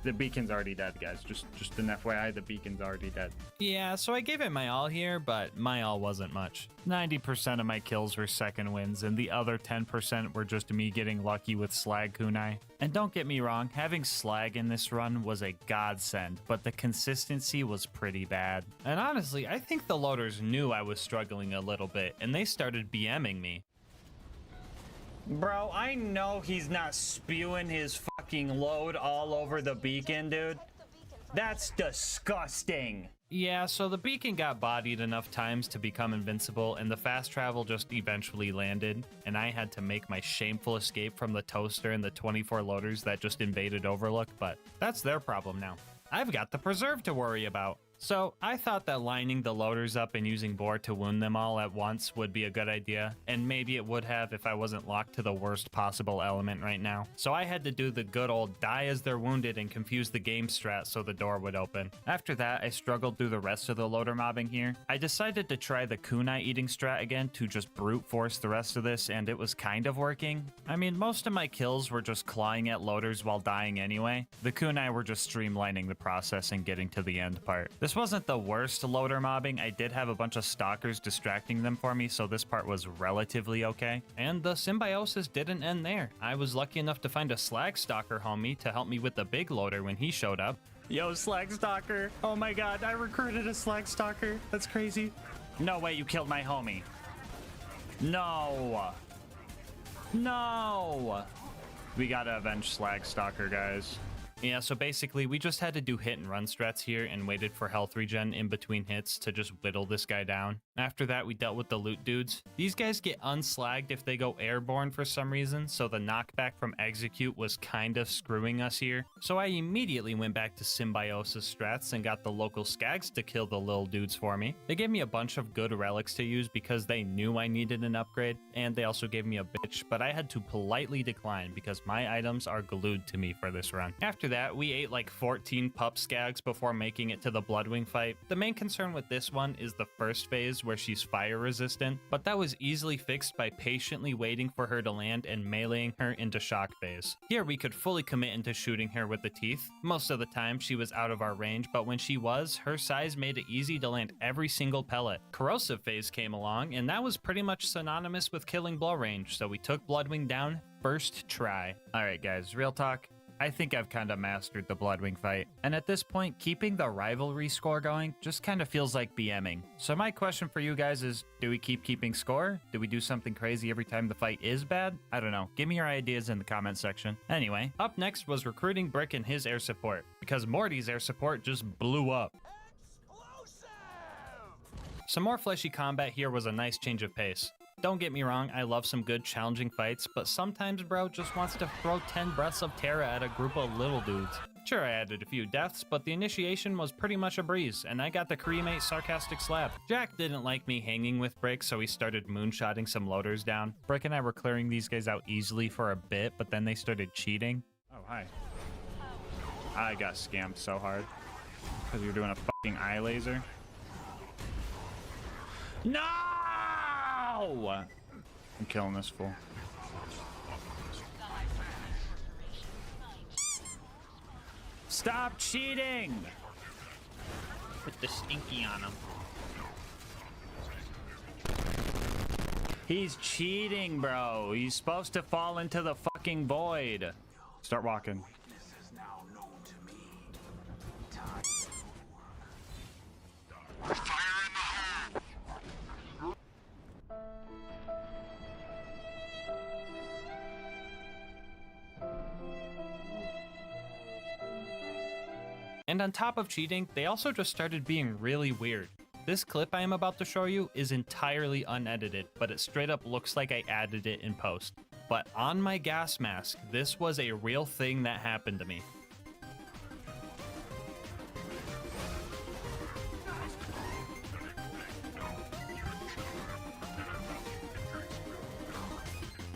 The beacon's already dead, guys. Just an FYI, the beacon's already dead. Yeah, so I gave it my all here, but my all wasn't much. 90% of my kills were second wins, and the other 10% were just me getting lucky with Slag Kunai. And don't get me wrong, having Slag in this run was a godsend, but the consistency was pretty bad. And honestly, I think the loaders knew I was struggling a little bit, and they started BMing me. Bro, I know he's not spewing his fucking load all over the beacon, dude. That's disgusting. Yeah, so the beacon got bodied enough times to become invincible, and the fast travel just eventually landed, and I had to make my shameful escape from the toaster and the 24 loaders that just invaded Overlook, but that's their problem now. I've got the preserve to worry about. So I thought that lining the loaders up and using Boar to wound them all at once would be a good idea, and maybe it would have if I wasn't locked to the worst possible element right now. So I had to do the good old die as they're wounded and confuse the game strat so the door would open. After that, I struggled through the rest of the loader mobbing here. I decided to try the kunai eating strat again to just brute force the rest of this, and it was kind of working. I mean, most of my kills were just clawing at loaders while dying anyway. The kunai were just streamlining the process and getting to the end part. This wasn't the worst loader mobbing. I did have a bunch of stalkers distracting them for me, so this part was relatively okay. And the symbiosis didn't end there. I was lucky enough to find a slag stalker homie to help me with the big loader when he showed up. Yo, slag stalker. Oh my god, I recruited a slag stalker. That's crazy. No way you killed my homie. No. No. We gotta avenge slag stalker, guys. Yeah, so basically, we just had to do hit and run strats here and waited for health regen in between hits to just whittle this guy down. After that, we dealt with the loot dudes. These guys get unslagged if they go airborne for some reason, so the knockback from execute was kind of screwing us here. So I immediately went back to symbiosis strats and got the local skags to kill the little dudes for me. They gave me a bunch of good relics to use because they knew I needed an upgrade, and they also gave me a bitch, but I had to politely decline because my items are glued to me for this run. After that, we ate like 14 pup skags before making it to the Bloodwing fight. The main concern with this one is the first phase where she's fire resistant, but that was easily fixed by patiently waiting for her to land and meleeing her into shock phase. Here we could fully commit into shooting her with the teeth. Most of the time she was out of our range, but when she was, her size made it easy to land every single pellet. Corrosive phase came along, and that was pretty much synonymous with killing blow range, so we took Bloodwing down first try. Alright guys, real talk. I think I've kind of mastered the Bloodwing fight, and at this point, keeping the rivalry score going just kind of feels like BMing. So my question for you guys is, do we keep keeping score? Do we do something crazy every time the fight is bad? I don't know. Give me your ideas in the comment section. Anyway, up next was recruiting Brick and his air support, because Morty's air support just blew up. Some more fleshy combat here was a nice change of pace. Don't get me wrong, I love some good challenging fights, but sometimes bro just wants to throw 10 breaths of Terra at a group of little dudes. Sure, I added a few deaths, but the initiation was pretty much a breeze, and I got the cremate sarcastic slab. Jack didn't like me hanging with Brick, so he started moonshotting some loaders down. Brick and I were clearing these guys out easily for a bit, but then they started cheating. Oh, hi. I got scammed so hard. Because you're doing a fucking eye laser. No! I'm killing this fool. Stop cheating! Put the stinky on him. He's cheating, bro. He's supposed to fall into the fucking void. Start walking. And on top of cheating, they also just started being really weird. This clip I am about to show you is entirely unedited, but it straight up looks like I added it in post. But on my gas mask, this was a real thing that happened to me.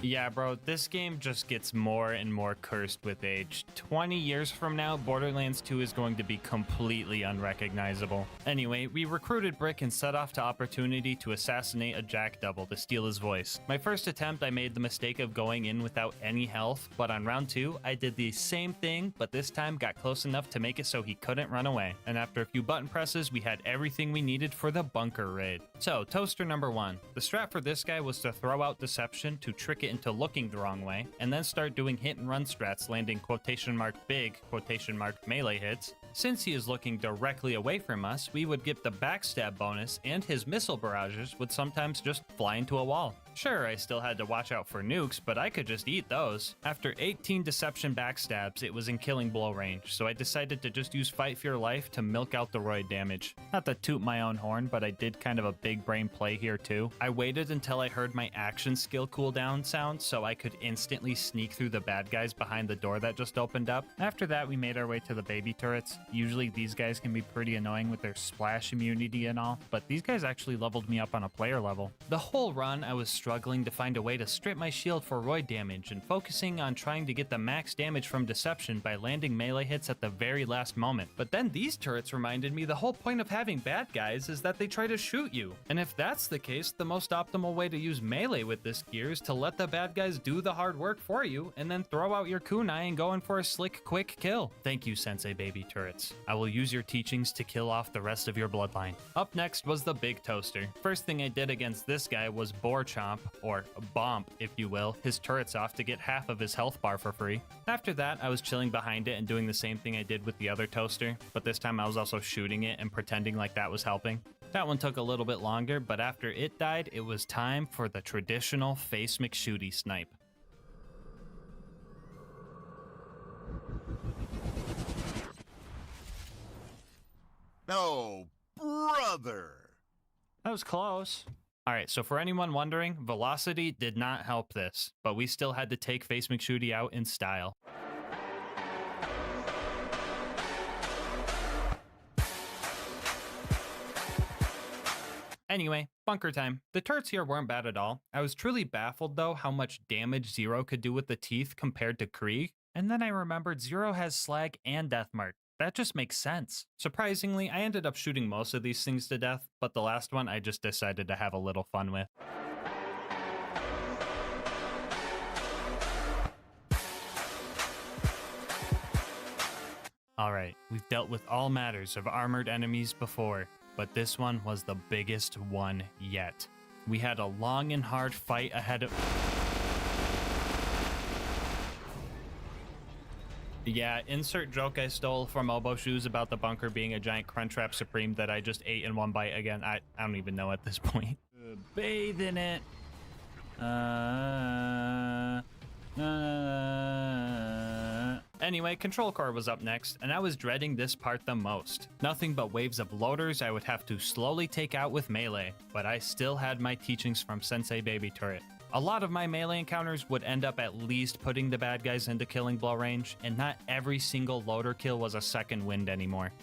Yeah, bro, this game just gets more and more cursed with age. 20 years from now, Borderlands 2 is going to be completely unrecognizable. Anyway, we recruited Brick and set off to Opportunity to assassinate a Jack double to steal his voice. My first attempt, I made the mistake of going in without any health, but on round 2, I did the same thing, but this time got close enough to make it so he couldn't run away. And after a few button presses, we had everything we needed for the bunker raid. So, toaster number 1. The strat for this guy was to throw out Deception to trick it into looking the wrong way, and then start doing hit and run strats landing quotation mark big quotation mark melee hits. Since he is looking directly away from us, we would get the backstab bonus, and his missile barrages would sometimes just fly into a wall. Sure, I still had to watch out for nukes, but I could just eat those. After 18 deception backstabs, it was in killing blow range, so I decided to just use Fight for Your Life to milk out the roid damage. Not to toot my own horn, but I did kind of a big brain play here too. I waited until I heard my action skill cooldown sound so I could instantly sneak through the bad guys behind the door that just opened up. After that, we made our way to the baby turrets. Usually these guys can be pretty annoying with their splash immunity and all, but these guys actually leveled me up on a player level. The whole run, I was struggling to find a way to strip my shield for roid damage and focusing on trying to get the max damage from Deception by landing melee hits at the very last moment. But then these turrets reminded me the whole point of having bad guys is that they try to shoot you. And if that's the case, the most optimal way to use melee with this gear is to let the bad guys do the hard work for you and then throw out your kunai and go in for a slick, quick kill. Thank you, Sensei Baby Turrets. I will use your teachings to kill off the rest of your bloodline. Up next was the big toaster. First thing I did against this guy was Boar Chomp, or Bomp, if you will, his turrets off to get half of his health bar for free. After that, I was chilling behind it and doing the same thing I did with the other toaster, but this time I was also shooting it and pretending like that was helping. That one took a little bit longer, but after it died, it was time for the traditional Face McShooty snipe. Oh, brother! That was close. Alright, so for anyone wondering, velocity did not help this, but we still had to take Face McShooty out in style. Anyway, bunker time. The turrets here weren't bad at all. I was truly baffled though how much damage Zero could do with the teeth compared to Krieg, and then I remembered Zero has slag and deathmark. That just makes sense. Surprisingly, I ended up shooting most of these things to death, but the last one I just decided to have a little fun with. Alright, we've dealt with all matters of armored enemies before, but this one was the biggest one yet. We had a long and hard fight ahead of... Yeah, insert joke I stole from Oboe Shoes about the bunker being a giant Crunchwrap Supreme that I just ate in one bite again. I don't even know at this point. Bathe in it. Anyway, Control Core was up next, and I was dreading this part the most. Nothing but waves of loaders I would have to slowly take out with melee, but I still had my teachings from Sensei Baby Turret. A lot of my melee encounters would end up at least putting the bad guys into killing blow range, and not every single loader kill was a second wind anymore.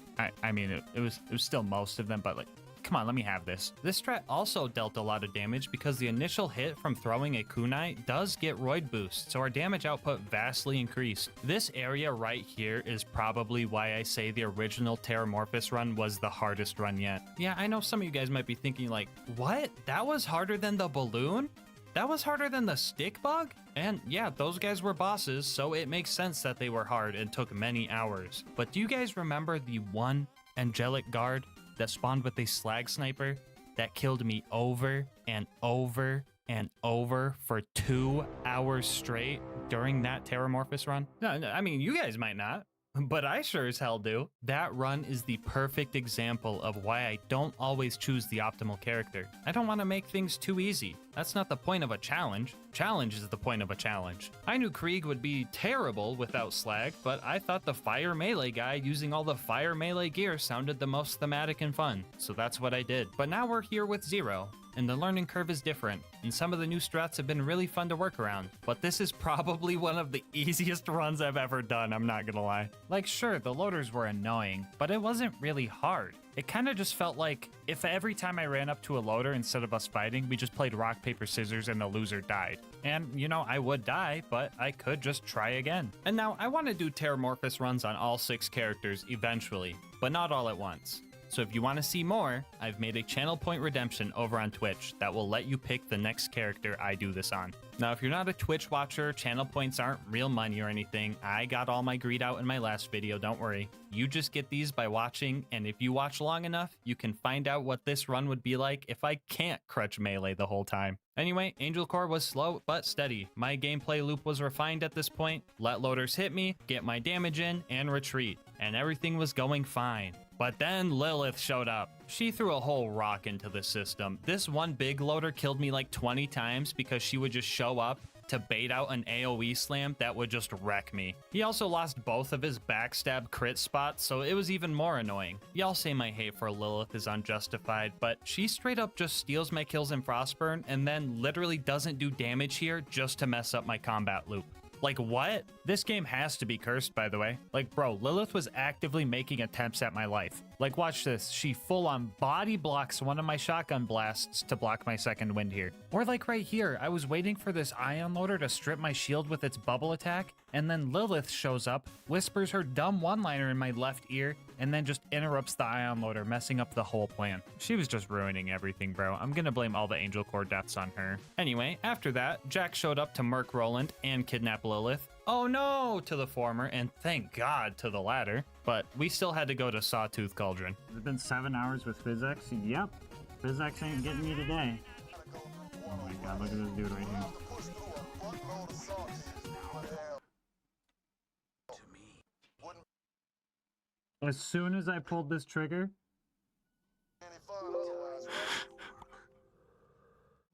I mean, it was still most of them, but like, come on, let me have this. This strat also dealt a lot of damage because the initial hit from throwing a kunai does get roid boost, so our damage output vastly increased. This area right here is probably why I say the original Terramorphous run was the hardest run yet. Yeah, I know some of you guys might be thinking like, what? That was harder than the balloon? That was harder than the stick bug? And yeah, those guys were bosses, so it makes sense that they were hard and took many hours. But do you guys remember the one angelic guard that spawned with a slag sniper that killed me over and over and over for 2 hours straight during that Terramorphous run? No, I mean, you guys might not. But I sure as hell do. That run is the perfect example of why I don't always choose the optimal character. I don't want to make things too easy. That's not the point of a challenge. Challenge is the point of a challenge. I knew Krieg would be terrible without slag, but I thought the fire melee guy using all the fire melee gear sounded the most thematic and fun, so that's what I did. But now we're here with Zero, and the learning curve is different, and some of the new strats have been really fun to work around. But this is probably one of the easiest runs I've ever done, I'm not gonna lie. Like, sure, the loaders were annoying, but it wasn't really hard. It kind of just felt like if every time I ran up to a loader, instead of us fighting, we just played rock, paper, scissors, and the loser died. And, you know, I would die, but I could just try again. And now, I want to do Terramorphous runs on all 6 characters eventually, but not all at once. So if you want to see more, I've made a channel point redemption over on Twitch that will let you pick the next character I do this on. Now, if you're not a Twitch watcher, channel points aren't real money or anything. I got all my greed out in my last video, don't worry. You just get these by watching, and if you watch long enough, you can find out what this run would be like if I can't crutch melee the whole time. Anyway, Angel Core was slow but steady. My gameplay loop was refined at this point. Let loaders hit me, get my damage in, and retreat. And everything was going fine. But then Lilith showed up. She threw a whole rock into the system. This one big loader killed me like 20 times because she would just show up to bait out an AoE slam that would just wreck me. He also lost both of his backstab crit spots, so it was even more annoying. Y'all say my hate for Lilith is unjustified, but she straight up just steals my kills in Frostburn and then literally doesn't do damage here just to mess up my combat loop. Like, what? This game has to be cursed, by the way. Like, bro, Lilith was actively making attempts at my life. Like, watch this. She full-on body blocks one of my shotgun blasts to block my second wind here. Or like right here, I was waiting for this ion loader to strip my shield with its bubble attack, and then Lilith shows up, whispers her dumb one-liner in my left ear, and then just interrupts the ion loader, messing up the whole plan. She was just ruining everything, bro. I'm gonna blame all the Angel Core deaths on her. Anyway, after that, Jack showed up to murk Roland and kidnap Lilith. Oh no to the former, and thank God to the latter. But we still had to go to Sawtooth Cauldron. Has it been 7 hours with PhysX? Yep. PhysX ain't getting me today. Oh my god, look at this dude right here. As soon as I pulled this trigger...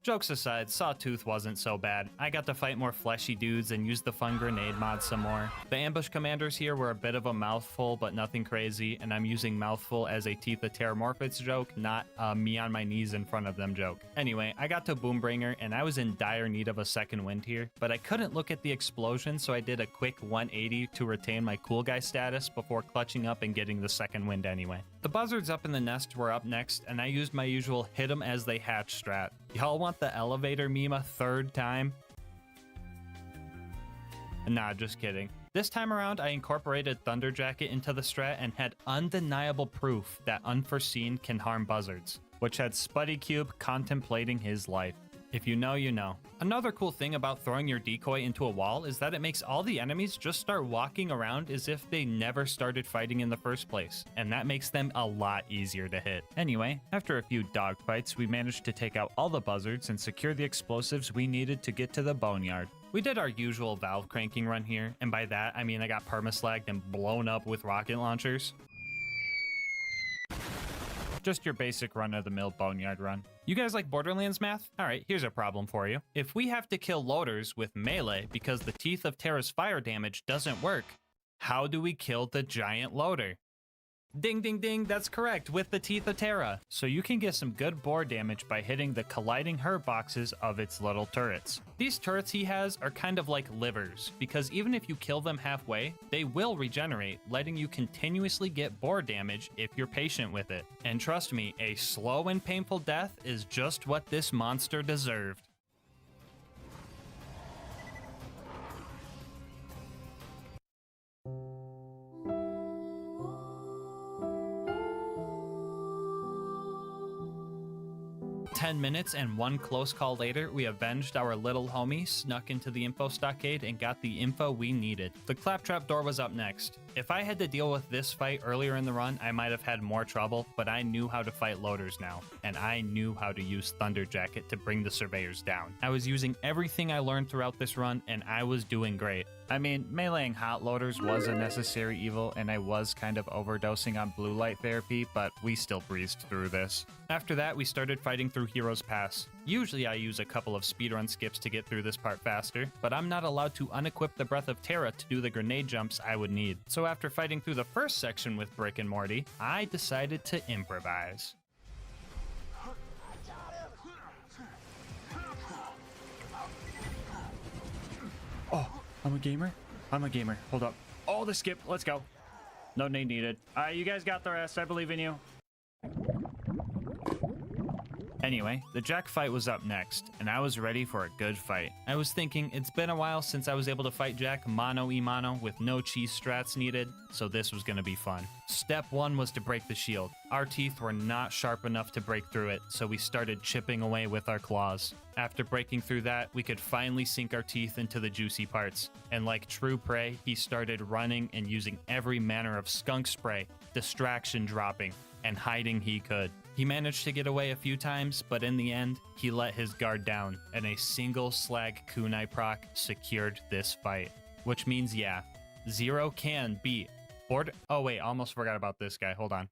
Jokes aside, Sawtooth wasn't so bad. I got to fight more fleshy dudes and use the fun grenade mod some more. The ambush commanders here were a bit of a mouthful, but nothing crazy, and I'm using mouthful as a Teeth of Terramorphous joke, not a me on my knees in front of them joke. Anyway, I got to Boombringer, and I was in dire need of a second wind here, but I couldn't look at the explosion, so I did a quick 180 to retain my cool guy status before clutching up and getting the second wind anyway. The buzzards up in the nest were up next, and I used my usual hit 'em as they hatch strat. Y'all want the elevator meme a third time? Nah, just kidding. This time around, I incorporated Thunder Jacket into the strat and had undeniable proof that Unforeseen can harm buzzards, which had Spuddy Cube contemplating his life. If you know, you know. Another cool thing about throwing your decoy into a wall is that it makes all the enemies just start walking around as if they never started fighting in the first place, and that makes them a lot easier to hit. Anyway, after a few dogfights, we managed to take out all the buzzards and secure the explosives we needed to get to the boneyard. We did our usual valve cranking run here, and by that I mean I got permaslagged and blown up with rocket launchers. Just your basic run-of-the-mill boneyard run. You guys like Borderlands math? Alright, here's a problem for you. If we have to kill loaders with melee because the Teeth of Terra's fire damage doesn't work, how do we kill the giant loader? Ding ding ding, that's correct, with the Teeth of Terra. So you can get some good bore damage by hitting the colliding herb boxes of its little turrets. These turrets he has are kind of like livers, because even if you kill them halfway, they will regenerate, letting you continuously get bore damage if you're patient with it. And trust me, a slow and painful death is just what this monster deserved. "10 minutes and one close call later, we avenged our little homie, snuck into the info stockade, and got the info we needed. The claptrap door was up next. If I had to deal with this fight earlier in the run, I might have had more trouble, but I knew how to fight loaders now, and I knew how to use Thunder Jacket to bring the surveyors down. I was using everything I learned throughout this run, and I was doing great. I mean, meleeing hot loaders was a necessary evil, and I was kind of overdosing on blue light therapy, but we still breezed through this. After that, we started fighting through Heroes Pass. Usually I use a couple of speedrun skips to get through this part faster, but I'm not allowed to unequip the Breath of Terra to do the grenade jumps I would need. So after fighting through the first section with Brick and Morty, I decided to improvise. Oh, I'm a gamer? I'm a gamer. Hold up. Oh, the skip. Let's go. No nade needed. Alright, you guys got the rest. I believe in you. Anyway, the Jack fight was up next, and I was ready for a good fight. I was thinking, it's been a while since I was able to fight Jack mano-y-mano with no cheese strats needed, so this was gonna be fun. Step 1 was to break the shield. Our teeth were not sharp enough to break through it, so we started chipping away with our claws. After breaking through that, we could finally sink our teeth into the juicy parts, and like true prey, he started running and using every manner of skunk spray, distraction dropping, and hiding he could. He managed to get away a few times, but in the end, he let his guard down, and a single slag kunai proc secured this fight. Which means, yeah, Zero can beat Border... Oh wait, almost forgot about this guy, hold on.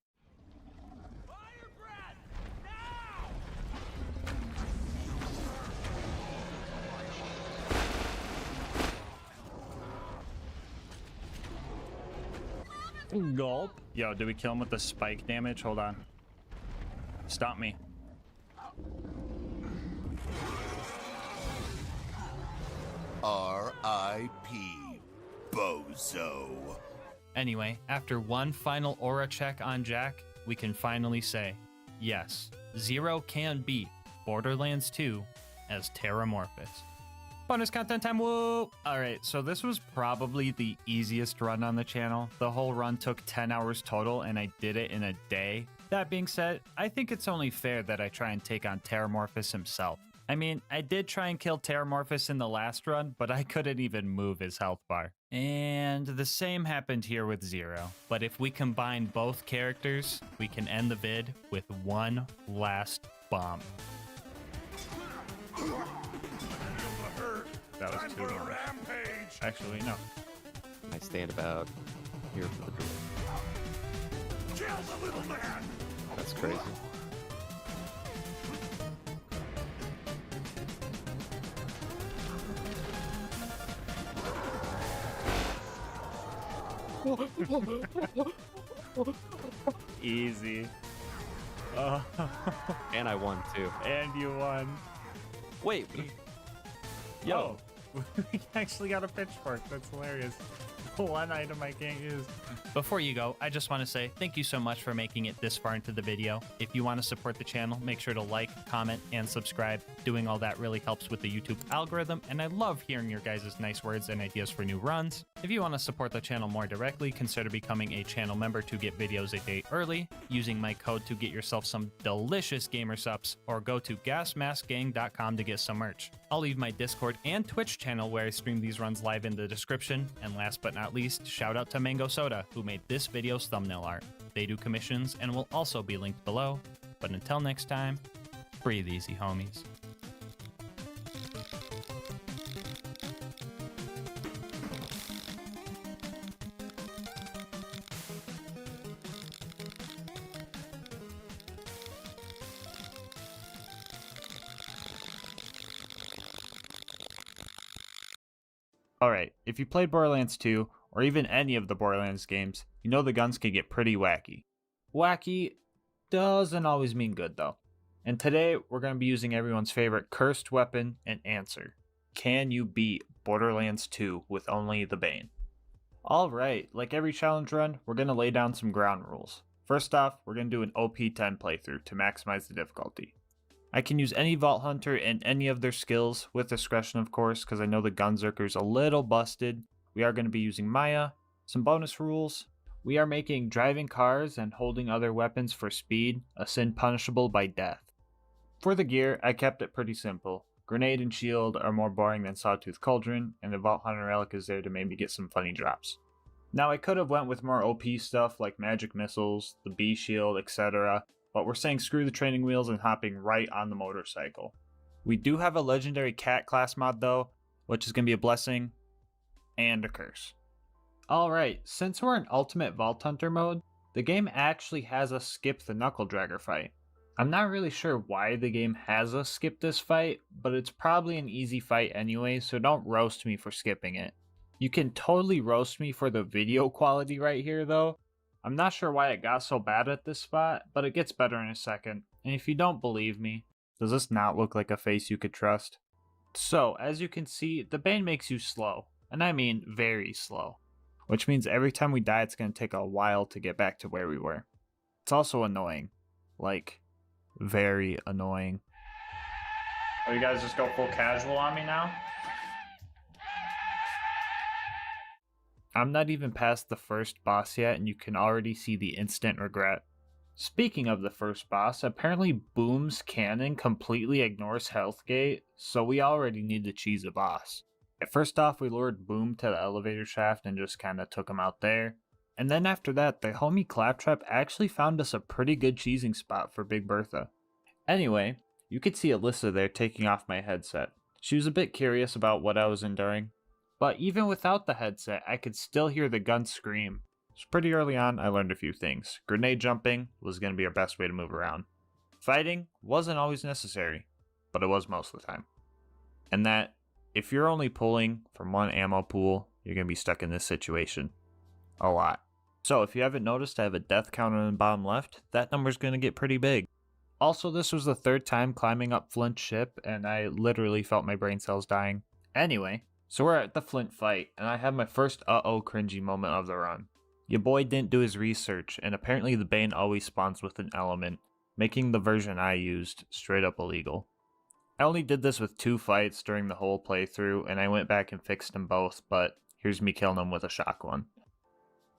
Gulp. Yo, did we kill him with the spike damage? Hold on. Stop me. R.I.P. Bozo. Anyway, after one final aura check on Jack, we can finally say, yes, Zero can beat Borderlands 2 as Terramorphous. Bonus content time, woo! Alright, so this was probably the easiest run on the channel. The whole run took 10 hours total, and I did it in a day. That being said, I think it's only fair that I try and take on Terramorphous himself. I mean, I did try and kill Terramorphous in the last run, but I couldn't even move his health bar. And the same happened here with Zero. But if we combine both characters, we can end the vid with one last bomb. That was too long. Actually, no. I stand about here for the door. Kill the little man! That's crazy. Easy. And I won too. And you won. Wait. Yo. We actually got a pitchfork. That's hilarious. One item I can't use. Before you go, I just want to say thank you so much for making it this far into the video. If you want to support the channel, make sure to like, comment, and subscribe. Doing all that really helps with the YouTube algorithm, and I love hearing your guys' nice words and ideas for new runs. If you want to support the channel more directly, consider becoming a channel member to get videos a day early, using my code to get yourself some delicious gamer subs, or go to GASMASK'S.com to get some merch. I'll leave my Discord and Twitch channel where I stream these runs live in the description, and last but not least, shout out to Mango Soda, who made this video's thumbnail art. They do commissions and will also be linked below. But until next time, breathe easy, homies. Alright, if you played Borderlands 2, or even any of the Borderlands games, you know the guns can get pretty wacky. Wacky doesn't always mean good though. And today, we're going to be using everyone's favorite cursed weapon and answer. Can you beat Borderlands 2 with only the Bane? Alright, like every challenge run, we're going to lay down some ground rules. First off, we're going to do an OP10 playthrough to maximize the difficulty. I can use any Vault Hunter and any of their skills, with discretion of course, because I know the Gunzerker's a little busted. We are going to be using Maya. Some bonus rules. We are making driving cars and holding other weapons for speed a sin punishable by death. For the gear, I kept it pretty simple. Grenade and shield are more boring than Sawtooth Cauldron, and the Vault Hunter Relic is there to maybe get some funny drops. Now I could have went with more OP stuff like magic missiles, the B shield, etc., but we're saying screw the training wheels and hopping right on the motorcycle. We do have a legendary cat class mod though, which is going to be a blessing and a curse. Alright, since we're in Ultimate Vault Hunter mode, the game actually has us skip the Knuckle Dragger fight. I'm not really sure why the game has us skip this fight, but it's probably an easy fight anyway, so don't roast me for skipping it. You can totally roast me for the video quality right here though. I'm not sure why it got so bad at this spot, but it gets better in a second. And if you don't believe me, does this not look like a face you could trust? So, as you can see, the Bane makes you slow, and I mean very slow. Which means every time we die it's going to take a while to get back to where we were. It's also annoying. Like, very annoying. Oh, you guys just go full casual on me now? I'm not even past the first boss yet and you can already see the instant regret. Speaking of the first boss, apparently Boom's cannon completely ignores health gate, so we already need to cheese a boss. First off, we lured Boom to the elevator shaft and just kinda took him out there. And then after that, the homie Claptrap actually found us a pretty good cheesing spot for Big Bertha. Anyway, you could see Alyssa there taking off my headset. She was a bit curious about what I was enduring. But even without the headset, I could still hear the gun scream. So pretty early on, I learned a few things. Grenade jumping was going to be our best way to move around. Fighting wasn't always necessary, but it was most of the time. And that, if you're only pulling from one ammo pool, you're going to be stuck in this situation. A lot. So if you haven't noticed, I have a death counter in the bottom left. That number's going to get pretty big. Also, this was the third time climbing up Flint's ship, and I literally felt my brain cells dying. Anyway, so we're at the Flint fight, and I have my first uh-oh cringy moment of the run. Your boy didn't do his research, and apparently the Bane always spawns with an element, making the version I used straight up illegal. I only did this with 2 fights during the whole playthrough, and I went back and fixed them both, but here's me killing them with a shotgun.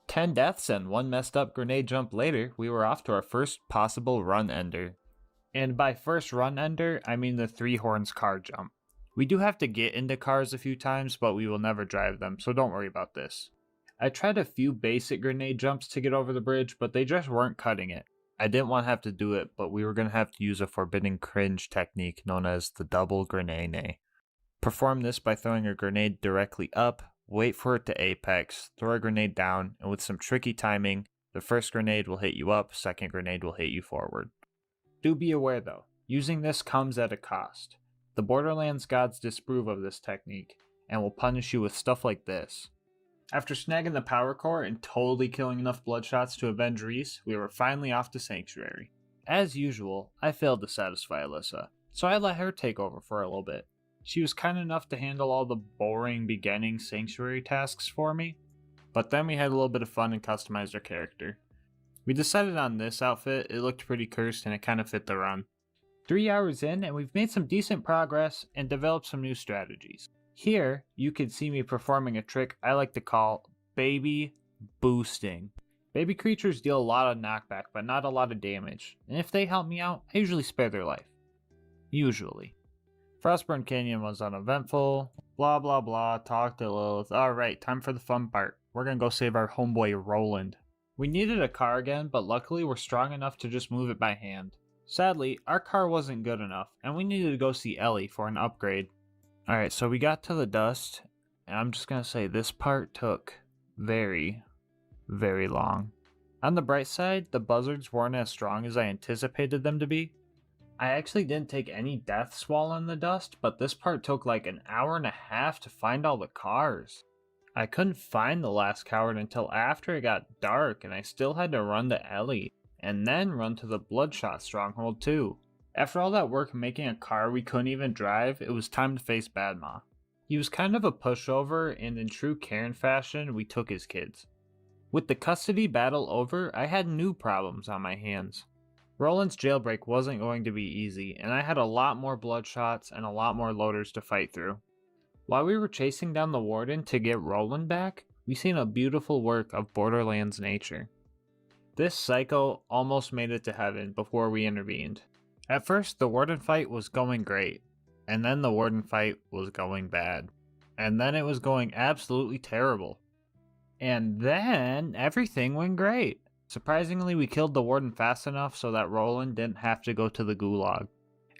10 deaths and 1 messed up grenade jump later, we were off to our first possible run ender. And by first run ender, I mean the 3 horns car jump. We do have to get into cars a few times, but we will never drive them, so don't worry about this. I tried a few basic grenade jumps to get over the bridge, but they just weren't cutting it. I didn't want to have to do it, but we were going to have to use a forbidden cringe technique known as the double grenade. Perform this by throwing a grenade directly up, wait for it to apex, throw a grenade down, and with some tricky timing, the first grenade will hit you up, second grenade will hit you forward. Do be aware though, using this comes at a cost. The Borderlands gods disapprove of this technique, and will punish you with stuff like this. After snagging the power core and totally killing enough bloodshots to avenge Reese, we were finally off to Sanctuary. As usual, I failed to satisfy Alyssa, so I let her take over for a little bit. She was kind enough to handle all the boring beginning Sanctuary tasks for me, but then we had a little bit of fun and customized our character. We decided on this outfit, it looked pretty cursed and it kind of fit the run. 3 hours in and we've made some decent progress and developed some new strategies. Here, you can see me performing a trick I like to call baby boosting. Baby creatures deal a lot of knockback but not a lot of damage, and if they help me out, I usually spare their life. Usually. Frostburn Canyon was uneventful, blah blah blah, talk to Lilith. Alright, time for the fun part. We're gonna go save our homeboy Roland. We needed a car again, but luckily we're strong enough to just move it by hand. Sadly, our car wasn't good enough, and we needed to go see Ellie for an upgrade. Alright, so we got to the dust, and I'm just gonna say this part took very, very long. On the bright side, the buzzards weren't as strong as I anticipated them to be. I actually didn't take any deaths while in the dust, but this part took like an hour and a half to find all the cars. I couldn't find the last coward until after it got dark, and I still had to run to Ellie, and then run to the Bloodshot stronghold too. After all that work making a car we couldn't even drive, it was time to face Badma. He was kind of a pushover, and in true Karen fashion, we took his kids. With the custody battle over, I had new problems on my hands. Roland's jailbreak wasn't going to be easy, and I had a lot more Bloodshots and a lot more loaders to fight through. While we were chasing down the warden to get Roland back, we seen a beautiful work of Borderlands nature. This psycho almost made it to heaven before we intervened. At first, the warden fight was going great, and then the warden fight was going bad, and then it was going absolutely terrible. And then everything went great. Surprisingly, we killed the warden fast enough so that Roland didn't have to go to the gulag.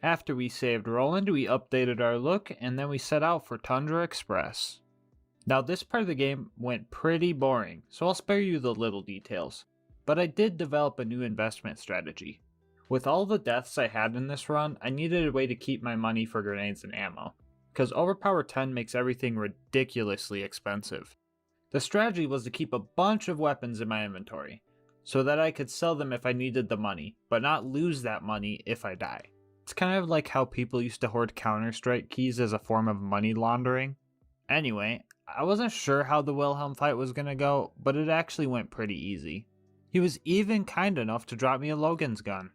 After we saved Roland, we updated our look, and then we set out for Tundra Express. Now this part of the game went pretty boring, so I'll spare you the little details. But I did develop a new investment strategy. With all the deaths I had in this run, I needed a way to keep my money for grenades and ammo, because Overpower 10 makes everything ridiculously expensive. The strategy was to keep a bunch of weapons in my inventory, so that I could sell them if I needed the money, but not lose that money if I die. It's kind of like how people used to hoard Counter-Strike keys as a form of money laundering. Anyway, I wasn't sure how the Wilhelm fight was gonna go, but it actually went pretty easy. He was even kind enough to drop me a Logan's gun.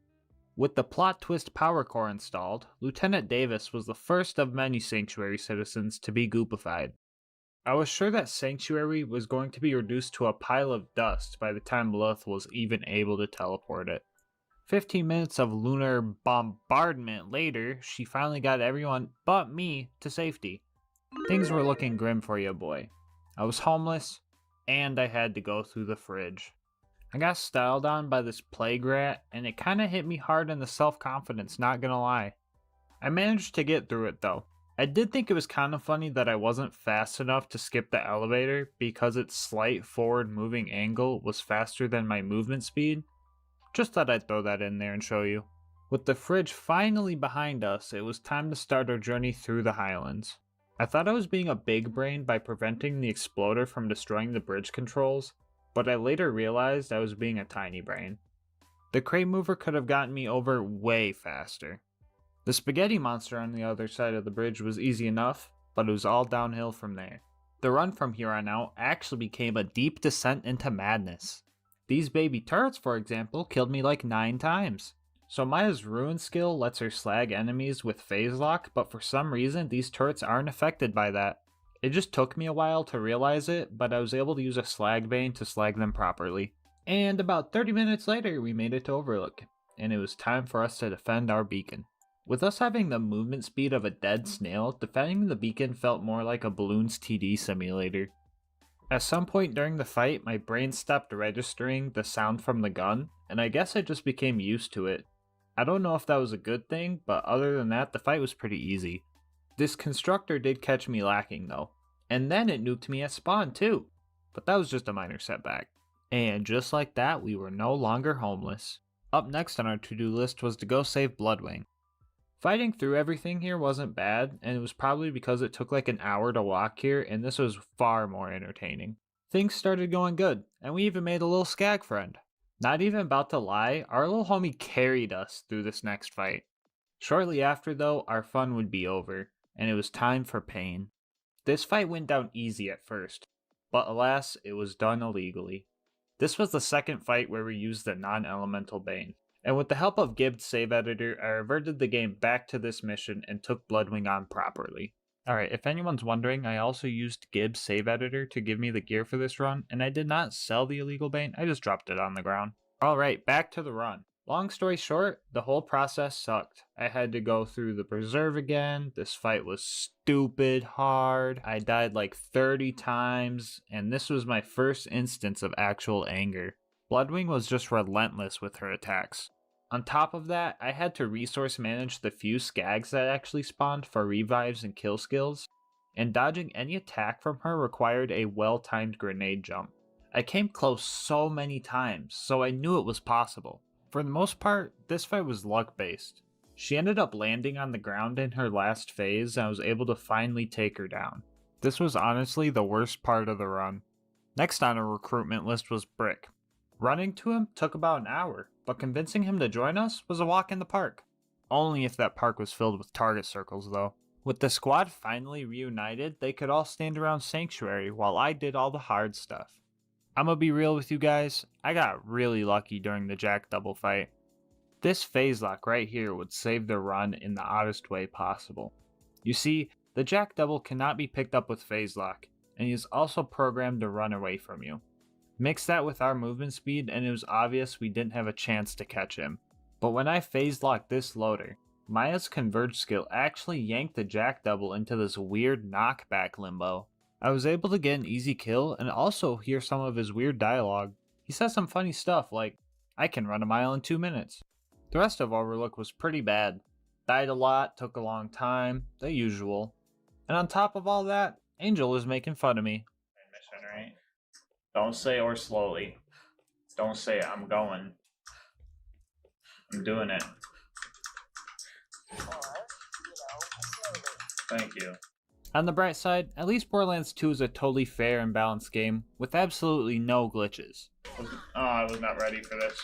With the plot twist power core installed, Lieutenant Davis was the first of many Sanctuary citizens to be goopified. I was sure that Sanctuary was going to be reduced to a pile of dust by the time Lilith was even able to teleport it. 15 minutes of lunar bombardment later, she finally got everyone but me to safety. Things were looking grim for you, boy. I was homeless, and I had to go through the fridge. I got styled on by this plague rat, and it kinda hit me hard in the self-confidence, not gonna lie. I managed to get through it though. I did think it was kinda funny that I wasn't fast enough to skip the elevator because its slight forward moving angle was faster than my movement speed. Just thought I'd throw that in there and show you. With the fridge finally behind us, it was time to start our journey through the Highlands. I thought I was being a big brain by preventing the exploder from destroying the bridge controls, but I later realized I was being a tiny brain. The crate mover could have gotten me over way faster. The spaghetti monster on the other side of the bridge was easy enough, but it was all downhill from there. The run from here on out actually became a deep descent into madness. These baby turrets, for example, killed me like 9 times. So Maya's ruin skill lets her slag enemies with phase lock, but for some reason these turrets aren't affected by that. It just took me a while to realize it, but I was able to use a slag bane to slag them properly. And about 30 minutes later, we made it to Overlook, and it was time for us to defend our beacon. With us having the movement speed of a dead snail, defending the beacon felt more like a Balloons TD simulator. At some point during the fight, my brain stopped registering the sound from the gun, and I guess I just became used to it. I don't know if that was a good thing, but other than that, the fight was pretty easy. This constructor did catch me lacking though, and then it nuked me at spawn too, but that was just a minor setback. And just like that, we were no longer homeless. Up next on our to-do list was to go save Bloodwing. Fighting through everything here wasn't bad, and it was probably because it took like an hour to walk here, and this was far more entertaining. Things started going good, and we even made a little skag friend. Not even about to lie, our little homie carried us through this next fight. Shortly after though, our fun would be over, and it was time for pain. This fight went down easy at first, but alas, it was done illegally. This was the second fight where we used the non-elemental bane, and with the help of Gibbs' save editor, I reverted the game back to this mission and took Bloodwing on properly. Alright, if anyone's wondering, I also used Gibbs' save editor to give me the gear for this run, and I did not sell the illegal bane, I just dropped it on the ground. Alright, back to the run. Long story short, the whole process sucked. I had to go through the preserve again, this fight was stupid hard, I died like 30 times, and this was my first instance of actual anger. Bloodwing was just relentless with her attacks. On top of that, I had to resource manage the few skags that actually spawned for revives and kill skills, and dodging any attack from her required a well-timed grenade jump. I came close so many times, so I knew it was possible. For the most part, this fight was luck-based. She ended up landing on the ground in her last phase, and I was able to finally take her down. This was honestly the worst part of the run. Next on our recruitment list was Brick. Running to him took about an hour, but convincing him to join us was a walk in the park. Only if that park was filled with target circles though. With the squad finally reunited, they could all stand around Sanctuary while I did all the hard stuff. I'ma be real with you guys, I got really lucky during the Jack double fight. This phase lock right here would save the run in the oddest way possible. You see, the Jack double cannot be picked up with phase lock, and he is also programmed to run away from you. Mix that with our movement speed and it was obvious we didn't have a chance to catch him. But when I phase locked this loader, Maya's converge skill actually yanked the Jack double into this weird knockback limbo. I was able to get an easy kill and also hear some of his weird dialogue. He says some funny stuff like, "I can run a mile in 2 minutes." The rest of Overlook was pretty bad. Died a lot, took a long time, the usual. And on top of all that, Angel was making fun of me. Mission, right? Don't say or slowly. Don't say I'm going. I'm doing it. Thank you. On the bright side, at least Borderlands 2 is a totally fair and balanced game with absolutely no glitches. Oh, I was not ready for this.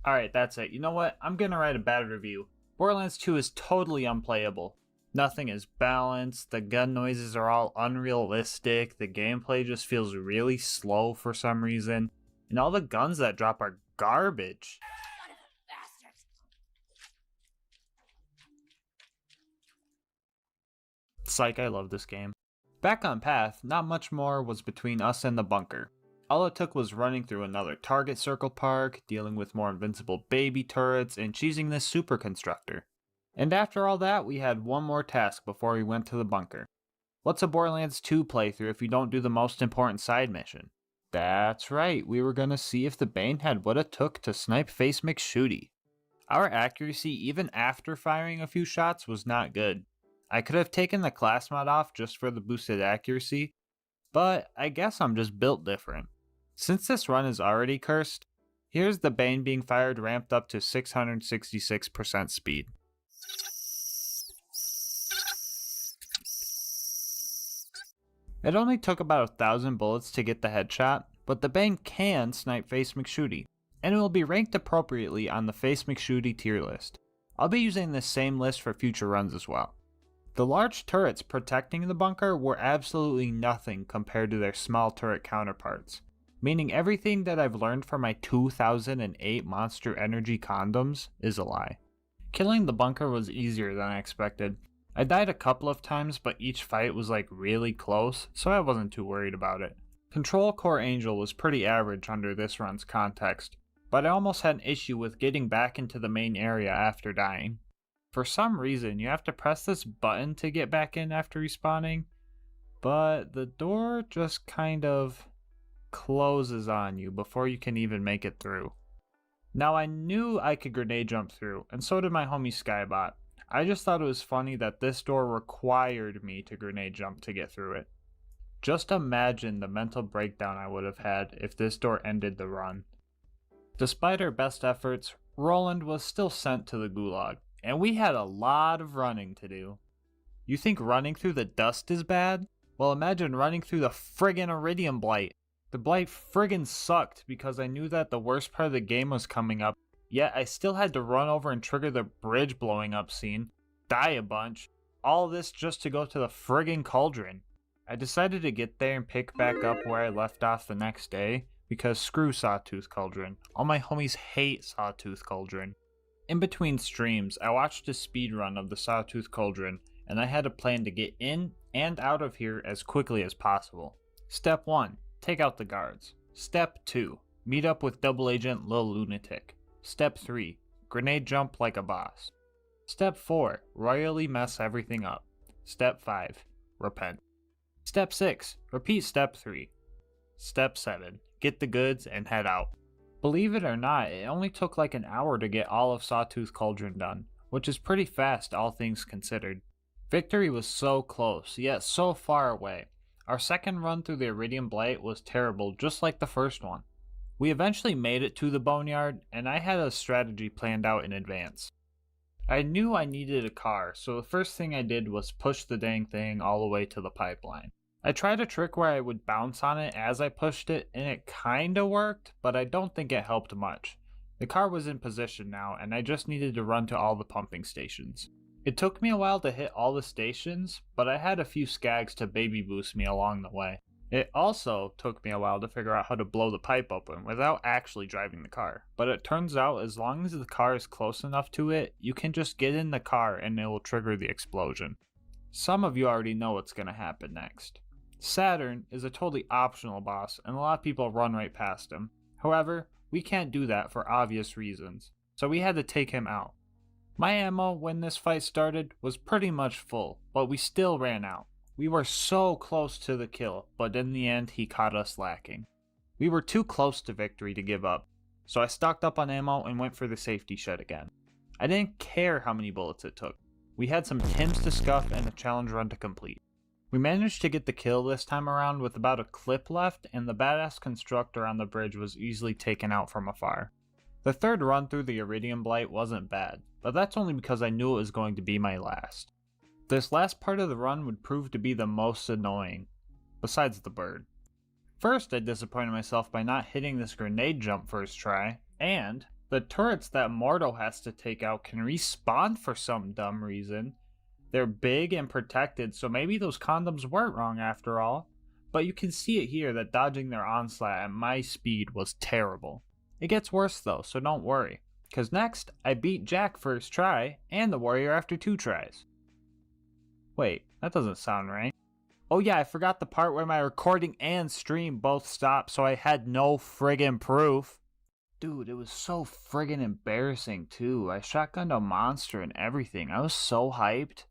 Alright, that's it. You know what? I'm gonna write a bad review. Borderlands 2 is totally unplayable. Nothing is balanced, the gun noises are all unrealistic, the gameplay just feels really slow for some reason, and all the guns that drop are garbage. Psych, I love this game. Back on path, not much more was between us and the bunker. All it took was running through another target circle park, dealing with more invincible baby turrets, and cheesing this super constructor. And after all that, we had one more task before we went to the bunker. What's a Borderlands 2 playthrough if you don't do the most important side mission? That's right, we were gonna see if the Bane had what it took to snipe Face McShooty. Our accuracy even after firing a few shots was not good. I could have taken the class mod off just for the boosted accuracy, but I guess I'm just built different. Since this run is already cursed, here's the Bane being fired ramped up to 666% speed. It only took about 1,000 bullets to get the headshot, but the Bane can snipe Face McShooty, and it will be ranked appropriately on the Face McShooty tier list. I'll be using this same list for future runs as well. The large turrets protecting the bunker were absolutely nothing compared to their small turret counterparts, meaning everything that I've learned from my 2008 Monster Energy condoms is a lie. Killing the bunker was easier than I expected. I died a couple of times, but each fight was like really close, so I wasn't too worried about it. Control Core Angel was pretty average under this run's context, but I almost had an issue with getting back into the main area after dying. For some reason, you have to press this button to get back in after respawning, but the door just kind of closes on you before you can even make it through. Now I knew I could grenade jump through, and so did my homie Skybot. I just thought it was funny that this door required me to grenade jump to get through it. Just imagine the mental breakdown I would have had if this door ended the run. Despite our best efforts, Roland was still sent to the gulag, and we had a lot of running to do. You think running through the dust is bad? Well, imagine running through the friggin' Iridium Blight. The Blight friggin' sucked because I knew that the worst part of the game was coming up, yet I still had to run over and trigger the bridge blowing up scene, die a bunch, all this just to go to the friggin' cauldron. I decided to get there and pick back up where I left off the next day, because screw Sawtooth Cauldron. All my homies hate Sawtooth Cauldron. In between streams, I watched a speedrun of the Sawtooth Cauldron, and I had a plan to get in and out of here as quickly as possible. Step 1. Take out the guards. Step 2. Meet up with Double Agent Lil Lunatic. Step 3. Grenade jump like a boss. Step 4. Royally mess everything up. Step 5. Repent. Step 6. Repeat step 3. Step 7. Get the goods and head out. Believe it or not, it only took like an hour to get all of Sawtooth Cauldron done, which is pretty fast all things considered. Victory was so close, yet so far away. Our second run through the Iridium Blight was terrible, just like the first one. We eventually made it to the Boneyard, and I had a strategy planned out in advance. I knew I needed a car, so the first thing I did was push the dang thing all the way to the pipeline. I tried a trick where I would bounce on it as I pushed it, and it kinda worked, but I don't think it helped much. The car was in position now, and I just needed to run to all the pumping stations. It took me a while to hit all the stations, but I had a few skags to baby boost me along the way. It also took me a while to figure out how to blow the pipe open without actually driving the car, but it turns out as long as the car is close enough to it, you can just get in the car and it will trigger the explosion. Some of you already know what's going to happen next. Saturn is a totally optional boss, and a lot of people run right past him. However, we can't do that for obvious reasons. so we had to take him out. My ammo when this fight started was pretty much full, but we still ran out. We were so close to the kill, but in the end he caught us lacking. We were too close to victory to give up, so I stocked up on ammo and went for the safety shed again. I didn't care how many bullets it took. We had some Tims to scuff and a challenge run to complete. We managed to get the kill this time around with about a clip left, and the badass constructor on the bridge was easily taken out from afar. The third run through the Iridium Blight wasn't bad, but that's only because I knew it was going to be my last. This last part of the run would prove to be the most annoying, besides the bird. First, I disappointed myself by not hitting this grenade jump first try, and the turrets that Mordo has to take out can respawn for some dumb reason. They're big and protected, so maybe those condoms weren't wrong after all, but you can see it here that dodging their onslaught at my speed was terrible. It gets worse though, so don't worry, cause next, I beat Jack first try, and the warrior after 2 tries. Wait, that doesn't sound right. Oh yeah, I forgot the part where my recording and stream both stopped, so I had no friggin' proof. Dude, it was so friggin' embarrassing too. I shotgunned a monster and everything. I was so hyped.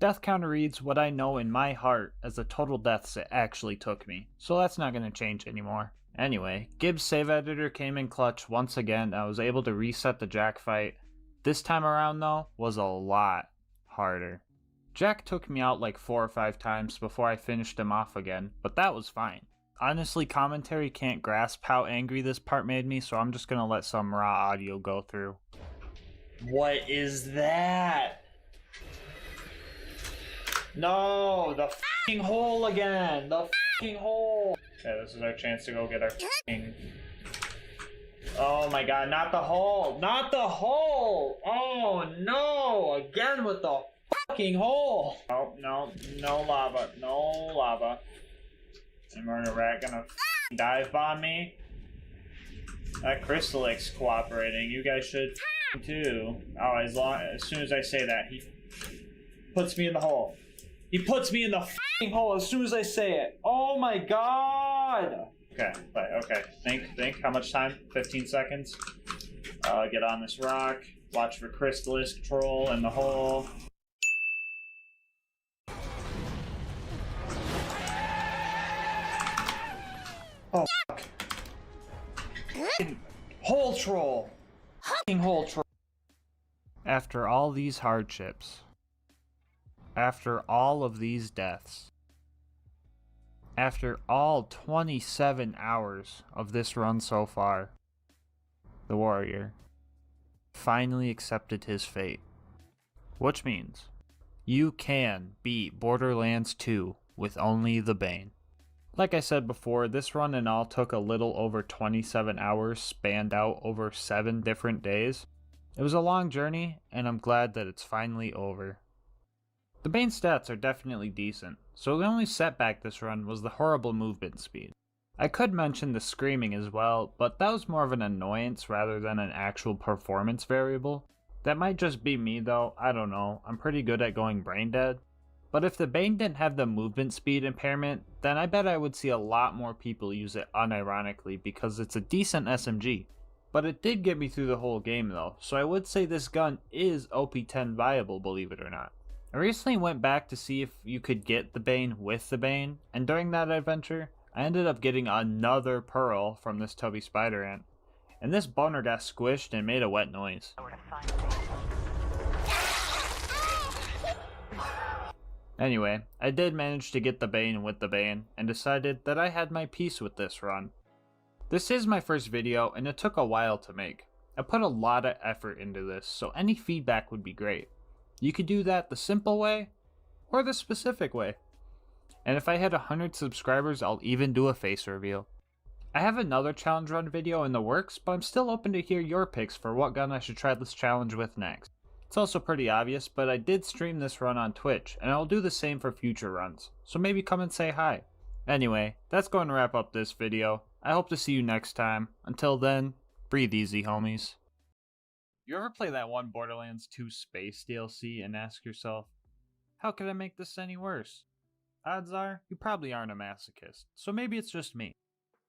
Death counter reads what I know in my heart as the total deaths it actually took me, so that's not gonna change anymore. Anyway, Gibbs' save editor came in clutch once again. I was able to reset the Jack fight. This time around though, was a lot harder. Jack took me out like 4 or 5 times before I finished him off again, but that was fine. Honestly, commentary can't grasp how angry this part made me, so I'm just gonna let some raw audio go through. What is that? No, the f***ing hole again! The f***ing hole! Okay, this is our chance to go get our f***ing... Oh my god, not the hole! Not the hole! Oh no! Again with the fucking hole! Oh, no, no lava, no lava. And Murder Rat gonna dive bomb me? That Crystalix cooperating, you guys should too. Oh, as soon as I say that, he puts me in the hole. He puts me in the f***ing hole as soon as I say it. Oh my god! Okay, okay. Think. How much time? 15 seconds. Get on this rock. Watch for Crystallis troll in the hole. Oh, fuck. Hole troll! F***ing hole troll. After all these hardships, after all of these deaths, after all 27 hours of this run so far, the warrior finally accepted his fate. Which means you can beat Borderlands 2 with only the Bane. Like I said before, this run in all took a little over 27 hours spanned out over 7 different days. It was a long journey, and I'm glad that it's finally over. The Bane stats are definitely decent, so the only setback this run was the horrible movement speed. I could mention the screaming as well, but that was more of an annoyance rather than an actual performance variable. That might just be me though, I don't know, I'm pretty good at going brain dead. But if the Bane didn't have the movement speed impairment, then I bet I would see a lot more people use it unironically because it's a decent SMG. But it did get me through the whole game though, so I would say this gun is OP10 viable, believe it or not. I recently went back to see if you could get the Bane with the Bane, and during that adventure, I ended up getting another pearl from this tubby spider ant. And this boner got squished and made a wet noise. Anyway, I did manage to get the Bane with the Bane, and decided that I had my piece with this run. This is my first video, and it took a while to make. I put a lot of effort into this, so any feedback would be great. You could do that the simple way, or the specific way. And if I hit 100 subscribers, I'll even do a face reveal. I have another challenge run video in the works, but I'm still open to hear your picks for what gun I should try this challenge with next. It's also pretty obvious, but I did stream this run on Twitch, and I'll do the same for future runs, so maybe come and say hi. Anyway, that's going to wrap up this video. I hope to see you next time. Until then, breathe easy, homies. You ever play that one Borderlands 2 Space DLC and ask yourself, how could I make this any worse? Odds are, you probably aren't a masochist, so maybe it's just me.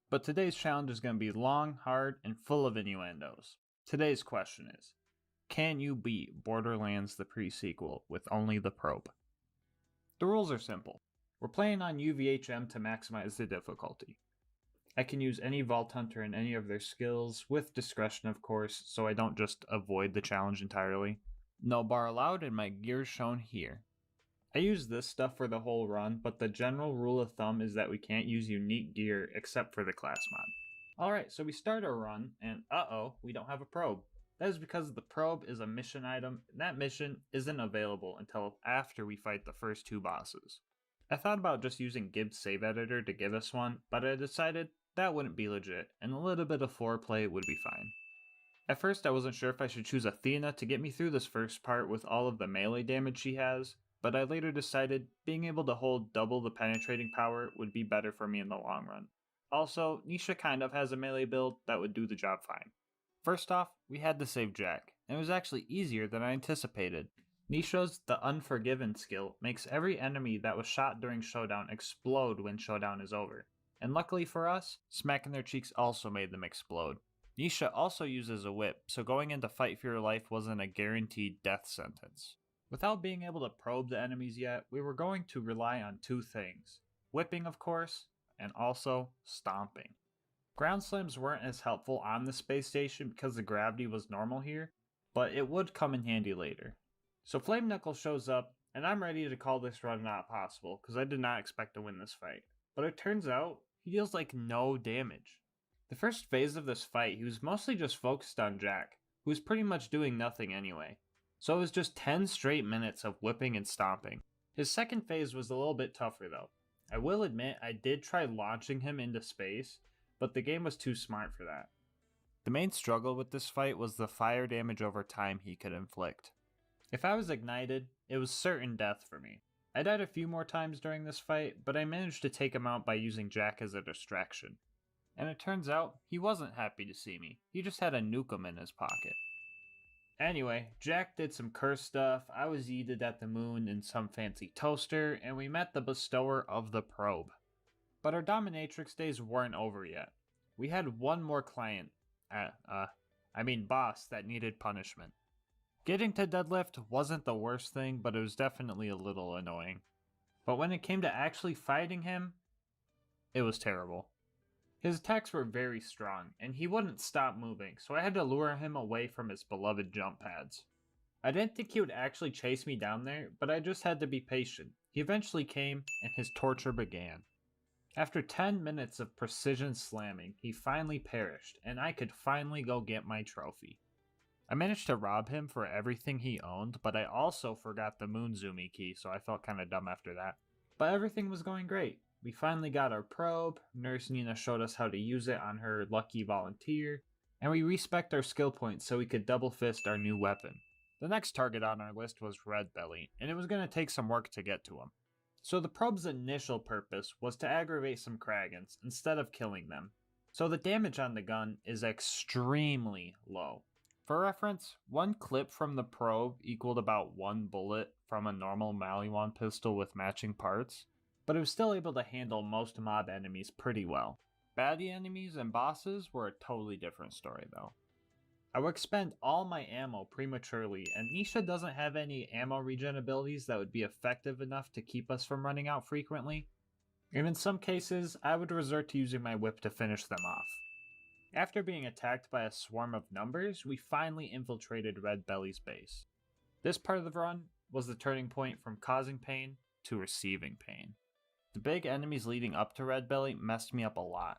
But today's challenge is going to be long, hard, and full of innuendos. Today's question is, can you beat Borderlands the pre-sequel with only the probe? The rules are simple. We're playing on UVHM to maximize the difficulty. I can use any Vault Hunter and any of their skills, with discretion of course, so I don't just avoid the challenge entirely. No bar allowed and my gear shown here. I use this stuff for the whole run, but the general rule of thumb is that we can't use unique gear except for the class mod. Alright, so we start our run, and uh-oh, we don't have a probe. That is because the probe is a mission item, and that mission isn't available until after we fight the first 2 bosses. I thought about just using Gibbs Save Editor to give us one, but I decided that wouldn't be legit, and a little bit of foreplay would be fine. At first I wasn't sure if I should choose Athena to get me through this first part with all of the melee damage she has, but I later decided being able to hold double the penetrating power would be better for me in the long run. Also, Nisha kind of has a melee build that would do the job fine. First off, we had to save Jack, and it was actually easier than I anticipated. Nisha's The Unforgiven skill makes every enemy that was shot during Showdown explode when Showdown is over. And luckily for us, smacking their cheeks also made them explode. Nisha also uses a whip, so going into Fight for Your Life wasn't a guaranteed death sentence. Without being able to probe the enemies yet, we were going to rely on 2 things. Whipping, of course, and also stomping. Ground slams weren't as helpful on the space station because the gravity was normal here, but it would come in handy later. So Flame Knuckle shows up, and I'm ready to call this run not possible because I did not expect to win this fight. But it turns out, he deals like no damage. The first phase of this fight, he was mostly just focused on Jack, who was pretty much doing nothing anyway. So it was just 10 straight minutes of whipping and stomping. His second phase was a little bit tougher though. I will admit I did try launching him into space, but the game was too smart for that. The main struggle with this fight was the fire damage over time he could inflict. If I was ignited, it was certain death for me. I died a few more times during this fight, but I managed to take him out by using Jack as a distraction. And it turns out, he wasn't happy to see me. He just had a nukem in his pocket. Anyway, Jack did some curse stuff, I was yeeted at the moon in some fancy toaster, and we met the bestower of the probe. But our dominatrix days weren't over yet. We had one more client, boss that needed punishment. Getting to deadlift wasn't the worst thing, but it was definitely a little annoying. But when it came to actually fighting him, it was terrible. His attacks were very strong, and he wouldn't stop moving, so I had to lure him away from his beloved jump pads. I didn't think he would actually chase me down there, but I just had to be patient. He eventually came, and his torture began. After 10 minutes of precision slamming, he finally perished, and I could finally go get my trophy. I managed to rob him for everything he owned, but I also forgot the Moonzoomy key, so I felt kinda dumb after that. But everything was going great. We finally got our probe, Nurse Nina showed us how to use it on her lucky volunteer, and we respect our skill points so we could double fist our new weapon. The next target on our list was Red Belly, and it was going to take some work to get to him. So the probe's initial purpose was to aggravate some Kragans instead of killing them. So the damage on the gun is extremely low. For reference, one clip from the probe equaled about 1 bullet from a normal Maliwan pistol with matching parts, but it was still able to handle most mob enemies pretty well. Baddie enemies and bosses were a totally different story though. I would expend all my ammo prematurely, and Nisha doesn't have any ammo regen abilities that would be effective enough to keep us from running out frequently, and in some cases, I would resort to using my whip to finish them off. After being attacked by a swarm of numbers, we finally infiltrated Red Belly's base. This part of the run was the turning point from causing pain to receiving pain. The big enemies leading up to Red Belly messed me up a lot.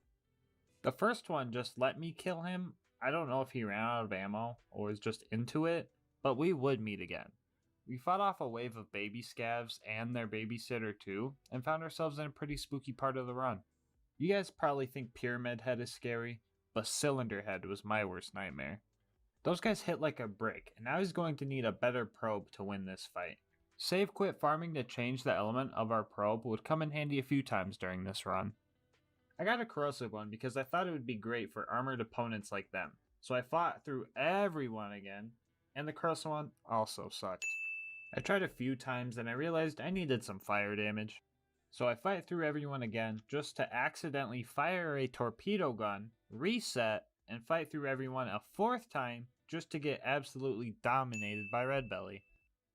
The first one just let me kill him. I don't know if he ran out of ammo or was just into it, but we would meet again. We fought off a wave of baby scavs and their babysitter too, and found ourselves in a pretty spooky part of the run. You guys probably think Pyramid Head is scary, but Cylinder Head was my worst nightmare. Those guys hit like a brick, and I was going to need a better probe to win this fight. Save quit farming to change the element of our probe would come in handy a few times during this run. I got a corrosive one because I thought it would be great for armored opponents like them, so I fought through everyone again, and the corrosive one also sucked. I tried a few times and I realized I needed some fire damage, so I fight through everyone again just to accidentally fire a torpedo gun, reset, and fight through everyone a 4th time just to get absolutely dominated by Red Belly.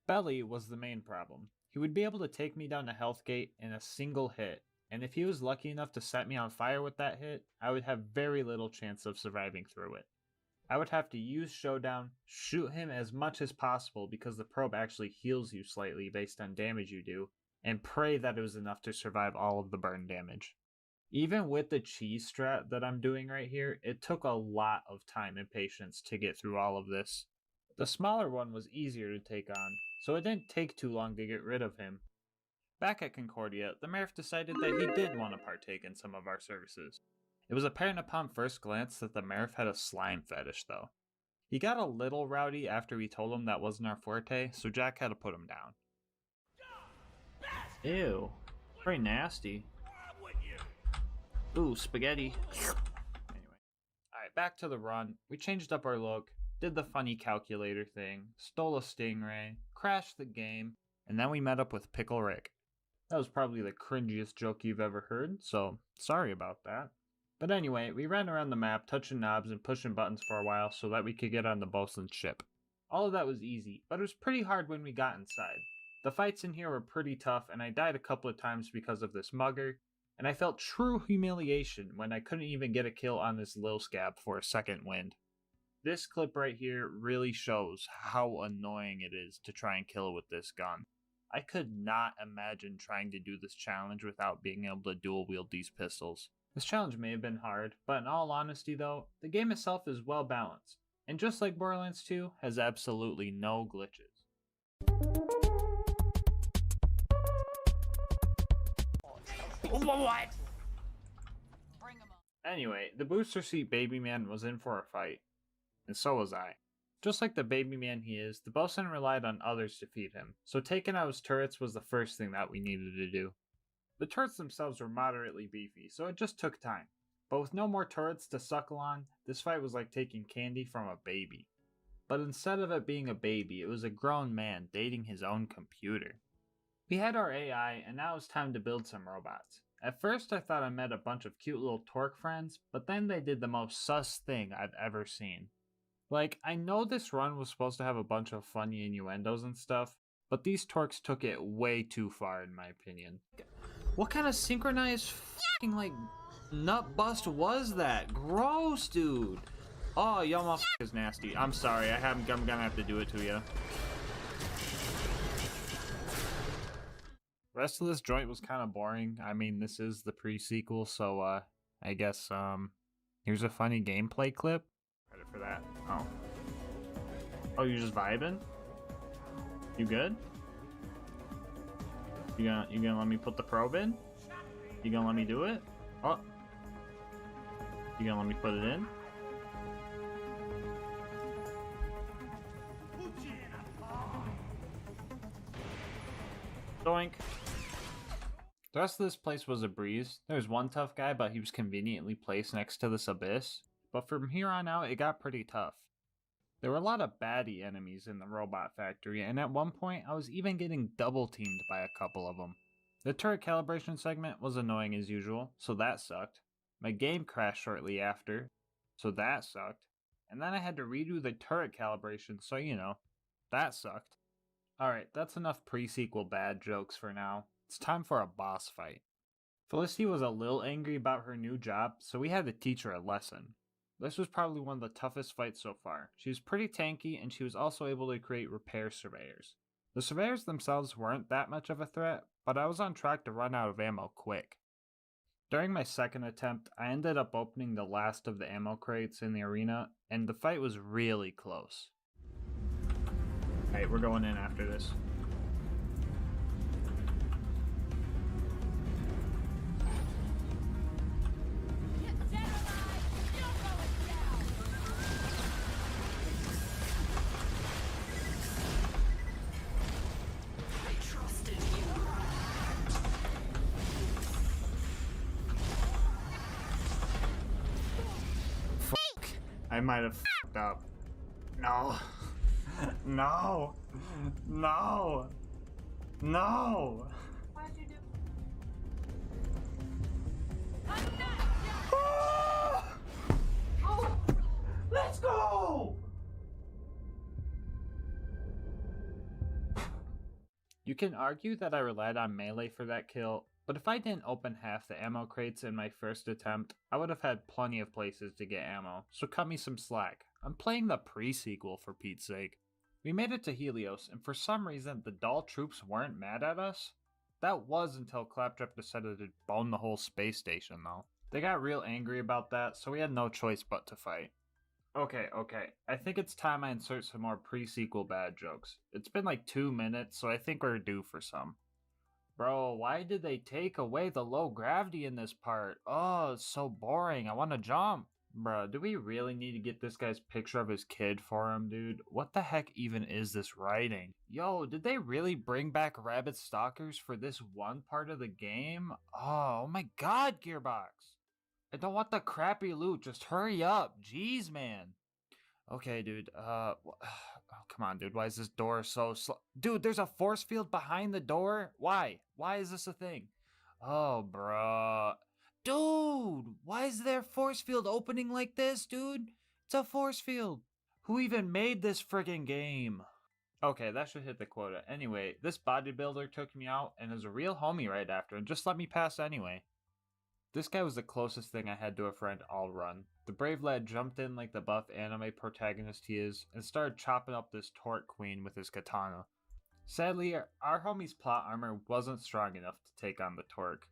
Belly was the main problem. He would be able to take me down the health gate in a single hit, and if he was lucky enough to set me on fire with that hit, I would have very little chance of surviving through it. I would have to use Showdown, shoot him as much as possible because the probe actually heals you slightly based on damage you do, and pray that it was enough to survive all of the burn damage. Even with the cheese strat that I'm doing right here, it took a lot of time and patience to get through all of this. The smaller one was easier to take on, so it didn't take too long to get rid of him. Back at Concordia, the Merif decided that he did want to partake in some of our services. It was apparent upon first glance that the Merif had a slime fetish though. He got a little rowdy after we told him that wasn't our forte, so Jack had to put him down. Ew, very nasty. Ooh, spaghetti. Anyway. Alright, back to the run. We changed up our look, did the funny calculator thing, stole a stingray, crashed the game, and then we met up with Pickle Rick. That was probably the cringiest joke you've ever heard, so sorry about that. But anyway, we ran around the map touching knobs and pushing buttons for a while so that we could get on the bosun's ship. All of that was easy, but it was pretty hard when we got inside. The fights in here were pretty tough, and I died a couple of times because of this mugger, and I felt true humiliation when I couldn't even get a kill on this LilScab for a second wind. This clip right here really shows how annoying it is to try and kill with this gun. I could not imagine trying to do this challenge without being able to dual wield these pistols. This challenge may have been hard, but in all honesty though, the game itself is well balanced, and just like Borderlands 2, has absolutely no glitches. What? Anyway, the booster seat baby man was in for a fight, and so was I. Just like the baby man he is, the bosun relied on others to feed him, so taking out his turrets was the first thing that we needed to do. The turrets themselves were moderately beefy, so it just took time. But with no more turrets to suckle on, this fight was like taking candy from a baby. But instead of it being a baby, it was a grown man dating his own computer. We had our AI, and now it's time to build some robots. At first I thought I met a bunch of cute little Torque friends, but then they did the most sus thing I've ever seen. Like, I know this run was supposed to have a bunch of funny innuendos and stuff, but these Torques took it way too far in my opinion. What kind of synchronized f***ing like nut bust was that? Gross, dude. Oh, y'all motherfuckers nasty. I'm sorry, I'm gonna have to do it to you. Rest of this joint was kind of boring. I mean, this is the pre-sequel, so I guess here's a funny gameplay clip. Credit for that. Oh, you're just vibing? You good? You gonna let me put the probe in? You gonna let me do it? Oh, you gonna let me put it in? Doink. The rest of this place was a breeze. There was one tough guy, but he was conveniently placed next to this abyss. But from here on out, it got pretty tough. There were a lot of baddie enemies in the robot factory, and at one point, I was even getting double teamed by a couple of them. The turret calibration segment was annoying as usual, so that sucked. My game crashed shortly after, so that sucked. And then I had to redo the turret calibration, so you know, that sucked. Alright, that's enough pre-sequel bad jokes for now. It's time for a boss fight. Felicity was a little angry about her new job, so we had to teach her a lesson. This was probably one of the toughest fights so far. She was pretty tanky, and she was also able to create repair surveyors. The surveyors themselves weren't that much of a threat, but I was on track to run out of ammo quick. During my second attempt, I ended up opening the last of the ammo crates in the arena, and the fight was really close. Alright, we're going in after this. I might have f***ed up. No. No. No. No. Why'd you do? Oh! Let's go! You can argue that I relied on melee for that kill, but if I didn't open half the ammo crates in my first attempt, I would have had plenty of places to get ammo, so cut me some slack. I'm playing the pre-sequel for Pete's sake. We made it to Helios, and for some reason the Dahl troops weren't mad at us. That was until Claptrap decided to bone the whole space station though. They got real angry about that, so we had no choice but to fight. Okay, I think it's time I insert some more pre-sequel bad jokes. It's been like 2 minutes, so I think we're due for some. Bro, why did they take away the low gravity in this part? Oh, it's so boring. I want to jump. Bro, do we really need to get this guy's picture of his kid for him, dude? What the heck even is this writing? Yo, did they really bring back rabbit stalkers for this one part of the game? Oh my god, Gearbox. I don't want the crappy loot. Just hurry up. Jeez, man. Okay, dude. Oh, come on, dude. Why is this door so slow? Dude, there's a force field behind the door? Why? Why is this a thing? Oh, bruh. Dude, why is there a force field opening like this, dude? It's a force field. Who even made this friggin' game? Okay, that should hit the quota. Anyway, this bodybuilder took me out and is a real homie right after and just let me pass anyway. This guy was the closest thing I had to a friend all run. The brave lad jumped in like the buff anime protagonist he is and started chopping up this torque queen with his katana. Sadly, our homie's plot armor wasn't strong enough to take on the torque.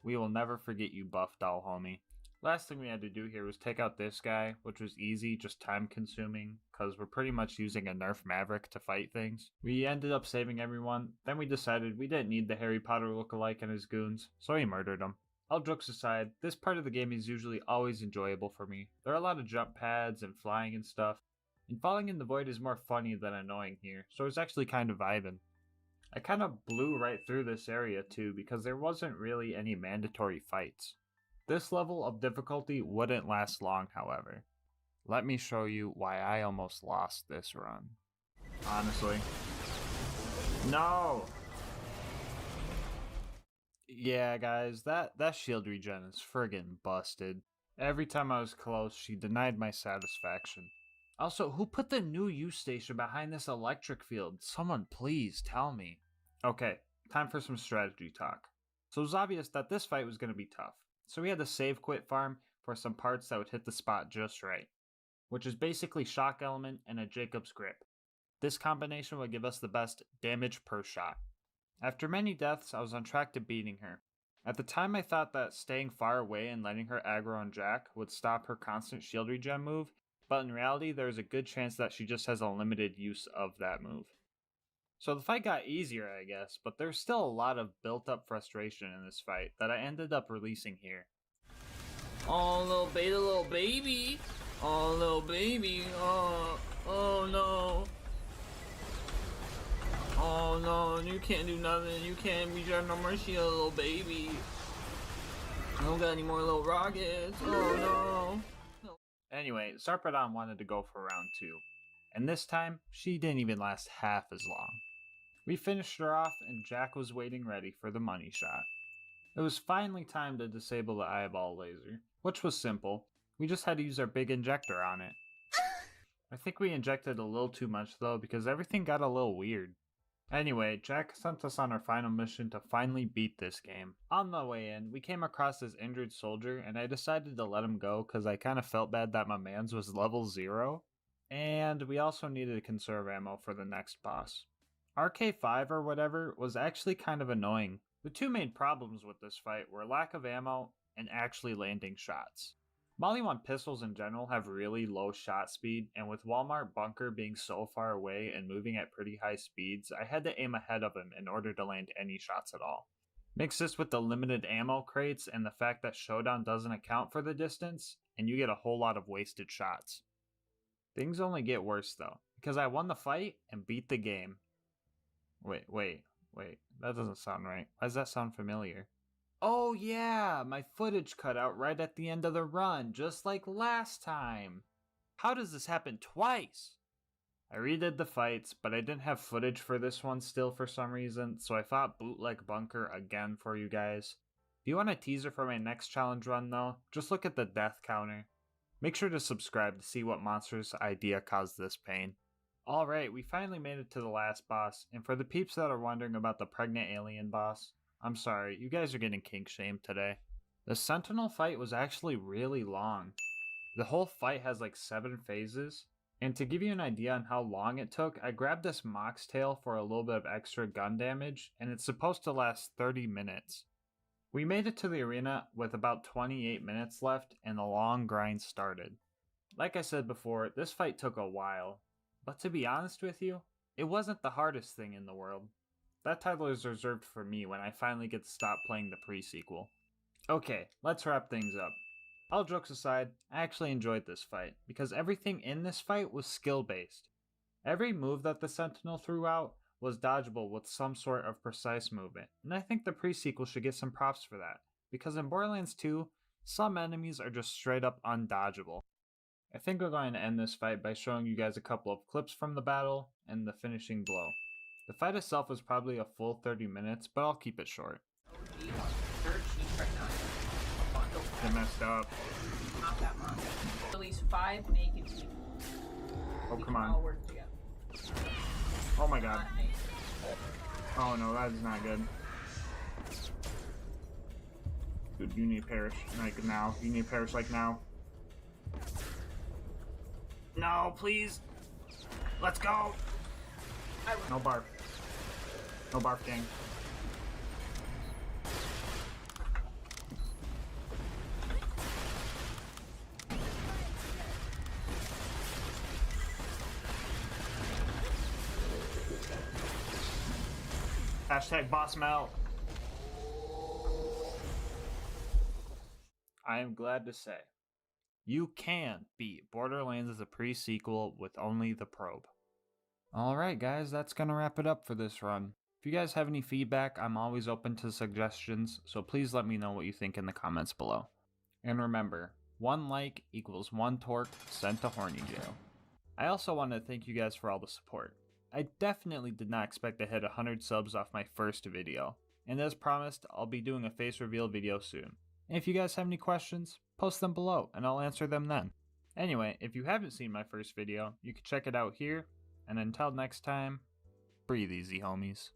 We will never forget you, buff doll homie. Last thing we had to do here was take out this guy, which was easy, just time consuming, cause we're pretty much using a Nerf Maverick to fight things. We ended up saving everyone, then we decided we didn't need the Harry Potter lookalike and his goons, so we murdered him. All jokes aside, this part of the game is usually always enjoyable for me. There are a lot of jump pads and flying and stuff, and falling in the void is more funny than annoying here, so it's actually kind of vibing. I kind of blew right through this area too because there wasn't really any mandatory fights. This level of difficulty wouldn't last long, however. Let me show you why I almost lost this run. Honestly. No! Yeah, guys, that shield regen is friggin' busted. Every time I was close, she denied my satisfaction. Also, who put the new use station behind this electric field? Someone please tell me. Okay, time for some strategy talk. So it was obvious that this fight was going to be tough. So we had to save quit farm for some parts that would hit the spot just right. Which is basically shock element and a Jacob's grip. This combination would give us the best damage per shot. After many deaths, I was on track to beating her. At the time I thought that staying far away and letting her aggro on Jack would stop her constant shield regen move, but in reality there is a good chance that she just has a limited use of that move. So the fight got easier, I guess, but there's still a lot of built up frustration in this fight that I ended up releasing here. Oh, little beta, little baby. Oh, little baby. Oh no. Oh no, you can't do nothing. You can't regen no more shield, little baby. I don't got any more little rockets. Oh no. Anyway, Sarpedon wanted to go for round 2. And this time, she didn't even last half as long. We finished her off and Jack was waiting ready for the money shot. It was finally time to disable the eyeball laser, which was simple. We just had to use our big injector on it. I think we injected a little too much though because everything got a little weird. Anyway, Jack sent us on our final mission to finally beat this game. On the way in, we came across this injured soldier and I decided to let him go because I kind of felt bad that my man's was level 0. And we also needed to conserve ammo for the next boss. RK5 or whatever was actually kind of annoying. The two main problems with this fight were lack of ammo and actually landing shots. Molly 1 pistols in general have really low shot speed, and with Walmart Bunker being so far away and moving at pretty high speeds, I had to aim ahead of him in order to land any shots at all. Mix this with the limited ammo crates and the fact that Showdown doesn't account for the distance, and you get a whole lot of wasted shots. Things only get worse though, because I won the fight and beat the game. Wait, that doesn't sound right. Why does that sound familiar? Oh yeah, my footage cut out right at the end of the run, just like last time. How does this happen twice? I redid the fights, but I didn't have footage for this one still for some reason, so I thought bootleg bunker again for you guys. If you want a teaser for my next challenge run though, just look at the death counter. Make sure to subscribe to see what monstrous idea caused this pain. Alright, we finally made it to the last boss, and for the peeps that are wondering about the pregnant alien boss, I'm sorry, you guys are getting kink shamed today. The Sentinel fight was actually really long. The whole fight has like 7 phases, and to give you an idea on how long it took, I grabbed this Mox Tail for a little bit of extra gun damage, and it's supposed to last 30 minutes. We made it to the arena with about 28 minutes left, and the long grind started. Like I said before, this fight took a while, but to be honest with you, it wasn't the hardest thing in the world. That title is reserved for me when I finally get to stop playing the pre-sequel. Okay, let's wrap things up. All jokes aside, I actually enjoyed this fight, because everything in this fight was skill-based. Every move that the Sentinel threw out was dodgeable with some sort of precise movement, and I think the pre-sequel should get some props for that, because in Borderlands 2, some enemies are just straight up undodgeable. I think we're going to end this fight by showing you guys a couple of clips from the battle and the finishing blow. The fight itself was probably a full 30 minutes, but I'll keep it short. They messed up. Not that much. Release 5 naked people. Oh, We come can on. all work together. Oh my god. Oh no, that is not good. Dude, you need to perish like now. You need to perish like now. No, please. Let's go. No barf. No barf, gang. Hashtag boss melt. I am glad to say, you can beat Borderlands as a pre-sequel with only the probe. Alright guys, that's gonna wrap it up for this run. If you guys have any feedback, I'm always open to suggestions, so please let me know what you think in the comments below. And remember, 1 like equals 1 torque sent to Horny Jail. I also want to thank you guys for all the support. I definitely did not expect to hit 100 subs off my first video, and as promised, I'll be doing a face reveal video soon. And if you guys have any questions, post them below and I'll answer them then. Anyway, if you haven't seen my first video, you can check it out here, and until next time, breathe easy, homies.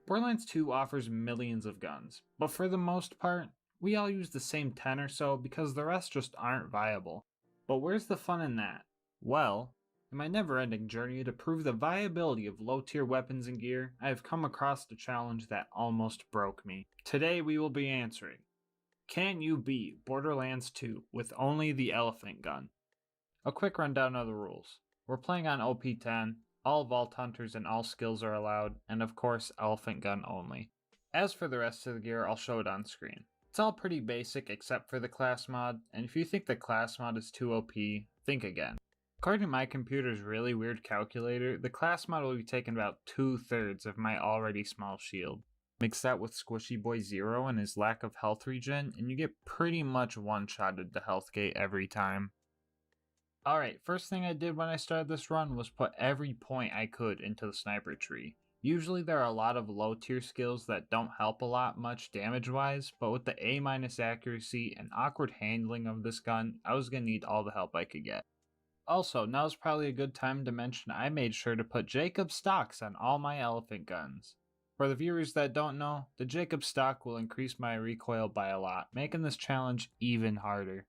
Borderlands 2 offers millions of guns, but for the most part, we all use the same 10 or so because the rest just aren't viable. But where's the fun in that? Well, in my never-ending journey to prove the viability of low-tier weapons and gear, I have come across a challenge that almost broke me. Today we will be answering, can you beat Borderlands 2 with only the elephant gun? A quick rundown of the rules. We're playing on OP10, all Vault Hunters and all skills are allowed, and of course elephant gun only. As for the rest of the gear, I'll show it on screen. It's all pretty basic except for the class mod, and if you think the class mod is too OP, think again. According to my computer's really weird calculator, the class mod will be taking about 2/3 of my already small shield. Mix that with Squishy Boy Zero and his lack of health regen, and you get pretty much one-shotted to health gate every time. Alright, first thing I did when I started this run was put every point I could into the sniper tree. Usually there are a lot of low tier skills that don't help a lot much damage wise, but with the A- accuracy and awkward handling of this gun, I was going to need all the help I could get. Also, now's probably a good time to mention I made sure to put Jacob stocks on all my elephant guns. For the viewers that don't know, the Jacob stock will increase my recoil by a lot, making this challenge even harder.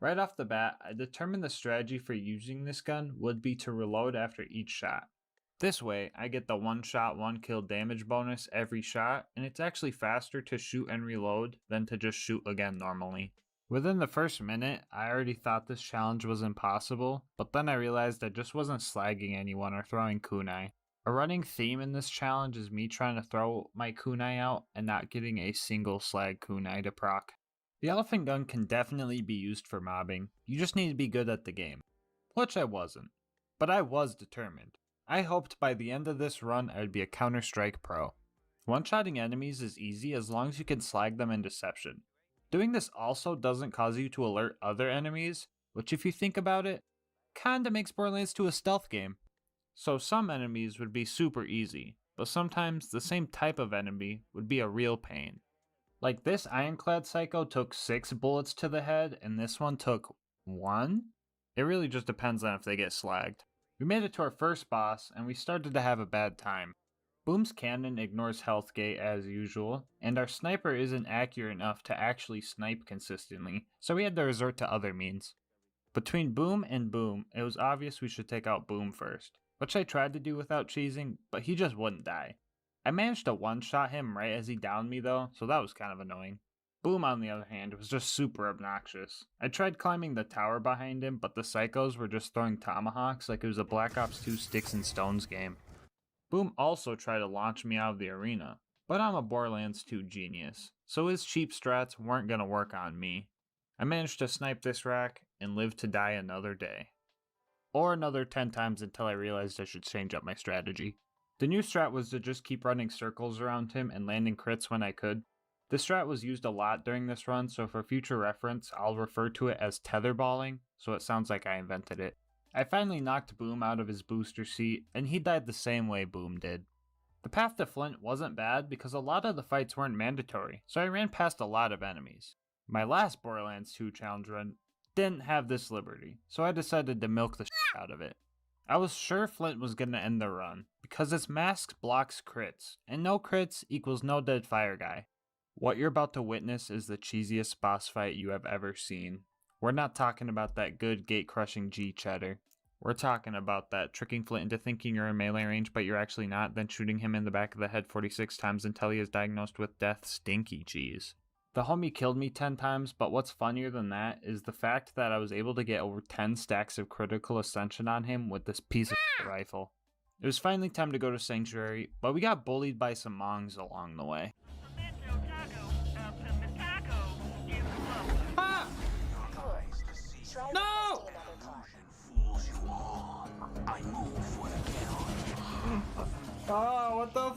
Right off the bat, I determined the strategy for using this gun would be to reload after each shot. This way, I get the 1 shot 1 kill damage bonus every shot, and it's actually faster to shoot and reload than to just shoot again normally. Within the first minute, I already thought this challenge was impossible, but then I realized I just wasn't slagging anyone or throwing kunai. A running theme in this challenge is me trying to throw my kunai out and not getting a single slag kunai to proc. The elephant gun can definitely be used for mobbing, you just need to be good at the game. Which I wasn't, but I was determined. I hoped by the end of this run I would be a Counter-Strike pro. One-shotting enemies is easy as long as you can slag them in deception. Doing this also doesn't cause you to alert other enemies, which if you think about it, kinda makes Borderlands 2 a stealth game. So some enemies would be super easy, but sometimes the same type of enemy would be a real pain. Like this ironclad psycho took 6 bullets to the head, and this one took 1? It really just depends on if they get slagged. We made it to our first boss, and we started to have a bad time. Boom's cannon ignores health gate as usual, and our sniper isn't accurate enough to actually snipe consistently, so we had to resort to other means. Between Boom and Boom, it was obvious we should take out Boom first, which I tried to do without cheesing, but he just wouldn't die. I managed to one-shot him right as he downed me though, so that was kind of annoying. Boom, on the other hand, was just super obnoxious. I tried climbing the tower behind him, but the psychos were just throwing tomahawks like it was a Black Ops 2 Sticks and Stones game. Boom also tried to launch me out of the arena, but I'm a Borderlands 2 genius, so his cheap strats weren't gonna work on me. I managed to snipe this rack and live to die another day. Or another 10 times until I realized I should change up my strategy. The new strat was to just keep running circles around him and landing crits when I could. This strat was used a lot during this run, so for future reference, I'll refer to it as tetherballing, so it sounds like I invented it. I finally knocked Boom out of his booster seat, and he died the same way Boom did. The path to Flint wasn't bad because a lot of the fights weren't mandatory, so I ran past a lot of enemies. My last Borderlands 2 challenge run didn't have this liberty, so I decided to milk the shit out of it. I was sure Flint was gonna end the run, because its mask blocks crits, and no crits equals no dead fire guy. What you're about to witness is the cheesiest boss fight you have ever seen. We're not talking about that good gate-crushing G cheddar. We're talking about that tricking Flint into thinking you're in melee range but you're actually not, then shooting him in the back of the head 46 times until he is diagnosed with death stinky cheese. The homie killed me 10 times, but what's funnier than that is the fact that I was able to get over 10 stacks of critical ascension on him with this piece of rifle. It was finally time to go to Sanctuary, but we got bullied by some Mongs along the way. Ah! No! Oh, what the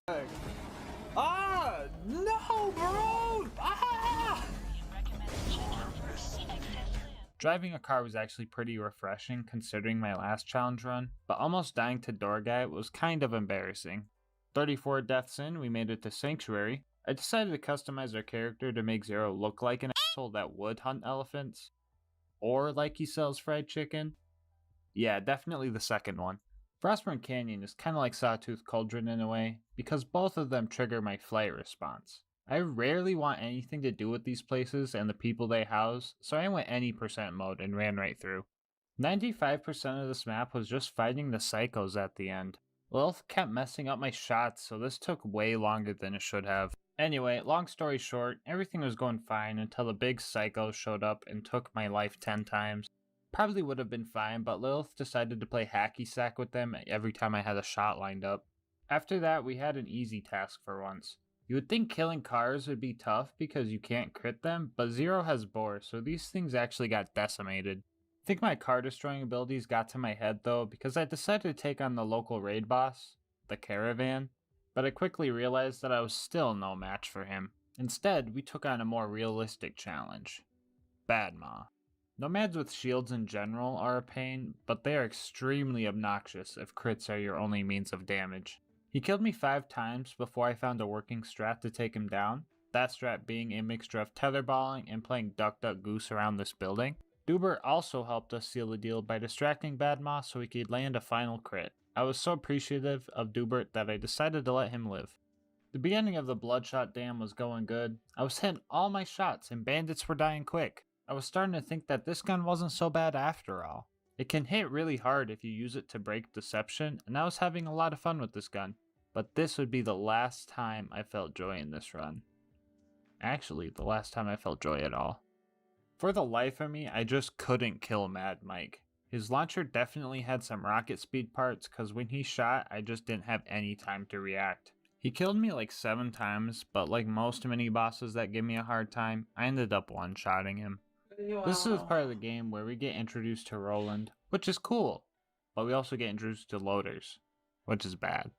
f***? Ah! No, bro! Ah! Driving a car was actually pretty refreshing considering my last challenge run, but almost dying to Door Guy was kind of embarrassing. 34 deaths in, we made it to Sanctuary. I decided to customize our character to make Zero look like an asshole that would hunt elephants. Or like he sells fried chicken. Yeah, definitely the second one. Frostburn Canyon is kind of like Sawtooth Cauldron in a way, because both of them trigger my flight response. I rarely want anything to do with these places and the people they house, so I went any percent mode and ran right through. 95% of this map was just fighting the psychos at the end. Lilith kept messing up my shots, so this took way longer than it should have. Anyway, long story short, everything was going fine until the big psycho showed up and took my life 10 times. Probably would have been fine, but Lilith decided to play hacky sack with them every time I had a shot lined up. After that, we had an easy task for once. You would think killing cars would be tough because you can't crit them, but Zero has Boar, so these things actually got decimated. I think my car destroying abilities got to my head though, because I decided to take on the local raid boss, the Caravan, but I quickly realized that I was still no match for him. Instead, we took on a more realistic challenge. Badma. Nomads with shields in general are a pain, but they are extremely obnoxious if crits are your only means of damage. He killed me 5 times before I found a working strat to take him down, that strat being a mixture of tetherballing and playing Duck Duck Goose around this building. Dubert also helped us seal the deal by distracting Badma so he could land a final crit. I was so appreciative of Dubert that I decided to let him live. The beginning of the Bloodshot Dam was going good. I was hitting all my shots and bandits were dying quick. I was starting to think that this gun wasn't so bad after all. It can hit really hard if you use it to break deception, and I was having a lot of fun with this gun. But this would be the last time I felt joy in this run. Actually, the last time I felt joy at all. For the life of me, I just couldn't kill Mad Mike. His launcher definitely had some rocket speed parts, cause when he shot, I just didn't have any time to react. He killed me like 7 times, but like most mini bosses that give me a hard time, I ended up one-shotting him. This is part of the game where we get introduced to Roland, which is cool, but we also get introduced to loaders, which is bad.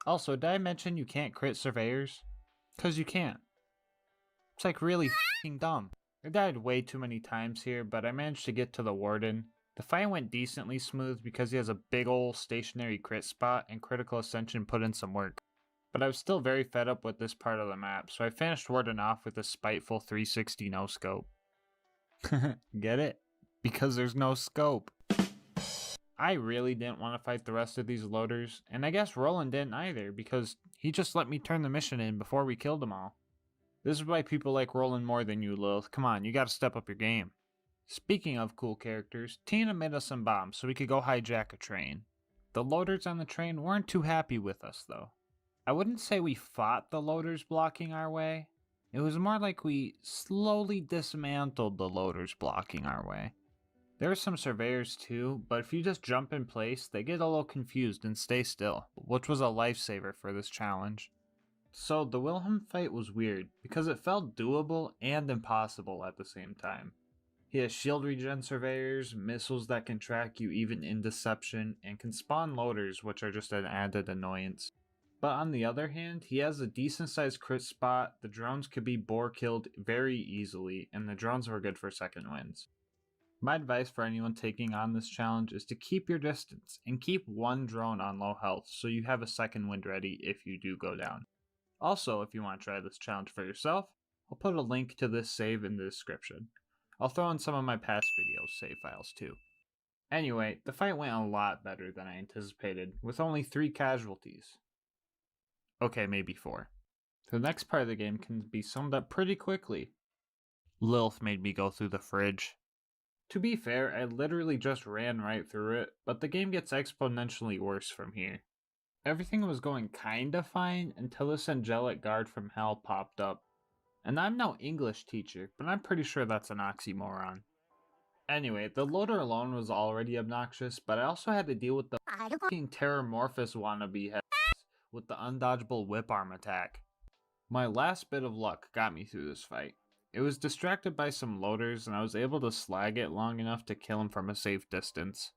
Also, did I mention you can't crit surveyors? Cause you can't. It's like really f***ing dumb. I died way too many times here, but I managed to get to the Warden. The fight went decently smooth because he has a big ol' stationary crit spot and Critical Ascension put in some work. but I was still very fed up with this part of the map, so I finished warding off with a spiteful 360 no scope. Get it? Because there's no scope. I really didn't want to fight the rest of these loaders, and I guess Roland didn't either, because he just let me turn the mission in before we killed them all. This is why people like Roland more than you, Lilith. Come on, you gotta step up your game. Speaking of cool characters, Tina made us some bombs so we could go hijack a train. The loaders on the train weren't too happy with us, though. I wouldn't say we fought the loaders blocking our way. It was more like we slowly dismantled the loaders blocking our way. There are some surveyors too, but if you just jump in place, they get a little confused and stay still, which was a lifesaver for this challenge. So the Wilhelm fight was weird, because it felt doable and impossible at the same time. He has shield regen surveyors, missiles that can track you even in deception, and can spawn loaders, which are just an added annoyance. But on the other hand, he has a decent sized crit spot, the drones could be bore killed very easily, and the drones were good for second wins. My advice for anyone taking on this challenge is to keep your distance, and keep one drone on low health so you have a second wind ready if you do go down. Also, if you want to try this challenge for yourself, I'll put a link to this save in the description. I'll throw in some of my past videos save files too. Anyway, the fight went a lot better than I anticipated, with only 3 casualties. Okay, maybe 4. The next part of the game can be summed up pretty quickly. Lilith made me go through the fridge. To be fair, I literally just ran right through it, but the game gets exponentially worse from here. Everything was going kinda fine until this angelic guard from hell popped up. And I'm no English teacher, but I'm pretty sure that's an oxymoron. Anyway, the loader alone was already obnoxious, but I also had to deal with the f***ing Terramorphous wannabe heads with the undodgeable whip arm attack. My last bit of luck got me through this fight. It was distracted by some loaders and I was able to slag it long enough to kill him from a safe distance.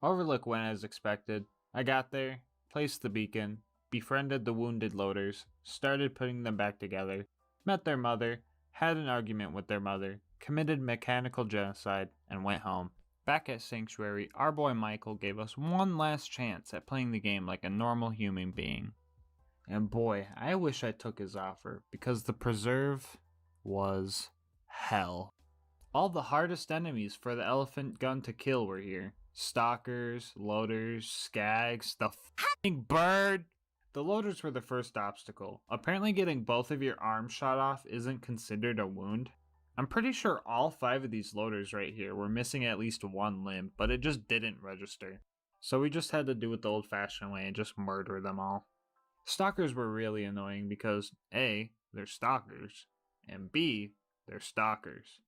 Overlook went as expected. I got there, placed the beacon, befriended the wounded loaders, started putting them back together, met their mother, had an argument with their mother, committed mechanical genocide, and went home. Back at Sanctuary, our boy Michael gave us one last chance at playing the game like a normal human being. And boy, I wish I took his offer, because the preserve was hell. All the hardest enemies for the elephant gun to kill were here. Stalkers, loaders, skags, the f***ing bird! The loaders were the first obstacle. Apparently getting both of your arms shot off isn't considered a wound. I'm pretty sure all 5 of these loaders right here were missing at least one limb, but it just didn't register. So we just had to do it the old-fashioned way and just murder them all. Stalkers were really annoying because A, they're stalkers, and B, they're stalkers.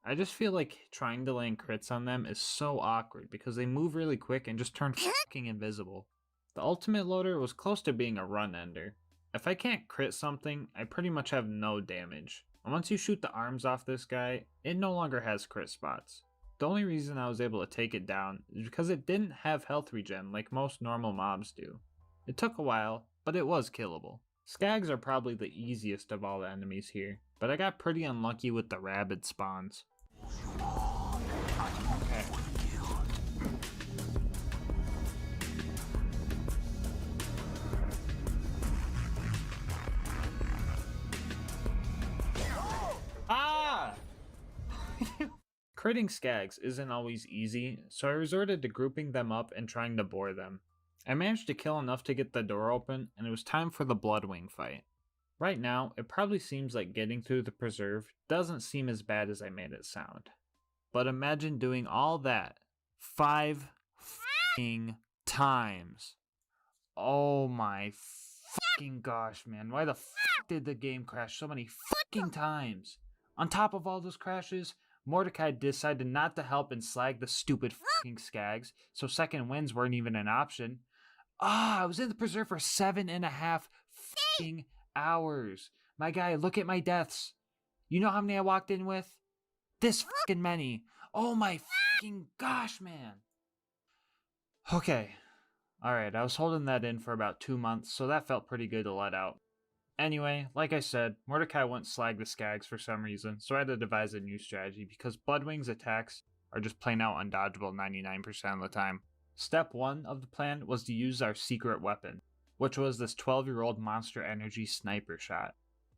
I just feel like trying to land crits on them is so awkward because they move really quick and just turn fucking invisible. The ultimate loader was close to being a run ender. If I can't crit something, I pretty much have no damage. And once you shoot the arms off this guy, it no longer has crit spots. The only reason I was able to take it down is because it didn't have health regen like most normal mobs do. It took a while, but it was killable. Skags are probably the easiest of all the enemies here, but I got pretty unlucky with the rabid spawns. Okay. Ah! Critting skags isn't always easy, so I resorted to grouping them up and trying to bore them. I managed to kill enough to get the door open, and it was time for the Bloodwing fight. Right now, it probably seems like getting through the preserve doesn't seem as bad as I made it sound. But imagine doing all that 5 f***ing times. Oh my fucking gosh, man. Why the f*** did the game crash so many fucking times? On top of all those crashes, Mordecai decided not to help and slag the stupid fucking skags, so second wins weren't even an option. I was in the preserve for 7.5 fucking hours. My guy, look at my deaths. You know how many I walked in with? This fucking many. Oh my fucking gosh, man. Okay. Alright, I was holding that in for about 2 months, so that felt pretty good to let out. Anyway, like I said, Mordecai wouldn't slag the skags for some reason, so I had to devise a new strategy because Bloodwing's attacks are just plain out undodgeable 99% of the time. Step 1 of the plan was to use our secret weapon, which was this 12-year-old Monster Energy sniper shot.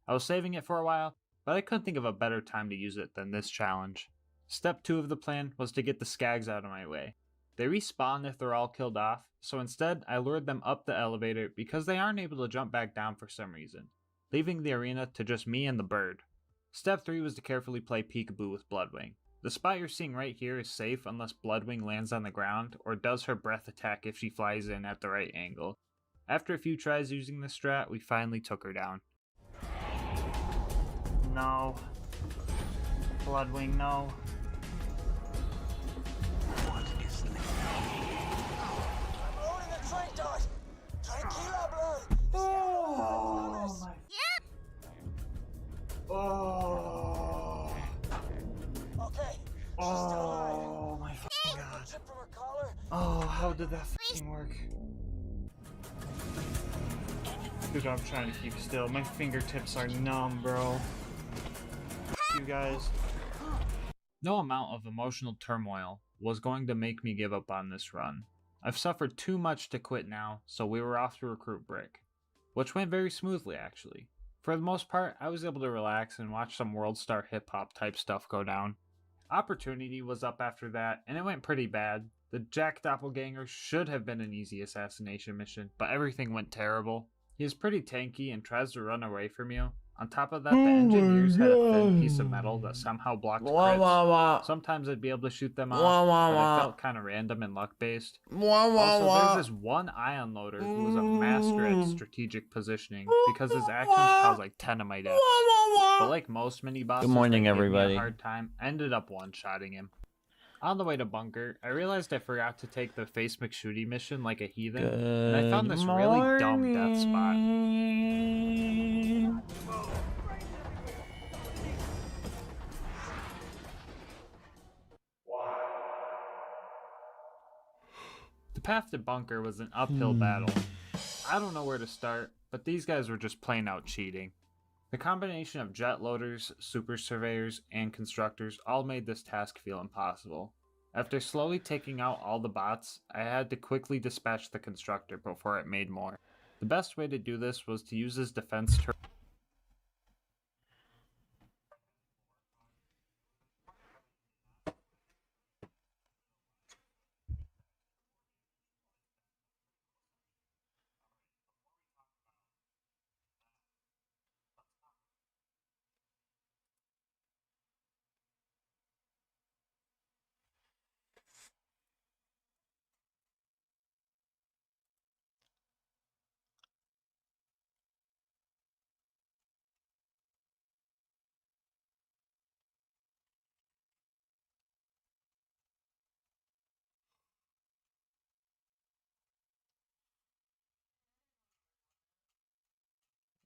I was saving it for a while, but I couldn't think of a better time to use it than this challenge. Step 2 of the plan was to get the skags out of my way. They respawn if they're all killed off, so instead I lured them up the elevator because they aren't able to jump back down for some reason, leaving the arena to just me and the bird. Step 3 was to carefully play peekaboo with Bloodwing. The spot you're seeing right here is safe unless Bloodwing lands on the ground or does her breath attack if she flies in at the right angle. After a few tries using this strat, we finally took her down. No. Bloodwing, no. Loading the train dart! Tranquila, blood! Oh my. Oh. Okay, Oh my fucking god. tip from her collar. Oh, how did that fucking work? Dude, I'm trying to keep still. My fingertips are numb, bro. You guys. No amount of emotional turmoil was going to make me give up on this run. I've suffered too much to quit now, so we were off to recruit Brick, which went very smoothly actually. For the most part, I was able to relax and watch some World Star hip hop type stuff go down. Opportunity was up after that, and it went pretty bad. The Jack Doppelganger should have been an easy assassination mission, but everything went terrible. He is pretty tanky and tries to run away from you. On top of that, the engineers had a thin piece of metal that somehow blocked crits. Sometimes I'd be able to shoot them off, but it felt kind of random and luck-based. Also, there's this one ion loader who was a master at strategic positioning because his actions caused like 10 of my deaths. But like most mini-bosses Good morning, that gave me everybody. a hard time, I ended up one-shotting him. On the way to bunker, I realized I forgot to take the Face McShooty mission like a heathen, and I found this really dumb death spot. The path to bunker was an uphill battle. I don't know where to start, but these guys were just plain out cheating. The combination of jet loaders, super surveyors, and constructors all made this task feel impossible. After slowly taking out all the bots, I had to quickly dispatch the constructor before it made more. The best way to do this was to use his defense turret.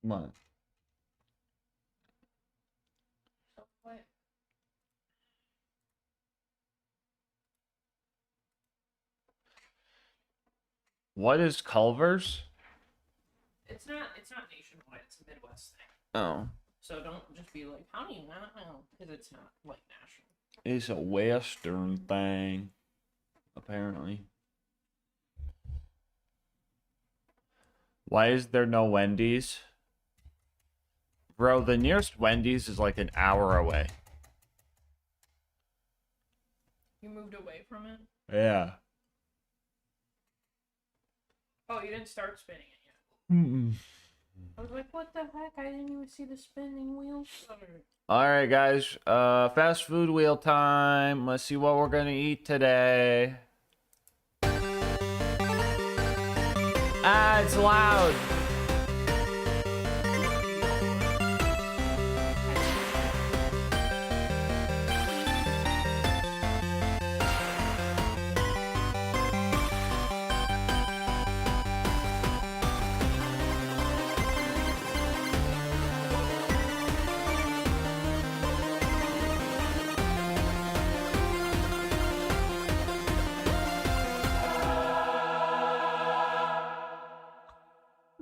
What? What is Culver's? It's not nationwide, it's a Midwest thing. Oh. So don't just be like, how do you not know? Because it's not like national. It's a Western thing, apparently. Why is there no Wendy's? Bro, the nearest Wendy's is like an hour away. You moved away from it? Yeah. Oh, you didn't start spinning it yet. Mm-mm. I was like, what the heck? I didn't even see the spinning wheel start. Alright, guys. Fast food wheel time. Let's see what we're gonna eat today. Ah, it's loud.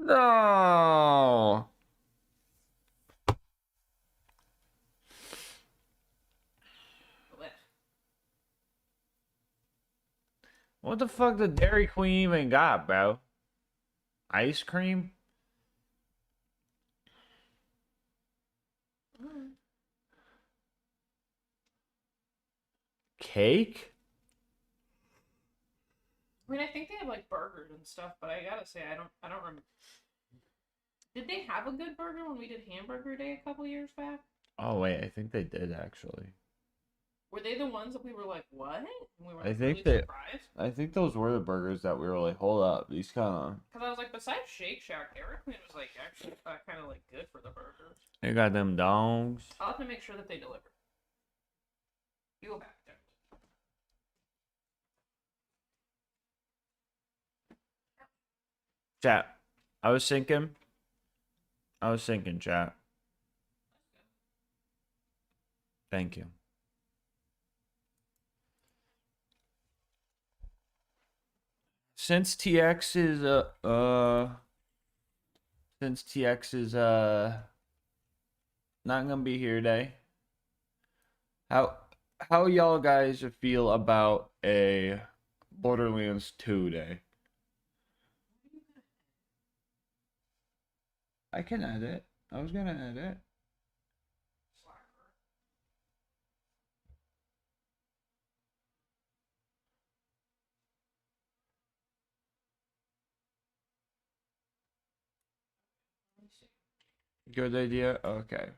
No. What the fuck did Dairy Queen even got, bro? Ice cream? Cake? I mean, I think they have like burgers and stuff, but I gotta say, I don't remember. Did they have a good burger when we did Hamburger Day a couple years back? Oh wait, I think they did actually. Were they the ones that we were like, what? And we were I like, think really surprised? I think those were the burgers that we were like, hold up, these kind of. Because I was like, besides Shake Shack, Dairy Queen was like actually kind of like good for the burgers. They got them dongs. I'll have to make sure that they deliver. You go back there. Chat. I was thinking, chat. Thank you. Since TX is not gonna be here today, how y'all guys feel about a Borderlands 2 day? I can edit. I was gonna edit. Good idea? Okay.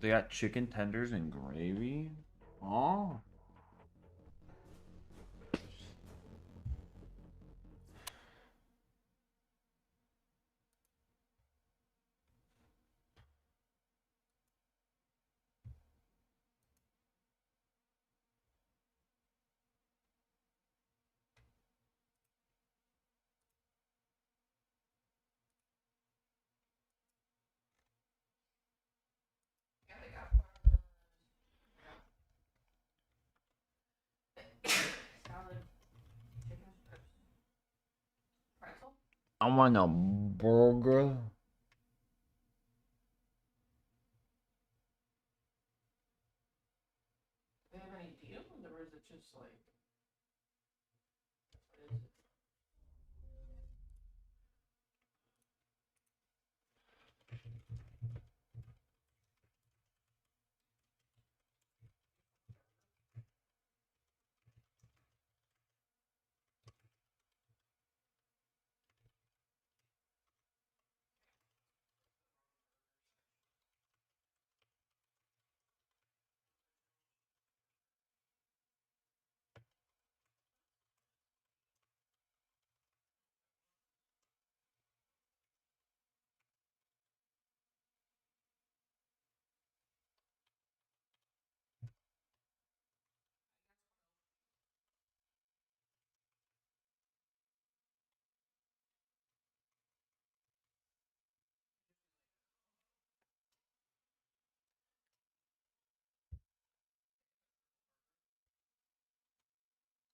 They got chicken tenders and gravy? Oh. I want a burger. Do they have any deals, or is it just like?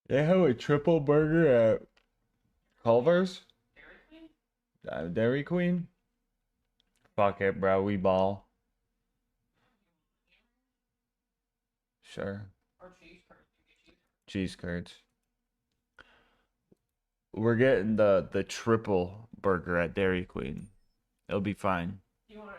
They have a triple burger at Culver's? Dairy Queen? Fuck it, bro. We ball. Sure. Or cheese curds. Cheese curds. We're getting the triple burger at Dairy Queen. It'll be fine. You want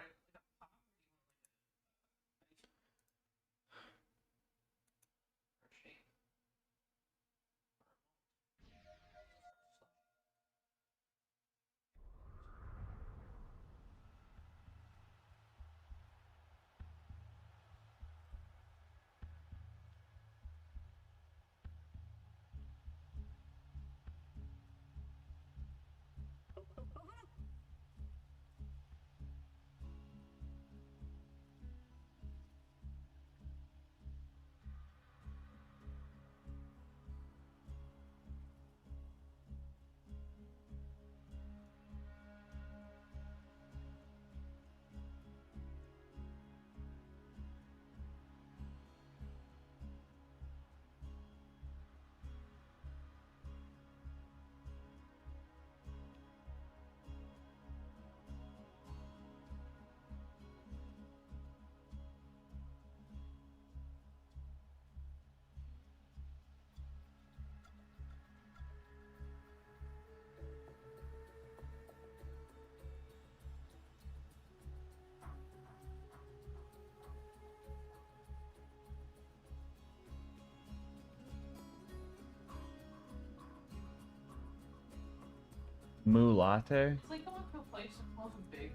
Moo latte? It's like going to a place that calls them big.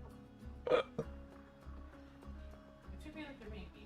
It should be like they're being eaten.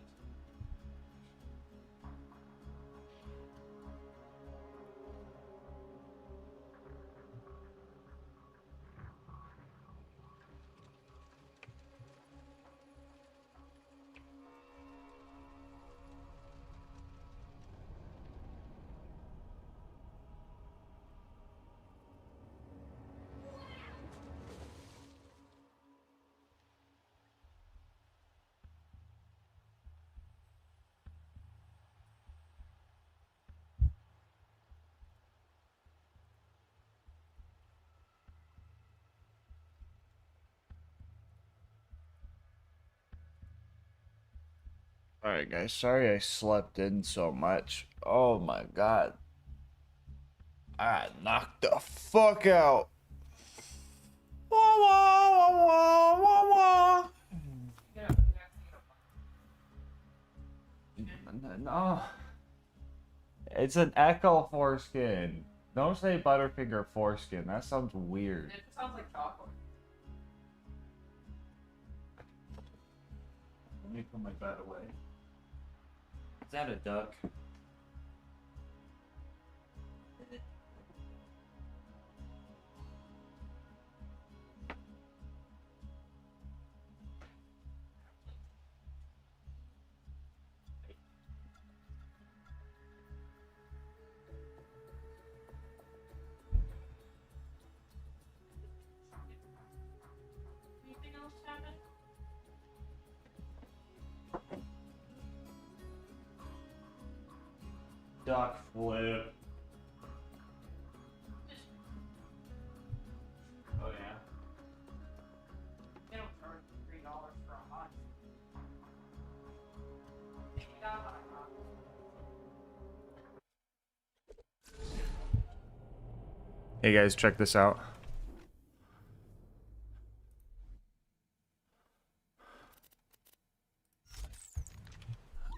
Alright guys, sorry I slept in so much. Oh my god. I knocked the fuck out. Wah, wah, wah, wah, wah. No. It's an Echo foreskin. Don't say Butterfinger foreskin. That sounds weird. It sounds like chocolate. Let me put my bed away. Is that a duck? Anything else happen? Duck flip. Oh yeah. They don't charge $3 for a hot. Hey guys, check this out.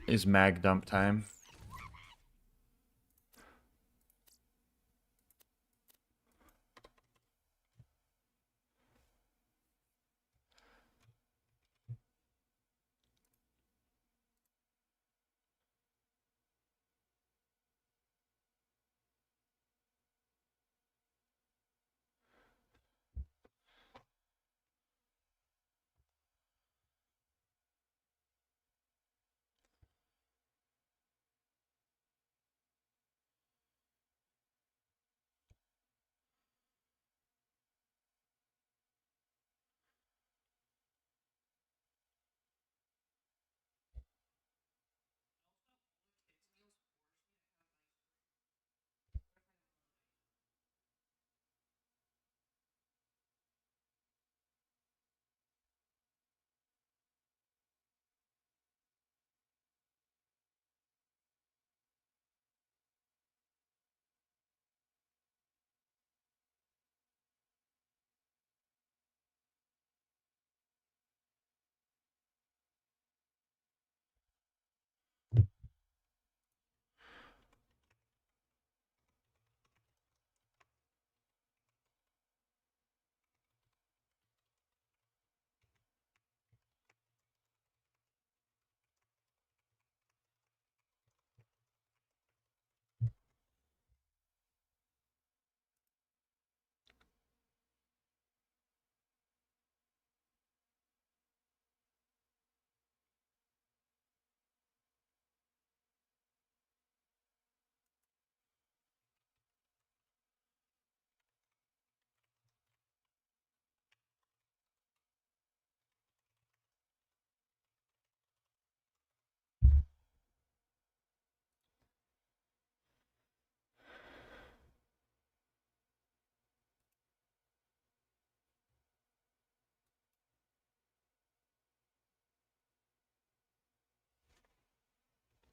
Is mag dump time.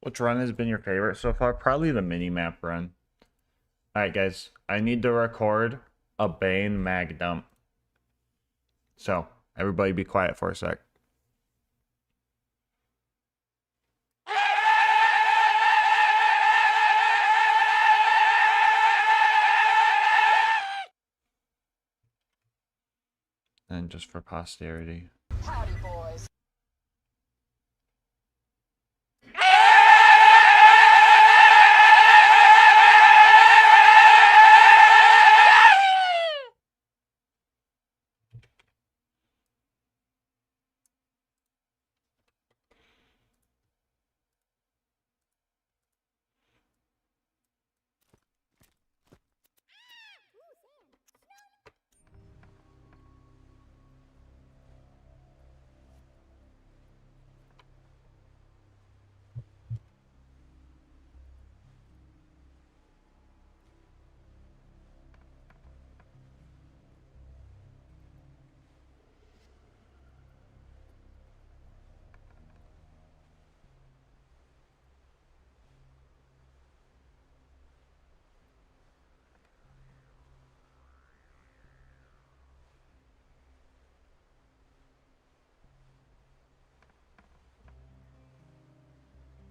Which run has been your favorite so far? Probably the mini-map run. Alright guys, I need to record a Bane mag dump. So, everybody be quiet for a sec. just for posterity. Howdy, boys.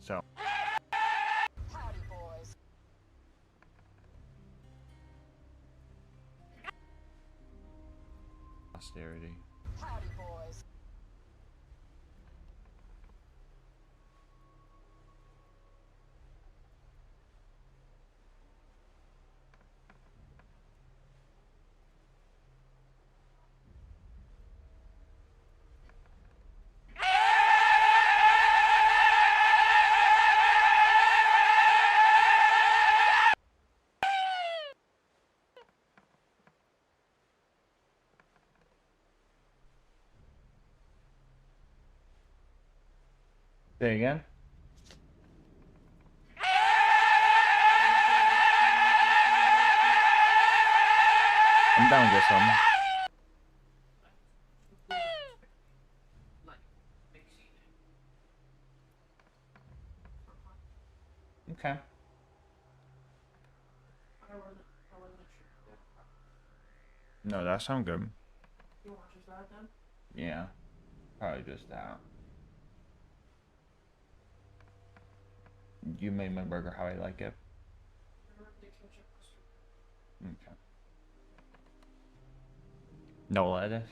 So. Howdy, boys. Posterity. Howdy, boys. Say again? I'm down to get some. Okay. No, that sounds good. You want just that then? Yeah. Probably just that. You made my burger how I like it. Okay. No lettuce?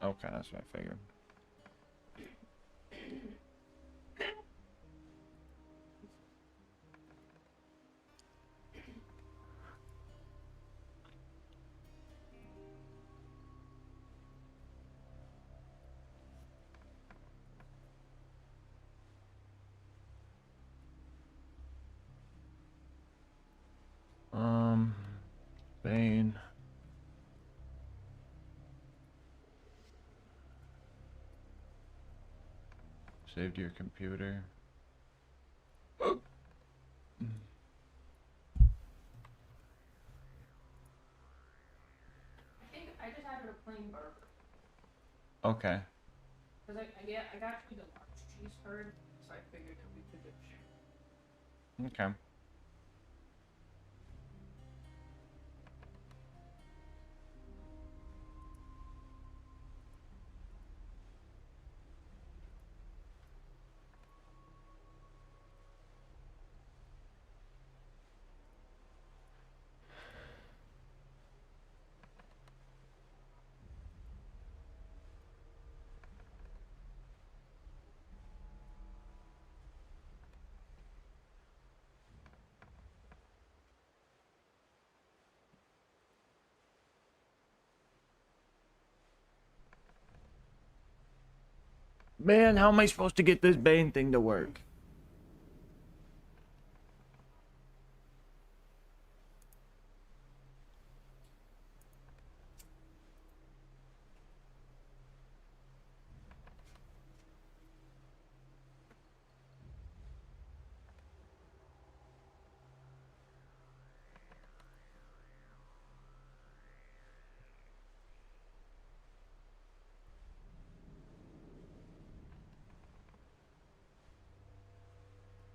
Okay, that's what I figured. Bane. Saved your computer. I just added a plain burger. Okay. Cause I got you the large cheese curd, so I figured that we could just share. Okay. Man, how am I supposed to get this Bane thing to work?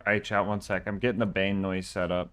Alright, chat, one sec. I'm getting the Bane noise set up.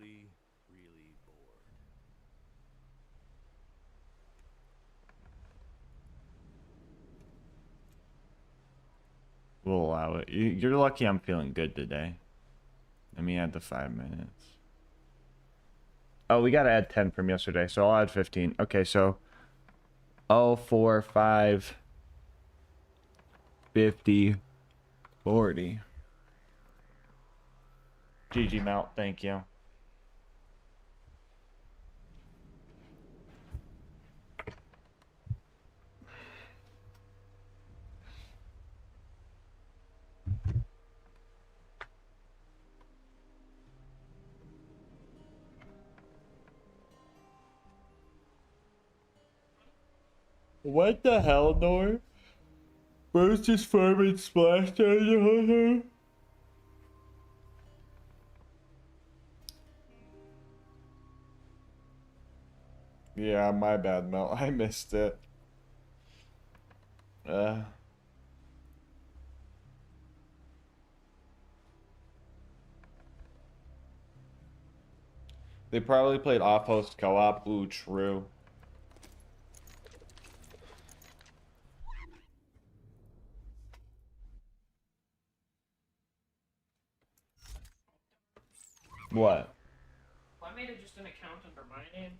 really, really bored. We'll allow it. You're lucky I'm feeling good today. Let me add the 5 minutes. Oh, we gotta add 10 from yesterday, so I'll add 15. Okay, so 0, 4, 5, 50, 40. GG Mount, thank you. What the hell, Nor? Bro's just farming splash damage. Yeah, my bad, Mel. I missed it. They probably played off-host co-op. Ooh, true. What? Well, I made it just an account under my name.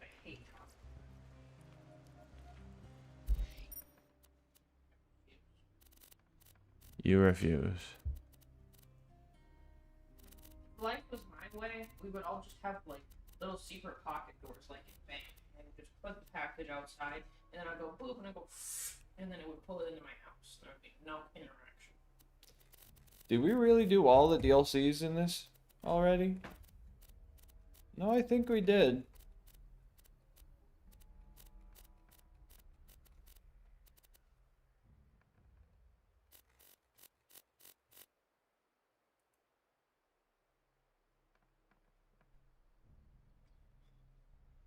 I hate You refuse. If life was my way, we would all just have like little secret pocket doors like in bank. And I just put the package outside, and then I'd go boop, and I'd go, and then it would pull it into my house. There would be no interaction. Did we really do all the DLCs in this already? No, I think we did.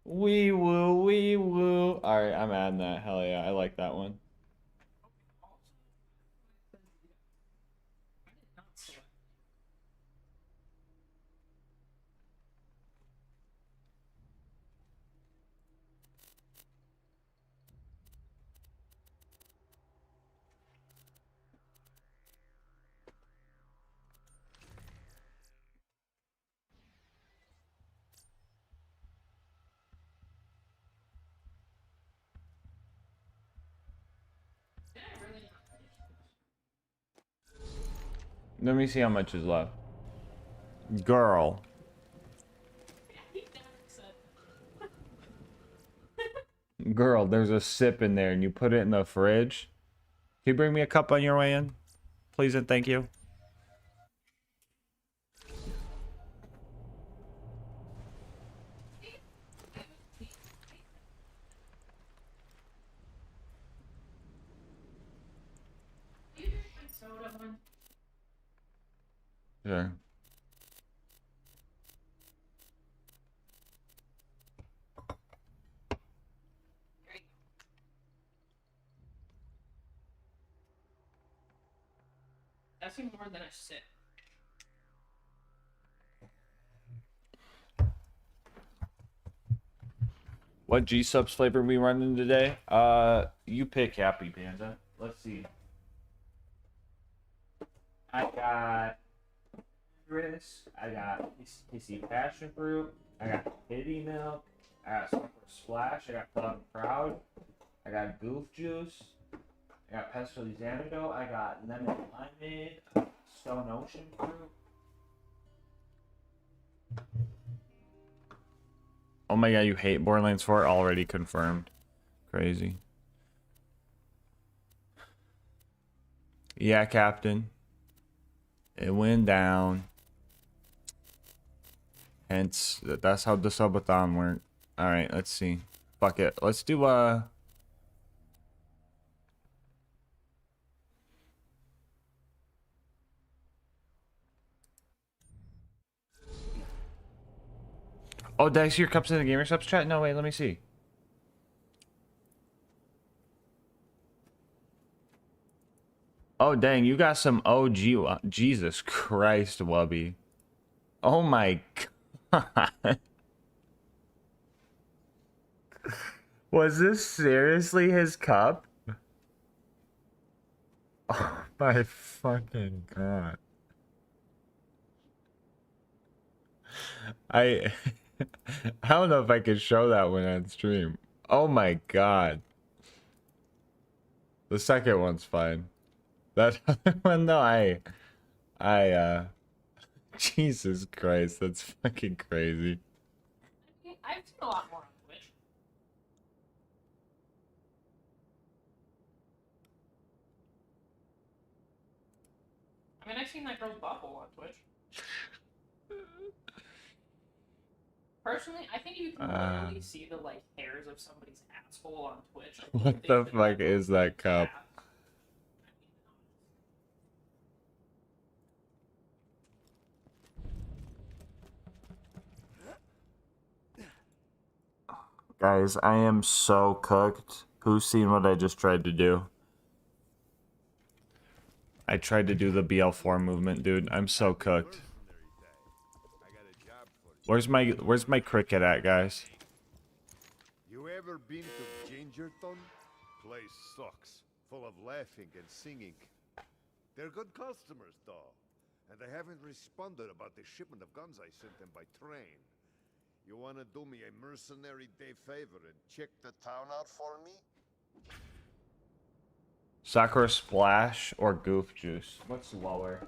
Wee woo, wee woo. Alright, I'm adding that. Hell yeah, I like that one. Let me see how much is left. Girl. Girl, there's a sip in there and you put it in the fridge. Can you bring me a cup on your way in? Please and thank you. Sure. That's more than a sip. What G-Subs flavor we running today? You pick, Happy Panda. Let's see. I got Chris. I got Hissy Passion Fruit. I got Kitty Milk. I got Summer Splash. I got Plum Proud. I got Goof Juice. I got Pesto Xanado. I got Lemon Limeade. Stone Ocean Fruit. Oh my god, you hate Borderlands 4? Already confirmed. Crazy. Yeah, Captain. It went down. Hence, that's how the subathon worked. Alright, let's see. Fuck it. Let's do, Oh, did I see your cups in the Gamer Subs chat? No, wait, let me see. Oh, dang, you got some OG. Jesus Christ, Wubby. Oh my god. Was this seriously his cup? Oh my fucking god. I I don't know if I could show that one on stream. Oh my god. The second one's fine. That other one though, Jesus Christ, that's fucking crazy. I've seen a lot more on Twitch. I mean, I've seen that girl's butthole on Twitch. Personally, I think you can literally see the like hairs of somebody's asshole on Twitch. What the fuck is that cup? Guys, I am so cooked. Who's seen what I just tried to do? I tried to do the BL4 movement, dude. I'm so cooked. Where's my cricket at, guys? You ever been to Gingerton? Place sucks. Full of laughing and singing. They're good customers, though. And they haven't responded about the shipment of guns I sent them by train. You wanna do me a mercenary day favor and check the town out for me? Sakura Splash or Goof Juice? What's lower?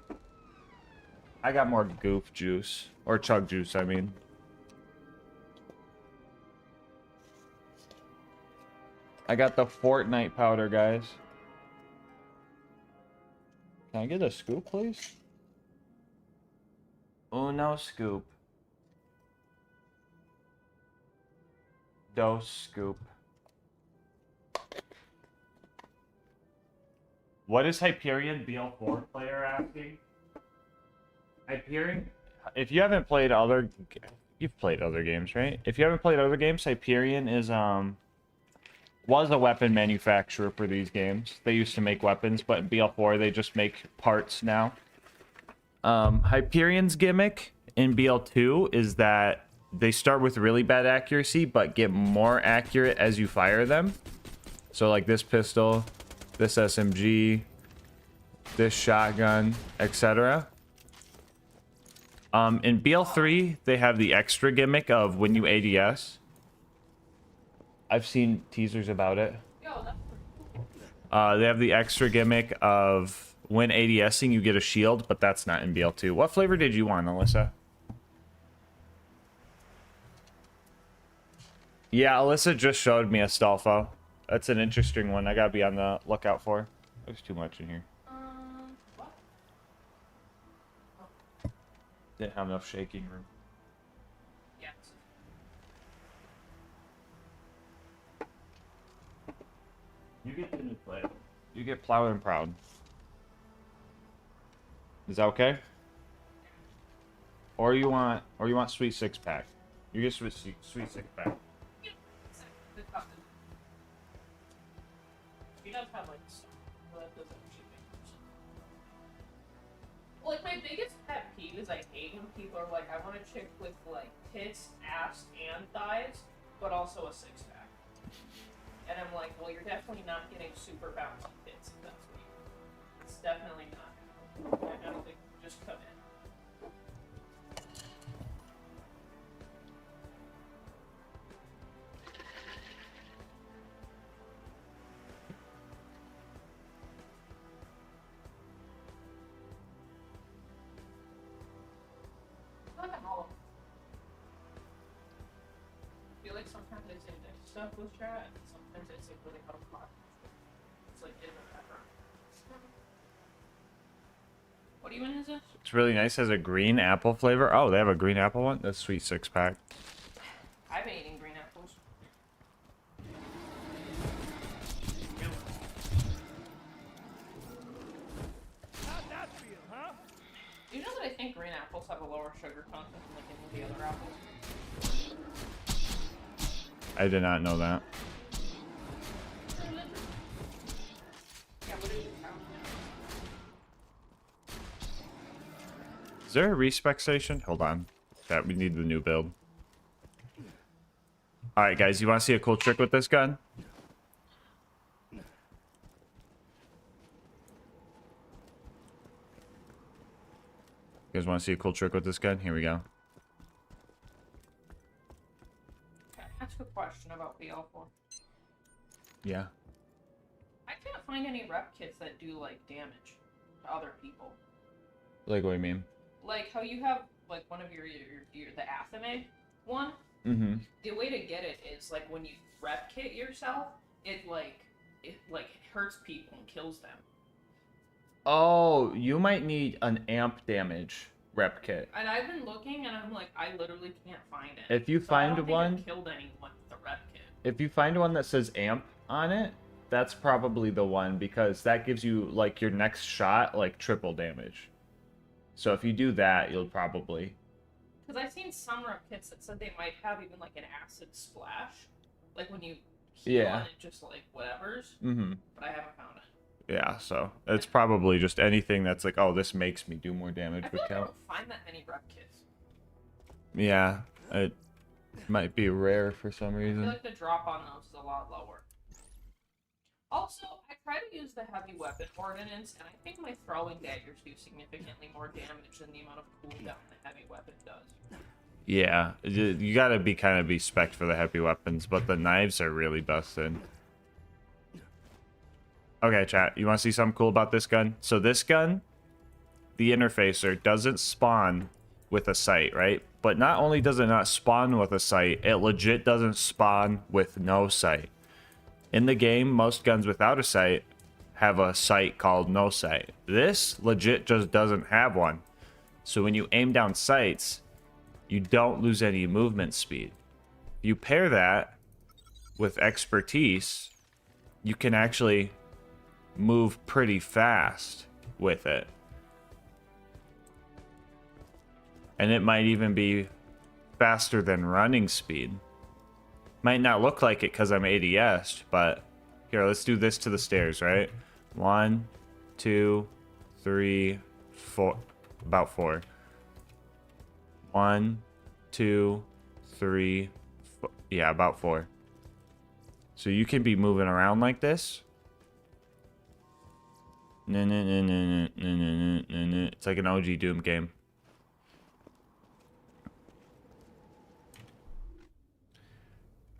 I got more Goof Juice. Or Chug Juice, I mean. I got the Fortnite powder, guys. Can I get a scoop, please? Uno scoop. Dos scoop. What is Hyperion BL4 player asking? Hyperion? If you haven't played other... You've played other games, right? If you haven't played other games, Hyperion is, was a weapon manufacturer for these games. They used to make weapons, but in BL4 they just make parts now. Hyperion's gimmick in BL2 is that they start with really bad accuracy, but get more accurate as you fire them. So like this pistol, this SMG, this shotgun, etc. In BL3, they have the extra gimmick of when you ADS. I've seen teasers about it. They have the extra gimmick of when ADSing, you get a shield, but that's not in BL2. What flavor did you want, Alyssa? Yeah, Alyssa just showed me a Stalfo. That's an interesting one. I gotta be on the lookout for. There's too much in here. What? Didn't have enough shaking room. Yeah. You get the new play. You get Plowed and Proud. Is that okay? Or you want sweet 6-pack. You get sweet 6-pack. She does have like stuff, but that doesn't usually make sense. Like my biggest pet peeve is I hate when people are like, I want a chick with like tits, ass, and thighs, but also a 6-pack. And I'm like, well, you're definitely not getting super bouncy tits if that's what you want. It's definitely not. I don't think just come in. I feel like sometimes they say nice stuff with chat, and sometimes they say really out of pocket. It's like in the background. What do you want is this? It's really nice. Has a green apple flavor. Oh, they have a green apple one? That's sweet 6-pack. I've been eating green apples. How'd that feel, huh? Do you know that I think green apples have a lower sugar content than like any of the other apples? I did not know that. Yeah, what is it? Is there a respec station? Hold on. Chat, we need the new build. Alright, guys, you want to see a cool trick with this gun? You guys want to see a cool trick with this gun? Here we go. Can I ask a question about BL4? Yeah. I can't find any rep kits that do, like, damage to other people. Like, what do you mean? Like, how you have, like, one of your the Athame one? Mm-hmm. The way to get it is, like, when you rep kit yourself, it hurts people and kills them. Oh, you might need an amp damage rep kit. And I've been looking, and I'm like, I literally can't find it. If you So find I don't one, think I've killed anyone with the rep kit. if you find one that says amp on it, that's probably the one, because that gives you, like, your next shot, like, triple damage. So if you do that, you'll probably... Because I've seen some rep kits that said they might have even, like, an acid splash. Like, when you heal Yeah. and it just, like, whatever's. Mm-hmm. But I haven't found it. Yeah, so it's probably just anything that's like, oh, this makes me do more damage I feel would like I count. don't find that many rep kits. Yeah, it might be rare for some I reason. feel like the drop on those is a lot lower. Also, I try to use the heavy weapon ordinance, and I think my throwing daggers do significantly more damage than the amount of cooldown the heavy weapon does. Yeah, you gotta be kind of be spec'd for the heavy weapons, but the knives are really busted. Okay, chat, you want to see something cool about this gun? So this gun, the interfacer, doesn't spawn with a sight, right? But not only does it not spawn with a sight, it legit doesn't spawn with no sight. In the game, most guns without a sight have a sight called no sight. This legit just doesn't have one. So when you aim down sights, you don't lose any movement speed. You pair that with expertise, you can actually move pretty fast with it. And it might even be faster than running speed. Might not look like it because I'm ADS, but here, let's do this to the stairs, right? 1, 2, 3, 4. About 4. 1, 2, 3, 4. Yeah, about 4. So you can be moving around like this. It's like an OG Doom game.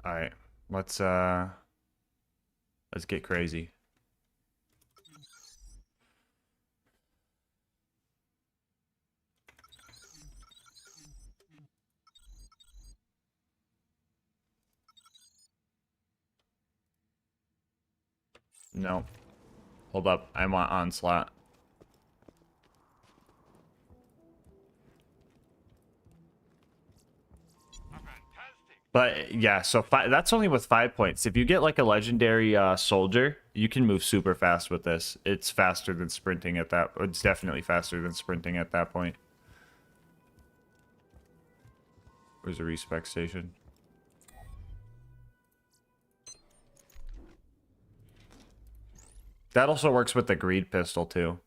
All right, let's get crazy. No. Hold up, I want Onslaught. But yeah, so that's only with 5 points. If you get like a legendary soldier, you can move super fast with this. It's faster than sprinting at that. It's definitely faster than sprinting at that point. Where's the respec station? That also works with the greed pistol too.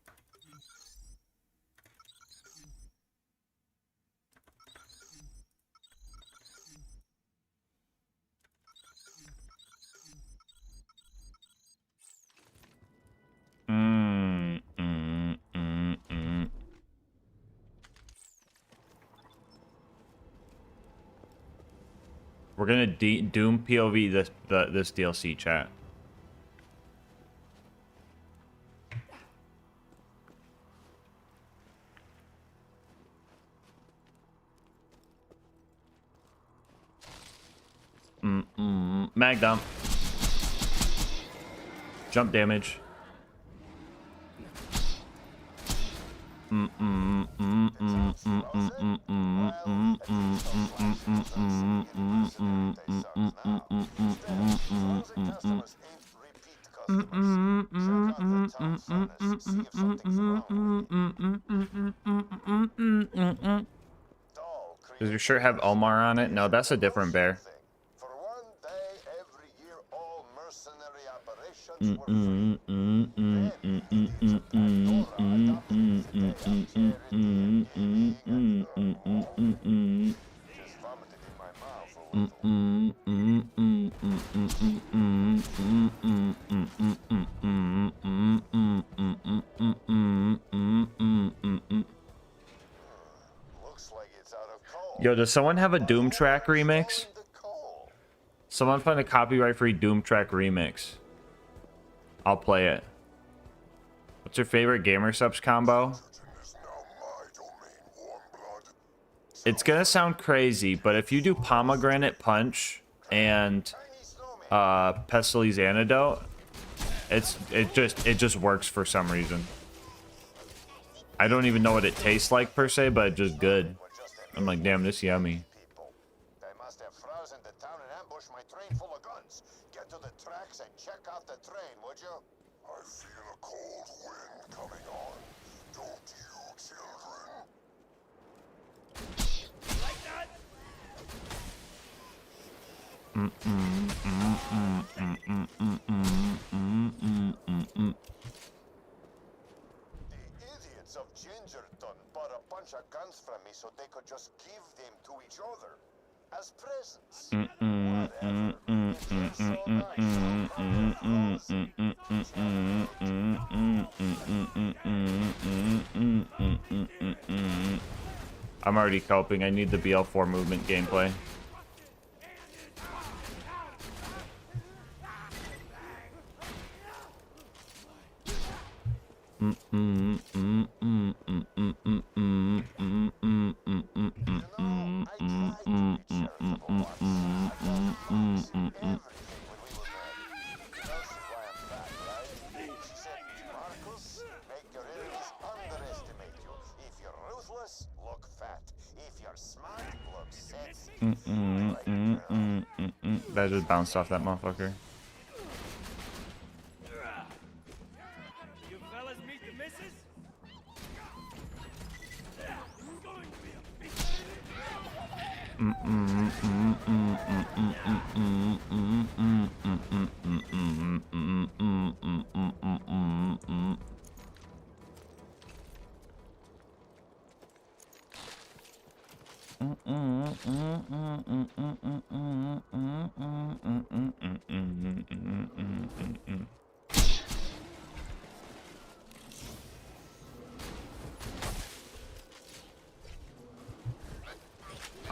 We're gonna Doom POV this DLC, chat. Mag dump. Jump damage. Does your shirt have Omar on it? No, that's a different bear. For one day every year, all mercenary operations Yo, does someone have a Doom Track remix? Someone find a copyright-free Doom Track remix. I'll play it. What's your favorite Gamer Subs combo? It's gonna sound crazy, but if you do Pomegranate Punch and Pestile's Antidote, it just works for some reason. I don't even know what it tastes like per se, but it's just good. I'm like, damn, this yummy. They must have frozen the town and ambushed my train full of guns. Get to the tracks and check out the train, would you? I feel a cold wind coming on. Don't you, children? Like that? The idiots of Gingerton bought a bunch of guns from me so they could just give them to each other as presents. I'm already coping. I need the BL4 movement gameplay. That just bounced off that motherfucker. You fellas meet the missus?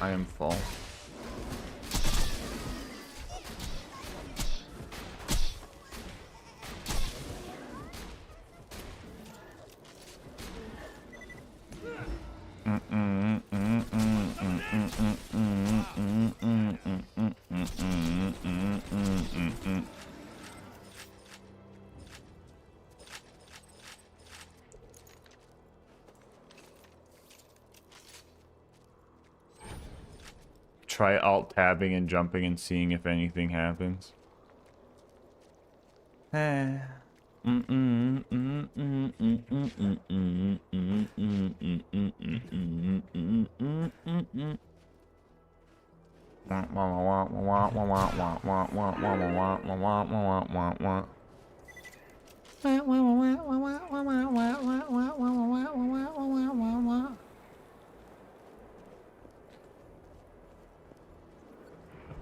I am full. Try alt-tabbing and jumping and seeing if anything happens.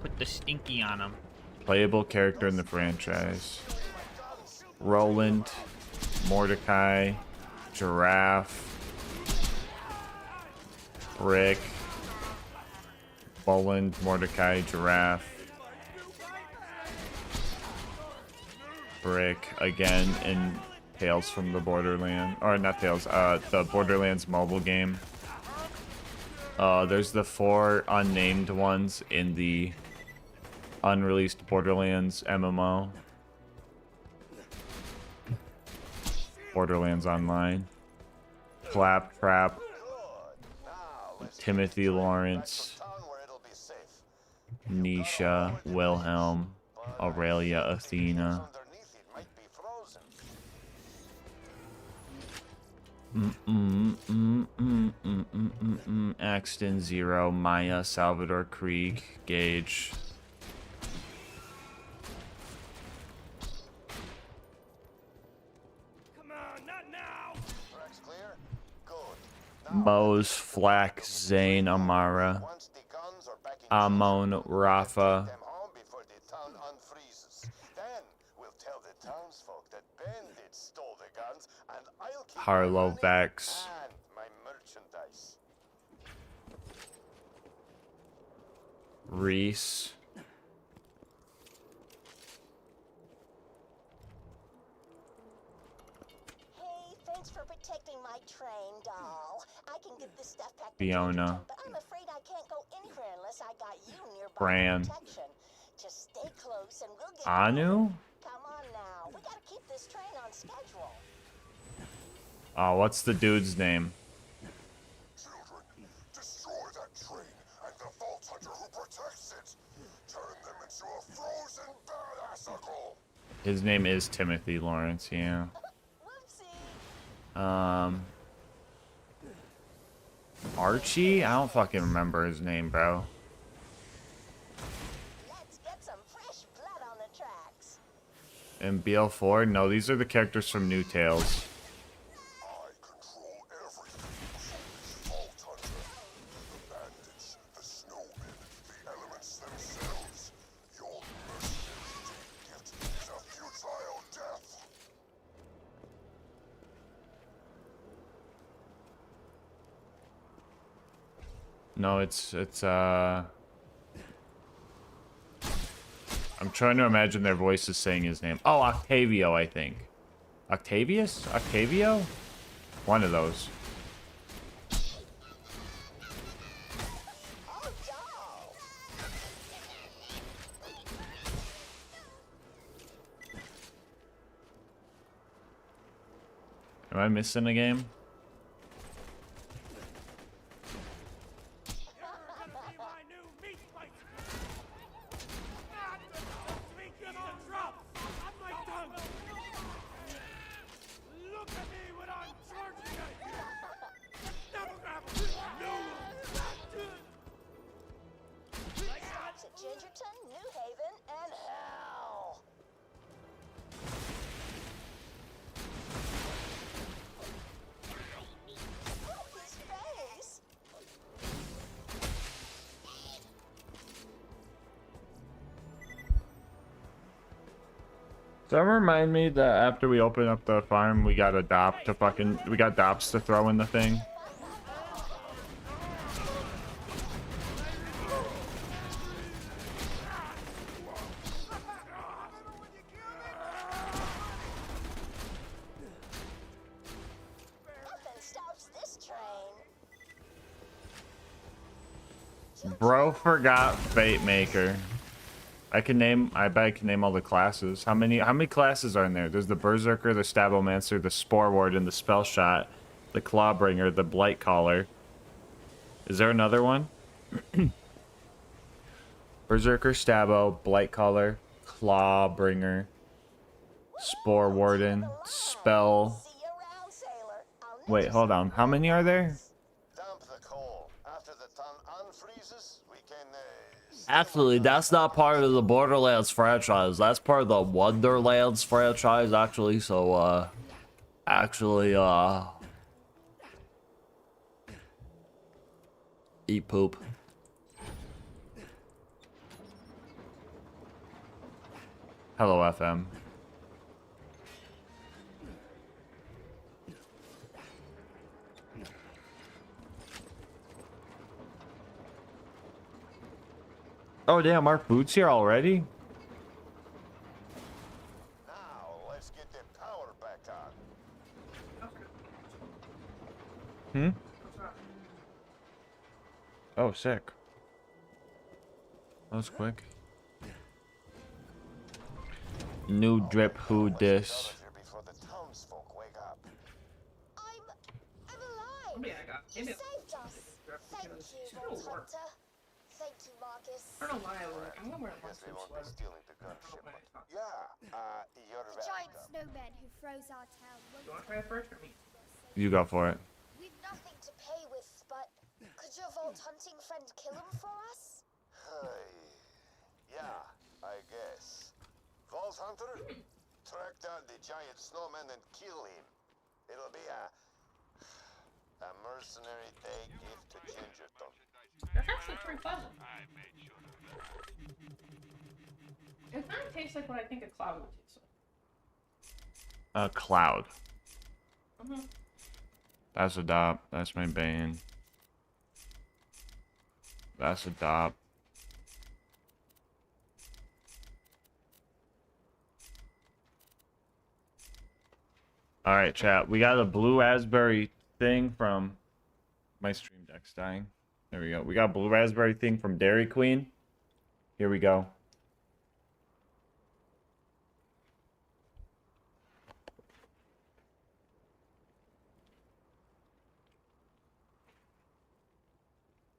Put the stinky on him. Playable character in the franchise. Roland, Mordecai, Giraffe, Brick, Boland, Mordecai, Giraffe, Brick again in Tales from the Borderlands, or not Tales, the Borderlands mobile game. There's the 4 unnamed ones in the unreleased Borderlands MMO. Borderlands Online. Claptrap. Timothy Lawrence. Nisha. Wilhelm. Aurelia Athena. Axton Zero. Maya. Salvador Krieg. Gage. Mose, Flack, Zane, Amara, Amon, Rafa, Harlow, Vex, Reese, Thanks for protecting my train, doll. I can get this stuff packed Fiona, but I'm afraid I can't go anywhere unless I got you nearby Fran, protection. Just stay close and we'll get Anu? Come on now. We gotta keep this train on schedule. Oh, what's the dude's name? Destroy that train and the Vault Hunter who protects it. Turn them into a frozen badassicle. His name is Timothy Lawrence, yeah. Archie? I don't fucking remember his name, bro. Let's get some fresh blood on the tracks. And BL4? No, these are the characters from New Tales. No, I'm trying to imagine their voices saying his name. Oh, Octavio, I think. Octavius? Octavio? One of those. Am I missing a game? Stops at Gingerton, New Haven, and hell. Oh, his face. Does that remind me that after we open up the farm, we got dops to throw in the thing? Nothing stops this train. Bro forgot Fate Maker. I bet I can name all the classes. How many classes are in there? There's the Berserker, the Stabomancer, the Spore Warden, the Spell Shot, the Clawbringer, the Blight Caller. Is there another one? Berserker, Stabo, Blight Caller, Clawbringer, Spore Warden, Spell. Wait, hold on. How many are there? Actually, that's not part of the Borderlands franchise. That's part of the Wonderlands franchise, actually. So, eat poop. Hello, FM. Oh damn, our food's here already? Now let's get the power back on. Hmm? Oh, sick. That was quick. New drip who dis. Maybe I got. Maybe Thank you, Vault Hunter. Thank you, Marcus. I don't know why I work. I'm gonna wear a monster sweater. The giant snowman who froze our town. You want to try it first or me? You go for it. We've nothing to pay with, but could your Vault Hunting friend kill him for us? Yeah, I guess. Vault Hunter, track down the giant snowman and kill him. It'll be a A mercenary day gift to Gingerton. That's actually pretty pleasant. It kind of tastes like what I think a cloud would taste like. A cloud. Mm-hmm. That's a dop. That's my bane. That's a dop. Alright, chat. We got a blue raspberry thing from... My stream deck's dying. There we go. We got a blue raspberry thing from Dairy Queen. Here we go.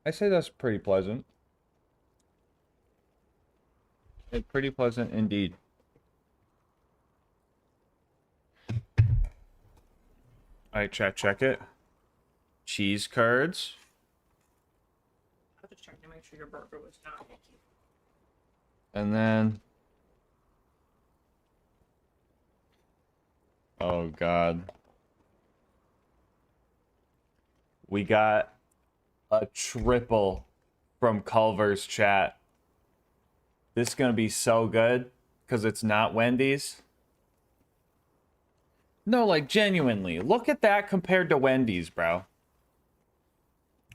I say that's pretty pleasant. It's pretty pleasant indeed. Alright, chat, check it. Cheese curds. I was just checking to make sure your burger was not icky. And then... Oh, God. We got a triple from Culver's chat. This is going to be so good because it's not Wendy's. No, like, genuinely. Look at that compared to Wendy's, bro.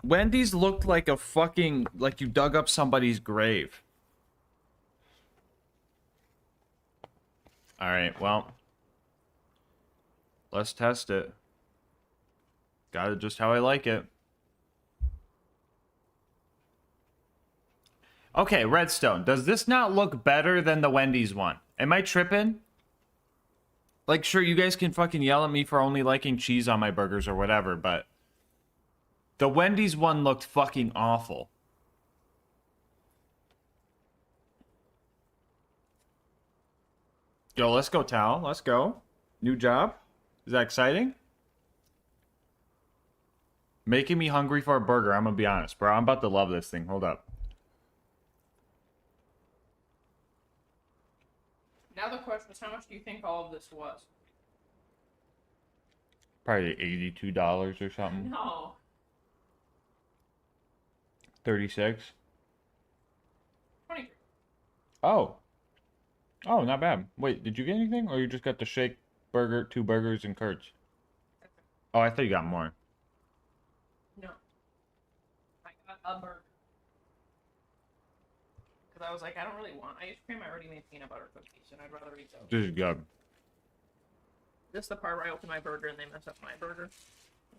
Wendy's looked like a fucking... Like you dug up somebody's grave. Alright, well. Let's test it. Got it just how I like it. Okay, Redstone. Does this not look better than the Wendy's one? Am I tripping? Like, sure, you guys can fucking yell at me for only liking cheese on my burgers or whatever, but... The Wendy's one looked fucking awful. Yo, let's go, Tal. Let's go. New job. Is that exciting? Making me hungry for a burger, I'm gonna be honest, bro. I'm about to love this thing. Hold up. Now the question is, how much do you think all of this was? Probably $82 or something. No. 36. 23. Oh. Oh, not bad. Wait, did you get anything? Or you just got the shake burger, 2 burgers, and curds? Oh, I thought you got more. No. I got a burger. Because I was like, I don't really want ice cream. I already made peanut butter cookies, and I'd rather eat those. This is good. This is the part where I open my burger and they mess up my burger.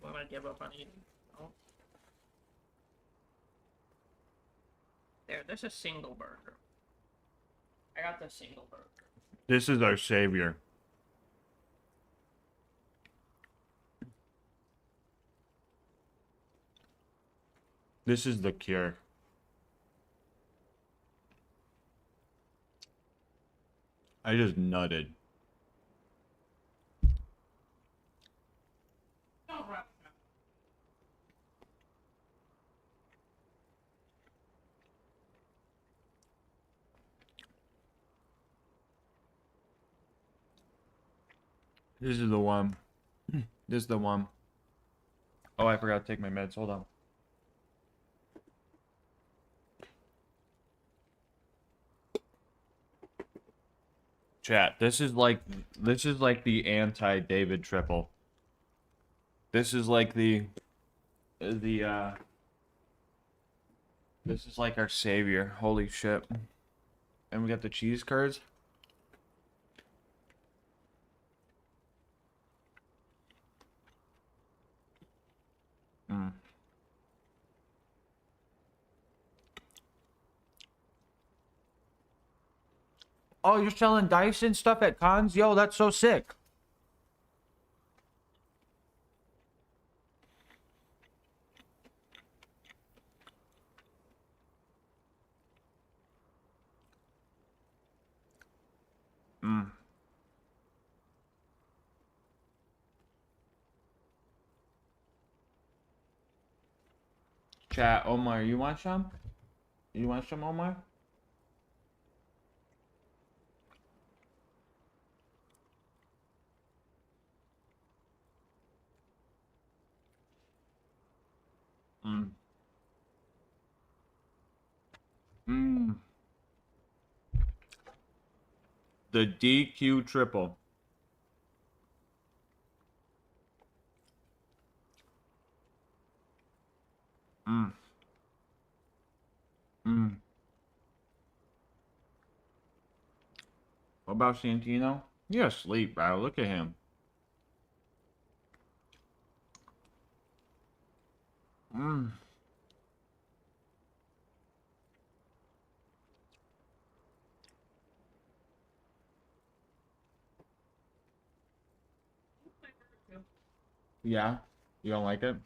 I'm gonna give up on eating. Oh. There, this is a single burger. I got the single burger. This is our savior. This is the cure. I just nutted. Oh, right. This is the one. This is the one. Oh, I forgot to take my meds. Hold on. Chat, this is like the anti-David triple. This is like this is like our savior. Holy shit. And we got the cheese curds. Mm. Oh, you're selling dice and stuff at cons? Yo, that's so sick. Mm. Chat, Omar, you want some? You want some, Omar? The DQ triple. Mm. Mm. What about Santino? You're asleep, bro. Look at him. Mm. Yeah? You don't like it?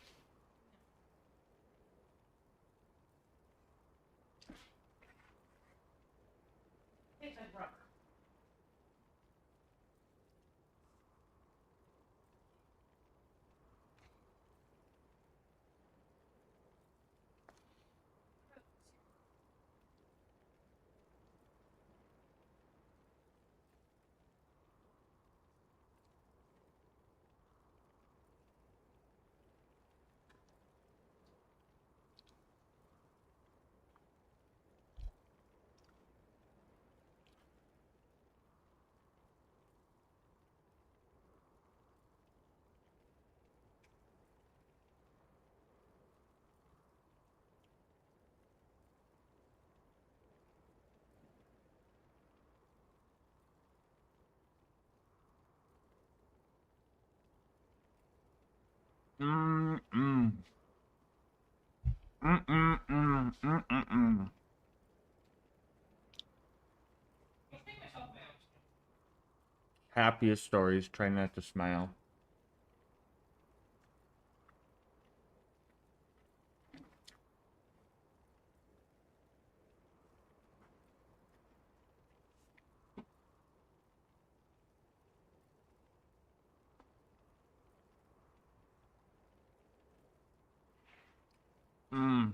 Mm-mm. Mm-mm-mm. Mm-mm-mm. Happiest stories. Try not to smile. Mm.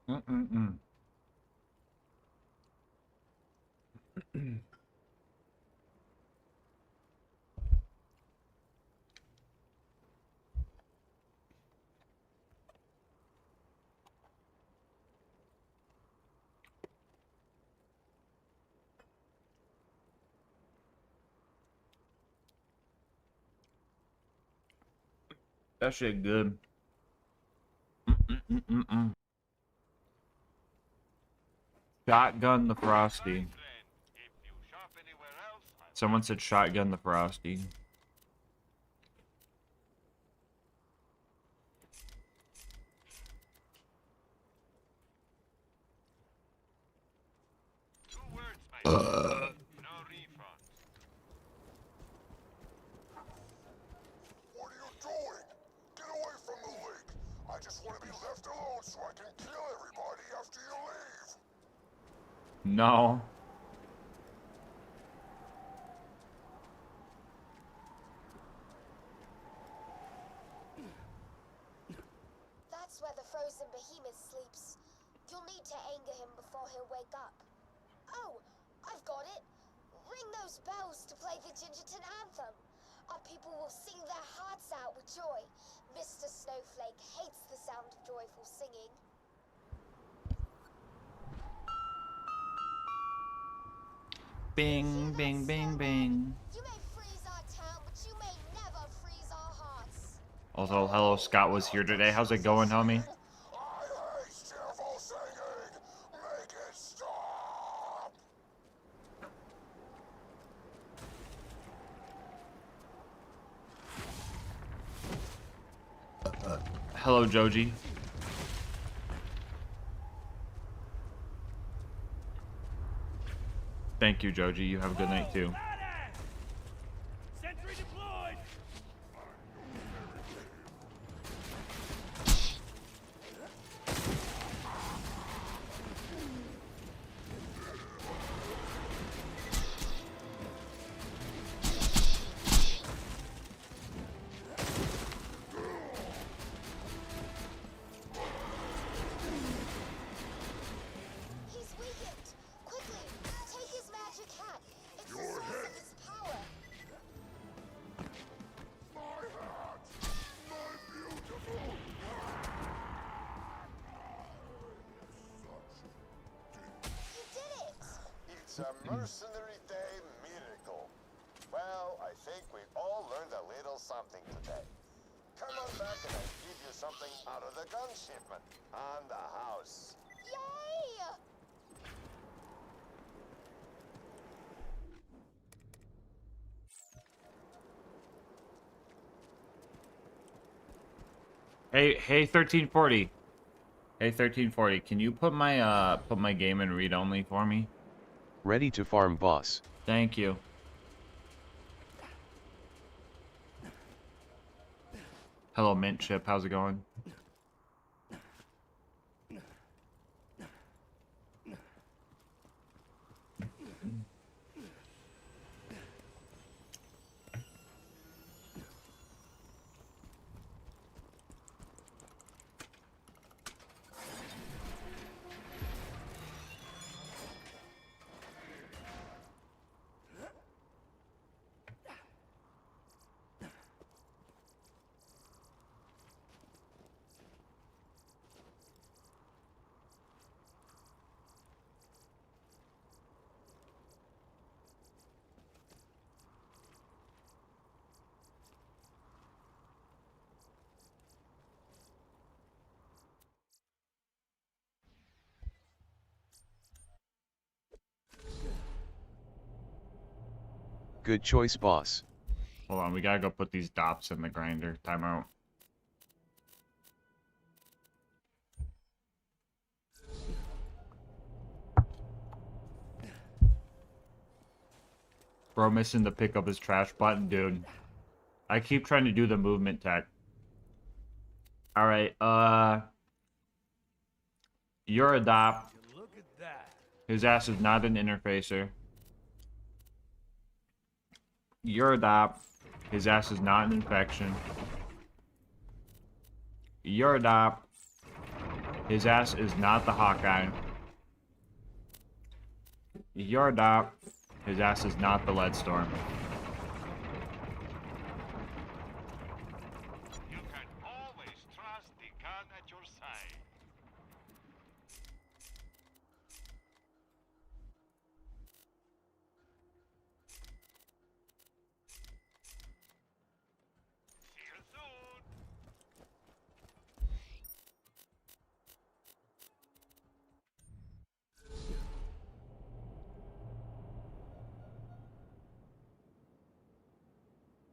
Mm-mm-mm. That shit good. Mm-mm-mm-mm. Shotgun the Frosty. Someone said shotgun the Frosty. What are you doing? Get away from the lake. I just want to be left alone so I can kill everybody after you leave. No. That's where the frozen behemoth sleeps. You'll need to anger him before he'll wake up. Oh, I've got it. Ring those bells to play the Gingerton anthem. I'll people will sing their hearts out with joy. Mr. Snowflake hates the sound of joyful singing. Bing, bing, bing, bing. You may freeze our town, but you may never freeze our hearts. Also, hello, Scott was here today. How's it going, homie? Hello, Joji. Thank you, Joji. You have a good night, too. Sentry deployed. He's weakened. Quickly, take his magic hat. It's the source of his power. You did it! It's a mercenary day miracle. Well, I think we all learned a little something today. Come on back and I'll give you something out of the gun shipment on the house. Yay! Hey, 1340. Hey, 1340. Can you put my game in read only for me? Ready to farm, boss. Thank you. Hello, Mint Chip. How's it going? Good choice, boss. Hold on, we gotta go put these dops in the grinder. Timeout. Bro, missing the pick up his trash button, dude. I keep trying to do the movement tech. Alright, you're a dop. Look at that. His ass is not an interfacer. You're a dop. His ass is not an infection. You're a dop. His ass is not the Hawkeye. You're a dop. His ass is not the Leadstorm. You can always trust the gun at your side. See you soon.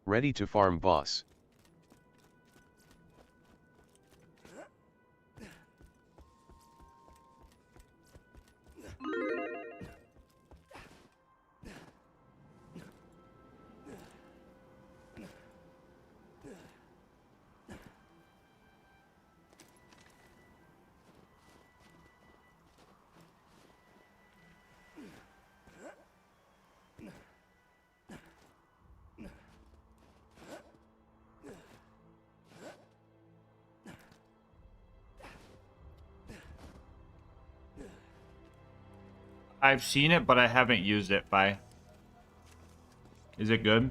Ready to farm, boss. I've seen it, but I haven't used it. Bye. Is it good?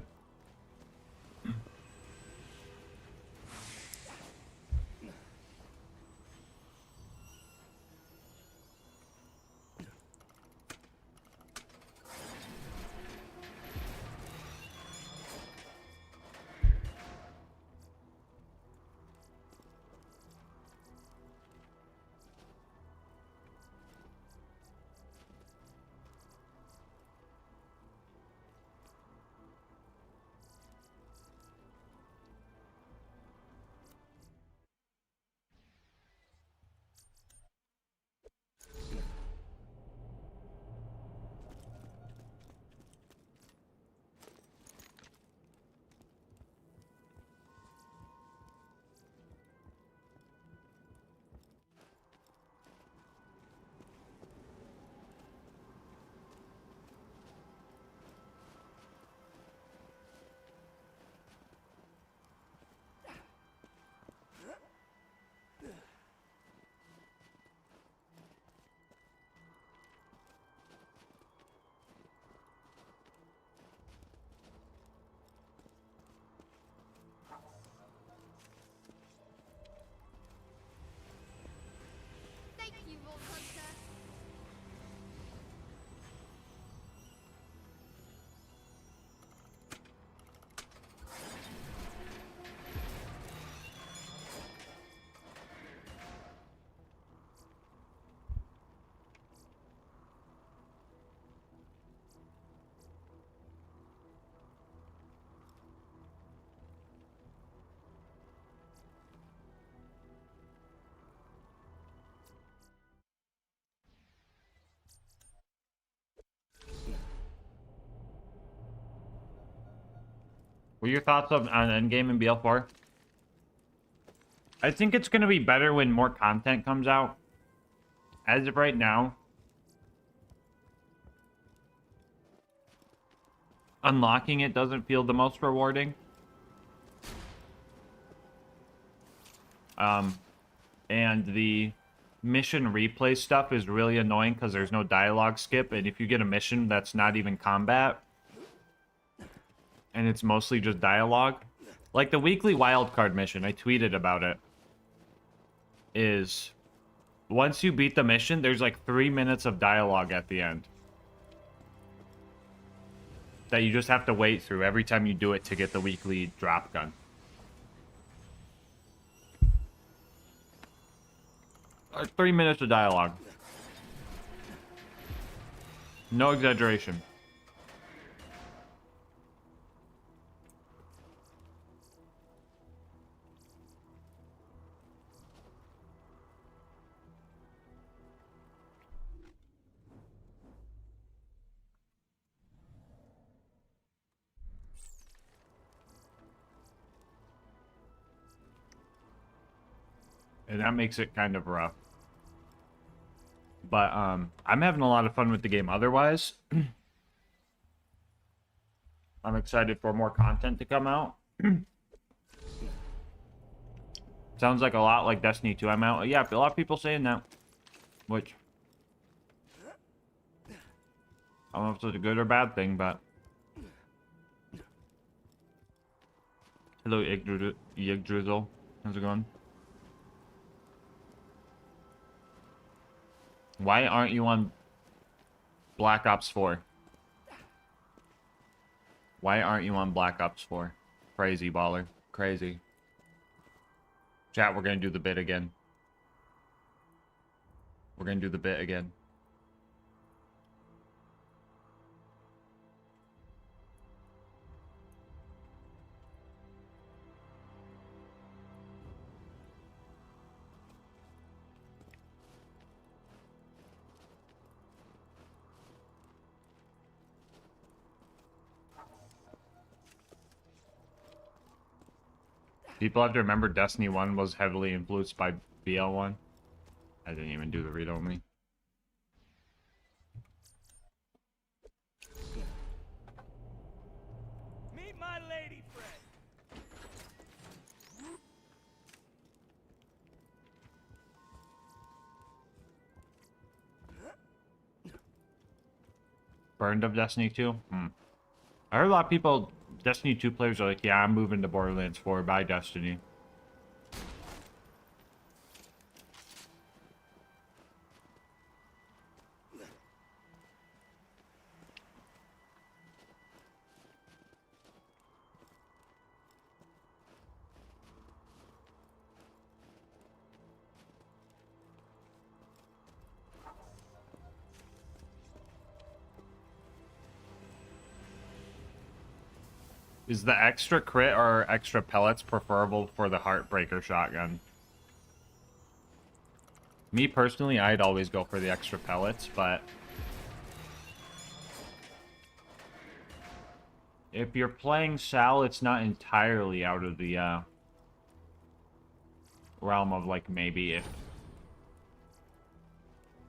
What are your thoughts on Endgame and BL4? I think it's going to be better when more content comes out. As of right now, unlocking it doesn't feel the most rewarding. And the mission replay stuff is really annoying because there's no dialogue skip, and if you get a mission that's not even combat, and it's mostly just dialogue, like the weekly wildcard mission, I tweeted about it, is once you beat the mission, there's like 3 minutes of dialogue at the end that you just have to wait through every time you do it to get the weekly drop gun. Or 3 minutes of dialogue. No exaggeration. And that makes it kind of rough. But I'm having a lot of fun with the game otherwise. I'm excited for more content to come out. Sounds like a lot like Destiny 2. I'm out. Yeah, a lot of people saying that. Which I don't know if it's a good or bad thing, but hello, Yggdrizzle. How's it going? Why aren't you on Black Ops 4? Why aren't you on Black Ops 4? Crazy, baller. Crazy. Chat, we're gonna do the bit again. We're gonna do the bit again. People have to remember Destiny 1 was heavily influenced by BL1. I didn't even do the read-only. Meet my lady friend. Burned of Destiny 2? I heard a lot of people, Destiny 2 players are like, yeah, I'm moving to Borderlands 4, bye Destiny. Is the extra crit or extra pellets preferable for the Heartbreaker shotgun? Me personally, I'd always go for the extra pellets, but if you're playing Sal, it's not entirely out of the realm of, like, maybe if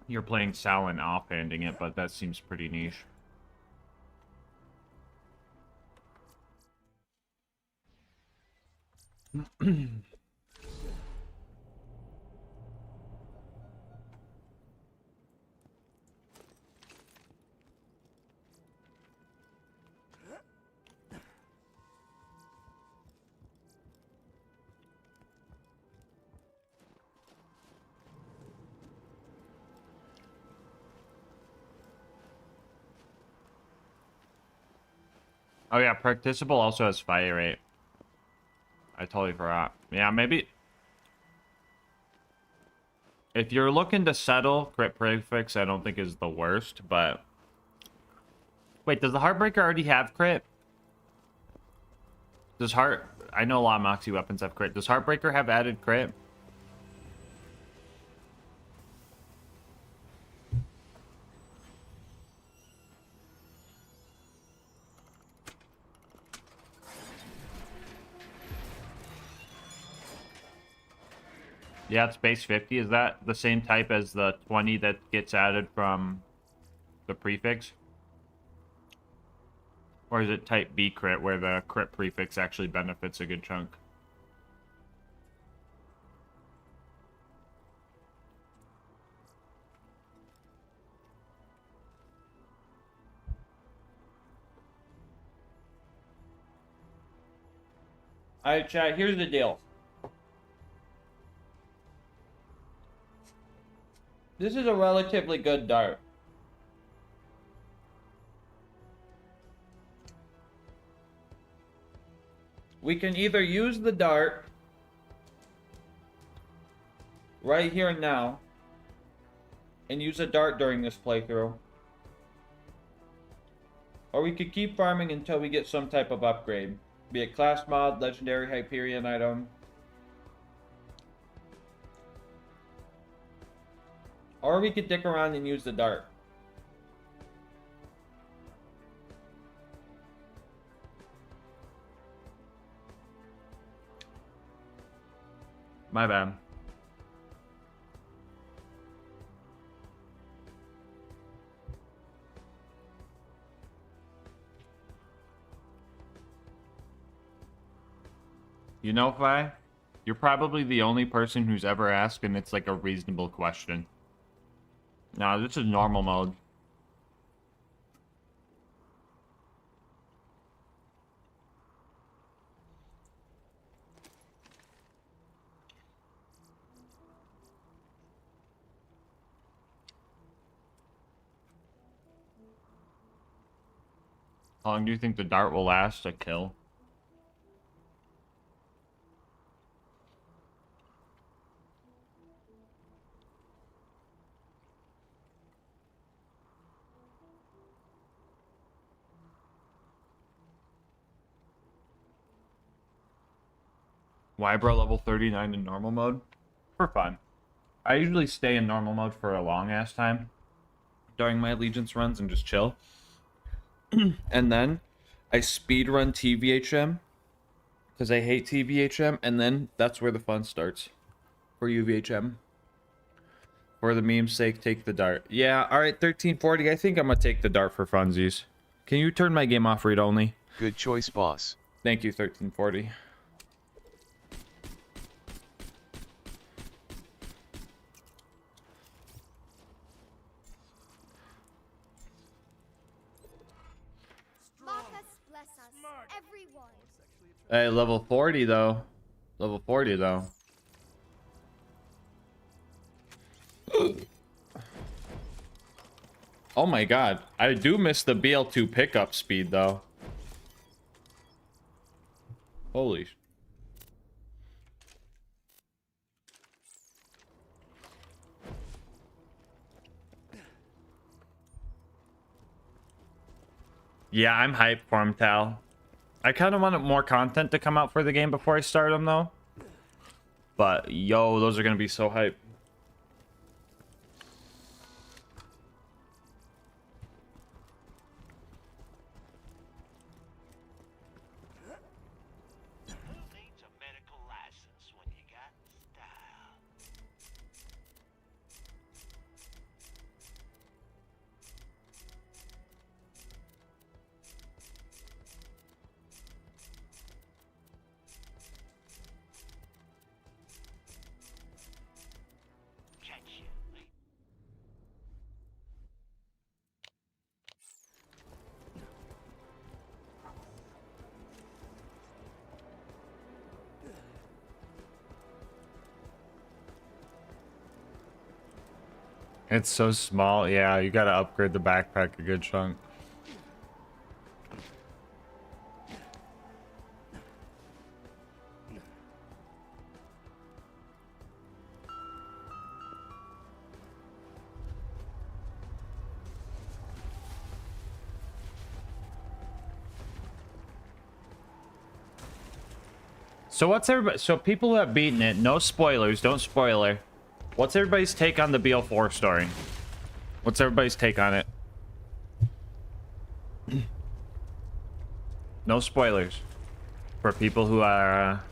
you're playing Sal and offhanding it, but that seems pretty niche. Oh yeah, Participal also has fire rate. I totally forgot. Yeah, maybe if you're looking to settle, crit prefix I don't think is the worst, but wait, does the Heartbreaker already have crit? Does I know a lot of Moxie weapons have crit. Does Heartbreaker have added crit? Yeah, it's base 50. Is that the same type as the 20 that gets added from the prefix? Or is it type B crit, where the crit prefix actually benefits a good chunk? Alright, chat, here's the deal. This is a relatively good dart. We can either use the dart right here and now and use a dart during this playthrough, or we could keep farming until we get some type of upgrade, be it class mod, legendary Hyperion item, or we could dick around and use the dart. My bad. You know, Vi, you're probably the only person who's ever asked, and it's like a reasonable question. Nah, this is normal mode. How long do you think the dart will last? A kill? Wybro level 39 in normal mode? For fun. I usually stay in normal mode for a long ass time during my allegiance runs and just chill. And then I speedrun TVHM because I hate TVHM, and then that's where the fun starts for UVHM. For the meme's sake, take the dart. Yeah, alright, 1340. I think I'm gonna take the dart for funsies. Can you turn my game off read only? Good choice, boss. Thank you, 1340. Hey, level 40 though. Level 40 though. Oh my god. I do miss the BL2 pickup speed though. Holy sh... Yeah, I'm hyped for him, Tal. I kind of wanted more content to come out for the game before I start them, though. But, yo, those are going to be so hype. It's so small. Yeah, you gotta upgrade the backpack a good chunk. So what's everybody... So people who have beaten it, no spoilers, don't spoiler. What's everybody's take on the BL4 story? What's everybody's take on it? No spoilers. For people who are...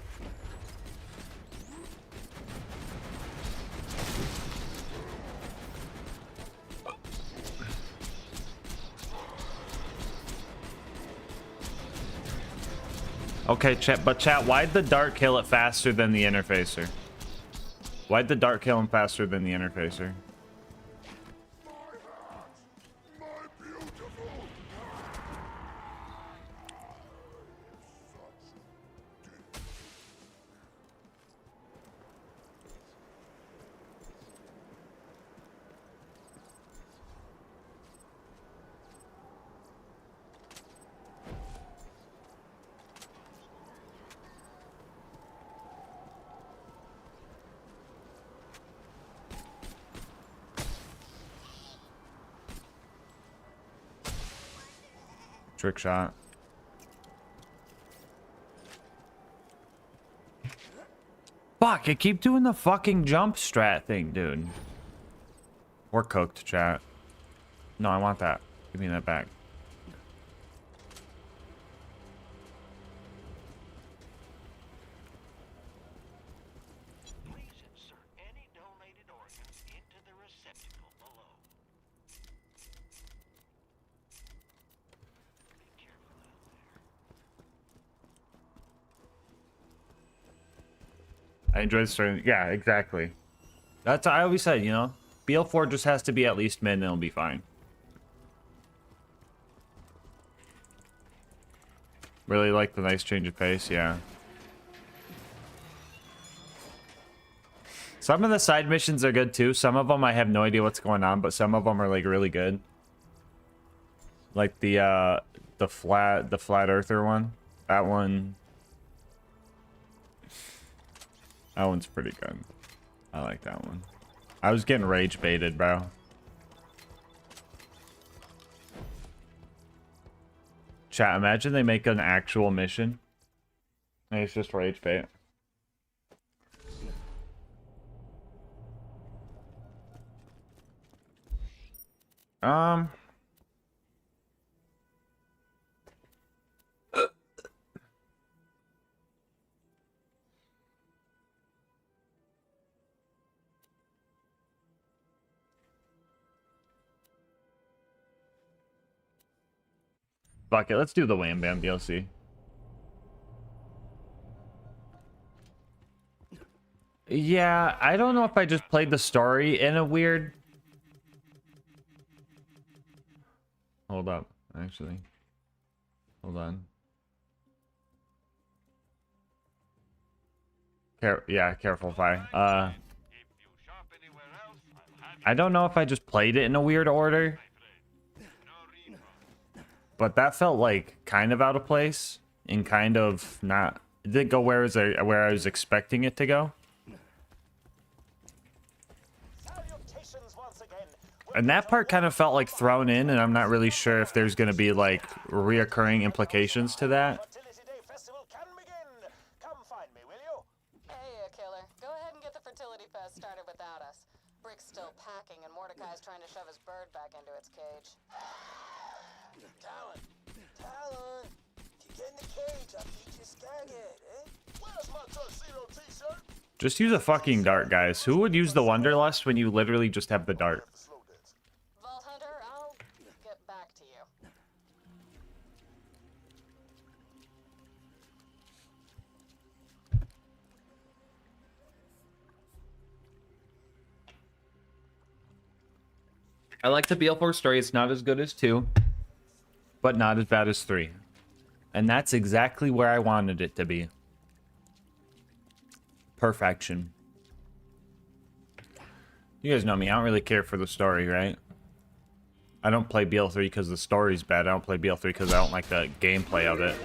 Okay, chat, but chat, why'd the dart kill it faster than the interfacer? Why'd the dart kill him faster than the interfacer? Trick shot. Fuck, I keep doing the fucking jump strat thing, dude. We're cooked, chat. No, I want that. Give me that back. I enjoy the story. Yeah, exactly. That's I always said, you know, BL4 just has to be at least mid and it'll be fine. Really like the nice change of pace, yeah. Some of the side missions are good too. Some of them I have no idea what's going on, but some of them are like really good. Like the flat earther one. That one. That one's pretty good. I like that one. I was getting rage baited, bro. Chat, imagine they make an actual mission. And it's just rage bait. Fuck it, let's do the Wham Bam DLC. Yeah, I don't know if I just played the story in a weird... Hold up, actually. Hold on. Yeah, careful, Fi. I don't know if I just played it in a weird order. But that felt like kind of out of place and kind of not... It didn't go where I was expecting it to go. And that part kind of felt like thrown in, and I'm not really sure if there's going to be like reoccurring implications to that. Still packing, and Mordecai's trying to shove his bird back into its cage. Talon! If you get in the cage, I'll feed you skaghead, eh? Where's my tuxedo t-shirt? Just use a fucking dart, guys. Who would use the Wonderlust when you literally just have the dart? Vault Hunter, I'll get back to you. I like the BL4 story. It's not as good as 2, but not as bad as 3. And that's exactly where I wanted it to be. Perfection. You guys know me. I don't really care for the story, right? I don't play BL3 because the story's bad. I don't play BL3 because I don't like the gameplay of it.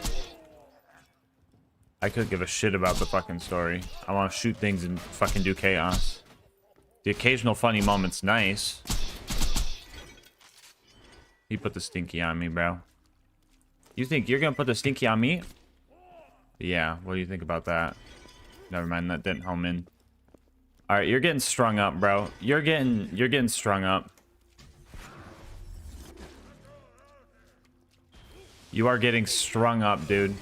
I could give a shit about the fucking story. I want to shoot things and fucking do chaos. The occasional funny moment's nice. You put the stinky on me, bro. You think you're gonna put the stinky on me? Yeah, what do you think about that? Never mind, that didn't home in. Alright, you're getting strung up, bro. You're getting strung up. You are getting strung up, dude.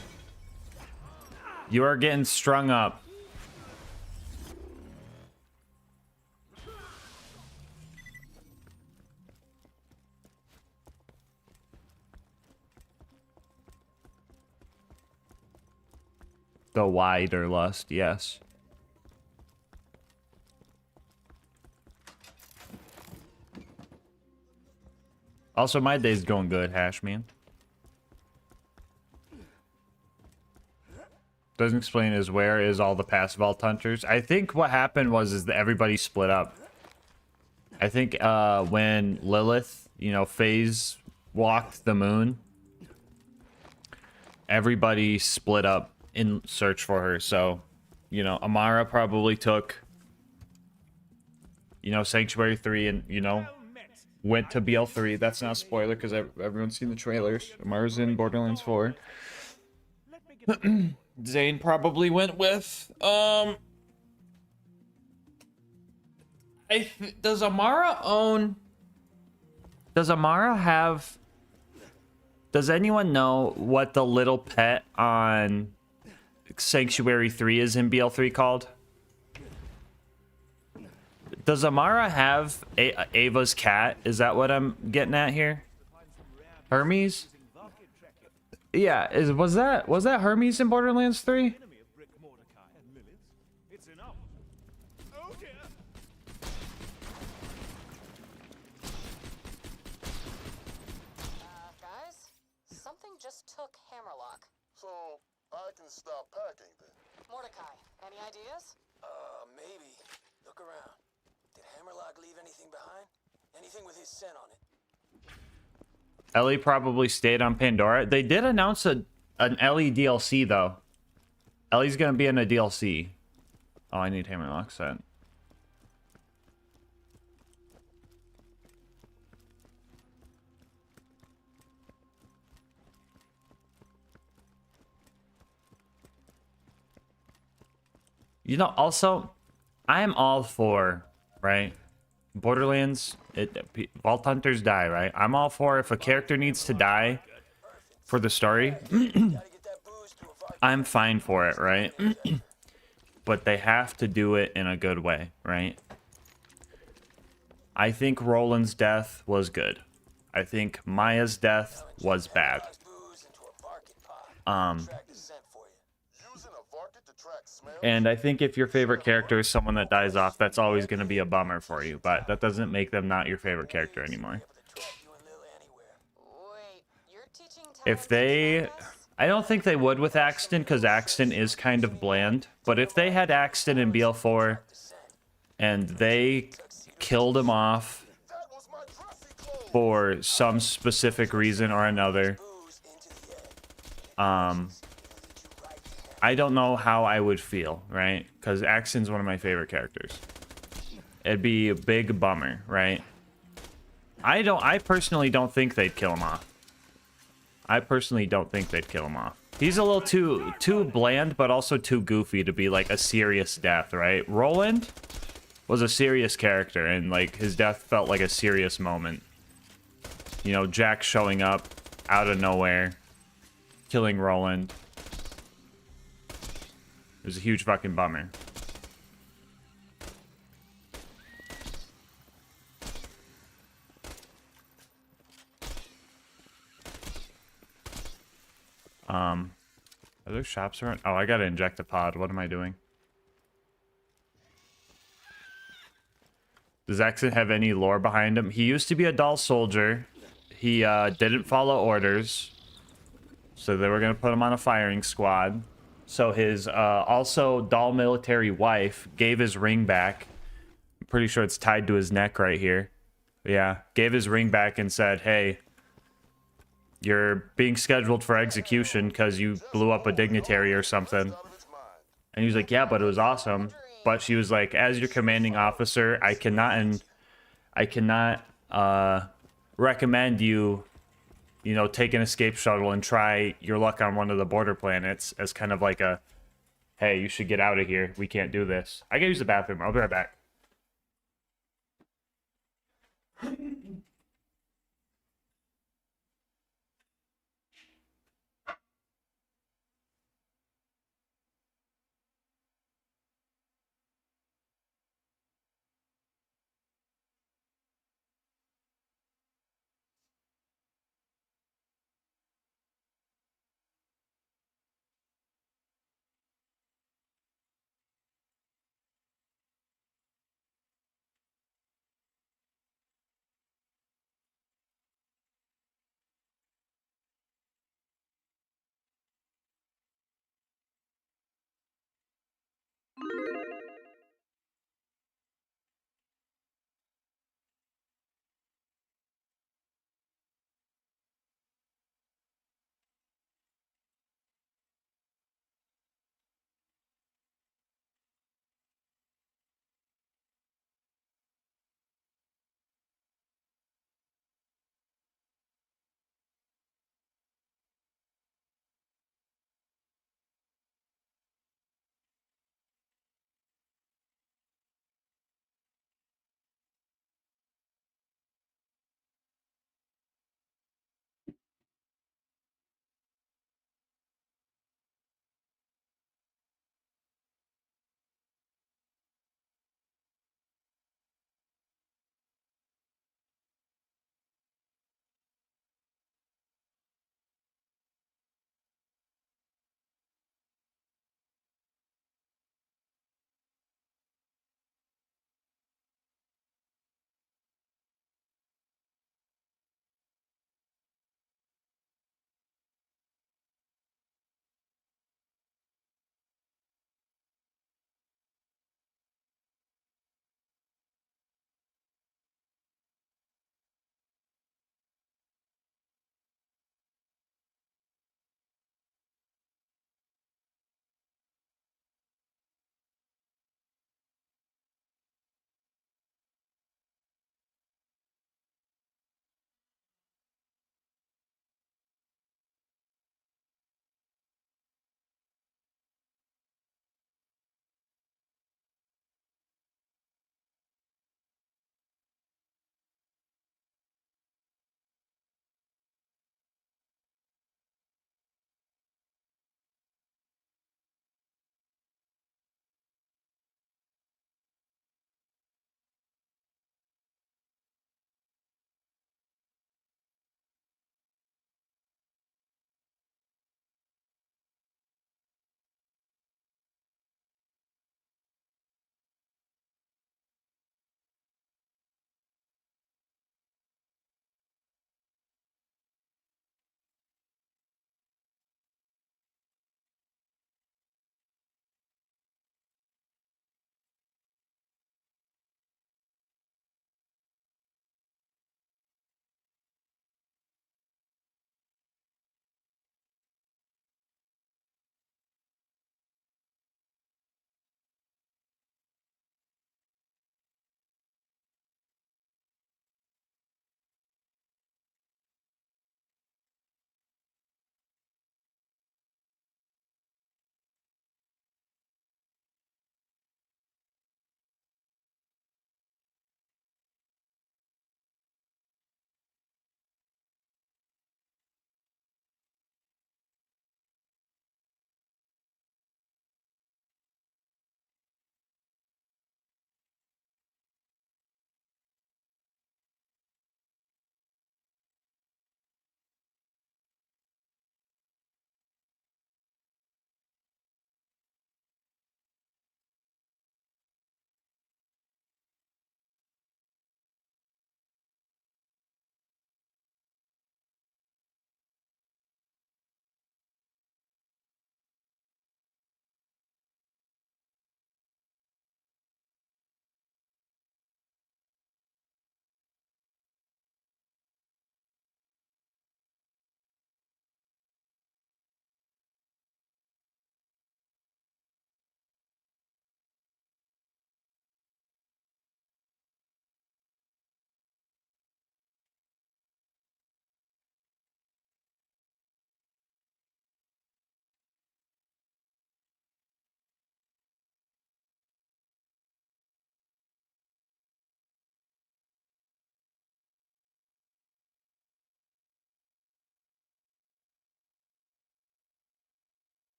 You are getting strung up. The wider lust, yes. Also, my day's going good, Hashman. Doesn't explain is where is all the past Vault Hunters. I think what happened was that everybody split up. I think when Lilith, you know, phase walked the moon, everybody split up in search for her. So, you know, Amara probably took, you know, Sanctuary 3 and, you know, went to BL3. That's not a spoiler because everyone's seen the trailers. Amara's in Borderlands 4. Zane probably went with, does Amara own... Does Amara have... Does anyone know what the little pet on Sanctuary 3 is in BL3 called? Does Amara have Ava's cat? Is that what I'm getting at here? Hermes? Yeah, was that Hermes in Borderlands 3? Guys, something just took Hammerlock. So, I can stop packing then. Mordecai, any ideas? Maybe. Look around. Did Hammerlock leave anything behind? Anything with his scent on it? Ellie probably stayed on Pandora. They did announce an Ellie DLC, though. Ellie's gonna be in a DLC. Oh, I need Hammerlock scent. You know, also, I am all for, right? Borderlands, Vault Hunters die, right? I'm all for if a character needs to die for the story. I'm fine for it, right? But they have to do it in a good way, right? I think Roland's death was good. I think Maya's death was bad. And I think if your favorite character is someone that dies off, that's always going to be a bummer for you. But that doesn't make them not your favorite character anymore. If they... I don't think they would with Axton, because Axton is kind of bland. But if they had Axton in BL4, and they killed him off for some specific reason or another, I don't know how I would feel, right? Because Axton's one of my favorite characters. It'd be a big bummer, right? I personally don't think they'd kill him off. I personally don't think they'd kill him off. He's a little too bland, but also too goofy to be like a serious death, right? Roland was a serious character, and like his death felt like a serious moment. You know, Jack showing up out of nowhere, killing Roland. It was a huge fucking bummer. Are there shops around? Oh, I gotta inject a pod. What am I doing? Does Axton have any lore behind him? He used to be a dull soldier. He didn't follow orders. So they were gonna put him on a firing squad. So his also dull military wife gave his ring back. I'm pretty sure it's tied to his neck right here. Yeah, gave his ring back and said, hey, you're being scheduled for execution because you blew up a dignitary or something. And he was like, yeah, but it was awesome. But she was like, as your commanding officer, I cannot recommend you, you know, take an escape shuttle and try your luck on one of the border planets as kind of like a, hey, you should get out of here. We can't do this. I gotta use the bathroom. I'll be right back.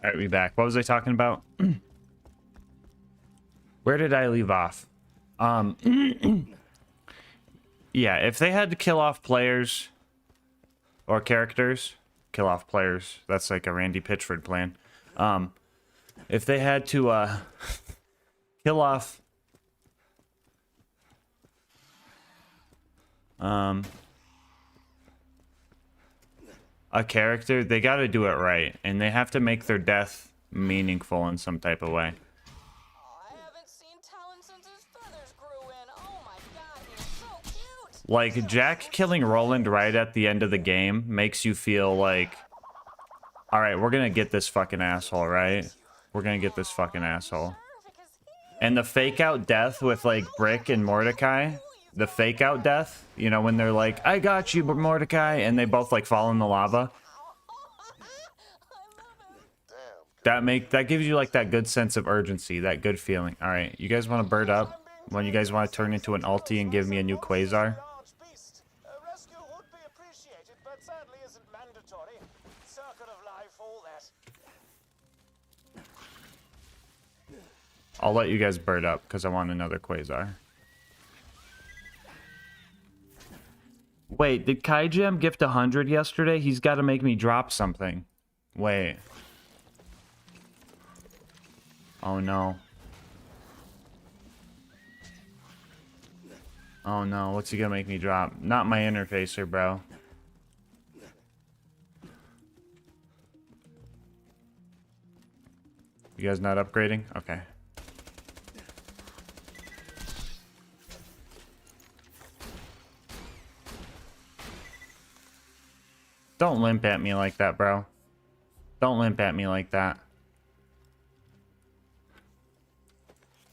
All right, we back. What was I talking about? Where did I leave off? Yeah, if they had to kill off players or characters, kill off players, that's like a Randy Pitchford plan. If they had to kill off a character, they got to do it right, and they have to make their death meaningful in some type of way. Like, Jack killing Roland right at the end of the game makes you feel like, alright, we're gonna get this fucking asshole, right? We're gonna get this fucking asshole. And the fake out death with, like, Brick and Mordecai, the fake out death, you know, when they're like, I got you, Mordecai, and they both, like, fall in the lava. That gives you, like, that good sense of urgency, that good feeling. Alright, you guys want to bird up? When you guys want to turn into an ulti and give me a new Quasar? I'll let you guys bird up, because I want another Quasar. Wait, did Kaijam gift 100 yesterday? He's got to make me drop something. Wait. Oh no. Oh no, what's he gonna make me drop? Not my interfacer, bro. You guys not upgrading? Okay. Don't limp at me like that, bro. Don't limp at me like that.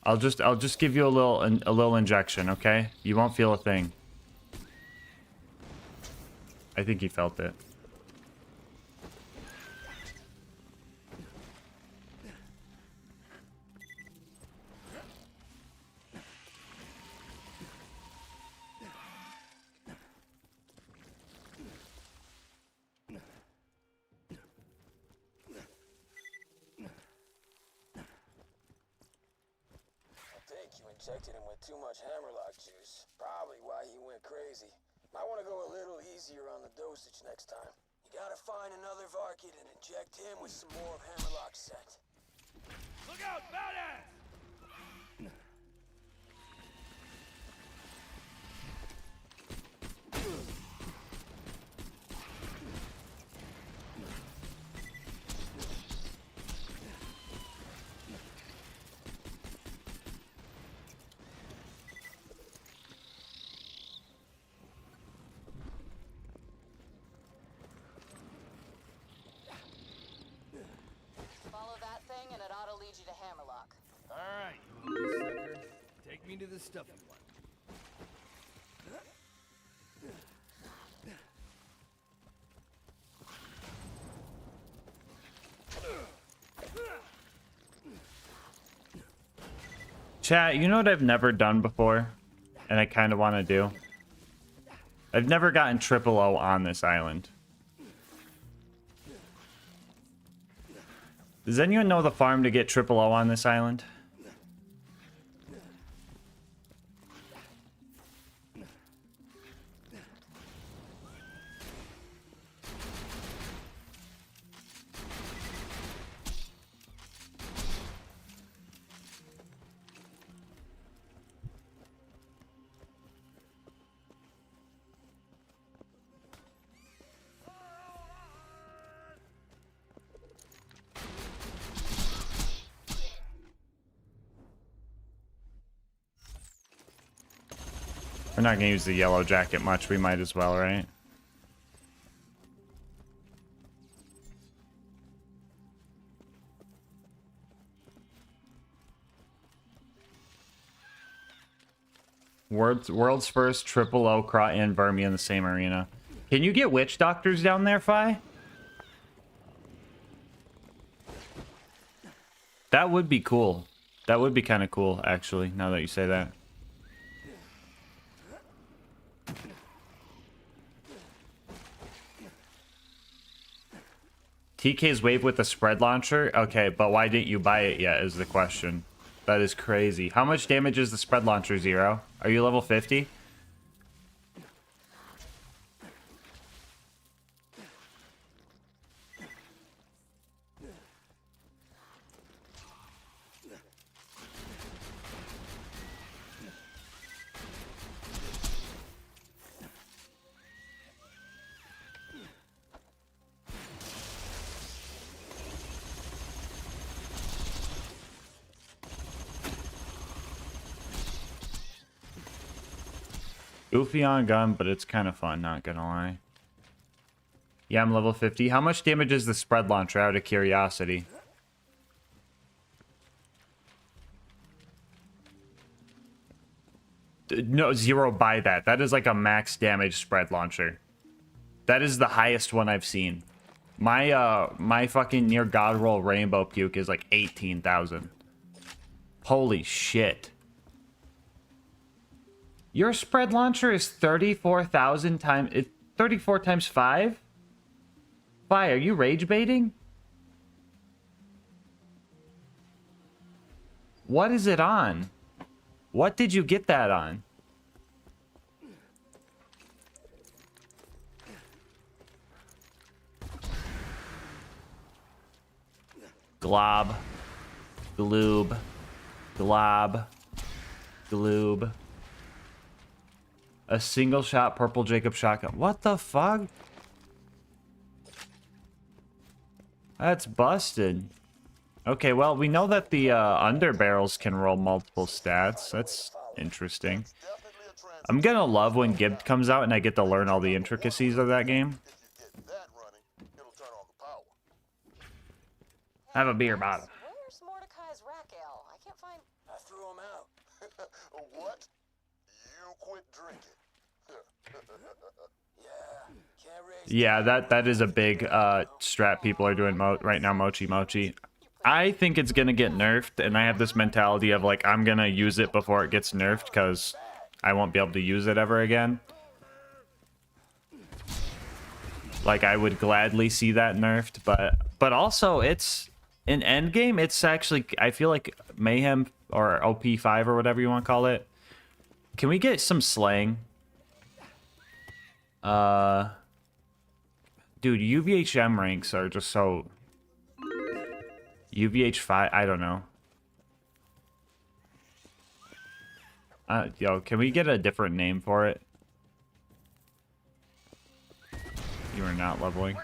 I'll just give you a little injection, okay? You won't feel a thing. I think he felt it. Injected him with too much hammerlock juice. Probably why he went crazy. Might want to go a little easier on the dosage next time. You gotta find another Varkid and inject him with some more of Hammerlock's scent. Look out, badass! You to Hammerlock. Alright, you little sucker. Take me to the stuffy one. Chat, you know what I've never done before? And I kind of want to do? I've never gotten triple O on this island. Does anyone know the farm to get triple O on this island? We're not going to use the yellow jacket much. We might as well, right? World's first triple O Krot and Vermi in the same arena. Can you get witch doctors down there, Fi? That would be cool. That would be kind of cool, actually, now that you say that. TK's wave with the spread launcher? Okay, but why didn't you buy it yet is the question. That is crazy. How much damage is the spread launcher, Zero? Are you level 50? Goofy on gun, but it's kind of fun, not gonna lie. Yeah, I'm level 50. How much damage is the spread launcher, out of curiosity? No, Zero, buy that. That is like a max damage spread launcher. That is the highest one I've seen. My fucking near god roll rainbow puke is like 18,000. Holy shit. Your spread launcher is 34,000 times... 34 times 5? Why, are you rage baiting? What is it on? What did you get that on? Glob. Gloob. Glob. Gloob. A single shot purple Jacob shotgun. What the fuck? That's busted. Okay, well, we know that the underbarrels can roll multiple stats. That's interesting. I'm gonna love when Gibbed comes out and I get to learn all the intricacies of that game. Have a beer bottle. Where's Mordecai's rack ale? I can't find... I threw him out. What? You quit drinking. Yeah, that is a big strat people are doing right now, Mochi Mochi. I think it's gonna get nerfed, and I have this mentality of like, I'm gonna use it before it gets nerfed, because I won't be able to use it ever again. Like, I would gladly see that nerfed, but also it's in endgame, it's actually, I feel like Mayhem or OP5 or whatever you want to call it. Can we get some slang? Dude, UVHM ranks are just so... UVH5, I don't know. Yo, can we get a different name for it? You are not leveling.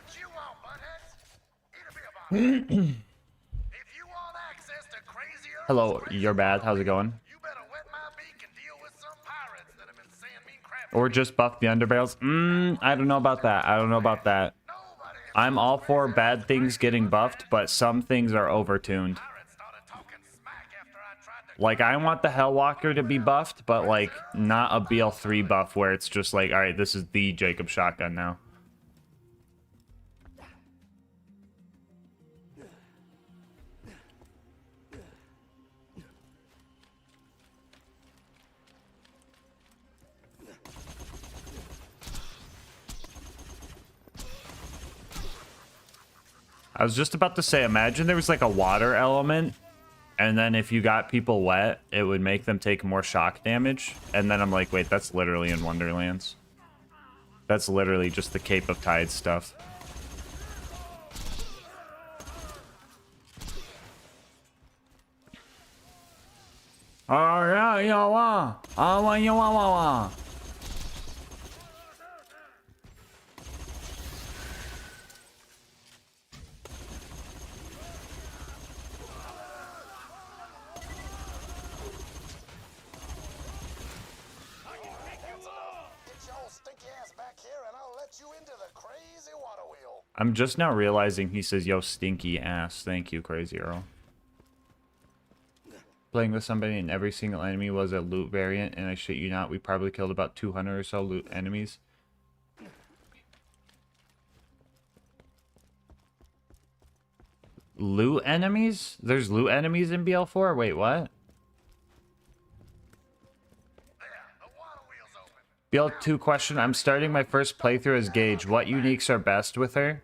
Hello, you're bad. How's it going? Or just buff the underbarrels? I don't know about that. I don't know about that. I'm all for bad things getting buffed, but some things are overtuned. Like, I want the Hellwalker to be buffed, but, like, not a BL3 buff where it's just like, alright, this is the Jacob shotgun now. I was just about to say, imagine there was like a water element, and then if you got people wet, it would make them take more shock damage. And then I'm like, wait, that's literally in Wonderlands. That's literally just the Cape of Tides stuff. Alright, yo, I'm just now realizing he says, yo, stinky ass. Thank you, Crazy Earl. Playing with somebody and every single enemy was a loot variant, and I shit you not, we probably killed about 200 or so loot enemies. Loot enemies? There's loot enemies in BL4? Wait, what? BL2 question. I'm starting my first playthrough as Gage. What uniques are best with her?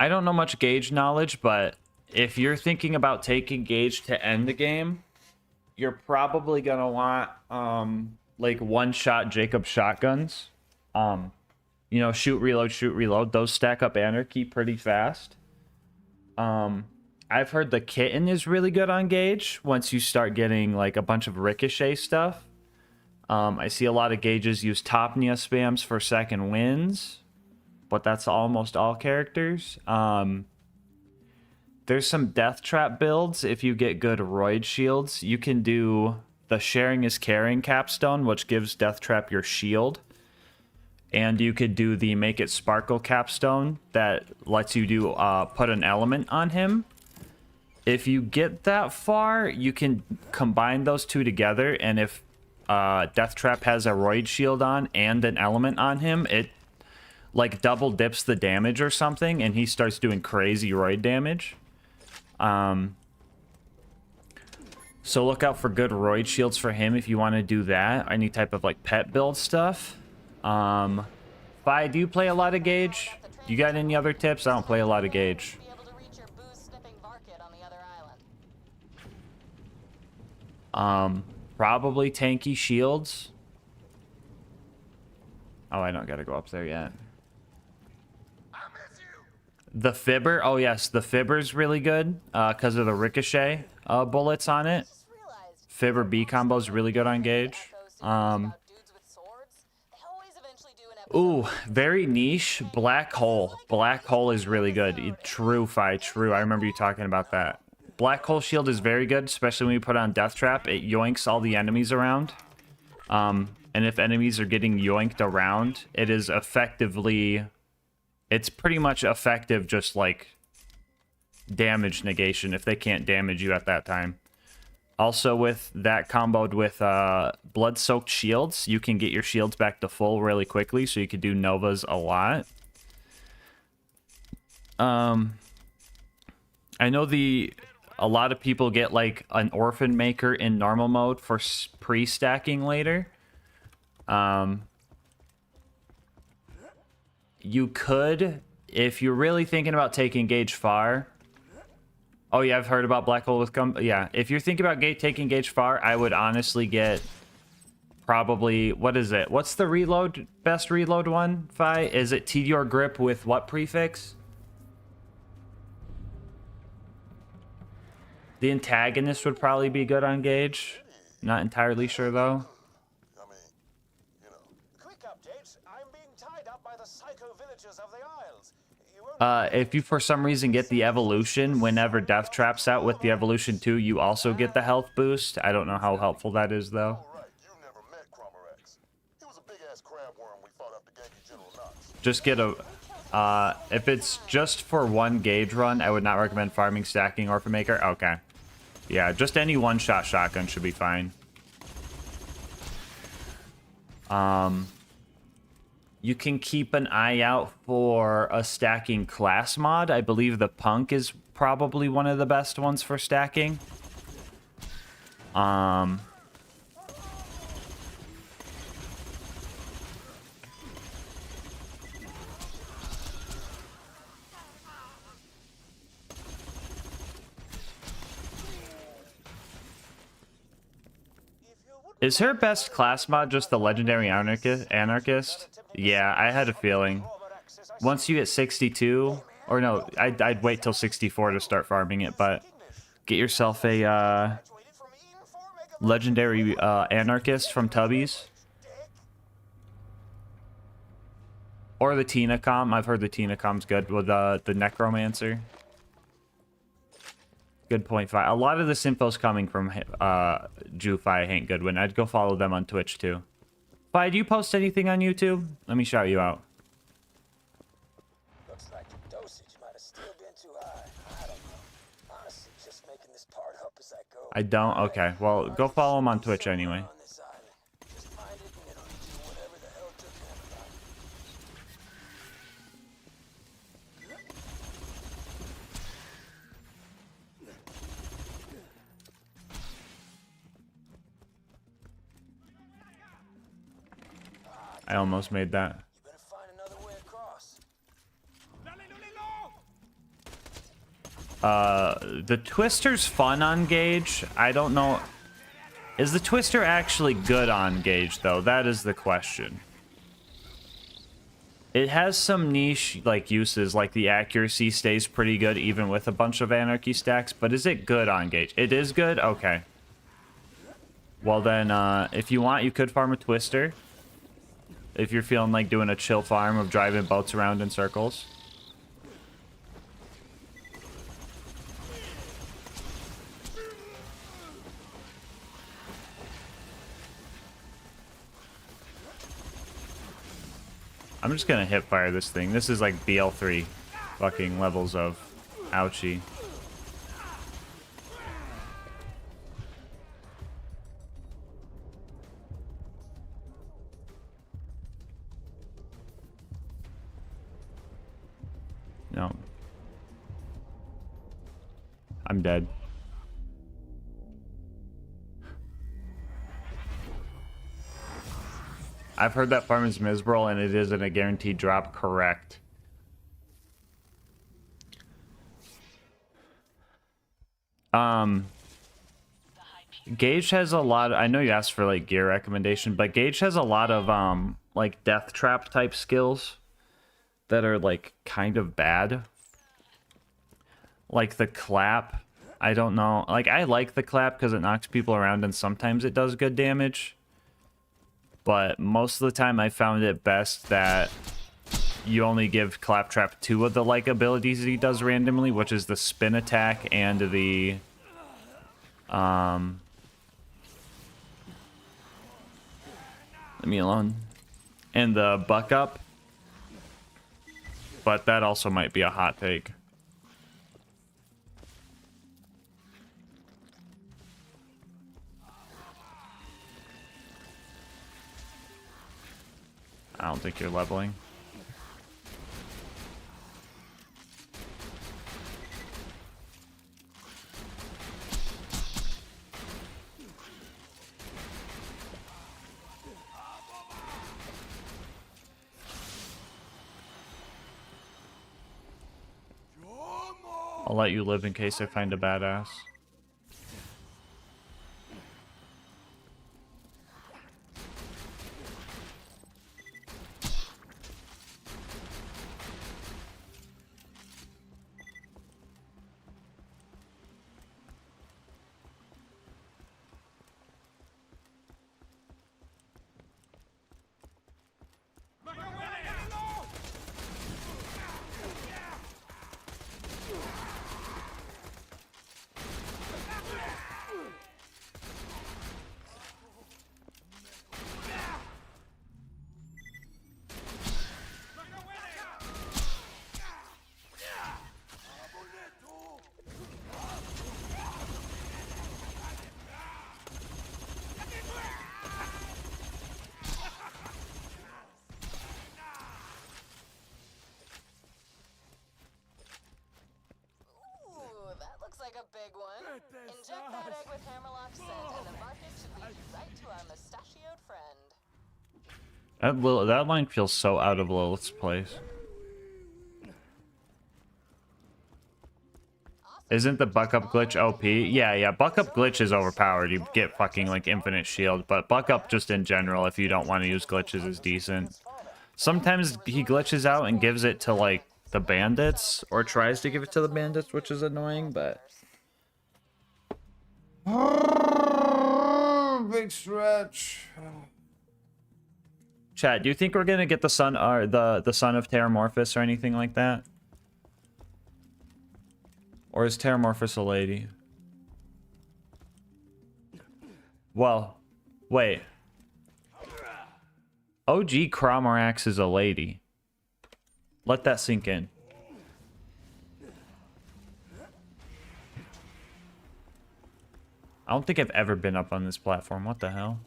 I don't know much gauge knowledge, but if you're thinking about taking gauge to end the game, you're probably gonna want like one-shot Jacob shotguns. You know, shoot, reload. Those stack up anarchy pretty fast. I've heard the kitten is really good on gauge once you start getting like a bunch of ricochet stuff. I see a lot of gauges use Topnia spams for second wins, but that's almost all characters. There's some death trap builds if you get good roid shields. You can do the sharing is caring capstone, which gives death trap your shield. And you could do the make it sparkle capstone that lets you do put an element on him. If you get that far, you can combine those two together, and if death trap has a roid shield on and an element on him, it like double dips the damage or something, and he starts doing crazy roid damage. So look out for good roid shields for him if you want to do that. Any type of like pet build stuff. Fi, do you play a lot of gauge? You got any other tips? I don't play a lot of gauge. Probably tanky shields. Oh, I don't gotta go up there yet. The fibber, oh yes, the fibber's really good because of the ricochet bullets on it. Fibber B combo is really good on gauge. Ooh, very niche. Black hole. Black hole is really good. True, Fi, true. I remember you talking about that. Black hole shield is very good, especially when you put on death trap. It yoinks all the enemies around. And if enemies are getting yoinked around, it is effectively... It's pretty much effective, just like damage negation if they can't damage you at that time. Also, with that comboed with blood-soaked shields, you can get your shields back to full really quickly, so you could do Novas a lot. I know a lot of people get like an Orphan Maker in normal mode for pre-stacking later. You could, if you're really thinking about taking gauge far. Oh yeah, I've heard about black hole with yeah, if you're thinking about taking gauge far, I would honestly get probably, what is it? What's the reload, best reload one, Fi? Is it Tedior Grip with what prefix? The antagonist would probably be good on gauge. Not entirely sure though. If you for some reason get the evolution, whenever death traps out with the evolution 2, you also get the health boost. I don't know how helpful that is though. Just get a if it's just for one gauge run, I would not recommend farming, stacking, Orphan Maker. Okay. Yeah, just any one-shot shotgun should be fine. You can keep an eye out for a stacking class mod. I believe the Punk is probably one of the best ones for stacking. Is her best class mod just the Legendary Anarchist? Yeah, I had a feeling. Once you get 62, or no, I'd wait till 64 to start farming it, but get yourself a Legendary Anarchist from Tubbies. Or the Tinacom. I've heard the Tinacom's good with the Necromancer. Good point, Fi. A lot of this info's coming from Jufi, Hank Goodwin. I'd go follow them on Twitch, too. Fi, do you post anything on YouTube? Let me shout you out. Looks like the dosage might have still been too high. I don't know. Honestly, just making this part up as I go. I don't? Okay. Well, go follow him on Twitch anyway. I almost made that. The Twister's fun on Gauge. I don't know. Is the Twister actually good on Gauge, though? That is the question. It has some niche, like, uses, like the accuracy stays pretty good even with a bunch of Anarchy stacks, but is it good on Gauge? It is good? Okay. Well then, if you want, you could farm a Twister. If you're feeling like doing a chill farm of driving boats around in circles. I'm just gonna hip fire this thing. This is like BL3 fucking levels of ouchie. No. I'm dead. I've heard that farm is miserable and it isn't a guaranteed drop. Correct. Gauge has a lot I know you asked for like gear recommendation, but Gauge has a lot of like death trap type skills that are like kind of bad. Like the clap. I don't know. Like I like the clap because it knocks people around and sometimes it does good damage. But most of the time I found it best that you only give Claptrap 2 of the like abilities he does randomly, which is the spin attack and the leave me alone. And the buck up. But that also might be a hot take. I don't think you're leveling. I'll let you live in case I find a badass. Like a big one. Inject that egg with Hammerlock scent, and the market should lead you right to our mustachioed friend. That line feels so out of Lilith's place. Isn't the buck up glitch OP? Yeah, buck up glitch is overpowered. You get fucking like infinite shield, but buck up just in general, if you don't want to use glitches, is decent. Sometimes he glitches out and gives it to like the bandits, or tries to give it to the bandits, which is annoying, but big stretch. Chat, do you think we're gonna get the son or the son of Terramorphous or anything like that? Or is Terramorphous a lady? Well, wait. OG Cromorax is a lady. Let that sink in. I don't think I've ever been up on this platform. What the hell?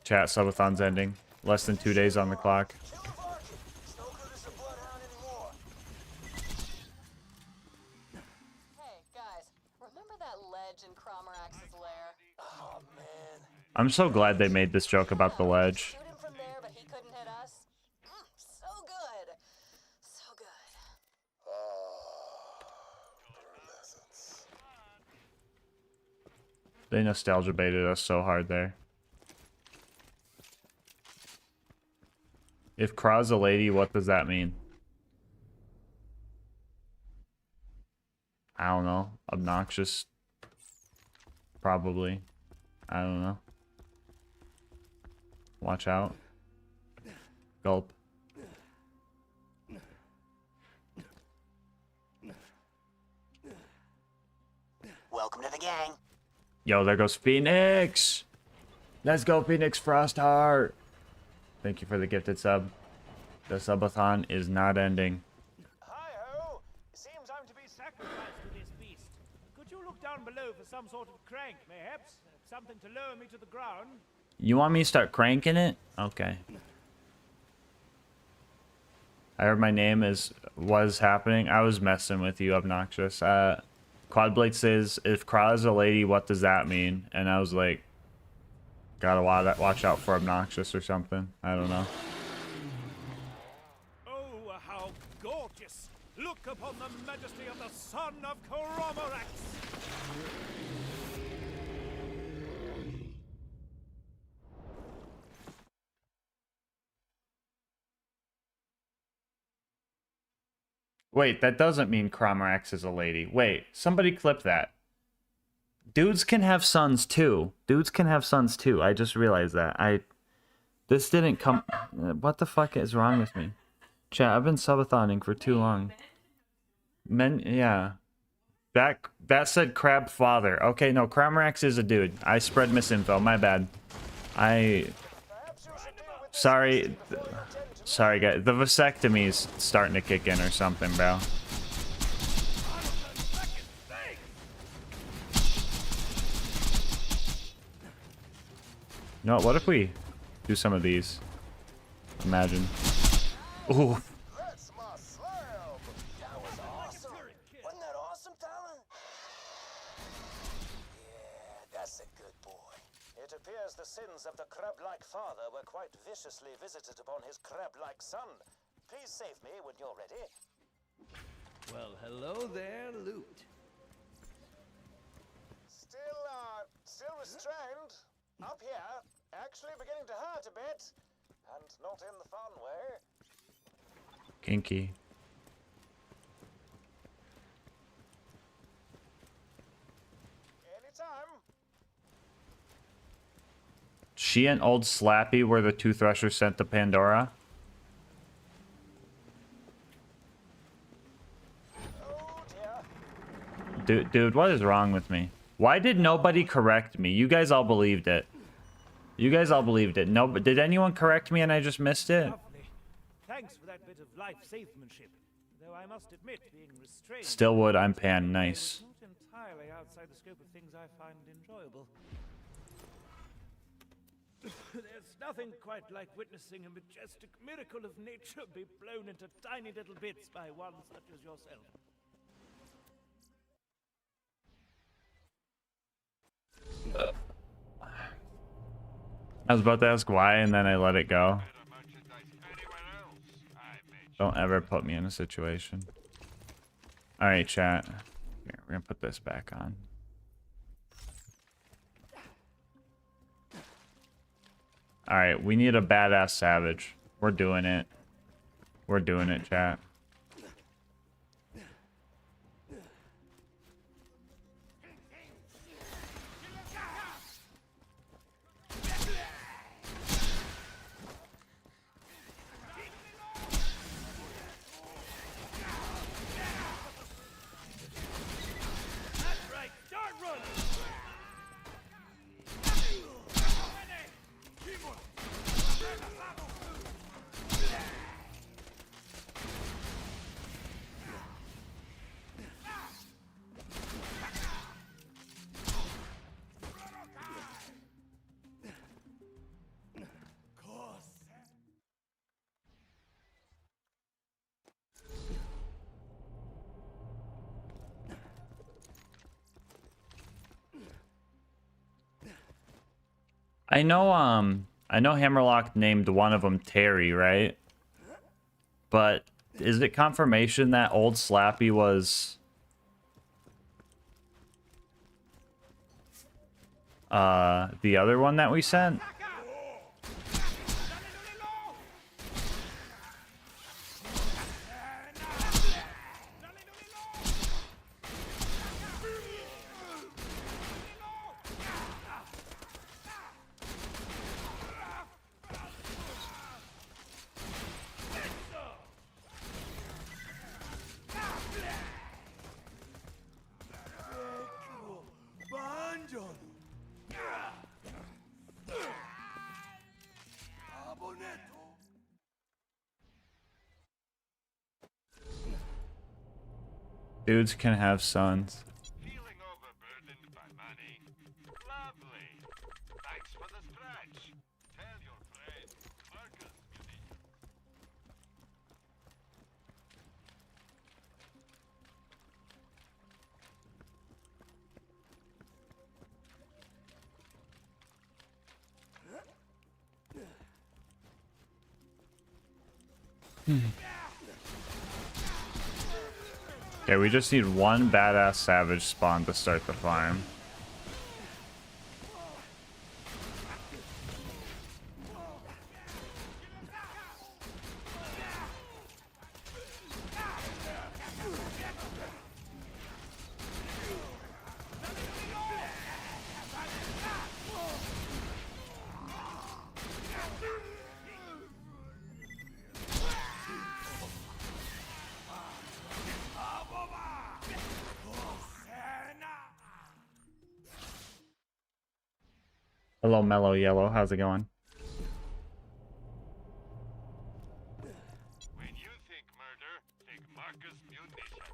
Chat, subathon's ending. Less than 2 days on the clock. Hey, guys, remember that ledge in Cromorax's lair? Oh, man. I'm so glad they made this joke about the ledge. Shoot him from there They nostalgia baited us so hard there. If Kraw's a lady, what does that mean? I don't know. Obnoxious. Probably. I don't know. Watch out. Gulp. Welcome to the gang. Yo, there goes Phoenix! Let's go, Phoenix Frostheart! Thank you for the gifted sub. The subathon is not ending. Hi-ho! Seems I'm to be sacrificed to this beast. Could you look down below for some sort of crank, mayhaps? Something to lower me to the ground? You want me to start cranking it? Okay. I heard my name was happening. I was messing with you, Obnoxious. Quadblade says, if Kra is a lady, what does that mean? And I was like, gotta watch out for Obnoxious or something. I don't know. Oh, how gorgeous! Look upon the majesty of the son of Koromorax! Wait, that doesn't mean Cromorax is a lady. Wait, somebody clip that. Dudes can have sons too. Dudes can have sons too. I just realized that. This didn't come... What the fuck is wrong with me? Chat, I've been subathoning for too long. Men, yeah. That said crab father. Okay, no, Cromorax is a dude. I spread misinfo, my bad. Sorry, guys. The vasectomy's starting to kick in or something, bro. No, what if we do some of these? Imagine. Ooh. That's my slab! That was awesome! Wasn't that awesome, Talon? Yeah, that's a good boy. It appears the sins of the crab-like father were quite viciously visited upon his crab-like son. Please save me when you're ready. Well, hello there, Loot. Still restrained. Up here. Actually beginning to hurt a bit. And not in the fun way. Kinky. Anytime. She and Old Slappy were the two Threshers sent to Pandora. Dude, what is wrong with me? Why did nobody correct me? You guys all believed it. You guys all believed it. No, did anyone correct me and I just missed it? Lovely. Thanks for that bit of life-savemanship. Though I must admit, being restrained... Stillwood, I'm Pan. Nice. ...not entirely outside the scope of things I find enjoyable. There's nothing quite like witnessing a majestic miracle of nature be blown into tiny little bits by one such as yourself. I was about to ask why, and then I let it go. Don't ever put me in a situation. Alright, chat. Here, we're gonna put this back on. Alright, we need a badass savage. We're doing it. We're doing it, chat. I know Hammerlock named one of them Terry, right? But is it confirmation that Old Slappy was... the other one that we sent. Dudes can have sons. Okay, we just need one badass savage spawn to start the farm. Hello, Mellow Yellow. How's it going? When you think murder, think Marcus Munitions.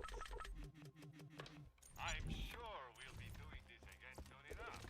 I'm sure we'll be doing this again soon enough.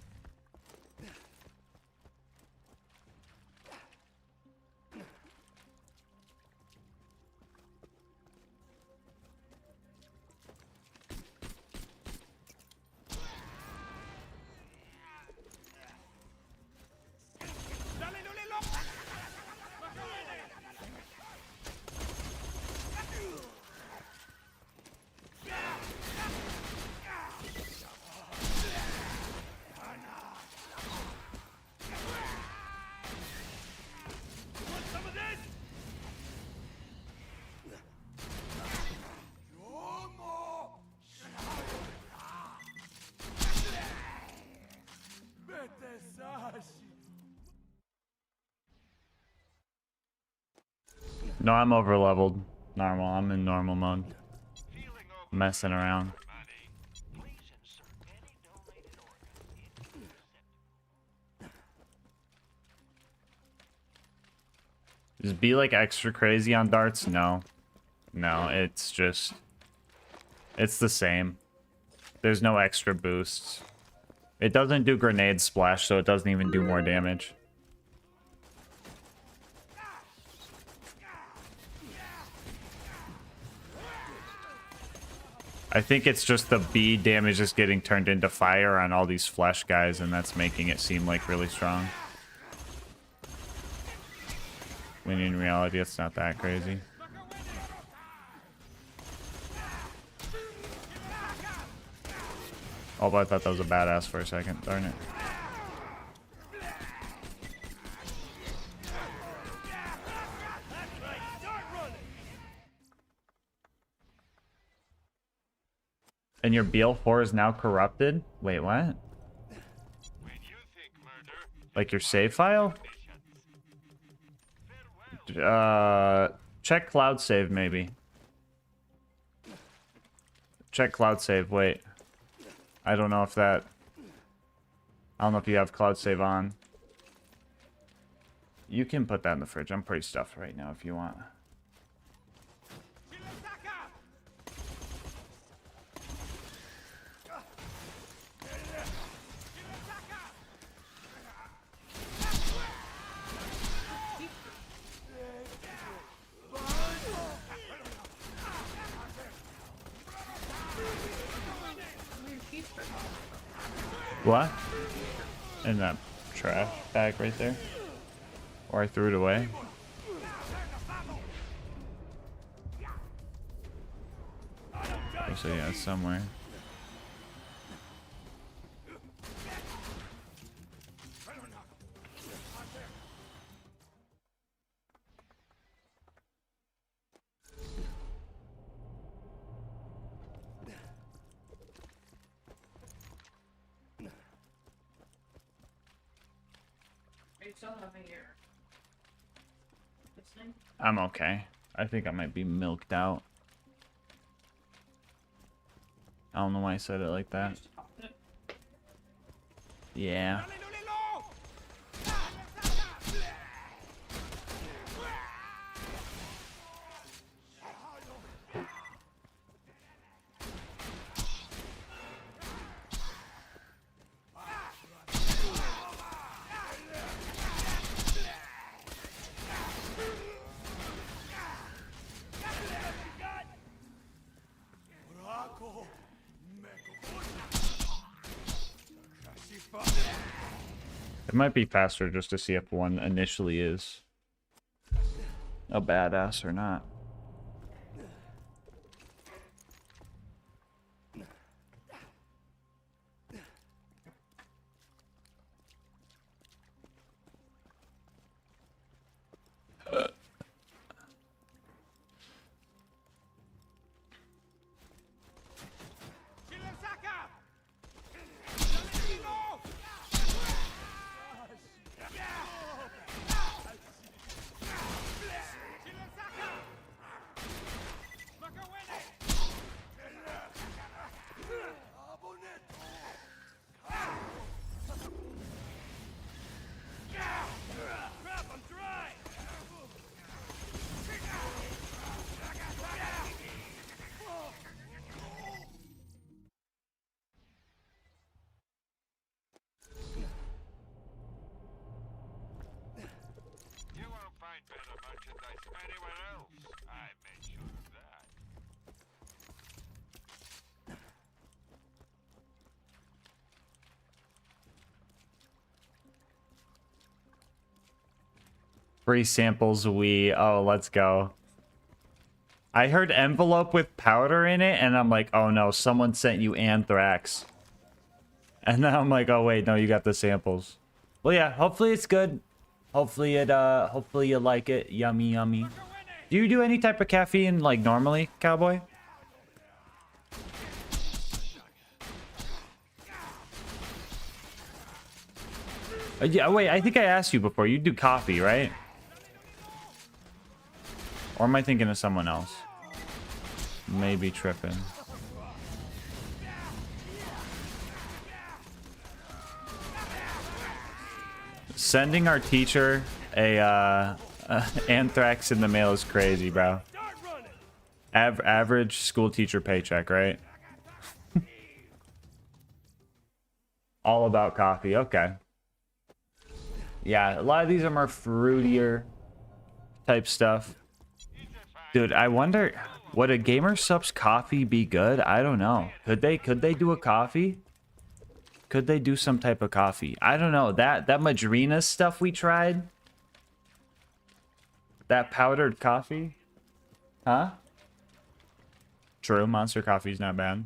No, I'm over leveled. Normal. I'm in normal mode. Messing around. Just be like extra crazy on darts? No. No, it's just... It's the same. There's no extra boosts. It doesn't do grenade splash, so it doesn't even do more damage. I think it's just the B damage is getting turned into fire on all these flesh guys, and that's making it seem like really strong. When in reality, it's not that crazy. Oh, but I thought that was a badass for a second. Darn it. And your BL4 is now corrupted? Wait, what? Like your save file? Check cloud save maybe. Check cloud save, wait. I don't know if that... I don't know if you have cloud save on. You can put that in the fridge. I'm pretty stuffed right now if you want. What? In that trash bag right there? Or I threw it away? Actually, yeah, it's somewhere. you still having your listening? I'm okay. I think I might be milked out. I don't know why I said it like that. Yeah. It might be faster just to see if one initially is a badass or not. Free samples, oh, let's go. I heard envelope with powder in it, and I'm like, oh no, someone sent you anthrax. And then I'm like, oh wait, no, you got the samples. Well, yeah, hopefully it's good. Hopefully hopefully you like it. Yummy, yummy. Do you do any type of caffeine, like, normally, Cowboy? Yeah, wait, I think I asked you before. You do coffee, right? Or am I thinking of someone else? Maybe tripping. Sending our teacher a anthrax in the mail is crazy, bro. Average school teacher paycheck, right? All about coffee. Okay. Yeah, a lot of these are more fruitier type stuff. Dude, I wonder, would a Gamer Subs coffee be good? I don't know. Could they do a coffee? Could they do some type of coffee? I don't know. That Madrina stuff we tried? That powdered coffee? Huh? True, Monster Coffee's not bad.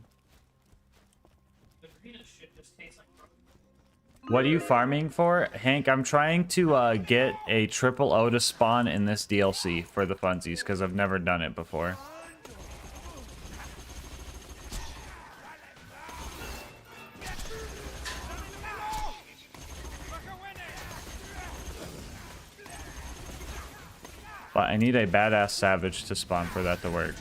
What are you farming for? Hank, I'm trying to get a triple O to spawn in this DLC for the funsies, because I've never done it before. But I need a badass savage to spawn for that to work.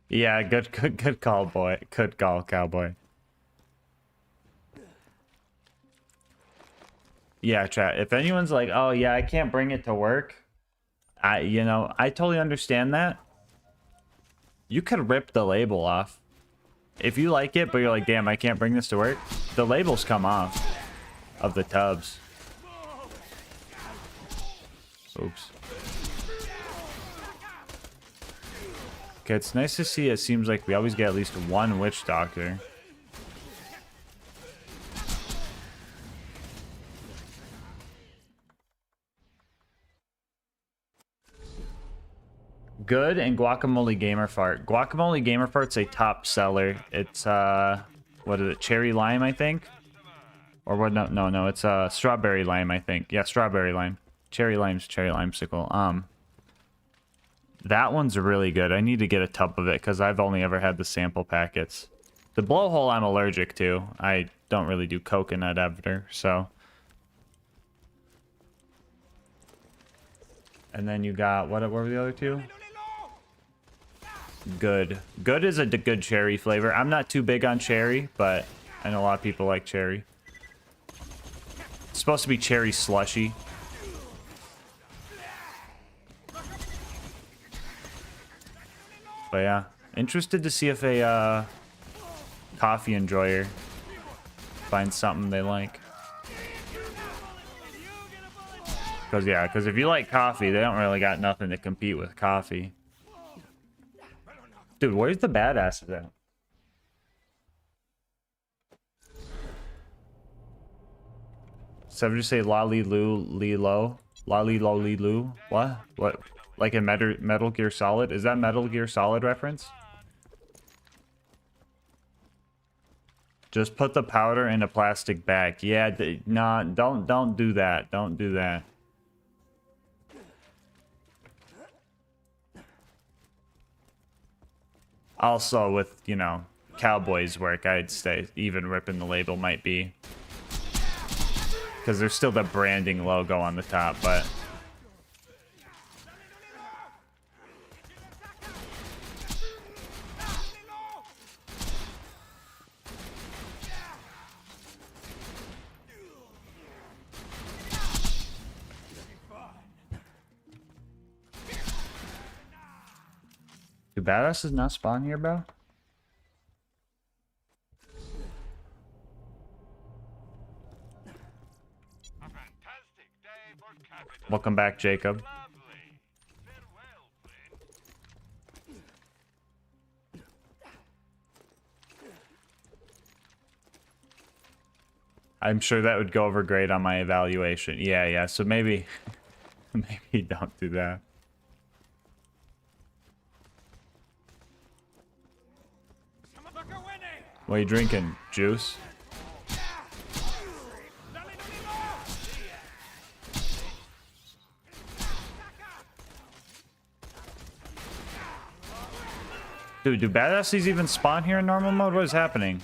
Yeah, good call, boy. Good call, cowboy. Yeah, chat. If anyone's like, oh yeah, I can't bring it to work, I totally understand that. You could rip the label off. If you like it, but you're like, damn, I can't bring this to work, the labels come off of the tubs. Oops. Okay, it's nice to see. It seems like we always get at least one witch doctor. Good and Guacamole Gamer Fart. Guacamole Gamer Fart's a top seller. It's what is it? Cherry lime, I think. Or what? No. It's strawberry lime, I think. Yeah, strawberry lime. Cherry lime's cherry limesicle. That one's really good. I need to get a tub of it because I've only ever had the sample packets. The blowhole I'm allergic to. I don't really do coconut ever, so. And then you got what were the other two? Good. Good is a good cherry flavor. I'm not too big on cherry, but I know a lot of people like cherry. It's supposed to be cherry slushy. But yeah, interested to see if a coffee enjoyer finds something they like. Because if you like coffee, they don't really got nothing to compete with coffee. Dude, where's the badass at? So just say lolly loo lilo lolly lolly loo. What? Like a Metal Gear Solid? Is that Metal Gear Solid reference? Just put the powder in a plastic bag. Yeah, nah, don't do that. Don't do that. Also, with, Cowboys work, I'd say even ripping the label might be. Because there's still the branding logo on the top, but... Do badasses not spawn here, bro? Welcome back, Jacob. I'm sure that would go over great on my evaluation. Yeah, so maybe don't do that. What are you drinking? Juice? Dude, do badasses even spawn here in normal mode? What is happening?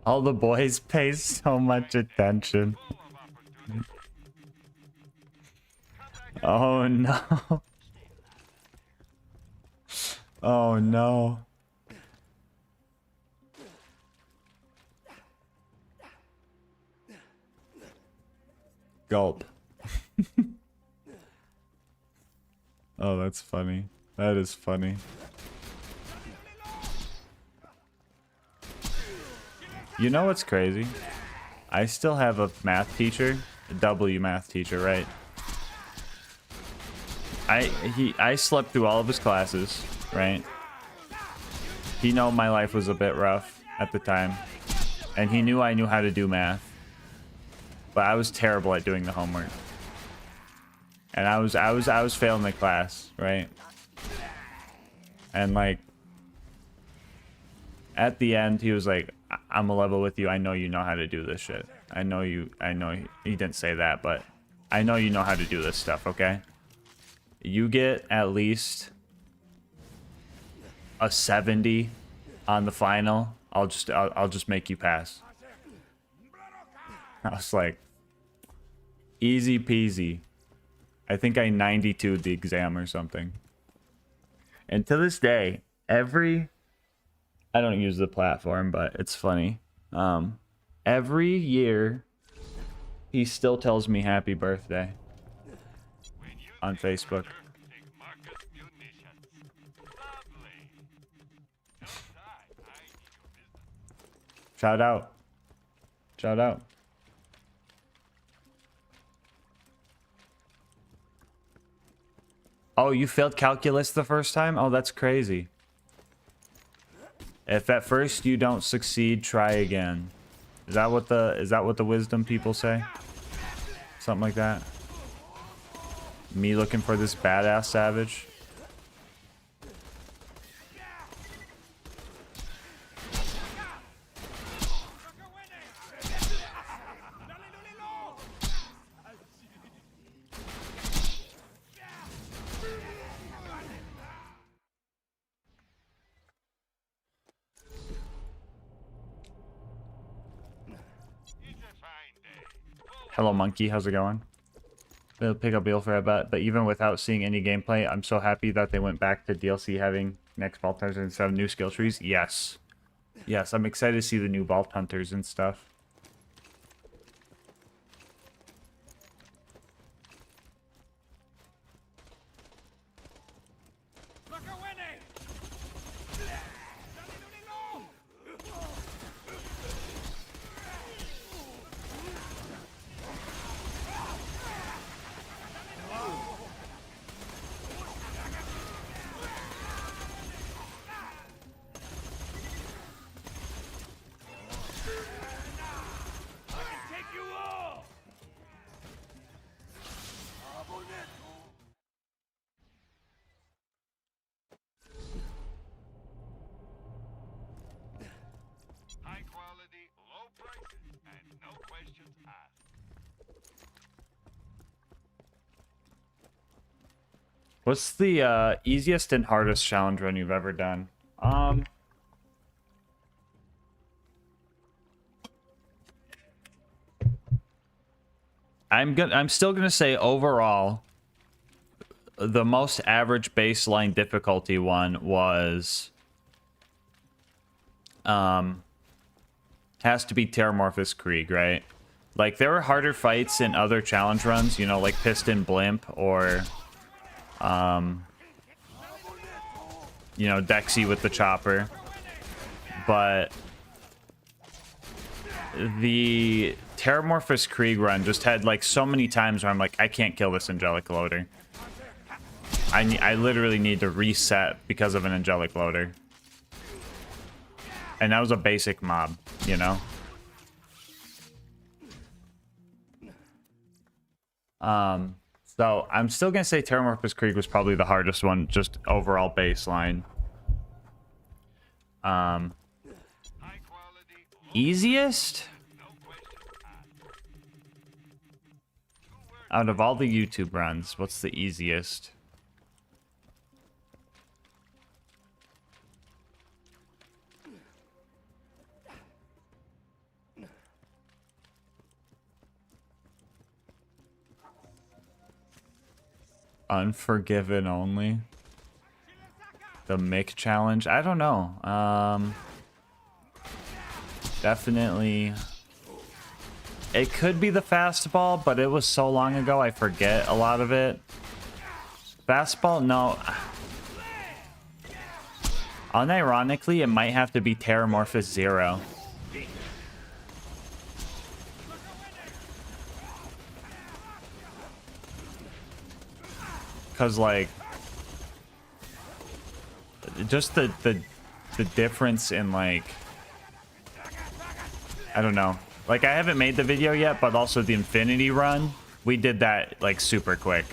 All the boys pay so much attention. Oh no. Oh no. Gulp. Oh, that's funny. That is funny. You know what's crazy? I still have a math teacher, a W math teacher, right? I slept through all of his classes, right? He knew my life was a bit rough at the time, and he knew I knew how to do math, but I was terrible at doing the homework, and I was failing the class, right? And like at the end, he was like, "I'm a level with you. I know you know how to do this shit. I know he didn't say that, but I know you know how to do this stuff, okay? You get at least a 70 on the final. I'll just make you pass." I was like, easy peasy. I think I 92'd the exam or something. And to this day, I don't use the platform, but it's funny. Every year, he still tells me happy birthday on Facebook. Shout out. Shout out. Oh, you failed calculus the first time? Oh, that's crazy. If at first you don't succeed, try again. Is that what the wisdom people say? Something like that. Me looking for this badass savage. Hello, monkey. How's it going? They'll pick up Bill for a bit, but even without seeing any gameplay, I'm so happy that they went back to DLC having next Vault Hunters instead of new skill trees. Yes. Yes, I'm excited to see the new Vault Hunters and stuff. What's the easiest and hardest challenge run you've ever done? I'm still gonna say overall, the most average baseline difficulty one was has to be Terramorphous Krieg, right? Like there were harder fights in other challenge runs, you know, like Piston Blimp or you know, Dexy with the chopper. But the Terramorphous Krieg run just had like so many times where I'm like, I can't kill this Angelic Loader. I literally need to reset because of an Angelic Loader. And that was a basic mob, you know? So I'm still gonna say Terramorphous Krieg was probably the hardest one, just overall baseline. Easiest? Out of all the YouTube runs, what's the easiest? Unforgiven only. The Mick challenge. I don't know. Definitely. It could be the fastball, but it was so long ago I forget a lot of it. Fastball, no. Unironically, it might have to be Terramorphous 0. Cause like just the difference in like I don't know. Like I haven't made the video yet, but also the Infinity Run, we did that like super quick.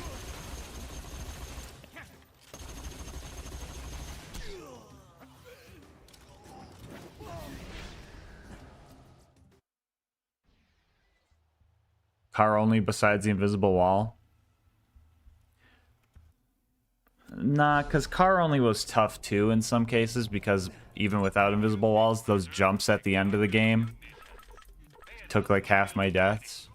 Car only besides the invisible wall? Nah, because car only was tough too in some cases, because even without invisible walls, those jumps at the end of the game took like half my deaths.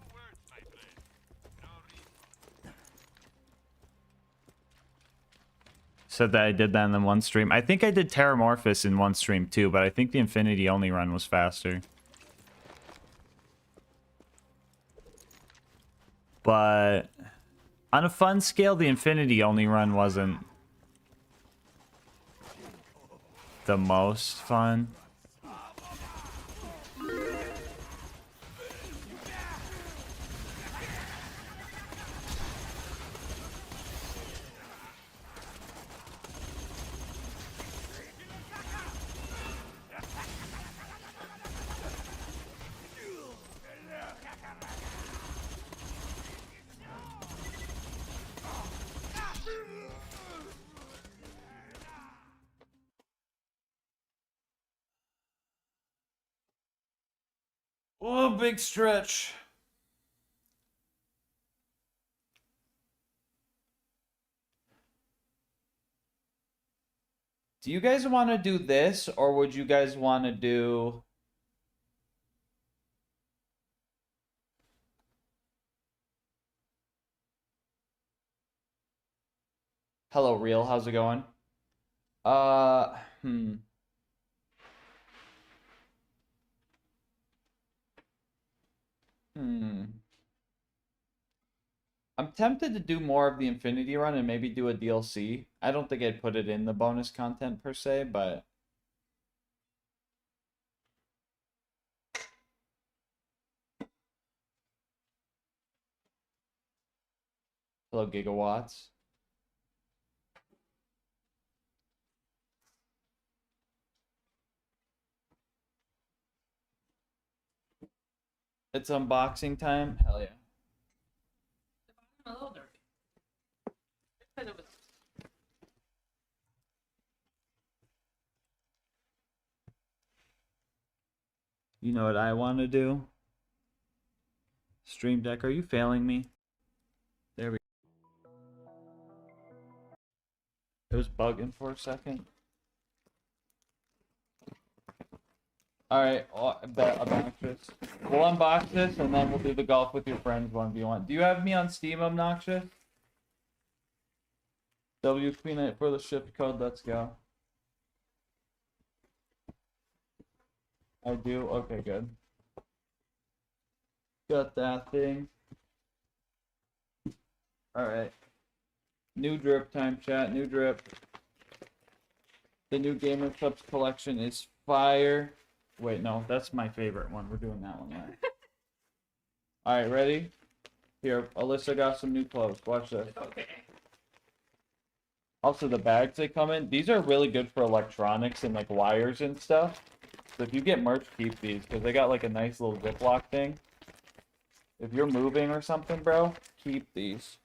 Said that I did that in the one stream. I think I did Terramorphous in one stream too, but I think the Infinity only run was faster. But on a fun scale, the Infinity only run wasn't the most fun. Oh, big stretch. Do you guys want to do this, or would you guys want to do... Hello, Real. How's it going? Hmm. I'm tempted to do more of the Infinity Run and maybe do a DLC. I don't think I'd put it in the bonus content per se, but... Hello, Gigawatts. It's unboxing time? Hell yeah. A little dirty. Because it was You know what I want to do? Stream Deck, are you failing me? There we go. It was bugging for a second. Alright, Obnoxious. We'll unbox this and then we'll do the golf with your friends 1v1. Do you have me on Steam, Obnoxious? W Queen 8 for the ship code, let's go. I do? Okay, good. Got that thing. Alright. New drip time, chat. New drip. The new Gamer Clubs collection is fire. Wait, no, that's my favorite one. We're doing that one, right? Alright, ready? Here, Alyssa got some new clothes. Watch this. okay. Also, the bags they come in, these are really good for electronics and like wires and stuff. So if you get merch, keep these because they got like a nice little Ziploc thing. If you're moving or something, bro, keep these.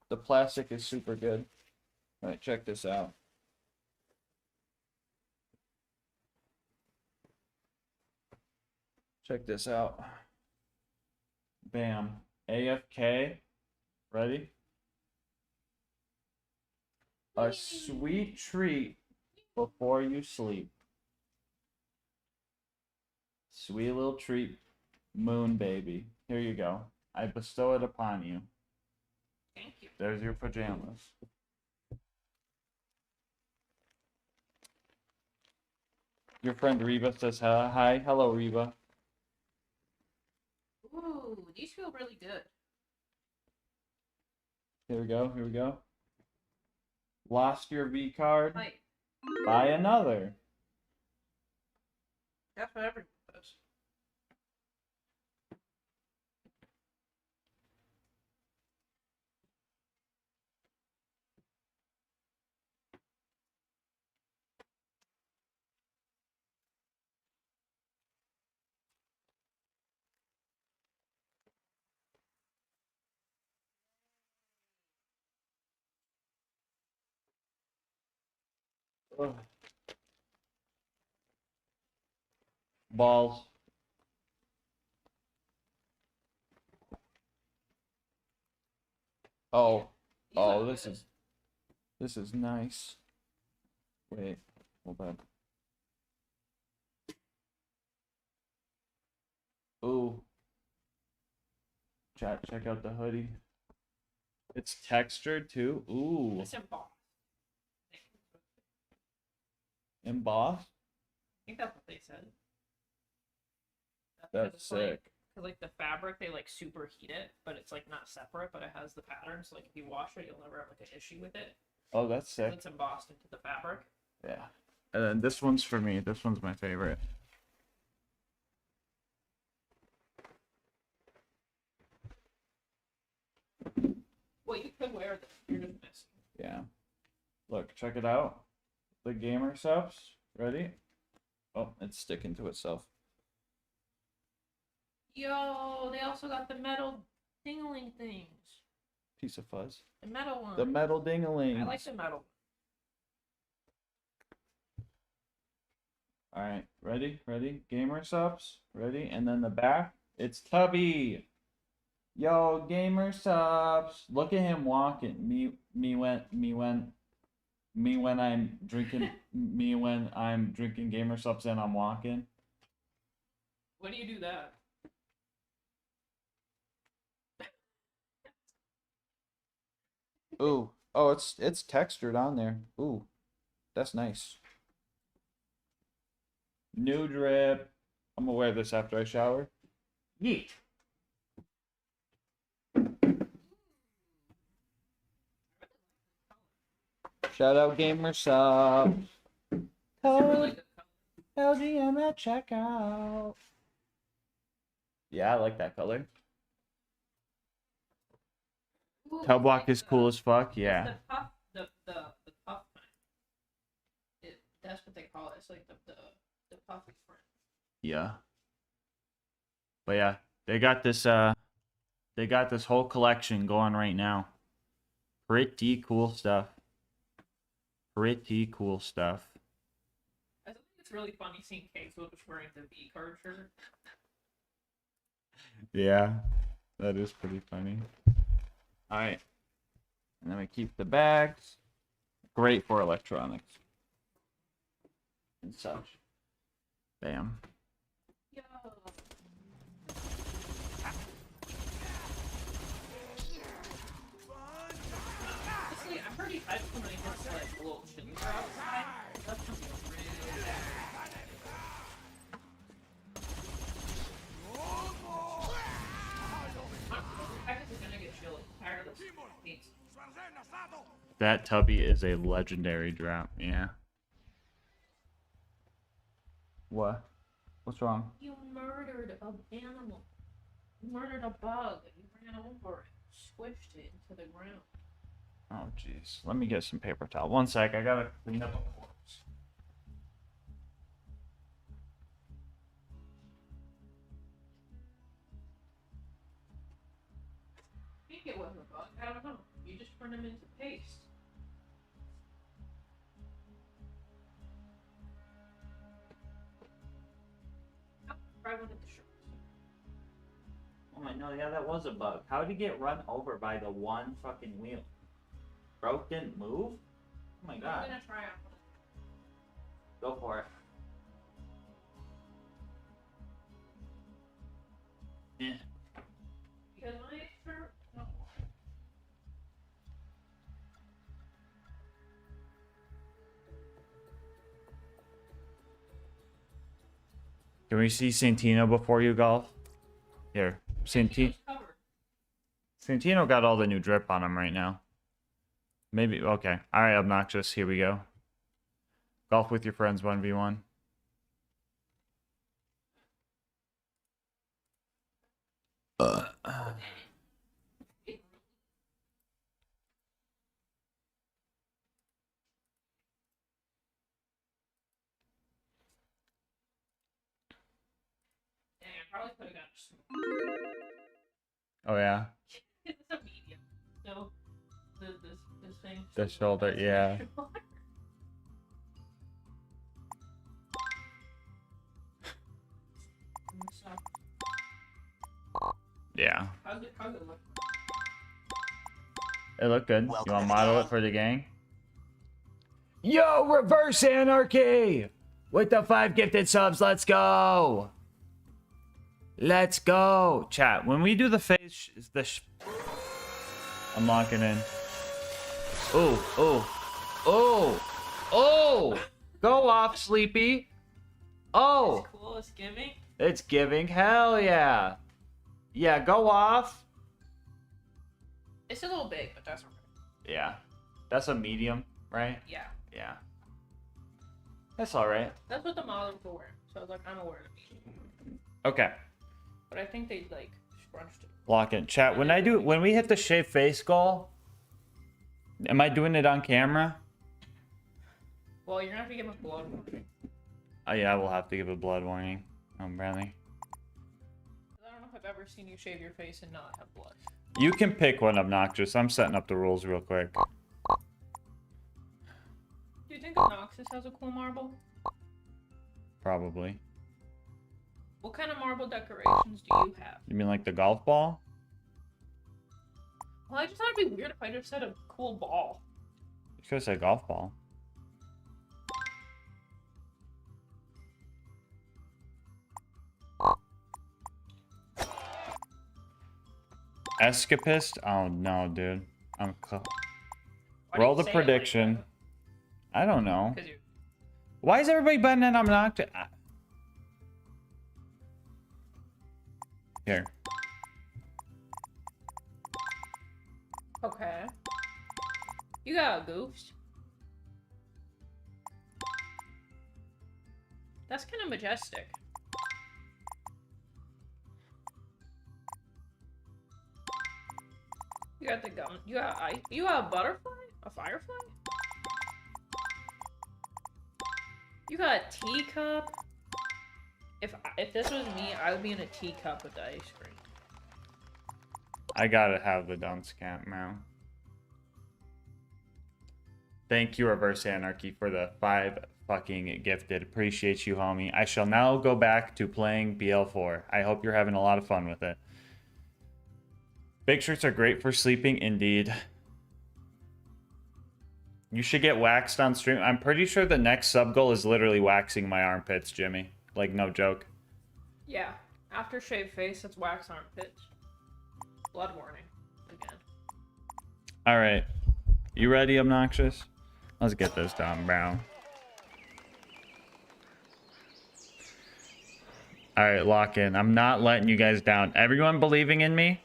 The plastic is super good. Alright, check this out. Check this out. Bam. AFK. Ready? A sweet treat before you sleep. Sweet little treat. Moon baby. Here you go. I bestow it upon you. Thank you. There's your pajamas. Your friend Reba says hi. Hello, Reba. Ooh, these feel really good. Here we go. Here we go. Lost your V card? Hi. Buy another. That's what everyone does. Ugh. Balls. Oh. Oh, this is nice. Wait, hold on. Ooh. Chat, check out the hoodie. It's textured too. Ooh. It's embossed. Embossed? I think that's what they said. That's sick. Cause like the fabric, they like superheat it, but it's like not separate, but it has the pattern. So like if you wash it, you'll never have like an issue with it. Oh, that's sick. It's embossed into the fabric. Yeah. And then this one's for me. This one's my favorite. Well, you could wear this. You're just missing. Yeah. Look, check it out. The gamer subs. Ready? Oh, it's sticking to itself. Yo, they also got the metal dingling things. Piece of fuzz. The metal one. The metal dingaling. I like the metal. All right, ready? Ready? Gamer subs. Ready? And then the back. It's Tubby. Yo, gamer subs. Look at him walking. Me when I'm drinking gamer subs and I'm walking. When do you do that? Ooh. Oh, it's textured on there. Ooh. That's nice. New drip. I'm gonna wear this after I shower. Yeet. Shout out gamer subs. Code LGM at checkout. Yeah, I like that color. Tub walk is cool as fuck. Yeah. The puff, the puff. That's what they call it. It's like the puffy print. Yeah. But yeah, they got this whole collection going right now. Pretty cool stuff. Pretty cool stuff. I think it's really funny seeing Kazo just wearing the V card shirt. Yeah, that is pretty funny. All right, and then we keep the bags. Great for electronics and such. Bam. Yo. Honestly, I'm pretty hyped when I get to like a little chilly outside. That's gonna be really bad. I guess it's gonna get chilly. I'm tired of this heat. That Tubby is a legendary drop. Yeah. What? What's wrong? You murdered an animal. You murdered a bug. You ran over it, squished it into the ground. Oh, jeez. Let me get some paper towel. One sec. I gotta clean up a corpse. I think it wasn't a bug. I don't know. You just turned them into paste. Oh, try one of the shirts. Oh, I know. Yeah, that was a bug. How did he get run over by the one fucking wheel? Broke didn't move? Oh my god. I'm gonna try out one. Go for it. Yeah. Because my shirt. No. Can we see Santino before you golf? Here. Santino got all the new drip on him right now. Maybe, okay. Alright, Obnoxious, here we go. Golf with your friends 1v1. Probably could have got Oh yeah. it's a medium. So this thing. The shoulder, yeah. Yeah. How's it look? It looked good. You want to model it for the gang? Yo, Reverse Anarchy! With the 5 gifted subs, let's go! Let's go! Chat, when we do the face, I'm locking in. Oh! Go off, Sleepy! Oh! It's cool, it's giving. It's giving, hell yeah! Yeah, go off! It's a little big, but that's okay. Yeah. That's a medium, right? Yeah. Yeah. That's alright. That's what the models were wearing. So I was like, I'm aware of medium. Okay. But I think they like scrunched it. Lock in. Chat, when we hit the shave face goal, am I doing it on camera? Well, you're gonna have to give a blood warning. Oh yeah, I will have to give a blood warning. Bradley. I don't know if I've ever seen you shave your face and not have blood. You can pick one, Obnoxious. I'm setting up the rules real quick. Do you think Obnoxious has a cool marble? Probably. What kind of marble decorations do you have? You mean like the golf ball? Well, I just thought it'd be weird if I just said a cool ball. You could say golf ball. Escapist? Oh no, dude. I'm roll the prediction. Like I don't know. Why is everybody betting that I'm knocked? Here. Okay. You got a goose. That's kind of majestic. You got the gun. You got a butterfly? A firefly? You got a teacup? If this was me, I would be in a teacup with the ice cream. I gotta have the dunce camp now. Thank you, Reverse Anarchy, for the 5 fucking gifted. Appreciate you, homie. I shall now go back to playing BL4. I hope you're having a lot of fun with it. Big shirts are great for sleeping, indeed. You should get waxed on stream. I'm pretty sure the next sub goal is literally waxing my armpits, Jimmy. Like, no joke. Yeah. After shave face, it's wax armpits. Blood warning. Again. Alright. You ready, Obnoxious? Let's get this done, bro. Alright, lock in. I'm not letting you guys down. Everyone believing in me?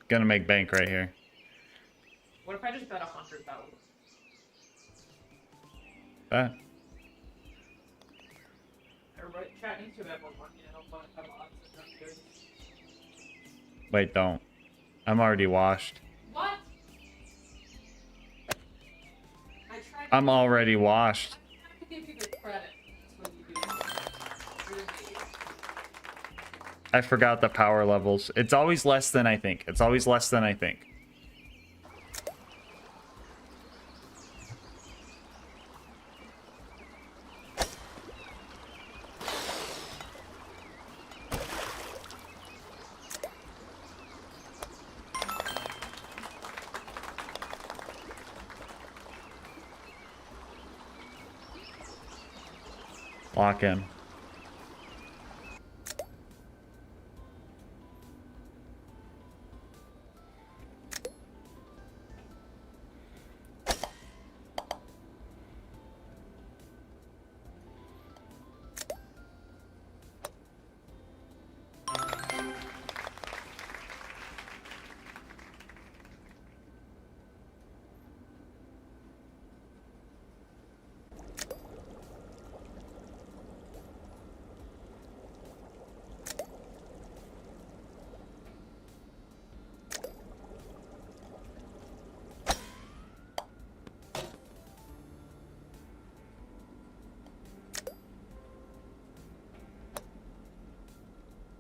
Gonna make bank right here. What if I just bet 100,000? Bet. Everybody, chat needs to bet more money. I don't want to have odds. Wait, don't. I'm already washed. What? I'm already washed. I have to give you the credit. That's what you do. I forgot the power levels. It's always less than I think. It's always less than I think. Lock in.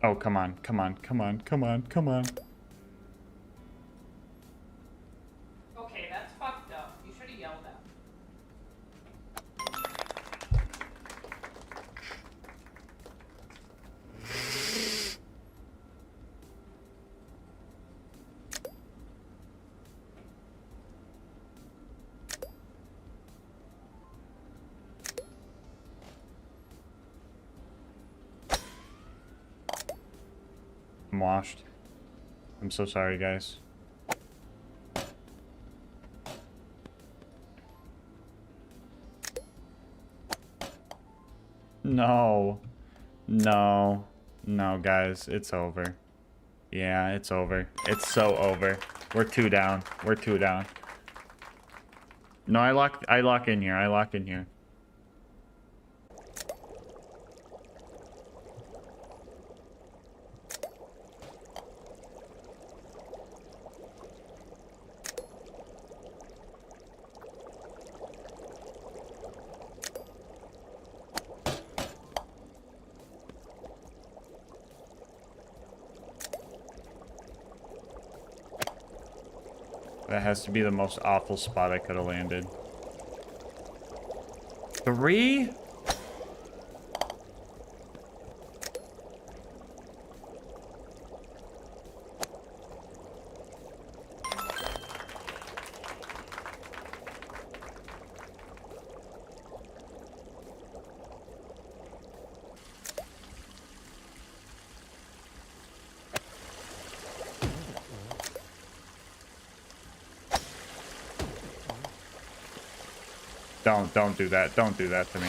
Oh, come on, come on, come on, come on, come on. Okay, that's fucked up. You should have yelled at I'm washed. I'm so sorry, guys. No. No. No, guys. It's over. Yeah, it's over. It's so over. We're 2 down. We're 2 down. No, I lock in here. I lock in here. That has to be the most awful spot I could have landed. 3? Don't do that. Don't do that to me.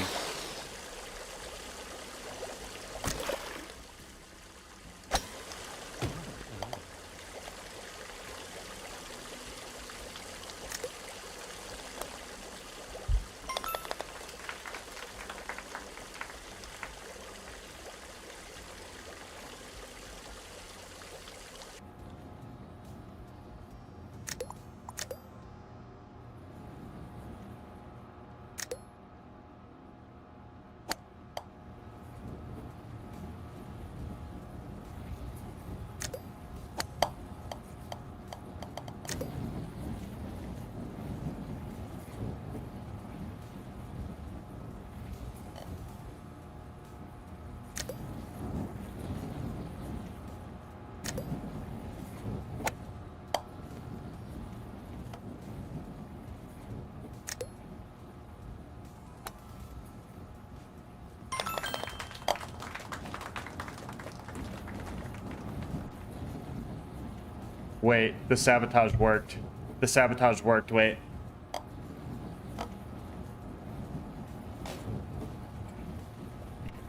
Wait, the sabotage worked. The sabotage worked, wait.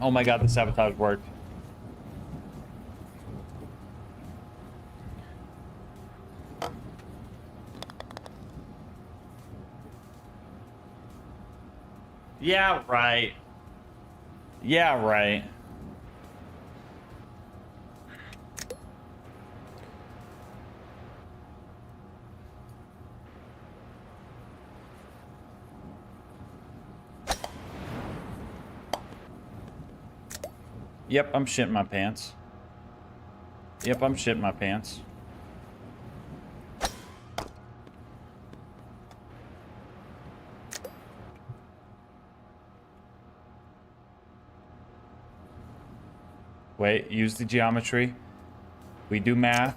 Oh my god, the sabotage worked. Yeah, right. Yeah, right. Yep, I'm shitting my pants. Yep, I'm shitting my pants. Wait, use the geometry. We do math.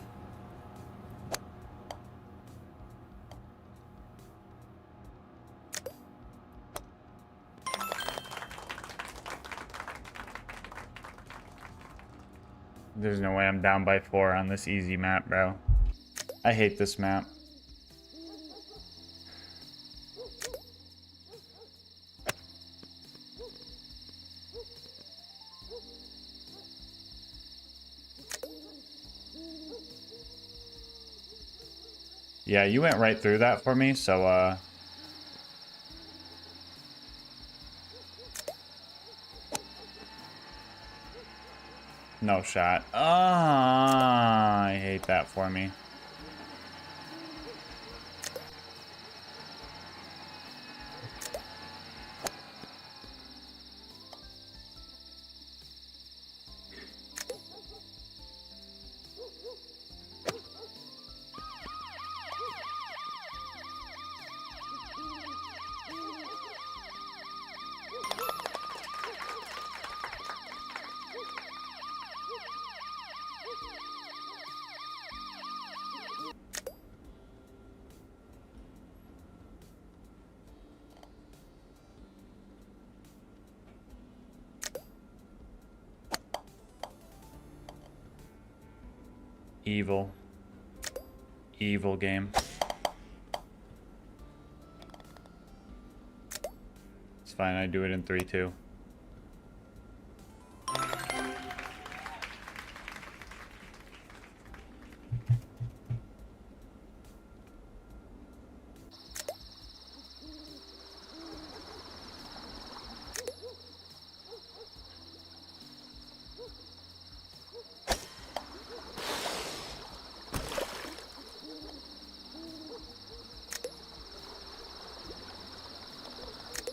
There's no way I'm down by 4 on this easy map, bro. I hate this map. Yeah, you went right through that for me, so, no shot. Ah, I hate that for me. Evil. Evil game. It's fine, I do it in 3-2.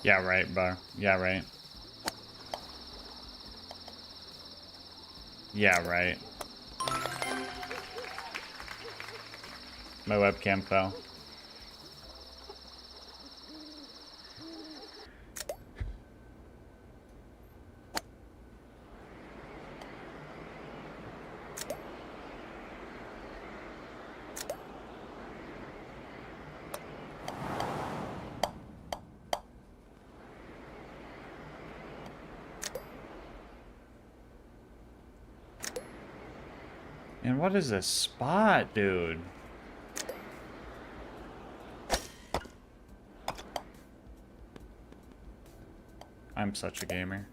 Yeah, right, bro. Yeah, right. Yeah, right. My webcam fell. And what is this spot, dude? I'm such a gamer.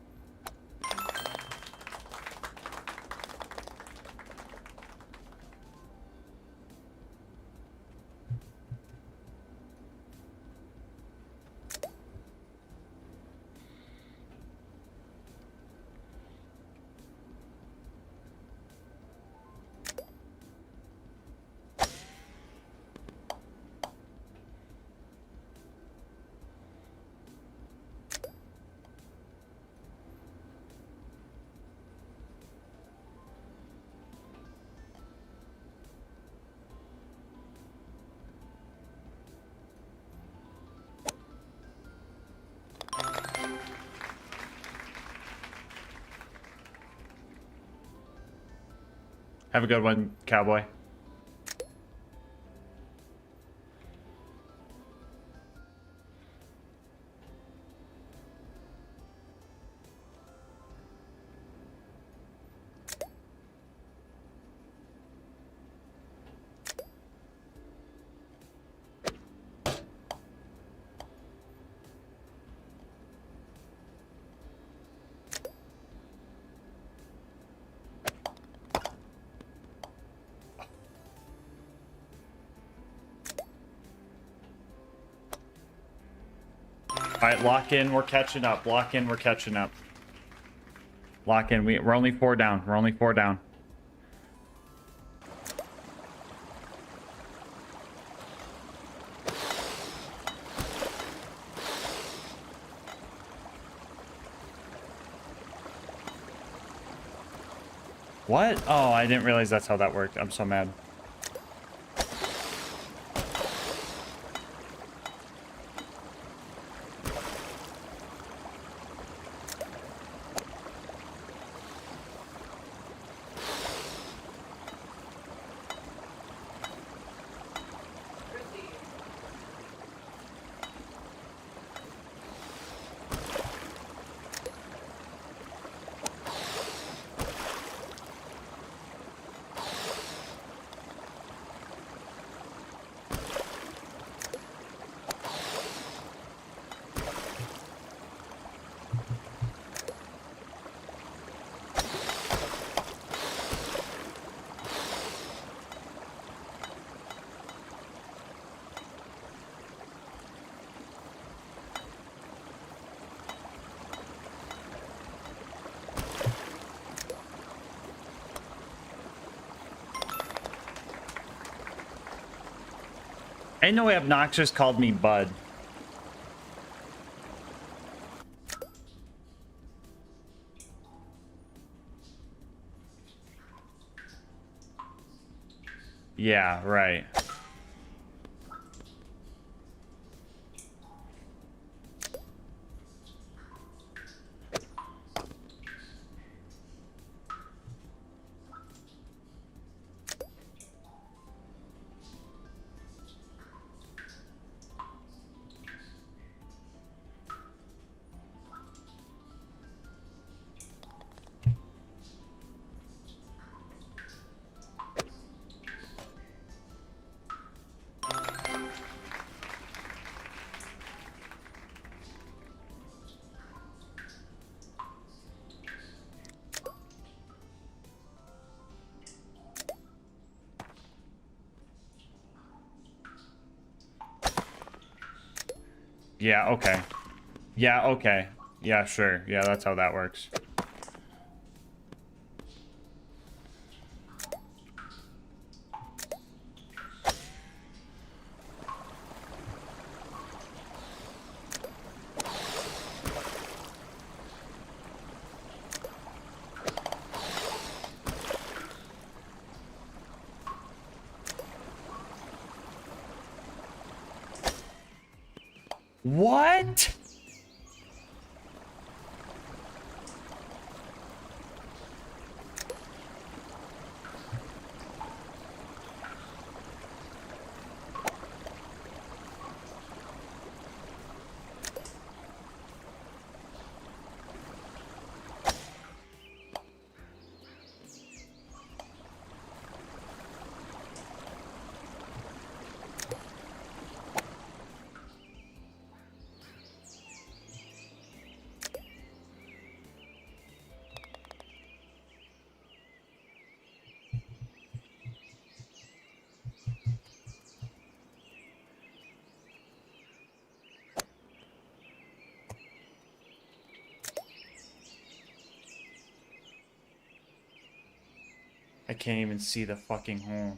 Have a good one, cowboy. Alright, lock in, we're catching up. Lock in, we're catching up. Lock in, we're only 4 down. We're only 4 down. What? Oh, I didn't realize that's how that worked. I'm so mad. Ain't no way Obnoxious called me Bud. Yeah, right. Yeah, okay. Yeah, okay. Yeah, sure. Yeah, that's how that works. What? I can't even see the fucking hole.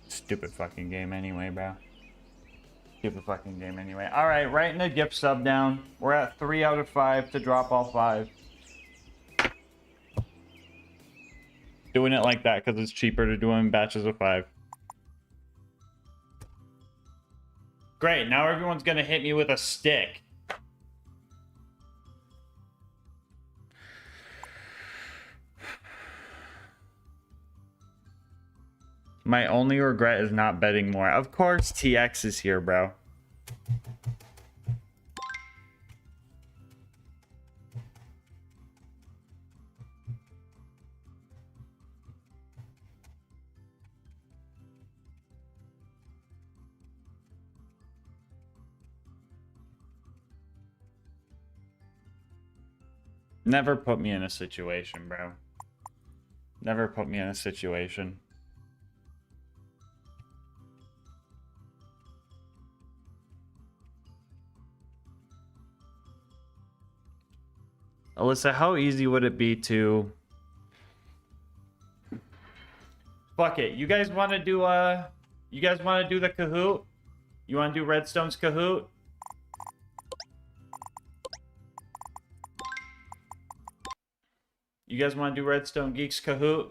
Stupid fucking game anyway, bro. Stupid fucking game anyway. Alright, writing a gift sub down. We're at 3 out of 5 to drop all 5. Doing it like that because it's cheaper to do them in batches of 5. Great, now everyone's gonna hit me with a stick. My only regret is not betting more. Of course, TX is here, bro. Never put me in a situation, bro. Never put me in a situation. Alyssa, how easy would it be to... Fuck it. You guys want to do you guys want to do the Kahoot? You want to do Redstone's Kahoot? You guys want to do Redstone Geeks Kahoot?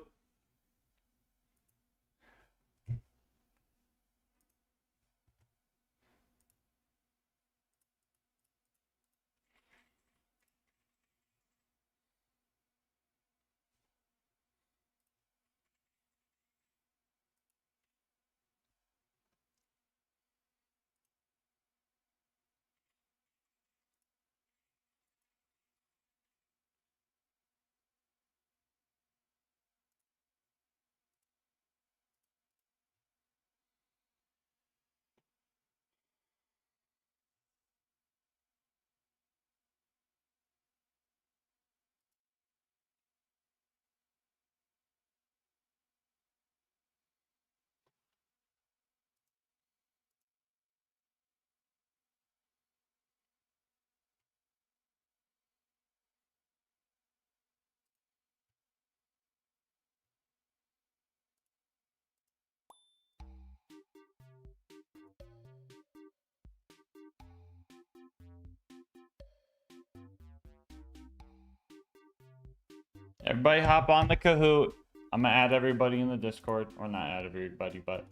Everybody hop on the Kahoot. I'm gonna add everybody in the Discord. Or not add everybody, but...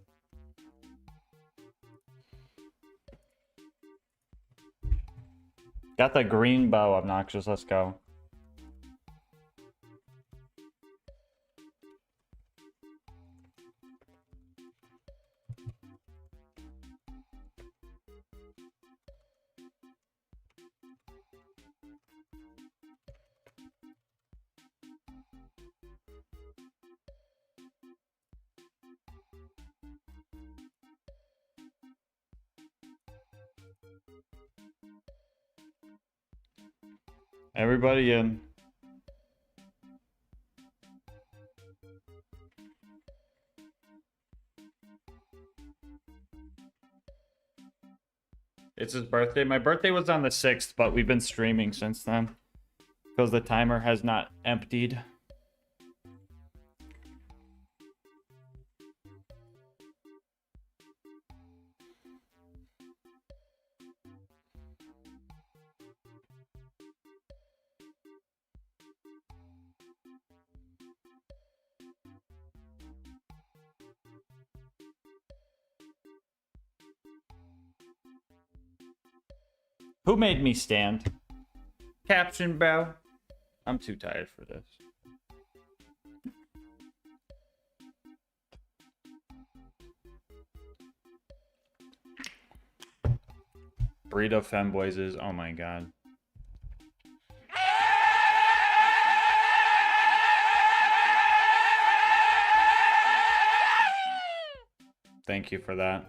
Got the green bow, obnoxious. Let's go. Everybody in. It's his birthday. My birthday was on the 6th, but we've been streaming since then. Because the timer has not emptied. Who made me stand? Caption, bro. I'm too tired for this. Burrito femboys is, oh my god. Thank you for that.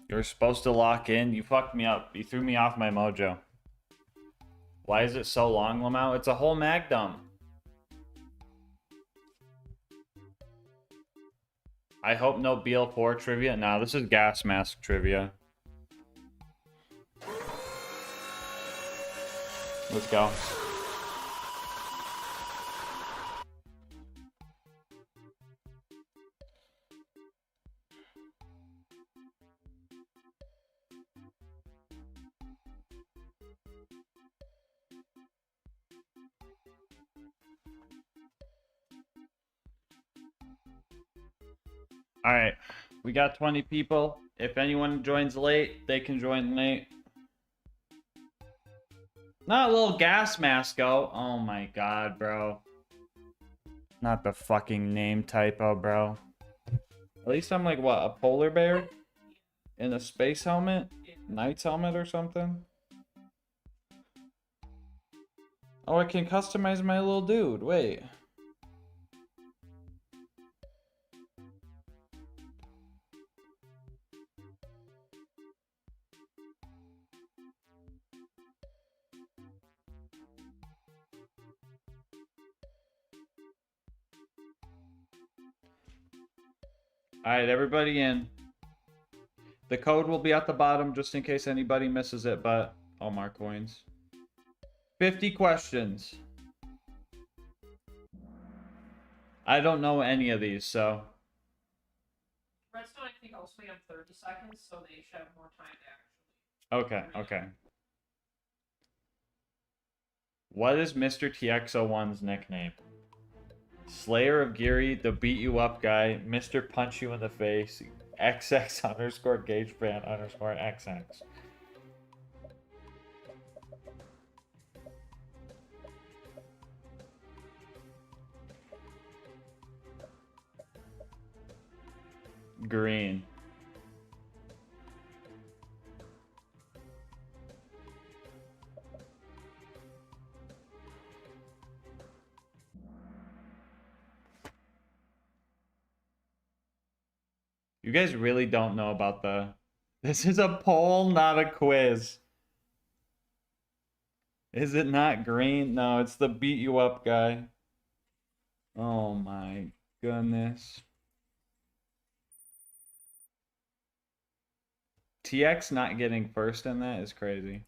You were supposed to lock in. You fucked me up. You threw me off my mojo. Why is it so long, Lamau? It's a whole Magdom. I hope no BL4 trivia. Nah, this is gas mask trivia. Let's go. All right, we got 20 people. If anyone joins late, they can join late. Not a little gas mask, oh my god, bro. Not the fucking name typo, bro. At least I'm like, what, a polar bear? In a space helmet? Knight's helmet or something? Oh, I can customize my little dude. Wait. Alright, everybody in. The code will be at the bottom just in case anybody misses it, but all my coins. 50 questions. I don't know any of these, so. Redstone, I think, also have 30 seconds, so they should have more time to actually. Okay. What is Mr. TX01's nickname? Slayer of Geary, the beat you up guy, Mr. Punch you in the face, XX underscore gauge brand underscore XX. Green. You guys really don't know about the... This is a poll, not a quiz. Is it not green? No, it's the beat you up guy. Oh my goodness. TX not getting first in that is crazy.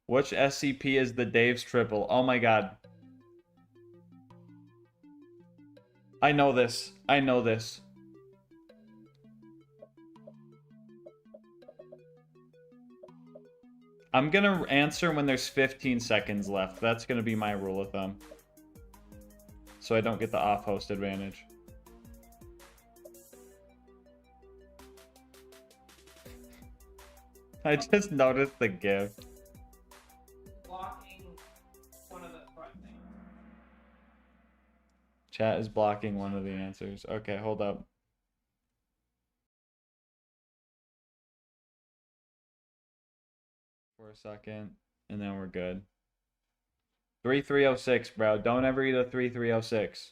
Which SCP is the Dave's triple? Oh my god. I know this. I know this. I'm gonna answer when there's 15 seconds left. That's gonna be my rule of thumb. So I don't get the off-host advantage. I just noticed the gift. Blocking one of the front things. Chat is blocking one of the answers. Okay, hold up. For a second, and then we're good. 3306, bro. Don't ever eat a 3306.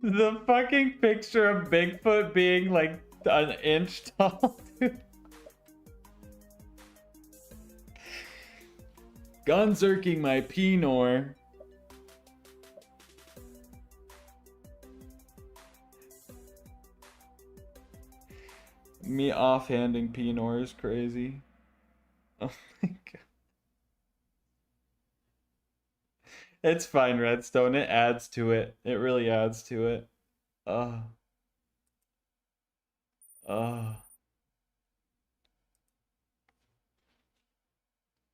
The fucking picture of Bigfoot being like an inch tall, dude. Gunzerking my Pinor. Me offhanding Pinor is crazy. Oh my god. It's fine, Redstone. It adds to it. It really adds to it. Oh. Oh.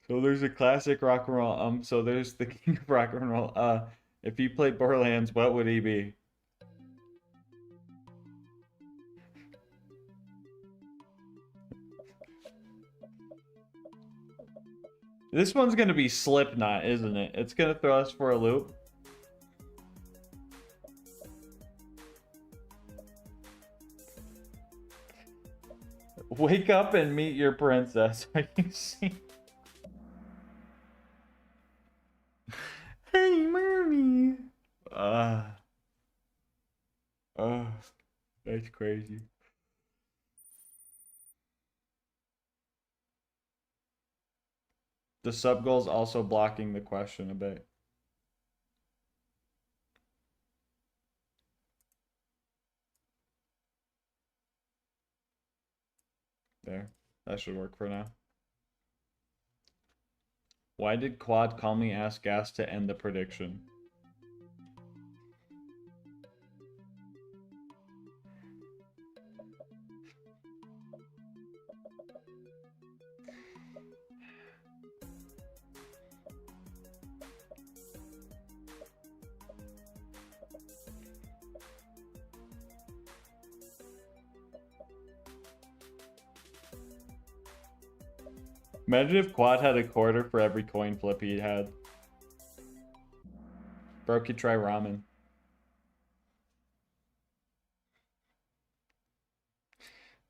So there's a classic rock and roll. So there's the king of rock and roll. If he played Borderlands, what would he be? This one's gonna be Slipknot, isn't it? It's gonna throw us for a loop. Wake up and meet your princess. Are you seeing? Hey, mommy. That's crazy. The sub goal's also blocking the question a bit. There. That should work for now. Why did Quad call me Ask Gas to end the prediction? Imagine if Quad had a quarter for every coin flip he had. Bro could try ramen.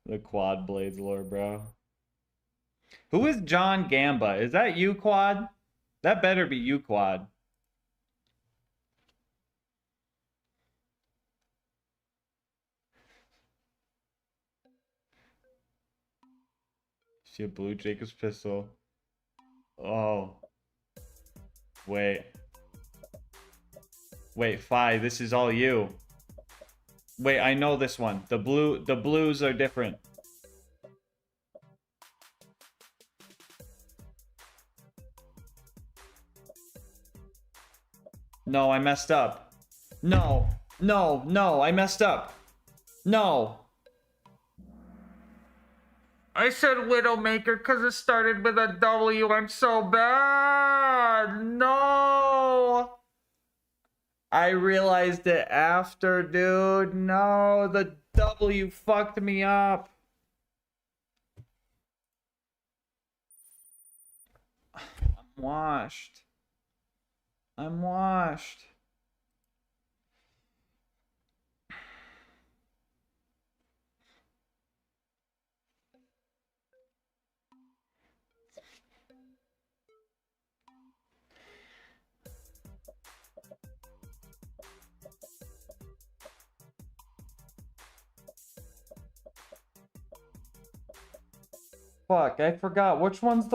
The Quad Blades lore, bro. Who is John Gamba? Is that you, Quad? That better be you, Quad. See a blue Jacob's pistol. Oh. Wait. Wait, Fi, this is all you. Wait, I know this one. The blues are different. No, I messed up. No, I messed up. No. I said Widowmaker because it started with a W. I'm so bad. No. I realized it after, dude. No, the W fucked me up. I'm washed. I'm washed. Fuck, I forgot. Which one's the